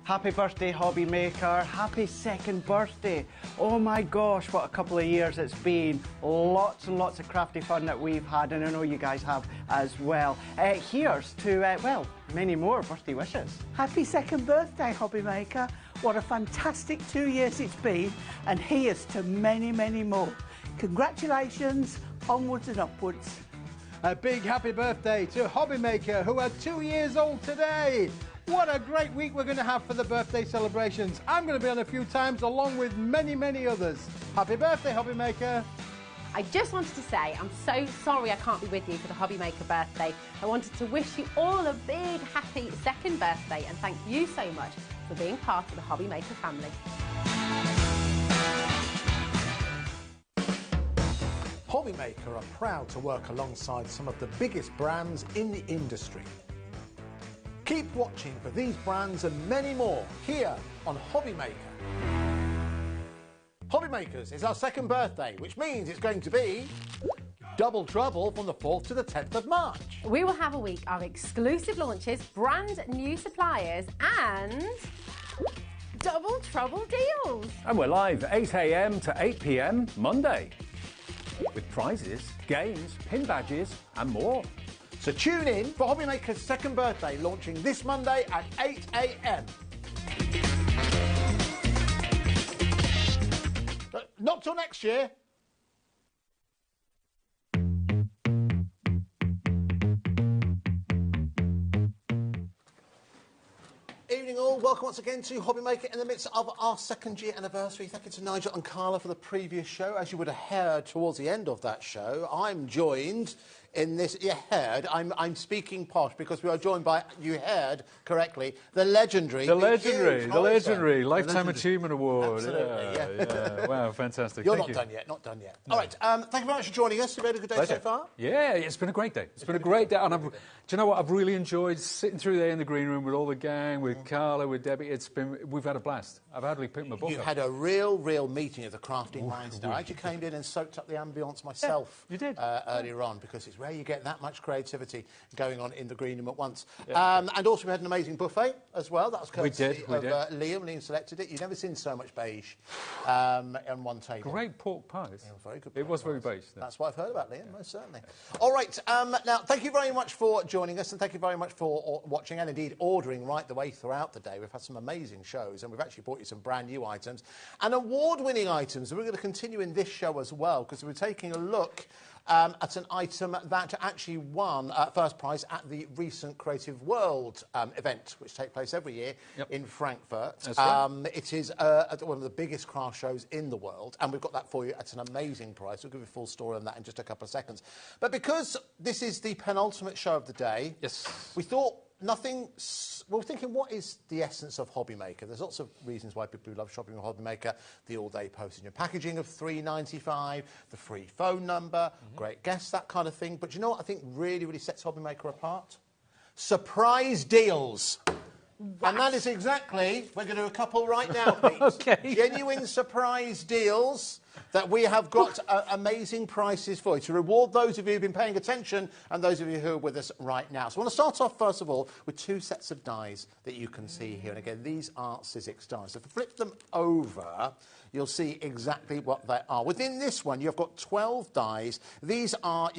Happy birthday, HobbyMaker. Happy second birthday. Oh my gosh, what a couple of years it's been. Lots and lots of crafty fun that we've had, and I know you guys have as well. Here's to, well, many more birthday wishes. Happy second birthday, HobbyMaker. What a fantastic 2 years it's been, and here's to many, many more. Congratulations, onwards and upwards. A big happy birthday to HobbyMaker, who are 2 years old today. What a great week we're going to have for the birthday celebrations. I'm going to be on a few times, along with many, many others. Happy birthday, HobbyMaker. I just wanted to say I'm so sorry I can't be with you for the HobbyMaker birthday. I wanted to wish you all a big happy second birthday and thank you so much for being part of the HobbyMaker family. HobbyMaker are proud to work alongside some of the biggest brands in the industry. Keep watching for these brands and many more here on HobbyMaker. HobbyMakers is our second birthday, which means it's going to be double trouble from the 4th to the 10th of March. We will have a week of exclusive launches, brand new suppliers and double trouble deals. And we're live 8 a.m. to 8 p.m. Monday with prizes, games, pin badges and more. So tune in for HobbyMaker's second birthday, launching this Monday at 8 a.m. Not till next year. Evening all, welcome once again to HobbyMaker in the midst of our second year anniversary. Thank you to Nigel and Carla for the previous show. As you would have heard towards the end of that show, I'm joined in this, I'm speaking posh because we are joined by, you heard correctly, the legendary Lifetime Achievement Award. Absolutely, yeah. Wow, fantastic. You're not done yet. No. All right, thank you very much for joining us. Have you had a good day so far? Yeah, it's been a great day. It's been a great day. And do you know what? I've really enjoyed sitting through there in the green room with all the gang, with Carla, with Debbie. We've had a blast. I've hardly picked my book up. You had a real meeting of the crafting minds. I actually came in and soaked up the ambience myself. You did. Earlier on, because it's rare you get that much creativity going on in the green room at once. Yeah. And also we had an amazing buffet as well. That was courtesy of Liam. Liam selected it. You've never seen so much beige on one table. Great pork pies. Yeah, very good. It was very beige. That's what I've heard about Liam, most certainly. All right, now thank you very much for joining us and thank you very much for watching and indeed ordering right the way throughout the day. We've had some amazing shows and we've actually brought you some brand new items and award-winning items. We're going to continue in this show as well because we're taking a look at an item that actually won first prize at the recent Creative World event, which takes place every year in Frankfurt. That's right. It is one of the biggest craft shows in the world, and we've got that for you at an amazing price. We'll give you a full story on that in just a couple of seconds. But because this is the penultimate show of the day, we thought we were thinking, what is the essence of HobbyMaker? There's lots of reasons why people love shopping with HobbyMaker. The all-day postage and packaging of $3.95, the free phone number, great guests, that kind of thing. But you know what I think really sets HobbyMaker apart? Surprise deals. And that is exactly, we're going to do a couple right now, Pete. Okay. Genuine surprise deals that we have got amazing prices for you to reward those of you who've been paying attention and those of you who are with us right now. So I want to start off, first of all, with two sets of dies that you can see here. And again, these are Sizzix dies. So if you flip them over, you'll see exactly what they are. Within this one, you've got 12 dies. These are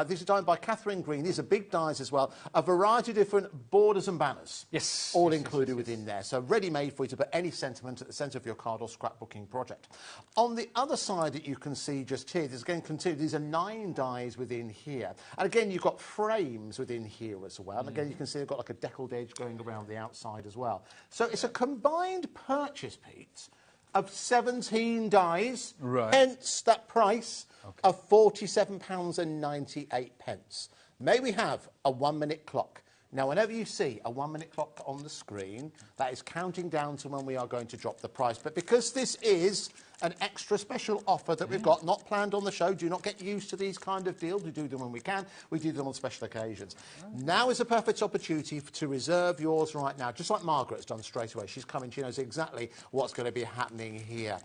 these are done by Catherine Green. These are big dies as well. A variety of different borders and banners. Yes. All included within there. So ready-made for you to put any sentiment at the centre of your card or scrapbooking project. On the other side that you can see just here, there's again continued. These are 9 dies within here. And again, you've got frames within here as well. And again, you can see they've got like a deckled edge going around the outside as well. So it's a combined purchase, Pete, of 17 dies, hence that price of £47.98. May we have a 1-minute clock? Now, whenever you see a 1-minute clock on the screen, that is counting down to when we are going to drop the price. But because this is an extra special offer that we've got, not planned on the show, do not get used to these kind of deals. We do them when we can. We do them on special occasions. Now is a perfect opportunity to reserve yours right now, just like Margaret's done straight away. She's coming. She knows exactly what's going to be happening here.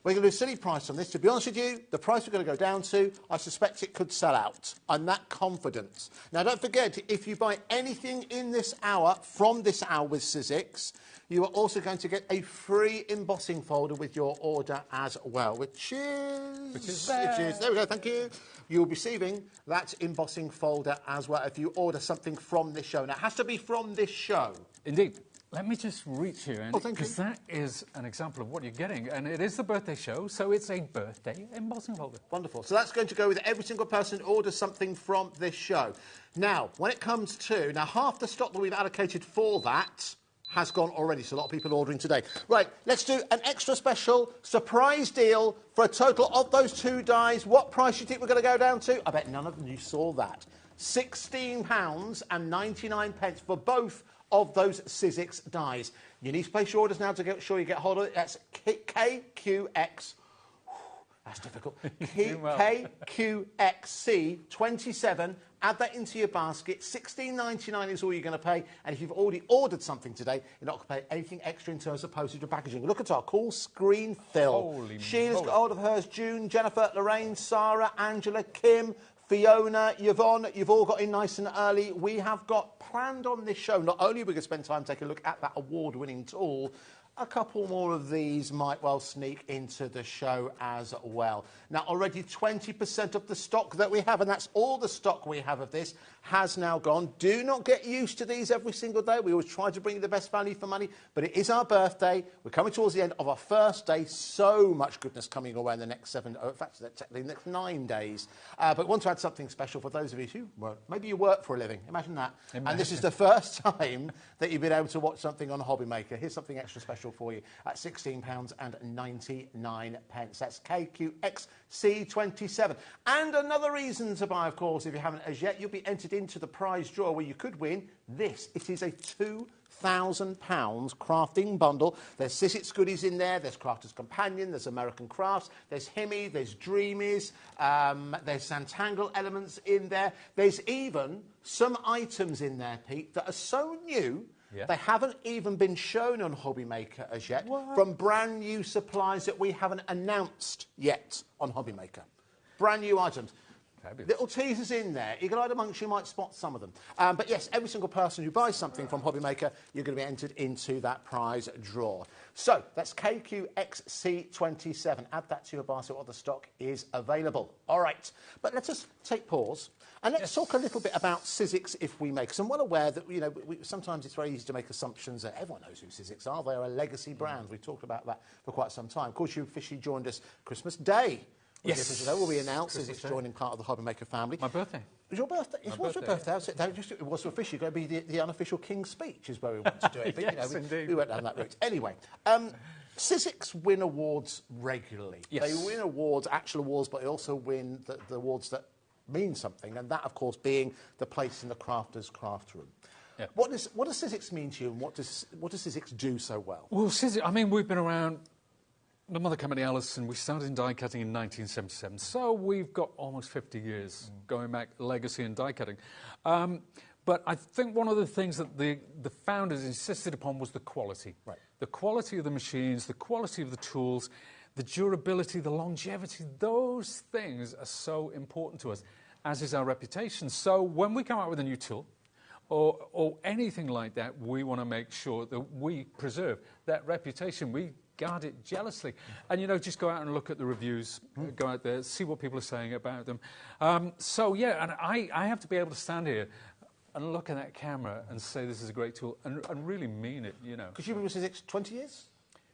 We're going to do a silly price on this. To be honest with you, the price we're going to go down to, I suspect it could sell out. I'm that confident. Now, don't forget, if you buy anything in this hour, from this hour with Sizzix, you are also going to get a free embossing folder with your order as well, which is there we go, thank you. You'll be receiving that embossing folder as well if you order something from this show. Now, it has to be from this show. Indeed. Let me just reach here, thank you. because that is an example of what you're getting, and it is the birthday show, so it's a birthday embossing folder. Wonderful. So that's going to go with every single person who orders something from this show. Now, when it comes to... Now, half the stock that we've allocated for that has gone already, so a lot of people are ordering today. Right, let's do an extra special surprise deal for a total of those 2 dies. What price do you think we're going to go down to? I bet none of you saw that. £16.99 for both of those Sizzix dies. You need to place your orders now to get sure you get hold of it. That's KQX. That's difficult. KQXC27. Add that into your basket. $16.99 is all you're going to pay. And if you've already ordered something today, you're not going to pay anything extra in terms of postage or packaging. Look at our cool screen fill. Sheila's got hold of hers. June, Jennifer, Lorraine, Sarah, Angela, Kim, Fiona, Yvonne, you've all got in nice and early. We have got planned on this show, not only are we going to spend time taking a look at that award-winning tool, a couple more of these might well sneak into the show as well. Now, already 20% of the stock that we have, and that's all the stock we have of this, has now gone. Do not get used to these every single day. We always try to bring you the best value for money, but it is our birthday. We're coming towards the end of our first day. So much goodness coming away in the next in fact, technically the next 9 days. But we want to add something special for those of you who work. Maybe you work for a living. Imagine that. And this is the first time that you've been able to watch something on HobbyMaker. Here's something extra special for you at £16.99. That's KQXC27. And another reason to buy, of course, if you haven't as yet, you'll be entered into the prize draw where you could win this. It is a £2,000 crafting bundle. There's Sizzix goodies in there. There's Crafter's Companion. There's American Crafts. There's Himmy. There's Dreamies. There's Santangle elements in there. There's even some items in there, Pete, that are so new they haven't even been shown on HobbyMaker as yet, from brand new supplies that we haven't announced yet on HobbyMaker. Brand new items. Fabulous. Little teasers in there. Eagle-eyed amongst you might spot some of them. But yes, every single person who buys something from HobbyMaker, you're going to be entered into that prize draw. So that's KQXC27. Add that to your basket while the stock is available. All right. But let's just take pause. And let's talk a little bit about Sizzix if we may, because I'm well aware that, you know, sometimes it's very easy to make assumptions that everyone knows who Sizzix are. They are a legacy brand. We've talked about that for quite some time. Of course, you officially joined us Christmas Day. Yes. Where we announced Sizzix joining part of the HobbyMaker family. My birthday. It was your birthday? It was your birthday. It was officially going to be the unofficial King's Speech is where we want to do it. But, yes, indeed. We went down that route. Anyway, Sizzix win awards regularly. Yes. They win awards, actual awards, but they also win the awards that mean something, and that, of course, being the place in the crafter's craft room. Yeah. What does Sizzix mean to you, and what does Sizzix do so well? Well, Sizzix, I mean, we've been around. The mother company, Allison, we started in die cutting in 1977, so we've got almost 50 years going back, legacy in die cutting. But I think one of the things that the founders insisted upon was the quality. Right. The quality of the machines, the quality of the tools, the durability, the longevity, those things are so important to us, as is our reputation. So when we come out with a new tool, or anything like that, we want to make sure that we preserve that reputation. We guard it jealously. And, you know, just go out and look at the reviews, go out there, see what people are saying about them. So, yeah, and I have to be able to stand here and look at that camera and say this is a great tool and really mean it, you know. Because you've been with Sizzix 20 years?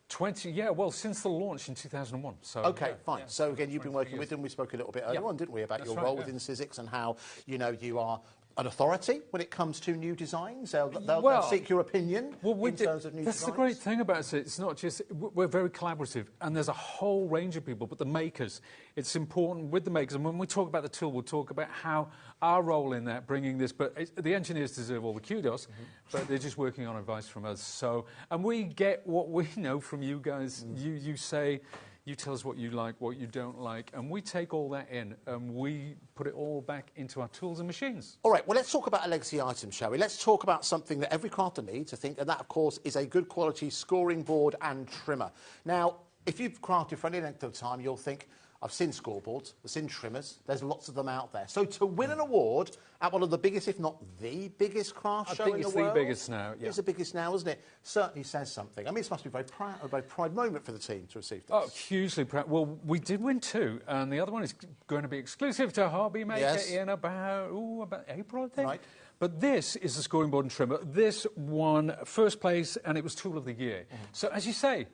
20, yeah, well, since the launch in 2001. So, OK, fine. Yeah. So, again, you've been working with them. We spoke a little bit earlier on, didn't we, about your role within Sizzix and how, you know, you are an authority when it comes to new designs. They'll seek your opinion in terms of new designs. That's the great thing about it. It's not just... We're very collaborative, and there's a whole range of people, but the makers, it's important with the makers. And when we talk about the tool, we'll talk about how our role in that, bringing this... But the engineers deserve all the kudos, but they're just working on advice from us. So, and we get what we know from you guys. You say... You tell us what you like, what you don't like, and we take all that in and we put it all back into our tools and machines. All right, well, let's talk about a legacy item, shall we? Let's talk about something that every crafter needs, I think, and that, of course, is a good quality scoring board and trimmer. Now, if you've crafted for any length of time, you'll think, I've seen scoreboards, I've seen trimmers, there's lots of them out there. So to win an award at one of the biggest, if not the biggest craft show in the world... I think it's the biggest now, yeah. It's the biggest now, isn't it? Certainly says something. I mean, this must be a very proud moment for the team to receive this. Oh, hugely proud. Well, we did win 2, and the other one is going to be exclusive to HobbyMaker in about April, I think. Right. But this is the scoring board and trimmer. This won first place, and it was Tool of the Year. So, as you say...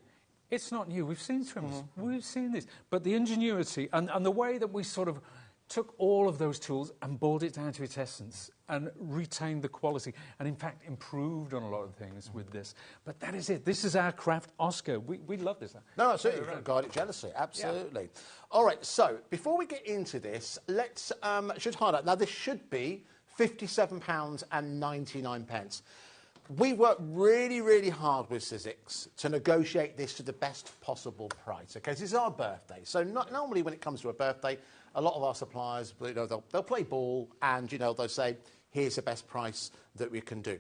It's not new. We've seen trimmers. We've seen this. But the ingenuity and the way that we sort of took all of those tools and boiled it down to its essence and retained the quality and, in fact, improved on a lot of things with this. But that is it. This is our craft Oscar. We love this. No, absolutely. You've got to guard it jealously. Absolutely. Yeah. All right, so before we get into this, let's should highlight. Now, this should be £57.99. We worked really, really hard with Sizzix to negotiate this to the best possible price. Okay, this is our birthday. So normally when it comes to a birthday, a lot of our suppliers, they'll play ball and, they'll say, here's the best price that we can do.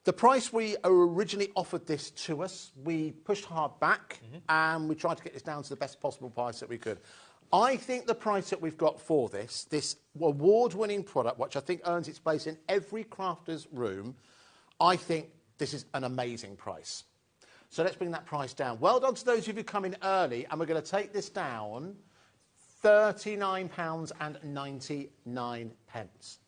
The price we originally offered this to us, we pushed hard back and we tried to get this down to the best possible price that we could. I think the price that we've got for this award-winning product, which I think earns its place in every crafter's room, I think this is an amazing price. So let's bring that price down. Well done to those of you coming early, and we're going to take this down £39.99.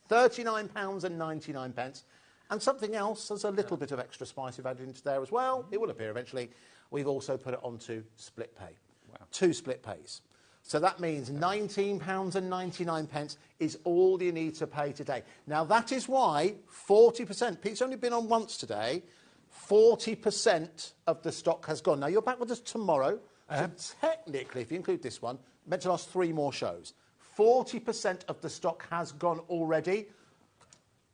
£39.99. And something else, there's a little bit of extra spice we've added into there as well. It will appear eventually. We've also put it onto split pay. Wow. 2 split pays. So that means £19.99 is all you need to pay today. Now, that is why 40%, Pete's only been on once today, 40% of the stock has gone. Now, you're back with us tomorrow. So technically, if you include this one, meant to last 3 more shows. 40% of the stock has gone already.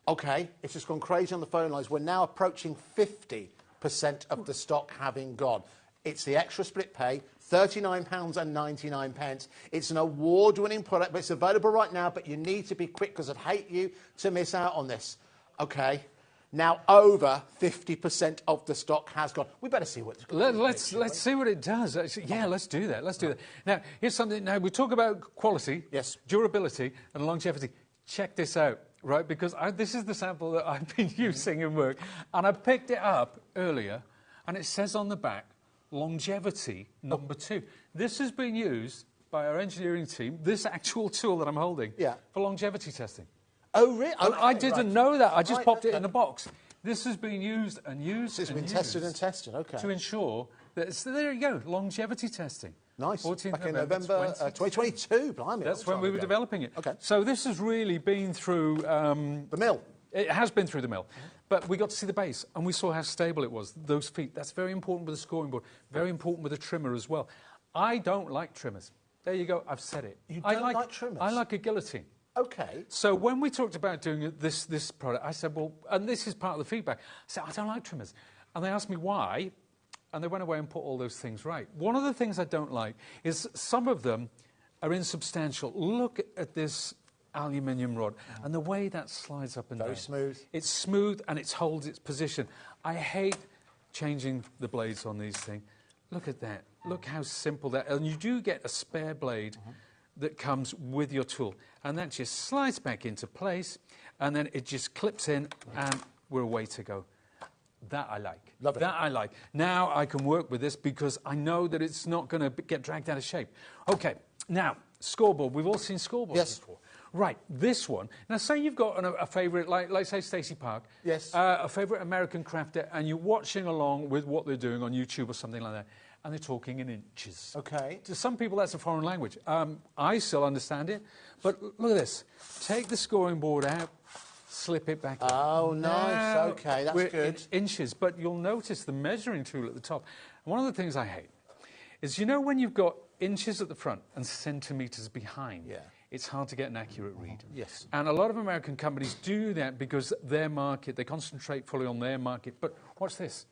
OK, it's just gone crazy on the phone lines. We're now approaching 50% of the stock having gone. It's the extra split pay. £39.99. It's an award-winning product, but it's available right now, but you need to be quick because I'd hate you to miss out on this. OK. Now, over 50% of the stock has gone. We better see what... Let's see what it does. Yeah, let's do that. Let's do that. Now, here's something... Now, we talk about quality, durability and longevity. Check this out, right? Because this is the sample that I've been using in work. And I picked it up earlier, and it says on the back, longevity number 2. This has been used by our engineering team, this actual tool that I'm holding, for longevity testing. Oh, really? And I didn't know that. I just popped it in the box. This has been used and used It's been tested and tested, OK. To ensure that... So there you go, longevity testing. Nice. Back in November 2022, blimey. That's when we were developing it. OK. So this has really been through... the mill. It has been through the mill. But we got to see the base, and we saw how stable it was, those feet. That's very important with a scoring board, very important with a trimmer as well. I don't like trimmers. There you go, I've said it. You don't like trimmers? I like a guillotine. OK. So when we talked about doing this product, I said, well, and this is part of the feedback, I said, I don't like trimmers. And they asked me why, and they went away and put all those things right. One of the things I don't like is some of them are insubstantial. Look at this aluminium rod and the way that slides up and down. Very smooth. It's smooth and it holds its position. I hate changing the blades on these things. Look at that. Look how simple that... And you do get a spare blade that comes with your tool. And that just slides back into place and then it just clips in and we're away to go. That I like. Love it. That I like. Now I can work with this because I know that it's not going to get dragged out of shape. OK, now, scoreboard. We've all seen scoreboards before. Right, this one. Now, say you've got a favourite, like say, Stacey Park. Yes. A favourite American crafter, and you're watching along with what they're doing on YouTube or something like that, and they're talking in inches. OK. To some people, that's a foreign language. I still understand it, but look at this. Take the scoring board out, slip it back in. Oh, nice. Now OK, that's we're good. In inches, but you'll notice the measuring tool at the top. And one of the things I hate is, you know, when you've got inches at the front and centimetres behind, it's hard to get an accurate read. Yes. And a lot of American companies do that because their market, they concentrate fully on their market. But watch this.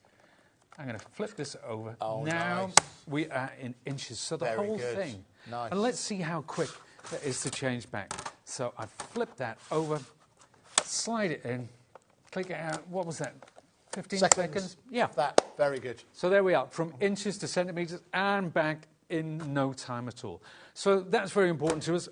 I'm going to flip this over. Oh, now nice. We are in inches. So the Very whole good. thing. Nice. And let's see how quick that is to change back. So I flip that over, slide it in, click it out. What was that? 15 seconds? Yeah. That, very good. So there we are, from inches to centimetres and back in no time at all. So that's very important to us.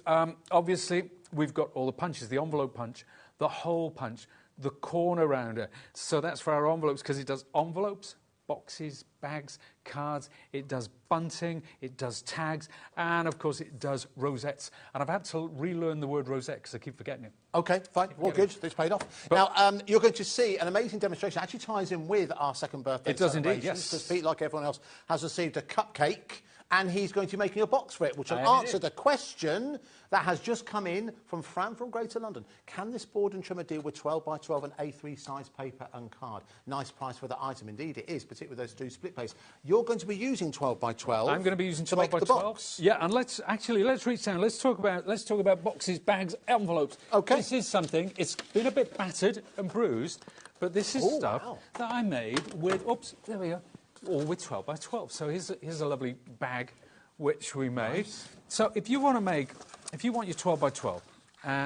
Obviously, we've got all the punches, the envelope punch, the hole punch, the corner rounder. So that's for our envelopes, because it does envelopes, boxes, bags, cards, it does bunting, it does tags, and of course it does rosettes. And I've had to relearn the word rosette because I keep forgetting it. OK, fine. Well, good. This paid off. Now, you're going to see an amazing demonstration. It actually ties in with our second birthday It does indeed, celebrations, yes. because Pete, like everyone else, has received a cupcake, and he's going to be making a box for it, which will answer the question that has just come in from Fran from Greater London. Can this board and trimmer deal with 12 by 12 and A3 size paper and card? Nice price for the item. Indeed, it is, particularly with those two split pays. You're going to be using 12 by 12. I'm going to be using 12 by 12. Box. Yeah, and let's reach down. Let's talk about boxes, bags, envelopes. OK. This is something. It's been a bit battered and bruised, but this is stuff that I made with. Oops, there we go. All with 12 by 12. So here's a lovely bag which we made. Nice. So if you want your 12 by 12,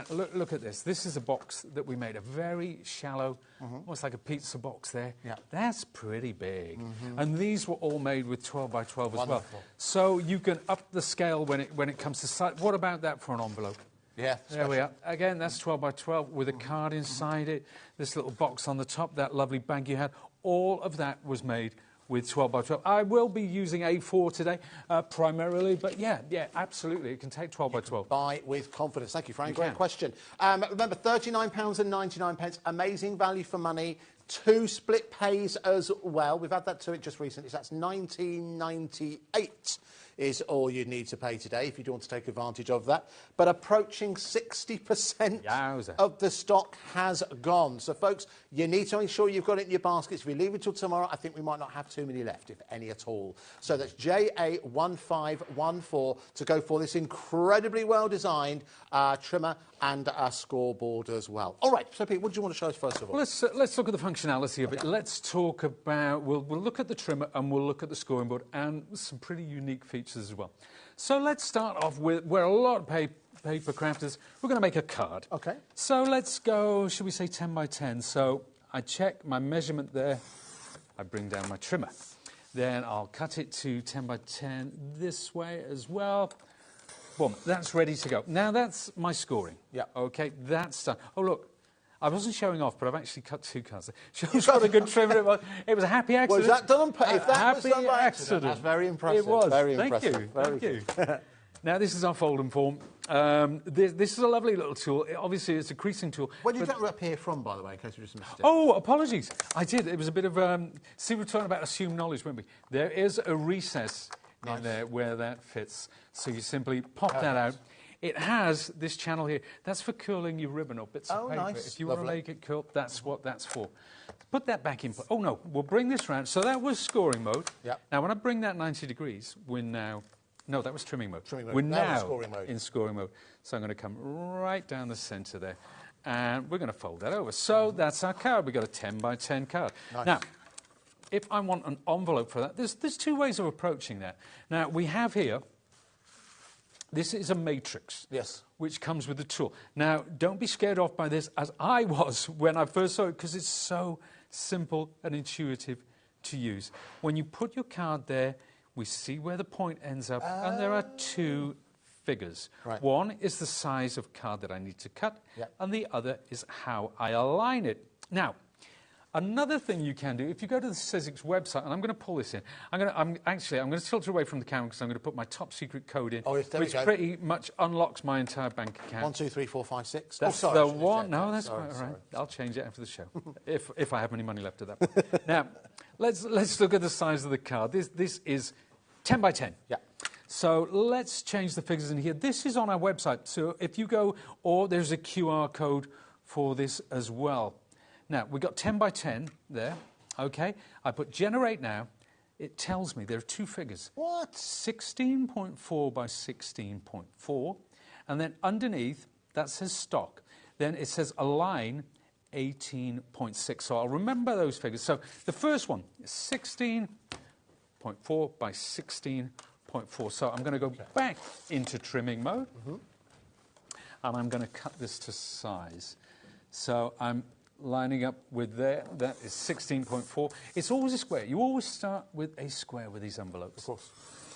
look at this. This is a box that we made, a very shallow, almost like a pizza box there. Yeah. That's pretty big. And these were all made with 12 by 12 as well. So you can up the scale when it comes to size. What about that for an envelope? Yeah, there we are. Again, that's 12 by 12 with a card inside it, this little box on the top, that lovely bag you had. All of that was made with 12 by 12. I will be using A4 today, primarily, but yeah, absolutely, it can take 12 by 12. Buy with confidence. Thank you, Frank. Great question. Remember, £39.99, amazing value for money. 2 split pays as well. We've had that to it just recently, so that's $19.98 is all you need to pay today if you do want to take advantage of that. But approaching 60% of the stock has gone. So, folks, you need to make sure you've got it in your baskets. If we leave it till tomorrow, I think we might not have too many left, if any at all. So that's JA1514 to go for this incredibly well-designed trimmer and a scoreboard as well. All right, so Pete, what do you want to show us first of all? Let's look at the functionality of it. Let's talk about, we'll look at the trimmer and we'll look at the scoring board and some pretty unique features as well. So let's start off with, we're a lot of paper crafters. We're going to make a card. OK. So let's go, should we say 10 by 10? So I check my measurement there. I bring down my trimmer. Then I'll cut it to 10 by 10 this way as well. Boom, that's ready to go. Now that's my scoring. Yeah. OK, that's done. Oh, look. I wasn't showing off, but I've actually cut 2 cards. Shows what a good trimmer it was. It was a happy accident. Was that done on purpose? If that was done by accident, that's very impressive. It was. Very Thank impressive. you. Thank you. Now, this is our fold and form. This is a lovely little tool. Obviously, it's a creasing tool. Where did you get up here from, by the way, in case we just missed it? Oh, apologies. I did. It was a bit of... see, we're talking about assumed knowledge, weren't we? There is a recess in there where that fits. So you simply pop that out. It has this channel here. That's for curling your ribbon or bits of paper. Nice. If you want to make it curl, that's what that's for. Put that back in. Oh, no, we'll bring this round. So that was scoring mode. Yep. Now, when I bring that 90 degrees, we're now... No, that was trimming mode. We're now in scoring mode. So I'm going to come right down the centre there. And we're going to fold that over. So that's our card. We've got a 10 by 10 card. Nice. Now, if I want an envelope for that, there's 2 ways of approaching that. Now, we have here... This is a matrix, which comes with the tool. Now, don't be scared off by this, as I was when I first saw it, because it's so simple and intuitive to use. When you put your card there, we see where the point ends up, and there are 2 figures. Right. One is the size of card that I need to cut, and the other is how I align it. Now, another thing you can do, if you go to the Sizzix website, and I'm going to pull this in, I'm going to tilt it away from the camera because I'm going to put my top secret code in, which pretty much unlocks my entire bank account. 1, 2, 3, 4, 5, 6. That's the one. No, that's quite all right. I'll change it after the show, if I have any money left at that point. Now, let's look at the size of the card. This is 10 by 10. Yeah. So let's change the figures in here. This is on our website. So if you go, or there's a QR code for this as well. Now, we've got 10 by 10 there, OK? I put generate now. It tells me there are 2 figures. What? 16.4 by 16.4. And then underneath, that says stock. Then it says align 18.6. So I'll remember those figures. So the first one is 16.4 by 16.4. So I'm going to go back into trimming mode. And I'm going to cut this to size. So I'm lining up with there. That is 16.4. It's always a square. You always start with a square with these envelopes. Of course.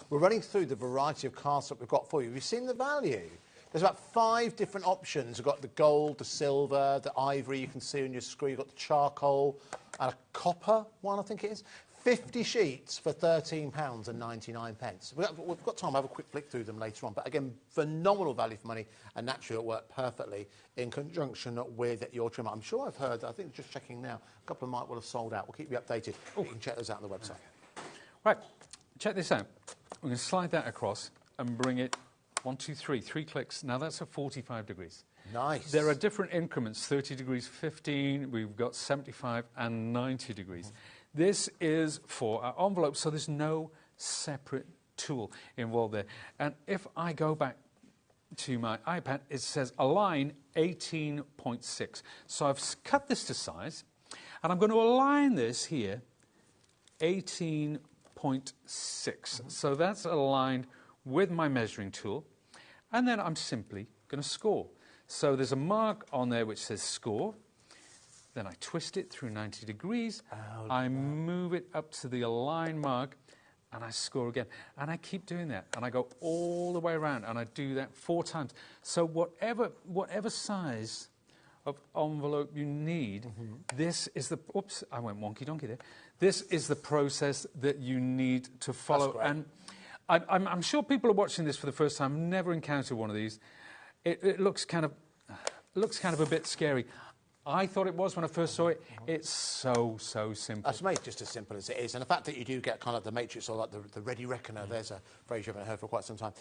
We're running through the variety of cardstock we've got for you. Have you seen the value? There's about 5 different options. We've got the gold, the silver, the ivory you can see on your screen. You've got the charcoal and a copper one, I think it is. 50 sheets for £13.99. We've got time to have a quick flick through them later on. But again, phenomenal value for money, and naturally it'll work perfectly in conjunction with your trimmer. I'm sure I've heard, I think just checking now, a couple of might will have sold out. We'll keep you updated. You can check those out on the website. Right, check this out. We're going to slide that across and bring it 1, 2, 3 clicks. Now that's at 45 degrees. Nice. There are different increments, 30 degrees, 15, we've got 75 and 90 degrees. This is for our envelope, so there's no separate tool involved there. And if I go back to my iPad, it says align 18.6. So I've cut this to size, and I'm going to align this here 18.6. So that's aligned with my measuring tool, and then I'm simply going to score. So there's a mark on there which says score. Then I twist it through 90 degrees. I move it up to the align mark, and I score again. And I keep doing that. And I go all the way around, and I do that 4 times. So whatever size of envelope you need, this is the... Oops, I went wonky-donkey there. This is the process that you need to follow. And I'm sure people are watching this for the first time, never encountered one of these. It looks kind of a bit scary. I thought it was when I first saw it. It's so simple. It's made just as simple as it is. And the fact that you do get kind of the matrix, or like the ready reckoner, there's a phrase you haven't heard for quite some time,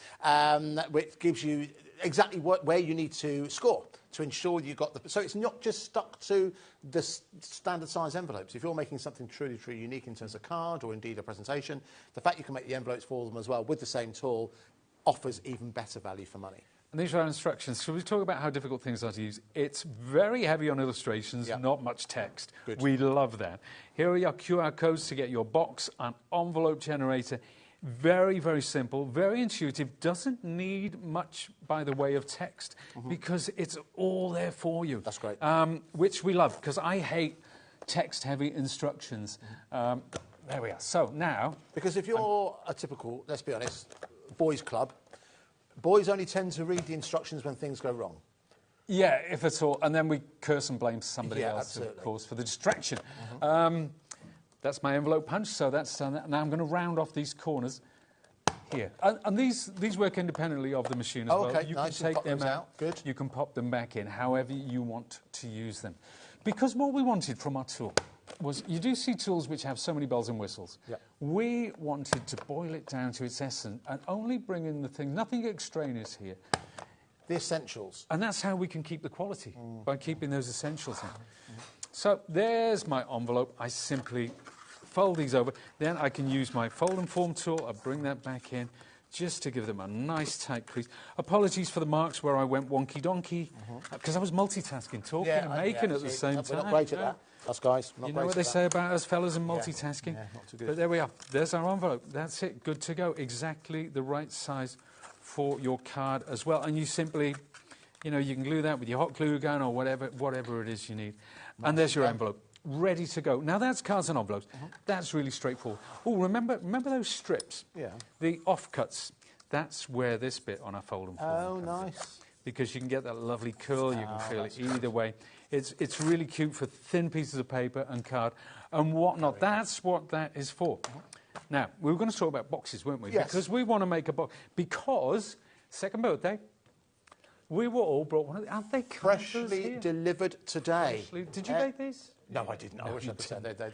which gives you exactly where you need to score to ensure you got the... So it's not just stuck to the standard size envelopes. If you're making something truly unique in terms of card or indeed a presentation, the fact you can make the envelopes for them as well with the same tool offers even better value for money. And these are our instructions. Shall we talk about how difficult things are to use? It's very heavy on illustrations, not much text. Good. We love that. Here are your QR codes to get your box and envelope generator. Very, very simple, very intuitive. Doesn't need much by the way of text because it's all there for you. That's great. Which we love, because I hate text-heavy instructions. There we are. So now... Because if you're a typical, let's be honest, boys' club, boys only tend to read the instructions when things go wrong. Yeah, if at all. And then we curse and blame somebody else, of course, for the distraction. That's my envelope punch, so that's done that. Now I'm going to round off these corners here. And these work independently of the machine as well. You nice. can take them out. Good. You can pop them back in, however you want to use them. Because what we wanted from our tool was, you do see tools which have so many bells and whistles. We wanted to boil it down to its essence and only bring in the thing, nothing extraneous here. The essentials. And that's how we can keep the quality, by keeping those essentials in. So there's my envelope. I simply fold these over. Then I can use my fold and form tool. I bring that back in just to give them a nice tight crease. Apologies for the marks where I went wonky-donkey, because I was multitasking, talking and making at the same time. We're not great at that. Us guys, not you great know what they say about us fellas and multitasking? Yeah, not too good. But there we are. There's our envelope. That's it. Good to go. Exactly the right size for your card as well. And you simply, you can glue that with your hot glue gun or whatever it is you need. And there's your envelope, ready to go. Now that's cards and envelopes. That's really straightforward. Oh, remember those strips? Yeah. The offcuts. That's where this bit on our fold and form comes in. Because you can get that lovely curl, you can feel it either way. It's really cute for thin pieces of paper and card and whatnot. That's what that is for. Now, we were going to talk about boxes, weren't we? Yes. Because we want to make a box. Because, second birthday, we were all brought one of the... Aren't they freshly delivered today? Did you make these? No, I didn't. I wish I'd said.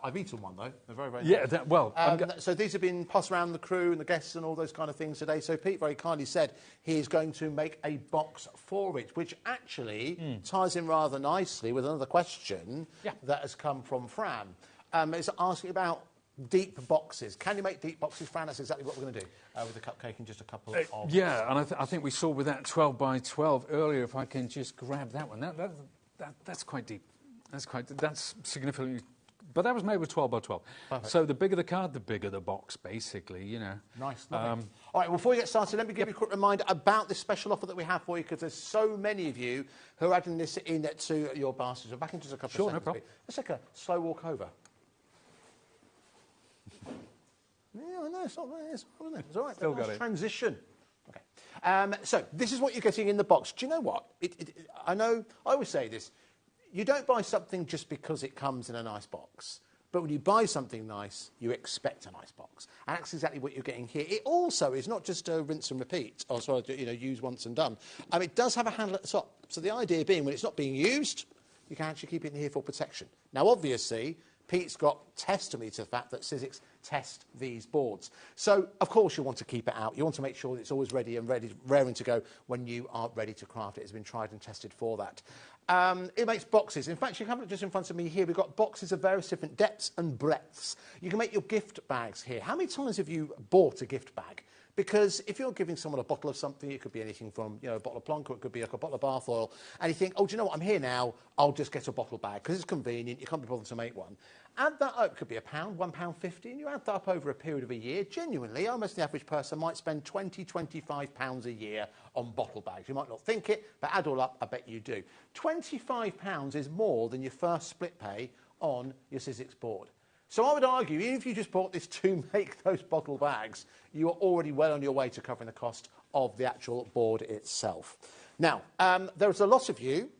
I've eaten one, though. They're very, very nice. So these have been passed around the crew and the guests and all those kind of things today. So Pete very kindly said he is going to make a box for it, which actually ties in rather nicely with another question that has come from Fran. It's asking about deep boxes. Can you make deep boxes, Fran? That's exactly what we're going to do with the cupcake and just a couple of... Yeah, and I think we saw with that 12 by 12 earlier, if I can just grab that one. That's quite deep. That's significantly But that was made with 12 by 12. Perfect. So the bigger the card, the bigger the box, basically, you know. Nice. All right, before we get started, let me give you a quick reminder about this special offer that we have for you, because there's so many of you who are adding this in to your baskets. We're back in just a couple of seconds. No problem. Let's take a slow walk over. Yeah, I know, it's not there. It's all right. Still got nice it. Transition. Okay. So this is what you're getting in the box. Do you know what? I know, I always say this. You don't buy something just because it comes in a nice box. But when you buy something nice, you expect a nice box. And that's exactly what you're getting here. It also is not just a rinse and repeat, or sort of, use once and done. It does have a handle at the top. So the idea being, when it's not being used, you can actually keep it in here for protection. Now, obviously, Pete's got testimony to the fact that Sizzix test these boards. So, of course, you want to keep it out. You want to make sure that it's always ready and raring to go when you are ready to craft it. It's been tried and tested for that. It makes boxes. In fact, you have it just in front of me here. We've got boxes of various different depths and breadths. You can make your gift bags here. How many times have you bought a gift bag? Because if you're giving someone a bottle of something, it could be anything from, a bottle of Plonk, or it could be like a bottle of bath oil, and you think, oh, do you know what, I'm here now, I'll just get a bottle bag, because it's convenient, you can't be bothered to make one. Add that up, it could be £1, £1.50, and you add that up over a period of a year. Genuinely, almost the average person might spend £20, £25 a year on bottle bags. You might not think it, but add all up, I bet you do. £25 is more than your first split pay on your Sizzix board. So I would argue, even if you just bought this to make those bottle bags, you are already well on your way to covering the cost of the actual board itself. Now, there's a lot of you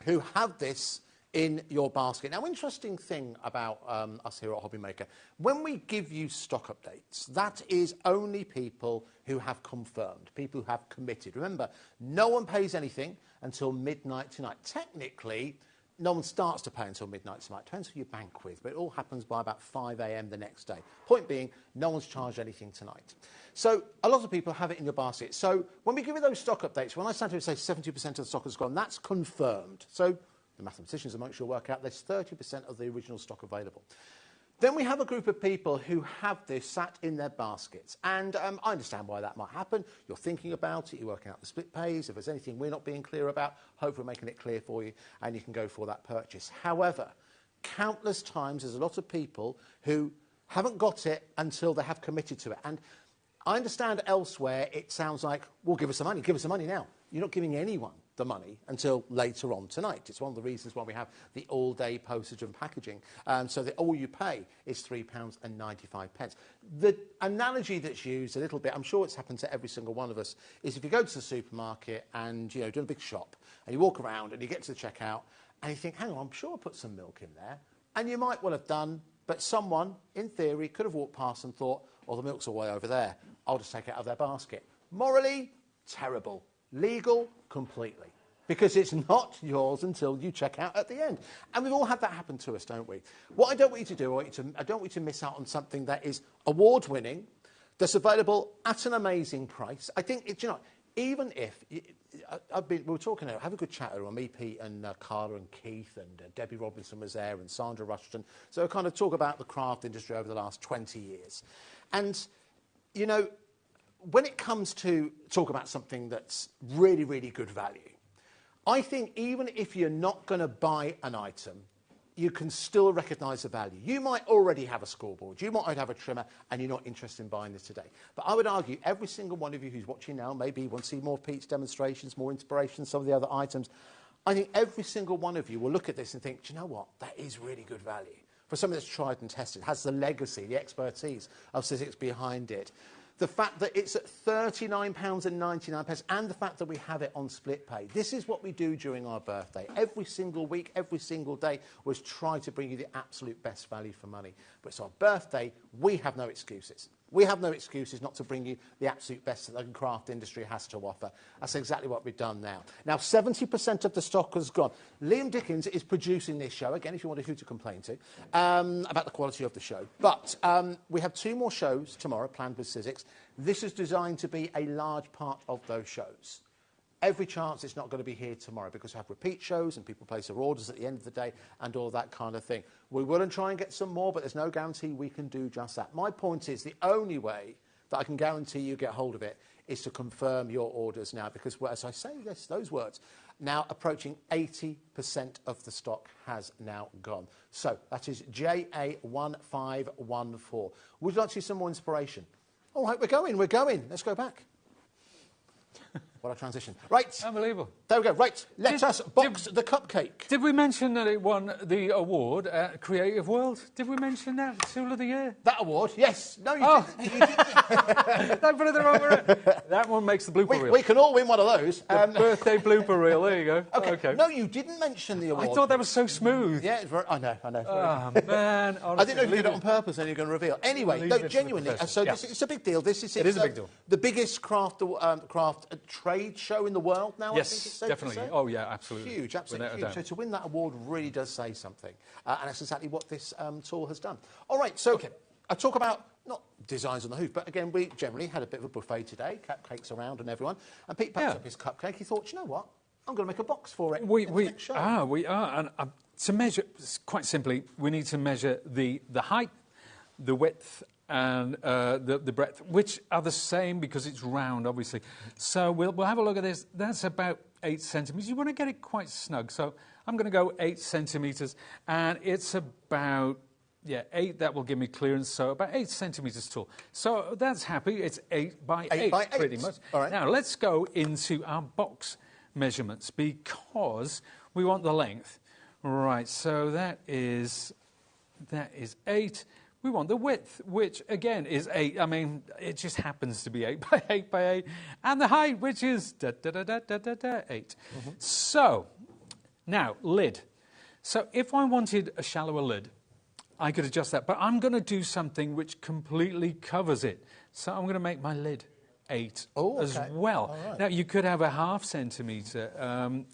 who have this in your basket. Now, interesting thing about us here at HobbyMaker, when we give you stock updates, that is only people who have confirmed, people who have committed. Remember, no one pays anything until midnight tonight. Technically, no one starts to pay until midnight tonight. Depends who you bank with, but it all happens by about 5 a.m. the next day. Point being, no one's charged anything tonight. So a lot of people have it in your basket. So when we give you those stock updates, when I stand here and say 70% of the stock has gone, that's confirmed. So the mathematicians amongst you will work out there's 30% of the original stock available. Then we have a group of people who have this sat in their baskets. And I understand why that might happen. You're thinking about it, you're working out the split pays. If there's anything we're not being clear about, hopefully we're making it clear for you and you can go for that purchase. However, countless times there's a lot of people who haven't got it until they have committed to it. And I understand elsewhere it sounds like, well, give us the money now. You're not giving anyone the money until later on tonight. It's one of the reasons why we have the all-day postage and packaging, so that all you pay is £3.95. The analogy that's used a little bit, I'm sure it's happened to every single one of us, is if you go to the supermarket and, doing a big shop, and you walk around and you get to the checkout, and you think, hang on, I'm sure I put some milk in there. And you might well have done, but someone, in theory, could have walked past and thought, oh, the milk's all way over there. I'll just take it out of their basket. Morally, terrible. Legal, completely. Because it's not yours until you check out at the end. And we've all had that happen to us, don't we? What I don't want you to do, I don't want you to miss out on something that is award-winning, that's available at an amazing price. I think, even if... we were talking, have a good chat earlier on, me, Pete, and Carla and Keith, and Debbie Robinson was there, and Sandra Rushton. So we kind of talk about the craft industry over the last 20 years. And, when it comes to talk about something that's really, really good value, I think even if you're not going to buy an item, you can still recognise the value. You might already have a scoreboard, you might have a trimmer, and you're not interested in buying this today. But I would argue every single one of you who's watching now, maybe you want to see more Pete's demonstrations, more inspiration, some of the other items, I think every single one of you will look at this and think, do you know what, that is really good value. For something that's tried and tested, has the legacy, the expertise of Sizzix behind it. The fact that it's at £39.99 and the fact that we have it on split pay. This is what we do during our birthday. Every single week, every single day, was try to bring you the absolute best value for money. But it's our birthday, we have no excuses. We have no excuses not to bring you the absolute best that the craft industry has to offer. That's exactly what we've done now. Now, 70% of the stock has gone. Liam Dickens is producing this show, again, if you wonder who to complain to, about the quality of the show. But we have 2 more shows tomorrow planned with Sizzix. This is designed to be a large part of those shows. Every chance it's not going to be here tomorrow because we have repeat shows and people place their orders at the end of the day and all that kind of thing. We will try and get some more, but there's no guarantee we can do just that. My point is the only way that I can guarantee you get hold of it is to confirm your orders now, because as I say those words, now approaching 80% of the stock has now gone. So that is JA1514. Would you like to see some more inspiration? All right, we're going. Let's go back. What a transition. Right. Unbelievable. There we go. Right. Let us box the cupcake. Did we mention that it won the award at Creative World? Did we mention that? Tool of the Year? That award? Yes. No, you didn't. Don't put it the wrong way. That one makes the blooper reel. We can all win one of those. Birthday blooper reel. There you go. Okay. No, you didn't mention the award. I thought that was so smooth. Yeah, it's very, I know. Oh, man. Honestly, I didn't know if you did it on purpose and you're going to reveal. Anyway, no, genuinely. So it's a big deal. It is a big deal. The biggest craft trade show in the world now, yes, I think it's safe definitely. to say. Oh, yeah, absolutely. Huge, absolutely huge. So to win that award really does say something. And that's exactly what this tool has done. All right, so I talk about, not designs on the hoof, but again, we generally had a bit of a buffet today, cupcakes around and everyone. And Pete packs up his cupcake. He thought, you know what? I'm going to make a box for it. We are. And to measure, quite simply, we need to measure the height, the width, and the breadth, which are the same because it's round, obviously. So we'll have a look at this. That's about 8 centimetres. You want to get it quite snug. So I'm going to go 8 centimetres, and it's about, 8. That will give me clearance, so about 8 centimetres tall. So that's happy. It's 8 by 8, pretty much. All right. Now, let's go into our box measurements because we want the length. Right, so that is 8. We want the width, which, again, is 8. I mean, it just happens to be 8 by 8 by 8. And the height, which is 8. So, now, lid. So, if I wanted a shallower lid, I could adjust that. But I'm going to do something which completely covers it. So, I'm going to make my lid 8 as well. Right. Now, you could have a ½ centimetre.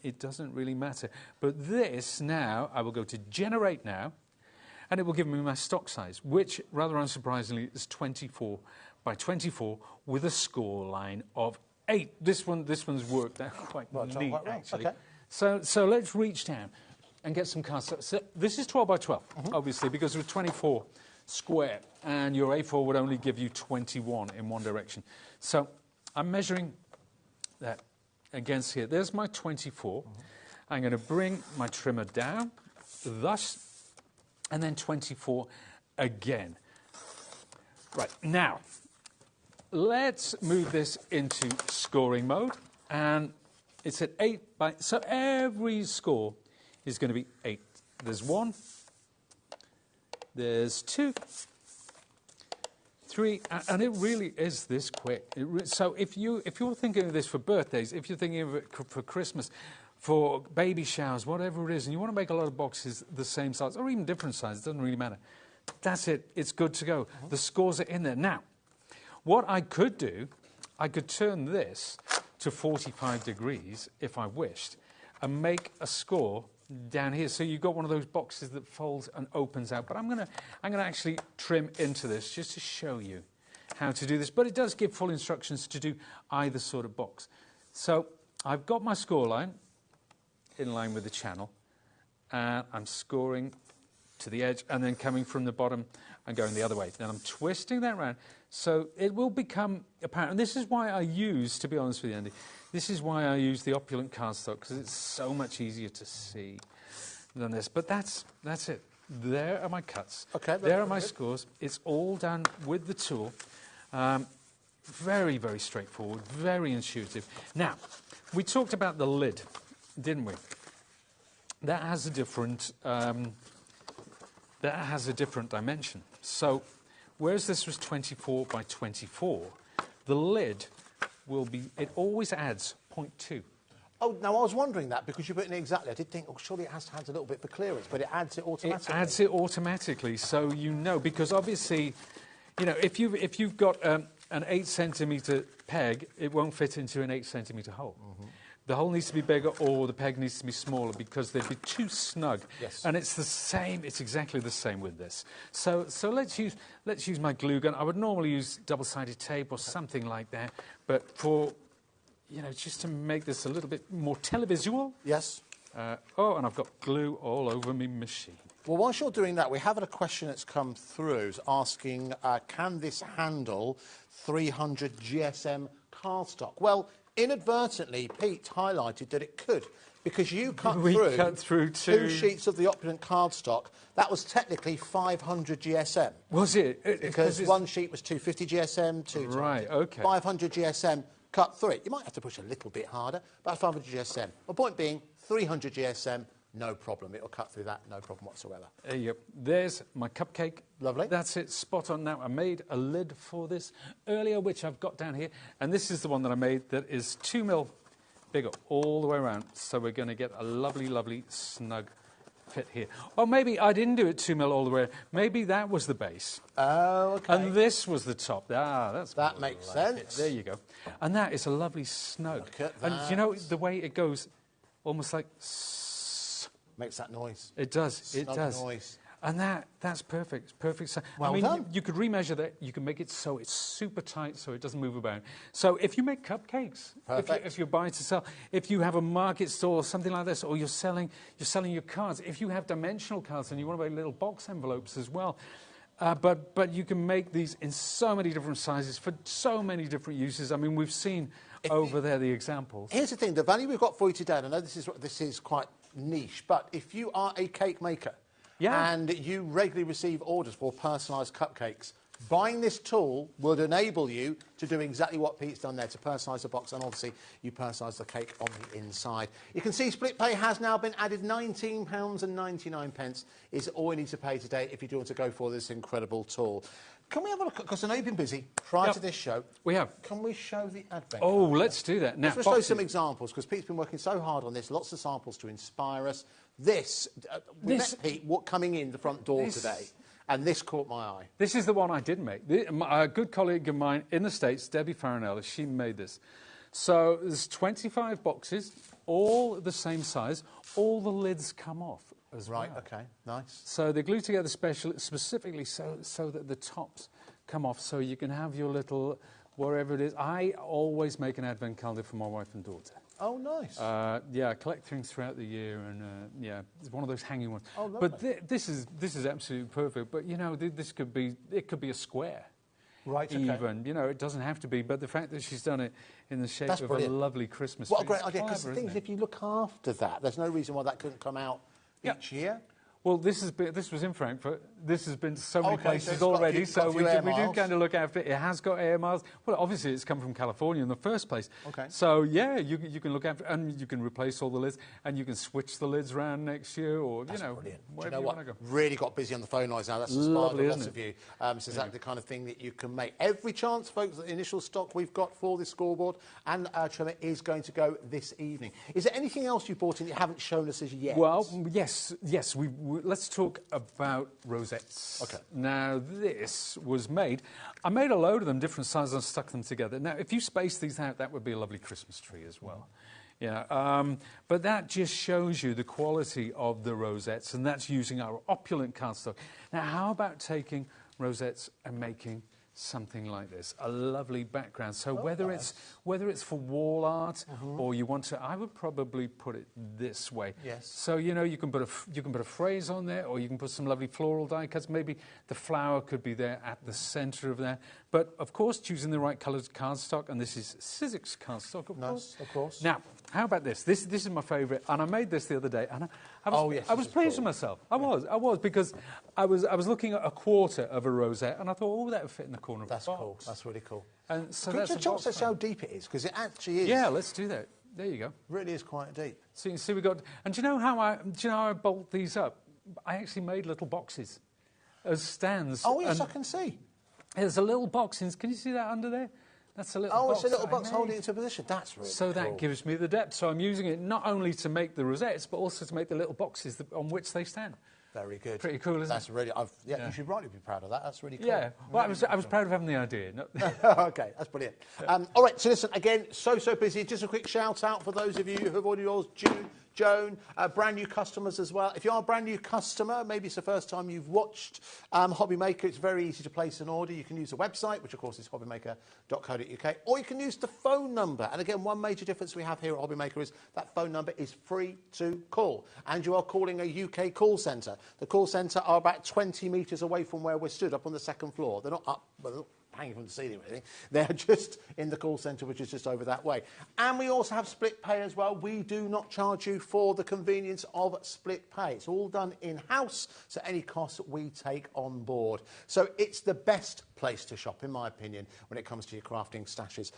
It doesn't really matter. But this, now, I will go to Generate Now. And it will give me my stock size, which, rather unsurprisingly, is 24 by 24 with a score line of 8. This one's worked out quite neat, actually. Okay. So let's reach down and get some cardstock. So this is 12 by 12, obviously, because it's 24 square, and your A4 would only give you 21 in one direction. So I'm measuring that against here. There's my 24. I'm going to bring my trimmer down, thus, and then 24 again. Right, now, let's move this into scoring mode. And it's at 8 by... So every score is going to be 8. There's 1. There's 2. 3. And it really is this quick. So if you're thinking of this for birthdays, if you're thinking of it for Christmas, for baby showers, whatever it is, and you want to make a lot of boxes the same size, or even different sizes, it doesn't really matter. That's it. It's good to go. The scores are in there. Now, what I could do, I could turn this to 45 degrees, if I wished, and make a score down here. So you've got one of those boxes that folds and opens out. But I'm gonna actually trim into this just to show you how to do this. But it does give full instructions to do either sort of box. So I've got my score line in line with the channel, and I'm scoring to the edge and then coming from the bottom and going the other way. Then I'm twisting that round so it will become apparent. And this is why I use, to be honest with you, Andy, this is why I use the opulent cardstock, because it's so much easier to see than this. But that's it. There are my cuts. Okay, there are my scores. It's all done with the tool. Very, very straightforward, very intuitive. Now, we talked about the lid, didn't we? That has a different dimension. So, whereas this was 24 by 24, the lid will be, it always adds 0.2. Oh, now I was wondering that because you're putting it exactly. I did think, oh, surely it has to add a little bit for clearance, but it adds it automatically. It adds it automatically, so you know, because obviously, you know, if you've got an 8 centimetre peg, it won't fit into an 8 centimetre hole. Mm-hmm. The hole needs to be bigger, or the peg needs to be smaller, because they'd be too snug. Yes. And it's the same. It's exactly the same with this. So let's use my glue gun. I would normally use double-sided tape or something like that, but for, you know, just to make this a little bit more televisual. Yes. Oh, and I've got glue all over my machine. Well, whilst you're doing that, we have had a question that's come through asking, can this handle 300 GSM cardstock? Well, inadvertently, Pete highlighted that it could, because you cut through two sheets of the opulent cardstock. That was technically 500 GSM. Was it? Because one sheet was 250 GSM, 220. Right, OK. 500 GSM cut through it. You might have to push a little bit harder, but 500 GSM. The point being, 300 GSM, no problem. It'll cut through that, no problem whatsoever. Yep. There's my cupcake. Lovely. That's it, spot on. Now, I made a lid for this earlier, which I've got down here. And this is the one that I made that is 2 mil bigger all the way around. So we're going to get a lovely, lovely, snug fit here. Or maybe I didn't do it 2 mil all the way. Maybe that was the base. Oh, OK. And this was the top. That makes sense. There you go. And that is a lovely snug. Look at that. And you know, the way it goes, almost like... Makes that noise. It does. Snug it does. Noise. And that's perfect. Perfect. Well I mean, done. you could remeasure that. You can make it so it's super tight, so it doesn't move about. So if you make cupcakes, if you're buying to sell, if you have a market store or something like this, or you're selling your cards, if you have dimensional cards and you want to make little box envelopes as well. But you can make these in so many different sizes for so many different uses. I mean, we've seen over there the examples. Here's the thing: the value we've got for you today. And I know this is quite niche, but if you are a cake maker and you regularly receive orders for personalised cupcakes, buying this tool will enable you to do exactly what Pete's done there, to personalise the box, and obviously you personalise the cake on the inside. You can see split pay has now been added. £19.99 is all you need to pay today if you do want to go for this incredible tool. Can we have a look? Because I know you've been busy prior to this show. We have. Can we show the advent? Oh, let's do that. Now, let's show some examples, because Pete's been working so hard on this. Lots of samples to inspire us. We met Pete coming in the front door today, and this caught my eye. This is the one I did make. A good colleague of mine in the States, Debbie Farinella, she made this. So there's 25 boxes, all the same size. All the lids come off as well. Right, OK, nice. So they're glued together specifically so that the tops come off, so you can have your little, wherever it is. I always make an advent calendar for my wife and daughter. Oh, nice. Yeah, I collect things throughout the year, and yeah, it's one of those hanging ones. Oh, but this is absolutely perfect. But you know, it could be a square. Right, okay. Even, you know, it doesn't have to be, but the fact that she's done it in the shape of a lovely Christmas tree. What a great idea, because the thing is, if you look after that, there's no reason why that couldn't come out each year. Well, this was in Frankfurt. This has been so many places already, so we do kind of look after it. It has got air miles. Well, obviously, it's come from California in the first place. Okay. So, yeah, you can look after it, and you can replace all the lids, and you can switch the lids around next year, or, That's you know, brilliant. wherever you want to go. Really got busy on the phone lines now. That's inspired Lovely, lots of you. It's exactly the kind of thing that you can make. Every chance, folks, the initial stock we've got for this scoreboard and trimmer is going to go this evening. Is there anything else you bought in that you haven't shown us as yet? Well, yes. Let's talk about rosettes. Okay. Now, this was made. I made a load of them, different sizes, and stuck them together. Now, if you space these out, that would be a lovely Christmas tree as well. Yeah, but that just shows you the quality of the rosettes, and that's using our opulent cardstock. Now, how about taking rosettes and making something like this, a lovely background? So whether it's for wall art or you want to, I would probably put it this way. Yes. So you know, you can put a phrase on there, or you can put some lovely floral die cuts. Maybe the flower could be there at the centre of there. But of course, choosing the right coloured cardstock, and this is Sizzix cardstock, of course. Of course. Now, how about this? This is my favourite, and I made this the other day, and I was pleased with myself. I was, because I was looking at a quarter of a rosette, and I thought, oh, that would fit in the corner of the box. That's cool. That's really cool. And so Could that's you tell us how deep it is? Because it actually is. Yeah, let's do that. There you go. Really is quite deep. So you can see we got. And do you know how I bolt these up? I actually made little boxes as stands. Oh yes, I can see. There's a little box in. Can you see that under there? That's a little box. Oh, it's a little box holding it into position. That's really cool. So that gives me the depth. So I'm using it not only to make the rosettes, but also to make the little boxes on which they stand. Very good. Pretty cool, isn't it? Really. You should rightly be proud of that. That's really cool. Yeah. Well, I was proud of having the idea. Okay, that's brilliant. All right. So listen, again, so busy. Just a quick shout out for those of you who have ordered yours June Joan, brand new customers as well. If you are a brand new customer, maybe it's the first time you've watched HobbyMaker, it's very easy to place an order. You can use the website, which of course is hobbymaker.co.uk, or you can use the phone number. And again, one major difference we have here at HobbyMaker is that phone number is free to call. And you are calling a UK call centre. The call centre are about 20 metres away from where we're stood, up on the second floor. They're not up, well, hanging from the ceiling or anything. They're just in the call centre, which is just over that way. And we also have split pay as well. We do not charge you for the convenience of split pay. It's all done in-house, so any costs we take on board. So it's the best place to shop, in my opinion, when it comes to your crafting stashes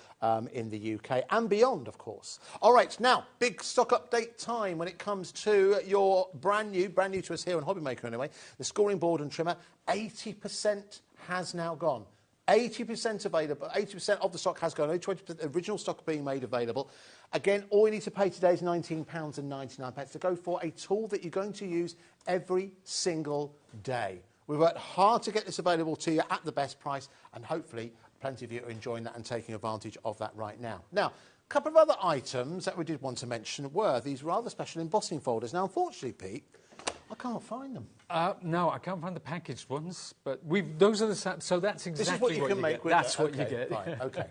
in the UK and beyond, of course. All right, now, big stock update time when it comes to your brand new to us here on HobbyMaker anyway, the scoring board and trimmer. 80% has now gone. 80% available, 80% of the stock has gone, only 20% original stock being made available. Again, all you need to pay today is £19.99 to go for a tool that you're going to use every single day. We've worked hard to get this available to you at the best price, and hopefully plenty of you are enjoying that and taking advantage of that right now. Now, a couple of other items that we did want to mention were these rather special embossing folders. Now, unfortunately, Pete, I can't find them. No, I can't find the packaged ones, but those are the... So that's exactly this is what you can make get. with That's it. what Okay, you get. Right, OK.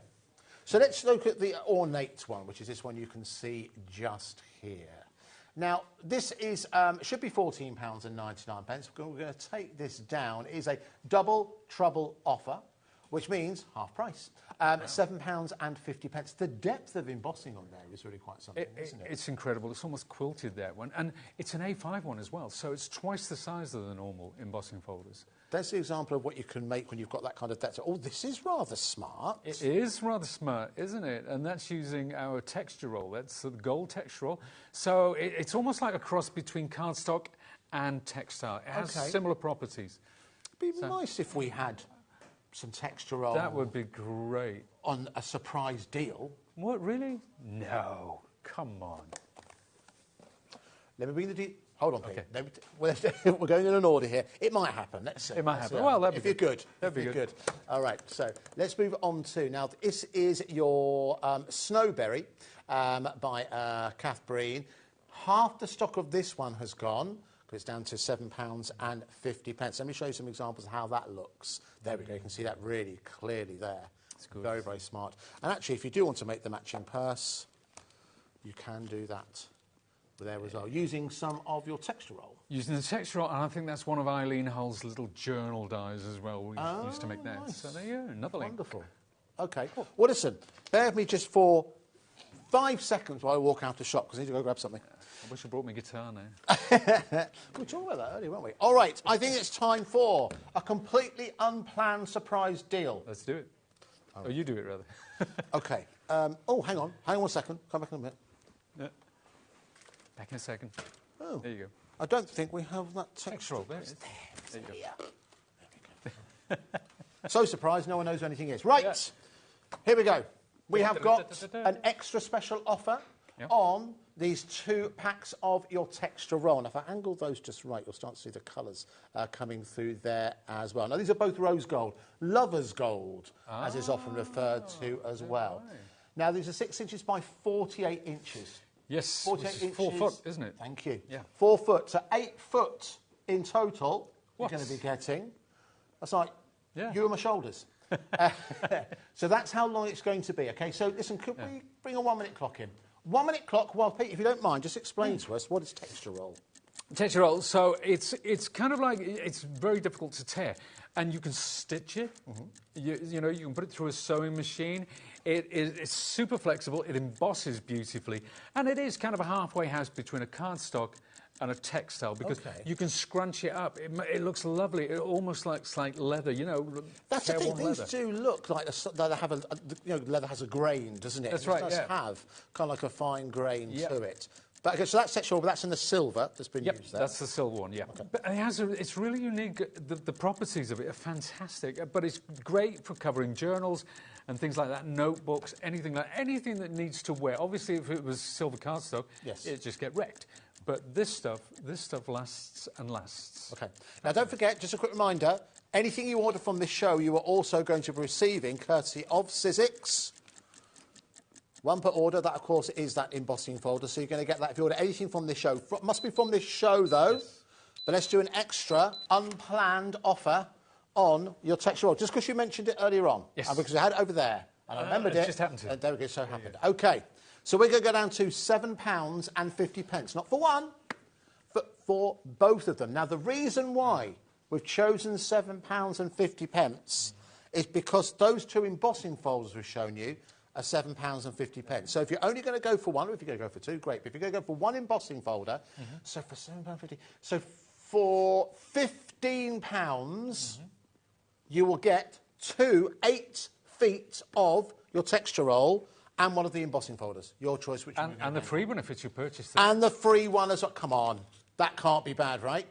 So let's look at the ornate one, which is this one you can see just here. Now, this is should be £14.99. We're going to take this down. It is a double trouble offer, which means half price. £7.50. The depth of embossing on there is really quite something, isn't it? It's incredible. It's almost quilted, that one. And it's an A5 one as well, so it's twice the size of the normal embossing folders. That's the example of what you can make when you've got that kind of depth. Oh, this is rather smart. It is rather smart, isn't it? And that's using our texture roll. That's the gold texture roll. So it's almost like a cross between cardstock and textile. It has similar properties. It'd be nice if we had some texture roll. That would be great. On a surprise deal. What, really? No. Come on. Let me bring the... Hold on, Pete. Okay. We're going in an order here. It might happen. Let's see. It might happen. Well, that'd be good. That'd be good. All right, so let's move on to... Now, this is your Snowberry by Kath Breen. Half the stock of this one has gone. It's down to £7.50. Let me show you some examples of how that looks. There we go. You can see that really clearly there. It's good. Very, very smart. And actually, if you do want to make the matching purse, you can do that there as well, using some of your texture roll. Using the texture roll, and I think that's one of Eileen Hull's little journal dies as well. We used to make that. Nice. So there you go, another link. Wonderful. OK. Cool. Well, listen, bear with me just for 5 seconds while I walk out the shop, because I need to go grab something. I wish I brought my guitar now. We were talking about that earlier, weren't we? All right, I think it's time for a completely unplanned surprise deal. Let's do it. Oh, you do it, rather. OK. Oh, hang on. Hang on 1 second. Come back in a minute. Yeah. Back in a second. Oh. There you go. I don't think we have that texture. There it is. There you go. So surprised, no one knows who anything is. Right, here we go. We have got an extra special offer on these 2 packs of your texture roll. And if I angle those just right, you'll start to see the colours coming through there as well. Now, these are both rose gold, lover's gold, as is often referred to as well. Right. Now, these are 6 inches by 48 inches. Yes, 48 inches. 4 foot, isn't it? Thank you. Yeah. 4 foot, so 8 foot in total you're going to be getting. That's like you and my shoulders. So that's how long it's going to be, OK? So, listen, could we bring a 1 minute clock in? 1 minute clock. Well, Pete, if you don't mind, just explain to us, what is texture roll? Texture roll, so it's kind of like, it's very difficult to tear. And you can stitch it. You know, you can put it through a sewing machine. It's super flexible. It embosses beautifully. And it is kind of a halfway house between a cardstock and a textile, because you can scrunch it up. It looks lovely. It almost looks like leather, you know. That's the thing. These do look like leather. Leather has a grain, doesn't it? That's right. It does have kind of like a fine grain to it. But, okay, so that's texture, but that's in the silver that's been used there. That's the silver one, Okay. But it has it's really unique. The properties of it are fantastic. But it's great for covering journals and things like that, notebooks, anything that needs to wear. Obviously, if it was silver cardstock, it'd just get wrecked. But this stuff lasts and lasts. OK. Now, don't forget, just a quick reminder, anything you order from this show, you are also going to be receiving, courtesy of Sizzix, 1 per order. That, of course, is that embossing folder. So you're going to get that if you order anything from this show. Must be from this show, though. Yes. But let's do an extra, unplanned offer on your texture roll. Just because you mentioned it earlier on. Yes. Because I had it over there. And I remembered it. Just happened to. And there we go, so happened. OK. So we're going to go down to £7.50. Not for one, but for both of them. Now, the reason why we've chosen £7.50 is because those 2 embossing folders we've shown you are £7.50. So if you're only going to go for one, or if you're going to go for 2, great. But if you're going to go for 1 embossing folder, so for £7.50, so for £15, you will get 2 8 feet of your texture roll and 1 of the embossing folders. Your choice. Which and the free one if it's your purchase. And the free one as well. Come on. That can't be bad, right?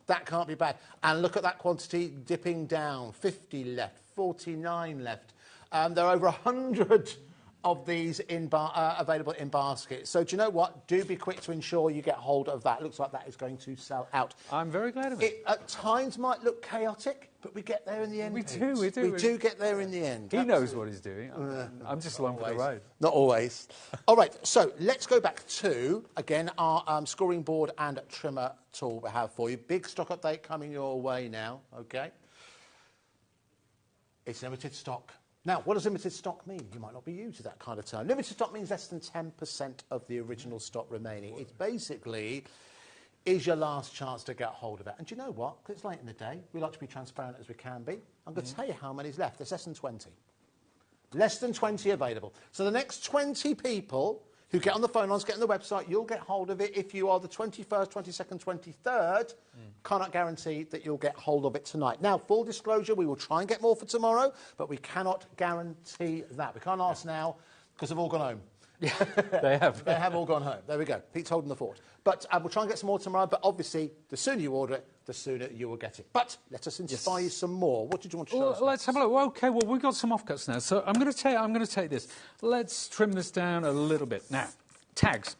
That can't be bad. And look at that quantity dipping down. 50 left, 49 left. There are over 100 of these available in baskets. So do you know what? Do be quick to ensure you get hold of that. Looks like that is going to sell out. I'm very glad of it. It at times might look chaotic, but we get there in the end. We do. We do get there in the end. He knows what he's doing. I'm just along for the ride. Not always. All right, so let's go back to, again, our scoring board and trimmer tool we have for you. Big stock update coming your way now, OK? It's limited stock. Now, what does limited stock mean? You might not be used to that kind of term. Limited stock means less than 10% of the original stock remaining. It's basically is your last chance to get hold of it. And do you know what? Because it's late in the day, we like to be transparent as we can be. I'm going to tell you how many's left. There's less than 20. Less than 20 available. So the next 20 people who get on the phone lines, get on the website, you'll get hold of it. If you are the 21st, 22nd, 23rd, cannot guarantee that you'll get hold of it tonight. Now, full disclosure, we will try and get more for tomorrow, but we cannot guarantee that. We can't ask now because they've all gone home. They have. They have all gone home. There we go. Pete's holding the fort. But we'll try and get some more tomorrow, but obviously, the sooner you order it, the sooner you will get it. But let us inspire you some more. What did you want to show us? Let's have a look. OK, well, we've got some offcuts now. So I'm going to take this. Let's trim this down a little bit. Now, tags.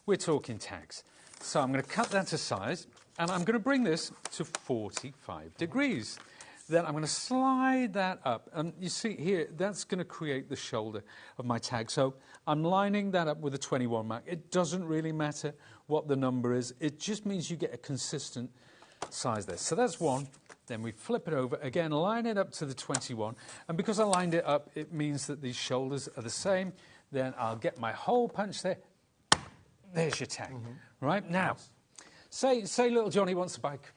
We're talking tags. So I'm going to cut that to size, and I'm going to bring this to 45 degrees. Then I'm going to slide that up. And you see here, that's going to create the shoulder of my tag. So I'm lining that up with a 21 mark. It doesn't really matter what the number is. It just means you get a consistent size there. So that's one. Then we flip it over. Again, line it up to the 21. And because I lined it up, it means that these shoulders are the same. Then I'll get my hole punch there. There's your tag. Right? Now, say little Johnny wants a bike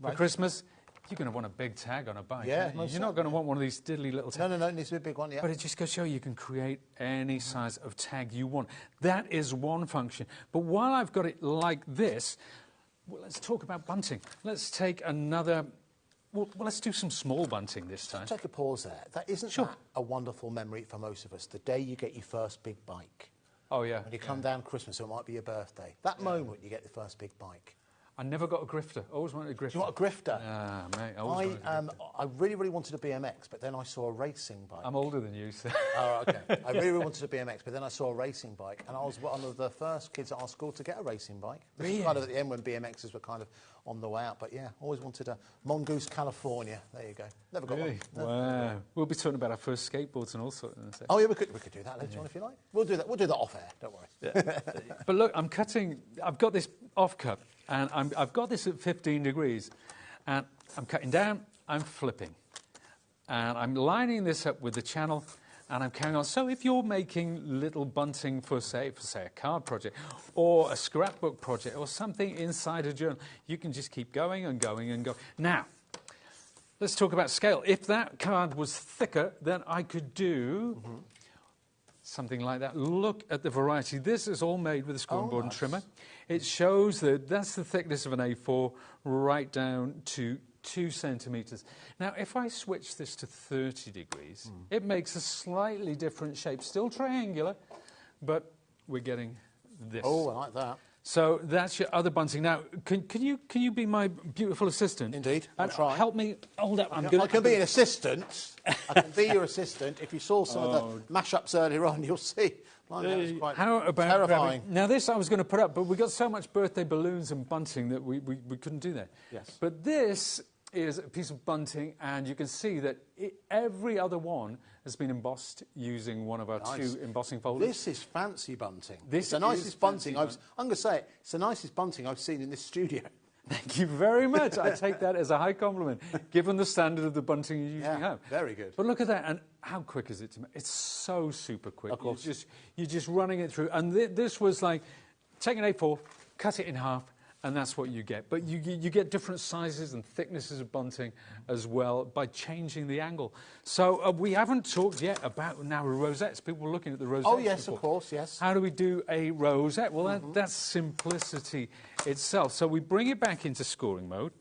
for Christmas. You're going to want a big tag on a bike. Yeah, you're not going to want one of these diddly little tags. No, it needs to be a big one, yeah. But it just goes to show you can create any size of tag you want. That is one function. But while I've got it like this, well, let's talk about bunting. Let's take another... Well, let's do some small bunting this time. Take a pause there. That isn't that a wonderful memory for most of us? The day you get your first big bike. Oh, yeah. When you come down Christmas, so it might be your birthday. That moment you get the first big bike. I never got a grifter. I always wanted a grifter. Do you want a grifter? Ah, mate, I always wanted a grifter. I really, really wanted a BMX, but then I saw a racing bike. I'm older than you, so... Oh, OK. I really, really wanted a BMX, but then I saw a racing bike, and I was one of the first kids at our school to get a racing bike. This was kind of at the end when BMXs were kind of on the way out. But, yeah, always wanted a Mongoose, California. There you go. Never got one. No. Wow. We'll be talking about our first skateboards and all sorts. Oh, yeah, we could do that later on if you like. We'll do that off air, don't worry. Yeah. But look, I've got this offcut, and I've got this at 15 degrees, and I'm cutting down, I'm flipping, and I'm lining this up with the channel, and I'm carrying on. So if you're making little bunting for say a card project, or a scrapbook project, or something inside a journal, you can just keep going and going and going. Now, let's talk about scale. If that card was thicker, then I could do... something like that. Look at the variety. This is all made with a scoring board and trimmer. It shows that that's the thickness of an A4 right down to 2 centimetres. Now, if I switch this to 30 degrees, it makes a slightly different shape. Still triangular, but we're getting this. Oh, I like that. So that's your other bunting. Now, can you be my beautiful assistant? Indeed, I'll try. Help me hold up. I can be an assistant. I can be your assistant. If you saw some of the mashups earlier on, you'll see. That's quite how about terrifying. Now, this I was going to put up, but we got so much birthday balloons and bunting that we couldn't do that. Yes. But this is a piece of bunting, and you can see that every other one has been embossed using one of our two embossing folders. This is fancy bunting. This is the nicest bunting I'm going to say it. It's the nicest bunting I've seen in this studio. Thank you very much. I take that as a high compliment, given the standard of the bunting you usually have. Very good. But look at that, and how quick is it to make? It's so super quick. Of course. You're just running it through. And this was like, take an A4, cut it in half, and that's what you get. But you get different sizes and thicknesses of bunting as well by changing the angle. So we haven't talked yet about now rosettes. People were looking at the rosettes. Oh, yes, before. of course, yes. How do we do a rosette? Well, that's simplicity itself. So we bring it back into scoring mode.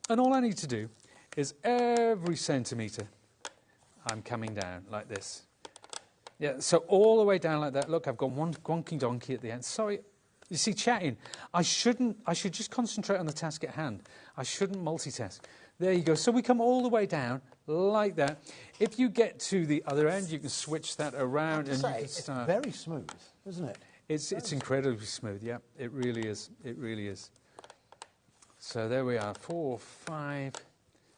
And all I need to do is every centimetre, I'm coming down like this. Yeah, so all the way down like that. Look, I've got one wonky donkey at the end. Sorry. You see, chatting, I should just concentrate on the task at hand. I shouldn't multitask. There you go. So we come all the way down like that. If you get to the other end, you can switch that around and you can start. It's very smooth, isn't it? It's incredibly smooth, yeah. It really is. It really is. So there we are, 4, 5,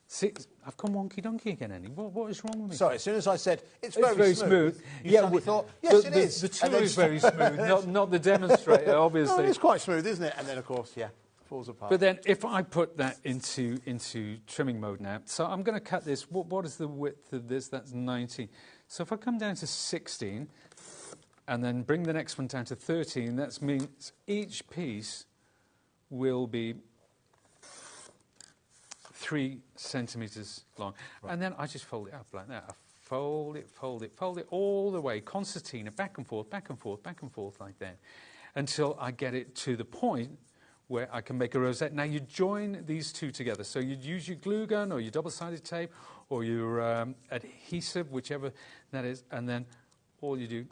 6. I've gone wonky donkey again, Andy. What is wrong with me? Sorry, as soon as I said it's very smooth. You suddenly thought, yes, it is. The tool is very smooth, not the demonstrator, obviously. No, it's quite smooth, isn't it? And then, of course, falls apart. But then, if I put that into trimming mode now, so I'm going to cut this. What is the width of this? That's 19. So if I come down to 16, and then bring the next one down to 13, that means each piece will be 3 centimetres long. Right. And then I just fold it up like that. I fold it all the way, concertina, back and forth, back and forth, back and forth like that, until I get it to the point where I can make a rosette. Now, you join these two together. So you'd use your glue gun or your double-sided tape or your adhesive, whichever that is, and then all you do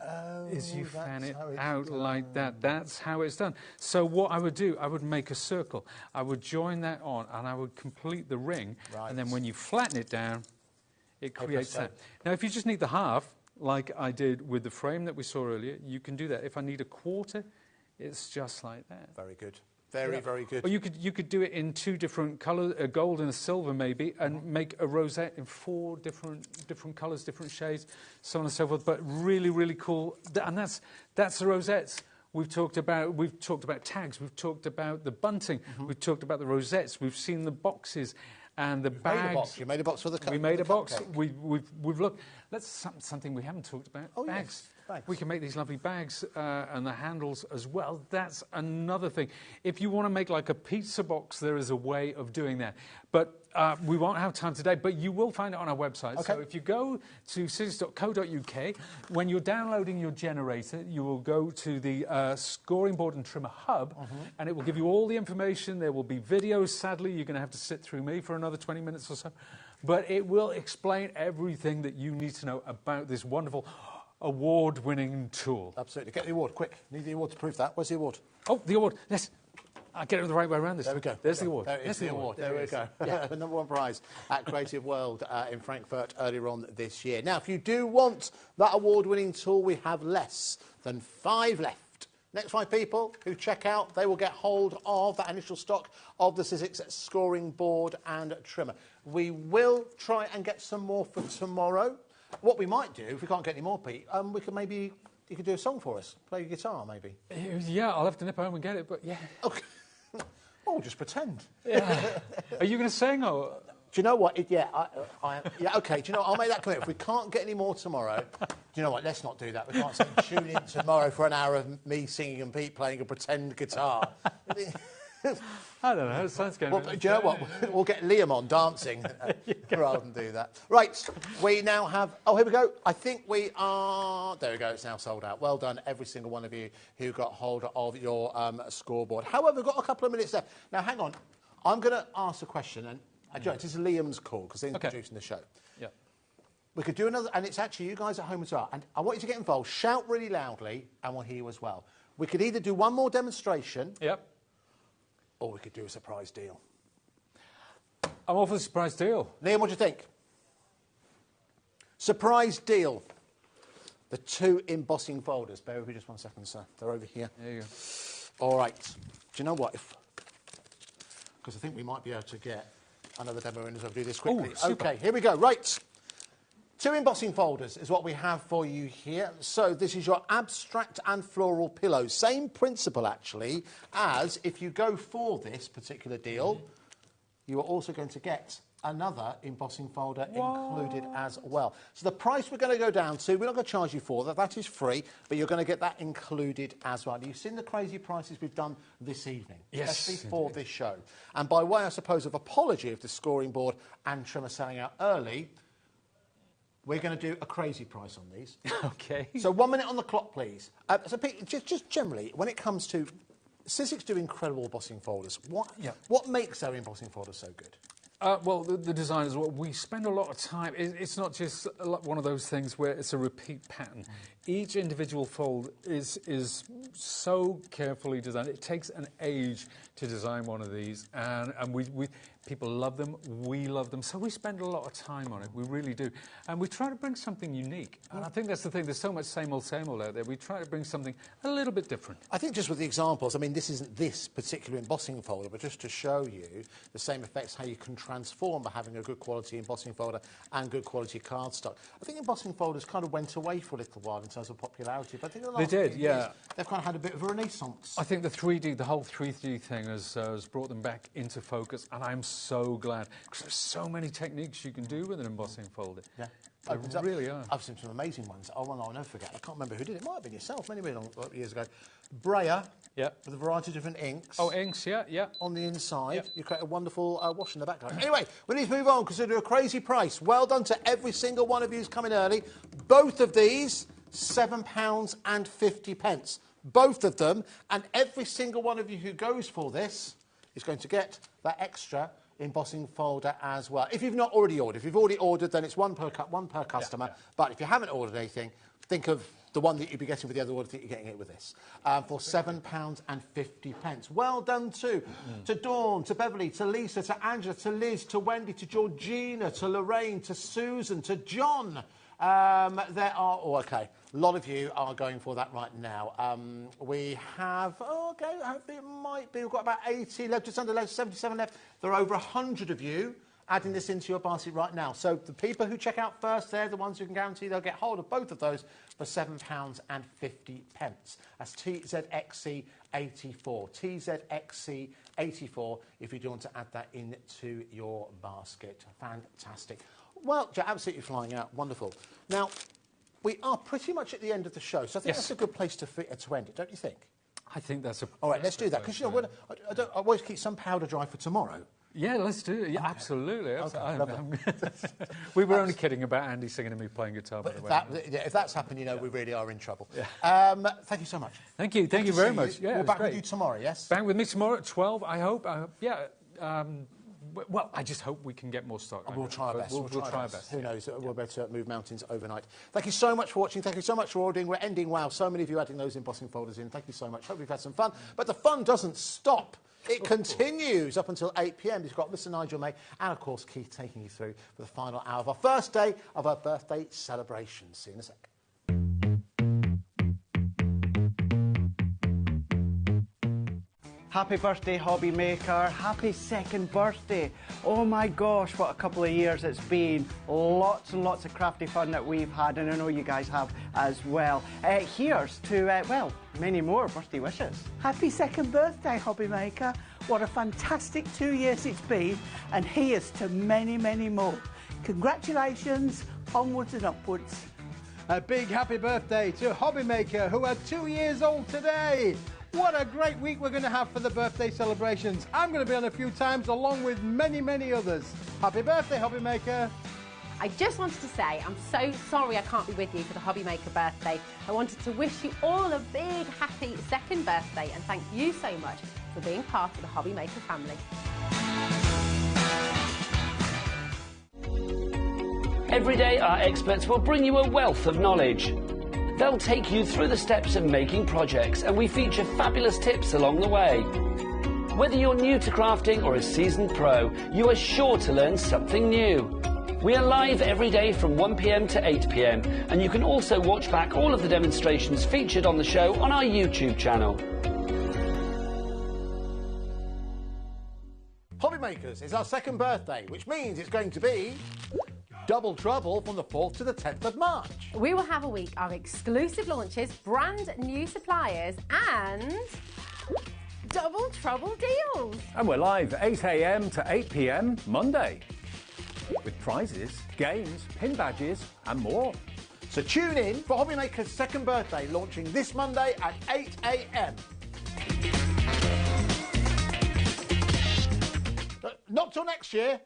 is you fan it out like that. That's how it's done. So what I would do, I would make a circle. I would join that on, and I would complete the ring. Right. And then when you flatten it down, it creates that. Now, if you just need the half, like I did with the frame that we saw earlier, you can do that. If I need a quarter, it's just like that. Very good. Very good. Or you could do it in 2 different colours, a gold and a silver maybe, and make a rosette in 4 different colours, different shades, so on and so forth. But really, really cool. And that's the rosettes. We've talked about tags. We've talked about the bunting. We've talked about the rosettes. We've seen the boxes and the bags. You made a box for the cupcake. We made a box. We've looked. That's something we haven't talked about. Oh, bags. Yes. We can make these lovely bags and the handles as well. That's another thing. If you want to make like a pizza box, there is a way of doing that. But we won't have time today, but you will find it on our website. Okay. So if you go to sizzix.co.uk, when you're downloading your generator, you will go to the scoring board and trimmer hub, and it will give you all the information. There will be videos. Sadly, you're going to have to sit through me for another 20 minutes or so. But it will explain everything that you need to know about this wonderful award-winning tool. Absolutely. Get the award, quick. Need the award to prove that. Where's the award? Oh, the award. Yes. I'll get it the right way around this. There we go. There's the award. There is the award. There we go. The #1 prize at Creative World in Frankfurt earlier on this year. Now, if you do want that award-winning tool, we have less than 5 left. Next 5 people who check out, they will get hold of that initial stock of the Sizzix scoring board and trimmer. We will try and get some more for tomorrow. What we might do, if we can't get any more, Pete, we could maybe, you could do a song for us. Play your guitar, maybe. Yeah, I'll have to nip home and get it, but yeah. Okay. Oh, just pretend. Yeah. Are you going to sing, or...? Do you know what? Okay. Do you know what? I'll make that clear. If we can't get any more tomorrow, do you know what? Let's not do that. We can't tune in tomorrow for an hour of me singing and Pete playing a pretend guitar. I don't know. It sounds good. Well, do you know what? We'll get Liam on dancing rather than do that. Right. We now have... Oh, here we go. I think we are... There we go. It's now sold out. Well done, every single one of you who got hold of your scoreboard. However, we've got a couple of minutes left. Now, hang on. I'm going to ask a question, and this is Liam's call, because he's introducing the show. Yeah. We could do another... And it's actually you guys at home as well. And I want you to get involved. Shout really loudly, and we'll hear you as well. We could either do one more demonstration... Yep. Or we could do a surprise deal. I'm all for the surprise deal. Liam, what do you think? Surprise deal. The 2 embossing folders. Bear with me just 1 second, sir. They're over here. There you go. All right. Do you know what? Because I think we might be able to get I know the demo owners will do this quickly. Ooh, super. Okay, here we go. Right. 2 embossing folders is what we have for you here. So this is your abstract and floral pillow. Same principle, actually, as if you go for this particular deal, you are also going to get another embossing folder included as well. So the price we're going to go down to, we're not going to charge you for that. That is free, but you're going to get that included as well. You've seen the crazy prices we've done this evening. Yes, especially for this show. And by way, I suppose, of apology of the scoring board and Trimmer selling out early, we're going to do a crazy price on these. Okay. So 1 minute on the clock, please. So Pete, just generally, when it comes to... Sizzix do incredible embossing folders. What makes their embossing folders so good? Well, the design is what we spend a lot of time. It's not just one of those things where it's a repeat pattern. Each individual fold is so carefully designed. It takes an age to design one of these, and people love them. We love them, so we spend a lot of time on it. We really do, and we try to bring something unique. And I think that's the thing. There's so much same old out there. We try to bring something a little bit different. I think just with the examples, I mean, this isn't this particular embossing folder, but just to show you the same effects, how you can transform by having a good quality embossing folder and good quality cardstock. I think embossing folders kind of went away for a little while in terms of popularity, but I think the last few years, they've kind of had a bit of a renaissance. I think the whole 3D thing has brought them back into focus, and I'm so glad, because there's so many techniques you can do with an embossing folder. Yeah. There really are. I've seen some amazing ones. Oh, well, I'll never forget. I can't remember who did it. It might have been yourself many years ago. Brayer, with a variety of different inks. Oh, inks, yeah. On the inside. You create a wonderful wash in the background. Anyway, we need to move on because we do a crazy price. Well done to every single one of you who's coming early. Both of these, £7.50. Both of them. And every single one of you who goes for this is going to get that extra embossing folder as well. If you've not already ordered. If you've already ordered, then it's one per customer. But if you haven't ordered anything, think of the one that you'd be getting with the other order, think you're getting it with this. For £7.50. Well done to Dawn, to Beverly, to Lisa, to Angela, to Liz, to Wendy, to Georgina, to Lorraine, to Susan, to John. There are... Oh, OK. A lot of you are going for that right now. We have... Oh, OK, it might be... We've got about 80 left, just under 77 left. There are over 100 of you adding this into your basket right now. So the people who check out first, they're the ones who can guarantee they'll get hold of both of those for £7.50. That's TZXC84. TZXC84, if you do want to add that into your basket. Fantastic. Well, you're absolutely flying out. Wonderful. Now, we are pretty much at the end of the show, so I think that's a good place to end it, don't you think? I think that's a... All right, let's do that, because, you know, I always keep some powder dry for tomorrow. Yeah, let's do it. Yeah, absolutely. Okay, we were only kidding about Andy singing and me playing guitar, by the way. If that's happened, you know, we really are in trouble. Yeah. Thank you so much. Thank you very much. Yeah, we're back with you tomorrow, yes? Back with me tomorrow at 12, I hope. Well, I just hope we can get more stock. We'll try our best. We'll try our best. Who knows? We'll be able to move mountains overnight. Thank you so much for watching. Thank you so much for ordering. We're ending wow. So many of you adding those embossing folders in. Thank you so much. Hope you've had some fun. But the fun doesn't stop. It continues up until 8 p.m. You've got Mr. Nigel May and, of course, Keith taking you through for the final hour of our first day of our birthday celebration. See you in a sec. Happy birthday, HobbyMaker. Happy second birthday. Oh my gosh, what a couple of years it's been. Lots and lots of crafty fun that we've had, and I know you guys have as well. Here's to, well, many more birthday wishes. Happy second birthday, HobbyMaker. What a fantastic 2 years it's been, and here's to many, many more. Congratulations, onwards and upwards. A big happy birthday to HobbyMaker, who are 2 years old today. What a great week we're going to have for the birthday celebrations. I'm going to be on a few times, along with many, many others. Happy birthday, HobbyMaker. I just wanted to say I'm so sorry I can't be with you for the HobbyMaker birthday. I wanted to wish you all a big, happy second birthday and thank you so much for being part of the HobbyMaker family. Every day, our experts will bring you a wealth of knowledge. They'll take you through the steps of making projects, and we feature fabulous tips along the way. Whether you're new to crafting or a seasoned pro, you are sure to learn something new. We are live every day from 1 p.m. to 8 p.m, and you can also watch back all of the demonstrations featured on the show on our YouTube channel. HobbyMakers is our second birthday, which means it's going to be double trouble from the 4th to the 10th of March. We will have a week of exclusive launches, brand new suppliers and double trouble deals. And we're live 8 a.m. to 8 p.m. Monday with prizes, games, pin badges and more. So tune in for HobbyMaker's second birthday, launching this Monday at 8 a.m. Not till next year.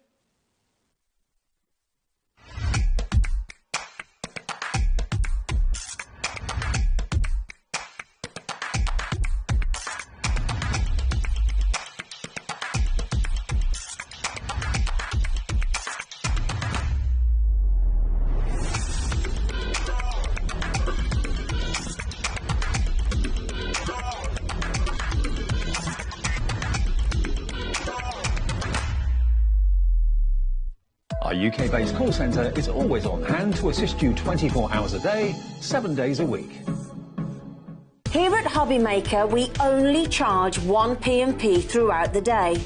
Our UK-based call centre is always on hand to assist you 24 hours a day, 7 days a week. Here at HobbyMaker, we only charge 1 P&P throughout the day.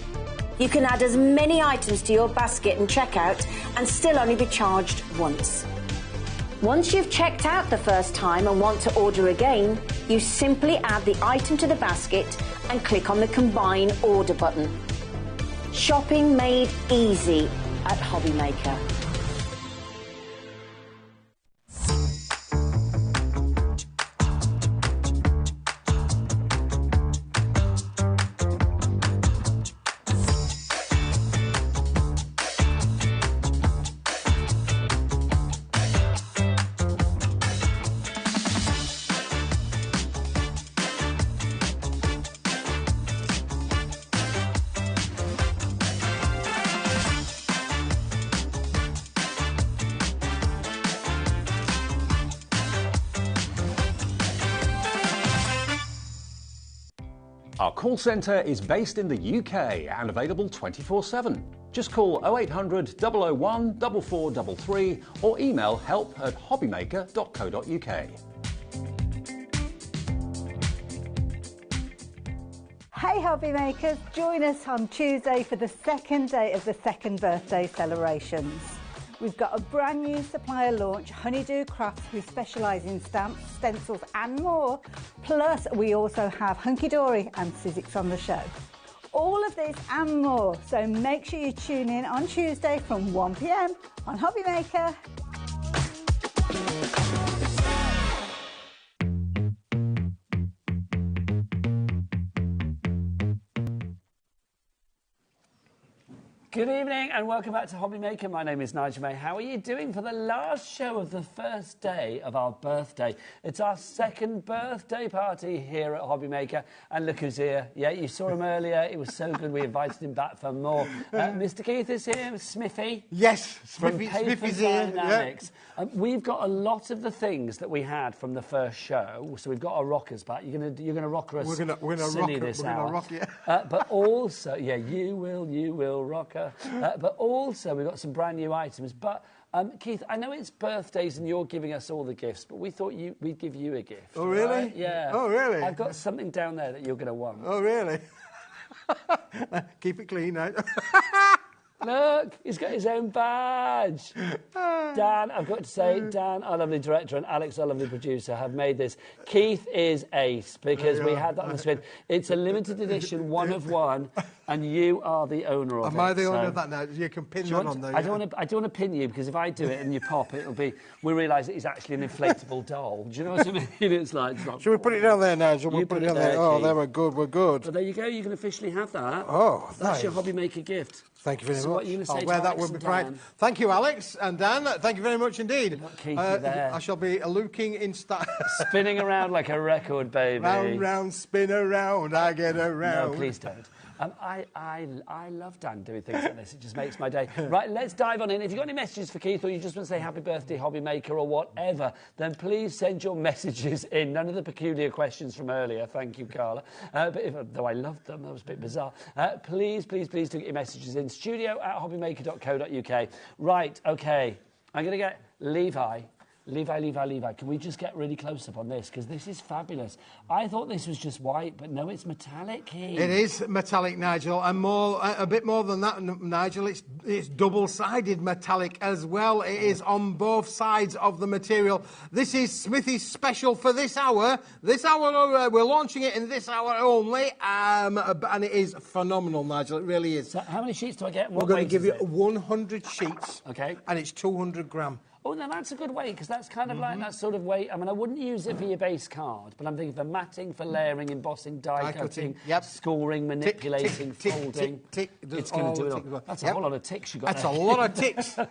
You can add as many items to your basket and checkout and still only be charged once. Once you've checked out the first time and want to order again, you simply add the item to the basket and click on the Combine Order button. Shopping made easy at HobbyMaker. Our call centre is based in the UK and available 24/7. Just call 0800 001 4433 or email help@hobbymaker.co.uk. Hey HobbyMakers, join us on Tuesday for the second day of the second birthday celebrations. We've got a brand new supplier launch, Honeydew Crafts, who specialise in stamps, stencils and more. Plus, we also have Hunky Dory and Sizzix on the show. All of this and more, so make sure you tune in on Tuesday from 1 p.m. on HobbyMaker. Good evening and welcome back to HobbyMaker. My name is Nigel May. How are you doing for the last show of the first day of our birthday? It's our second birthday party here at HobbyMaker. And look who's here. Yeah, you saw him earlier. It was so good we invited him back for more. Mr. Keith is here, Smithy. Yes, Smithy's here. Dynamics. Yeah. We've got a lot of the things that we had from the first show. So we've got our rockers back. You're gonna rock us. We're gonna rock it. But also, yeah, you will rock her. But also, we've got some brand new items. But Keith, I know it's birthdays and you're giving us all the gifts, but we thought we'd give you a gift. Oh, really? Right? Yeah. Oh, really? I've got something down there that you're going to want. Oh, really? Keep it clean now. Look, he's got his own badge. Dan, I've got to say, Dan, our lovely director, and Alex, our lovely producer, have made this. Keith is ace, because we had that on the screen. It's a limited edition, one of one, and you are the owner of it. Am I the owner of that now? You can pin that on there. I don't want to pin you, because if I do it and you pop, it'll be, we realise that he's actually an inflatable doll. Do you know what I mean? It's like... Shall we put it down there now? Shall we put it down there? Oh, there we're good, we're good. Well, there you go, you can officially have that. Oh, that's your HobbyMaker gift. Thank you very much. What are you going to say to wear that Alex with and pride. Dan? Thank you, Alex and Dan. Thank you very much indeed. Keith, there. I shall be looking in style. Spinning around like a record, baby. Round, round, spin around, I get around. No, please don't. I love Dan doing things like this. It just makes my day. Right, let's dive on in. If you've got any messages for Keith or you just want to say happy birthday, HobbyMaker or whatever, then please send your messages in. None of the peculiar questions from earlier. Thank you, Carla. Though I loved them, that was a bit bizarre. Please do get your messages in. Studio@hobbymaker.co.uk. Right, OK. I'm going to get Levi Levi, can we just get really close up on this? Because this is fabulous. I thought this was just white, but no, it's metallic here. It is metallic, Nigel, and a bit more than that, Nigel. It's double-sided metallic as well. It is on both sides of the material. This is Smithy's special for this hour. This hour, we're launching it in this hour only, and it is phenomenal, Nigel. It really is. So how many sheets do I get? We're going to give you 100 sheets. Okay. And it's 200 gram. Oh, no, that's a good weight, because that's kind of like that sort of weight. I mean, I wouldn't use it for your base card, but I'm thinking for matting, for layering, embossing, die cutting, scoring, manipulating, folding. It's going to do it all. That's a whole lot of ticks you got That's there. a lot of ticks. So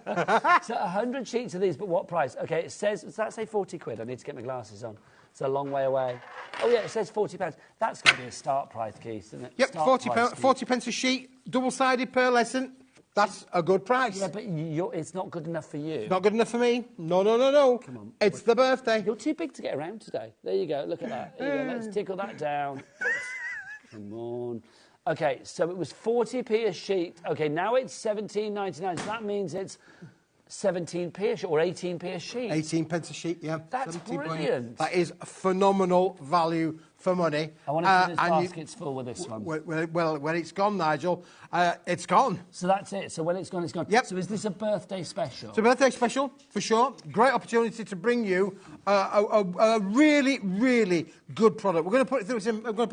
100 sheets of these, but what price? Okay, it says, does that say 40 quid? I need to get my glasses on. It's a long way away. Oh, yeah, it says £40. That's going to be a start price, Keith, isn't it? Yep, £40, 40 pence a sheet, double-sided pearlescent. That's a good price. Yeah, but it's not good enough for you. It's not good enough for me. No. Come on. It's the birthday. You're too big to get around today. There you go. Look at that. There you go. Let's tickle that down. Come on. Okay, so it was 40p a sheet. Okay, now it's $17.99. So that means it's 17p a sheet or 18p a sheet. 18 pence a sheet, yeah. That's brilliant. That is phenomenal value for money. I want to see this basket's full with this one. Well, when it's gone, Nigel, it's gone. So that's it. So when it's gone, it's gone. Yep. So is this a birthday special? It's a birthday special, for sure. Great opportunity to bring you a really, really good product. We're going to put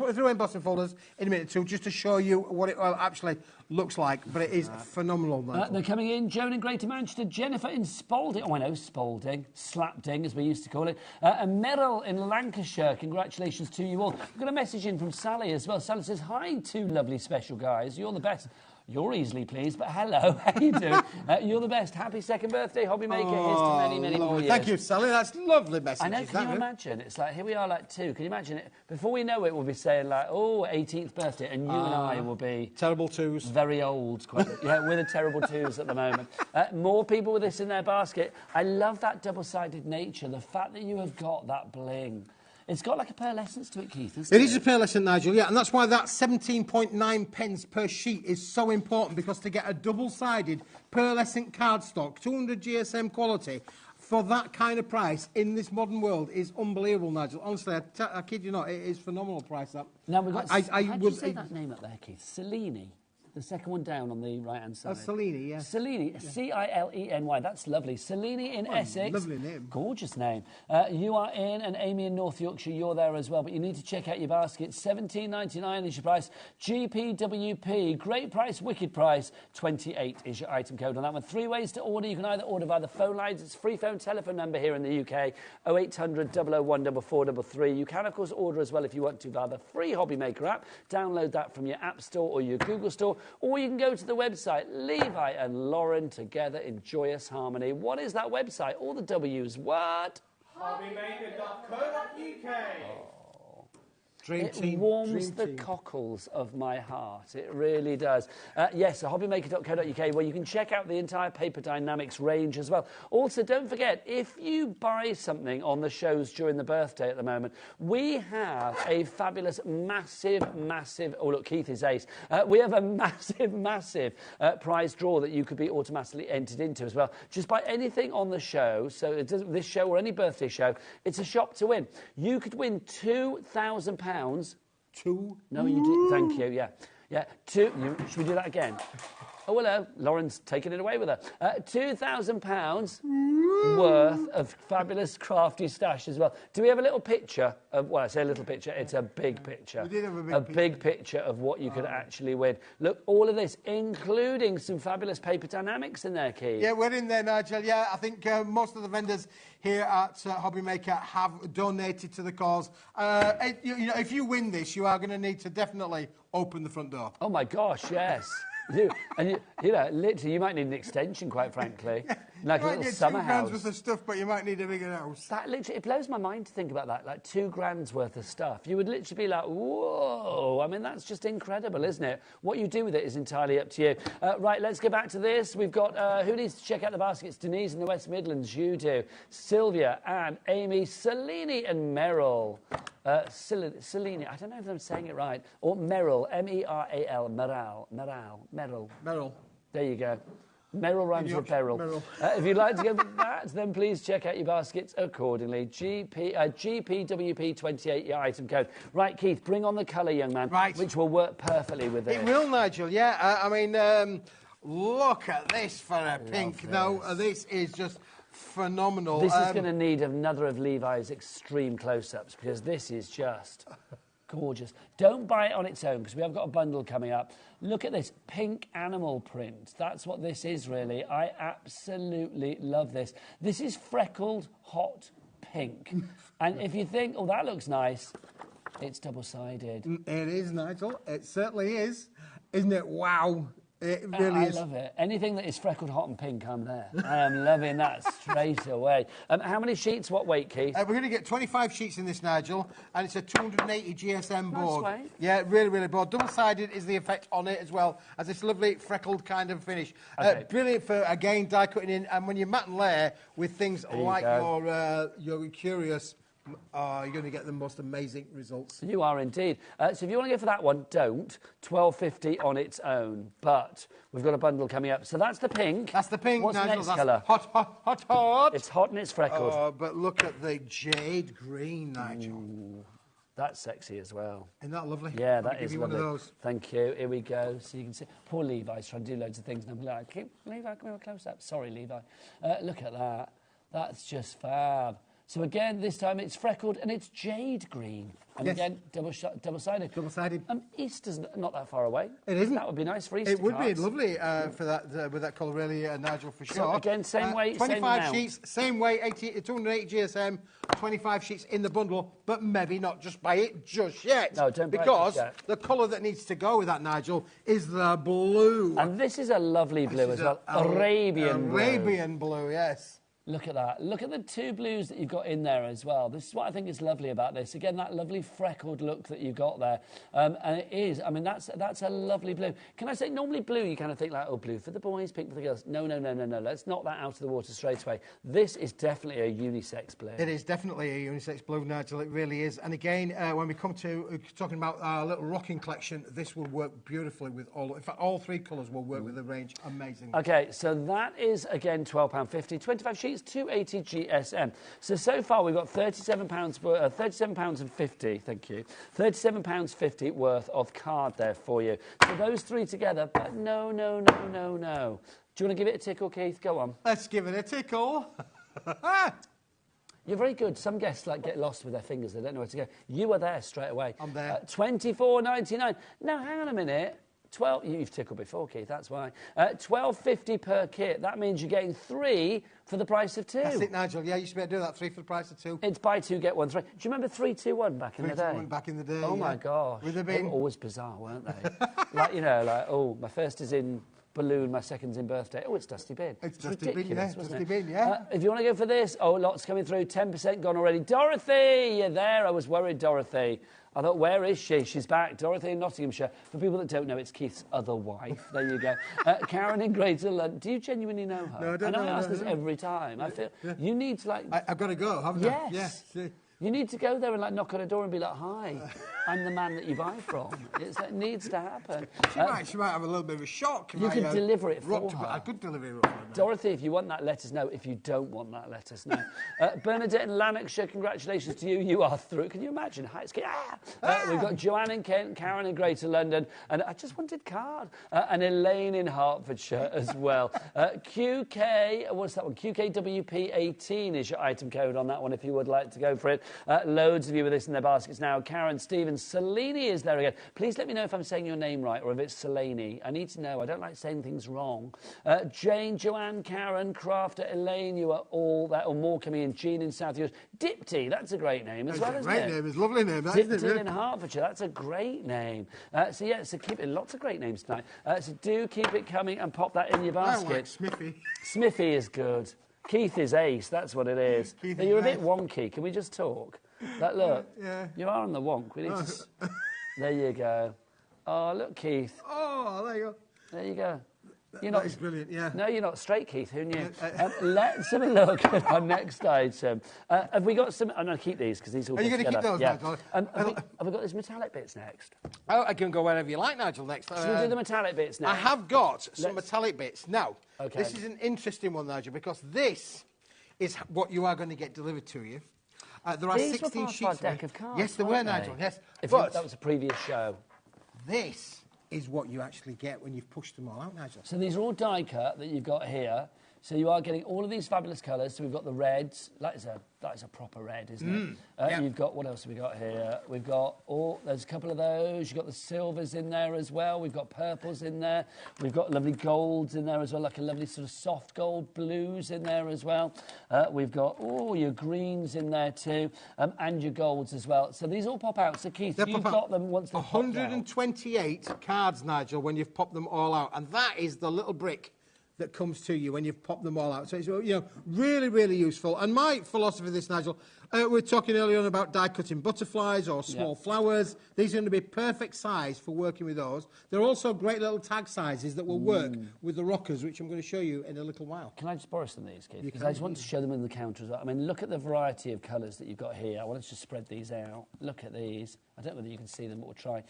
it through embossing folders in a minute too, just to show you what it actually looks like. But it is phenomenal, Nigel. They're coming in. Joan in Greater Manchester, Jennifer in Spalding. Oh, I know, Spalding. Slapding, as we used to call it. And Meryl in Lancashire. Congratulations to you all. We've got a message in from Sally as well. Sally says, hi, two lovely special guys. You're the best. You're easily pleased, but hello, how you doing? You're the best. Happy second birthday, HobbyMaker. Here's to many, many more years. Thank you, Sally. That's lovely message. I know, can you imagine? It's like, here we are, like two. Can you imagine it? Before we know it, we'll be saying, like, oh, 18th birthday, and you and I will be... Terrible twos. Very old. Yeah, we're the terrible twos at the moment. More people with this in their basket. I love that double-sided nature, the fact that you have got that bling. It's got like a pearlescence to it, Keith, isn't it? It is a pearlescent, Nigel, yeah, and that's why that 17.9 pence per sheet is so important, because to get a double-sided pearlescent cardstock, 200 GSM quality, for that kind of price in this modern world is unbelievable, Nigel. Honestly, I kid you not, it is phenomenal price, that. Now, we've got... how do you say that name up there, Keith? Cellini. The second one down on the right-hand side. Cellini, yeah. Cellini, yeah. C-I-L-E-N-Y. That's lovely. Cellini in Essex. Lovely name. Gorgeous name. You are in, and Amy in North Yorkshire, you're there as well. But you need to check out your basket. $17.99 is your price. GPWP, great price, wicked price. 28 is your item code on that one. 3 ways to order. You can either order via the phone lines. It's a free phone telephone number here in the UK. 0800 001 4433. You can, of course, order as well if you want to via the free HobbyMaker app. Download that from your App Store or your Google Store. Or you can go to the website, Levi and Lauren together in joyous harmony. What is that website? All the W's. What? HobbyMaker.co.uk. It warms the cockles of my heart. It really does. Yes, hobbymaker.co.uk, where you can check out the entire Paper Dynamics range as well. Also, don't forget, if you buy something on the shows during the birthday at the moment, we have a fabulous, massive... Oh, look, Keith is ace. We have a massive prize draw that you could be automatically entered into as well. Just buy anything on the show, so it doesn't, this show or any birthday show, it's a shop to win. You could win £2,000. Two? No, you did. Thank you. Yeah. Should we do that again? Oh, hello. Lauren's taking it away with her. £2,000 worth of fabulous crafty stash as well. Do we have a little picture of, well, I say a little picture, it's a big picture. We did have a big picture of what you could actually win. Look, all of this, including some fabulous Paper Dynamics in there, Keith. Yeah, we're in there, Nigel. Yeah, I think most of the vendors here at HobbyMaker have donated to the cause. You know, if you win this, you are going to need to definitely open the front door. Oh, my gosh, yes. You know, literally, you might need an extension, quite frankly. Like a little summer house. £2 worth of stuff, but you might need a bigger house. That literally, it blows my mind to think about that, like £2 worth of stuff. You would literally be like, whoa. I mean, that's just incredible, isn't it? What you do with it is entirely up to you. Right, let's get back to this. We've got, who needs to check out the baskets? Denise in the West Midlands, you do. Sylvia, Anne, Amy, Cellini and Meryl. Cellini, I don't know if I'm saying it right. Or Meryl, M-E-R-A-L, Meryl. Meryl. There you go. Merrill rhymes with Beryl. If you'd like to go for that, then please check out your baskets accordingly. GPWP28, your item code. Right, Keith, bring on the colour, young man. Right. Which will work perfectly with this. It will, Nigel, yeah. I mean, look at this for a pink. No, this is just phenomenal. This is going to need another of Levi's extreme close-ups because this is just gorgeous. Don't buy it on its own because we have got a bundle coming up. Look at this pink animal print. That's what this is, really. I absolutely love this. This is freckled hot pink. And if you think, oh, that looks nice, it's double-sided. It is, Nigel. It certainly is. Isn't it? Wow. It really is. I love it. Anything that is freckled, hot and pink, I'm there. I am loving that straight away. How many sheets, what weight, Keith? We're going to get 25 sheets in this, Nigel, and it's a 280 GSM board. Nice weight. Yeah, really, really broad. Double-sided is the effect on it as well, as this lovely freckled kind of finish. Okay. Brilliant for, again, die cutting in, and when you mat and layer with things like your Curious, you're going to get the most amazing results. You are indeed. So if you want to go for that one, don't. $12.50 on its own. But we've got a bundle coming up. So that's the pink. That's the pink, What's Nigel. the next colour? Hot, hot, hot, hot. It's hot and it's freckled. Oh, but look at the jade green, Nigel. Ooh, that's sexy as well. Isn't that lovely? Yeah, I'll that give is you lovely. one of those. Thank you. Here we go. So you can see. Poor Levi's trying to do loads of things. And I'm like, Levi, come here close up. Sorry, Levi. Look at that. That's just fab. So again, this time it's freckled and it's jade green. And again, double-sided. Double-sided. Easter's not that far away. It isn't. That would be nice for Easter It would cards. be lovely for that with that colour, really, Nigel, for sure. So again, same weight, 25 same sheets, same weight, 280 GSM, 25 sheets in the bundle, but maybe not just buy it just yet. No, don't buy it because just yet. the colour that needs to go with that, Nigel, is the blue. And this is a lovely blue as well. Arabian blue. Arabian blue, yes. Look at that. Look at the two blues that you've got in there as well. This is what I think is lovely about this. Again, that lovely freckled look that you've got there. And it is, I mean, that's a lovely blue. Can I say, normally blue, you kind of think like, oh, blue for the boys, pink for the girls. No. Let's knock that out of the water straight away. This is definitely a unisex blue. It is definitely a unisex blue, Nigel. It really is. And again, when we come to talking about our little rocking collection, this will work beautifully with all. In fact, all three colours will work with the range amazingly. Okay, so that is, again, £12.50. 25 sheets, 280 GSM. So far we've got £37.50, thank you. £37.50 worth of card there for you. So those three together, but no. Do you want to give it a tickle, Keith? Go on. Let's give it a tickle. You're very good. Some guests get lost with their fingers. They don't know where to go. You are there straight away. I'm there. $24.99. Now, hang on a minute. You've tickled before, Keith, that's why. $12.50 per kit. That means you're getting 3 for the price of 2. That's it, Nigel. Yeah, you should be able to do that. 3 for the price of 2. It's buy 2, get 1 free. Do you remember 3-2-1 back in the day? 3-2-1 back in the day. Oh, my gosh. With the They bin. were always bizarre, weren't they? My first is in balloon, my second's in birthday. Oh, it's Dusty Bin. It's Dusty Bin, ridiculous, yeah. wasn't Dusty it? Bin, yeah. If you want to go for this, lots coming through. 10% gone already. Dorothy, you're there. I was worried, Dorothy. I thought, where is she? She's back. Dorothy in Nottinghamshire. For people that don't know, it's Keith's other wife. There you go. Karen in Greater London. Do you genuinely know her? No, I don't know. I ask this every time. I feel you need to I've got to go, haven't I? Yes. Yeah. You need to go there and knock on a door and be like, hi, I'm the man that you buy from. It needs to happen. She might have a little bit of a shock. You could deliver it for her. I could deliver it for her. Dorothy, if you want that, let us know. If you don't want that, let us know. Bernadette in Lanarkshire, congratulations to you. You are through. Can you imagine? We've got Joanne in Kent, Karen in Greater London, and I just wanted card. And Elaine in Hertfordshire as well. QK, what's that one? QKWP18 is your item code on that one if you would like to go for it. Loads of you with this in their baskets now. Karen, Stephen, Selene is there again. Please let me know if I'm saying your name right or if it's Selene. I need to know. I don't like saying things wrong. Jane, Joanne, Karen, Crafter, Elaine, you are all there, or more coming in. Jean in South Yorkshire. Dipty, that's a great name as well, isn't it? Great name. It's a lovely name. Dipty in Hertfordshire, that's a great name. So keep it. Lots of great names tonight. So do keep it coming and pop that in your basket. I like Smithy. Smithy is good. Keith is ace, that's what it is. You're a bit wonky, can we just talk? Look, you are on the wonk. We need to... There you go. Oh, look, Keith. Oh, there you go. There you go. That is brilliant, yeah. No, you're not straight, Keith. Who knew? Let's have a look at our next item. Have we got some... I'm going to keep these because these all Are you go going to keep those, yeah. Nigel? Have we got these metallic bits next? Oh, I can go wherever you like, Nigel, next. Should we do the metallic bits now? I have got some metallic bits. Now, Okay. this is an interesting one, Nigel, because this is what you are going to get delivered to you. There are These 16 were part sheets of our deck of cards, yes, they were, weren't Nigel, they? yes. That was a previous show. This is what you actually get when you've pushed them all out, Nigel. So these are all die cut that you've got here. So you are getting all of these fabulous colours. So we've got the reds. That is a proper red, isn't it? You've got, what else have we got here? We've got, there's a couple of those. You've got the silvers in there as well. We've got purples in there. We've got lovely golds in there as well, like a lovely sort of soft gold blues in there as well. We've got, your greens in there too, and your golds as well. So these all pop out. So Keith, you've got them once they've popped out. 128 cards, Nigel, when you've popped them all out. And that is the little brick that comes to you when you've popped them all out. So it's, really, really useful. And my philosophy of this, Nigel, we were talking earlier on about die-cutting butterflies or small flowers. These are going to be perfect size for working with those. They're also great little tag sizes that will work with the rockers, which I'm going to show you in a little while. Can I just borrow some of these, Keith? Because I just want to show them in the counter as well. I mean, look at the variety of colours that you've got here. I want to just spread these out. Look at these. I don't know whether you can see them, but we'll try.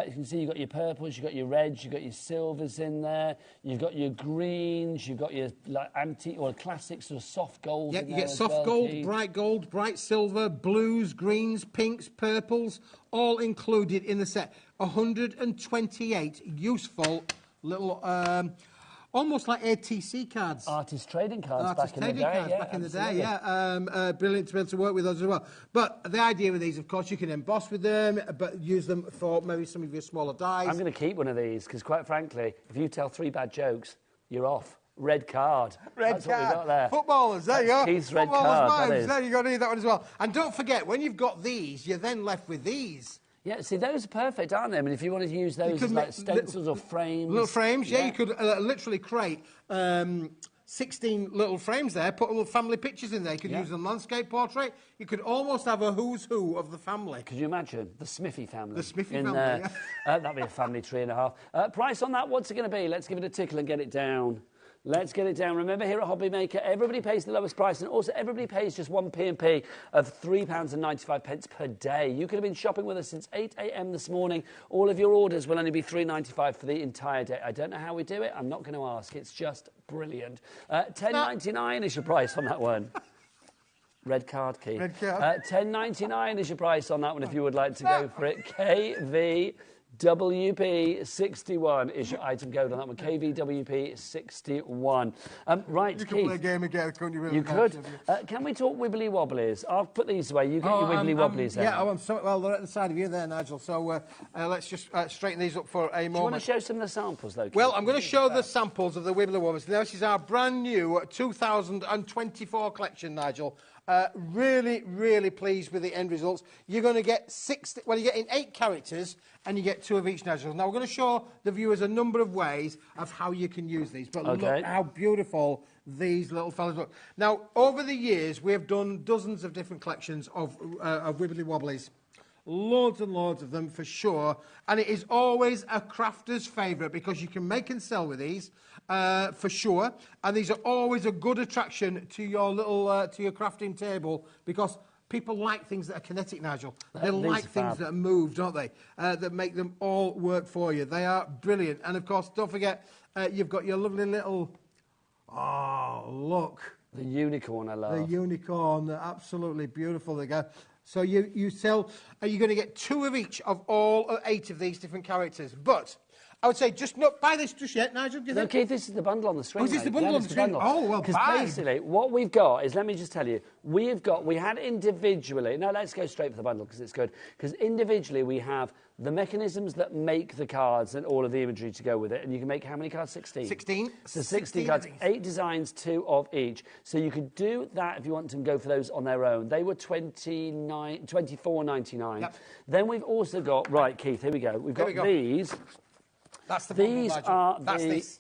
You can see you've got your purples, you've got your reds, you've got your silvers in there, you've got your greens, you've got your antique or classic sort of soft gold. Yeah, you get soft gold, bright silver, blues, greens, pinks, purples, all included in the set. 128 useful little, almost like ATC cards. Artist trading cards back in the day. Brilliant to be able to work with those as well. But the idea with these, of course, you can emboss with them, but use them for maybe some of your smaller dies. I'm going to keep one of these because, quite frankly, if you tell 3 bad jokes, you're off. Red card. That's what we've got there. Footballers, there you go. Keith's red card. There you go, need that one as well. And don't forget, when you've got these, you're then left with these. Yeah, see, those are perfect, aren't they? I mean, if you wanted to use those as like stencils or frames. Little frames, yeah. You could literally create 16 little frames there, put little family pictures in there. You could use a landscape portrait. You could almost have a who's who of the family. Could you imagine? The Smithy family. The Smithy family, yeah. That'd be a family tree and a half. Price on that, what's it going to be? Let's give it a tickle and get it down. Let's get it down. Remember, here at HobbyMaker, everybody pays the lowest price, and also everybody pays just one P&P of £3.95 per day. You could have been shopping with us since 8 a.m. this morning. All of your orders will only be £3.95 for the entire day. I don't know how we do it. I'm not going to ask. It's just brilliant. £10.99 is your price on that one. Red card, Keith. Red card. £10.99 is your price on that one if you would like to go for it. KVWP61 is your item code on that one. KVWP61. Right, you Keith. could play a game again, couldn't you? Really? You could. Can we talk wibbly wobblies? I'll put these away. You get your wibbly wobblies out. Yeah, well, they're at the side of you there, Nigel. So let's just straighten these up for a moment. Do you want to show some of the samples, though, Keith? Well, I'm going to show the samples of the wibbly wobblies. Now, this is our brand new 2024 collection, Nigel. Really, really pleased with the end results. You're going to get you're getting 8 characters, and you get 2 of each, Nigel. Now, we're going to show the viewers a number of ways of how you can use these. But look how beautiful these little fellas look. Now, over the years, we have done dozens of different collections of wibbly wobblies. Loads and loads of them, for sure. And it is always a crafter's favourite because you can make and sell with these, for sure. And these are always a good attraction to your little to your crafting table because people like things that are kinetic, Nigel. They like things that move, don't they? That make them all work for you. They are brilliant. And, of course, don't forget, you've got your lovely little... Oh, look. The unicorn I love. The unicorn. They're absolutely beautiful. They go. So you sell... you're going to get 2 of each of all 8 of these different characters. But... I would say just not buy this just yet, Nigel. Do you think? Okay, this is the bundle on the screen. Oh, is this the bundle on the screen? Oh, well, because basically what we've got is, let me just tell you, we had individually. No, let's go straight for the bundle because it's good. Because individually we have the mechanisms that make the cards and all of the imagery to go with it, and you can make how many cards? 16. 16. So 16 cards, 8 designs, 2 of each. So you could do that if you want to go for those on their own. They were $24.99. Yep. Then we've also got Keith. Here we go. We've got these. That's the These are this.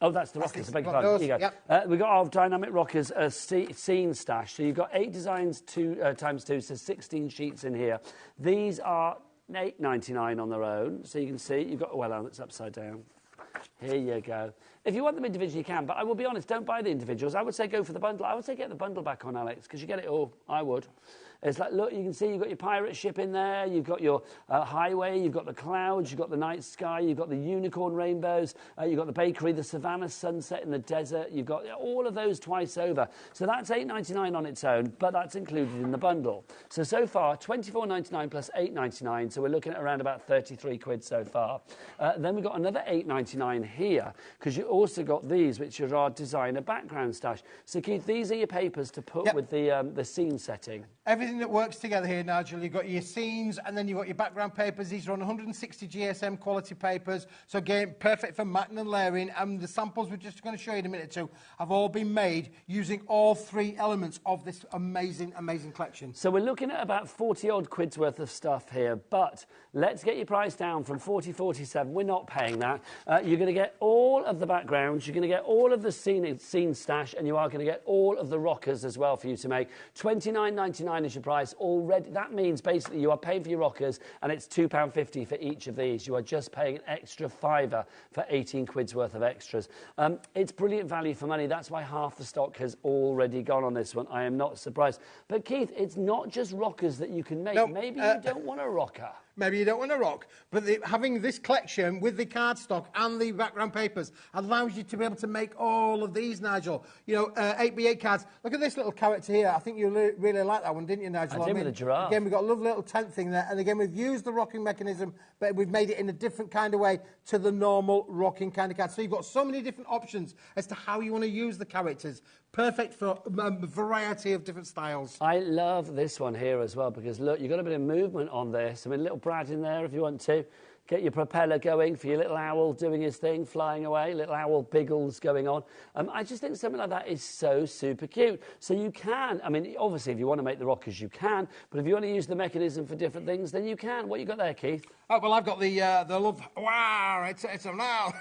Oh, that's the rockers. I beg your pardon. Here you go. We've got our dynamic rockers scene stash. So you've got 8 designs, 2 times 2, so 16 sheets in here. These are $8.99 on their own. So you can see you've got. Well, it's upside down. Here you go. If you want them individually, you can, but I will be honest, don't buy the individuals. I would say go for the bundle. I would say get the bundle back on, Alex, because you get it all. I would. It's like, look, you can see you've got your pirate ship in there, you've got your highway, you've got the clouds, you've got the night sky, you've got the unicorn rainbows, you've got the bakery, the savannah sunset in the desert, you've got all of those twice over. So that's $8.99 on its own, but that's included in the bundle. So far, $24.99 plus $8.99, so we're looking at around about 33 quid so far. Then we've got another $8.99 here, because you also got these, which are our designer background stash. So Keith, these are your papers to put with the scene setting. Everything that works together here, Nigel. You've got your scenes and then you've got your background papers. These are on 160 GSM quality papers. So again, perfect for matting and layering. And the samples we're just going to show you in a minute or two have all been made using all three elements of this amazing, amazing collection. So we're looking at about 40 odd quid's worth of stuff here, but let's get your price down from 40.47. We're not paying that. You're going to get all of the backgrounds, you're going to get all of the scene stash, and you are going to get all of the rockers as well for you to make. $29.99 is your price already. That means basically you are paying for your rockers, and it's £2.50 for each of these. You are just paying an extra £5 for 18 quid's worth of extras. It's brilliant value for money. That's why half the stock has already gone on this one. I am not surprised. But Keith, it's not just rockers that you can make. No, maybe you don't want a rocker. Maybe you don't want to rock, but having this collection with the cardstock and the background papers allows you to be able to make all of these, Nigel. You know, 8x8 cards. Look at this little character here. I think you really liked that one, didn't you, Nigel? I did with the giraffe. Again, we've got a lovely little tent thing there, and again, we've used the rocking mechanism, but we've made it in a different kind of way to the normal rocking kind of card. So you've got so many different options as to how you want to use the characters. Perfect for a variety of different styles. I love this one here as well, because look, you've got a bit of movement on this. I mean, little Brad in there if you want to. Get your propeller going for your little owl doing his thing, flying away, little owl biggles going on. I just think something like that is so super cute. So you can, I mean, obviously if you want to make the rockers, you can, but if you want to use the mechanism for different things, then you can. What you got there, Keith? Oh, well, I've got the love, wow, it's a now.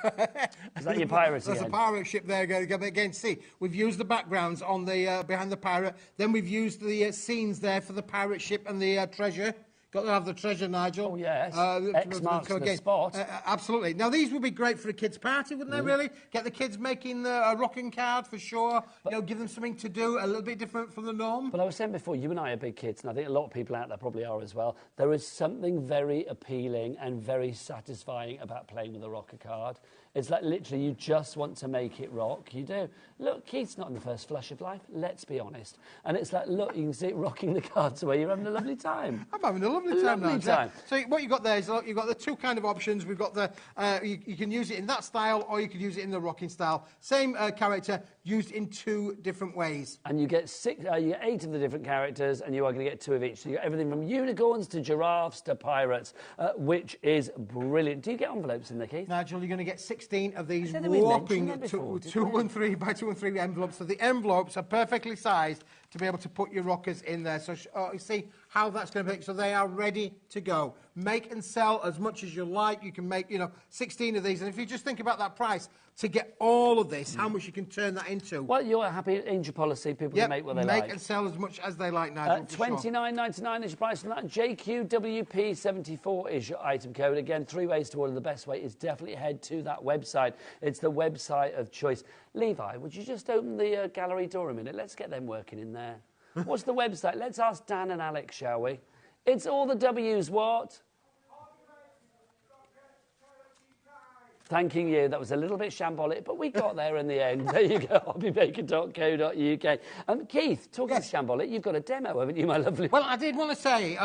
Is that your pirate There's again? a pirate ship there again. See, we've used the backgrounds on the behind the pirate, then we've used the scenes there for the pirate ship and the treasure. Got to have the treasure, Nigel. Oh, yes. X marks the spot. Absolutely. Now, these would be great for a kid's party, wouldn't they, really? Get the kids making a rocking card, for sure. But, you know, give them something to do, a little bit different from the norm. But I was saying before, you and I are big kids, and I think a lot of people out there probably are as well. There is something very appealing and very satisfying about playing with a rocker card. It's like literally you just want to make it rock. You do. Look, Keith's not in the first flush of life, let's be honest. And it's like, look, you can see it rocking the cards away. You're having a lovely time. I'm having a lovely time now. Time. So what you've got there is, look, you've got the two kind of options. We've got the, you can use it in that style or you can use it in the rocking style. Same character, used in two different ways. And you get 8 of the different characters, and you are going to get 2 of each. So you get everything from unicorns to giraffes to pirates, which is brilliant. Do you get envelopes in there, Keith? Nigel, you're going to get 16 of these whopping 213 by 213 envelopes. So the envelopes are perfectly sized to be able to put your rockers in there. So you see how that's going to be. So they are ready to go. Make and sell as much as you like. You can make, 16 of these. And if you just think about that price, to get all of this, how much you can turn that into. Well, you're happy in your policy. People can make what they like. Make and sell as much as they like, Nigel. $29.99 is your price on that. JQWP74 is your item code. Again, 3 ways to order. The best way is definitely head to that website. It's the website of choice. Levi, would you just open the gallery door a minute? Let's get them working in there. What's the website? Let's ask Dan and Alex, shall we? It's all the W's, what? Thanking you. That was a little bit shambolic, but we got there in the end. There you go, hobbymaker.co.uk. Keith, talking of shambolic, you've got a demo, haven't you, my lovely? Well, I did want to say,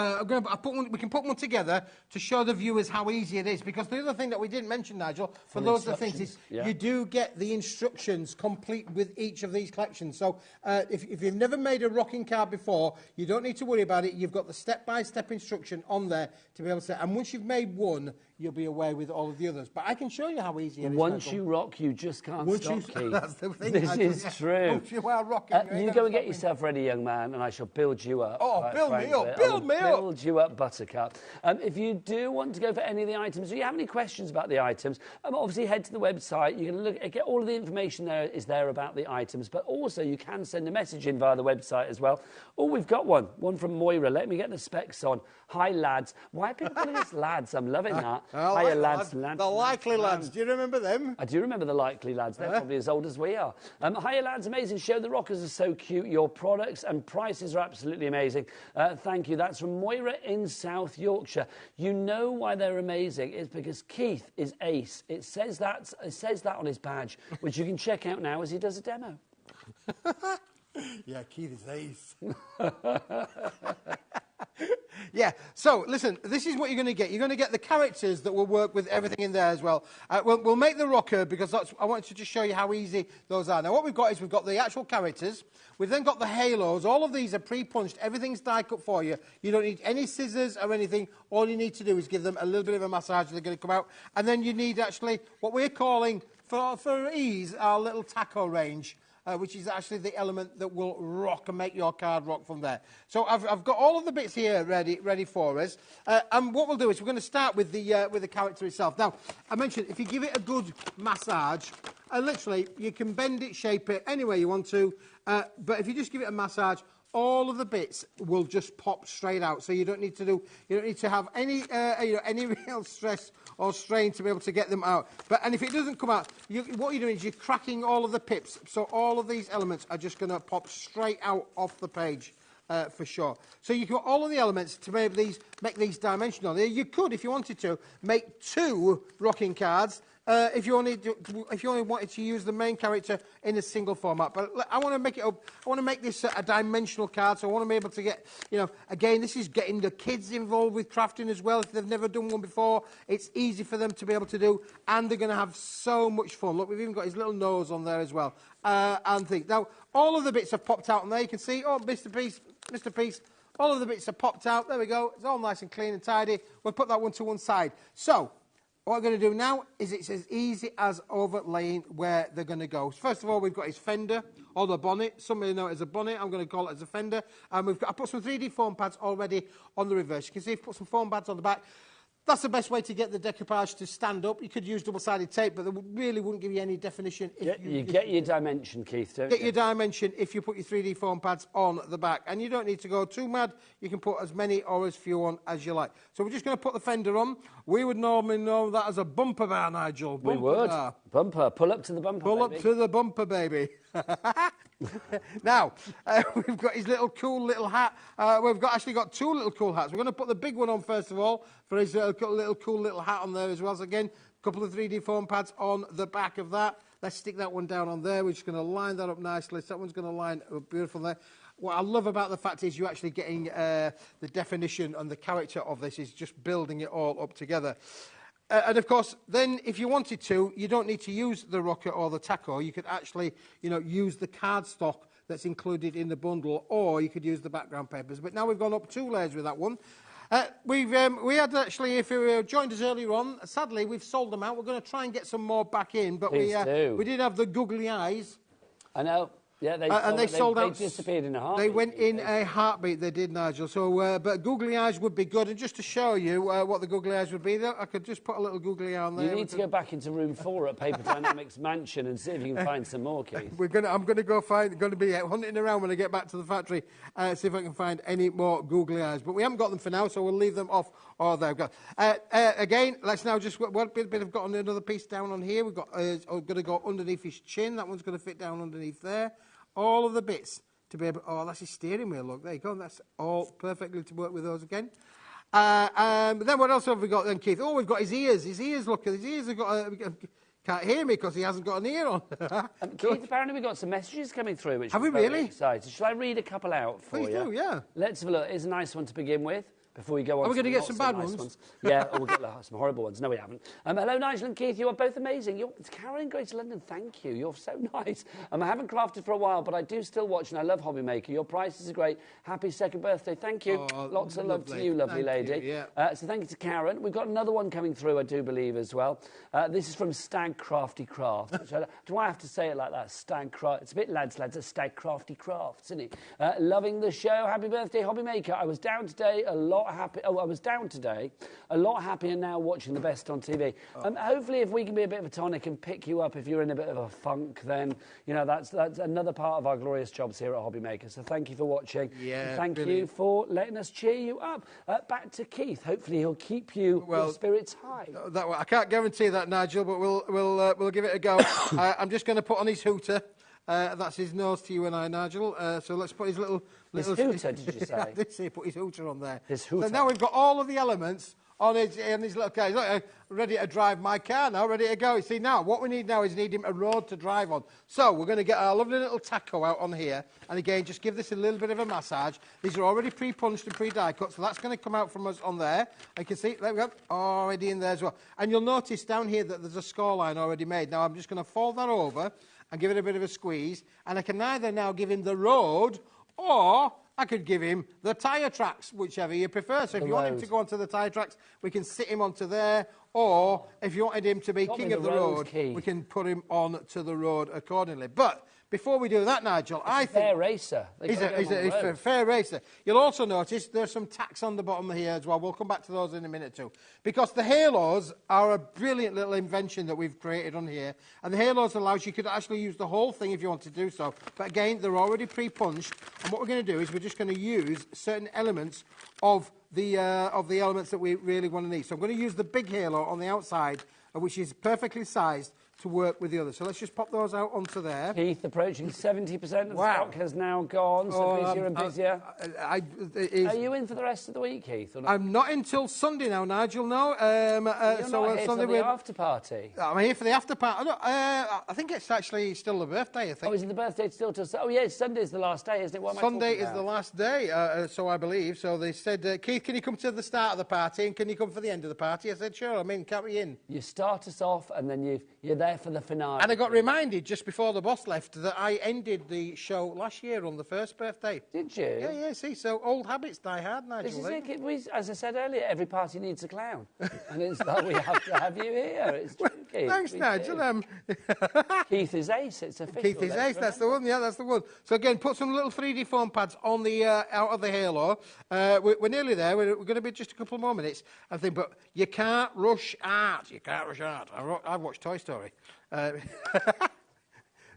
we can put one together to show the viewers how easy it is, because the other thing that we didn't mention, Nigel, for those that think is you do get the instructions complete with each of these collections. So if you've never made a rocking card before, you don't need to worry about it. You've got the step-by-step instruction on there to be able to say, and once you've made one, you'll be away with all of the others. But I can show you how easy it is. Once you rock, you just can't stop, Keith. That's the thing. This is true. Once you are rocking, you go and get yourself ready, young man, and I shall build you up. Oh, build me up. Build me up. Build you up, Buttercup. If you do want to go for any of the items, or you have any questions about the items, obviously head to the website. You can get all of the information there is there about the items, but also you can send a message in via the website as well. Oh, we've got one from Moira. Let me get the specs on. Hi, lads. Why are people calling us lads? I'm loving that. Hiya, lads. The Likely Lads. Do you remember them? I do remember the Likely Lads. They're probably as old as we are. Hiya, lads. Amazing show. The rockers are so cute. Your products and prices are absolutely amazing. Thank you. That's from Moira in South Yorkshire. You know why they're amazing? It's because Keith is ace. It says that on his badge, which you can check out now as he does a demo. Yeah, Keith is ace. Yeah, so listen, this is what you're going to get. You're going to get the characters that will work with everything in there as well. We'll make the rocker because I wanted to just show you how easy those are. Now, what we've got is we've got the actual characters. We've then got the halos. All of these are pre-punched. Everything's die-cut for you. You don't need any scissors or anything. All you need to do is give them a little bit of a massage. They're going to come out. And then you need actually what we're calling, for ease, our little taco range. Which is actually the element that will rock and make your card rock from there. So I've got all of the bits here ready for us. And what we'll do is we're going to start with the character itself. Now, I mentioned if you give it a good massage, literally you can bend it, shape it any way you want to. But if you just give it a massage, all of the bits will just pop straight out. So you don't need to have any real stress or strain to be able to get them out. And if it doesn't come out, what you're doing is you're cracking all of the pips. So all of these elements are just going to pop straight out off the page. For sure. So you've got all of the elements to make these dimensional. You could, if you wanted to, make 2 rocking cards if you only wanted to use the main character in a single format. But I want to make it up. I want to make this a dimensional card. So I want to be able to get, again, this is getting the kids involved with crafting as well. If they've never done one before, it's easy for them to be able to do, and they're going to have so much fun. Look, we've even got his little nose on there as well. And things. Now, all of the bits have popped out on there. You can see, Mr. Piece, all of the bits are popped out. There we go. It's all nice and clean and tidy. We'll put that one to one side. So, what we're going to do now is it's as easy as overlaying where they're going to go. First of all, we've got his fender, or the bonnet. Some may know it as a bonnet. I'm going to call it as a fender. And I put some 3D foam pads already on the reverse. You can see I've put some foam pads on the back. That's the best way to get the decoupage to stand up. You could use double-sided tape, but they really wouldn't give you any definition. You get your dimension, Keith, don't you? Get your dimension if you put your 3D foam pads on the back. And you don't need to go too mad. You can put as many or as few on as you like. So we're just going to put the fender on. We would normally know that as a bumper bar, Nigel. We would. Bumper. Pull up to the bumper, Pull up to the bumper, baby. Now, we've got his little cool little hat. We've actually got 2 little cool hats. We're going to put the big one on first of all for his little cool little hat on there as well. So again, a couple of 3D foam pads on the back of that. Let's stick that one down on there. We're just going to line that up nicely. So that one's going to line up beautiful there. What I love about the fact is you're actually getting the definition and the character of this is just building it all up together. And of course, then if you wanted to, you don't need to use the rocker or the taco. You could actually, use the cardstock that's included in the bundle, or you could use the background papers. But now we've gone up 2 layers with that one. We had actually, if you joined us earlier on, sadly we've sold them out. We're going to try and get some more back in, but we did have the googly eyes. I know. Yeah, they sold out. They disappeared in a heartbeat. They went in a heartbeat, they did, Nigel. So, but googly eyes would be good. And just to show you what the googly eyes would be, I could just put a little googly eye on there. You need to go back into room 4 at Paper Dynamics Mansion and see if you can find some more, Keith. I'm going to go be hunting around when I get back to the factory, see if I can find any more googly eyes. But we haven't got them for now, so we'll leave them off. Oh, there we go. Again, let's now just I've got another piece down on here. We've got going to go underneath his chin. That one's going to fit down underneath there. All of the bits to be able... Oh, that's his steering wheel, look. There you go. That's all perfectly to work with those again. But then what else have we got then, Keith? Oh, we've got his ears. His ears, look. His ears have got... can't hear me because he hasn't got an ear on. Keith, apparently we've got some messages coming through, which have we really? Excited. Shall I read a couple out for you? Please do, yeah. Let's have a look. Here's a nice one to begin with. Before we go on, are we going to get some bad ones? Yeah, or we'll get some horrible ones. No, we haven't. Hello, Nigel and Keith. You are both amazing. It's Karen in Greater London. Thank you. You're so nice. I haven't crafted for a while, but I do still watch, and I love HobbyMaker. Your prices are great. Happy 2nd birthday. Thank you. Lots of love to you, lovely lady. You, yeah. So thank you to Karen. We've got another one coming through, I do believe, as well. This is from Stag Crafty Craft. Do I have to say it like that? Stag Craft. It's a bit lads, a Stag Crafty Crafts, isn't it? Loving the show. Happy birthday, HobbyMaker. I was down today a lot lot happy. Oh, I was down today. A lot happier now watching the best on TV. Hopefully, if we can be a bit of a tonic and pick you up if you're in a bit of a funk, then, you know, that's another part of our glorious jobs here at HobbyMaker. So thank you for watching. Yeah, thank you for letting us cheer you up. Back to Keith. Hopefully, he'll keep your spirits high. I can't guarantee that, Nigel, but we'll give it a go. I'm just going to put on his hooter. That's his nose to you and I, Nigel. So let's put his little... His hooter, did you say? I did say put his hooter on there. His hooter. So now we've got all of the elements on his little car. He's like, ready to drive my car now, ready to go. You see, now, what we need now is him a road to drive on. So we're going to get our lovely little taco out on here. And again, just give this a little bit of a massage. These are already pre-punched and pre-die cut, so that's going to come out from us on there. You can see, there we go, already in there as well. And you'll notice down here that there's a score line already made. Now, I'm just going to fold that over and give it a bit of a squeeze. And I can either now give him the road, or I could give him the tyre tracks, whichever you prefer. So if you want him to go onto the tyre tracks, we can sit him onto there. Or if you wanted him to be king of the road, we can put him on to the road accordingly. But before we do that, Nigel, I think... fair racer. He's a fair racer. You'll also notice there's some tacks on the bottom here as well. We'll come back to those in a minute too. Because the halos are a brilliant little invention that we've created on here. And the halos allows you could actually use the whole thing if you want to do so. But again, they're already pre-punched. And what we're going to do is we're just going to use certain elements of the elements that we really want to need. So I'm going to use the big halo on the outside, which is perfectly sized to work with the others. So let's just pop those out onto there. Keith, approaching 70% of the stock has now gone, so busier and busier. Are you in for the rest of the week, Keith? Or not? I'm not until Sunday now, Nigel, no. You're not here Sunday for the after party? I'm here for the after party. I think it's actually still the birthday, I think. Oh, is it the birthday still? Oh, yeah, Sunday's the last day, isn't it? What am Sunday is the last day, so I believe. So they said, Keith, can you come to the start of the party and can you come for the end of the party? I said, sure, can't we in? You start us off and then you're there for the finale. And I got reminded just before the boss left that I ended the show last year on the first birthday. Did you? Yeah, see, so old habits die hard, Nigel. This is it. As I said earlier, every party needs a clown. And it's like we have to have you here. It's true, Keith. Thanks, Nigel. Keith is ace, it's official. Keith is ace, that's the one, yeah, that's the one. So again, put some little 3D foam pads on the out of the halo. We're nearly there. We're going to be just a couple more minutes, I think, but you can't rush art. You can't rush art. I've watched Toy Story.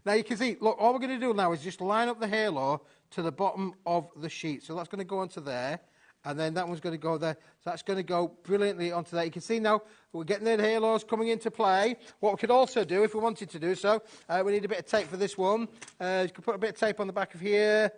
Now you can see, look, all we're going to do now is just line up the halo to the bottom of the sheet. So that's going to go onto there, and then that one's going to go there. So that's going to go brilliantly onto there. You can see now we're getting the halos coming into play. What we could also do, if we wanted to do so, we need a bit of tape for this one. You can put a bit of tape on the back of here.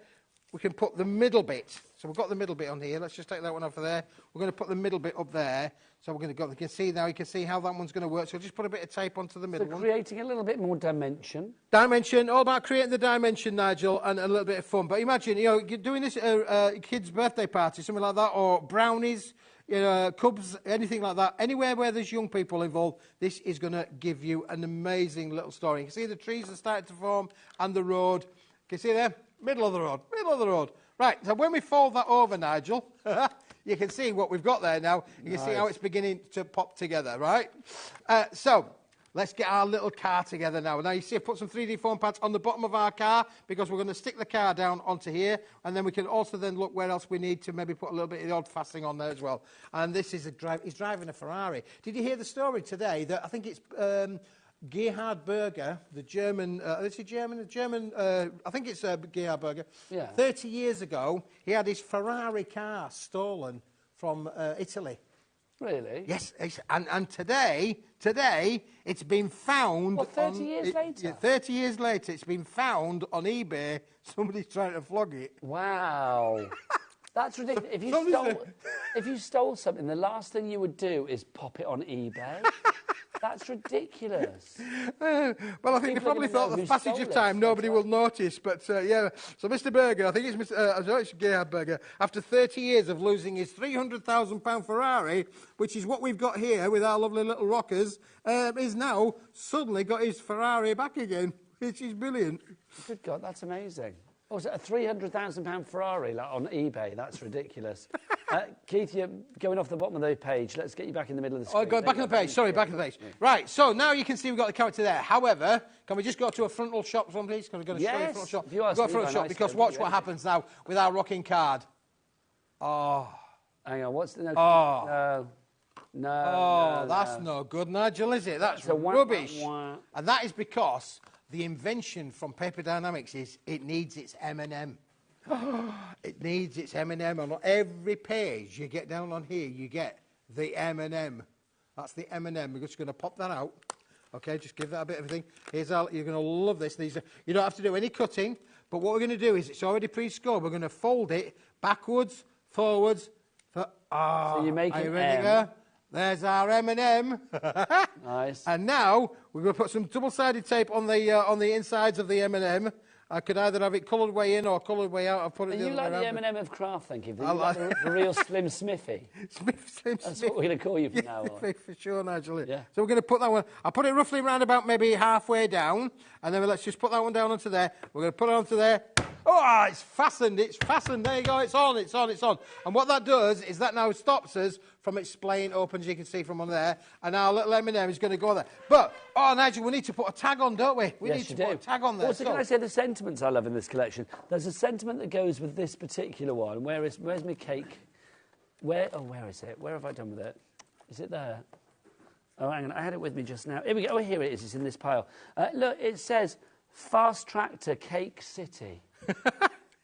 We can put the middle bit. So we've got the middle bit on here. Let's just take that one off of there. We're going to put the middle bit up there. So we're going to go. You can see now. You can see how that one's going to work. So just put a bit of tape onto the middle one. Creating a little bit more dimension. Dimension. All about creating the dimension, Nigel, and a little bit of fun. But imagine, you're doing this at a kid's birthday party, something like that, or brownies, cubs, anything like that. Anywhere where there's young people involved, this is going to give you an amazing little story. You can see the trees are starting to form and the road. Can you see there? Middle of the road. Middle of the road. Right, so when we fold that over, Nigel, you can see what we've got there now. You can see how it's beginning to pop together, right? So let's get our little car together now. Now, you see I put some 3D foam pads on the bottom of our car because we're going to stick the car down onto here. And then we can also then look where else we need to maybe put a little bit of the odd fastening on there as well. And this is he's driving a Ferrari. Did you hear the story today that I think it's... Gerhard Berger, the German, is he German? I think it's Gerhard Berger. Yeah. 30 years ago, he had his Ferrari car stolen from Italy. Really? Yes, and today it's been found. What, 30 years later? Yeah, 30 years later, it's been found on eBay. Somebody's trying to flog it. Wow. That's ridiculous. If you stole something, the last thing you would do is pop it on eBay. That's ridiculous. Well, I think they probably thought the passage of time nobody will notice. But, yeah, so Mr. Berger, I think it's Gerhard Berger, after 30 years of losing his £300,000 Ferrari, which is what we've got here with our lovely little rockers, is now suddenly got his Ferrari back again, which is brilliant. Good God, that's amazing. Oh, is it a £300,000 Ferrari on eBay? That's ridiculous. Keith, you're going off the bottom of the page. Let's get you back in the middle of the screen. Oh, go back on the page. Sorry, back on the page. Yeah. Right, so now you can see we've got the character there. However, can we just go to a frontal shot, please? Can we go to show you a frontal shot? If you ask go to a frontal shot, because watch what happens now with our rocking card. Oh, Hang on, what's the... No, Oh. No, that's no good, Nigel, is it? That's rubbish. And that is because the invention from Paper Dynamics is it needs its M&M. It needs its M&M. On every page you get down on here, you get the M&M. That's the M&M. We're just going to pop that out. Okay, just give that a bit of a thing. Here's our, you're going to love this. You don't have to do any cutting, but what we're going to do is it's already pre-scored. We're going to fold it backwards, forwards. So you make are an you ready, M. girl? There's our M&M. Nice. And now we're going to put some double-sided tape on the insides of the M&M. I could either have it coloured way in or coloured way out. I'll put it the other way around. You like the M&M of craft, thank you. You like the real Slim Smithy. That's what we're going to call you from now on. For sure, Nigel. Yeah. So we're going to put that one. I'll put it roughly around about maybe halfway down, and then let's just put that one down onto there. We're going to put it onto there. Oh, it's fastened. It's fastened. There you go. It's on. It's on. It's on. And what that does is that now stops us from it splaying open, as you can see from on there. And our little M&M is going to go there. But, Nigel, we need to put a tag on, don't we? We need to put a tag on there. Also, can I say the sentiments I love in this collection? There's a sentiment that goes with this particular one. Where's my cake? Where is it? Where have I done with it? Is it there? Oh, hang on. I had it with me just now. Here we go. Oh, here it is. It's in this pile. Look, it says, Fast Track to Cake City.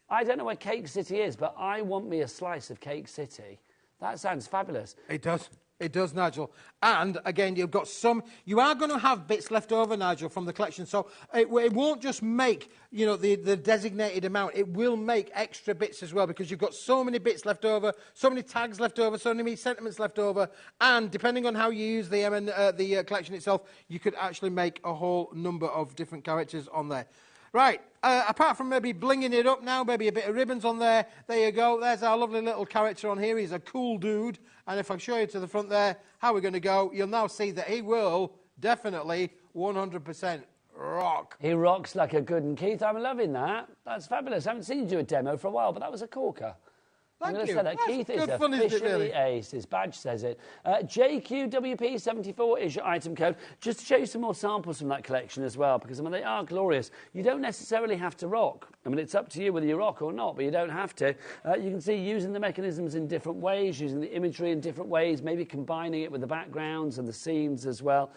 I don't know where Cake City is, but I want me a slice of Cake City. That sounds fabulous. It does. It does, Nigel. And, again, you are going to have bits left over, Nigel, from the collection. So it won't just make, the designated amount. It will make extra bits as well because you've got so many bits left over, so many tags left over, so many sentiments left over. And depending on how you use the collection itself, you could actually make a whole number of different characters on there. Right, apart from maybe blinging it up now, maybe a bit of ribbons on there, there you go. There's our lovely little character on here. He's a cool dude. And if I show you to the front there, how we're going to go, you'll now see that he will definitely 100% rock. He rocks like a good one. Keith, I'm loving that. That's fabulous. I haven't seen you do a demo for a while, but that was a corker. Thank I'm going to you. say that. That's Keith is good fun, isn't it, officially really? ace. His badge says it. JQWP74 is your item code. Just to show you some more samples from that collection as well, because, they are glorious. You don't necessarily have to rock. It's up to you whether you rock or not, but you don't have to. You can see using the mechanisms in different ways, using the imagery in different ways, maybe combining it with the backgrounds and the scenes as well.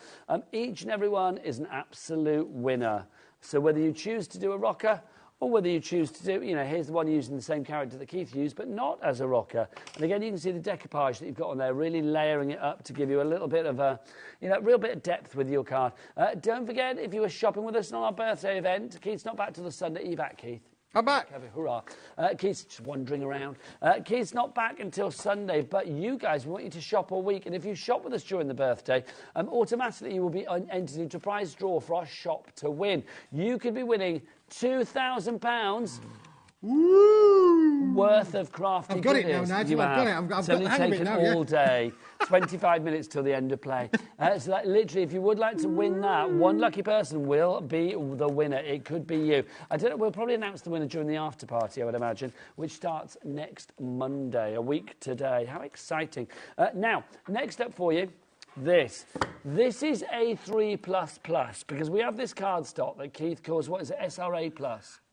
Each and every one is an absolute winner. So whether you choose to do a rocker, or whether you choose to do, here's the one using the same character that Keith used, but not as a rocker. And again, you can see the decoupage that you've got on there, really layering it up to give you a little bit of a, real bit of depth with your card. Don't forget, if you were shopping with us on our birthday event, Keith's not back till the Sunday. Are you back, Keith? I'm back. Hurrah. Keith's just wandering around. Keith's not back until Sunday, but you guys, we want you to shop all week. And if you shop with us during the birthday, automatically you will be entered into a prize draw for our shop to win. You could be winning £2,000 worth of crafty I've got goodies. it now, Nigel. I've got it. It's only taken all day. 25 minutes till the end of play. So that literally, if you would like to win that, one lucky person will be the winner. It could be you. I don't know. We'll probably announce the winner during the after party, I would imagine, which starts next Monday, a week today. How exciting! Now, next up for you. This is A3++, because we have this cardstock that Keith calls, what is it, SRA+?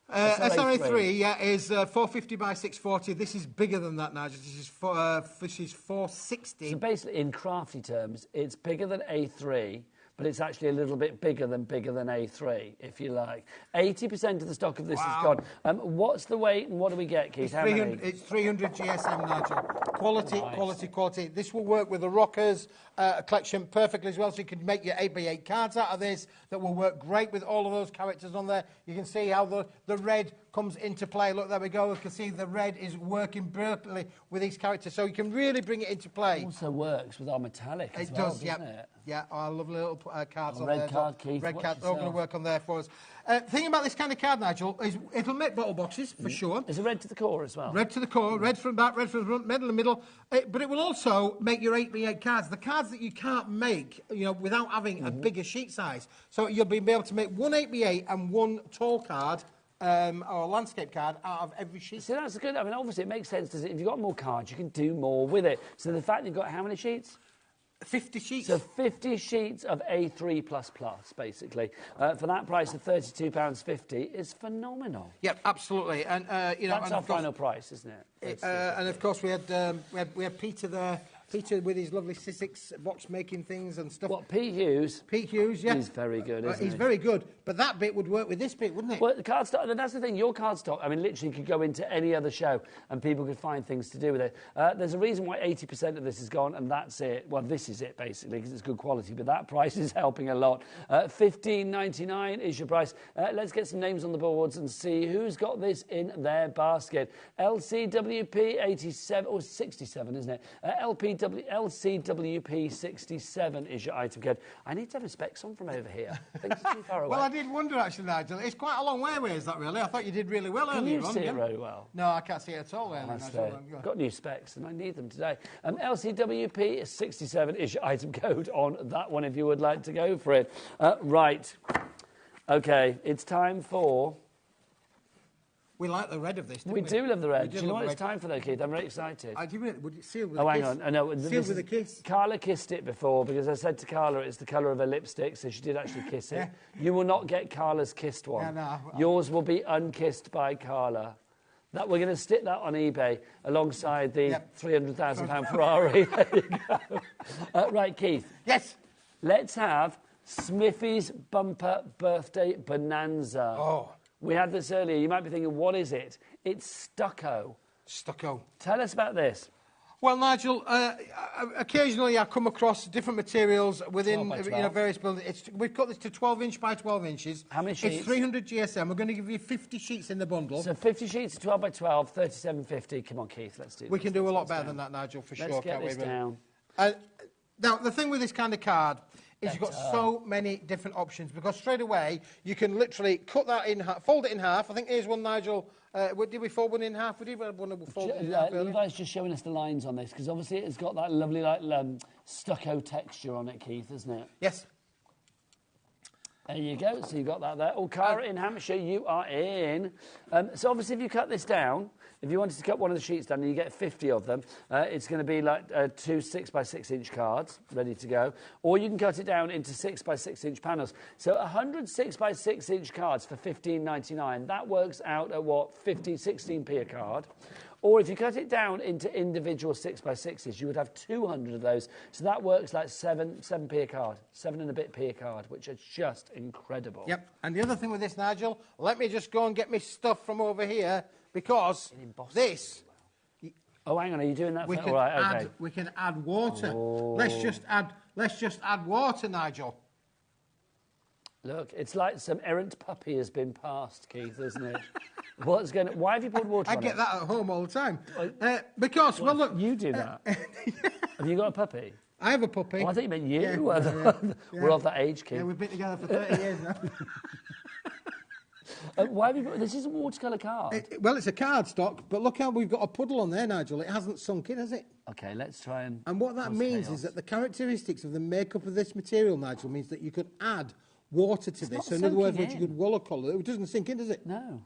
SRA3, is 450 by 640. This is bigger than that, Nigel. This is 460. So basically, in crafty terms, it's bigger than A3, but it's actually a little bit bigger than A3, if you like. 80% of the stock of this is gone. What's the weight and what do we get, Keith? It's 300 GSM, Nigel. Quality, nice. Quality. This will work with the Rockers collection perfectly as well, so you can make your 8x8 cards out of this that will work great with all of those characters on there. You can see how the red comes into play. Look, there we go. You can see the red is working brilliantly with these characters, so you can really bring it into play. It also works with our metallic as well, doesn't it? Yeah, our lovely little cards on red there. Card, Keith. Red cards are all going to work on there for us. Thing about this kind of card, Nigel, is it'll make bottle boxes, for sure. Is it red to the core as well? Red to the core, red from back, red from the front, red in the middle. But it will also make your 8x8 cards. The cards that you can't make, without having a bigger sheet size. So you'll be able to make one 8x8 and one tall card, or a landscape card, out of every sheet. So that's good. Obviously, it makes sense, does it? If you've got more cards, you can do more with it. So the fact you've got how many sheets? 50 sheets? So 50 sheets of A3++, basically. For that price of £32.50 is phenomenal. Yep, absolutely. And, you know... That's our final price, isn't it? And, of course, we had Peter there. Peter with his lovely Sizzix box-making things and stuff. What, Pete Hughes? Pete Hughes, yeah. He's very good, isn't he? He's very good. But that bit would work with this bit, wouldn't it? Well, the cardstock, that's the thing, your cardstock, I mean, literally could go into any other show and people could find things to do with it. There's a reason why 80% of this is gone, and that's it. Well, this is it, basically, because it's good quality, but that price is helping a lot. $15.99 is your price. Let's get some names on the boards and see who's got this in their basket. LCWP 87, or 67, isn't it? LCWP 67 is your item code. I need to have a specs on from over here. Things are too far away. Well, I did wonder, actually, Nigel. It's quite a long way away, is that really? I thought you did really well earlier on. Can you see it very well? No, I can't see it at all. I've got new specs and I need them today. LCWP 67 is your item code on that one if you would like to go for it. Right. Okay, it's time for... We like the red of this, don't we? We do love the red. Do you know what it's time for, though, Keith? I'm very excited. Would it seal with a kiss? Hang on. I know. Sealed with a kiss? Carla kissed it before because I said to Carla it's the colour of her lipstick, so she did actually kiss it. Yeah. You will not get Carla's kissed one. Yeah, no. Yours will be unkissed by Carla. That we're going to stick that on eBay alongside the £300,000 Ferrari. There you go. Right, Keith. Yes. Let's have Smithy's Bumper Birthday Bonanza. Oh. We had this earlier. You might be thinking, what is it? It's stucco. Stucco. Tell us about this. Well, Nigel, occasionally I come across different materials within various buildings. We've cut this to 12 inch by 12 inches. How many sheets? It's 300 GSM. We're going to give you 50 sheets in the bundle. So 50 sheets, 12 by 12, 37.50. Come on, Keith, let's do this. We can do a lot better than that, Nigel, for sure. Let's get this down. Now, the thing with this kind of card is you've got so many different options because straight away you can literally cut that in half, fold it in half. I think here's one, Nigel. Did we fold one in half? We did one fold it in half. Levi's just showing us the lines on this because obviously it's got that lovely stucco texture on it, Keith, isn't it? Yes. There you go. So you got that there. Oh, Cara in Hampshire, you are in. So obviously if you cut this down, if you wanted to cut one of the sheets down and you get 50 of them, it's going to be like two 6 by 6 inch cards ready to go. Or you can cut it down into 6 by 6 inch panels. So 100 6 by 6 inch cards for $15.99. That works out at what, 16p a card. Or if you cut it down into individual 6 by 6s, you would have 200 of those. So that works like 7p a card, 7 and a bit p a card, which is just incredible. Yep. And the other thing with this, Nigel, let me just go and get my stuff from over here because this... Oh, hang on, are you doing that? We can add water. Oh. Let's just add water, Nigel. Look, it's like some errant puppy has been passed, Keith, isn't it? Why have you poured water on it? I get that at home all the time. Because, well, look... You do that? Have you got a puppy? I have a puppy. Oh, I think you meant you. Yeah, We're of that age, Keith. Yeah, we've been together for 30 years now. Why have you got... This is a watercolour card. Well, it's a cardstock, but look how we've got a puddle on there, Nigel. It hasn't sunk in, has it? OK, let's try and... And what that means is that the characteristics of the makeup of this material, Nigel, means that you could add water to this. So in other words, you could watercolour it. It doesn't sink in, does it? No.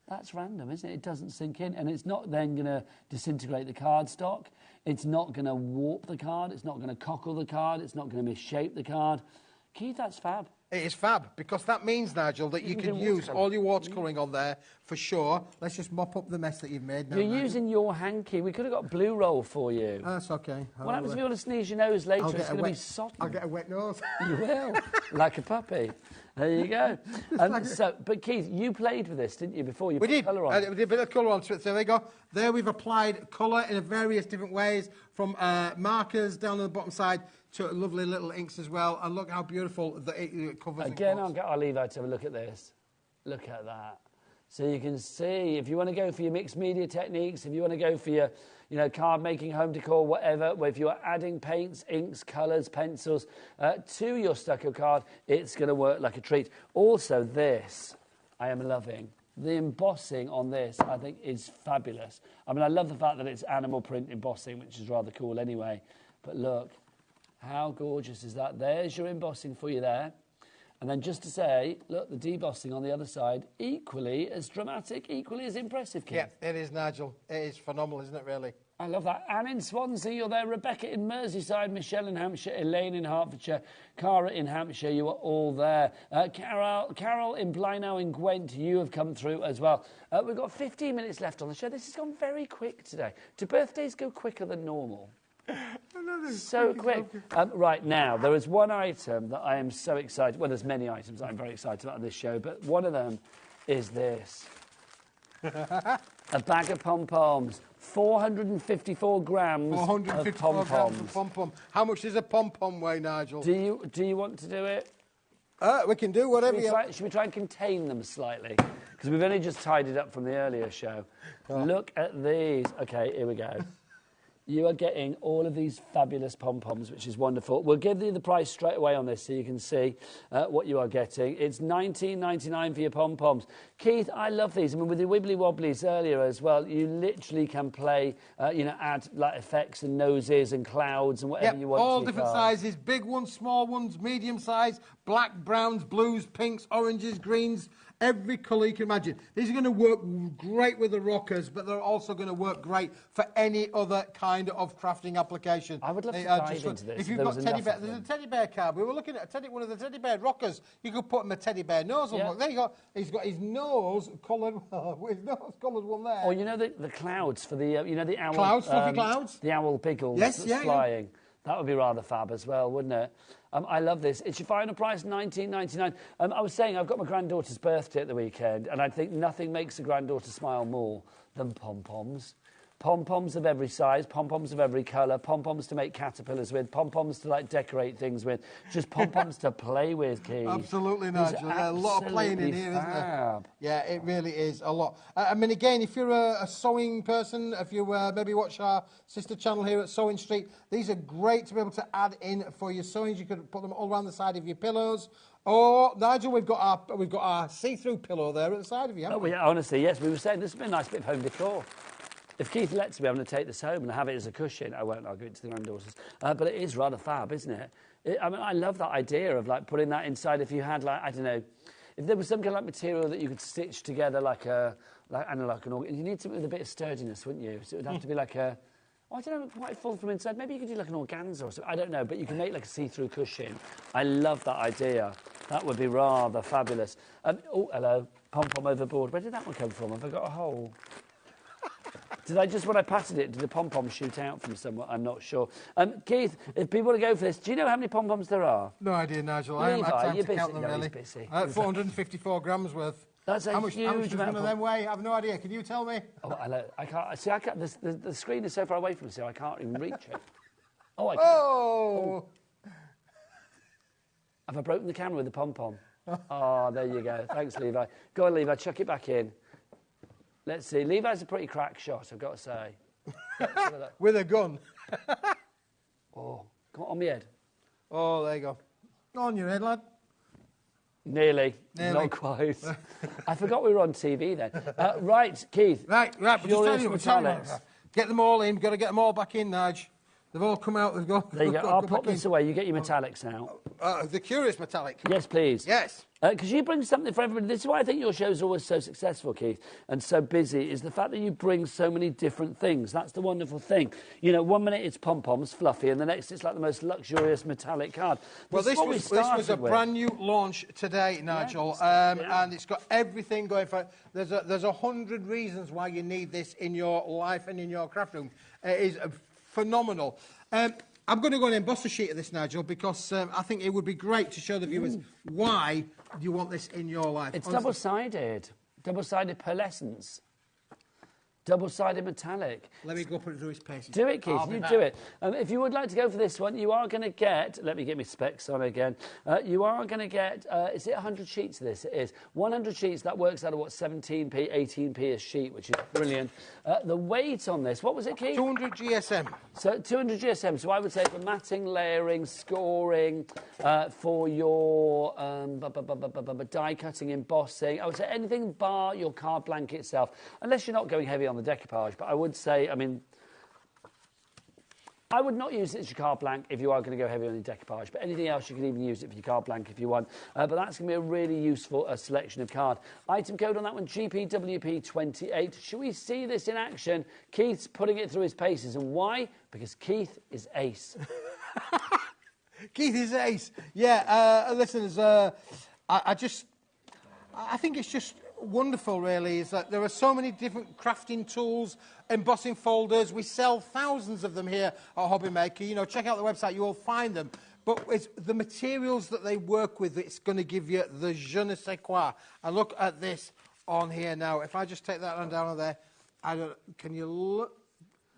That's random, isn't it? It doesn't sink in, and it's not then going to disintegrate the cardstock. It's not going to warp the card. It's not going to cockle the card. It's not going to misshape the card. Keith, that's fab. It is fab, because that means, Nigel, that you can use all your watercolouring on there for sure. Let's just mop up the mess that you've made now. You're using your hanky. We could have got blue roll for you. That's OK. What happens if you want to sneeze your nose later? It's going to be sodden. I'll get a wet nose. You will, like a puppy. There you go. But Keith, you played with this, didn't you, before you put colour on? We did a bit of colour onto it. So there you go. There we've applied colour in various different ways, from markers down on the bottom side to lovely little inks as well. And look how beautiful it covers. Again, I'll leave out to have a look at this. Look at that. So you can see, if you want to go for your mixed media techniques, if you want to go for your card making, home decor, whatever, if you're adding paints, inks, colours, pencils to your stucco card, it's going to work like a treat. Also, this I am loving. The embossing on this, I think, is fabulous. I mean, I love the fact that it's animal print embossing, which is rather cool anyway. But look, how gorgeous is that? There's your embossing for you there. And then just to say, look, the debossing on the other side, equally as dramatic, equally as impressive, Keith. Yeah, it is, Nigel. It is phenomenal, isn't it, really? I love that. Anne in Swansea, you're there. Rebecca in Merseyside, Michelle in Hampshire, Elaine in Hertfordshire, Cara in Hampshire, you are all there. Carol in Blaenau in Gwent, you have come through as well. We've got 15 minutes left on the show. This has gone very quick today. Do birthdays go quicker than normal? So quick. Right now, there is one item that I am so excited. Well, there's many items that I'm very excited about on this show, but one of them is this. A bag of pom-poms. 454 grams of pom-poms. How much does a pom-pom weigh, Nigel? Do you want to do it? We can do whatever Should we try and contain them slightly? Because we've only just tidied up from the earlier show. Look at these. Okay, here we go. You are getting all of these fabulous pom-poms, which is wonderful. We'll give you the price straight away on this so you can see what you are getting. It's $19.99 for your pom-poms. Keith, I love these. I mean, with the wibbly-wobblies earlier as well, you literally can play, add like effects and noses and clouds and whatever you want. All different sizes, big ones, small ones, medium size, black, browns, blues, pinks, oranges, greens, every colour you can imagine. These are going to work great with the rockers, but they're also going to work great for any other kind of crafting application. I would love to dive into this. If you've got teddy bear, there's a teddy bear card. We were looking at one of the teddy bear rockers. You could put him a teddy bear nose on. Look, there you go. He's got his nose coloured. His nose coloured one there. Or you know the clouds for the the owl. Clouds, fluffy clouds. The owl pickles that's flying. That would be rather fab as well, wouldn't it? I love this. It's your final price, $19.99. I was saying I've got my granddaughter's birthday at the weekend, and I think nothing makes a granddaughter smile more than pom-poms. Pom-poms of every size, pom-poms of every colour, pom-poms to make caterpillars with, pom-poms to like decorate things with, just pom-poms to play with, Keith. Absolutely, Nigel. There's a lot of playing in here, isn't there? Yeah, it really is a lot. I mean, again, if you're a sewing person, if you maybe watch our sister channel here at Sewing Street, these are great to be able to add in for your sewings. You could put them all around the side of your pillows. Oh, Nigel, we've got our see-through pillow there at the side of you, haven't we? Yeah, honestly, yes. We were saying this would be a nice bit of home decor. If Keith lets me, I'm going to take this home and have it as a cushion. I won't, I'll give it to the granddaughters. But it is rather fab, isn't it? I mean, I love that idea of, like, putting that inside. If you had, like, I don't know, if there was some kind of, like, material that you could stitch together like an organ. You need something with a bit of sturdiness, wouldn't you? So it would have to be like a... I don't know, quite full from inside. Maybe you could do like an organza or something. I don't know, but you can make like a see-through cushion. I love that idea. That would be rather fabulous. Oh, hello. Pom-pom overboard. Where did that one come from? Have I got a hole? Did I just, when I patted it, did the pom-pom shoot out from somewhere? I'm not sure. Keith, if people want to go for this, do you know how many pom-poms there are? No idea, Nigel. I haven't had time to count them, really. 454 grams worth. That's a huge amount. How much does one of them weigh? I have no idea. Can you tell me? Oh, I can't. See, the screen is so far away from me, so I can't even reach it. Oh, I can't. Oh! Have I broken the camera with the pom-pom? Oh, there you go. Thanks, Levi. Go on, Levi, chuck it back in. Let's see. Levi's a pretty crack shot, I've got to say. With a gun. Oh, come on my head. Oh, there you go. On your head, lad. Nearly. Not quite. I forgot we were on TV then. Right, Keith. Right. We're just telling you, metallics. Get them all in. Got to get them all back in, Nige. They've all come out. They've got. There you go. I'll pop this away. You get your metallics out. The curious metallic. Yes, please. Yes. Because you bring something for everybody. This is why I think your shows are always so successful, Keith, and so busy, is the fact that you bring so many different things. That's the wonderful thing. You know, 1 minute it's pom-poms, fluffy, and the next it's like the most luxurious metallic card. Well, this was a brand new launch today, Nigel, and it's got everything going for it. There's 100 reasons why you need this in your life and in your craft room. It is phenomenal. I'm going to go and emboss a sheet of this, Nigel, because I think it would be great to show the viewers why you want this in your life. It's double-sided. Double-sided pearlescence. Double-sided metallic. Let me go put it through his paces. Do it, Keith. You do it. If you would like to go for this one, you are going to get... Let me get my specs on again. You are going to get... is it 100 sheets of this? It is. 100 sheets, that works out of, what, 17p, 18p a sheet, which is brilliant. The weight on this, what was it, Keith? 200 GSM. So 200 GSM. So I would say for matting, layering, scoring, for your die cutting, embossing, I would say anything bar your card blanket itself, unless you're not going heavy on the decoupage. But I would say, I mean, I would not use it as your card blank if you are going to go heavy on your decoupage, but anything else you can even use it for your card blank if you want. But that's going to be a really useful selection of card. Item code on that one, GPWP28. Should we see this in action? Keith's putting it through his paces. And why? Because Keith is ace. Keith is ace. Yeah, listeners, I think it's just wonderful, really, is that there are so many different crafting tools, embossing folders. We sell thousands of them here at HobbyMaker. You know, check out the website, you will find them. But it's the materials that they work with that's going to give you the je ne sais quoi. And look at this on here now. If I just take that one down there, can you look?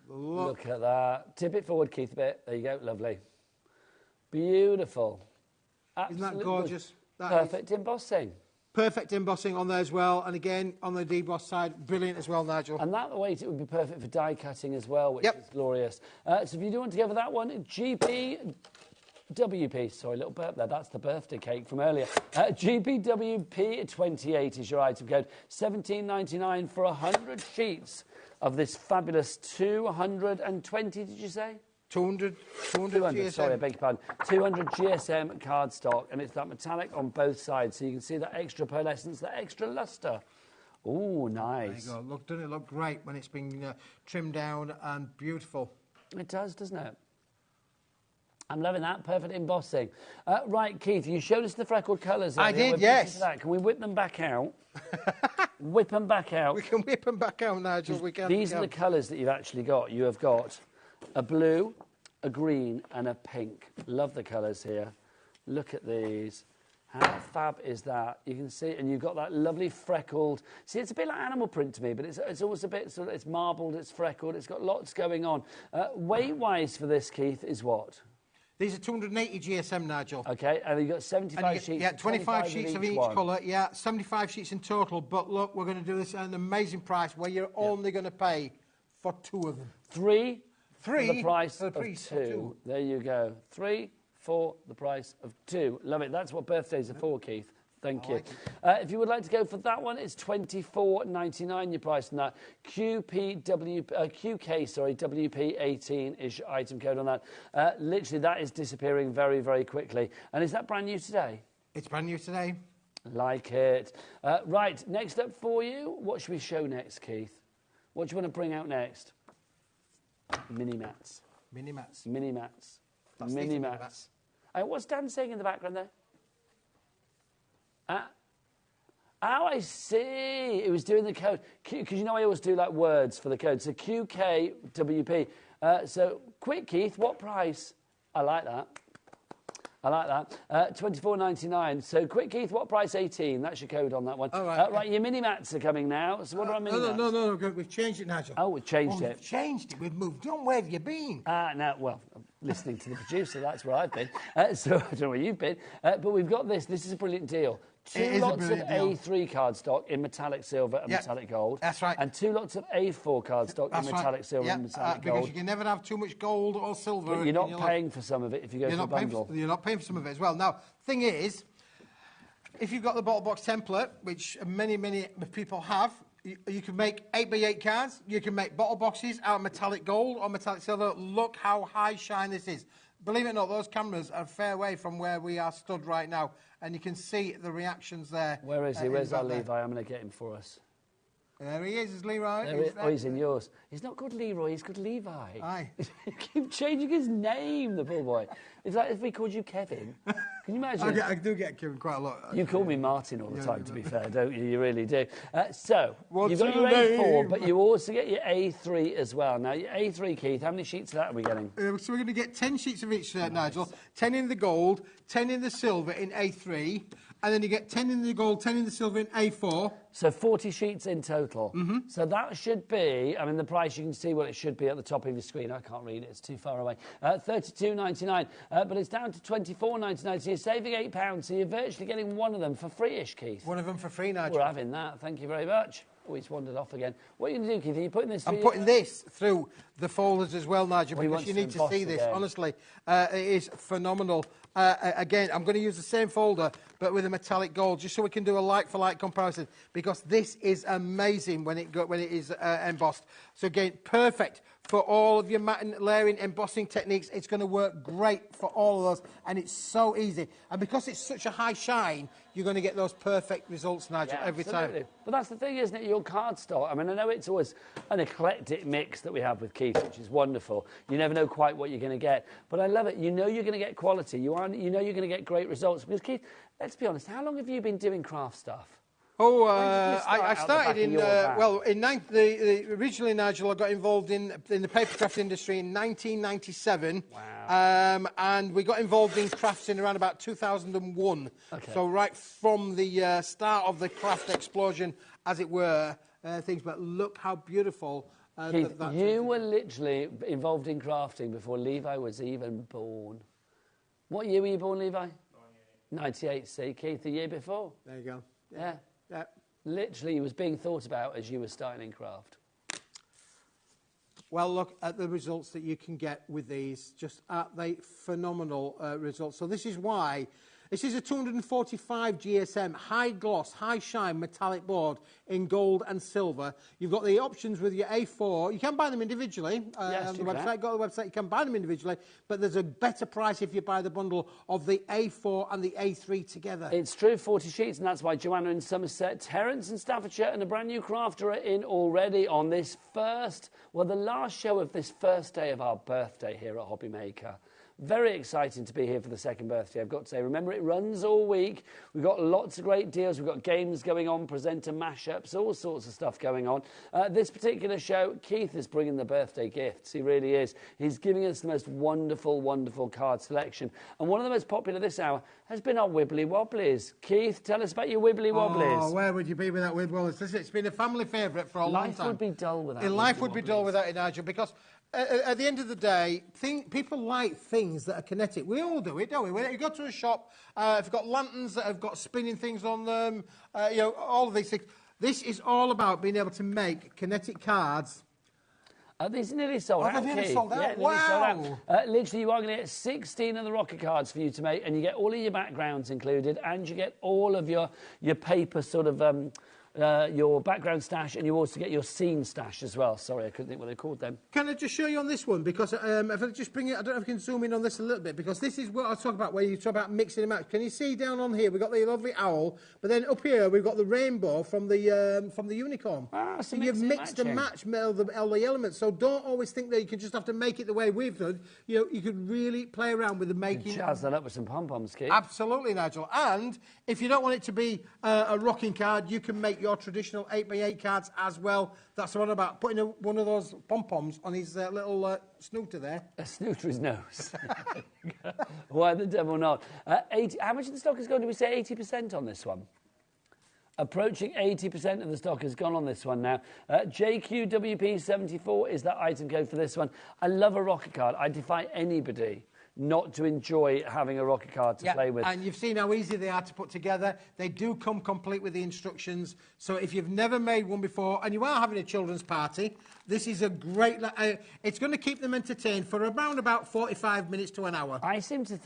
Look at that. Tip it forward, Keith, a bit. There you go. Lovely. Beautiful. Absolutely. Isn't that gorgeous? Perfect embossing. Perfect embossing on there as well. And again, on the deboss side, brilliant as well, Nigel. And that weight, it would be perfect for die cutting as well, which is glorious. So if you do want to go for that one, GPWP, sorry, little burp there, that's the birthday cake from earlier. GPWP28 is your item code. $17.99 for 100 sheets of this fabulous 220, did you say? 200 GSM. Sorry, I beg your pardon. 200 GSM cardstock, and it's that metallic on both sides, so you can see that extra pearlescence, that extra lustre. Oh, nice. There you go. Look, doesn't it look great when it's been trimmed down and beautiful? It does, doesn't it? I'm loving that. Perfect embossing. Right, Keith, you showed us the freckled colours. I did, yes. Can we whip them back out? Whip them back out. We can whip them back out, Nigel. We can. These are the colours that you've actually got. You have got a blue, a green and a pink. Love the colours here. Look at these. How fab is that? You can see, and you've got that lovely freckled... See, it's a bit like animal print to me, but it's always a bit sort of... It's marbled, it's freckled, it's got lots going on. Weight-wise for this, Keith, is what? These are 280 GSM, Nigel. OK, and you've got 75 sheets. Yeah, 25 sheets of each colour. Yeah, 75 sheets in total. But look, we're going to do this at an amazing price where you're only going to pay for 2 of them. 3 for the price of 2. There you go. 3 for the price of 2. Love it. That's what birthdays are for, Keith. Thank you. If you would like to go for that one, it's $24.99 your price on that. WP18 is your item code on that. Literally, that is disappearing very, very quickly. And is that brand new today? It's brand new today. Like it. Right, next up for you, what should we show next, Keith? What do you want to bring out next? Mini mats. Mini mats. Mini mats. Mini mats. What's Dan saying in the background there? Oh, I see. It was doing the code. Because you know I always do like words for the code. So QKWP. So quick, Keith, what price? I like that. I like that. $24.99. So quick, Keith, what price? 18. That's your code on that one. All right. Right, your mini mats are coming now. So what are our mini mats? No. We've changed it, Nigel. Oh, we've changed it. We've changed it. We've moved on. Where have you been? No, well, I'm listening to the producer. That's where I've been. So I don't know where you've been. But we've got this. This is a brilliant deal. 2 lots of A3 cardstock in metallic silver and metallic gold. That's right. And 2 lots of A4 cardstock in metallic silver and metallic gold. Because you can never have too much gold or silver. But you're not paying for some of it if you go for a bundle. You're not paying for some of it as well. Now, thing is, if you've got the bottle box template, which many people have, you can make 8x8 cards. You can make bottle boxes out of metallic gold or metallic silver. Look how high shine this is. Believe it or not, those cameras are a fair way from where we are stood right now, and you can see the reactions there. Where is he? Where's our Levi? I'm going to get him for us. There he is Leroy. He's in yours. He's not called Leroy, he's called Levi. Aye. You keep changing his name, the poor boy. It's like if we called you Kevin. Can you imagine? I do get Kevin quite a lot. You call me Martin all the time, to be fair, don't you? You really do. So, you've got your A4, but you also get your A3 as well. Now, your A3, Keith, how many sheets of that are we getting? So we're going to get 10 sheets of each, Nigel. 10 in the gold, 10 in the silver in A3, and then you get 10 in the gold, 10 in the silver in A4. So 40 sheets in total. So that should be, I mean, the price, you can see what it should be at the top of your screen. I can't read it, it's too far away. $32.99, but it's down to $24.99, so you're saving £8, so you're virtually getting one of them for free-ish, Keith. One of them for free, Nigel. We're having that, thank you very much. Oh, he's wandered off again. What are you going to do, Keith? Are you putting this through? I'm putting this through the folders as well, Nigel, because you need to see this. Honestly, it is phenomenal. Again, I'm going to use the same folder, but with a metallic gold, just so we can do a like-for-like comparison, because this is amazing when it is embossed. So again, perfect for all of your matte layering, embossing techniques. It's going to work great for all of those, and it's so easy. And because it's such a high shine, you're going to get those perfect results, Nigel, every time. But that's the thing, isn't it? Your cardstock. I mean, I know it's always an eclectic mix that we have with Keith, which is wonderful. You never know quite what you're going to get. But I love it. You know you're going to get quality. You know you're going to get great results. Because, Keith, let's be honest, how long have you been doing craft stuff? Oh, I started in, originally, Nigel, I got involved in the papercraft industry in 1997. Wow. And we got involved in crafts in around about 2001. Okay. So right from the start of the craft explosion, as it were, things. But look how beautiful. Keith, you were literally involved in crafting before Levi was even born. What year were you born, Levi? 98. See, Keith, the year before. There you go. Yeah. Yeah. Literally, it was being thought about as you were starting in craft. Well, look at the results that you can get with these. Just aren't they phenomenal results? So this is why. This is a 245 GSM, high gloss, high shine metallic board in gold and silver. You've got the options with your A4. You can buy them individually on the website. Go to the website, you can buy them individually, but there's a better price if you buy the bundle of the A4 and the A3 together. It's true, 40 sheets, and that's why Joanna in Somerset, Terence in Staffordshire, and a brand new crafter are in already on this the last show of this first day of our birthday here at HobbyMaker. Very exciting to be here for the second birthday, I've got to say. Remember, it runs all week. We've got lots of great deals. We've got games going on, presenter mashups, all sorts of stuff going on. This particular show, Keith is bringing the birthday gifts. He really is. He's giving us the most wonderful, wonderful card selection. And one of the most popular this hour has been our Wibbly Wobblies. Keith, tell us about your Wibbly Wobblies. Oh, where would you be without Wibbly Wobblies? It's been a family favourite for a long time. Life would be dull without it. Life would be dull without it, Nigel, because at the end of the day, people like things that are kinetic. We all do it, don't we? When you go to a shop, if you've got lanterns that have got spinning things on them, all of these things. This is all about being able to make kinetic cards. These are nearly sold out, they're nearly sold out? Yeah, Wow. sold out. Literally, you are going to get 16 of the rocket cards for you to make, and you get all of your backgrounds included, and you get all of your paper sort of... your background stash, and you also get your scene stash as well. Sorry, I couldn't think what they called them. Can I just show you on this one? Because if I just bring it, I don't know if I can zoom in on this a little bit, because this is what I talk about, where you talk about mixing them out. Can you see down on here, we've got the lovely owl, but then up here, we've got the rainbow from the unicorn. So you've mixed and matched all the elements. So don't always think that you can just have to make it the way we've done. You could really play around with the making. Jazz that up with some pom-poms, Keith. Absolutely, Nigel. And if you don't want it to be a rocking card, you can make your traditional 8x8 cards as well. That's the one about putting one of those pom-poms on his little snooter there. A snooter his nose. Why the devil not? How much of the stock has gone? Did we say 80% on this one? Approaching 80% of the stock has gone on this one now. JQWP74 is that item code for this one. I love a rocket card. I defy anybody not to enjoy having a rocket card to play with. And you've seen how easy they are to put together. They do come complete with the instructions. So if you've never made one before and you are having a children's party, this is a great... it's going to keep them entertained for around about 45 minutes to an hour. I seem to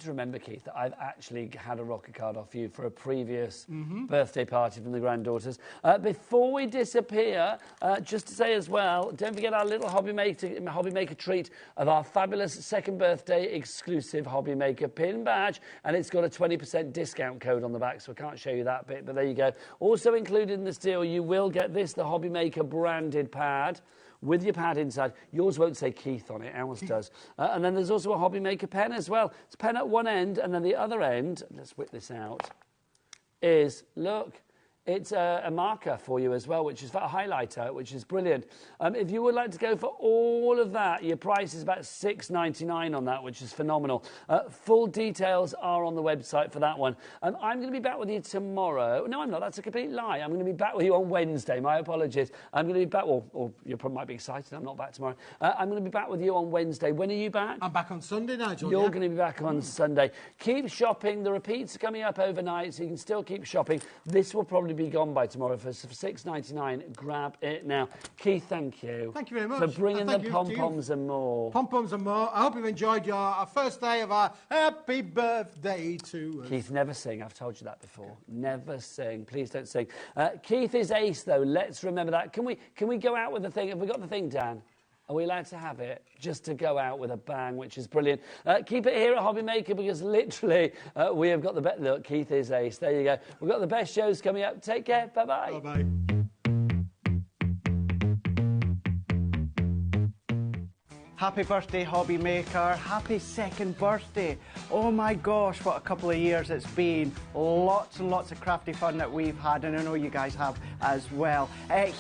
remember, Keith, that I've actually had a rocket card off you for a previous birthday party from the granddaughters. Before we disappear, just to say as well, don't forget our little HobbyMaker treat of our fabulous second birthday exclusive HobbyMaker pin badge, and it's got a 20% discount code on the back, so I can't show you that bit, but there you go. Also included in this deal, you will get this, the HobbyMaker branded pad, with your pad inside. Yours won't say Keith on it, ours does. And then there's also a HobbyMaker pen as well. It's a pen at one end, and then the other end, let's whip this out, is, look, it's a marker for you as well, which is for a highlighter, which is brilliant. If you would like to go for all of that, your price is about $6.99 on that, which is phenomenal. Full details are on the website for that one. I'm going to be back with you tomorrow. No, I'm not. That's a complete lie. I'm going to be back with you on Wednesday. My apologies. I'm going to be back, or you might be excited. I'm not back tomorrow. I'm going to be back with you on Wednesday. When are you back? I'm back on Sunday, Nigel. You're going to be back on Sunday. Keep shopping. The repeats are coming up overnight, so you can still keep shopping. This will probably be gone by tomorrow for $6.99. Grab it now. Keith, thank you. Thank you very much. For bringing the pom-poms and more. Pom-poms and more. I hope you've enjoyed our first day of our happy birthday to us. Keith, never sing. I've told you that before. Never sing. Please don't sing. Keith is ace, though. Let's remember that. Can we go out with the thing? Have we got the thing, Dan? Are we allowed to have it just to go out with a bang, which is brilliant? Keep it here at HobbyMaker because literally we have got the best. Look, Keith is ace. There you go. We've got the best shows coming up. Take care. Bye-bye. Bye-bye. Happy birthday, HobbyMaker. Happy second birthday. Oh my gosh, what a couple of years it's been. Lots and lots of crafty fun that we've had, and I know you guys have as well.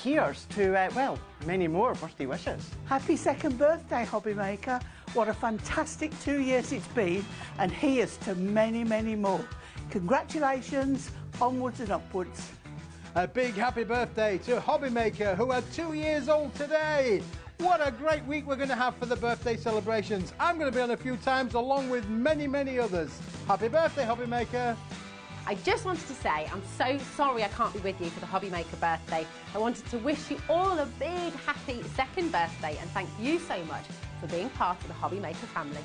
Here's to, well, many more birthday wishes. Happy second birthday, HobbyMaker. What a fantastic 2 years it's been, and here's to many, many more. Congratulations, onwards and upwards. A big happy birthday to HobbyMaker, who are 2 years old today. What a great week we're going to have for the birthday celebrations. I'm going to be on a few times along with many, many others. Happy birthday, HobbyMaker. I just wanted to say I'm so sorry I can't be with you for the HobbyMaker birthday. I wanted to wish you all a big happy second birthday and thank you so much for being part of the HobbyMaker family.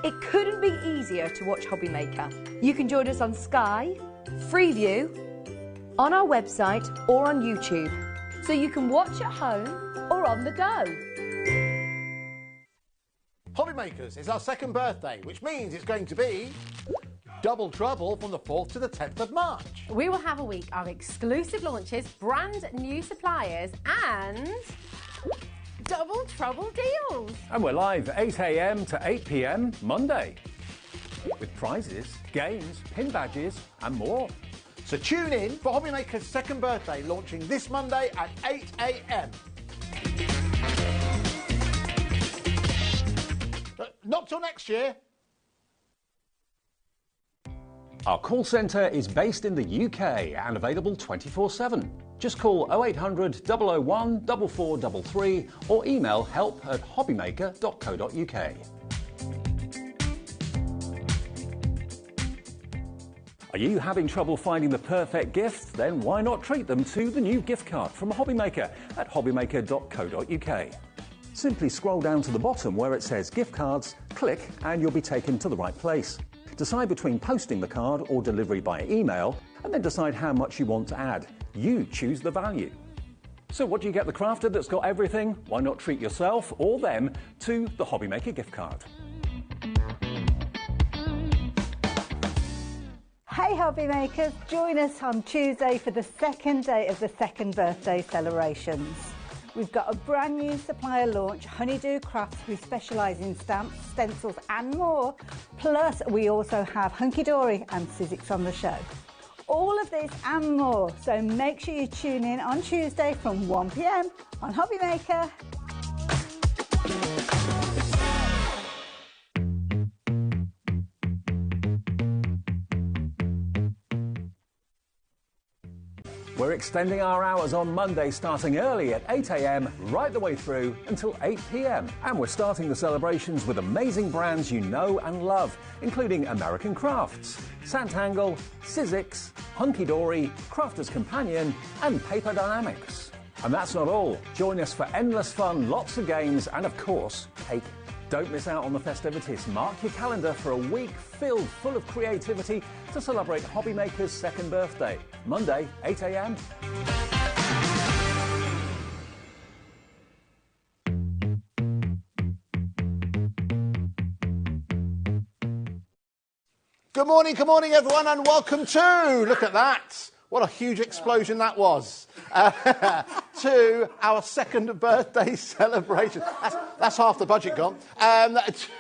It couldn't be easier to watch HobbyMaker. You can join us on Sky, Freeview, on our website or on YouTube, so you can watch at home or on the go. HobbyMakers is our second birthday, which means it's going to be double trouble from the 4th to the 10th of March. We will have a week of exclusive launches, brand new suppliers and double trouble deals. And we're live 8 a.m. to 8 p.m. Monday with prizes, games, pin badges and more. So tune in for HobbyMaker's second birthday, launching this Monday at 8 a.m. Not till next year. Our call centre is based in the UK and available 24/7. Just call 0800 001 4433 or email help@hobbymaker.co.uk. Are you having trouble finding the perfect gift? Then why not treat them to the new gift card from HobbyMaker at hobbymaker.co.uk. Simply scroll down to the bottom where it says gift cards, click and you'll be taken to the right place. Decide between posting the card or delivery by email and then decide how much you want to add. You choose the value. So what do you get the crafter that's got everything? Why not treat yourself or them to the HobbyMaker gift card? Hey HobbyMakers, join us on Tuesday for the second day of the second birthday celebrations. We've got a brand new supplier launch, Honeydew Crafts, who specialise in stamps, stencils and more. Plus we also have Hunky Dory and Sizzix on the show. All of this and more, so make sure you tune in on Tuesday from 1 p.m. on HobbyMaker. We're extending our hours on Monday starting early at 8 a.m. right the way through until 8 p.m. And we're starting the celebrations with amazing brands you know and love, including American Crafts, Santangle, Sizzix, Hunky Dory, Crafter's Companion and Paper Dynamics. And that's not all. Join us for endless fun, lots of games and of course, cake. Don't miss out on the festivities. Mark your calendar for a week filled full of creativity to celebrate HobbyMaker's second birthday. Monday, 8 a.m. Good morning everyone and welcome to, look at that, what a huge explosion that was, to our second birthday celebration. That's half the budget gone.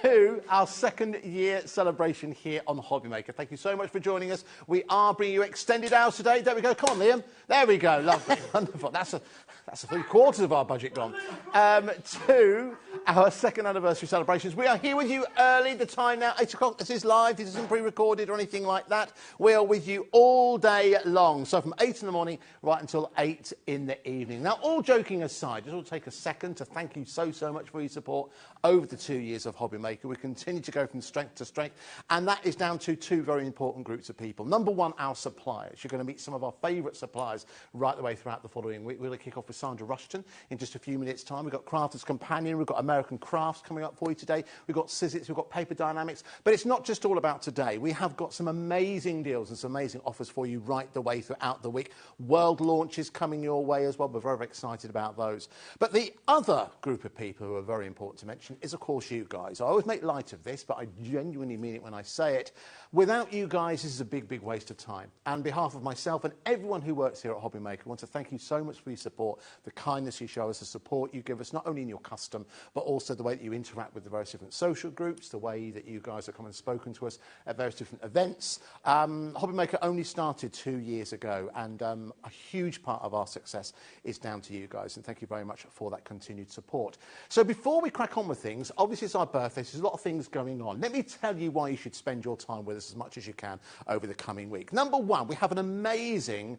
To our second year celebration here on HobbyMaker. Thank you so much for joining us. We are bringing you extended hours today. There we go. Come on, Liam. There we go. Lovely. Wonderful. That's 3/4 of our budget gone. To our second anniversary celebrations. We are here with you early. The time now, 8 o'clock. This is live. This isn't pre-recorded or anything like that. We are with you all day long. So from 8 in the morning right until 8 in the evening. Now, all joking aside, just want to take a second to thank you so much for your support over the 2 years of HobbyMaker. We continue to go from strength to strength, and that is down to two very important groups of people. Number one, our suppliers. You're going to meet some of our favourite suppliers right the way throughout the following week. We're going to kick off with Sandra Rushton in just a few minutes' time. We've got Crafters Companion, we've got American Crafts coming up for you today. We've got Sizzix, we've got Paper Dynamics. But it's not just all about today. We have got some amazing deals and some amazing offers for you right the way throughout the week. World launches coming your way as well. We're very excited about those. But the other group of people who are very important to mention is, of course, you guys. I always make light of this, but I genuinely mean it when I say it. Without you guys, this is a big waste of time. And on behalf of myself and everyone who works here at HobbyMaker, I want to thank you so much for your support, the kindness you show us, the support you give us, not only in your custom, but also the way that you interact with the various different social groups, the way that you guys have come and spoken to us at various different events. HobbyMaker only started 2 years ago, and a huge part of our success is down to you guys, and thank you very much for that continued support. So before we crack on with things, obviously it's our birthday, so there's a lot of things going on. Let me tell you why you should spend your time with us as much as you can over the coming week. Number one, we have an amazing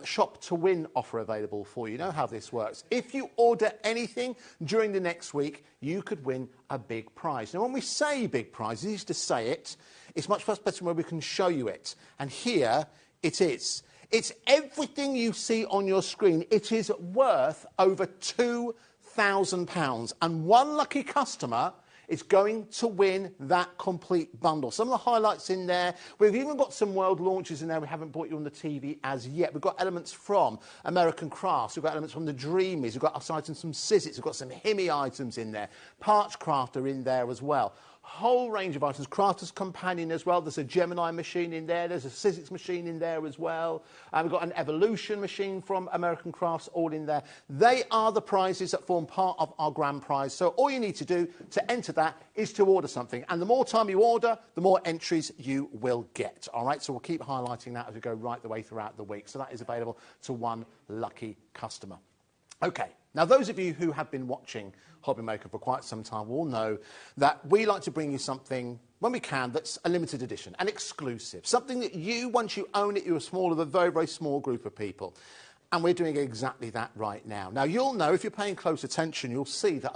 shop to win offer available for you. You know how this works. If you order anything during the next week, you could win a big prize. Now, when we say big prize, it's easy to say it. It's much better when we can show you it. And here it is. It's everything you see on your screen. It is worth over £2,000. And one lucky customer is going to win that complete bundle. Some of the highlights in there. We've even got some world launches in there we haven't brought you on the TV as yet. We've got elements from American Crafts. We've got elements from the Dreamies. We've got items from Sizzix. We've got some Himmy items in there. Parch Craft are in there as well. Whole range of items. Crafters Companion as well. There's a Gemini machine in there. There's a Sizzix machine in there as well. We've got an Evolution machine from American Crafts all in there. They are the prizes that form part of our grand prize. So all you need to do to enter that is to order something. And the more time you order, the more entries you will get. All right, so we'll keep highlighting that as we go right the way throughout the week. So that is available to one lucky customer. Okay, now those of you who have been watching HobbyMaker for quite some time will know that we like to bring you something, when we can, that's a limited edition, an exclusive, something that you, once you own it, you're a small of a very small group of people. And we're doing exactly that right now. Now, you'll know, if you're paying close attention, you'll see that